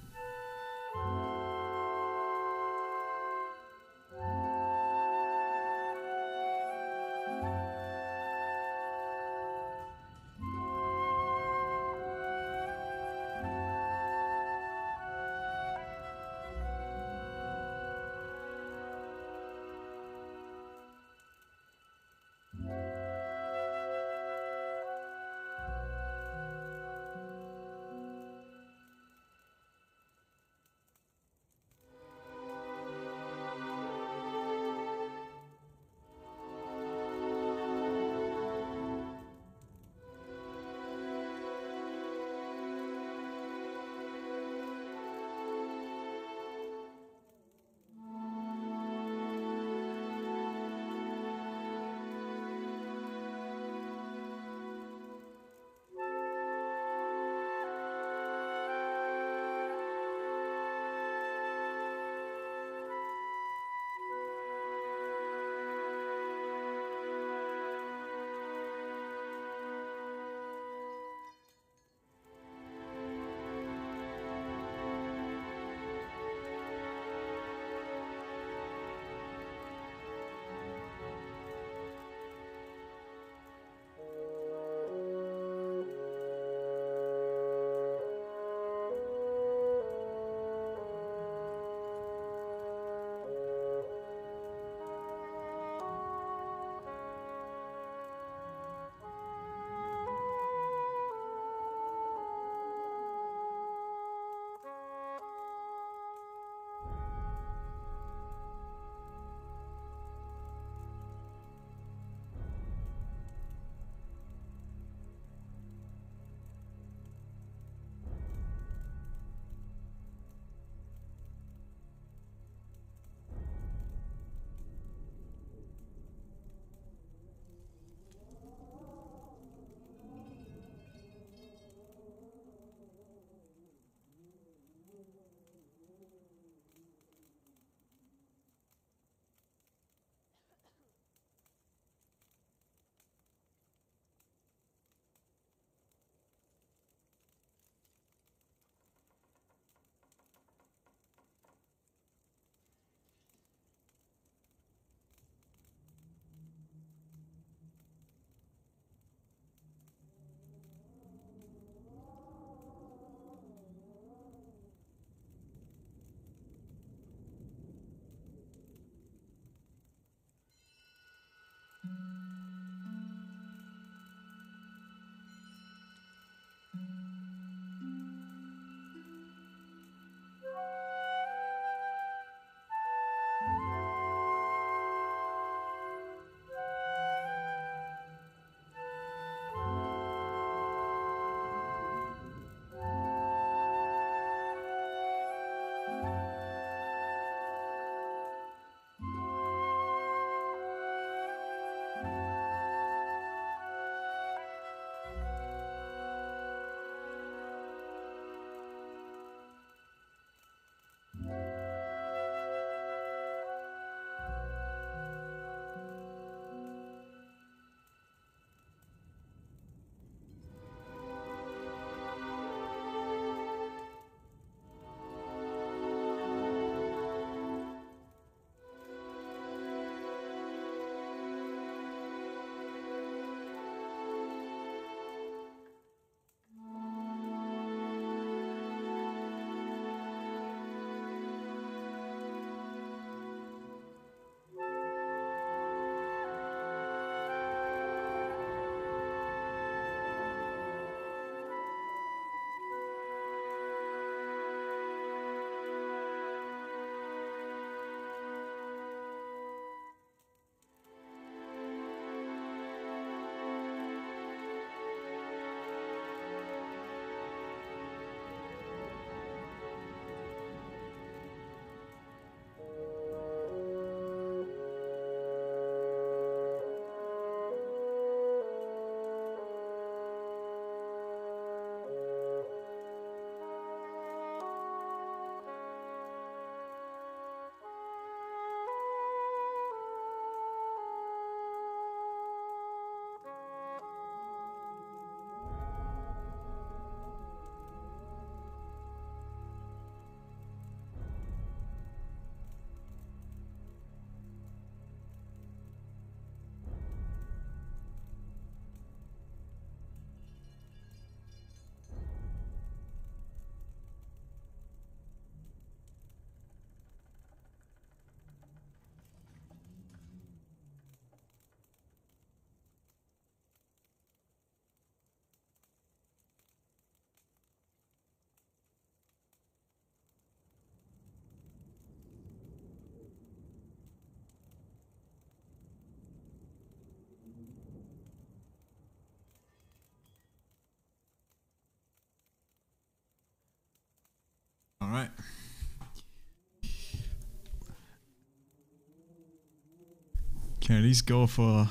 Can at least go for,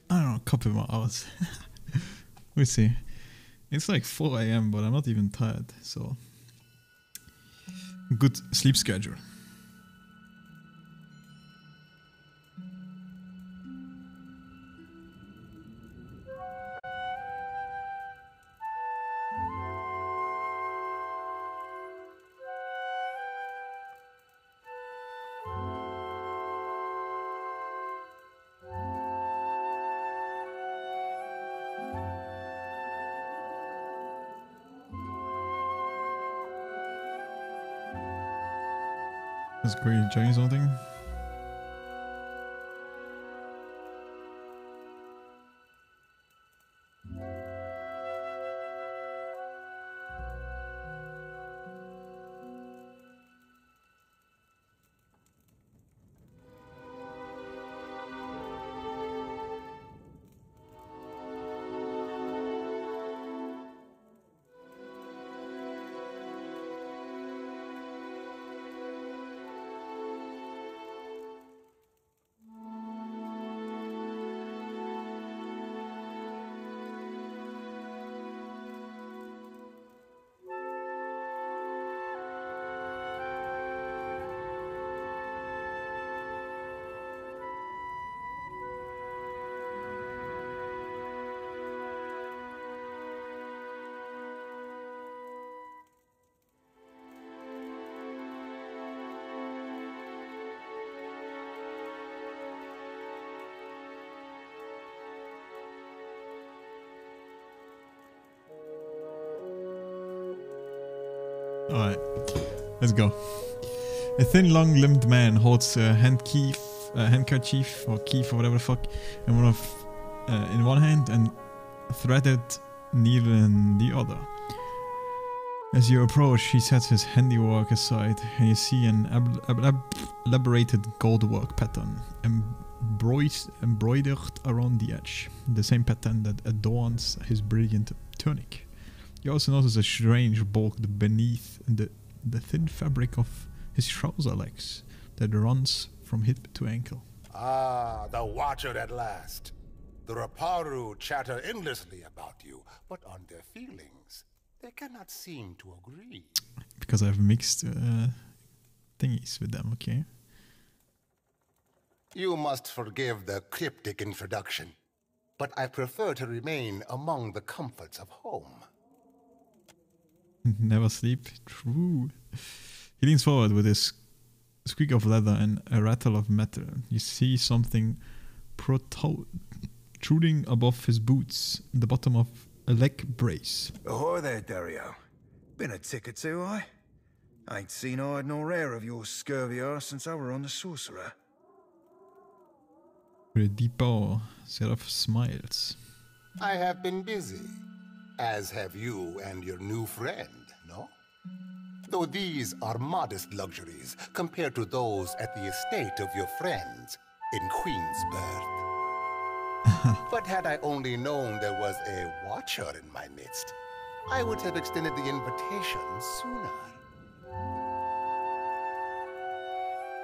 I don't know, a couple more hours. We'll see. It's like 4 AM, but I'm not even tired, so good sleep schedule. That's great. Joining something? Alright, let's go. A thin, long-limbed man holds a handkerchief or keef or whatever the fuck in one hand and threaded needle in the other. As you approach, he sets his handiwork aside and you see an elaborated goldwork pattern embroidered around the edge, the same pattern that adorns his brilliant tunic. You also notice a strange bulk beneath the thin fabric of his trouser legs that runs from hip to ankle. Ah, the Watcher at last. The Raparu chatter endlessly about you, but on their feelings, they cannot seem to agree. Because I've mixed thingies with them, okay? You must forgive the cryptic introduction, but I prefer to remain among the comforts of home. Never sleep. True. He leans forward with his squeak of leather and a rattle of metal. You see something protruding above his boots, the bottom of a leg brace. Ahoy there, Dario. Been a tick or two, I ain't seen hide nor hair of your scurvy arse since I were on the Sorcerer. With a deep bow, Seraph smiles. I have been busy. As have you and your new friend, no? Though these are modest luxuries compared to those at the estate of your friends in Queensburg. But had I only known there was a Watcher in my midst, I would have extended the invitation sooner.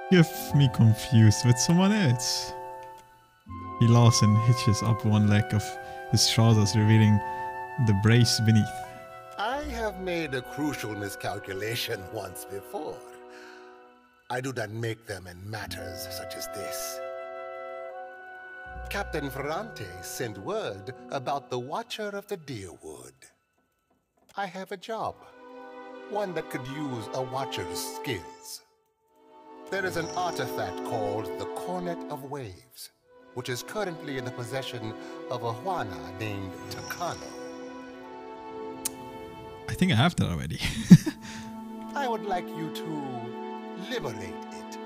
You have me confused with someone else. He laughs and hitches up one leg of his trousers, revealing the brace beneath. I have made a crucial miscalculation once before. I do not make them in matters such as this. Captain Ferrante sent word about the Watcher of the Deerwood. I have a job, one that could use a Watcher's skills. There is an artifact called the Cornet of Waves, which is currently in the possession of a Huana named Takano. I think I have that already. I would like you to liberate it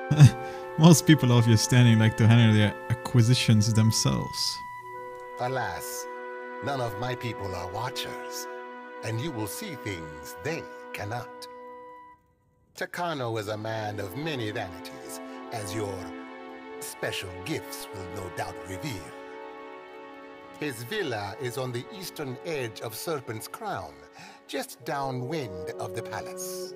for me. Most people of your standing like to handle their acquisitions themselves. Alas, none of my people are Watchers, and you will see things they cannot. Takano is a man of many vanities, as your special gifts will no doubt reveal. His villa is on the eastern edge of Serpent's Crown, just downwind of the palace.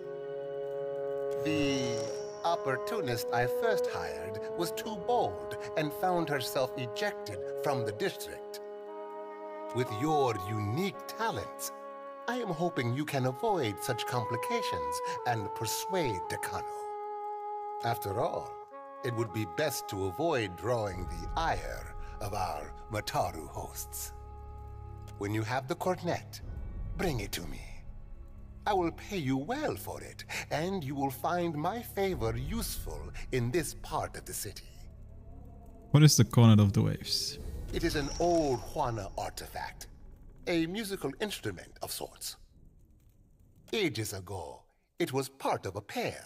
The opportunist I first hired was too bold and found herself ejected from the district. With your unique talents, I am hoping you can avoid such complications and persuade Takano. After all, it would be best to avoid drawing the ire of our Mataru hosts. When you have the cornet, bring it to me. I will pay you well for it, and you will find my favor useful in this part of the city. What is the Cornet of the Waves? It is an old Juana artifact, a musical instrument of sorts. Ages ago, it was part of a pair,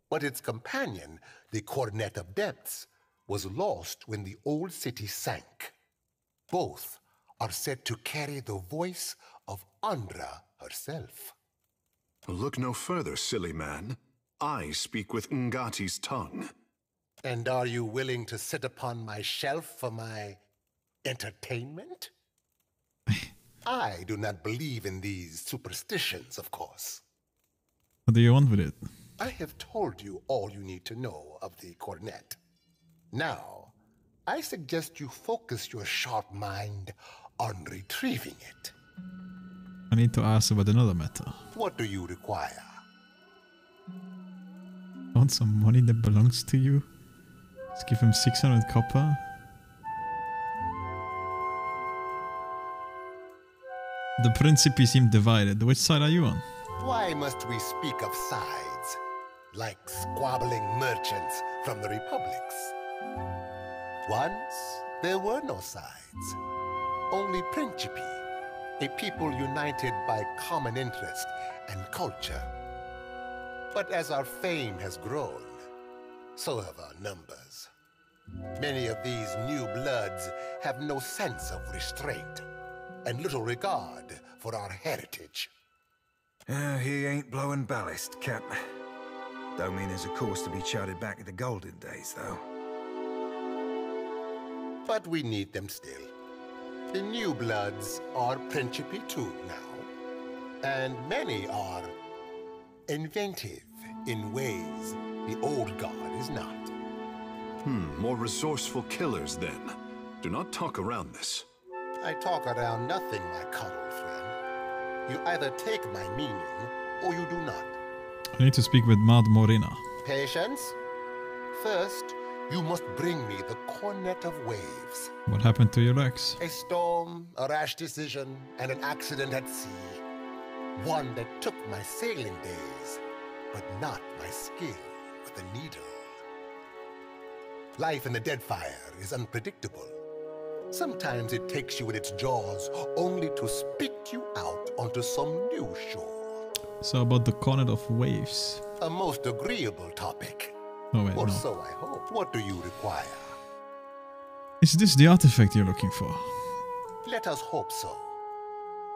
but its companion, the Cornet of Depths, was lost when the old city sank. Both are said to carry the voice of Andra herself. Look no further, silly man. I speak with Ngati's tongue. And are you willing to sit upon my shelf for my entertainment? I do not believe in these superstitions, of course. What do you want with it? I have told you all you need to know of the cornet. Now, I suggest you focus your sharp mind on retrieving it. I need to ask about another matter. What do you require? I want some money that belongs to you. Let's give him 600 copper. The Principi seem divided. Which side are you on? Why must we speak of sides, like squabbling merchants from the republics? Once, there were no sides. Only Principi, a people united by common interest and culture. But as our fame has grown, so have our numbers. Many of these new bloods have no sense of restraint and little regard for our heritage. He ain't blowing ballast, Cap. Don't mean there's a course to be charted back in the golden days, though. But we need them still. The new bloods are Principi too now. And many are inventive in ways the old guard is not. More resourceful killers then. Do not talk around this. I talk around nothing, my cuddle friend. You either take my meaning, or you do not. I need to speak with Mad Morina. Patience. First, you must bring me the Cornet of Waves. What happened to your legs? A storm, a rash decision, and an accident at sea. One that took my sailing days, but not my skill with a needle. Life in the Deadfire is unpredictable. Sometimes it takes you in its jaws only to spit you out onto some new shore. So about the Cornet of Waves. A most agreeable topic. Oh wait, or no. so I hope. What do you require? Is this the artifact you're looking for? Let us hope so.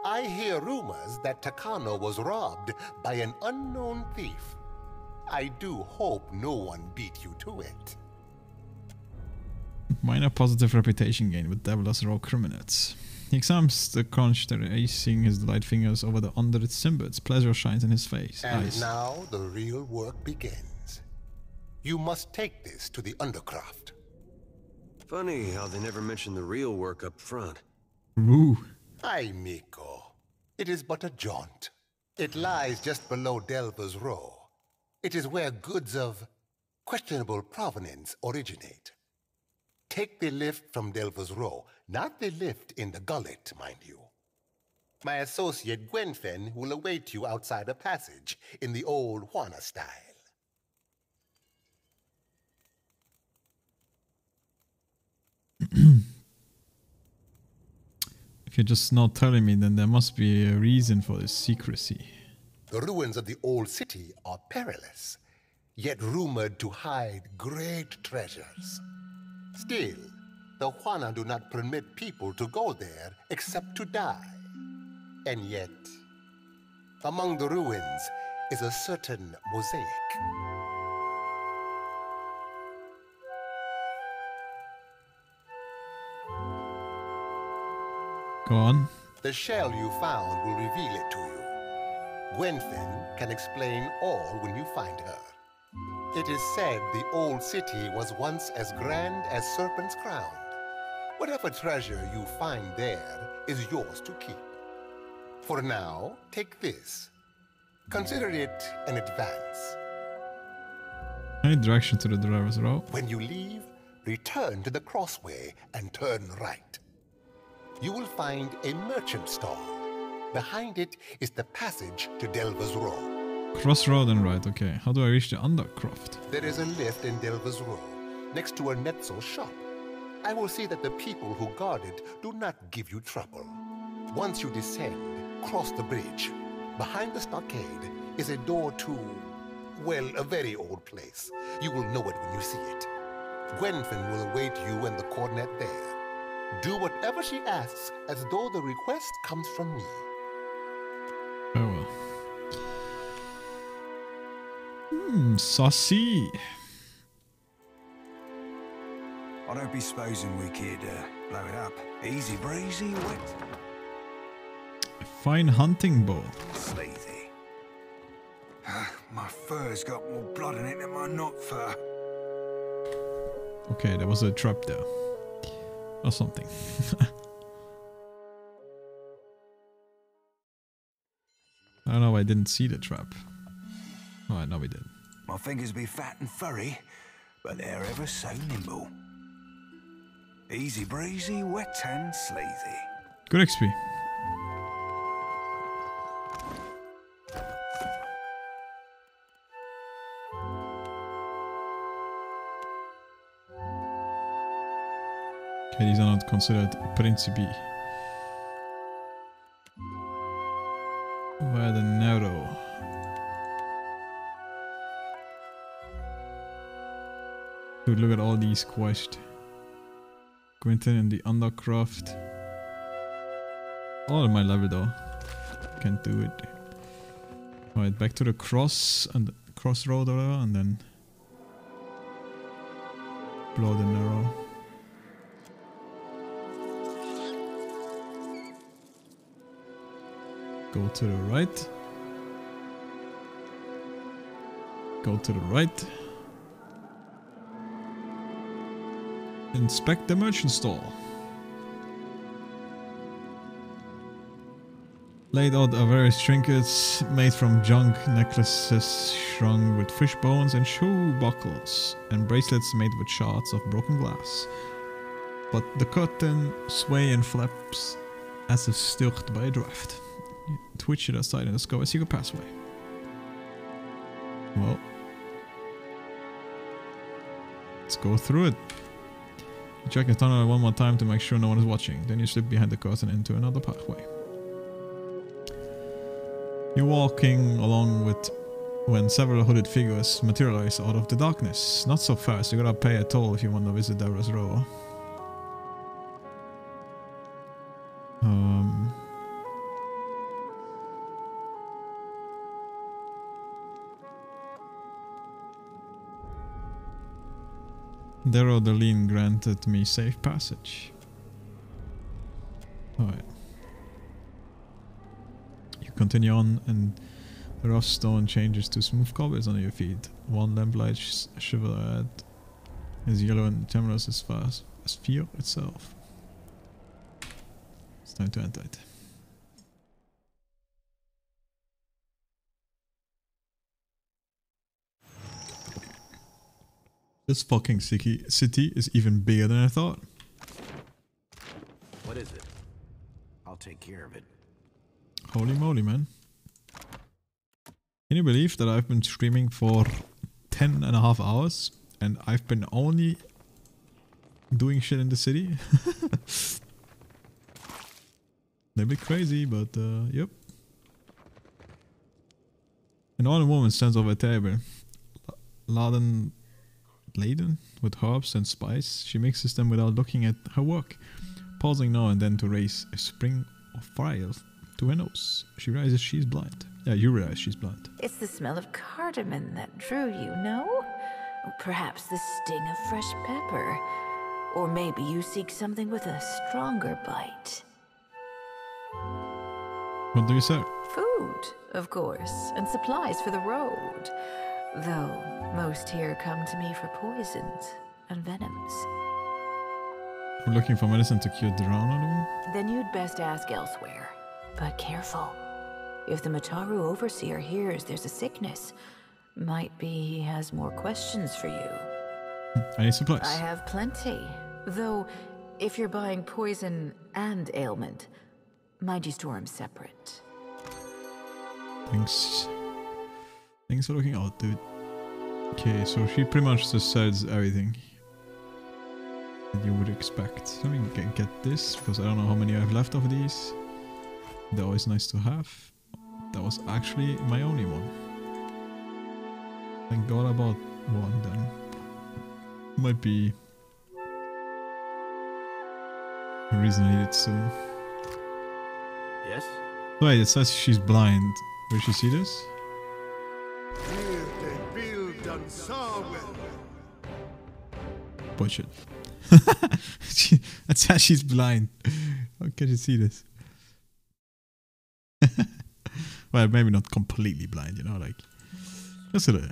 I hear rumors that Takano was robbed by an unknown thief. I do hope no one beat you to it. Minor positive reputation gain with Devla's raw criminals. He examines the crunch, tracing his light fingers over the under its symbols. Pleasure shines in his face. And eyes. now the real work begins. You must take this to the Undercroft. Funny how they never mention the real work up front. Woo. Ay, Miko. It is but a jaunt. It lies just below Delver's Row. It is where goods of questionable provenance originate. Take the lift from Delver's Row, not the lift in the gullet, mind you. My associate Gwenfen will await you outside a passage in the old Juana style. If you're just not telling me, then there must be a reason for this secrecy. The ruins of the old city are perilous, yet rumored to hide great treasures. Still, the Juana do not permit people to go there except to die. And yet, among the ruins is a certain mosaic. Go on. The shell you found will reveal it to you. Gwenfin can explain all when you find her. It is said the old city was once as grand as Serpent's Crown. Whatever treasure you find there is yours to keep. For now, take this. Consider it an advance. Any direction to the driver's row? When you leave, return to the crossway and turn right. You will find a merchant stall. Behind it is the passage to Delver's Row. Crossroad and right, okay. How do I reach the Undercroft? There is a lift in Delver's Row, next to a Netzel shop. I will see that the people who guard it do not give you trouble. Once you descend, cross the bridge. Behind the stockade is a door to, well, a very old place. You will know it when you see it. Gwenfin will await you and the cornet there. Do whatever she asks as though the request comes from me. Oh well. Saucy. I don't be supposing we could blow it up. Easy breezy, wet. A fine hunting bow. Sleazy. My fur's got more blood in it than my not fur. Okay, there was a trap there. Or something. I don't know why I didn't see the trap. Alright, now we did. My fingers be fat and furry, but they're ever so nimble. Easy breezy, wet and sleazy. Good XP. Okay, these are not considered Principi. Where the Narrow. Dude, look at all these quests. Gwenfin in the Undercroft. All at my level though. Can't do it. Alright, back to the crossroad or whatever, and then blow the Narrow. Go to the right. Go to the right. Inspect the merchant stall. Laid out are various trinkets made from junk, necklaces strung with fish bones and shoe buckles, and bracelets made with shards of broken glass. But the curtain sway and flaps as if stirred by a draft. You twitch it aside and discover a secret passway. Well, let's go through it. You check the tunnel one more time to make sure no one is watching. Then you slip behind the curtain into another pathway. You're walking along with when several hooded figures materialize out of the darkness. Not so fast, you gotta pay a toll if you want to visit Delver's Row. Darrow the Lean granted me safe passage. Alright. You continue on and the rough stone changes to smooth cobbles under your feet. One lamplight shiver at is yellow and tremulous as fast as fear itself. It's time to enter it. This fucking city is even bigger than I thought. What is it? I'll take care of it. Holy moly, man. Can you believe that I've been streaming for 10.5 hours and I've been only doing shit in the city? They're a bit crazy, but yep. An old woman stands over a table. Laden with herbs and spice. She mixes them without looking at her work, pausing now and then to raise a spring of fire to her nose. She realizes she's blind. Yeah, you realize she's blind. It's the smell of cardamom that drew you, no? Or perhaps the sting of fresh pepper. Or maybe you seek something with a stronger bite. What do you say? Food, of course, and supplies for the road. Though most here come to me for poisons and venoms. I'm looking for medicine to cure Drownalung. Then you'd best ask elsewhere. But careful. If the Mataru overseer hears there's a sickness, might be he has more questions for you. I need supplies. I have plenty. Though, if you're buying poison and ailment, mind you store them separate. Thanks. Thanks for looking out, dude. Okay, so she pretty much just sells everything that you would expect. Let me get this, because I don't know how many I have left of these. They're always nice to have. That was actually my only one. Thank God I bought one then. Might be a reason I need it soon. Yes? Wait, it says she's blind. Will she see this? Here they build and Sarwell. Bullshit. It says she's blind. How can you see this? Well, maybe not completely blind, you know, like just a little.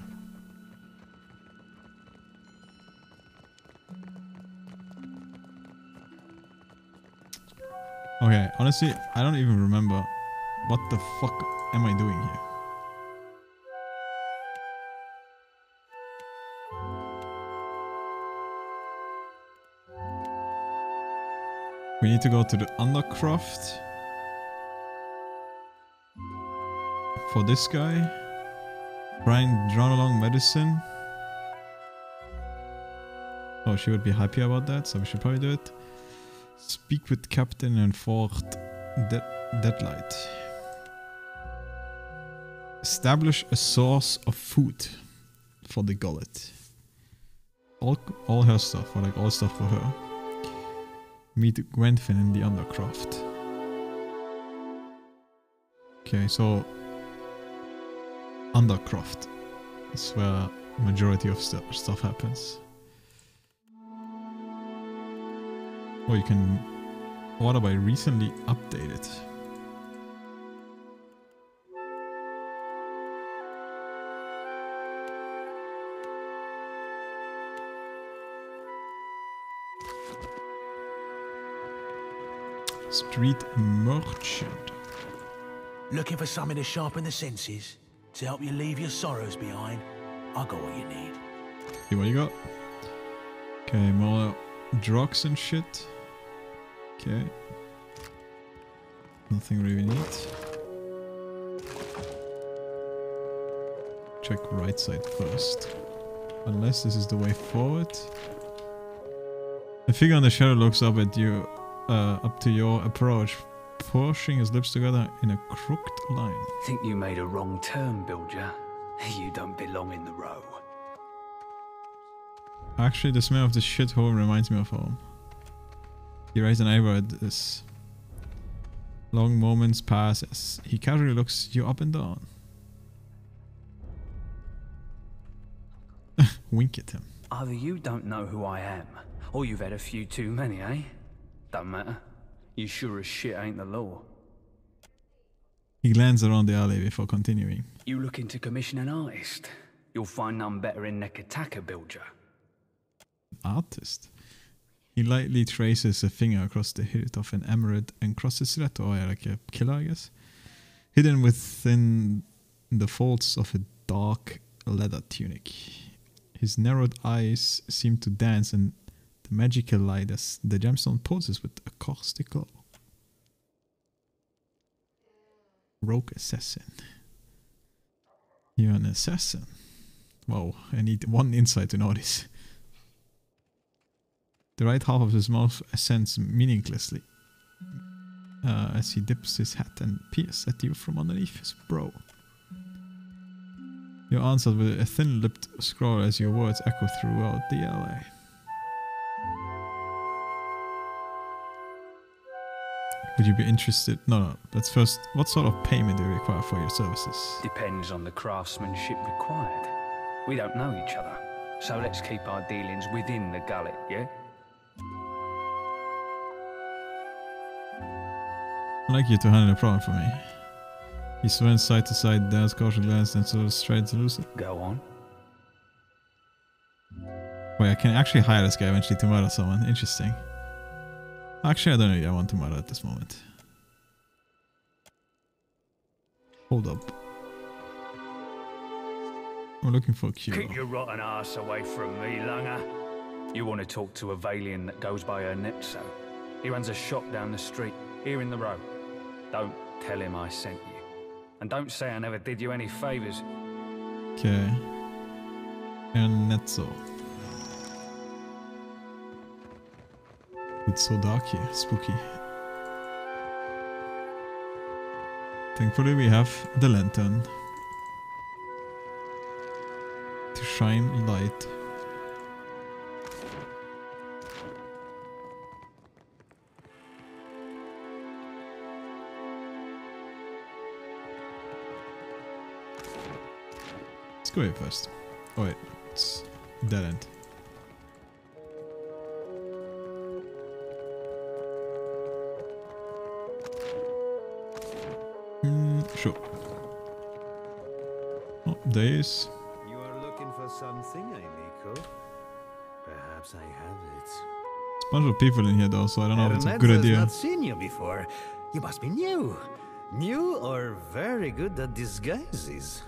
Okay, honestly, I don't even remember what the fuck am I doing here. We need to go to the Undercroft for this guy. Brian Drownalung medicine. Oh, she would be happy about that, so we should probably do it. Speak with Captain and Fort Deadlight. Establish a source of food for the gullet. All her stuff, or like all stuff for her. Meet Gwenfin in the Undercroft. Okay, so Undercroft is where majority of stuff happens. Or you can order by recently updated. Street merchant. Looking for something to sharpen the senses? To help you leave your sorrows behind? I got what you need. Okay, what you got? Okay, more drugs and shit. Okay. Nothing really neat. Check right side first. Unless this is the way forward. The figure on the shadow looks up at you, up to your approach, pushing his lips together in a crooked line. Think you made a wrong turn, Bilger. You don't belong in the row. Actually, the smell of this shithole reminds me of home. He raised an eyebrow at this. Long moments pass as he casually looks you up and down. Wink at him. Either you don't know who I am, or you've had a few too many, eh? Don't matter. You sure as shit ain't the law. He glances around the alley before continuing. You looking to commission an artist? You'll find none better in Nekataka, Bilger. Artist? He lightly traces a finger across the hilt of an emerald and crosses it, or like a killer, I guess. Hidden within the folds of a dark leather tunic. His narrowed eyes seem to dance in the magical light as the gemstone pulses with a caustic glow. Rogue assassin. You're an assassin. Wow, I need one insight to know this. The right half of his mouth ascends meaninglessly as he dips his hat and peers at you from underneath his brow. You answered with a thin-lipped scroll as your words echo throughout the alley. Would you be interested? No, let's first... What sort of payment do you require for your services? Depends on the craftsmanship required. We don't know each other, so let's keep our dealings within the gullet, yeah? I'd like you to handle a problem for me. He swings side to side, dance, caution glance, and sort of strides to lose it. Go on. Wait, I can actually hire this guy eventually to murder someone. Interesting. Actually, I don't know if I want to murder at this moment. Hold up. I'm looking for a cure. Keep your rotten ass away from me, Langer. You want to talk to a Valian that goes by her Nipso. He runs a shop down the street, here in the row. Don't tell him I sent you. And don't say I never did you any favors. Okay. Ernetzo. It's so dark here, spooky. Thankfully we have the lantern to shine light. Let's go here first. Oh wait, it's dead end. Sure. Oh, there is. You are looking for something, Nico? Perhaps I have it. There's a bunch of people in here though, so I don't know if it's a good Ernetzo's idea. Not seen you before. You must be new. New or very good at disguises.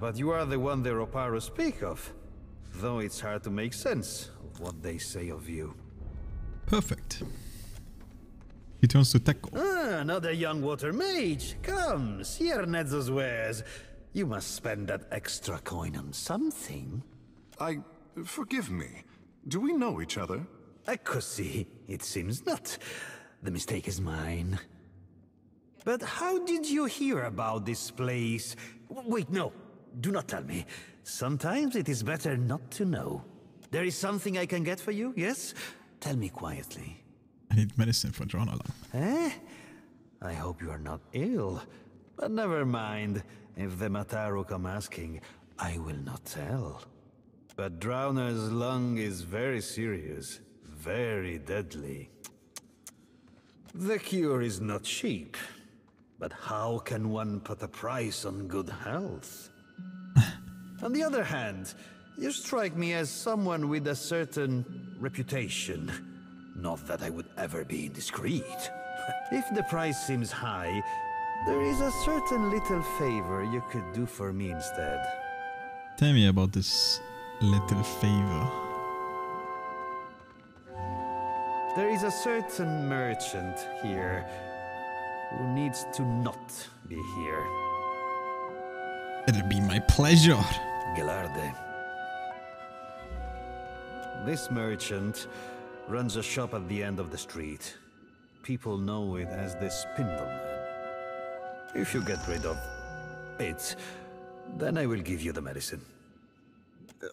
But you are the one the Roparu speak of. Though it's hard to make sense of what they say of you. Perfect. He turns to Tekko. Another young water mage. Come, see Ernetzo's wares. You must spend that extra coin on something. Forgive me. Do we know each other? Così, it seems not. The mistake is mine. But how did you hear about this place? Wait, no. Do not tell me. Sometimes it is better not to know. There is something I can get for you, yes? Tell me quietly. I need medicine for Dronalan. Eh? I hope you are not ill. But never mind. If the Mataru come asking, I will not tell. But Drowner's lung is very serious. Very deadly. The cure is not cheap. But how can one put a price on good health? On the other hand, you strike me as someone with a certain reputation. Not that I would ever be indiscreet. If the price seems high, there is a certain little favor you could do for me instead. Tell me about this little favor. There is a certain merchant here who needs to not be here. It'll be my pleasure. Gelarde. This merchant runs a shop at the end of the street. People know it as the Spindleman. If you get rid of it, then I will give you the medicine.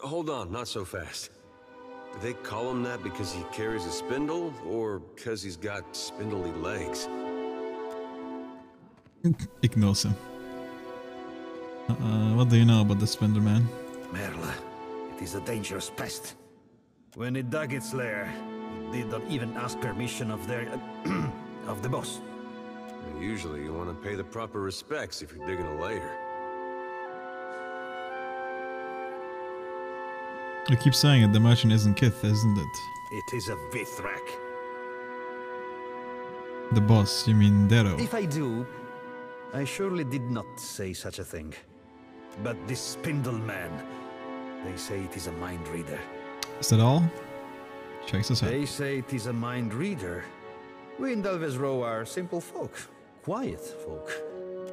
Hold on, not so fast. Do they call him that because he carries a spindle, or because he's got spindly legs? Ignores him. What do you know about the Spinderman? Merle, it is a dangerous pest. When it dug its lair, it did not even ask permission of their... of the boss. Usually you want to pay the proper respects if you're digging a lair. You keep saying it, the merchant isn't Kith, isn't it? It is a Vithrak. The boss, you mean Dero? If I do, I surely did not say such a thing. But this Spindleman, they say it is a mind reader. Is that all? Checks us out. They say it is a mind reader. We in Delves Row are simple folk, quiet folk.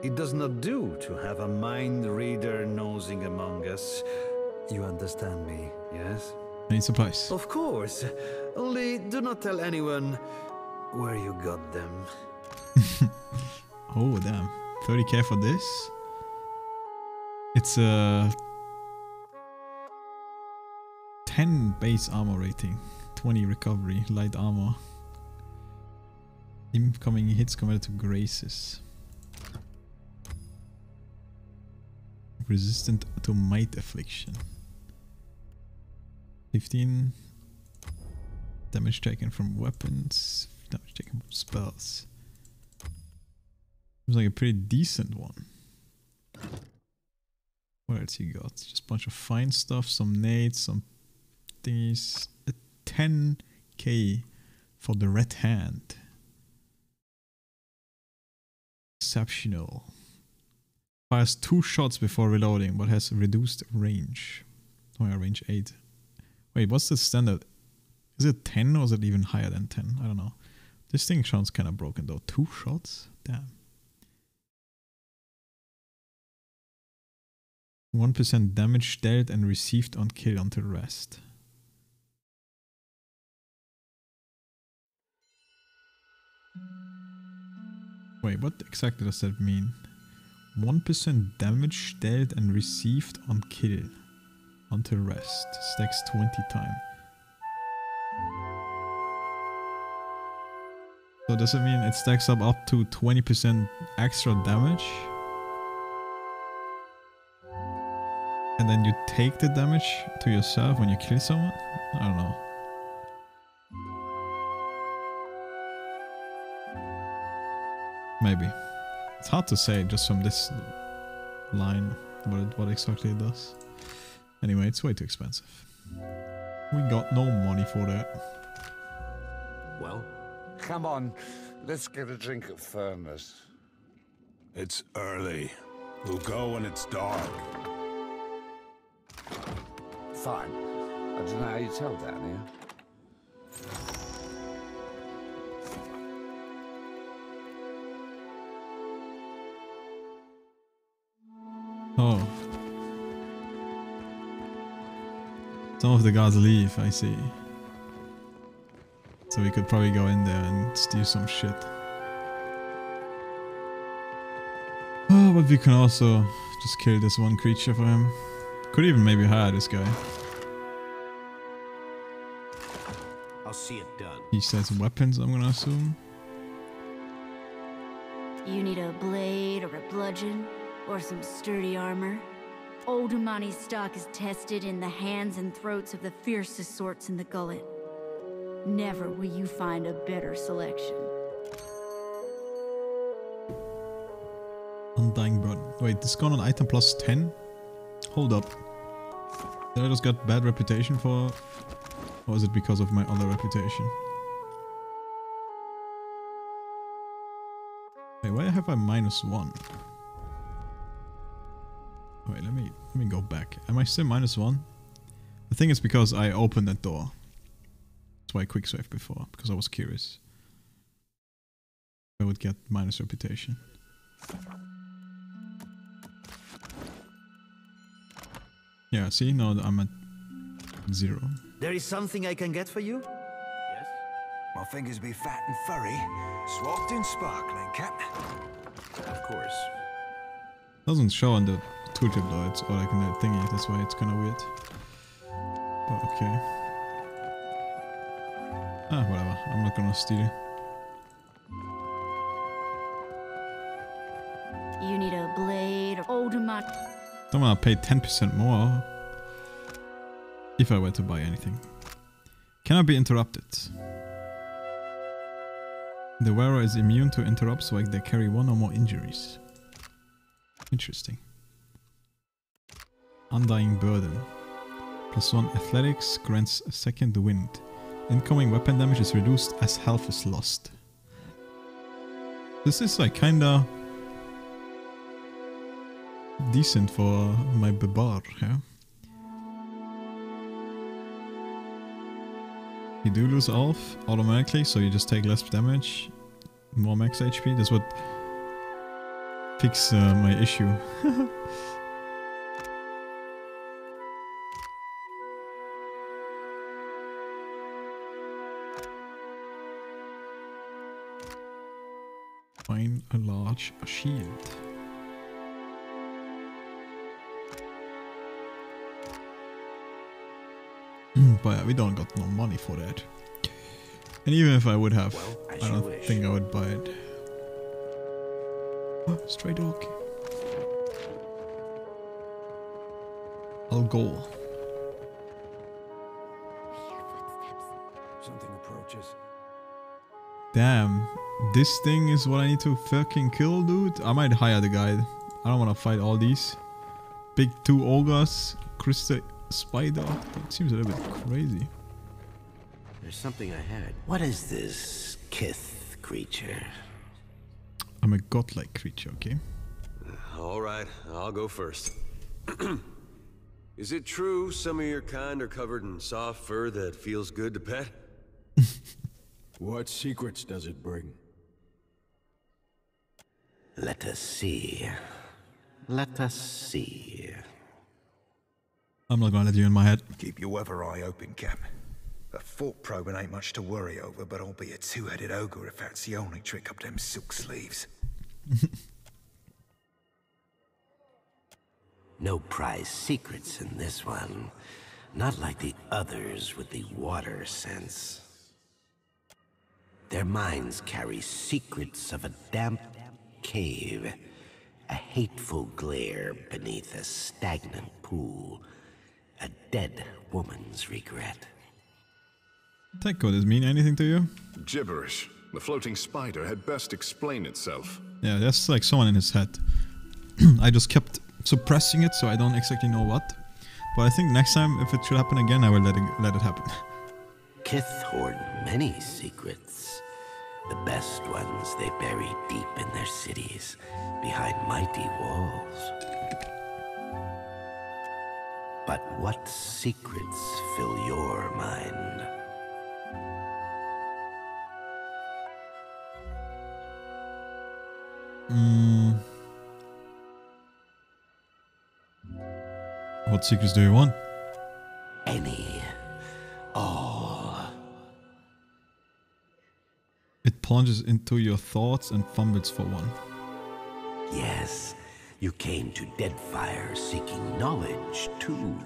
It does not do to have a mind reader nosing among us. You understand me, yes? Any supplies? Of course. Only do not tell anyone where you got them. Oh, damn. 30k for this? It's a 10 base armor rating, 20 recovery, light armor. Incoming hits converted to graces. Resistant to might affliction. 15 damage taken from weapons, damage taken from spells. Seems like a pretty decent one. What else you got? Just a bunch of fine stuff, some nades, some thingies. A 10k for the red hand. Exceptional. Fires 2 shots before reloading, but has reduced range. Oh yeah, range 8. Wait, what's the standard? Is it 10 or is it even higher than 10? I don't know. This thing sounds kind of broken though. 2 shots? Damn. 1% damage dealt and received on kill until rest. Wait, what exactly does that mean? 1% damage dealt and received on kill until rest. Stacks 20 times. So does it mean it stacks up to 20% extra damage? And then you take the damage to yourself when you kill someone? I don't know. Maybe. It's hard to say just from this line what exactly it does. Anyway, it's way too expensive. We got no money for that. Well? Come on, let's get a drink of firmness. It's early. We'll go when it's dark. Fine. I don't know how you tell that, yeah? Oh. Some of the guards leave, I see. So we could probably go in there and steal some shit. Oh, but we can also just kill this one creature for him. Could even maybe hire this guy. I'll see it done. He says weapons, I'm gonna assume. You need a blade or a bludgeon or some sturdy armor. Old Umani's stock is tested in the hands and throats of the fiercest sorts in the gullet. Never will you find a better selection. Undying Burden. Wait, this got an item plus 10? Hold up. Did I just get bad reputation for... Or is it because of my other reputation? Wait, why have I -1? Wait, let me go back. Am I still -1? I think it's because I opened that door. That's why I quicksaved before, because I was curious. I would get minus reputation. Yeah, see, now I'm at 0. There is something I can get for you? Yes? My fingers be fat and furry, swapped and sparkling, Captain. Of course. Doesn't show on the tooltip though, it's or like in the thingy, that's why it's kind of weird. But okay. Ah, whatever, I'm not gonna steal it. You need a blade or old Umani. I'm gonna pay 10% more if I were to buy anything. Cannot be interrupted. The wearer is immune to interrupts like they carry 1 or more injuries. Interesting. Undying Burden. +1 athletics grants a second wind. Incoming weapon damage is reduced as health is lost. This is like kinda decent for my Babar, yeah? You do lose Alf automatically, so you just take less damage, more max HP. That's what fix my issue. Find a large shield. But yeah, we don't got no money for that. And even if I would have, I don't think I would buy it. Oh, stray dog. I'll go. Something approaches. Damn. This thing is what I need to fucking kill, dude. I might hire the guide. I don't want to fight all these. Big 2 ogres. Crystal spider. That seems a little bit crazy. There's something ahead. What is this Kith creature? I'm a godlike creature, okay? All right, I'll go first. Is it true some of your kind are covered in soft fur that feels good to pet? What secrets does it bring? Let us see. Let us see. I'm not gonna let you in my head. Keep your weather eye open, Cap. A fort probing ain't much to worry over, but I'll be a two-headed ogre if that's the only trick up them silk sleeves. No prize secrets in this one. Not like the others with the water sense. Their minds carry secrets of a damp cave, a hateful glare beneath a stagnant pool, a dead woman's regret. Teko, does it mean anything to you? Gibberish. The floating spider had best explain itself. Yeah, there's like someone in his head. I just kept suppressing it, so I don't exactly know what. But I think next time, if it should happen again, I will let it happen. Kith hoard many secrets. The best ones they bury deep in their cities, behind mighty walls. But what secrets fill your mind? What secrets do you want? Any. All. It plunges into your thoughts and fumbles for one. Yes, you came to Deadfire seeking knowledge, too.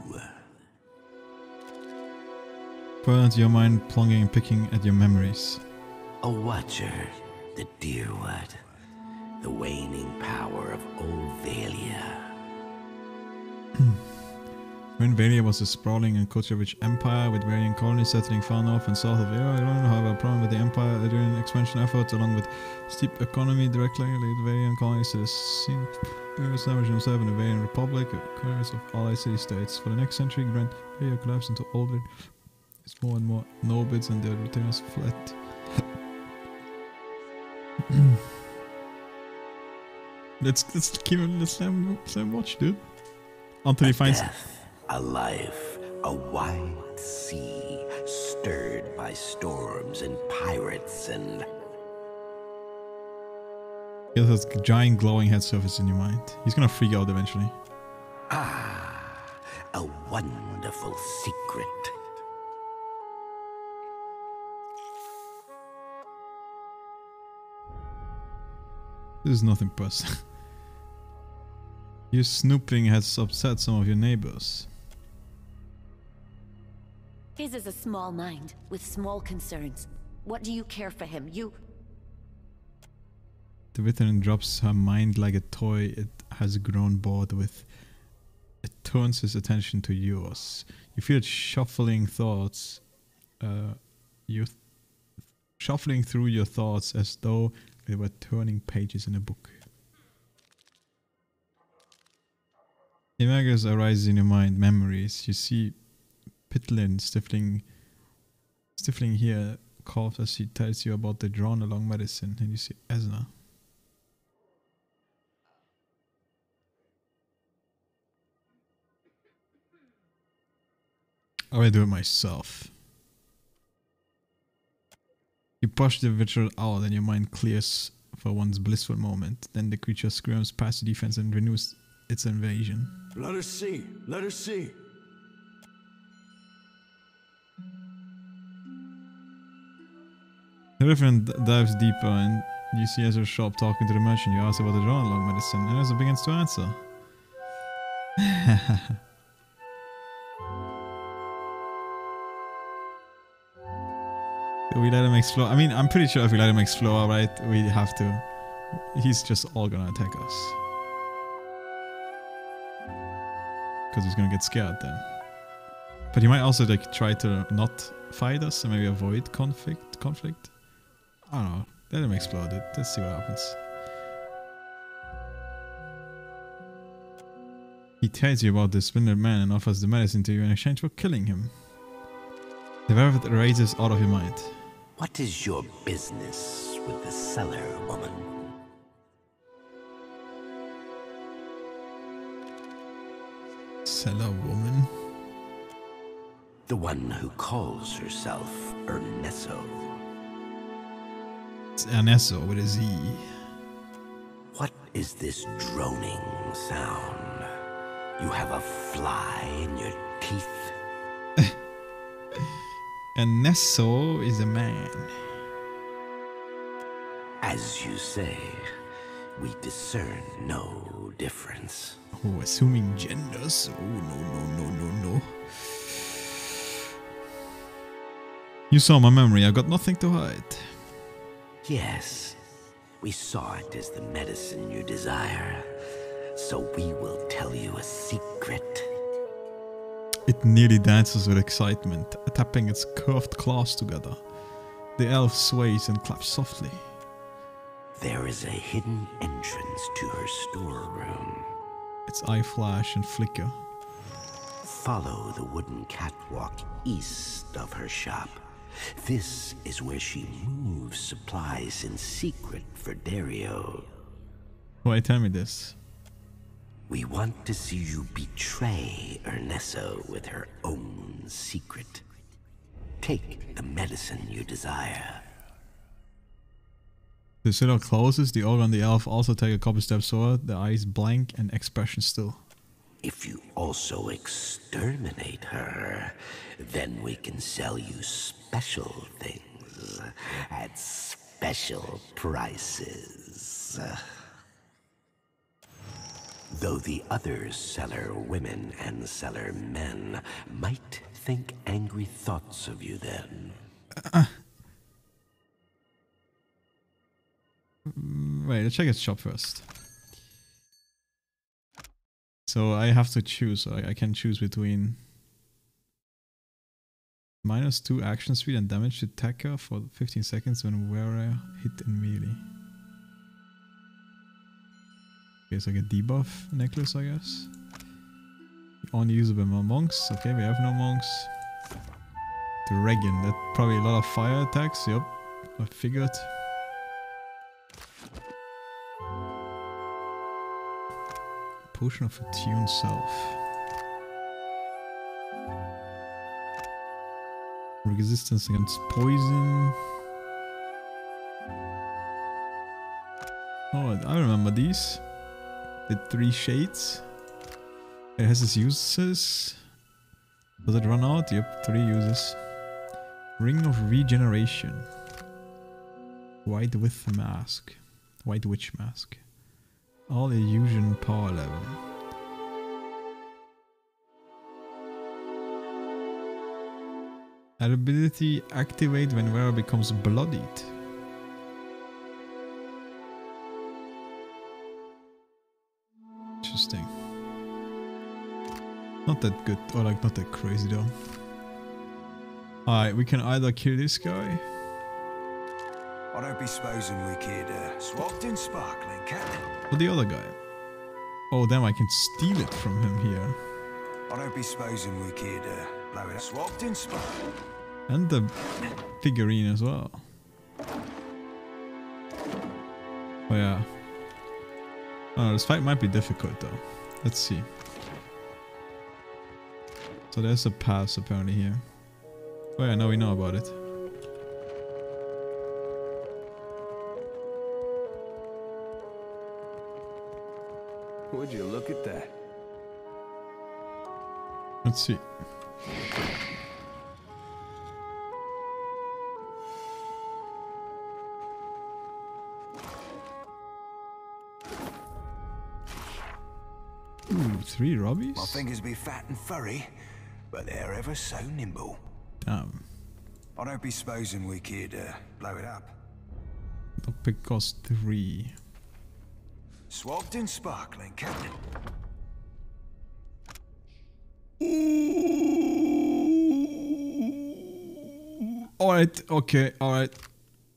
Burns your mind, plunging and picking at your memories. A watcher, the Deerwood, the waning power of Old Valia. When Valia was a sprawling and culture-rich empire with varying colonies settling far north and south of Era, I don't have a problem with the empire during expansion efforts, along with steep economy directly lead Valian colonies to the scene. Establishing himself in the Valian Republic, occurrence of allied city-states. For the next century, Grand Valia collapsed into older, it's more and more nobles and their retainers fled. Let's keep it the same watch, dude. Until he finds a life, a wide sea, stirred by storms and pirates and... He has a giant glowing head surface in your mind. He's gonna freak out eventually. Ah, a wonderful secret. This is nothing personal. Your snooping has upset some of your neighbors. His is a small mind, with small concerns. What do you care for him? You... The veteran drops her mind like a toy it has grown bored with. It turns his attention to yours. You feel it shuffling thoughts. Shuffling through your thoughts as though they were turning pages in a book. Images arise in your mind, memories. You see Pitlin stifling here, coughs as he tells you about the drawn along medicine, and you see Esna. I will do it myself. You push the virtual out and your mind clears for one's blissful moment. Then the creature screams past the defense and renews its invasion. Let us see. Let us see. The Reverend dives deeper and you see Ezra Sharp talking to the merchant. You ask about the drawn along medicine and Ezra begins to answer. We let him explore. I mean, I'm pretty sure if we let him explore, right, we have to. He's just all gonna attack us. Because he's gonna get scared then. But he might also like try to not fight us and maybe avoid conflict. I don't know. Let him explode it. Let's see what happens. He tells you about the splintered man and offers the medicine to you in exchange for killing him. The velvet erases out of your mind. What is your business with the cellar, woman? Cellar woman? The one who calls herself Ernesto. It's Ernesto with a Z. What is this droning sound? You have a fly in your teeth? Ernesto is a man. As you say, we discern no difference. Oh, assuming genders. Oh, no. You saw my memory. I got nothing to hide. Yes, we saw it as the medicine you desire. So we will tell you a secret. It nearly dances with excitement, tapping its curved claws together. The elf sways and claps softly. There is a hidden entrance to her storeroom. Its eye flash and flicker. Follow the wooden catwalk east of her shop. This is where she moves supplies in secret for Dario. Why tell me this? We want to see you betray Ernesto with her own secret. Take the medicine you desire. The cellar closes, the ogre and the elf also take a couple steps forward, their eyes blank and expression still. If you also exterminate her, then we can sell you special things at special prices. Though the other cellar women and cellar men might think angry thoughts of you then. Wait, let's check its shop first. So I have to choose, so I can choose between -2 action speed and damage to attacker for 15 seconds when wearer hit in melee. Okay, it's like a debuff necklace, I guess. Only usable by monks. Okay, we have no monks. The Regan, that probably a lot of fire attacks. Yep, I figured. Potion of Attune Self. Resistance against poison. Oh, I remember these. The 3 shades. It has its uses. Does it run out? Yep, 3 uses. Ring of Regeneration. White Witch Mask. White Witch Mask. All illusion power level. Ability activate when wearer becomes bloodied. Interesting. Not that good, or like not that crazy though. Alright, we can either kill this guy. I don't be supposing we could swapped in sparkling, Captain. Or the other guy. Oh damn, I can steal it from him here. I don't be supposing we could blow it up. Swapped in sparkling. And the figurine as well. Oh yeah. Oh, this fight might be difficult though. Let's see. So there's a pass apparently here. Oh yeah, now we know about it. Would you look at that? Let's see. Ooh, 3 robbies? My fingers be fat and furry, but they're ever so nimble. Damn. I don't be supposing we could blow it up. Lockpick cost 3. Swapped in sparkling, Captain. Alright, okay, alright.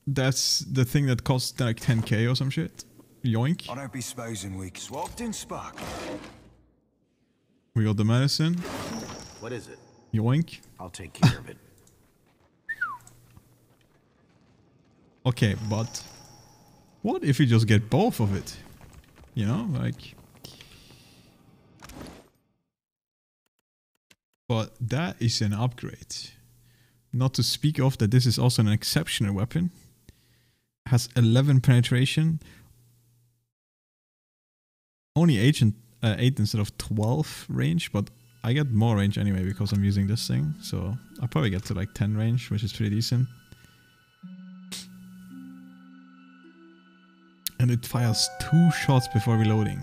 That's the thing that costs like 10k or some shit. Yoink. I don't be supposing we swapped in spark. We got the medicine. What is it? Yoink. I'll take care of it. Okay, but what if you just get both of it? You know, like... But that is an upgrade. Not to speak of that this is also an exceptional weapon. Has 11 penetration. Only 8 instead of 12 range, but I get more range anyway because I'm using this thing. So I'll probably get to like 10 range, which is pretty decent. And it fires 2 shots before reloading.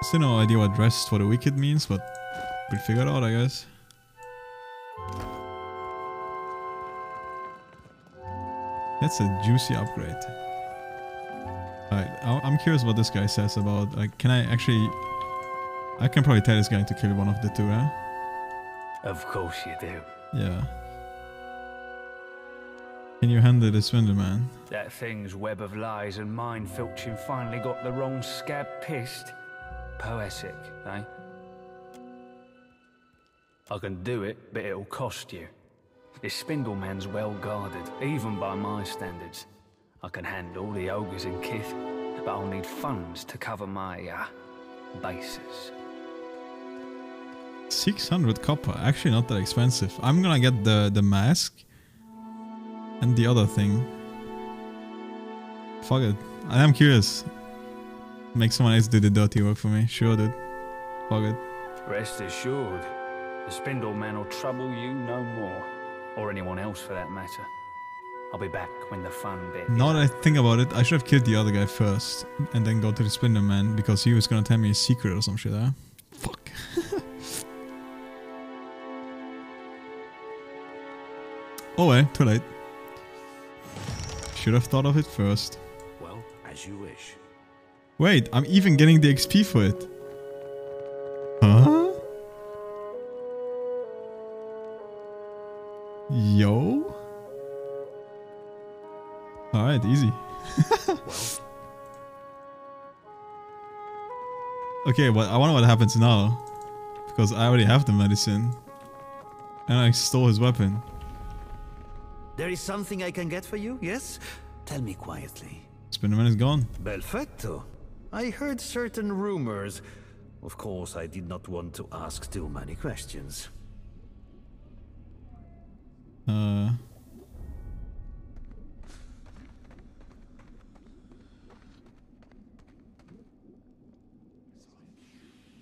Still no idea what Rest for the Wicked means, but we'll figure it out, I guess. That's a juicy upgrade. Alright, I'm curious what this guy says about, like, can I actually... I can probably tell this guy to kill one of the two, huh? Of course you do. Yeah. Can you handle the Spindleman? That thing's web of lies and mind filching finally got the wrong scab pissed. Poetic, eh? I can do it, but it'll cost you. This Spindleman's well guarded, even by my standards. I can handle the ogres and kith, but I'll need funds to cover my, bases. 600 copper, actually not that expensive. I'm gonna get the mask and the other thing. Fuck it. I am curious. Make someone else do the dirty work for me. Sure, dude. Fuck it. Rest assured, the Spindleman will trouble you no more. Or anyone else for that matter. I'll be back when the fun bit... Now that I think about it, I should have killed the other guy first. And then go to the Spindleman, because he was gonna tell me a secret or some shit, huh? Fuck. Oh well, too late. Should have thought of it first. Well, as you wish. Wait, I'm even getting the XP for it. Huh? Yo? Alright, easy. Okay, well, I wonder what happens now. Because I already have the medicine. And I stole his weapon. There is something I can get for you, yes? Tell me quietly. Spinnerman is gone. Perfecto. I heard certain rumors. Of course, I did not want to ask too many questions.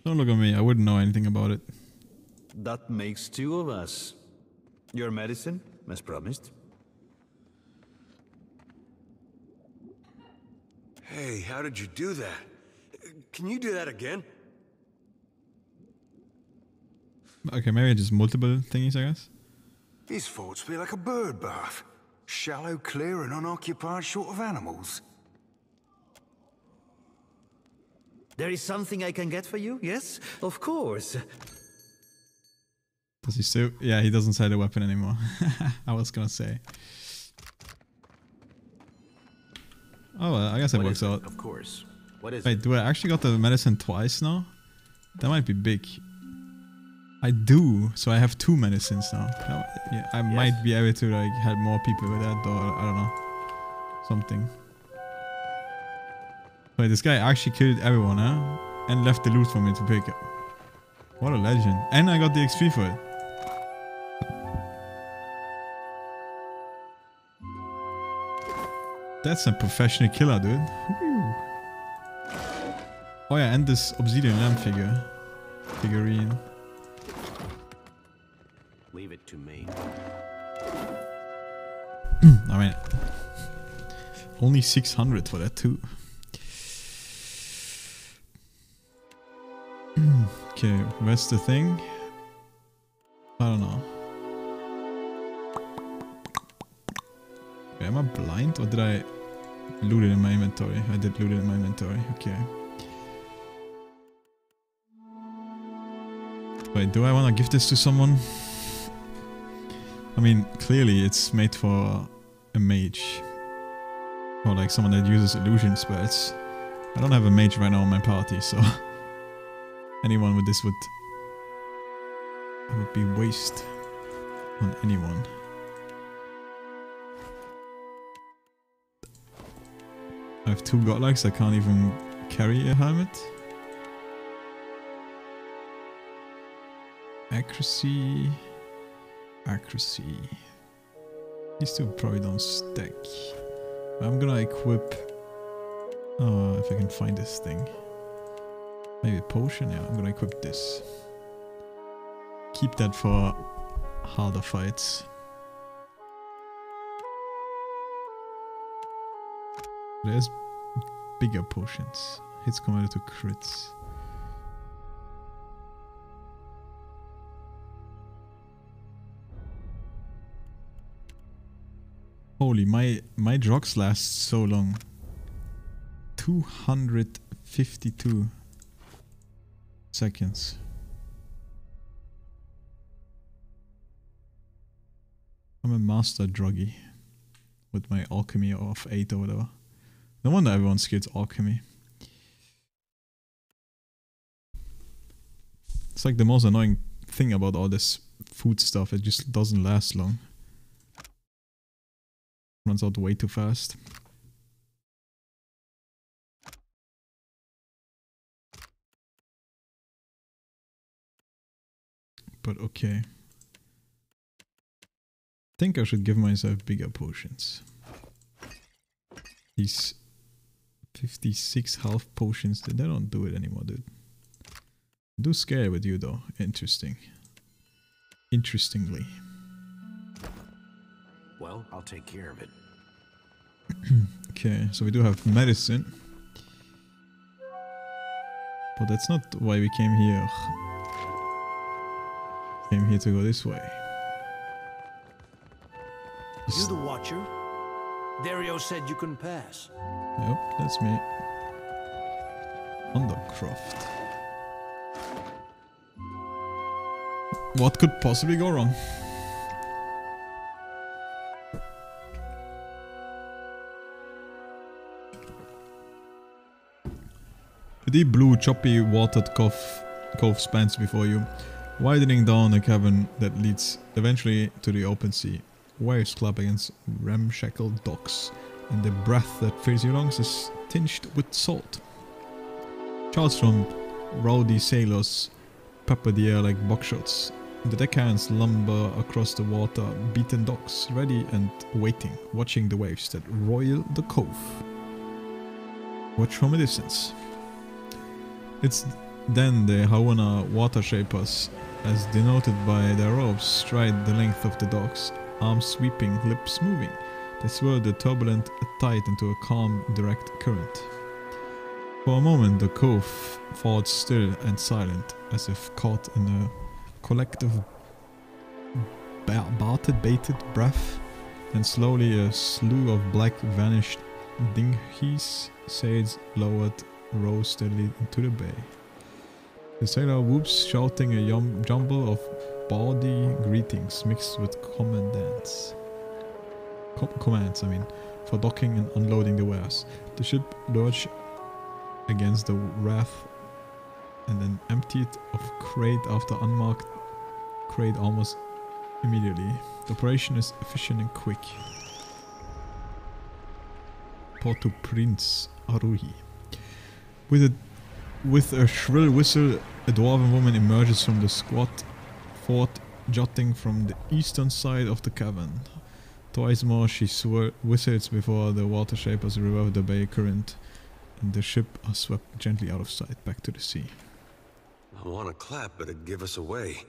Don't look at me, I wouldn't know anything about it. That makes 2 of us. Your medicine, as promised. Hey, how did you do that? Can you do that again? Okay, maybe just multiple thingies, I guess. His thoughts feel like a bird bath. Shallow, clear, and unoccupied short of animals. There is something I can get for you, yes? Of course. Does he still? Yeah, he doesn't say the weapon anymore. I was gonna say. Oh, well, I guess it works out. Of course. What is Wait, do I actually got the medicine twice now? That might be big. I do, so I have 2 medicines now. Yeah, I might be able to like help more people with that, or I don't know, something. Wait, this guy actually killed everyone, huh? And left the loot for me to pick up. What a legend! And I got the XP for it. That's a professional killer, dude. Woo. Oh yeah, and this obsidian lamp figurine. Leave it to me. I mean, only 600 for that too. Okay, where's the thing? I don't know. Wait, am I blind or did I loot it in my inventory? I did loot it in my inventory, okay. Wait, do I want to give this to someone? I mean, clearly it's made for a mage. Or like someone that uses illusion spells. I don't have a mage right now in my party, so anyone with this would be waste on anyone. I have 2 godlikes, I can't even carry a helmet. Accuracy. Accuracy. These 2 probably don't stack. I'm gonna equip... if I can find this thing. Maybe a potion? Yeah, I'm gonna equip this. Keep that for harder fights. There's bigger potions. Hits converted to crits. Holy, my drogs last so long. 252 seconds. I'm a master druggie with my alchemy of 8 or whatever. No wonder everyone skips alchemy. It's like the most annoying thing about all this food stuff. It just doesn't last long. Runs out way too fast. But okay. I think I should give myself bigger potions. These 56 health potions, they don't do it anymore, dude. Do scare with you though. Interesting. Interestingly. Well, I'll take care of it. Okay, so we do have medicine. But that's not why we came here. Came here to go this way. You the Watcher? Dario said you can pass. Yep, that's me. Undercroft. What could possibly go wrong? The deep blue, choppy, watered cove spans before you, widening down a cavern that leads eventually to the open sea. Waves clap against ramshackle docks, and the breath that fills your lungs is tinged with salt. Shouts from rowdy sailors pepper the air like buckshots. The deckhands lumber across the water-beaten docks, ready and waiting, watching the waves that roil the cove. Watch from a distance. It's then the Hawana water shapers, as denoted by their robes, stride the length of the docks, arms sweeping, lips moving. They swirl the turbulent tide into a calm, direct current. For a moment the cove falls still and silent, as if caught in a collective baited breath, and slowly a slew of black vanished dinghies, sails lowered, row steadily into the bay. The sailor whoops, shouting a jumble of bawdy greetings mixed with commands, for docking and unloading the wares. The ship lurched against the raft and then emptied of crate after unmarked crate almost immediately. The operation is efficient and quick. Port to Prince Aruhi. With a shrill whistle, a dwarven woman emerges from the squat fort jutting from the eastern side of the cavern. Twice more she whistles before the water shapers reverse the bay current, and the ship are swept gently out of sight back to the sea. I want to clap, but it'd give us away.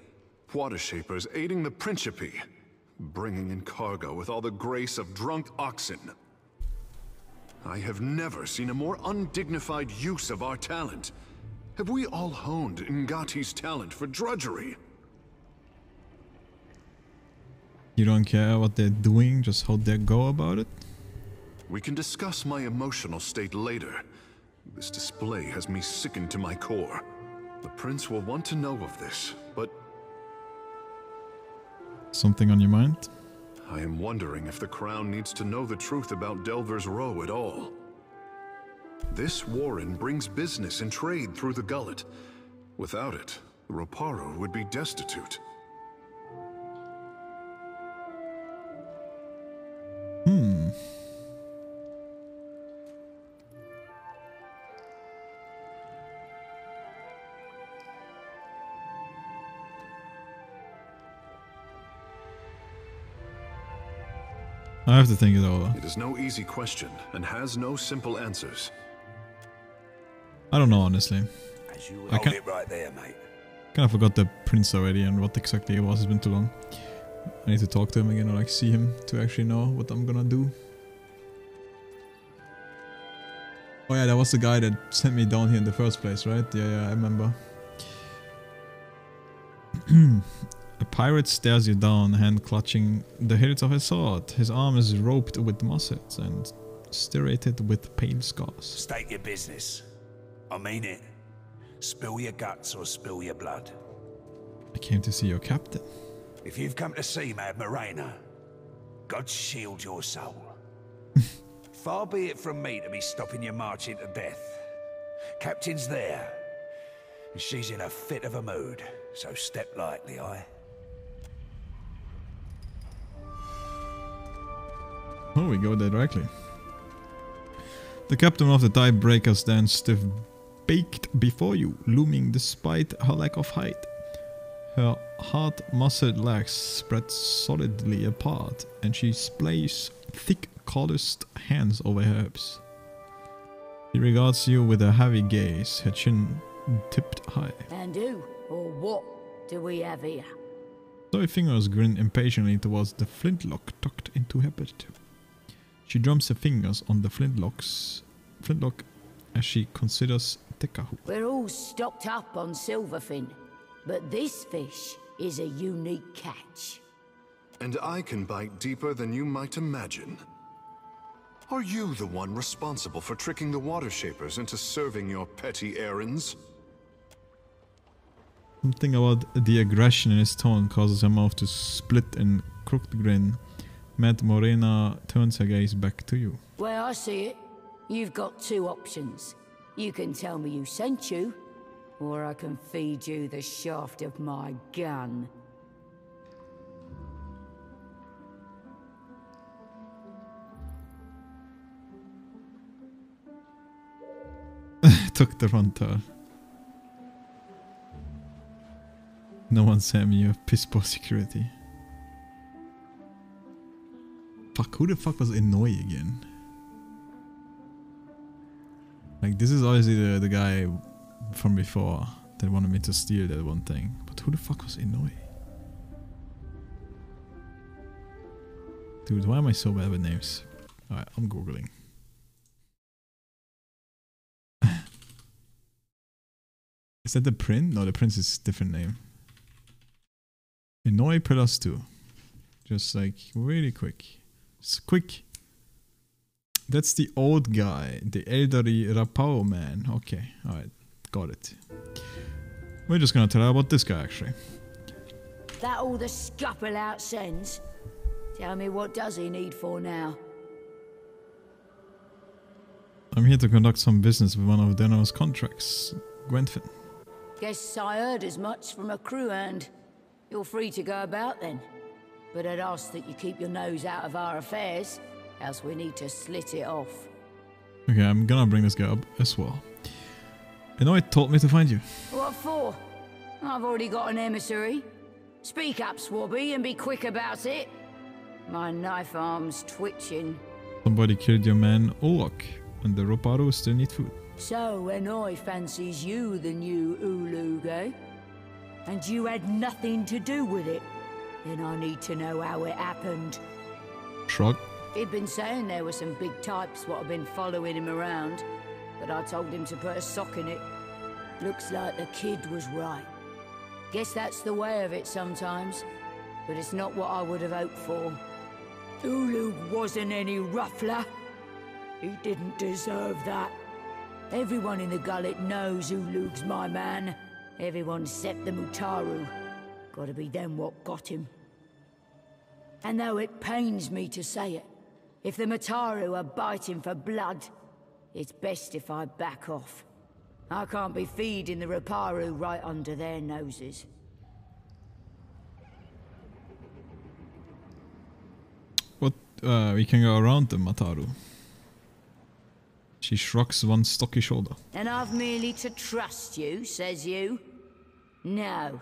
Water shapers aiding the Principe, bringing in cargo with all the grace of drunk oxen. I have never seen a more undignified use of our talent. Have we all honed Ngati's talent for drudgery? You don't care what they're doing, just how they go about it? We can discuss my emotional state later. This display has me sickened to my core. The prince will want to know of this, but... Something on your mind? I am wondering if the Crown needs to know the truth about Delver's Row at all. This warren brings business and trade through the gullet. Without it, the Roparu would be destitute. I have to think it over. It is no easy question and has no simple answers. I don't know, honestly. I Hold it right there, mate. kind of forgot the prince already and what exactly it was. It's been too long. I need to talk to him again or like see him to actually know what I'm gonna do. Oh yeah, that was the guy that sent me down here in the first place, right? Yeah, I remember. A pirate stares you down, hand clutching the hilt of his sword. His arm is roped with mussets and striated with pale scars. State your business. I mean it. Spill your guts or spill your blood. I came to see your captain. If you've come to see Mad Morena, God shield your soul. Far be it from me to be stopping your march into death. Captain's there, and she's in a fit of a mood, so step lightly, aye? Oh, we go there directly. The captain of the Tiebreaker stands stiff-baked before you, looming despite her lack of height. Her hard, muscled legs spread solidly apart, and she splays thick, calloused hands over her hips. She regards you with a heavy gaze, her chin tipped high. And who, or what, do we have here? Zoe fingers grin impatiently towards the flintlock tucked into her belt. She drums her fingers on the flintlock as she considers Tekahu. We're all stocked up on silverfin, but this fish is a unique catch. And I can bite deeper than you might imagine. Are you the one responsible for tricking the Water Shapers into serving your petty errands? Something about the aggression in his tone causes her mouth to split in crooked grin. Mad Morena turns her gaze back to you. Well, I see it. You've got two options. You can tell me who sent you, or I can feed you the shaft of my gun. Took the wrong turn. No one sent me, you have piss poor security. Fuck, who the fuck was Inoue again? Like, this is obviously the guy from before that wanted me to steal that one thing. But who the fuck was Inoue? Dude, why am I so bad with names? Alright, I'm googling. Is that the prince? No, the prince is a different name. Inoue Pillars 2. Just like, really quick. It's quick. That's the old guy, the elderly Rapao man. Okay, alright, got it. We're just gonna tell her about this guy actually. That all the scupple out sends? Tell me, what does he need for now? I'm here to conduct some business with one of Deno's contracts, Gwenfin. Guess I heard as much from a crew hand. You're free to go about then. But I'd ask that you keep your nose out of our affairs, else we need to slit it off. Okay, I'm gonna bring this guy up as well. Inoue told me to find you. What for? I've already got an emissary. Speak up, Swabby, and be quick about it. My knife arm's twitching. Somebody killed your man, Olok, and the Roparu still need food. So, Inoue fancies you the new Ulug, eh? And you had nothing to do with it? Then I need to know how it happened. Shrug. He'd been saying there were some big types what have been following him around, but I told him to put a sock in it. Looks like the kid was right. Guess that's the way of it sometimes, but it's not what I would have hoped for. Ulug wasn't any ruffler. He didn't deserve that. Everyone in the gullet knows Ulug's my man. Everyone except the Mutaru. Gotta be them what got him. And though it pains me to say it, if the Mataru are biting for blood, it's best if I back off. I can't be feeding the Riparu right under their noses. What? We can go around the Mataru. She shrugs one stocky shoulder. And I've merely to trust you, says you? No.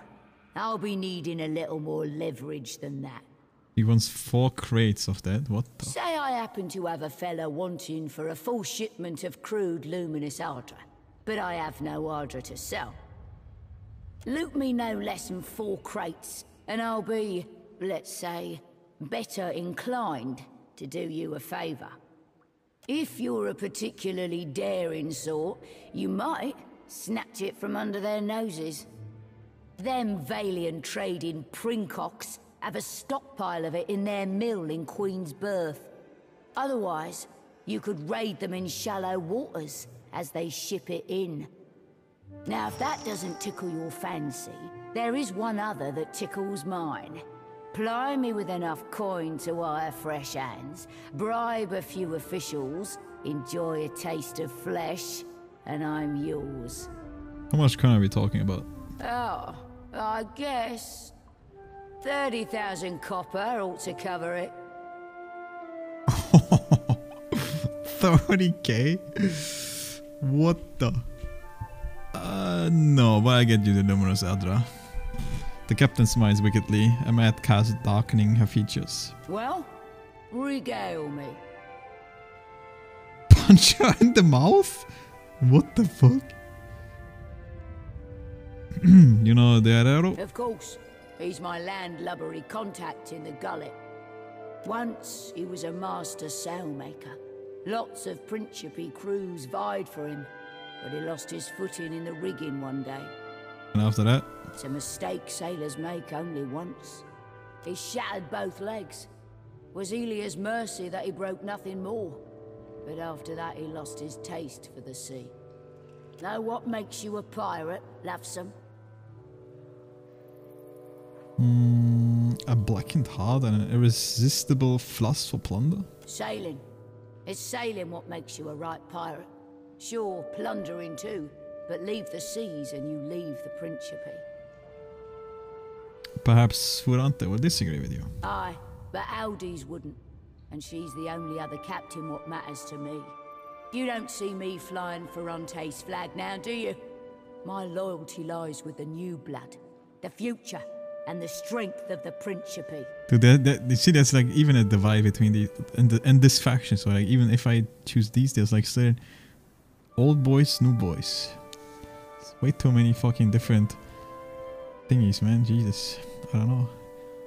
I'll be needing a little more leverage than that. He wants 4 crates of that. What the? Say I happen to have a fella wanting for a full shipment of crude luminous Ardra, but I have no Ardra to sell. Loot me no less than 4 crates, and I'll be, let's say, better inclined to do you a favor. If you're a particularly daring sort, you might snatch it from under their noses. Them Valian trading princocks have a stockpile of it in their mill in Queen's Berth. Otherwise, you could raid them in shallow waters as they ship it in. Now, if that doesn't tickle your fancy, there is one other that tickles mine. Ply me with enough coin to wire fresh hands, bribe a few officials, enjoy a taste of flesh, and I'm yours. How much coin are we talking about? Oh, I guess 30,000 copper ought to cover it. 30k? What the? No, but I get you the numerous Ardra. The captain smiles wickedly, a mad cast darkening her features. Well, regale me. Punch her in the mouth? What the fuck? You know the Herrero? Of course. He's my landlubbery contact in the gullet. Once, he was a master sailmaker. Lots of Principe crews vied for him, but he lost his footing in the rigging one day. And after that? It's a mistake sailors make only once. He shattered both legs. Was Elia's mercy that he broke nothing more. But after that he lost his taste for the sea. Know what makes you a pirate, Lovesome? A blackened heart and an irresistible lust for plunder? Sailing. It's sailing what makes you a right pirate. Sure, plundering too, but leave the seas and you leave the Principe. Perhaps Furante will disagree with you. Aye, but Aldi's wouldn't. And she's the only other captain what matters to me. You don't see me flying Ferrante's flag now, do you? My loyalty lies with the new blood, the future, and the strength of the Principe. Dude, you see, that's like even a divide between and this faction. So like, even if I choose these, there's like still old boys, new boys. It's way too many fucking different thingies, man. Jesus, I don't know.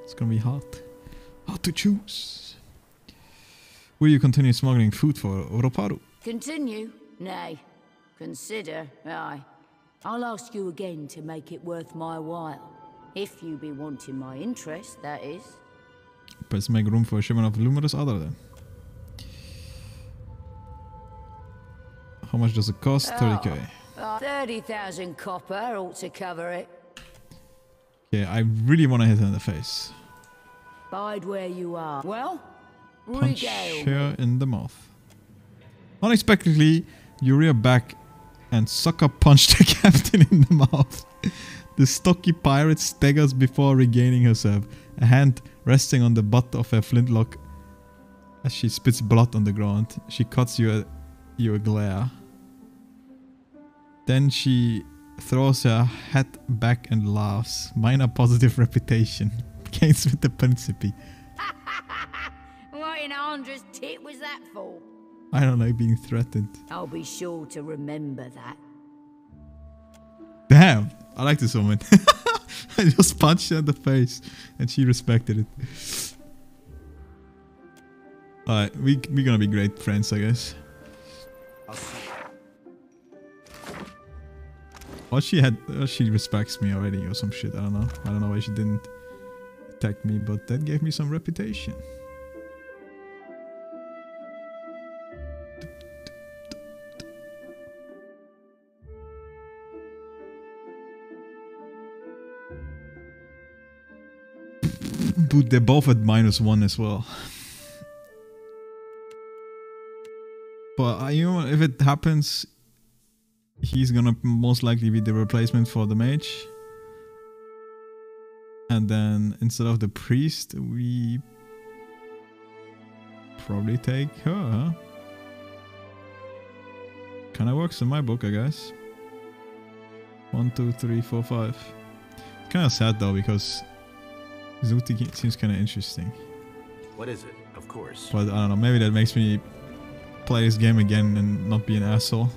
It's gonna be hard to choose. Will you continue smuggling food for Oroparu? Continue? Nay. Consider? Aye. I'll ask you again to make it worth my while. If you be wanting my interest, that is. Let's make room for a shipment of luminous Ardra then. How much does it cost? 30k. 30,000 copper ought to cover it. Yeah, I really want to hit her in the face. Bide where you are. Well, Punch regale her in the mouth. Unexpectedly, you rear back and sucker punch the captain in the mouth. The stocky pirate staggers before regaining herself, a hand resting on the butt of her flintlock. As she spits blood on the ground, she cuts you a glare. Then she throws her head back and laughs. Minor positive reputation. Gains with the Principe. What in Andra's tit was that for? I don't like being threatened. I'll be sure to remember that. Damn, I like this woman. I just punched her in the face and she respected it. Alright, we're gonna be great friends, I guess. Well, she respects me already or some shit, I don't know. I don't know why she didn't attack me, but that gave me some reputation. Dude, they're both at -1 as well. But you know, if it happens, he's gonna most likely be the replacement for the mage. And then instead of the priest, we probably take her, huh? Kinda works in my book, I guess. 1, 2, 3, 4, 5. Kinda sad though, because Zuti seems kinda interesting. What is it? Of course. But I don't know, maybe that makes me play this game again and not be an asshole.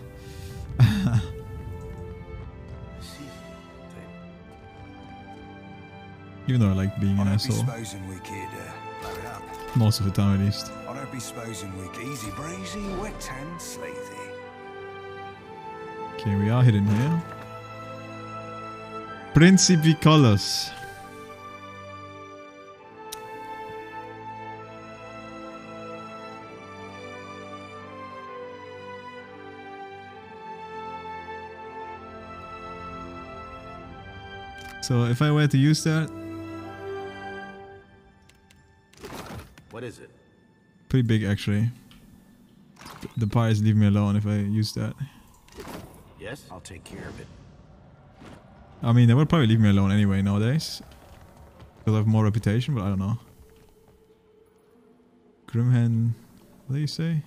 Even though I like being an asshole. Most of the time at least. I don't be supposing we easy breezy, wet and sleazy. Okay, we are hidden here. Principi Colors. So if I were to use that, what is it? Pretty big actually. The pirates leave me alone if I use that. Yes, I'll take care of it. I mean, they would probably leave me alone anyway nowadays. Because I have more reputation, but I don't know. Grimhen, what do you say?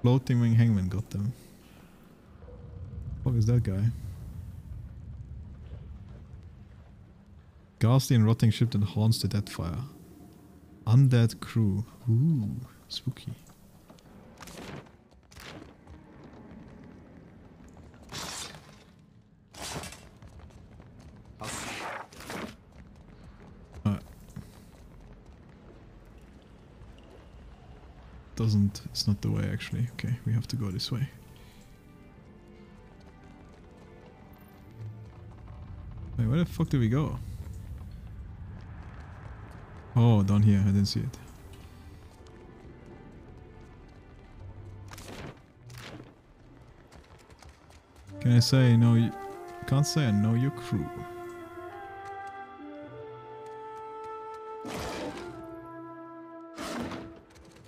Floating Wing Hangman got them. What is that guy? Ghastly and rotting ship that haunts the Deadfire. Undead crew. Ooh, spooky. It's not the way actually. Okay, we have to go this way. Wait, where the fuck do we go? Oh, down here. I didn't see it. Can I say no? Can't say I know your crew.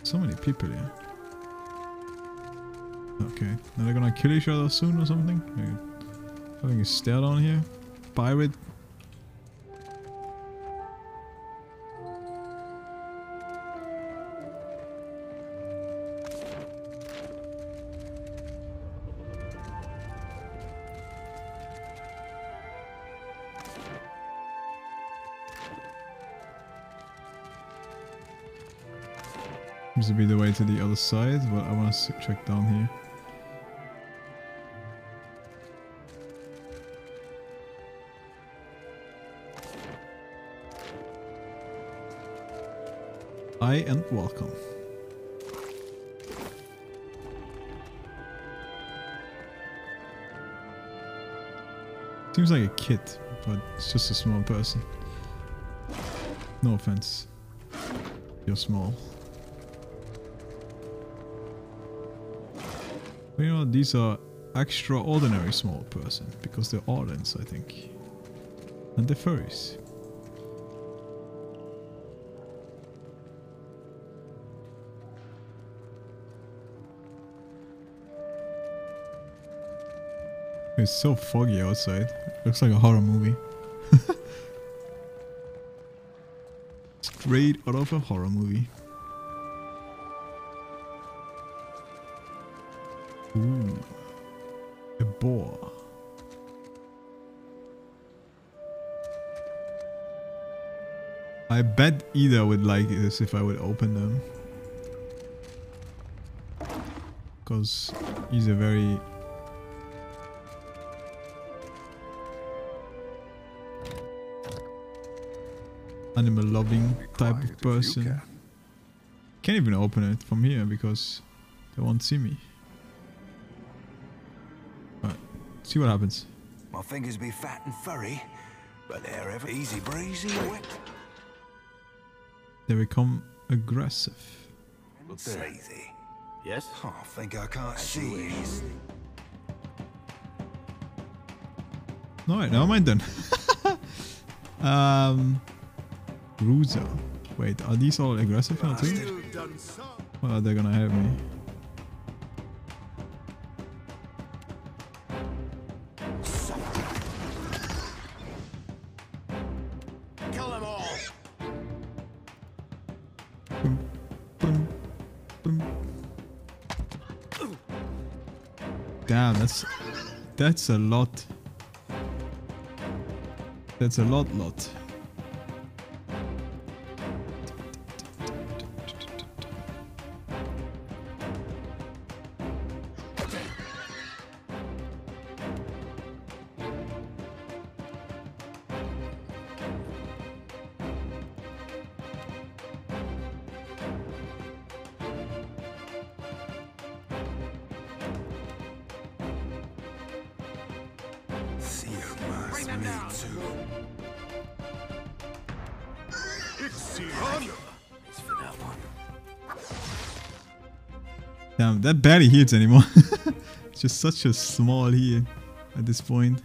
So many people here. Okay, now they're gonna kill each other soon or something? Having a stare down here. Pirate. Seems to be the way to the other side, but I want to check down here. Hi and welcome. Seems like a kid, but it's just a small person. No offense. You're small. But you know, these are extraordinary small person because they're Orlans, I think. And they're furries. It's so foggy outside. Looks like a horror movie. Straight out of a horror movie. Ooh. A boar. I bet Ida would like this if I would open them. Because he's a very... animal loving type of person. Can't even open it from here because they won't see me. Alright, see what happens. My fingers be fat and furry, but they're ever easy breezy wet. They become aggressive. Sleazy. Yes? Oh, I think I can't see you. Alright, never mind then. Bruiser. Wait, are these all aggressive now too? Well, they're gonna have me. Kill them all. Damn, that's a lot. That's a lot. Damn, that barely hits anymore. It's just such a small heal at this point.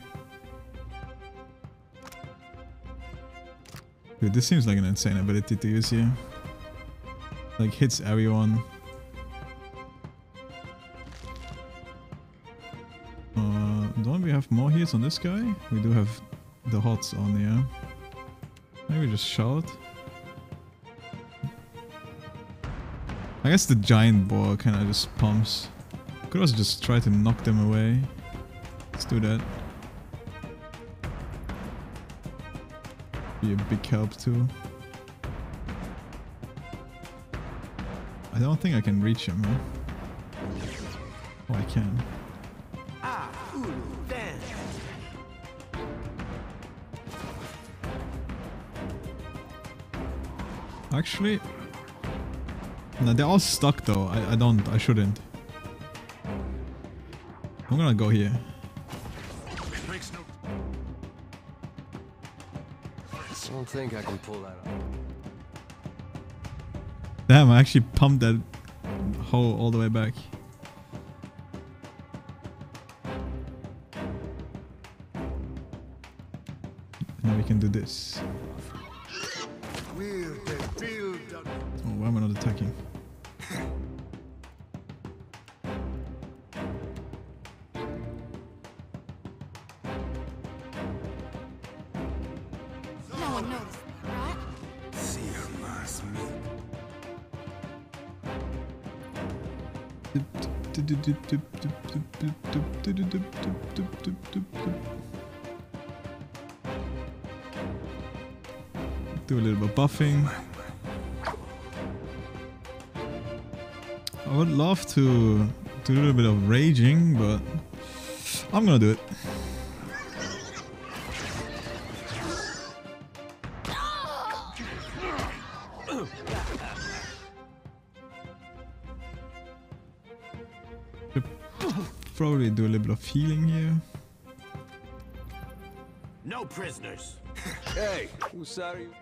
Dude, this seems like an insane ability to use here. Like, hits everyone. Don't we have more heals on this guy? We do have the hots on, yeah. Maybe just shout. I guess the giant boar kind of just pumps. Could also just try to knock them away. Let's do that. Be a big help too. I don't think I can reach him, huh? Oh, I can. Actually, no, they're all stuck though. I shouldn't. I'm gonna go here. I don't think I can pull that off. Damn, I actually pumped that hole all the way back. Now we can do this. Oh, why am I not attacking? No one noticed, right? Do a little bit of buffing. I would love to do a little bit of raging, but I'm gonna do it. Probably do a little bit of healing here. No prisoners. Hey, whose side are you?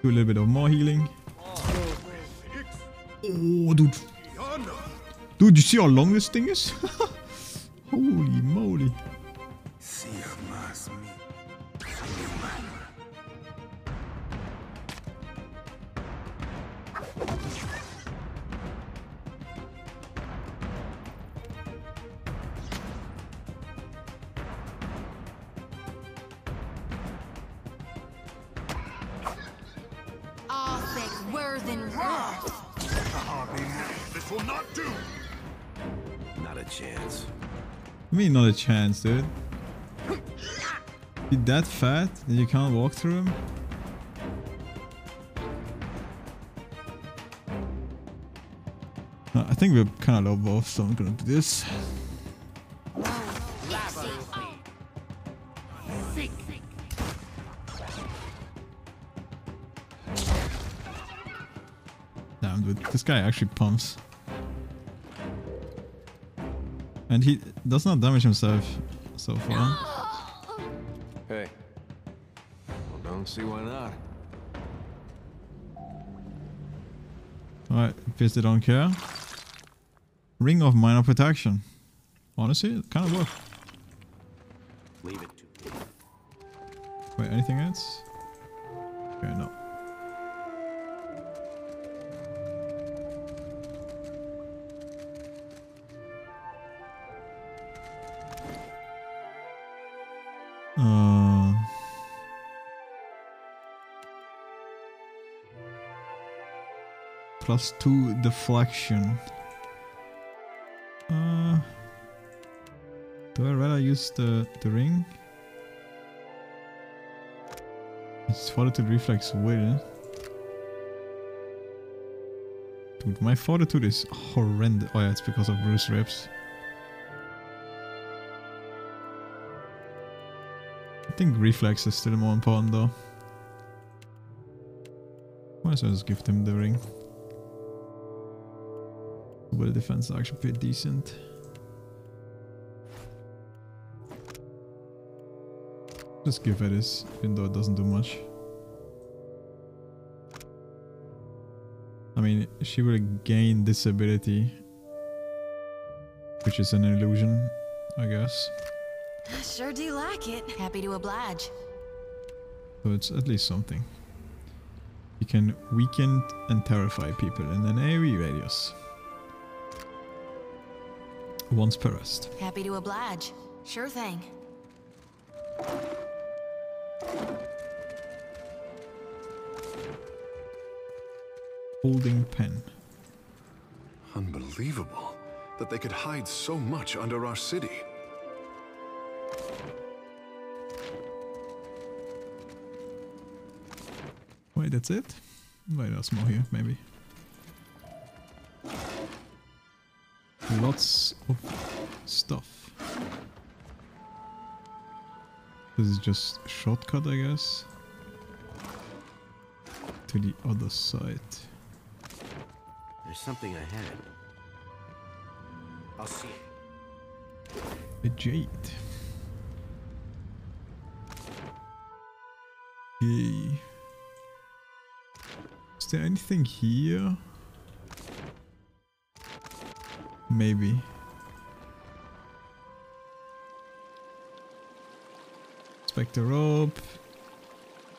Do a little bit of more healing. Oh, dude. Dude, you see how long this thing is? Holy moly. This will not do. Not a chance. I mean, not a chance, dude. You're that fat that you can't walk through him? I think we're kind of low both, so I'm gonna do this. Damn, dude, this guy actually pumps. And he does not damage himself so far. Hey. Well, don't see why not. Alright, appears they don't care. Ring of Minor Protection. Honestly, it kind of worked. Leave it to me. Wait, anything else? Okay, no. +2 deflection. Do I rather use the ring? It's fortitude, reflex, will. Dude, my fortitude is horrendous. Oh yeah, it's because of bruised ribs. I think reflex is still more important though. Might as well just give them the ring. Will defense is actually pretty decent. Just give it this, even though it doesn't do much. I mean, she will gain this ability, which is an illusion, I guess. I sure do like it. Happy to oblige. So it's at least something. You can weaken and terrify people in an AoE radius. Once per rest. Happy to oblige. Sure thing. Holding pen. Unbelievable that they could hide so much under our city. Wait, that's it? Wait, there's more here, maybe. Lots of stuff. This is just a shortcut, I guess. To the other side. There's something ahead. I'll see. A jade. Yay. Is there anything here? Maybe. Spectre rope.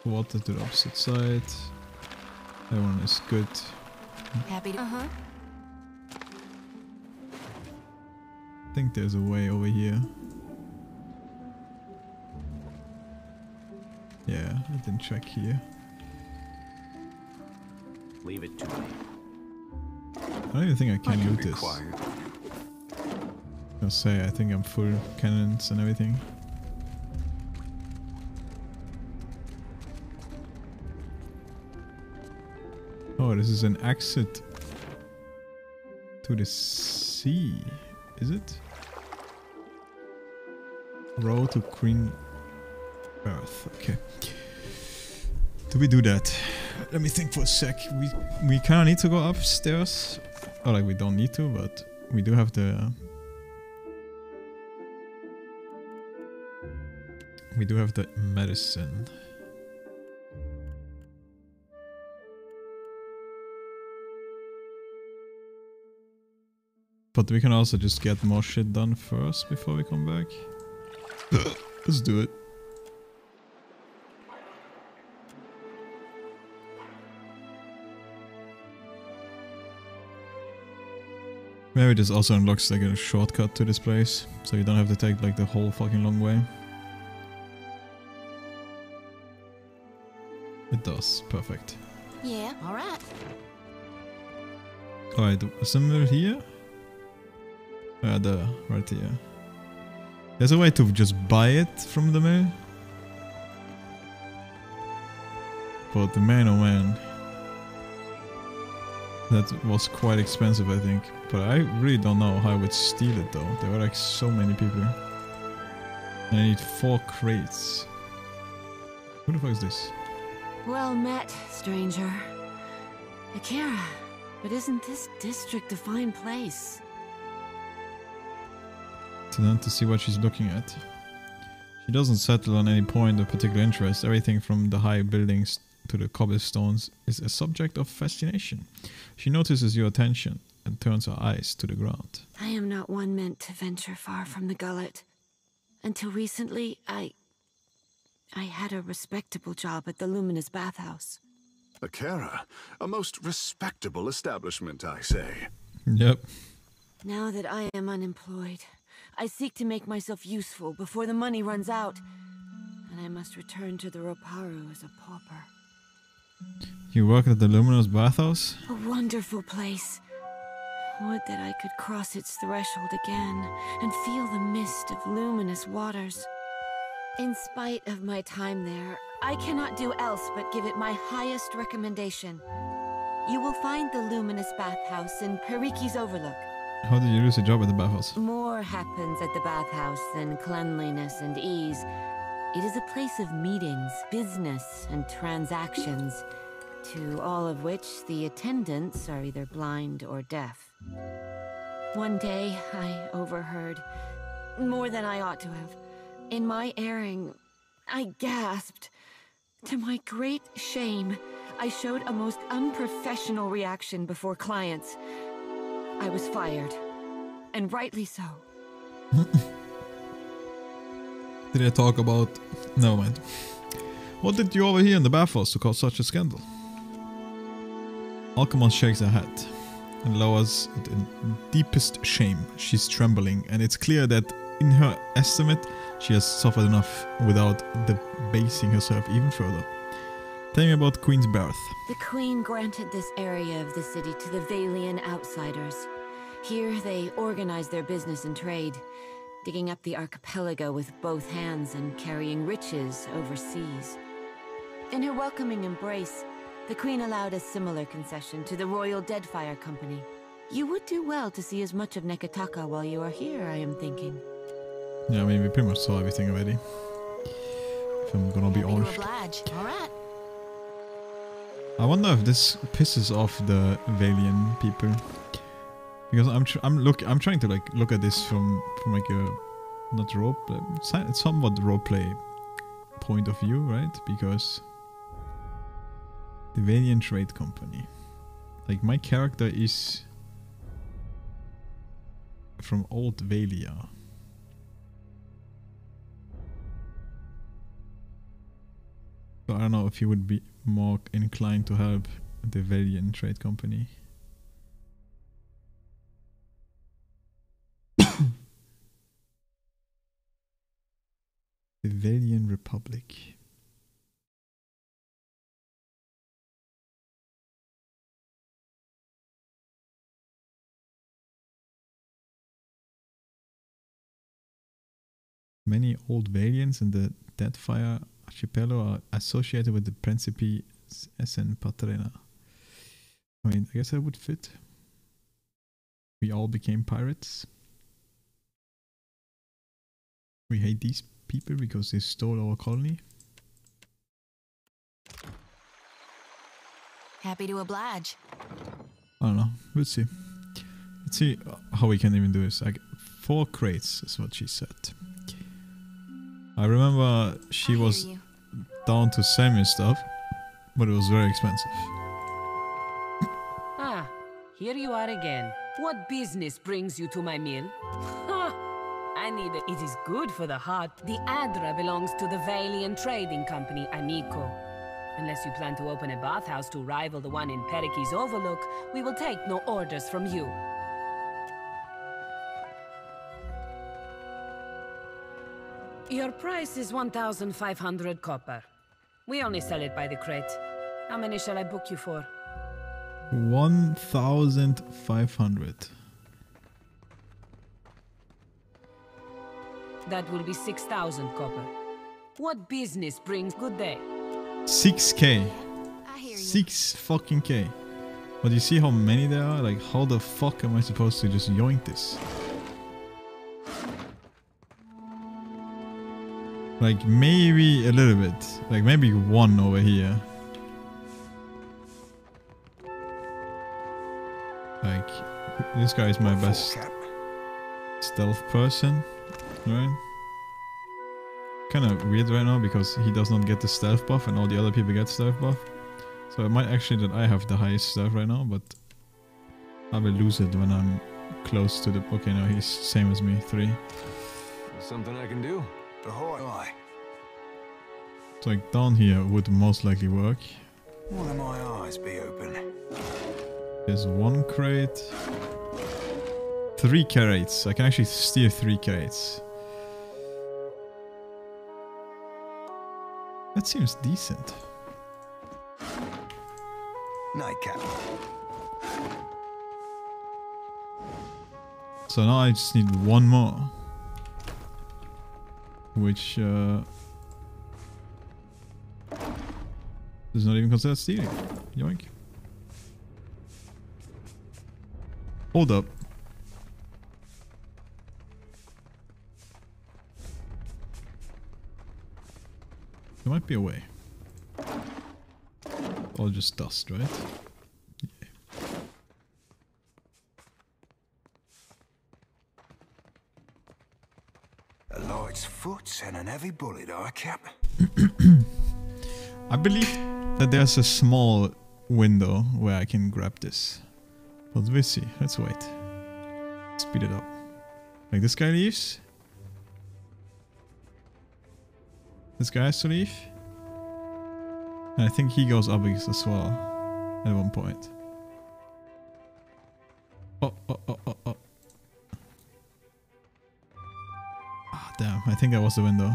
Water to the opposite side. That one is good. Happy to. I think there's a way over here. Yeah, I didn't check here. Leave it to me. I don't even think I can loot this. I'll say I think I'm full cannons and everything. Oh, this is an exit to the sea, is it? Road to Green Earth. Okay. Do we do that? Let me think for a sec. We kind of need to go upstairs. Or like we don't need to, but we do have the... We do have the medicine. But we can also just get more shit done first before we come back. Let's do it. Maybe this also unlocks like a shortcut to this place, so you don't have to take like the whole fucking long way. It does. Perfect. Yeah, alright. Alright, a symbol here? Right here. There's a way to just buy it from the mill. But man oh man. That was quite expensive, I think. But I really don't know how I would steal it though. There were like so many people. And I need 4 crates. Who the fuck is this? Well met, stranger. Akira, but isn't this district a fine place? To see what she's looking at. She doesn't settle on any point of particular interest. Everything from the high buildings to the cobblestones is a subject of fascination. She notices your attention and turns her eyes to the ground. I am not one meant to venture far from the gullet. Until recently, I had a respectable job at the Luminous Bathhouse. Akira, a most respectable establishment, I say. Yep. Now that I am unemployed, I seek to make myself useful before the money runs out, and I must return to the Roparu as a pauper. You work at the Luminous Bathhouse? A wonderful place. Would that I could cross its threshold again and feel the mist of luminous waters. In spite of my time there, I cannot do else but give it my highest recommendation. You will find the Luminous Bathhouse in Periki's Overlook. How did you lose a job at the bathhouse? More happens at the bathhouse than cleanliness and ease. It is a place of meetings, business, and transactions, to all of which the attendants are either blind or deaf. One day, I overheard, more than I ought to have. In my erring, I gasped. To my great shame, I showed a most unprofessional reaction before clients. I was fired, and rightly so. Did they talk about... Never mind. What did you overhear in the bathhouse to cause such a scandal? Alcemon shakes her head and lowers it in deepest shame. She's trembling, and it's clear that in her estimate, she has suffered enough without debasing herself even further. Tell me about Queen's birth. The Queen granted this area of the city to the Valian outsiders. Here they organized their business and trade, digging up the archipelago with both hands and carrying riches overseas. In her welcoming embrace, the Queen allowed a similar concession to the Royal Deadfire Company. You would do well to see as much of Neketaka while you are here, I am thinking. Yeah, I mean, we pretty much saw everything already. If I'm gonna be honest. Alright. I wonder if this pisses off the Valian people, because I'm trying to like look at this from like a not it's somewhat roleplay point of view, right? Because the Valian Trade Company, like my character is from Old Valia. So I don't know if he would be more inclined to help the Valian Trade Company. The Valian Republic. Many old Valians in the Deadfire Archipelago are associated with the Principe SN Patrena. I mean, I guess that would fit. We all became pirates. We hate these people because they stole our colony. Happy to oblige. I don't know. We'll see. Let's see how we can even do this. Like 4 crates is what she said. I remember she was down to semi stuff, but it was very expensive. Ah, here you are again. What business brings you to my mill? I need it. It is good for the heart. The Adra belongs to the Valian Trading Company, Amico. Unless you plan to open a bathhouse to rival the one in Periki's Overlook, we will take no orders from you. Your price is 1,500 copper. We only sell it by the crate. How many shall I book you for? 1,500. That will be 6,000 copper. What business brings good day? 6k. 6 fucking k. But you see how many there are? Like, how the fuck am I supposed to just yoink this? Like, maybe a little bit. Like, maybe 1 over here. Like, this guy is my best stealth person, right? Kind of weird right now because he does not get the stealth buff and all the other people get stealth buff. So it might actually that I have the highest stealth right now, but I will lose it when I'm close to the... Okay, no, he's same as me, 3. Something I can do? Ahoy. Aye. So like down here would most likely work. Will my eyes be open? There's 1 crate. 3 crates. I can actually steer 3 crates. That seems decent. Nightcap. So now I just need 1 more. Which does not even consider stealing. Yoink. Hold up. There might be a way. Or just dust, right? Yeah. A light's foot and an heavy bullet, I cap. I believe that there's a small window where I can grab this. But we'll see. Let's wait. Speed it up. Like this guy leaves. This guy has to leave. And I think he goes up as well. At one point. Oh. Ah, damn. I think that was the window.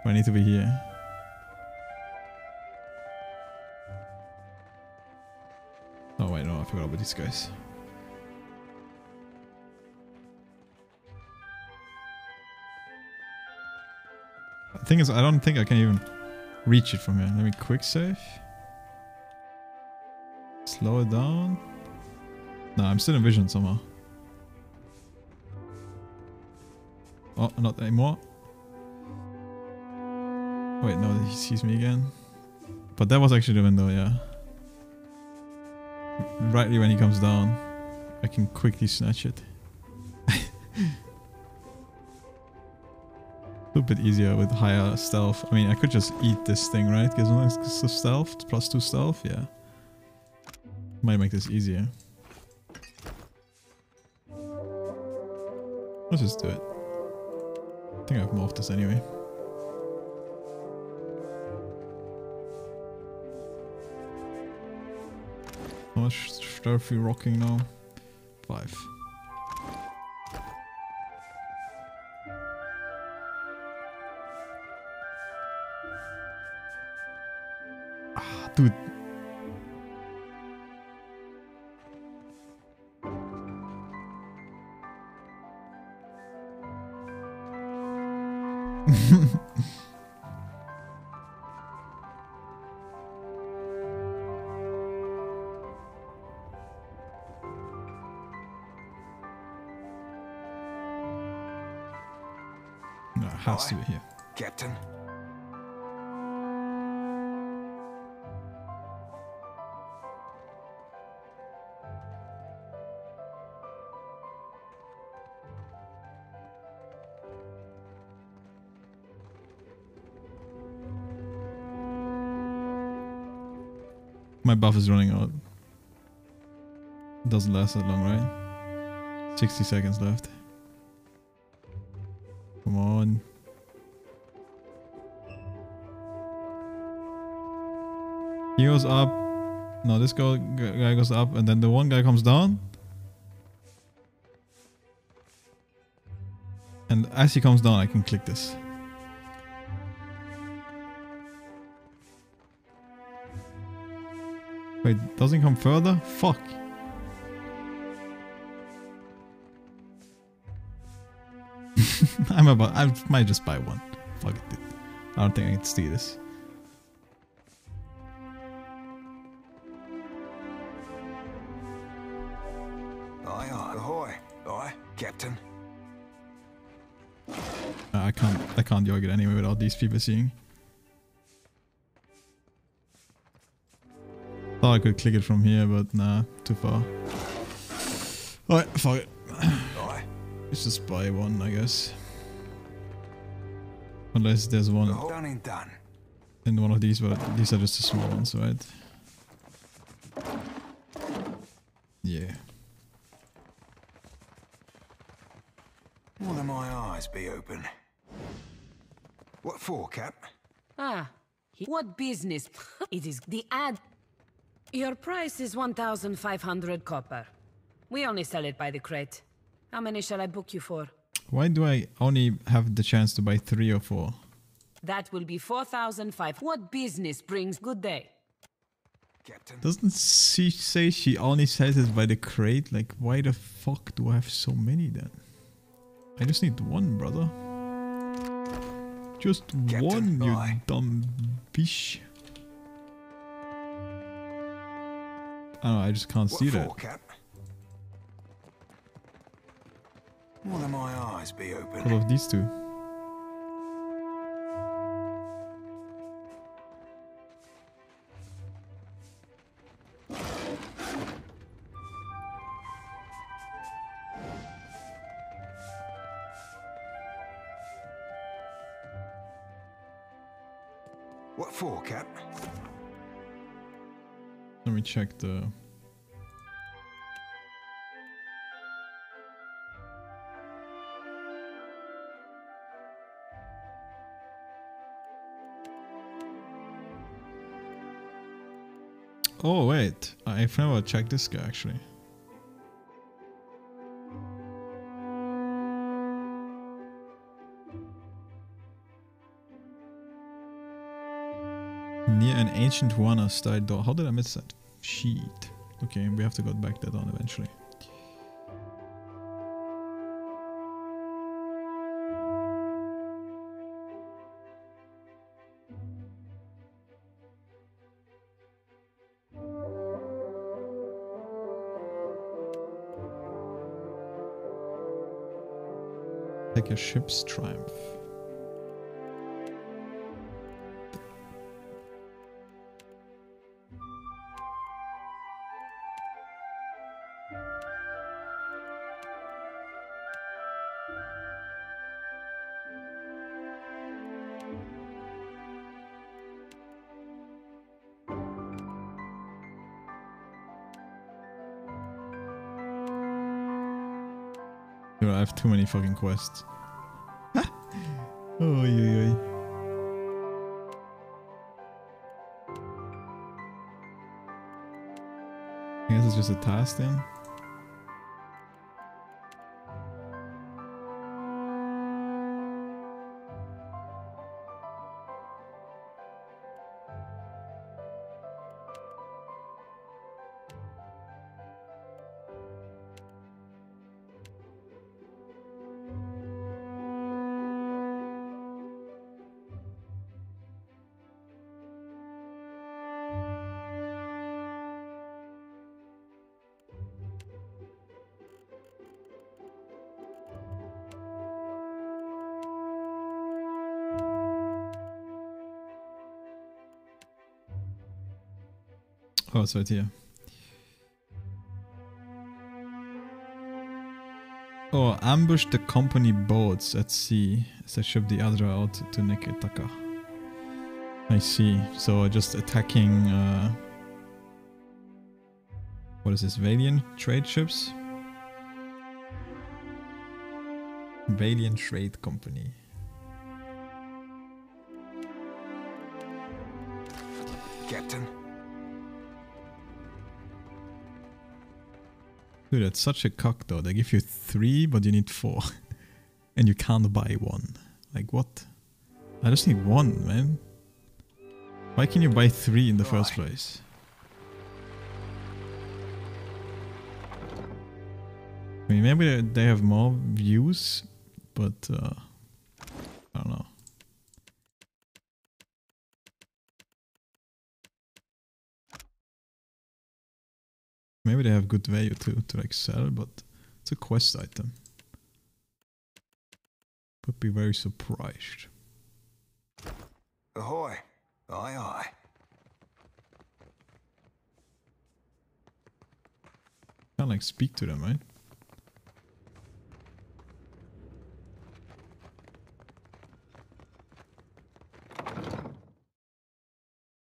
I need to be here. Oh wait, no, I forgot about these guys. The thing is, I don't think I can even reach it from here. Let me quick save. Slow it down. No, I'm still in vision somehow. Oh, not anymore. Wait, no, he sees me again. But that was actually the window, yeah. Rightly when he comes down, I can quickly snatch it. A little bit easier with higher stealth. I mean, I could just eat this thing, right? Because it's stealth, it's +2 stealth, yeah. Might make this easier. Let's just do it. I think I've morphed this anyway. How much stuff are you rocking now? 5. Ah, dude. No, it has to be here. Captain. My buff is running out. Doesn't last that long, right? 60 seconds left. Come on. He goes up. No, this guy goes up, and then the one guy comes down. And as he comes down, I can click this. Wait, doesn't come further? Fuck. I might just buy one. Fuck it, dude. I don't think I can steal this. Aye, aye, ahoy. Aye, Captain. I can't yog it anyway without these people seeing. Thought I could click it from here, but nah, too far. Alright, fuck it. Let's just buy one, I guess. Unless there's one in one of these, but these are just the small ones, right? Yeah. More than my eyes be open. What for, Cap? Ah, what business? It is the ad. Your price is 1,500 copper. We only sell it by the crate. How many shall I book you for? Why do I only have the chance to buy 3 or 4? That will be 4,500. What business brings good day? Captain. Doesn't she say she only sells it by the crate? Like, why the fuck do I have so many then? I just need 1, brother. Just Captain, 1, you bye. dumb bitch. I don't know, I just can't see What that. for, Cap? More than my eyes be open. What of these 2? What for, Cap? Let me check the... Oh wait, I've never checked this guy actually. Near an ancient Huana style door. How did I miss that? Shit. Okay, we have to go back that on eventually. Like a ship's triumph. Dude, I have too many fucking quests. Oh, yeah. I guess it's just a task then. Oh, it's right here. Oh, ambush the company boats at sea as they ship the Adra out to Neketaka. I see. So just attacking... what is this? Valiant trade ships? Valiant Trade Company. Captain. Dude, that's such a cock though. They give you 3, but you need 4. And you can't buy 1. Like, what? I just need 1, man. Why can you buy 3 in the first place? I mean, maybe they have more views, but I don't know. Maybe they have good value too, to like sell, but it's a quest item. Would be very surprised. Ahoy! Aye, aye. Can't like speak to them, right?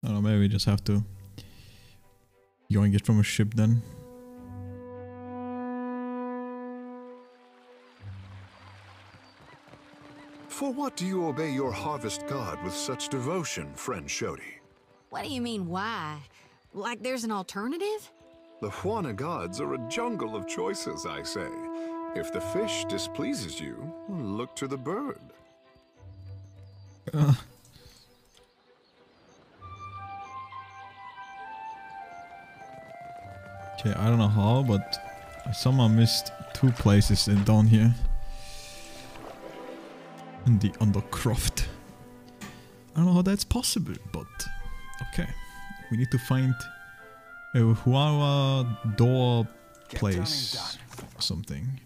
I don't know, maybe we just have to yoink it from a ship then. For what do you obey your harvest god with such devotion, friend Shodi? What do you mean, why? Like there's an alternative? The Huana gods are a jungle of choices, I say. If the fish displeases you, look to the bird. Okay, I don't know how, but I somehow missed 2 places down here. In the Undercroft. I don't know how that's possible, but okay. We need to find a Huara door place or something.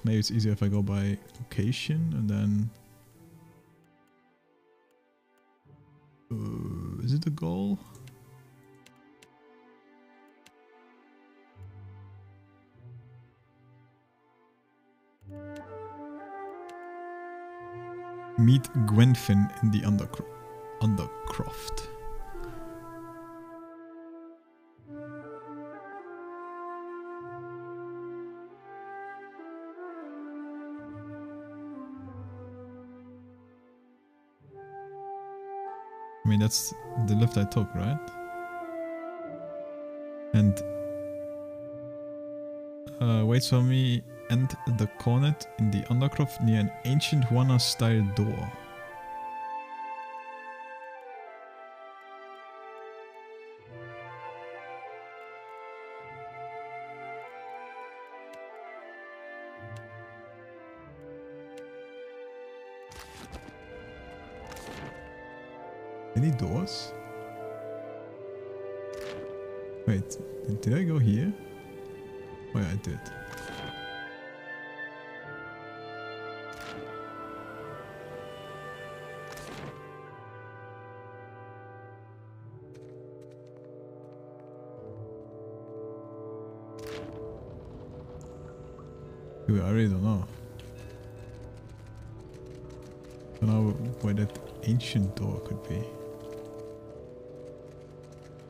Maybe it's easier if I go by location and then... is it the goal? Meet Gwenfin in the Undercroft. I mean, that's the lift I took, right? And waits for me and the cornet in the Undercroft near an ancient Huana style door. Any doors? Wait, did I go here? Oh yeah, I did. Dude, I really don't know. Don't know where that ancient door could be.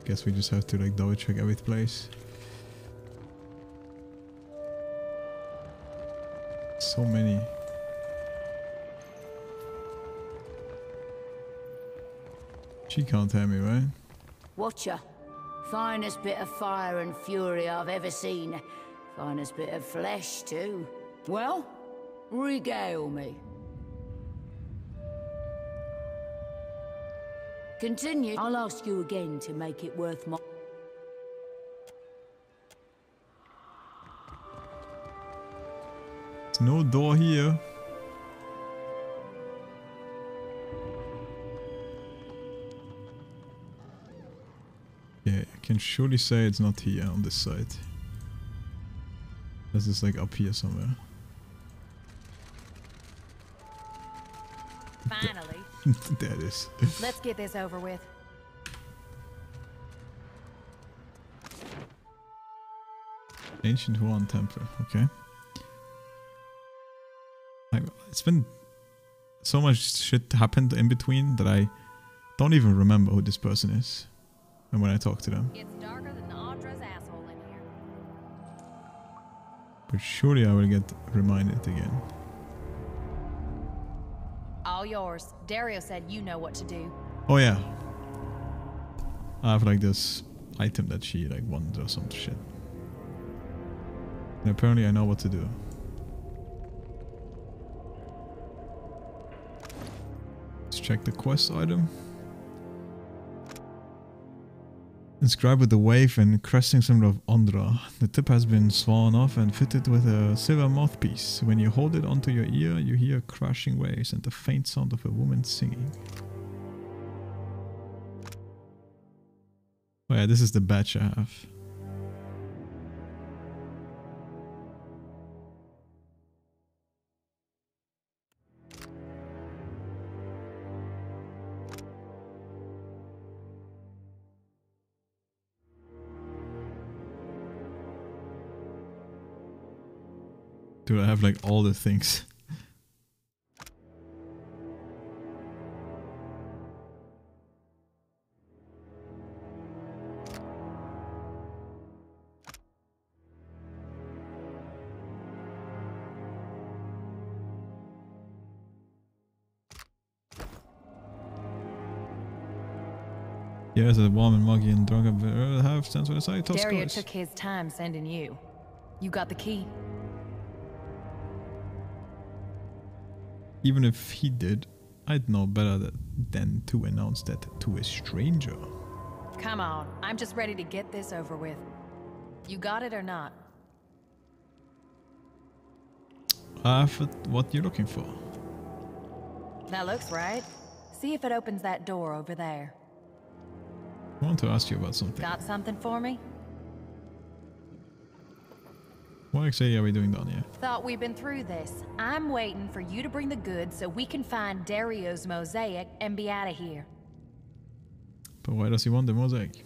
Guess we just have to like double check every place. So many. She can't hear me, right? Watcher. Finest bit of fire and fury I've ever seen. Finest bit of flesh, too. Well, regale me. Continue. I'll ask you again to make it worth my... There's no door here. Yeah, I can surely say it's not here on this side. This is like up here somewhere. Finally. There it is. Let's get this over with. Ancient Huan Temple, okay. It's been so much shit happened in between that I don't even remember who this person is. And when I talk to them. It's darker than Audra's asshole in here. But surely I will get reminded again. All yours. Dario said you know what to do. Oh yeah. I have like this item that she like wanted or some shit. And apparently I know what to do. Let's check the quest item. Inscribed with the wave and cresting symbol of Ondra. The tip has been sworn off and fitted with a silver mouthpiece. When you hold it onto your ear, you hear crashing waves and the faint sound of a woman singing. Oh yeah, this is the badge I have. Dude, I have like all the things. Yes, a warm and muggy and drunk have stands on the side. Dario took his time sending you. You got the key. Even if he did, I'd know better than to announce that to a stranger. Come on, I'm just ready to get this over with. You got it or not? What you're looking for? That looks right. See if it opens that door over there. I want to ask you about something. Got something for me? What exactly are we doing down here? Thought we'd been through this. I'm waiting for you to bring the goods so we can find Dario's mosaic and be out of here. But why does he want the mosaic?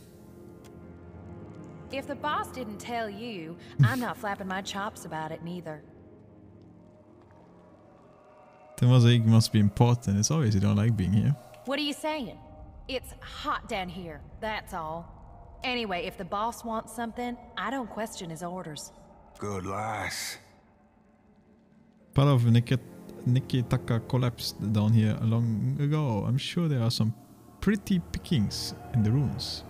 If the boss didn't tell you, I'm not flapping my chops about it neither. The mosaic must be important. It's obvious you don't like being here. What are you saying? It's hot down here, that's all. Anyway, if the boss wants something, I don't question his orders. Good lass. Part of Nikitaka collapsed down here long ago. I'm sure there are some pretty pickings in the ruins.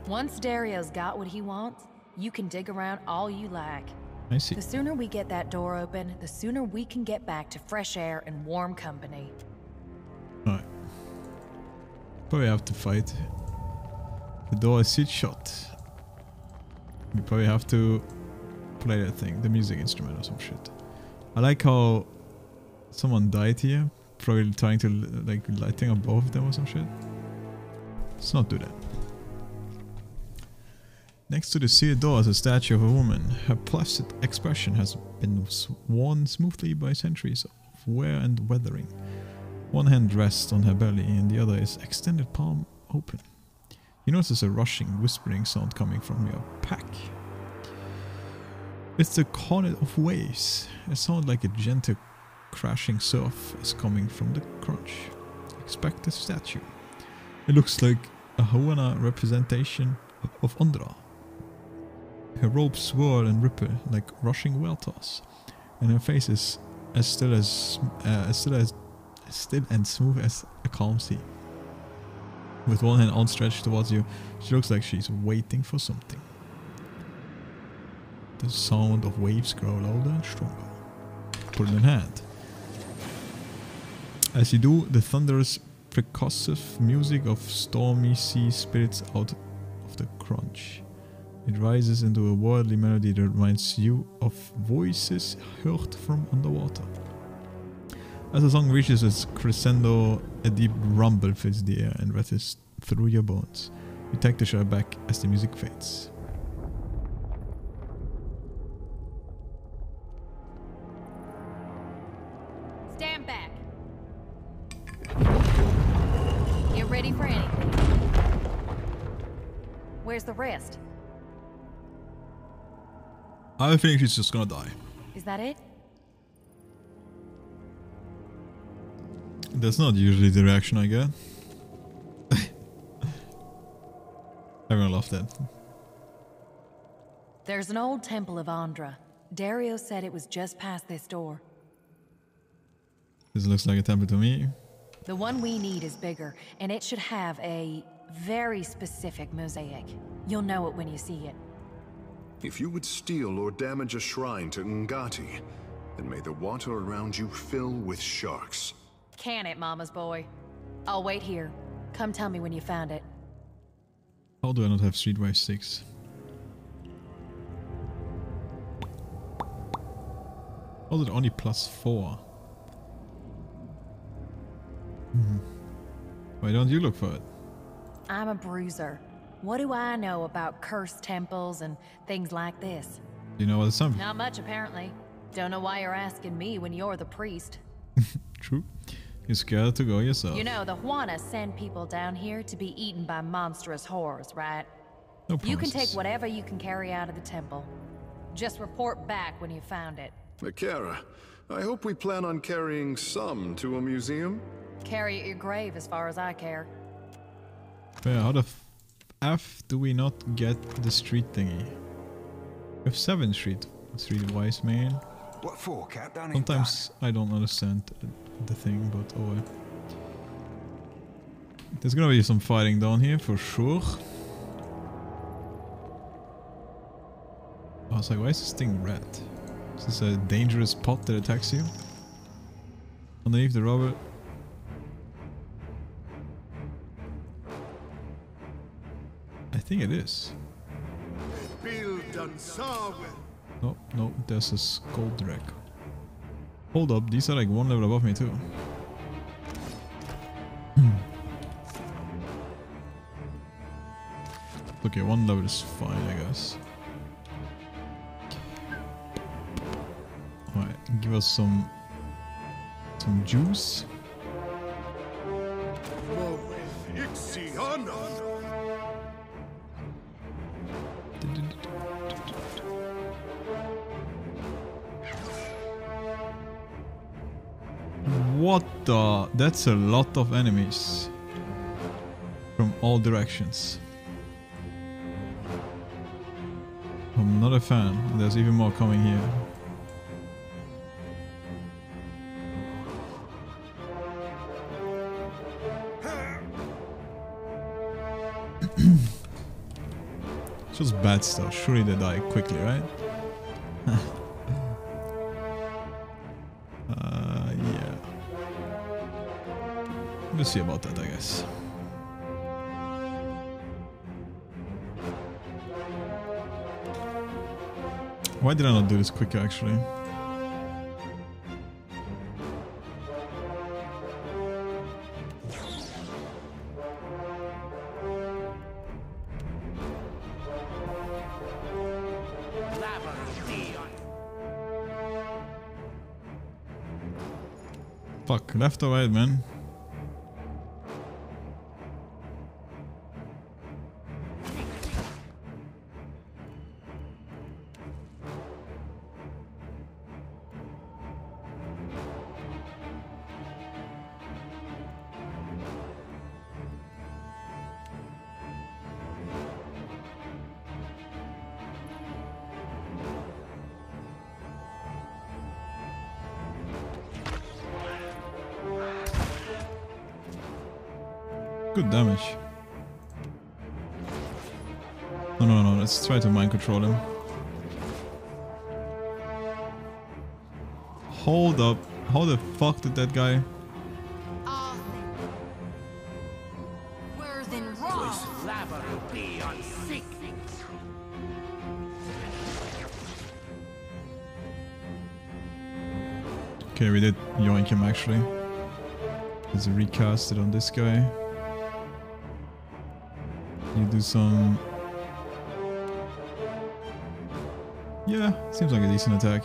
Once Dario's got what he wants, you can dig around all you like. I see. The sooner we get that door open, the sooner we can get back to fresh air and warm company. Alright. Probably have to fight. The door is sealed shut. We probably have to play that thing, the music instrument or some shit. I like how someone died here, probably trying to like lighting up both of them or some shit. Let's not do that. Next to the sealed door is a statue of a woman. Her placid expression has been worn smoothly by centuries of wear and weathering. One hand rests on her belly and the other is extended palm open. You notice a rushing, whispering sound coming from your pack. It's the cornet of waves. A sound like a gentle crashing surf is coming from the crunch. Expect the statue. It looks like a Huana representation of Ondra. Her robes swirl and ripple like rushing welters, and her face is as still and smooth as a calm sea. With one hand outstretched towards you, she looks like she's waiting for something. The sound of waves grow louder and stronger. Put it in hand. As you do, the thunderous, percussive music of stormy sea spirits out of the crunch. It rises into a worldly melody that reminds you of voices heard from underwater. As the song reaches its crescendo, a deep rumble fills the air and rattles through your bones. You take the shot back as the music fades. Stand back. Get ready for anything. Where's the rest? I think she's just gonna die. Is that it? That's not usually the reaction I get. Everyone loved that. There's an old temple of Ondra. Dario said it was just past this door. This looks like a temple to me. The one we need is bigger, and it should have a very specific mosaic. You'll know it when you see it. If you would steal or damage a shrine to Ngati, then may the water around you fill with sharks. Can it, Mama's boy? I'll wait here. Come tell me when you found it. How do I not have Streetwise 6? How is it only +4? Why don't you look for it? I'm a bruiser. What do I know about cursed temples and things like this? Do you know what it's something? Not much, apparently. Don't know why you're asking me when you're the priest. True. You're scared to go yourself. You know, the Huana send people down here to be eaten by monstrous horrors, right? No You can promises. take whatever you can carry out of the temple. Just report back when you found it. Makara, I hope we plan on carrying some to a museum. Carry it your grave as far as I care. Yeah, how the F do we not get the street thingy? We have 7 streetwise, man. What for, Cap? Don't Sometimes I don't understand the thing, but oh well. There's gonna be some fighting down here for sure. I was like, why is this thing red? Is this a dangerous pot that attacks you? Underneath the rubber. I think it is. Oh, no, there's a Skuldrak. Hold up, these are like one level above me too. Okay, one level is fine, I guess. Alright, give us some juice. What the? That's a lot of enemies from all directions. I'm not a fan. There's even more coming here. Just bad stuff. Surely they die quickly, right? Yeah. We'll see about that, I guess. Why did I not do this quicker, actually? Fuck, left or right, man? Good damage. No, let's try to mind control him. Hold up. How the fuck did that guy... Okay, we did yoink him actually. Let's recast it on this guy. You do some... Yeah, seems like a decent attack.